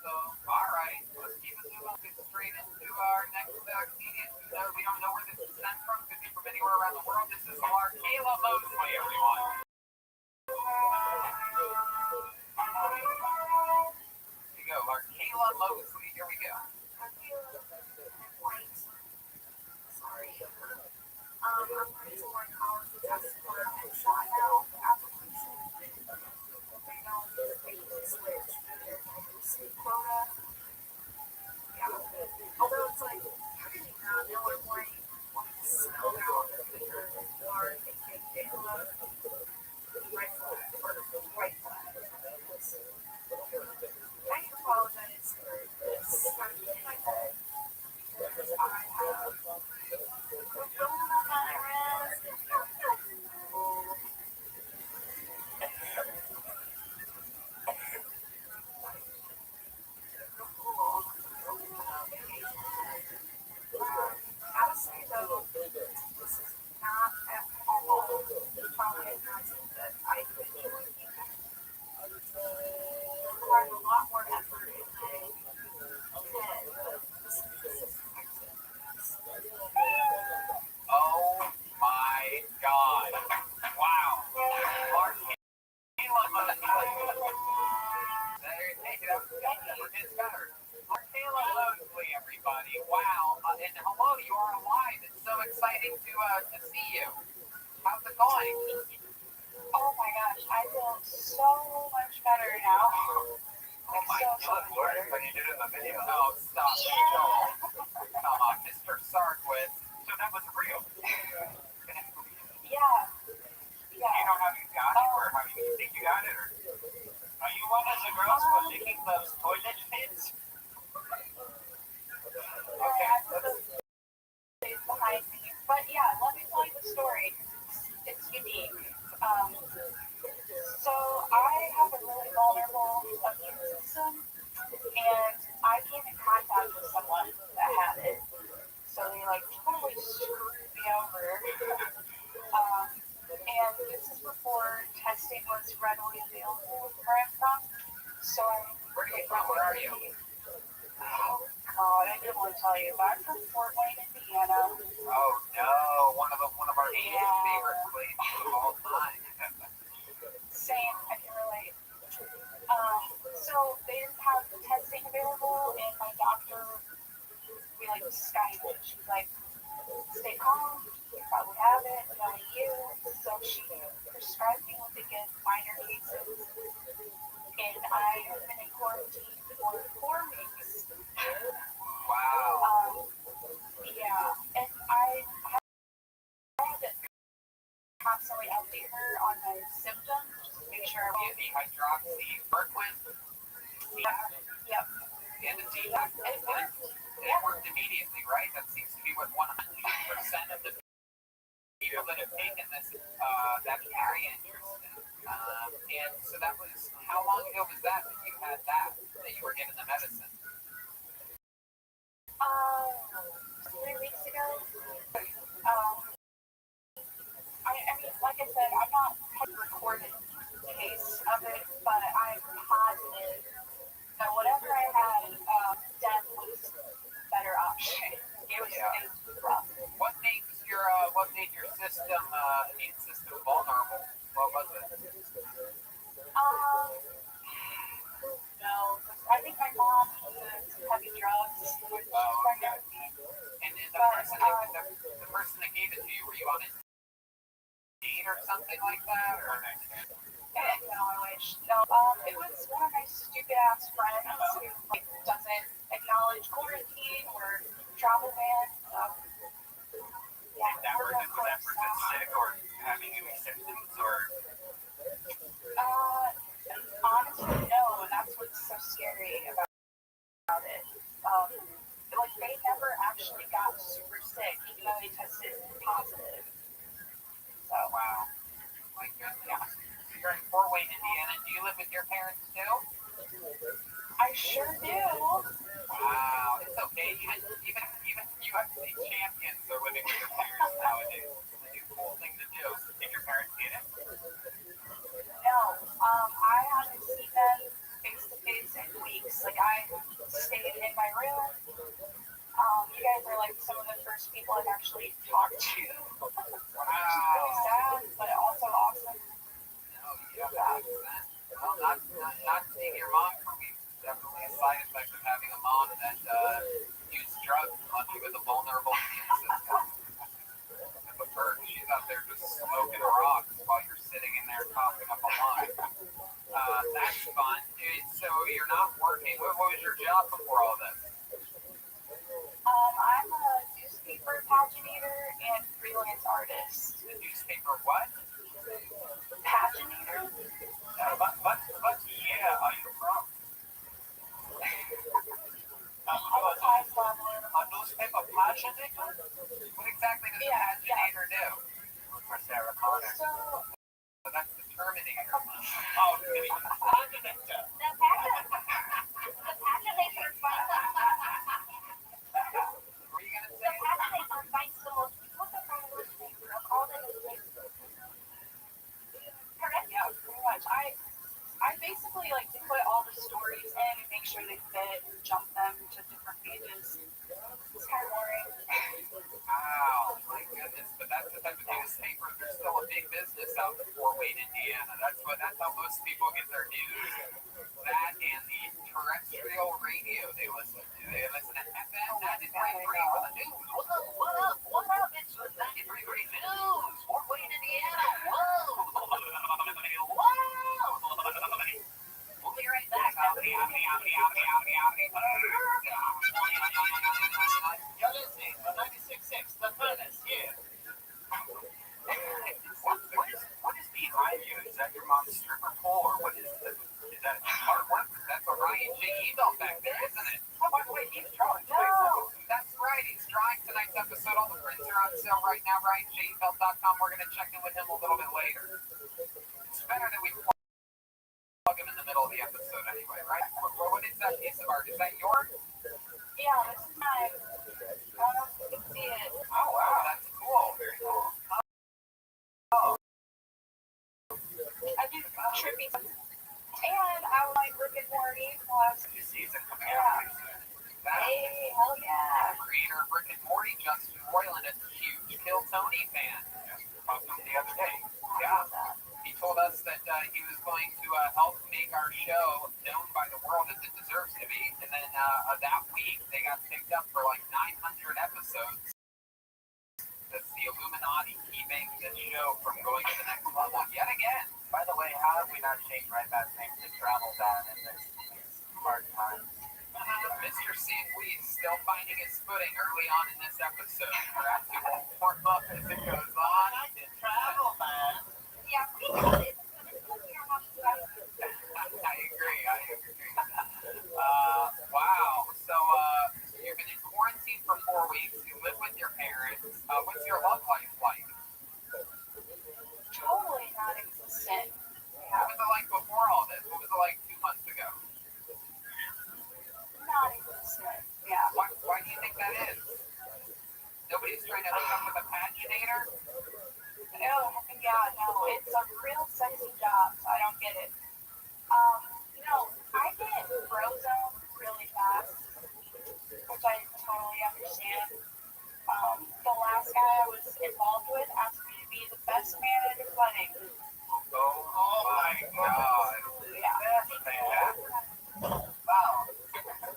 So, all right, let's keep it moving. Let's get straight into our next comedian. We don't know where this is sent from. Could be from anywhere around the world. This is Kayla Mosley, everyone. Here we go. Kayla Mosley. Here we go. Sorry. I'm going to work out the test for and shot out the application. They know the basic switch. There's quota. Yeah. Although it's like, everything now, no one like smell their own picture or they can take a look. Right flag or right flag. I apologize for this. I'm my head. Because I have exciting to see you. How's it going? Oh my gosh, I feel so much better now. Oh my so God. much better. When you did it in the video. Oh, stop it, Joel. Come on, Mr. Sarquist. So that was real. Yeah. Do you know how you got it, or how you think you got it, or are you one of the girls for licking those toilet pits? Okay, I put the face behind me. But yeah, let me tell you the story. It's unique. So I have a really vulnerable immune system, and I came in contact with someone that had it. So they like totally screwed me over. And this is before testing was readily available where I'm from. So Where are you from? Where are you? oh God, I didn't want to tell you, but I'm from Fort Wayne, Indiana. Oh no, one of our favorite places of all time. Same, I can relate. So they didn't have testing available, and my doctor, we like Skyped. She's like, stay calm, you probably have it, knowing you. So she prescribed me with against minor cases, and I've been in quarantine for 4 weeks. Wow. Yeah, and I had to constantly update her on my symptoms, just to make sure I'm The hydroxychloroquine. Yep. And the detox. It worked immediately, right? That seems to be what 100% of the people that have taken this that very interesting. And so that was, how long ago was that you had that you were given the medicine? 3 weeks ago. I mean, like I said, I'm not a recorded case of it, but I'm positive that whatever I had, death was a better option. It was rough. What made your system immune system vulnerable? What was it? No, I think my mom used heavy drugs when she was pregnant with me. And the person that gave it to you, were you on a date or something like that, or? No, I wish. No, it was one of my stupid ass friends who like doesn't acknowledge quarantine or travel ban. Yeah, That person sick or having any symptoms, or honestly, no, and that's what's so scary about it. Like they never actually got super sick, even though they tested positive. So Wow. My goodness. Yeah. You're in Fort Wayne, Indiana. Do you live with your parents too? I sure do. Wow. It's okay. Even UFC champions are living with their parents nowadays. It's a cool thing to do. if your parents get it? No, I haven't seen them face to face in weeks. Like I stayed in my room. You guys are like some of the first people I've actually talked to. Really sad, but also awesome. No, yeah. Well, not seeing your mom for me. Definitely a side effect of having a mom that used drugs to left you with a vulnerable immune system. But her, she's out there just smoking rocks while you're sitting in there coughing up a lung. That's fun. So you're not working. What was your job before all this? I'm a newspaper paginator and freelance artist. The newspaper what? Paginator? What year are you from? I'm a time traveler. A newspaper paginator? What exactly does a paginator do? For Sarah Connor. So, that's the Terminator. Oh, really? Paginator. The paginator finds What were you gonna say? the most beautiful newspaper of all the newspapers. correct? Yeah, pretty much. I basically like to put all the stories in and make sure they fit and jump them to different pages. It's kind of boring. Wow, my goodness. But that's the type of newspaper. There's still a big business out in Fort Wayne, Indiana. That's how most people get their news. That and the terrestrial radio they listen to. They listen to FM 93.3 for the news. What up? It's You're listening to 96.6, The Furnace here. What is behind you? Is that your mom's stripper pole, or what is that artwork? That's a Ryan J. Ebel back there, isn't it? Oh, by the way, he's drawing too. No. That's right, he's drawing tonight's episode. All the prints are on sale right now. RyanJebel.com. We're going to check in with him a little bit later. It's better that we plug him in the middle of the episode anyway, right? What is that piece of art? Is that yours? Yeah, this is mine. I don't know if you can see it. Oh, wow, that's cool. Very cool. I do trippy stuff. And I like Rick and Morty. Plus, You see, it's a yeah. That Hey, hell yeah. creator of Rick and Morty, Justin Roiland, is a huge Kill Tony fan. Talked to him the other day. Yeah. He told us that he was going to help make our show known by the world as it deserves to be. And then that week, they got picked up for like 900 episodes. That's the Illuminati keeping this show from going to the next level yet again. By the way, how have we not changed Right Bad's name to Travel Bad in this hard time? Mr. Sangui is still finding his footing early on in this episode. Perhaps he will warm up as it goes on. I did Travel Bad. Yeah, we got it. I agree. Wow. So you've been in quarantine for 4 weeks. You live with your parents. What's your love life like? Totally non-existent. What was it like before all this? What was it like 2 months ago? Non-existent. Yeah. Why do you think that is? Nobody's trying to hook up with a paginator? Oh, yeah, no, it's a real sexy job, so I don't get it. I get frozen really fast, which I totally understand. The last guy I was involved with asked me to be the best man at his wedding. Oh my God. Yeah. That's bad. Wow.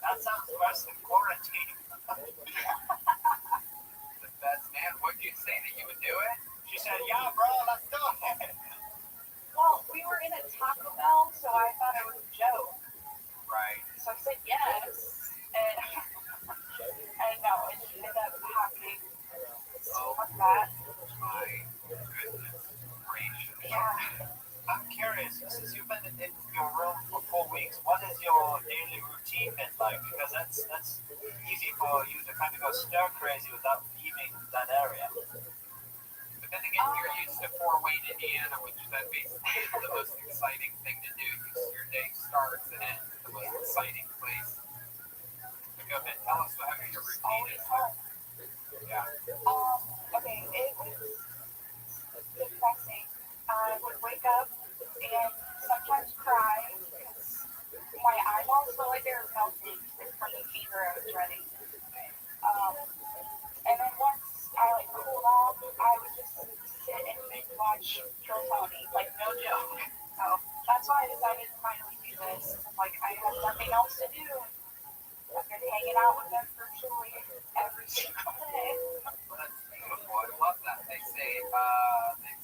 That sounds worse than quarantine. The best man. What'd you say that you would do it? She said, yeah, bro, let's do it. Well, we were in a Taco Bell, so I thought it was a joke. Right. So I said yes, and no, it ended up happening. So fuck that. My goodness gracious. Yeah. I'm curious, since you've been in your room for 4 weeks, what is your daily routine been like? Because that's easy for you to kind of go stir crazy without leaving that area. But then again, you're used to Fort Wayne, Indiana, which that basically is the most exciting thing to do. Your day starts and ends at the most exciting place. So go ahead, tell us how your routine is. Yeah. Okay, it was depressing. I would wake up and sometimes cry because my eyeballs felt like they were melting from the fever I was running. And then once I cooled off, I would just sit and watch Kill Tony, like no joke. So that's why I decided to finally do this. Like I have nothing else to do. I've been hanging out with them virtually every single day. That's beautiful. I love that. They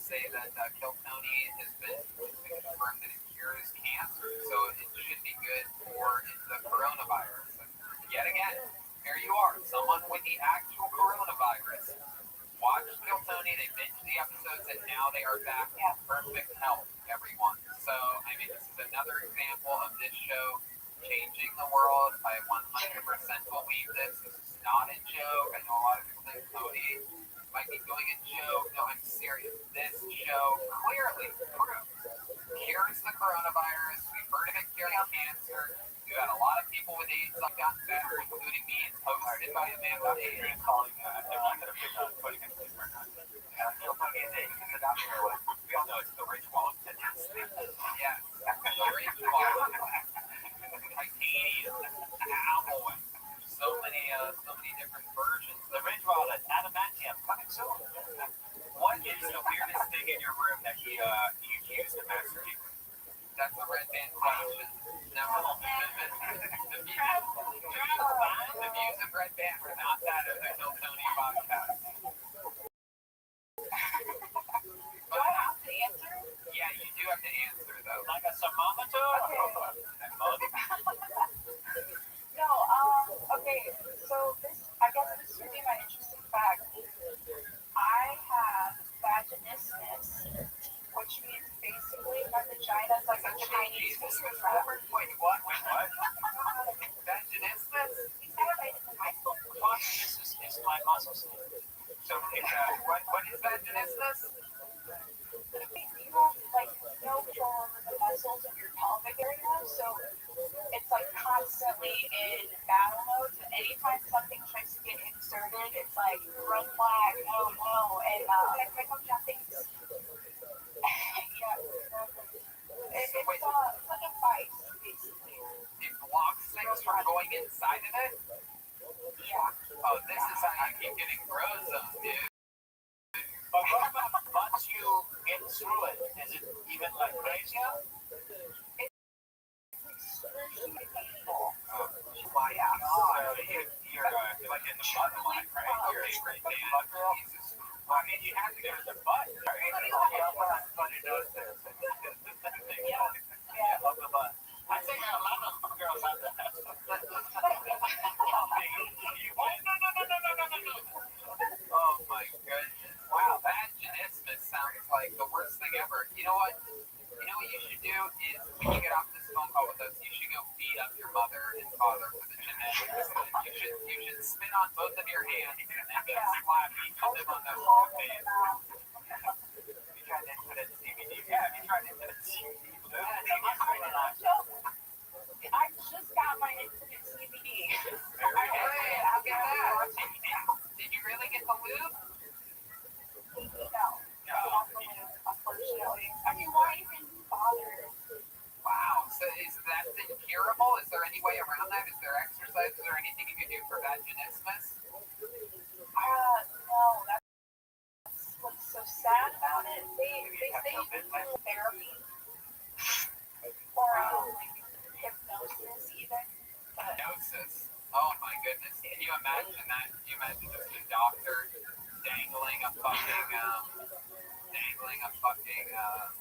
say that Kill Tony has been confirmed that it cures cancer, so it should be good for the coronavirus. And yet again, here you are, someone with the actual coronavirus. Watch Kill Tony. They binged the episodes, and now they are back in perfect health. Everyone. So I mean, this is another example of this show changing the world. I 100% believe this. This is not a joke. I know a lot of people think Cody might be doing a joke. No, I'm serious. This show clearly proves cures the coronavirus. We've heard of it curing cancer. You had a lot of people with AIDS that got better, including me. It's hosted by Amanda Hayes. Calling I'm not going to pick on putting it in for now. Kill Tony is AIDS. It's out there. We all know it's the Rich Wallet. Yes. The Rich Wallet. Titanium. Alloy. So many different versions. The Ridge Wallet, adamantium, coming soon. What is the weirdest thing in your room that you use to masturbate? That's a Red Band question. No. The views of Red Band are not that of the Kill Tony podcast. Do I have to answer? Yeah, you do have to answer though. Like a thermometer? Okay. A mug? Chinese Jesus food. Christ. Wait, what? Vaginismus? We celebrated in high school. This is my muscle sleep. So, what is vaginismus? You have like no control over the muscles in your pelvic area, so it's like constantly in battle mode. So anytime something tries to get inserted, it's like red flag, oh no, and things. Yeah, it's like a fight, basically. It blocks things from going inside of it? Yeah. Oh, this is how you keep getting grozos, dude. But what about once you get through it? Is it even like crazy? Why, yeah. You're like in the butt line, right? You're a great man. Jesus. Well, I mean, you have to go to the butt, right? Funny nose there. Yeah, love the butt. I think a lot of girls have that. Oh my goodness. Wow, vaginismus sounds like the worst thing ever. You know what? You know what you should do is when you get off this phone call with us, you should go beat up your mother and father for the genetics. You should spit on both of your hands and then slap each of them on the whole face. You tried to put it in CBD. Yeah, you tried to put it in CBD. I just got my infinite CBD. Hey, I'll get that. Did you really get the lube? No. Unfortunately. I mean, why even bother? Wow. So is that thing curable? Is there any way around that? Is there exercises or anything you can do for vaginismus? No, that's what's so sad about it. They say you can do therapy or like hypnosis even. Hypnosis. Oh my goodness. Can you imagine that? Can you imagine just a doctor dangling a fucking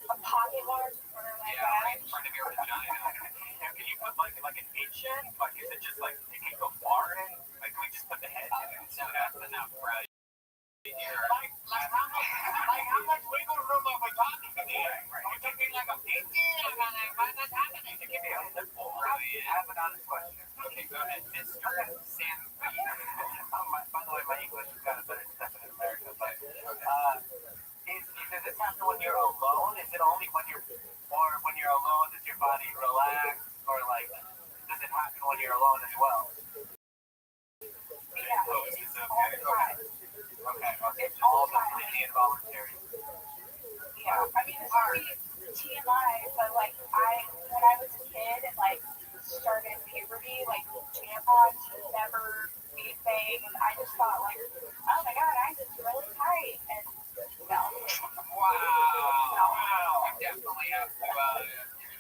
A pocket watch for like yeah, right in front of your vagina. Can you put like an inch in? Like, is it just like, it can go far in? Like, we just put the head in and So that's enough, right? Like how much wiggle room are we talking here? Are we talking like a pinky? What's happening? It can be a nipple. I have an honest question. Okay, go ahead. Mr. Sam. By the way, my English is kind of better than in America, but does this happen when you're alone? Is it only when you're alone does your body relax, or like does it happen when you're alone as well? yeah, Oh, it's it's all the time. Okay. It's all completely involuntary. Yeah, I mean, it's pretty TMI, but like when I was a kid and like started puberty, like tampons never be a thing, and I just thought like, oh my god, I'm just really tight, and no. Wow. You definitely have to,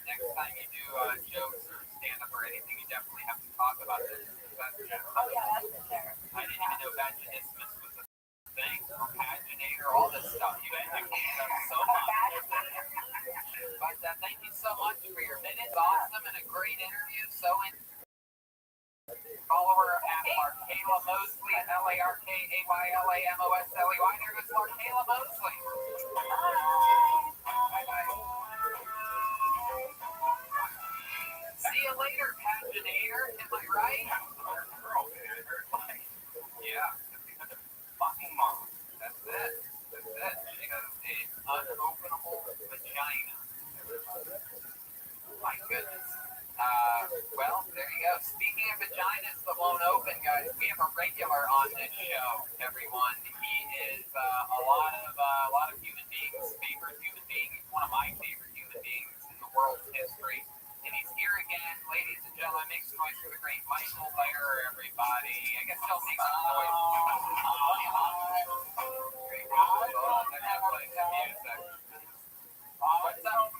next time you do jokes or stand-up or anything, you definitely have to talk about this. Oh yeah, that's in there. I didn't even know vaginismus was a thing, or paginator, all this stuff. You guys have done so much. But thank you so much for your minutes. Awesome and a great interview. Follow her at Larkayla Mosley, LARKAYLAMOSLEY. There goes Larkayla Mosley. Bye-bye. See you later, paginator. Am I right? Yeah. Fucking mom. That's it. She has an unopenable vagina. My goodness. Well, there you go. Speaking of vaginas that won't open, guys, we have a regular on this show, everyone. He is a lot of human beings' favorite human being. He's one of my favorite human beings in the world's history. And he's here again, ladies and gentlemen. Make some noise for the great Michael Lair, everybody. I guess he'll make some noise. What's up?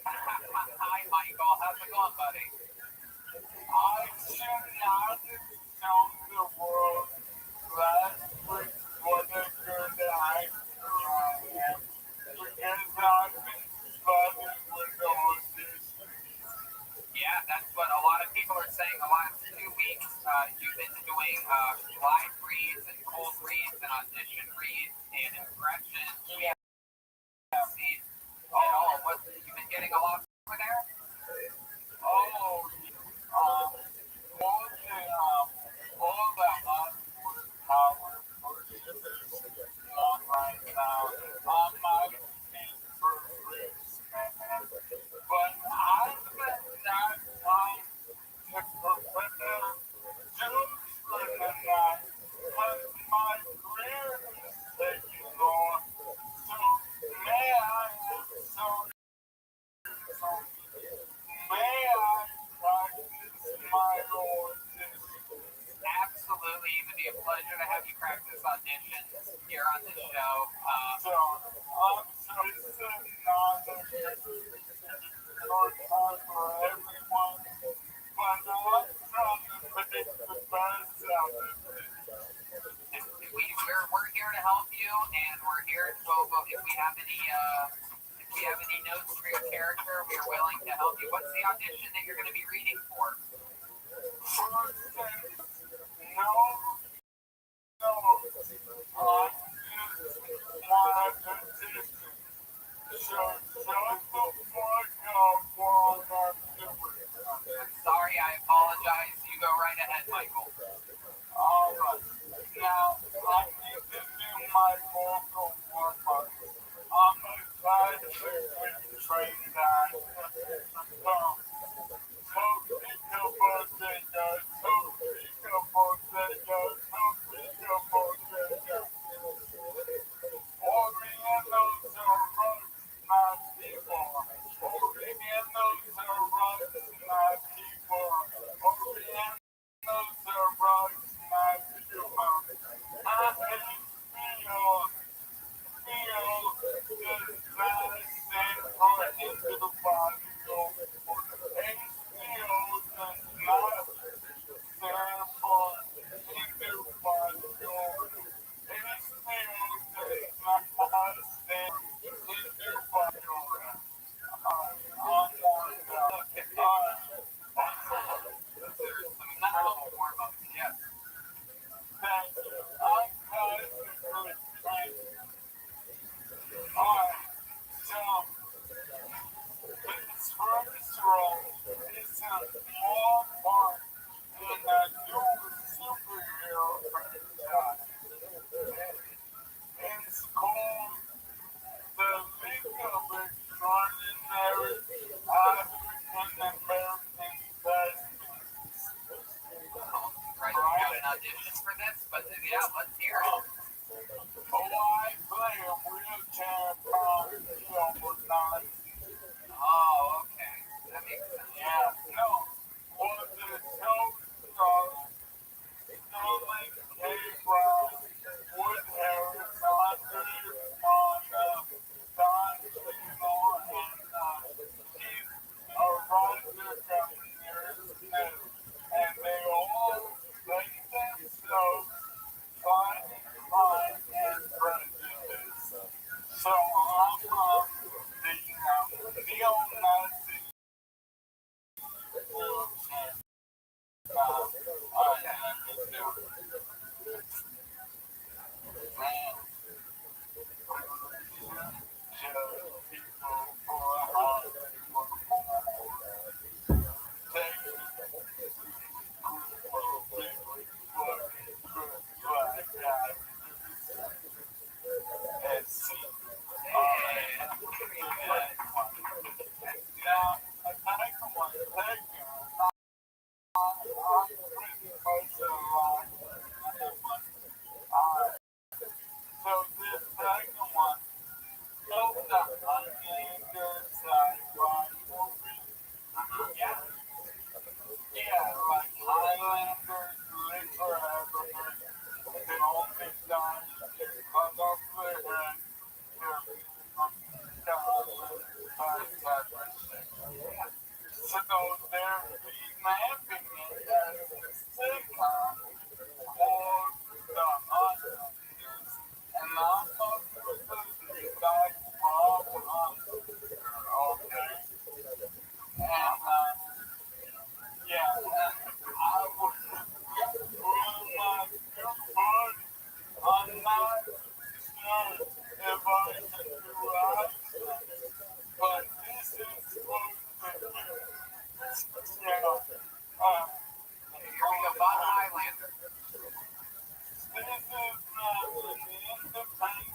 Hi, Michael. How's it going, buddy? I should not tell the world last week what a good actor I am, because I've been struggling with audition. Yeah, that's what a lot of people are saying. The last 2 weeks, you've been doing live reads and cold reads and audition reads and impressions. We have seen it all. absolutely. It would be a pleasure to have you practice auditions here on the show. So, I'm so not a good time for everyone, but I'm trying to predict the best out of it. We're here to help you, and we're here to if we have any notes for your character, we're willing to help you. What's the audition that you're going to be reading for? First thing, no, I just want to audition. So shut the fuck up while I'm doing it. Sorry, I apologize. You go right ahead, Michael. Alright, now I need to do my vocal warm-up. I'm a classically trained actor. So peekaboo digga, so peekaboo digga, so peekaboo digga. Orientals are rugs, not people. Orientals are rugs, not people. Orientals are rugs, not people. I hate feel is medicine put into the body. HCO does not stand for into the body. HCO does not stand into the body. Warm-up, yes. Thank you. I'm classically trained. Alright, so this first role is a small part in a new superhero franchise. It's called The League of Extraordinary African-American Thespians. Right, you got an audition for this, but yeah, let's hear it. I play a wheelchair-bound overnight. Oh, okay. That makes sense. Yeah, no. Was it so strong? Sterling K. Brown, Wood Harris, Andre Fonda, Don Cheadle, and Keith Roger Smith. And they all played themselves fighting crime and prejudice. So I'm the neo-Nazi wheelchair. So this second one, it's a Highlander sci-fi movie. Yeah, like Highlanders live forever, can only die if you cut off their head, so they're revamping it as a sitcom called The Highlanders, and I'm supposed to be back from okay? And, yeah, and I would ruin my good foot. I'm not sure if I can do accent, but this is supposed to be, Here we go, Bob Highlander. this is not an independent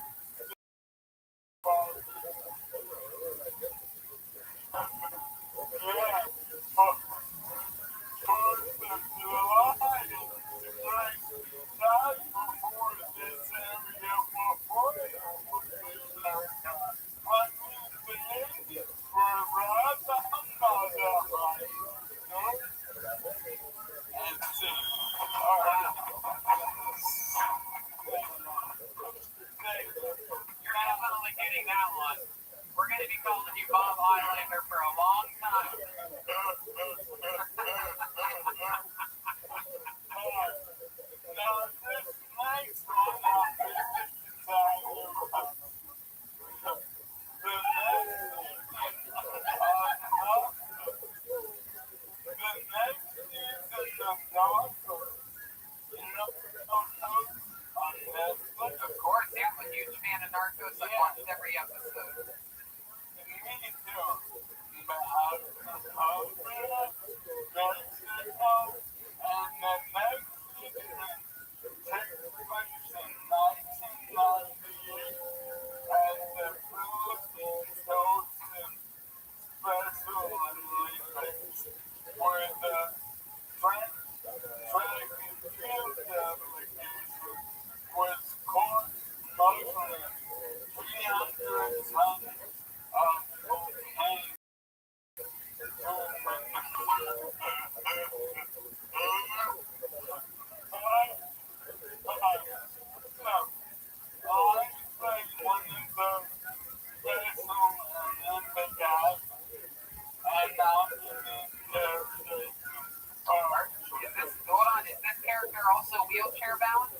wheelchair bound?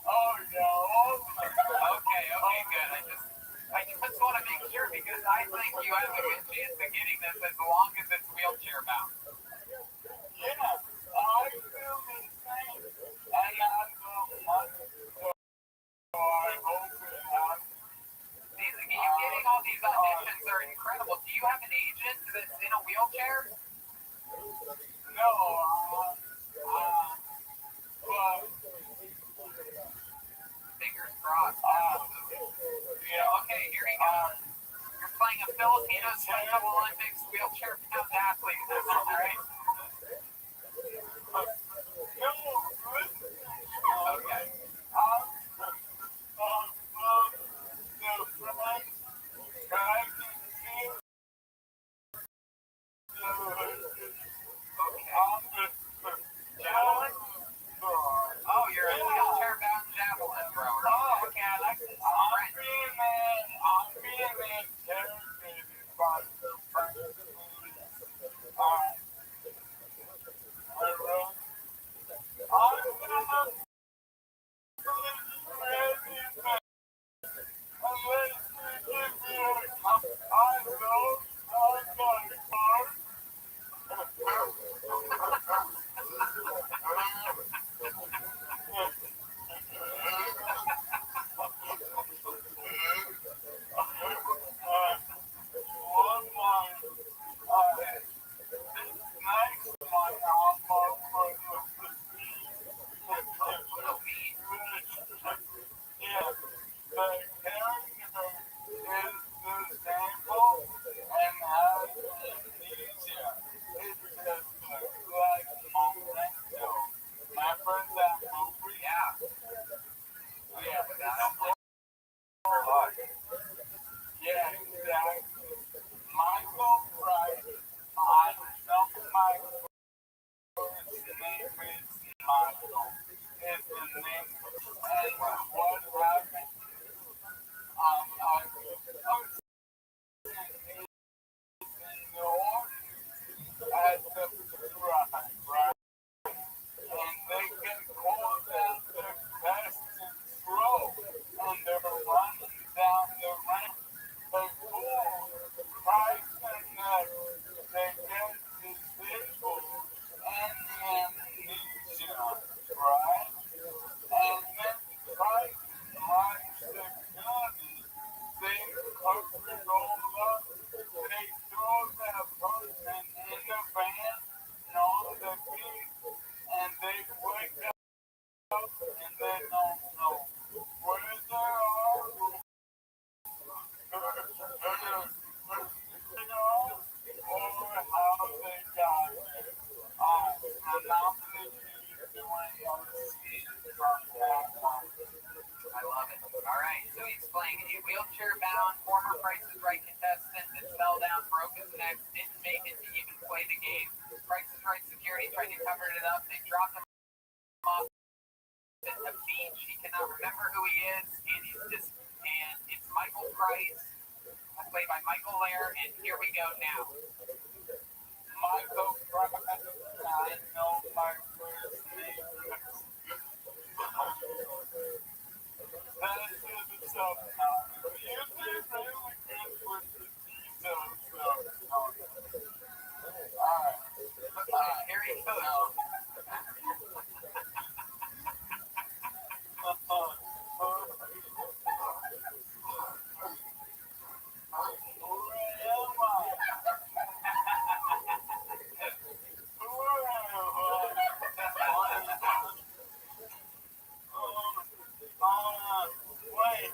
Oh, no. Okay, good. I just want to make sure because I think you have a good chance of getting this as long as it's wheelchair bound. Yes, I feel the same. And that's so I hope it happens. You getting all these auditions are incredible. Do you have an agent that's in a wheelchair? No, but Fingers crossed. yeah. Okay, here we go. You're playing a Filipino Special Olympics wheelchair bound athlete. That's all right. No, Okay. Javelin? Oh, you're a wheelchair bound javelin thrower. Okay, I like this. I'm being interrogated by the French police. I love it. All right, so he's playing a wheelchair-bound former Price is Right contestant that fell down, broke his neck, didn't make it to even play the game. Price is Right security tried to cover it up. They dropped him off at the beach. He cannot remember who he is, and it's Michael Price, played by Michael Lair, and here we go now. Michael Price, I know my first name. That is sometimes. You did really good with the details sometimes. Alright. Here he goes. Wait.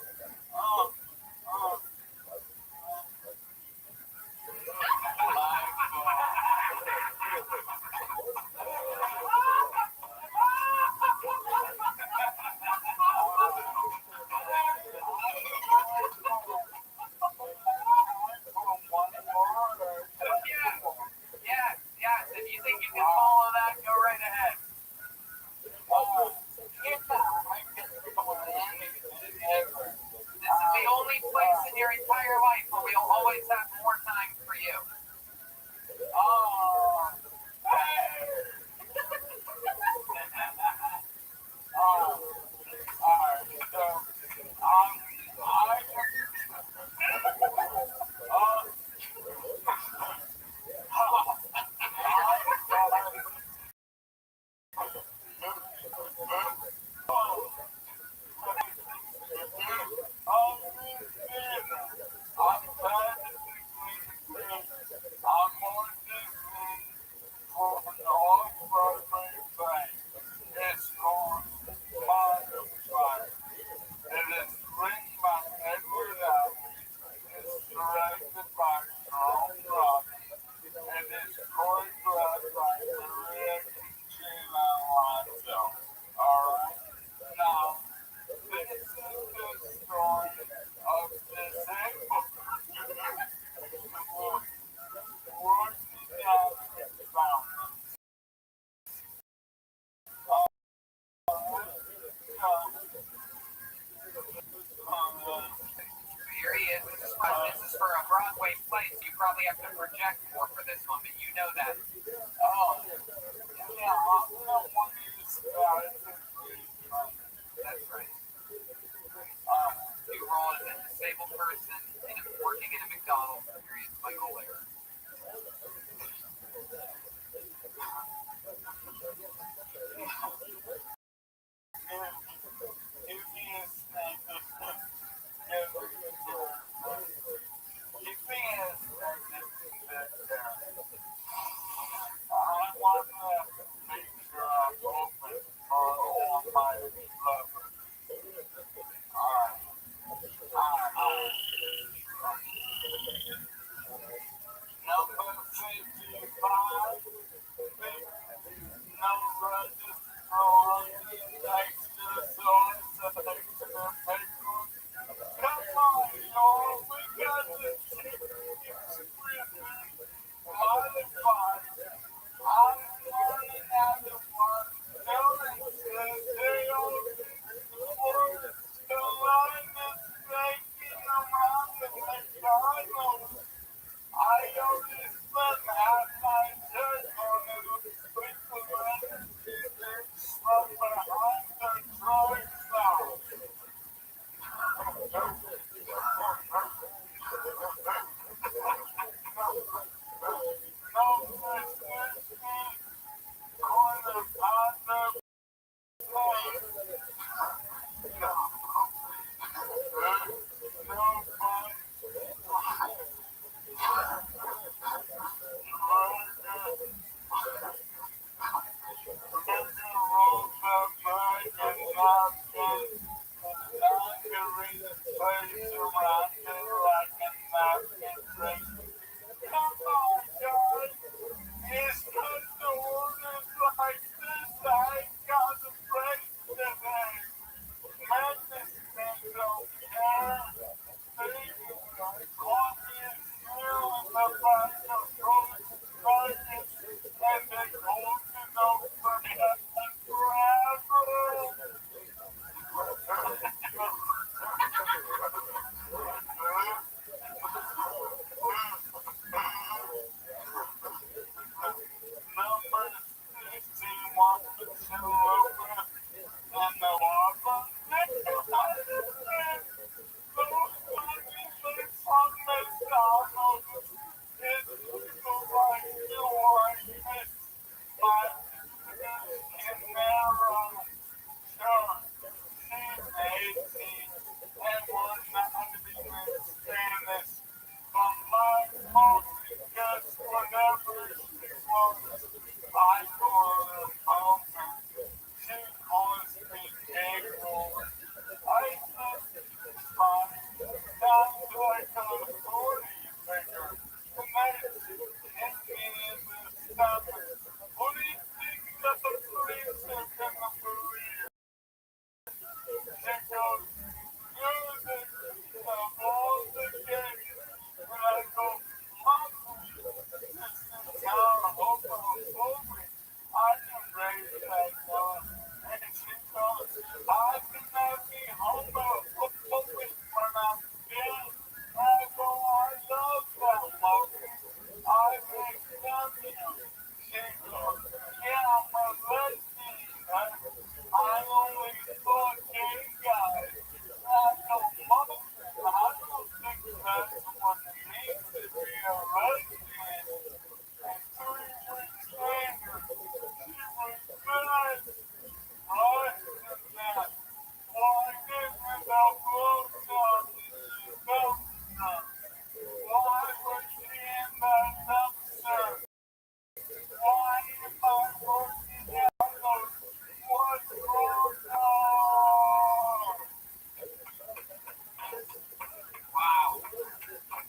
Wow.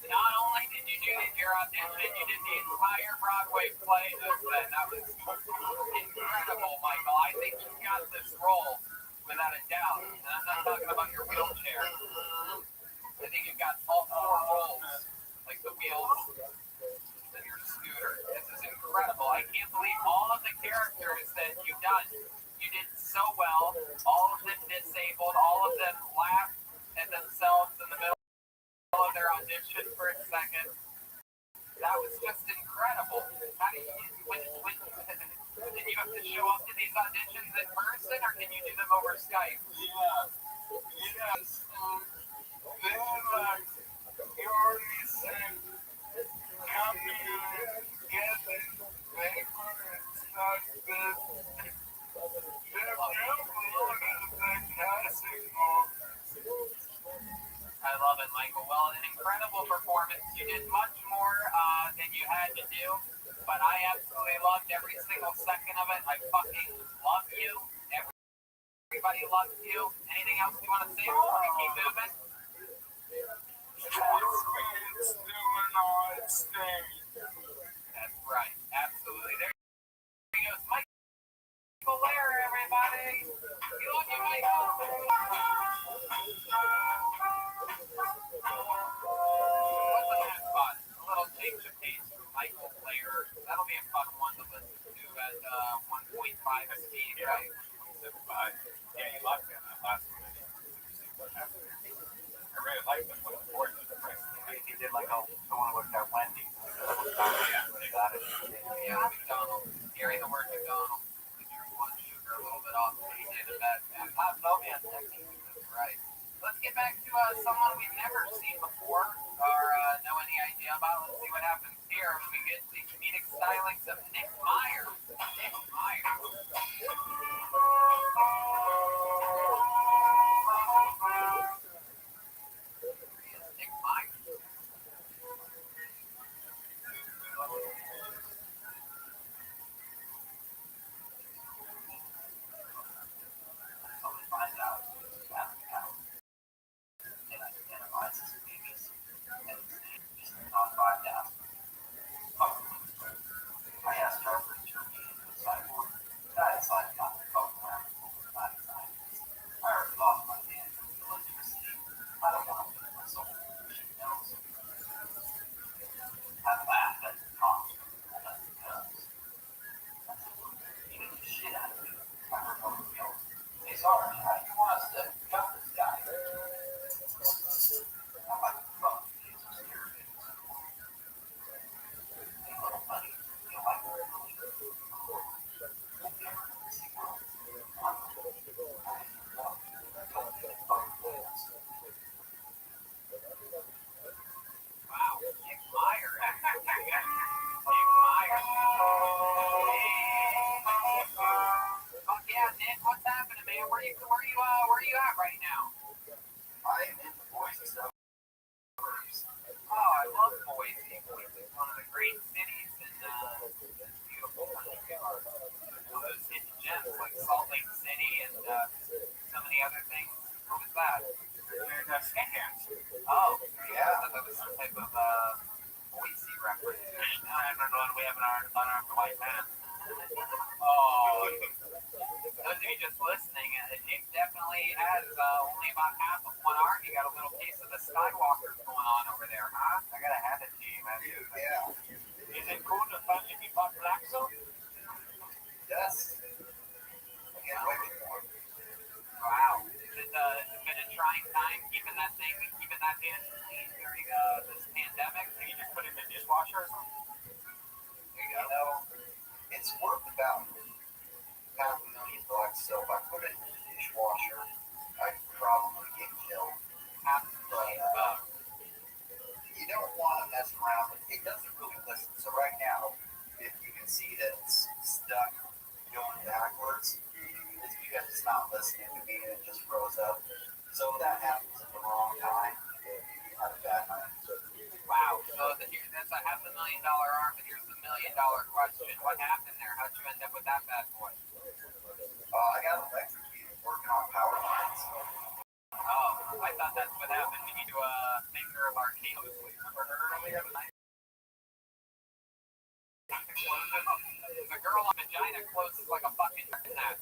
Not only did you do your audition, you did the entire Broadway play just then. That was incredible, Michael. I think you got this role without a doubt. And I'm not talking about your wheelchair. I think you've got all four roles, like the wheels and your scooter. This is incredible. I can't believe all of the characters that you've done. You did so well. All of them disabled. All of them laughed at themselves in the middle of their audition for a second. That was just incredible. How do you, did you have to show up to these auditions in person, or can you do them over Skype? Yes. Then, like, you already said, come here, get the paper and start this. They're real good at the casting office. I love it, Michael. Well, an incredible performance. You did much more than you had to do, but I absolutely loved every single second of it. I fucking love you. Everybody loves you. Anything else you want to say before we keep moving? It's doing all its thing. That's right. Absolutely. There he goes, Michael Lair, everybody. We love you, Michael. Wasn't that fun? A little change of pace from Michael Lair. That'll be a fun one to listen to at 1.5 speed, right? 1.75. Yeah, you liked it last one. I really liked it. Looking forward to it. He did like, oh, someone worked at Wendy's. They got it. Yeah, McDonald's. Hearing the word McDonald's. We drew one sugar a little bit off. He did that. Pavlovian technique. That's right. Let's get back to someone we've never seen before or know any idea about. Let's see what happens here when we get the comedic stylings of Nick Meyer. Nick Meyer. Nick Meyer. Find out. And identifies as babies. And he's not 5,000. I asked her for 2 meetings with Cyborg. That is like nothing. 911, we have an unarmed white man. Oh, those of you just listening, Nick definitely has only about half of one arm. You got a little piece of the Skywalkers going on over there, huh? I gotta hand it to you, man. Dude, yeah. Is it cool to finally be part black, so? Yes. I can't wait anymore. Wow. It's been a trying time keeping that hand clean during this pandemic. Can you just put it in the dishwasher or something? There you You go. know, it's worth about $500,000, so if I put it in the dishwasher, I'd probably get killed. $500,000. You don't want to mess around with it. It doesn't really listen. So right now, if you can see that it's stuck going backwards, it's because it's not listening to me and it just froze up. So if that happens at the wrong time, you have a bad night. Wow. So that's a $500,000 arm, and here's the $1 million question. What happened there? How'd you end up with that bad boy? I got electrocuted working on power lines. Oh, I thought that's what happened. We need to make her of our cables. Remember her earlier tonight? The girl on vagina closes like a fucking gnat.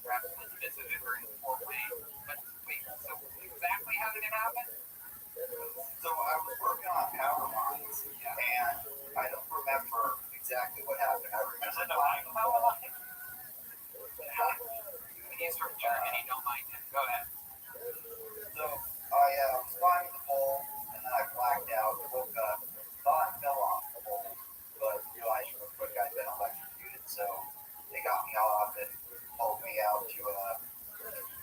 Perhaps let's visit her in Fort Wayne. But wait, so exactly how did it happen? So I was working on power lines, and I don't remember exactly what happened. I remember Is it a white power line? He's from Germany, don't mind him. Go ahead. So I was climbing the pole, and then I blacked out, woke up, thought I fell off the pole, but realized real quick I'd been electrocuted. So they got me off and pulled me out to an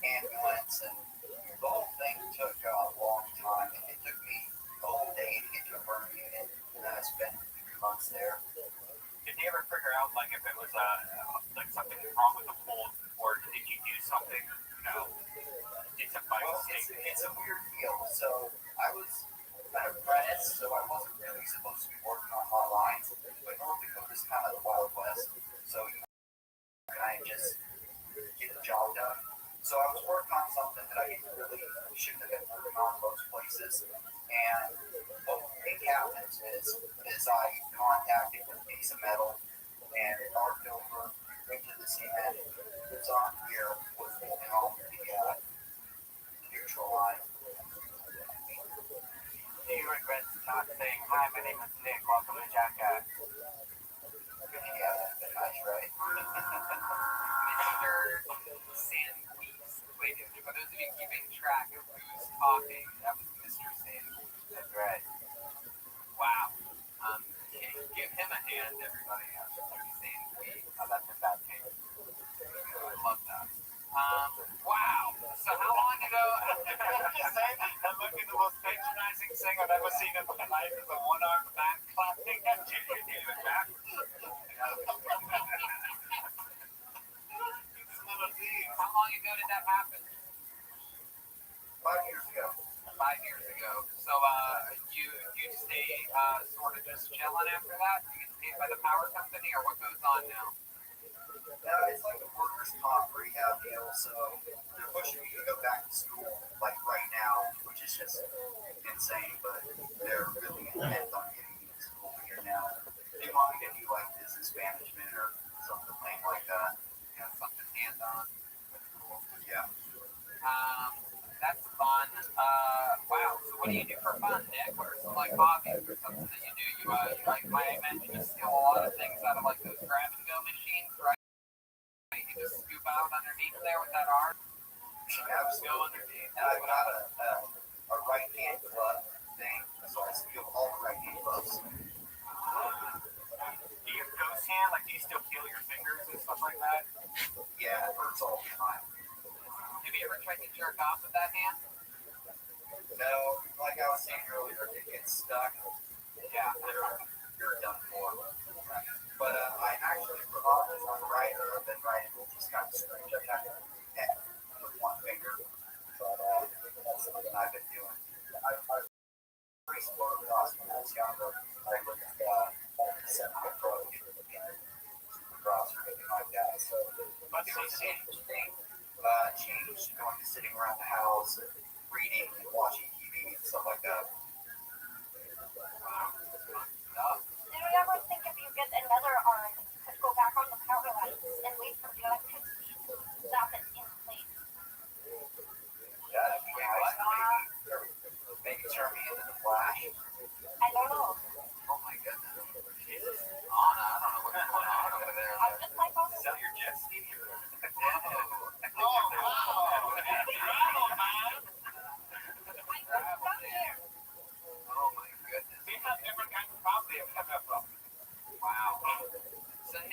ambulance, and the whole thing took a long time. It took me a whole day to get to a burn unit, and then I spent 3 months there. Did you ever figure out like if it was like something wrong with the pole, or did you do something, did some by Well, mistake? it's a weird deal. So I was an apprentice, so I wasn't really supposed to be working on hot lines, but North Dakota's kind of the Wild West, so you kind of just get the job done. So I was working on something that I really shouldn't have been working on most places, and what I think happens is I contacted with a piece of metal, and it arced over into the cement that's on here, was holding on the neutral line. Do you regret not saying, hi, my name is Nick, welcome to Jackass? Yeah, that's nice, right? Mr. Sandweeks. Wait, for those of you keeping track of who's talking, that was Mr. Sandweeks. That's right. Wow. Give him a hand, everybody. Mr. Sandweeks. Oh, that's a bad thing. I love that. Wow. So how long ago? I'm just saying, that might be the most patronizing thing I've ever seen in my life is a one-armed man clapping at you. You're doing it backwards. How long ago did that happen? 5 years ago. 5 years ago. So you stay sort of just chilling after that? You get paid by the power company, or what goes on now? It's like a workers' comp rehab deal, so they're pushing me to go back to school, like right now, which is just insane, but they're really intent on getting me to school here now. They want me to do like business management or something like that. You know, something hands-on. That's cool. Yeah. That's fun. Wow. So what do you do for fun, Nick? What are some like hobbies or something that you do? You like I mentioned, you steal a lot of things out of like those grab and go machines, right? You just scoop out underneath there with that arm. Go underneath. And I've got a right hand glove thing, so I steal all the right hand gloves. Do you have ghost hand? Like, do you still feel your fingers and stuff like that? Yeah, it hurts all the time. Have you ever tried to jerk off with that hand? No, like I was saying earlier, it gets stuck. Yeah, you're done for. But I actually forgot as I'm a writer, I've been writing with these kind of strange. I mean, I can pen with one finger, but that's something I've been doing. I pretty slow across when I was younger. I looked at the 7-foot approach across or anything like that. So But it was an interesting change going to sitting around the house and reading and watching TV and stuff like that. Did we ever think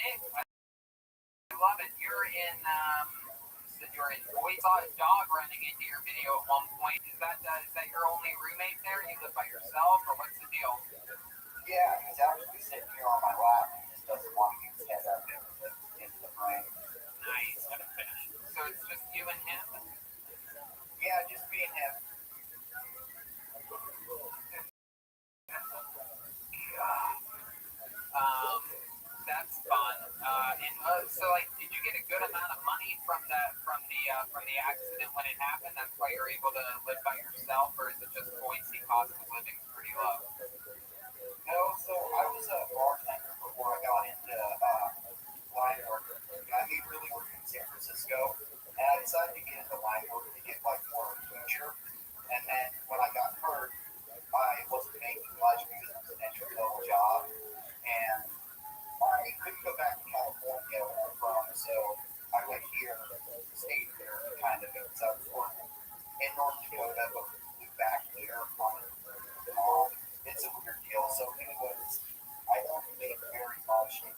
Nick, I love it. You're in, you're in Boise. Saw a dog running into your video at one point. Is that your only roommate there? You live by yourself, or what's the deal? Yeah, he's actually sitting here on my lap. He just doesn't want me to stand up into the frame. Nice. So it's just you and him? Yeah, just me and him. That's fun. So like, did you get a good amount of money from the accident when it happened? That's why you're able to live by yourself, or is it just Boise cost of living is pretty low? No, so I was a bartender before I got into line work. I made really work in San Francisco, and I decided to get into line work to get like more future. And then when I got hurt, I wasn't making much because it was an entry level job, and I couldn't go back to California where I'm from, so I went here, stayed here, kind of, because I was working in North Dakota, but moved back here on the call. It's a weird deal. So anyways, I don't make very much in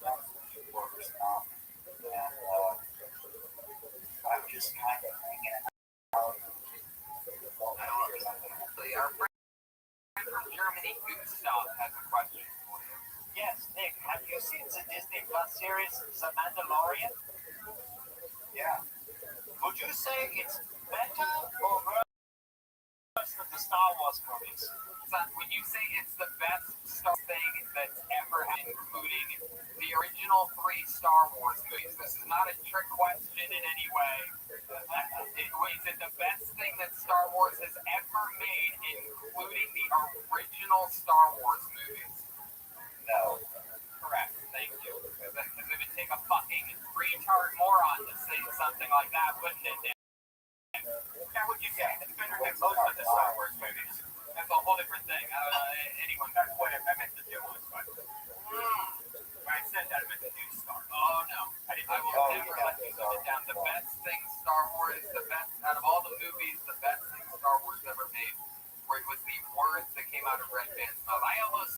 workers' comp, and I'm just kind of hanging out. Our friend from Germany, Gustav, has a question for you. Yes, Nick, have you seen the Disney Plus series, The Mandalorian? Yeah. Would you say it's better or worse than the Star Wars movies? When you say it's the best Star thing that's ever had, including the original 3 Star Wars movies, this is not a trick question in any way. Is it the best thing that Star Wars has ever made, including the original Star Wars movies? No. Correct. Thank you. Because it would take a fucking retard moron to say something like that, wouldn't it, Dan? Yeah, would you say it's better than most of the Star Wars movies? That's a whole different thing. Anyone? That's what I meant to do was, but when I said that, I meant the new Star. Oh no. I will never let you live it down. The best thing Star Wars, the best out of all the movies, the best thing Star Wars ever made, where it was the words that came out of Red Band's mouth. I almost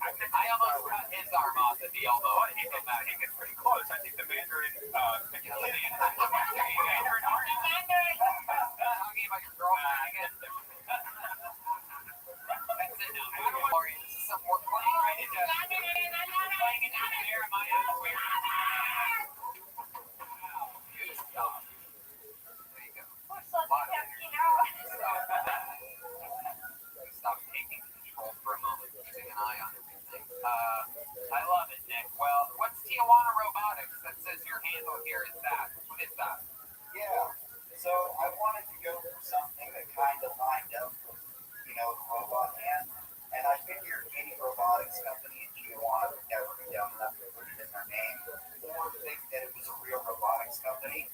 cut his arm off at the elbow. I think it's pretty close. I think the Mandarin, Talking about your girlfriend again. That's it now. I don't want to worry. This is some work playing right into playing into the air. Am I weird? Wow. Good stuff. There you go. Stop taking control for a moment, keeping an eye on everything. I love it, Nick. Well, what's Tijuana Robotics? That says your handle here is that. What is that? Yeah. So I wanted to go for something that kind of lined up with, the robot hand. And I figured any robotics company in Tijuana would never be dumb enough to put it in their name or think that it was a real robotics company.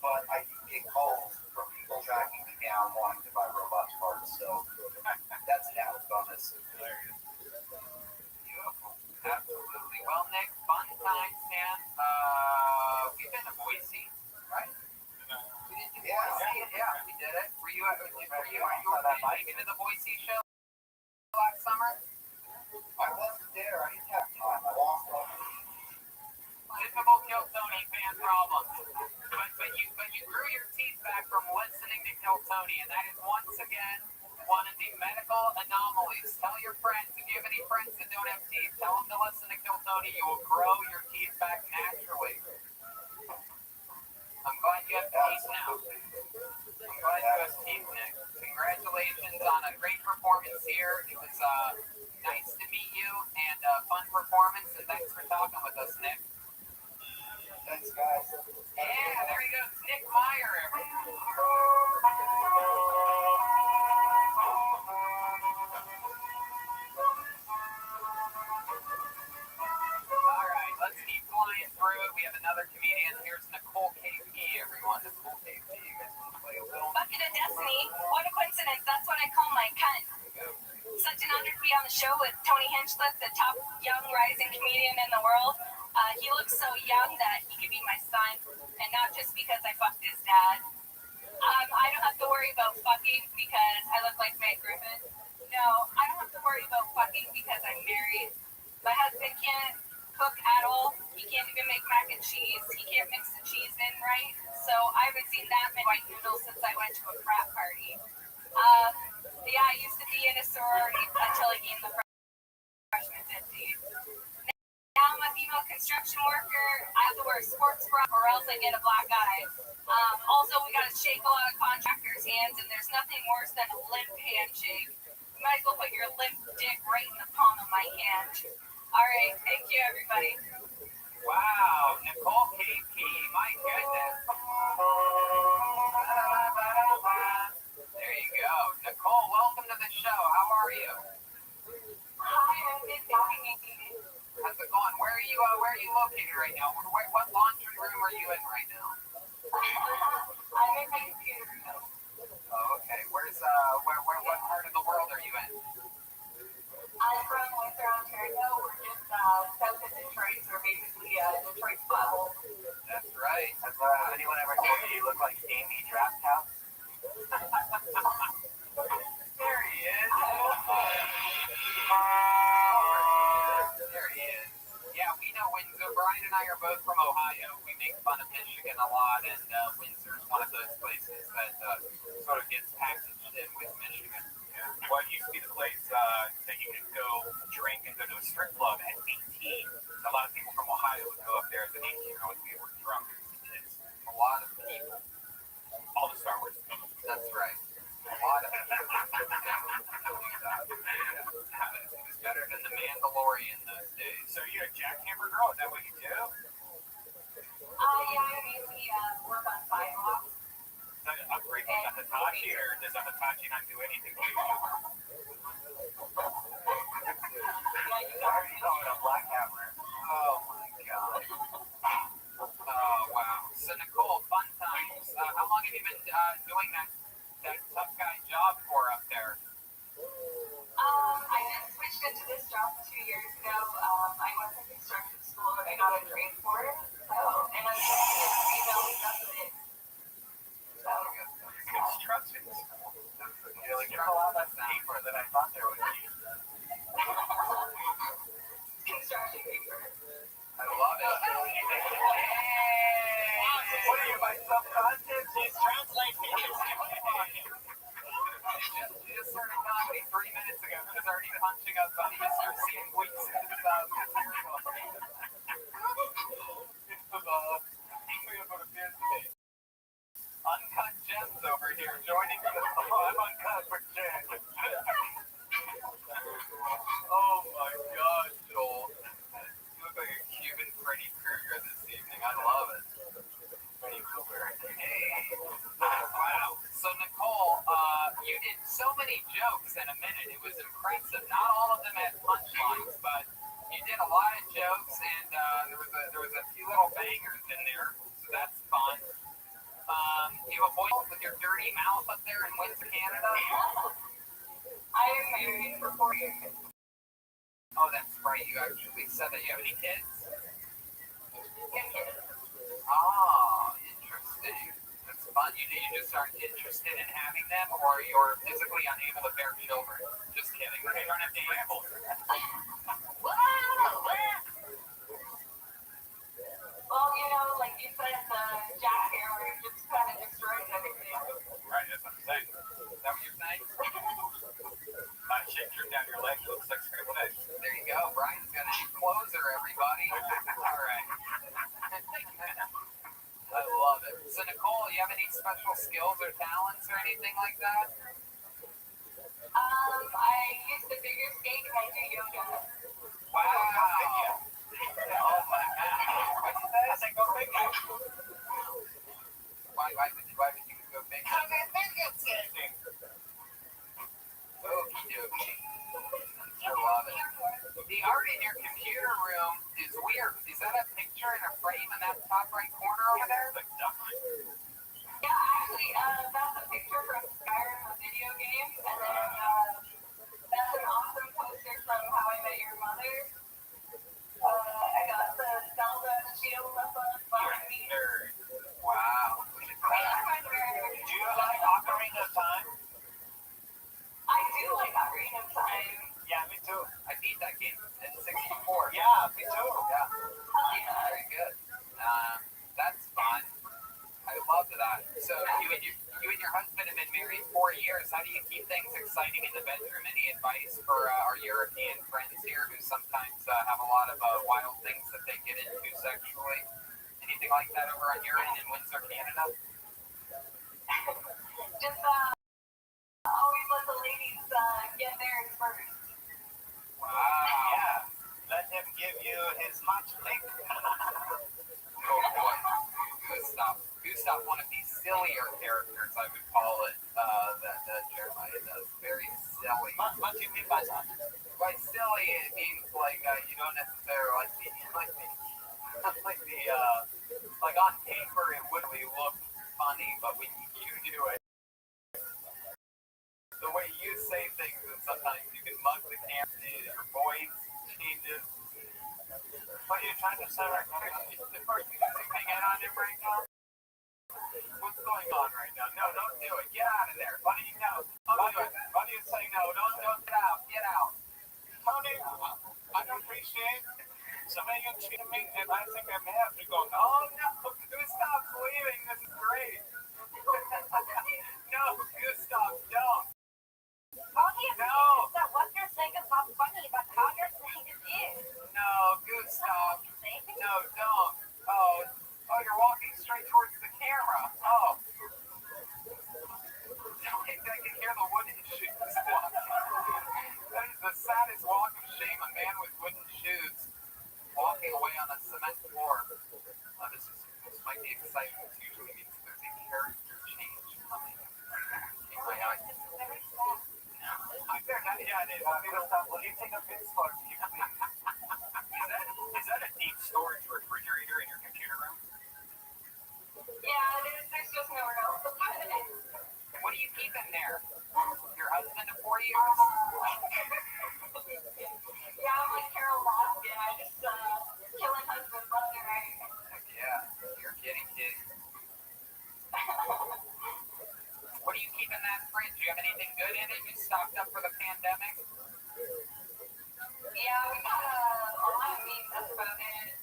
But I do get calls from people tracking me down wanting to buy robot parts. So that's an added bonus. Beautiful. Absolutely. Well, Nick, fun times, man. We've been to Boise, right? We did do Boise. Yeah, we did it. Were you making to the Boise show last summer? I wasn't there. I didn't have time. I lost all Typical Kill Tony fan problem. But you grew your teeth back from listening to Kill Tony, and that is once again one of the medical anomalies. Tell your friends, if you have any friends that don't have teeth, tell them to listen to Kill Tony. You will grow your teeth back naturally. I'm glad you have teeth now. I'm glad you have teeth, Nick. Congratulations on a great performance here. It was nice to meet you and a fun performance, and thanks for talking with us, Nick. Thanks, guys. Yeah, there he goes, Nick Meyer, everyone. All right, let's keep flying through it. We have another comedian. Here's Nicole KP, everyone. Nicole KP, you guys want to play a little? Bucket of Destiny. What a coincidence. That's what I call my cunt. Such an honor to be on the show with Tony Hinchcliffe, the top young rising comedian in the world. He looks so young that he could be my son, and not just because I fucked his dad. I don't have to worry about fucking because I look like Meg Griffin. No, I don't have to worry about fucking because I'm married. My husband can't cook at all. He can't even make mac and cheese. He can't mix the cheese in right. So I haven't seen that many white noodles since I went to a frat party. Yeah, I used to be in a sorority until I gained the freshman 50. Now I'm a female construction worker. I have to wear a sports bra or else I get a black eye. Also, we got to shake a lot of contractors' hands, and there's nothing worse than a limp handshake. You might as well put your limp dick right in the palm of my hand. All right, thank you, everybody. Wow, Nicole KP, my goodness. There you go. Nicole, welcome to the show. How are you? Hi, I'm good. Thank you. How's it going? Where are you located right now? What laundry room are you in right now? I'm in my computer room. Oh, okay. What part of the world are you in? I'm from Windsor, Ontario. We're just south of Detroit. We're basically Detroit's butthole. That's right. Has anyone ever told you you look like Amy Drafthouse? There he is. There he is. Yeah, we know Windsor. Brian and I are both from Ohio. We make fun of Michigan a lot, and Windsor is one of those places that sort of gets packaged in with Michigan. Yeah. Well, it used to be the place that you could go drink and go to a strip club at 18. A lot of people from Ohio would go up there as an 18-year-old. We were drunk as kids. A lot of people. All the Star Wars films. That's right. A lot of people. It was better than The Mandalorian those days. So you're a jackhammer girl? Is that what you do? Yeah, I mainly work on sidewalks. Upgrade from the Hitachi, or does the Hitachi not do anything for you? Yeah, you I heard you call it a black hammer. Oh my god. Oh wow. So Nicole, fun times. How long have you been doing that tough guy job for up there? I just switched into this job 2 years ago. I went to construction school and I got a trade for it. So, and I'm just a female who does it. So, Construction school. Yeah, like there's a lot less paper than I thought there would be. construction paper. I love it. What are you, my subconscious? She's translating. She just started comedy 3 minutes ago. She's already punching us on Mr. Seeing weeks into the material. Uncut Gems over here joining the I'm uncut for Jen. Oh my god, Joel. You look like a Cuban Freddy Krueger this evening. I love it. Freddy Krueger. Hey. Wow. So Nicole, you did so many jokes in a minute. It was impressive. Not all of them had punchlines, but you did a lot of jokes, and there was a few little bangers in there. So that's fun. You have a voice with your dirty mouth up there in Windsor, Canada. I am married for 4 years. Oh, that's right. You actually said that. You have any kids? Oh, interesting. That's fun. You just aren't interested in having them, or you're physically unable to bear children? Just kidding. You don't have to ramble. Well, you know, like you said, the jackhammer just kind of destroys everything. Right, that's what I'm saying. Is that what you're saying? Not shake your down your legs, looks like scrambled eggs. There you go. Brian's got a new closer, everybody. All right. I love it. So, Nicole, you have any special skills or talents or anything like that? I used to figure skate and I do yoga. Wow. Oh, my God. What'd you say? I said go figure. Why would you go big? I'm a figure skating. Okie dokie. I love it. The art in your computer room is weird. Is that a picture in a frame in that top right corner over there? Like duckling. Yeah, actually, that's a picture from Skyrim, the video game, and then that's an awesome poster from How I Met Your Mother. I got the Zelda shield up on behind me. Nerd. Wow. Look at that. Do you like Ocarina of Time? I do like Ocarina of Time. Yeah, me too. I beat that game in 64. Yeah, me too. Yeah. Hell yeah. So you and your husband have been married 4 years. How do you keep things exciting in the bedroom? Any advice for our European friends here who sometimes have a lot of wild things that they get into sexually? Anything like that over on your end in Windsor, Canada? Just always let the ladies get theirs first. Wow. Yeah. Let him give you his hot lick. Oh boy. Gustav, one of the sillier characters, I would call it, that Jeremiah does. Very silly. What do you mean by that? By silly, it means like you don't necessarily like on paper it would really look funny, but when you do it, the way you say things, and sometimes you can mug the camera, your voice changes. What are you trying to say right now? The first thing you hang out on him right now. What's going on right now? No, don't do it. Get out of there. Buddy, no. Buddy is saying no. Don't get out. Get out. Tony, I don't appreciate somebody gonna cheat me, and I think I may have to go. Oh no, Gustav's leaving. This is great. No, Gustav, don't. No. What you're saying is not funny, but how you're saying it is. No, Gustav. No, don't. Oh, you're walking straight towards the camera. Oh. I can hear the wooden shoes walking. That is the saddest walk of shame, a man with wooden shoes walking away on a cement floor. This might be exciting. It usually means there's a character change coming. Will you take a bit slower? Is that a deep storage refrigerator in your computer room? Yeah, there's just nowhere else to put it. What do you keep in there? Your husband of 4 years? Yeah, I'm like Carol Baskin. I just killing husbands left and right. Yeah, you're kidding, kid. What do you keep in that fridge? Do you have anything good in it? You stocked up for the pandemic? Yeah, we got a lot of meat. That's about it.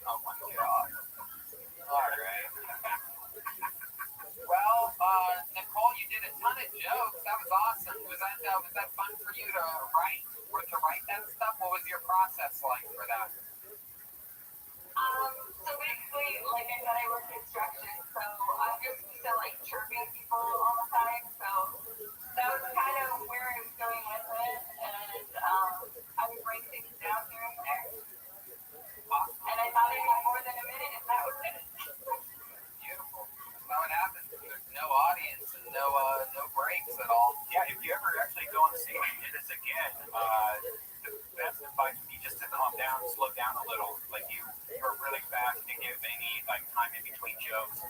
Oh my god. Alright. Well, Nicole, you did a ton of jokes. That was awesome. Was that fun for you to write that stuff? What was your process like for that? So basically, like I said, I work construction, so I'm just used to like chirping people all the time. So that was kind of where I was going with it, and I would write things down here and there. And I thought it was more than a minute, and that was it. Beautiful. That's how it happens. There's no audience and no breaks at all. Yeah, if you ever actually go on stage and do this again, the best advice would be just to calm down, slow down a little. Like you were really fast to give any like time in between jokes.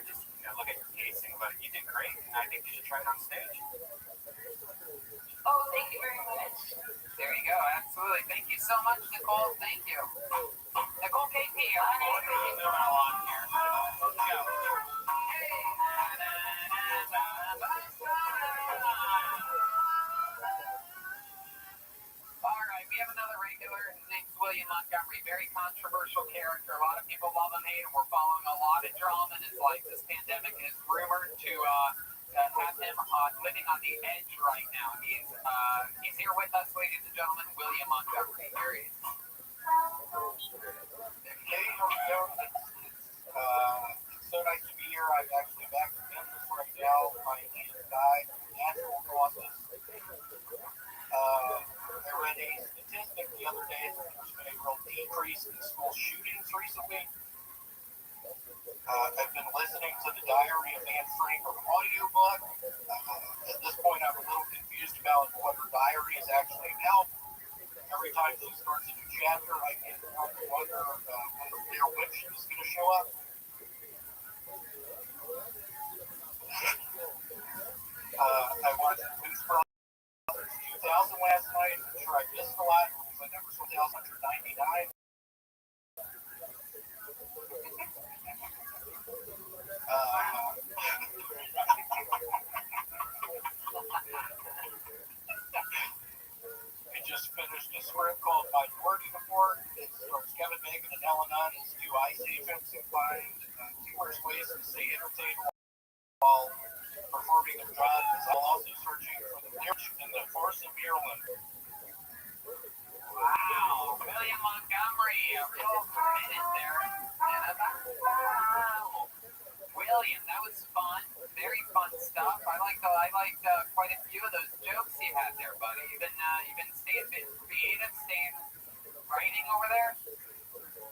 Just look at your pacing, but you did great, and I think you should try it on stage. Oh, thank you very much. There you go. Absolutely. Thank you so much, Nicole. Thank you. Nicole KP. Moving along here. Let's go. All right, we have another regular. His name's William Montgomery. Very controversial character. A lot of people love him, hate him. We're following a lot of drama in his life. This pandemic is rumored to have him living on the edge right now. He's here with us, ladies and gentlemen. William Montgomery. Here he is. Hey, how's it going? It's so nice to be here. I'm actually back in Memphis right now. My hand died from natural causes. I read a statistic the other day that there's been a real decrease in school shootings recently. I've been listening to the Diary of Anne Frank on audiobook. At this point, I'm a little confused about what her diary is actually about. Every time she starts a new chapter, I get wonder when the Blair Witch is going to show up. I watched Blues Brothers 2000 last night. I'm sure I missed a lot because I never saw 1999. I just finished a script called Minority Report. It's stars Kevin Bacon and Ellen Hunt do ice agents and find two worst ways to stay entertained while performing their jobs, while also searching for the lyrics in the forest of Ireland. Wow, William Montgomery, a real minute there. Wow. William, that was fun. Very fun stuff. I liked quite a few of those jokes you had there, buddy. You've been staying a bit creative, staying writing over there.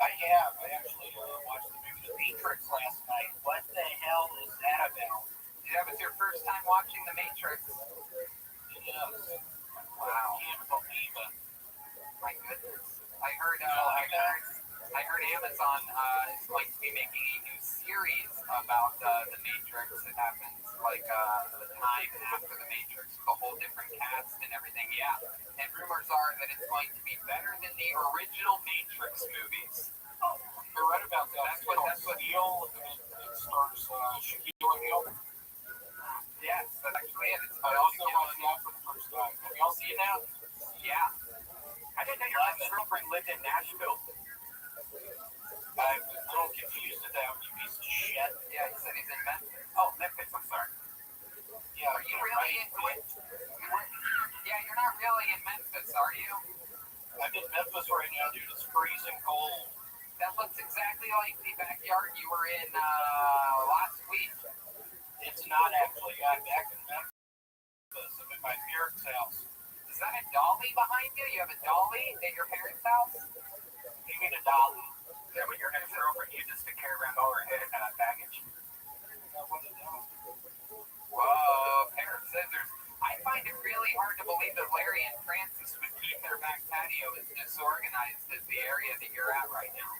I have. I actually watched the movie The Matrix last night. What the hell is that about? That was your first time watching The Matrix. Yes. Wow. I can't believe it. My goodness. I heard Amazon is going to be making a new series about The Matrix. It happens like the time after The Matrix, with a whole different cast and everything. Yeah. And rumors are that it's going to be better than the original Matrix movies. I read about that. That's what Neil, it stars Shaquille O'Neal. Yes, that's actually it. I also watched that for the first time. Have y'all seen that? Yeah. I didn't know your ex-girlfriend lived in Nashville. I'm a little confused at that, you piece of shit. Yeah, he said he's in Memphis. Oh, Memphis, I'm sorry. Yeah, Are you really in Yeah, you're not really in Memphis, are you? I'm in Memphis right now, dude. It's freezing cold. That looks exactly like the backyard you were in last week. It's not actually. I'm back in Memphis. I'm at my parents' house. Is that a dolly behind you? You have a dolly at your parents' house? You mean a dolly? Is that what your ex-girlfriend uses to carry around all her baggage? Whoa, pair of scissors. I find it really hard to believe that Larry and Francis would keep their back patio as disorganized as the area that you're at right now.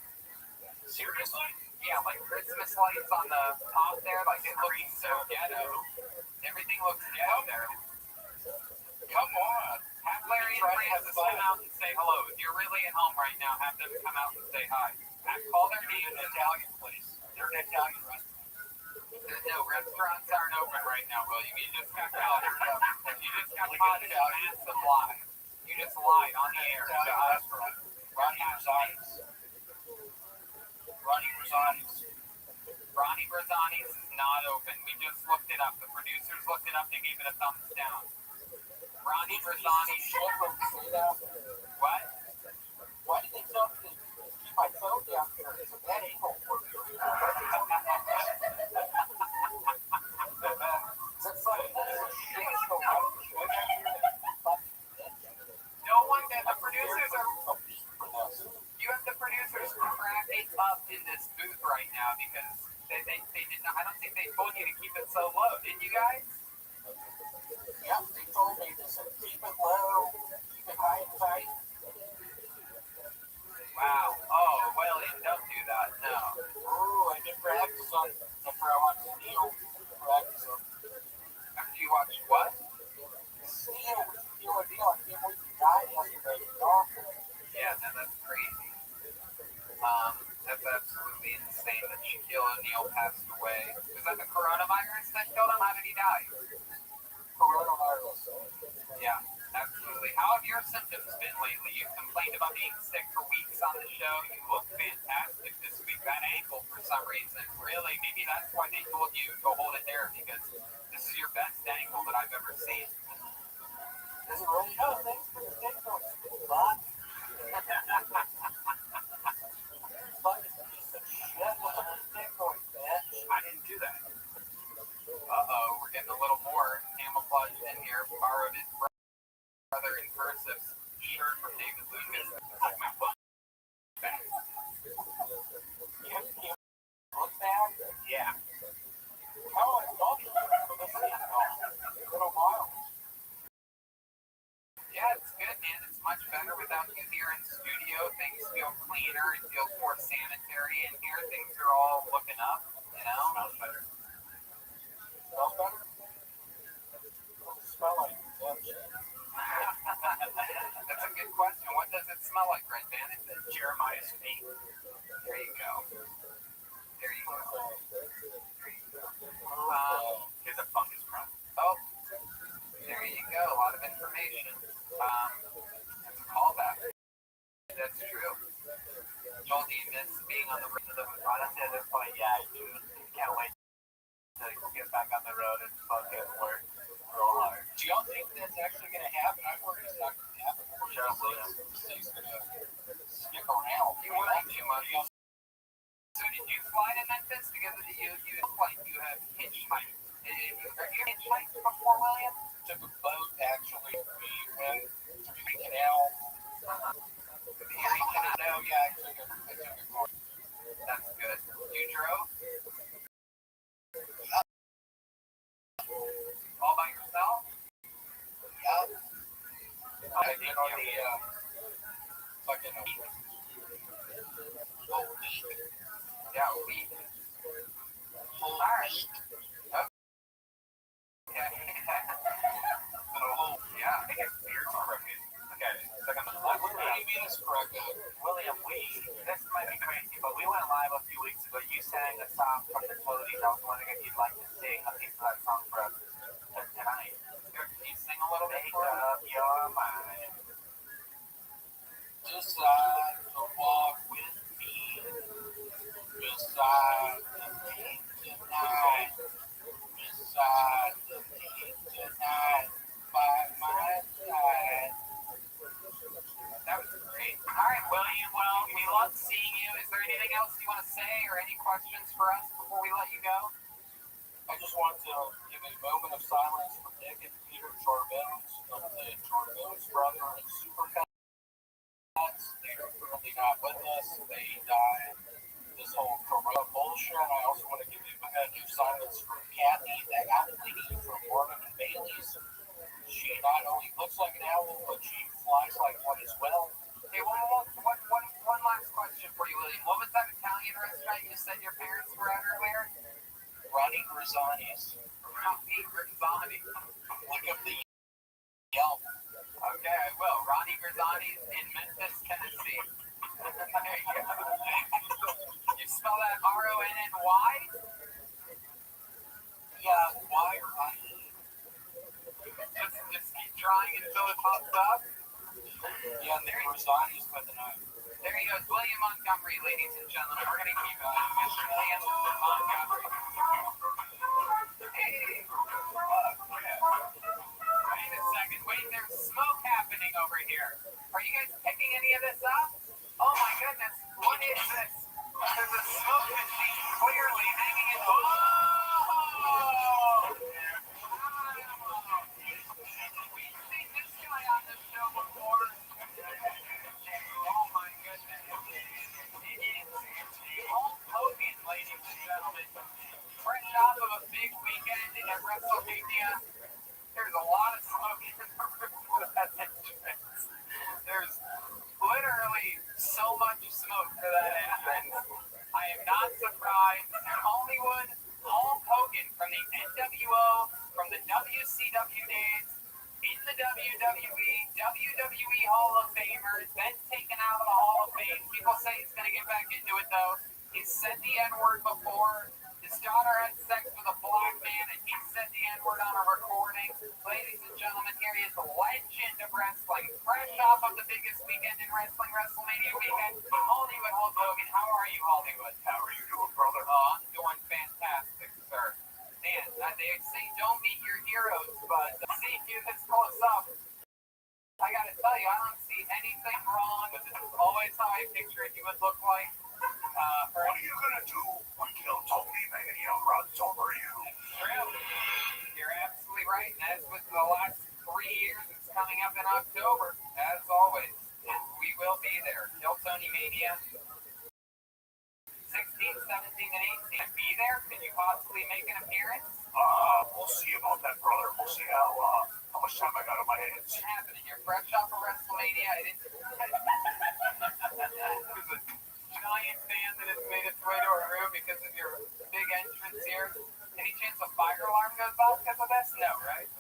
Seriously? Yeah, like Christmas lights on the top there, like it looks so ghetto. Everything looks ghetto there. Come on. Have Larry and Francis come out and say hello. If you're really at home right now, have them come out and say hi. Call their name. An Italian place. They're an Italian restaurant. No, restaurants aren't open right now, William. You just got caught. You just got caught in a massive lie. You just lied on the air. Restaurant. Ronnie Rosani's. Ronnie Rosani's is not open. We just looked it up. The producers looked it up. They gave it a thumbs down. Ronnie Rosani's. What? Why did they tell me to keep my phone down here? It's a bad angle for me. That's like no one that the producers are. You have the producers cracking up in this booth right now because they did not. I don't think they told you to keep it so low, did you guys? Yeah, they told me to keep it low, keep it high and tight. Wow. Oh, well, don't do that. No. Oh, I did practice on after I watched Neil practice on. After you watched what? Neil O'Neal, I can't believe he died yesterday. It's awful. Yeah, no, that's crazy. That's absolutely insane that Shaquille O'Neal passed away. Was that the coronavirus that killed him? How did he die? Coronavirus. Yeah, absolutely. How have your symptoms been lately? You've complained about being sick for weeks on the show. You look fantastic this week. That ankle, for some reason, really, maybe that's why they told you to hold it there, because this is your best ankle that I've ever seen. Is it really? No, thanks for the signal. Fuck. Fucking piece of shit with a Bitcoin, bitch. I didn't do that. Uh-oh, we're getting a little more camouflaged in here. Borrowed his brother in cursive shirt from David Lucas. Took my book back. You look bad? Yeah. How I thought you were listening a little while. Yeah, it's good, man. It's much better without you here in studio. Things feel cleaner. It feels more sanitary in here. Things are all looking up, you know? Smells better. Smells better? What does it smell like? That's a good question. What does it smell like, Red Van? It says Jeremiah's feet. There you go. There you go. Here's a fungus problem. Oh, there you go. A lot of information. That's a callback. That's true. being on the road. Honestly, at this point, yeah, I do. Can't wait to get back on the road and fucking work real hard. Do y'all think that's actually going to happen? I'm worried it's not going to happen. He's going to stick around. You want too much. So did you fly to Memphis because of you have hitchhiked? Are you hitchhiked before, William? Took a boat, actually. We went through the canal. Erie Canal? Yeah, I took a car. That's good. You drove? All by yourself? Yeah. I did on the fucking whole week. Yeah, a week. Whole week. Okay. So whole, Yeah, I think it's beard's crooked. Okay, second. maybe it's crooked. William, this might be crazy, but we went live a few weeks ago. You sang a song from the Toadies. I was wondering if you'd like to sing a piece of that song for us tonight. Can you sing a little bit Make for us? up your mind. Decide to walk with me beside the beach tonight. Beside the beach tonight. By my side. That was great. All right, William. Well, we love seeing you. Is there anything else you want to say or any questions for us before we let you go? I just want to give a moment of silence for Nick and Peter Charbones of the Charbones brother and Supercuts. They are currently not with us. They died this whole corona bullshit. And I also want to give you a new silence for Kathy, the owl lady from Marvin and Bailey's. She not only looks like an owl, but she flies like one as well. Hey, one last question for you, William. What was that Italian restaurant you said your parents were at earlier? Ronnie Grisani's. Ronnie Grisani. Look up the Yelp. Okay, I will. Ronnie Grisani's in Memphis, Tennessee. There you go. You spell that R-O-N-N-Y? Yeah, why or I? Just keep trying until it pops up. Yeah, and the Grisani's with an I. There he goes, William Montgomery, ladies and gentlemen. We're going to keep Mr. William Montgomery. Hey, wait a second. Wait, there's smoke happening over here. Are you guys picking any of this up? Oh my goodness, what is this? There's a smoke machine clearly hanging in. Oh! We've seen this guy on this show before. Oh my goodness. It is Hulk Hogan, ladies and gentlemen. Fresh off of a big weekend at WrestleMania. There's a lot of smoke in the room for that entrance. There's literally so much smoke for that entrance. I am not surprised. Hollywood, Hulk Hogan from the NWO, from the WCW days, in the WWE, WWE Hall of Famer, then taken out of the Hall of Fame. People say he's going to get back into it, though. He's said the N-word before. His daughter had sex with a black man, and he said the N-word on a recording. Ladies and gentlemen, here he is, the legend of wrestling. Fresh off of the biggest weekend in wrestling, WrestleMania weekend, Hollywood Hulk Hogan. How are you, Hollywood? How are you doing, brother? I'm doing fantastic, sir. Man, they say don't meet your heroes, but seeing you this close up, I gotta tell you, I don't see anything wrong with this. Is always how I pictured you would look like. What are you gonna do when Kill Tony Mania runs over you? True. You're absolutely right. And as with the last 3 years, it's coming up in October, as always. And we will be there. Kill Tony Mania 16, 17, and 18. Be there? Can you possibly make an appearance? We'll see about that, brother. We'll see how much time I got on my hands. What's happening? You're fresh off of WrestleMania. I didn't. There's a giant fan that has made its way to our room because of your big entrance here. Any chance a fire alarm goes off because of this? No, right?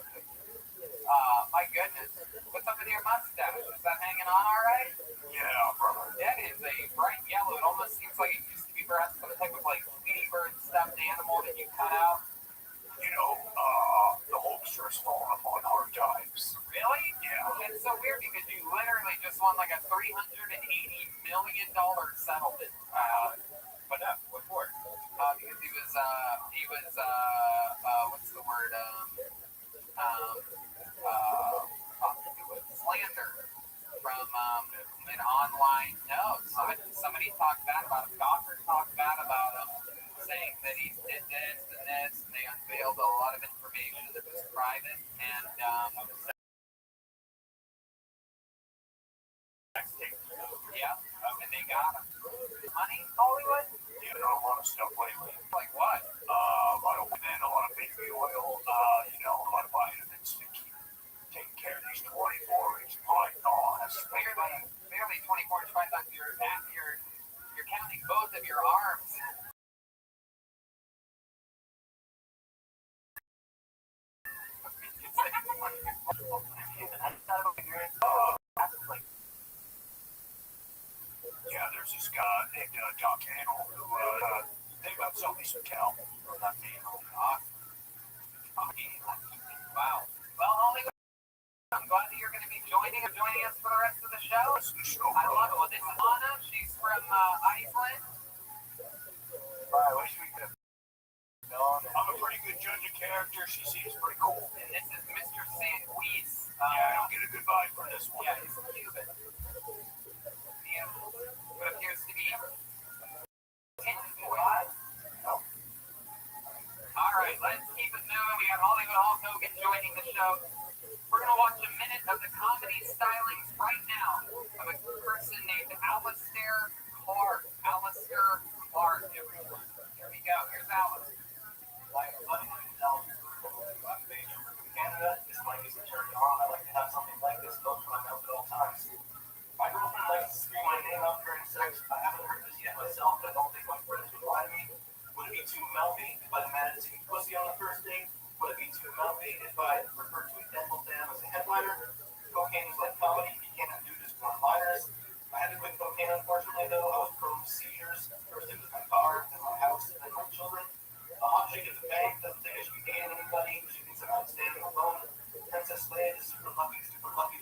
My goodness. What's up with your mustache? Is that hanging on all right? Yeah, brother. That is a bright yellow. It almost seems like it used to be perhaps some type of like Tweety Bird stuffed animal that you cut out. You know, the Hulkster's falling upon hard times. Really? Yeah. It's so weird because you literally just won like a $380 million settlement. what's the word? Slander from an online. No, somebody talked bad about him. Gawker talked bad about him, saying that he did this and this, and they unveiled a lot of information that was private. And and they got him. Money, Hollywood? You know, a lot of stuff lately. Like what? A lot of women, a lot of baby oil, a lot of vitamins to keep taking care of these 24-inch pythons. Barely 24-inch pythons. You're counting both of your arms. Yeah, there's this guy named Doc Handel who they got somebody some cow. Not me. Wow. Well, Hollywood, I'm glad that you're going to be joining us for the rest of the show. I love it. Well, this is Anna. She's from Iceland. I wish we could have known. I'm a pretty good judge of character. She seems pretty cool. And this is Mr. Sanquise. I don't get a good vibe from this one. Yeah, he's Cuban. What appears to be all right, let's keep it moving. We got Hollywood Hulk Hogan joining the show. We're going to watch a minute of the comedy stylings right now of a person named Alistair Clark. Alistair Clark, everyone. Here we go. Here's Alistair. Canada is my music turned on. I like to have something like this built when I'm out at all times. My girlfriend likes to scream my name out during sex. I haven't heard this yet myself, but I don't think my friends would lie to me. Would it be too mouthy if I demanded to see pussy on the first date? Would it be too mouthy if I referred to a dental dam as a headliner? Cocaine is like comedy. You can't do this one-liners. I had to quit cocaine, unfortunately, though. I was prone to seizures. First it was my car, then my house, then my children. A hot chick at the bank doesn't think I should be dating anybody. She thinks I'm outstanding alone. Princess Leia is super lucky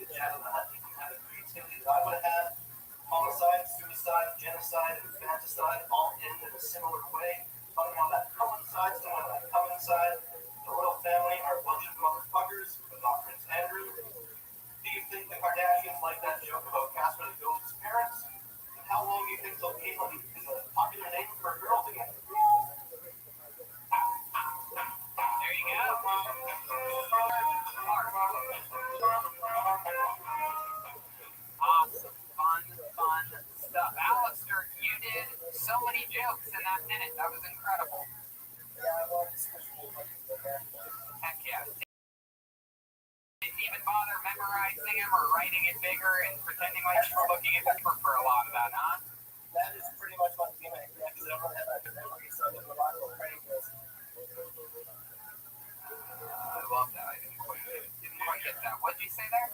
that Jabba the Hutt didn't have the creativity that I would have had. Homicide, suicide, genocide, and infanticide all end in a similar way. Funny how that coincides to when I come inside. The royal family are a bunch of motherfuckers, but not Prince Andrew. Do you think the Kardashians like that joke about Casper the Ghost's parents? And how long do you think till Caitlyn is a popular name for a girl to get? There you go. Awesome. Fun stuff. Alistair, you did so many jokes in that minute. That was incredible. Heck yeah. Didn't even bother memorizing them or writing it bigger and pretending like you were looking at the paper for a lot of that, huh? That is pretty much my gimmick, because I don't have that memory, so there's a lot of practice. I love that. I didn't quite get that. What did you say there?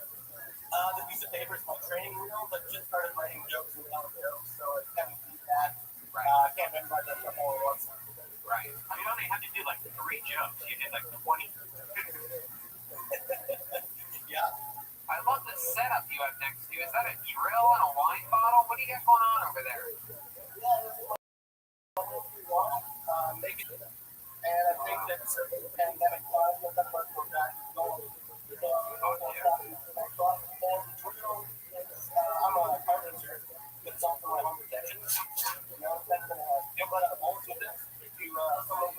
The piece of paper is my training wheel, but just started writing jokes without jokes, so it's kind of deep that. Right. I can't remember that stuff all at once. Right. I mean, only had to do like 3 jokes. You did like 20. Yeah. I love the setup you have next to you. Is that a drill and a wine bottle? What do you got going on over there? Yeah, this is make it. And I think that the pandemic time, when that work goes back, I'm a carpenter, but it's also my home protection. You know, you'll run out of bullets with this. If you, someone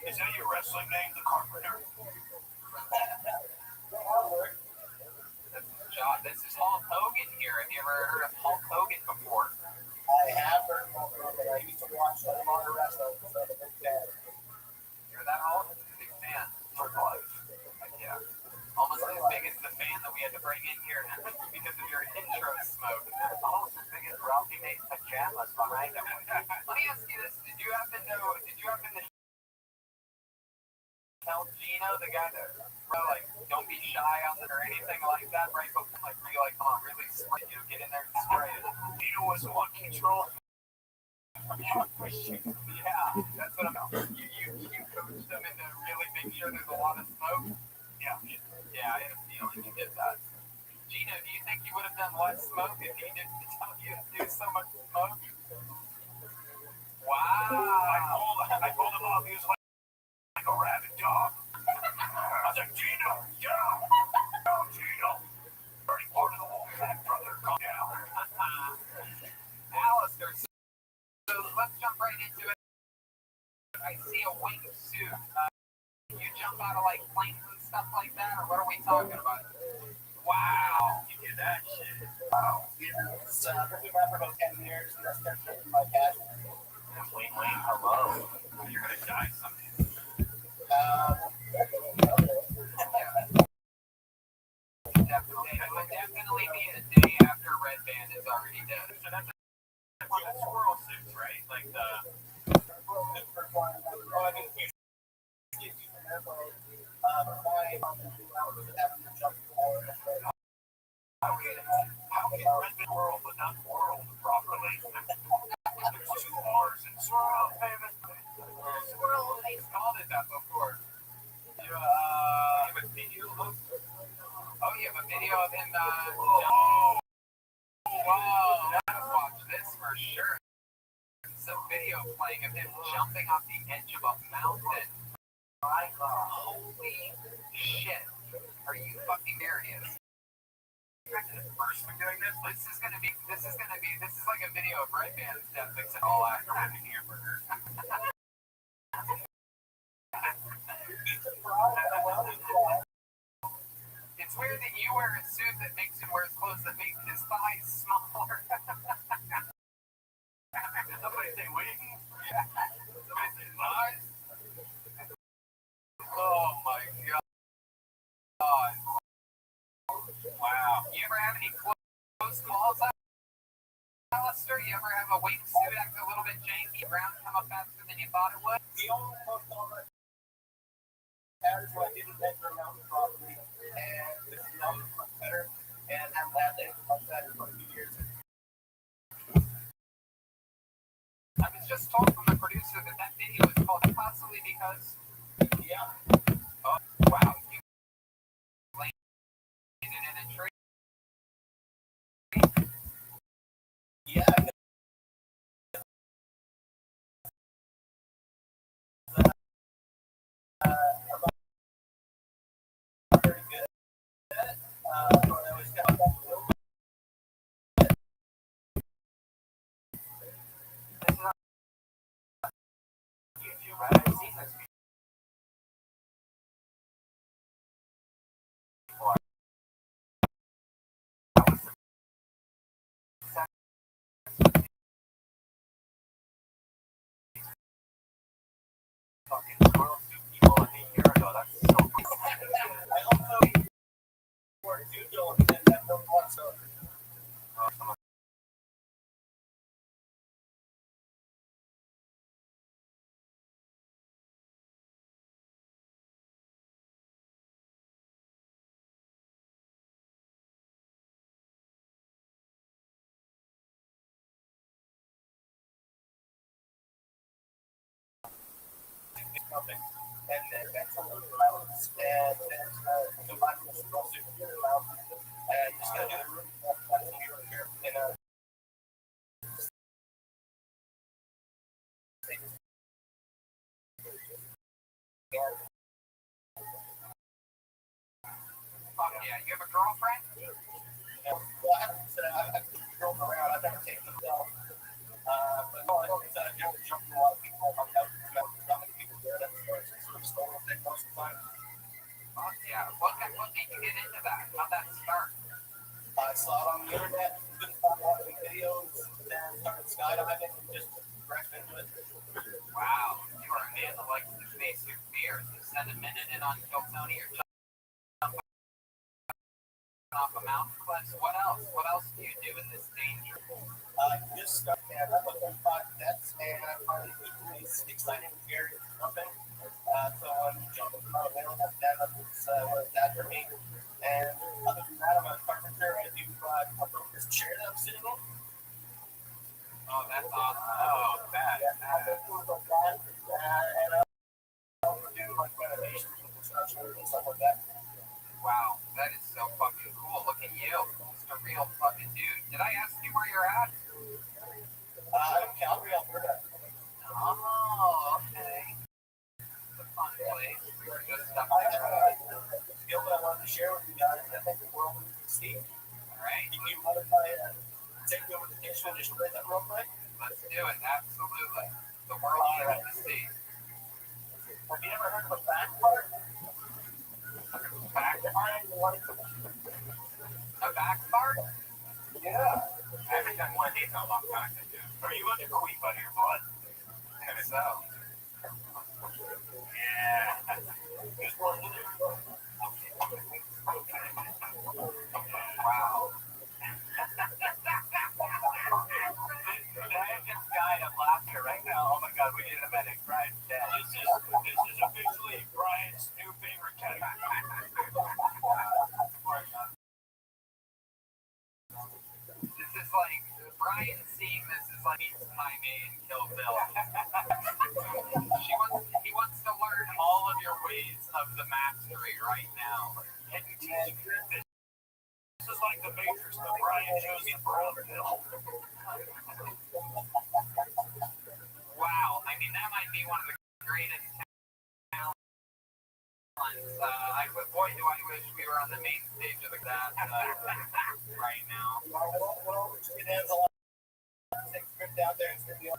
Is that your wrestling name, the Carpenter? This is Hulk Hogan here. Have you ever heard of Hulk Hogan before? I have heard of Hulk Hogan. I used to watch a lot of wrestling, so I'm a big fan. You're that Hulk? Big fan. For life. Yeah. Almost as big as the fan that we had to bring in here because of your intro smoke. Almost as big as Ralphie makes pajamas behind him. Let me ask you this. Did you happen to tell Gino, the guy that like don't be shy on it or anything like that, right? But like were you like, come on, really spray, get in there and spray it. Gino was the one controlling. Yeah, that's what I'm about. You coached them into really making sure there's a lot of smoke? Yeah. Yeah, I had a feeling you did that. Gino, do you think you would have done less smoke if he didn't tell you to do so much smoke? Wow. into it. I see a wingsuit. You jump out of like planes and stuff like that, or what are we talking about? Wow. You do that shit. Wow. It's been around for about 10 years, and that's definitely my passion. Wayne, hello. You're gonna die someday. Definitely. It would definitely be the day after Red Band is already dead. So that's one of the squirrel suits, right? Like the. How can Red Band world but not world properly? There's two R's in squirrel, famous. Squirrel, they've called it that before. You have a video of. Oh, you have a video of him, wow, gotta watch this for sure. It's a video playing of him jumping off the edge of a mountain. My God, holy shit. Are you fucking serious? First for doing this, This is like a video of Red Band's death, except all after having hamburgers. It's weird that you wear a suit that makes him wear clothes that make his thighs smaller. somebody say wings. Somebody say thighs. Oh my God. Wow. You ever have any close calls, Alistair? You ever have a wingsuit act a little bit janky, ground come up faster than you thought it would? The only close call I had is when I didn't measure a mountain properly, and this mountain was much better, and I'm glad that it was much better for a few years. I was just told from the producer that video is called possibly because, yeah. Oh, wow. You landed in a tree. Yeah. Pretty good. I was kind of YouTube, right? I've seen this before. That was the Fucking squirrel suit people like a year ago. That's so cool. I also wore judo and have no whatsoever. And then that's a little mountains and the bottom is also a little mountain. And just gonna do the room here in a fuck yeah. You have a girlfriend? well, I haven't said I've drove around, I've never taken them down. But no, I don't think that I've never jumped a lot of people. I've not many people there that sort of stolen thing most of the time. Fuck yeah. What made you get into that? How'd that start? I saw it on the internet, couldn't find a lot of videos, then started skydiving and just crashed into it. Wow. You are a man that likes to face your fears. You send a minute in on Kiltony or jump off a mountain cliffs. What else? What else do you do in this danger? Just stuck there. I'm looking for that's and I finally it's exciting to hear something. So I'm jumping from the middle of that was that for me. And other than that, I'm a carpenter. I do I broke this chair that I'm sitting in. Oh, that's awesome. Oh, bad. Yeah, I do that, and I also do like renovations and construction and stuff like that. Wow, that is so fucking cool. Look at you. Just a real fucking dude. Did I ask you where you're at? I'm in Calgary, Alberta. Oh, okay. It's a fun place. We were just stuff I there. have a skill that I wanted to share with you guys. I think the world needs to see. All right. You want to take over the just want to just read that real quick? Let's do it. Absolutely. The world needs to see. Have you ever heard of a back part? Back part? A back part? Yeah. I haven't done one of these in a long time. Are you going to queef out of your butt? Maybe so. Yeah. Just one minute. Wow. I just died of laughter right now. Oh my god, we need a medic. Brian's dead. This is officially Brian's new favorite category. This is like, Brian seeing this is like he's Jaime in Kill Bill. He wants to learn all of your ways of the mastery right now. Can you teach me this? This is like the Matrix, but Brian chose the brown pill. Wow, I mean, that might be one of the greatest talents. Boy, do I wish we were on the main stage of that right now. Well, just get hands on. Take script out there. It's going to be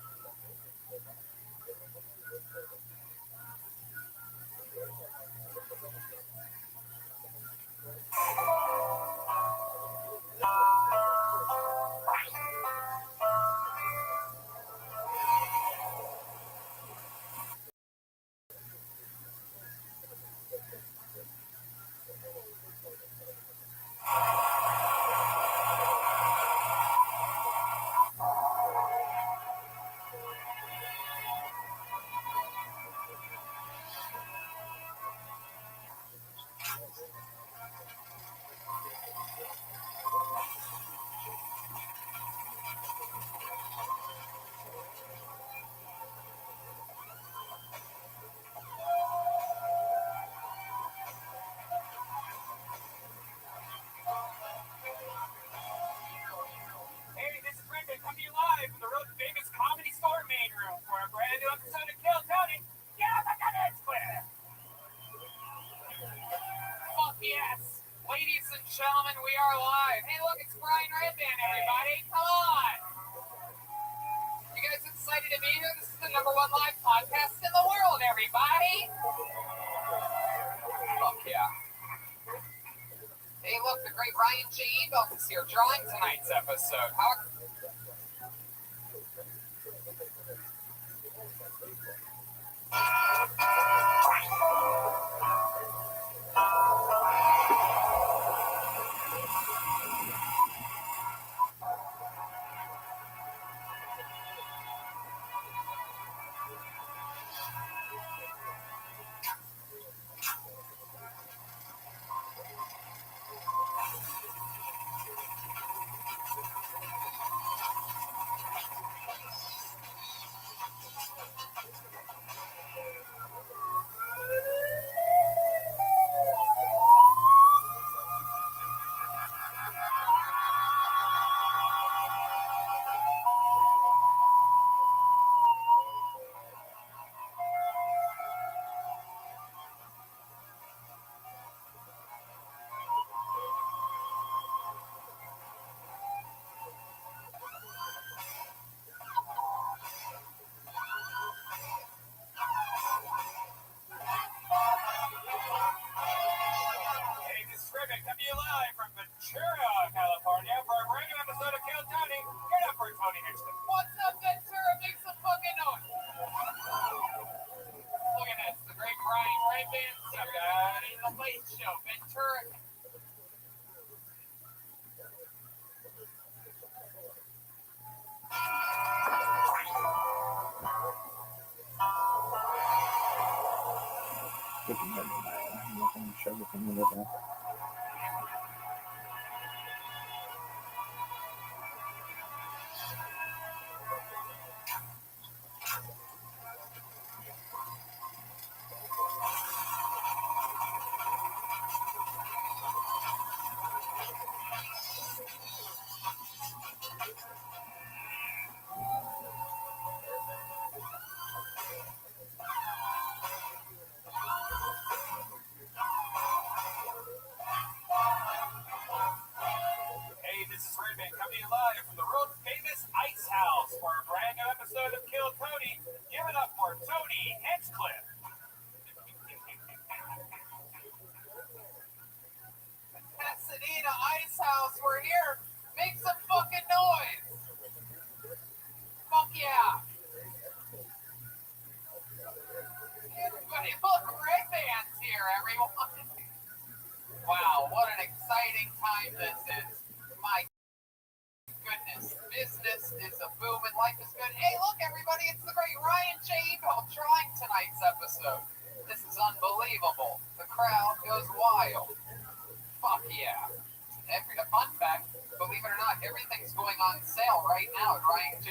Hey, this is Brendan coming to you live from the Road Famous Comedy Store main room for a brand new episode of Kill Tony. Get up and get it, Square! Fuck yes! Ladies and gentlemen, we are live. Hey, look, it's Brian Redband, everybody. Come on! You guys excited to be here? This is the #1 live podcast in the world, everybody! Fuck yeah. Hey, look, the great Ryan J. Ebelt is here drawing tonight's episode. How... Hey, this is Ribbon coming to you live from Ventura, California for a brand new episode of Kill Tony. Get up for Tony Hinchliffe. What's up, Ventura? Make some fucking noise! Look at this, the great Brian Redband. What's up, guys? The Late Show, Ventura.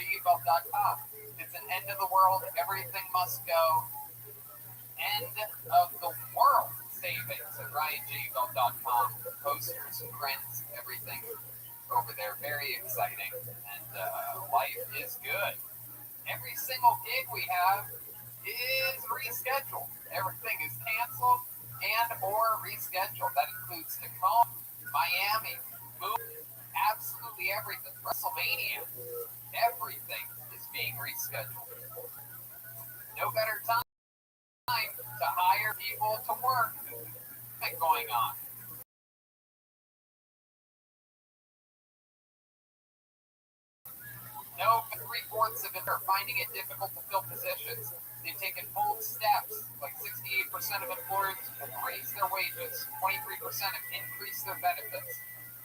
RiotJUbelt.com. It's an end of the world, everything must go. End of the world savings at RiotJUbelt.com. Posters, prints, everything over there. Very exciting. And life is good. Every single gig we have is rescheduled. Everything is canceled and or rescheduled. That includes Tacoma, Miami, Boom, absolutely everything. WrestleMania, everything is being rescheduled. No better time to hire people to work than going on. No, 3/4 of it are finding it difficult to fill positions. They've taken bold steps, like 68% of employers have raised their wages, 23% have increased their benefits.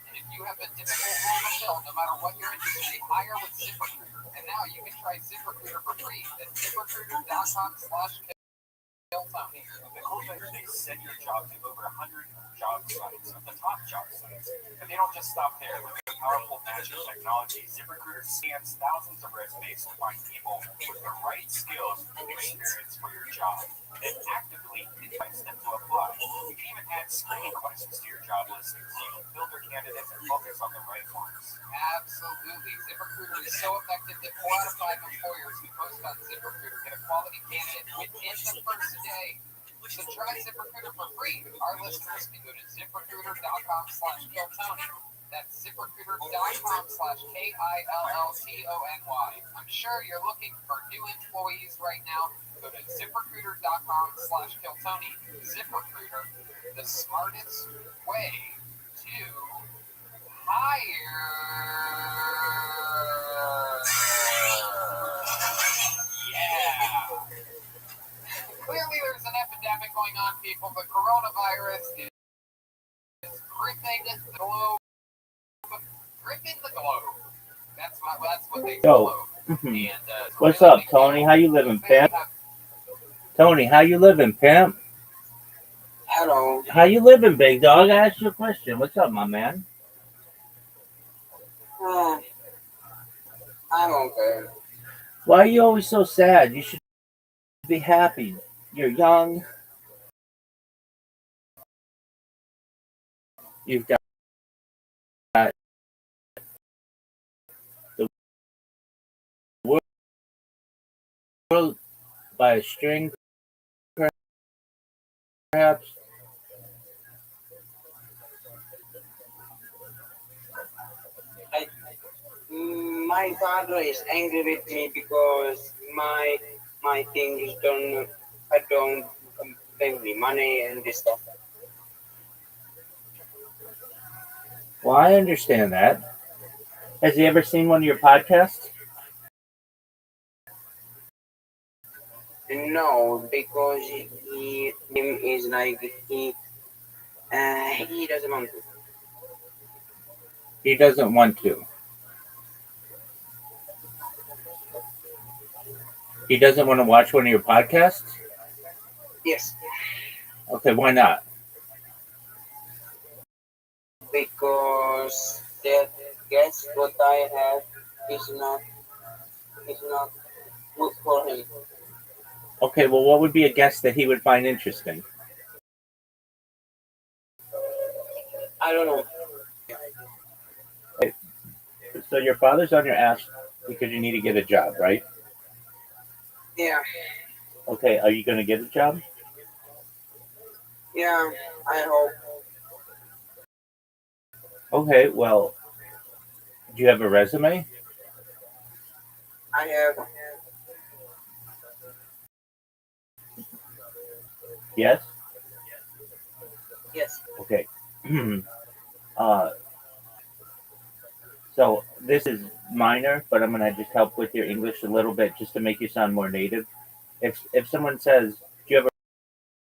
And if you have a difficult role to fill, no matter what your industry, hire with ZipRecruiter. And now you can try ZipRecruiter for free at ZipRecruiter.com/KillTony. The cool thing is they send your job to over 100 job sites, the top job sites. And they don't just stop there. With their powerful magic technology, ZipRecruiter scans thousands of resumes to find people with the right skills and experience for your job. And actively invites them to apply. You can even add screening questions to your job listing so you can filter candidates and focus on the right ones. Absolutely. ZipRecruiter is so effective that 4 out of 5 employers who post on ZipRecruiter get a quality candidate within the first day. So try ZipRecruiter for free. Our listeners can go to ZipRecruiter.com/KillTony. That's ZipRecruiter.com/KILLTONY. I'm sure you're looking for new employees right now. Go to ZipRecruiter.com/KillTony. ZipRecruiter, the smartest way to hire. Yeah. Clearly, there's an epidemic going on, people. The coronavirus is gripping the globe. Gripping the globe. That's what they globe. And, what's up, Tony? How you living, pimp? Tony, how you living, pimp? Hello. How you living, big dog? I asked you a question. What's up, my man? I'm okay. Why are you always so sad? You should be happy. You're young. You've got the world by a string, perhaps. My father is angry with me because my things don't bring me money and this stuff. Well, I understand that. Has he ever seen one of your podcasts? No, because he is like he doesn't want to. He doesn't want to. He doesn't want to watch one of your podcasts? Yes. Okay, why not? Because that guess what I have is not good for him. Okay, well, what would be a guest that he would find interesting? I don't know. Okay. So your father's on your ass because you need to get a job, right? Yeah. Okay, are you going to get a job? Yeah, I hope. Okay, well, do you have a resume? I have. Yes? Yes. Okay. So this is minor, but I'm going to just help with your English a little bit just to make you sound more native. If someone says, do you have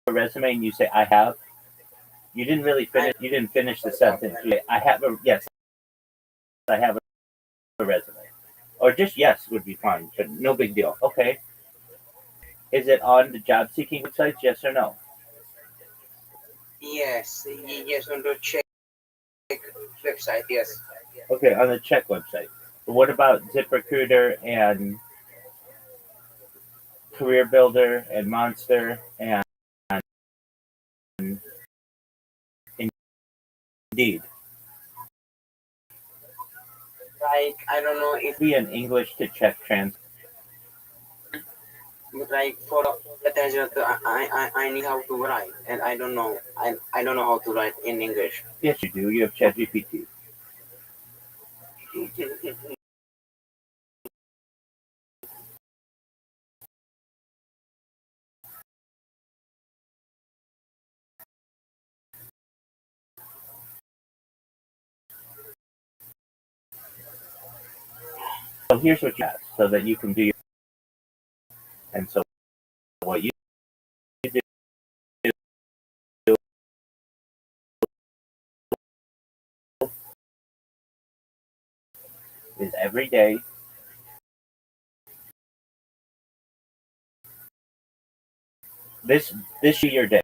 a resume? And you say, I have. You didn't really finish. You didn't finish the sentence. I have a, yes, I have a resume. Or just yes would be fine, but no big deal. Okay. Is it on the job seeking websites? Yes or no? Yes. Yes, on the check website. Yes. Okay, on the check website. What about ZipRecruiter and Career Builder and Monster and Indeed? Like, I don't know if, Be an English to Czech trans. like, for I need how to write, and I don't know. I don't know how to write in English. Yes, you do. You have ChatGPT. So here's what you ask, so that you can do your. And so what you do is every day this should be your day.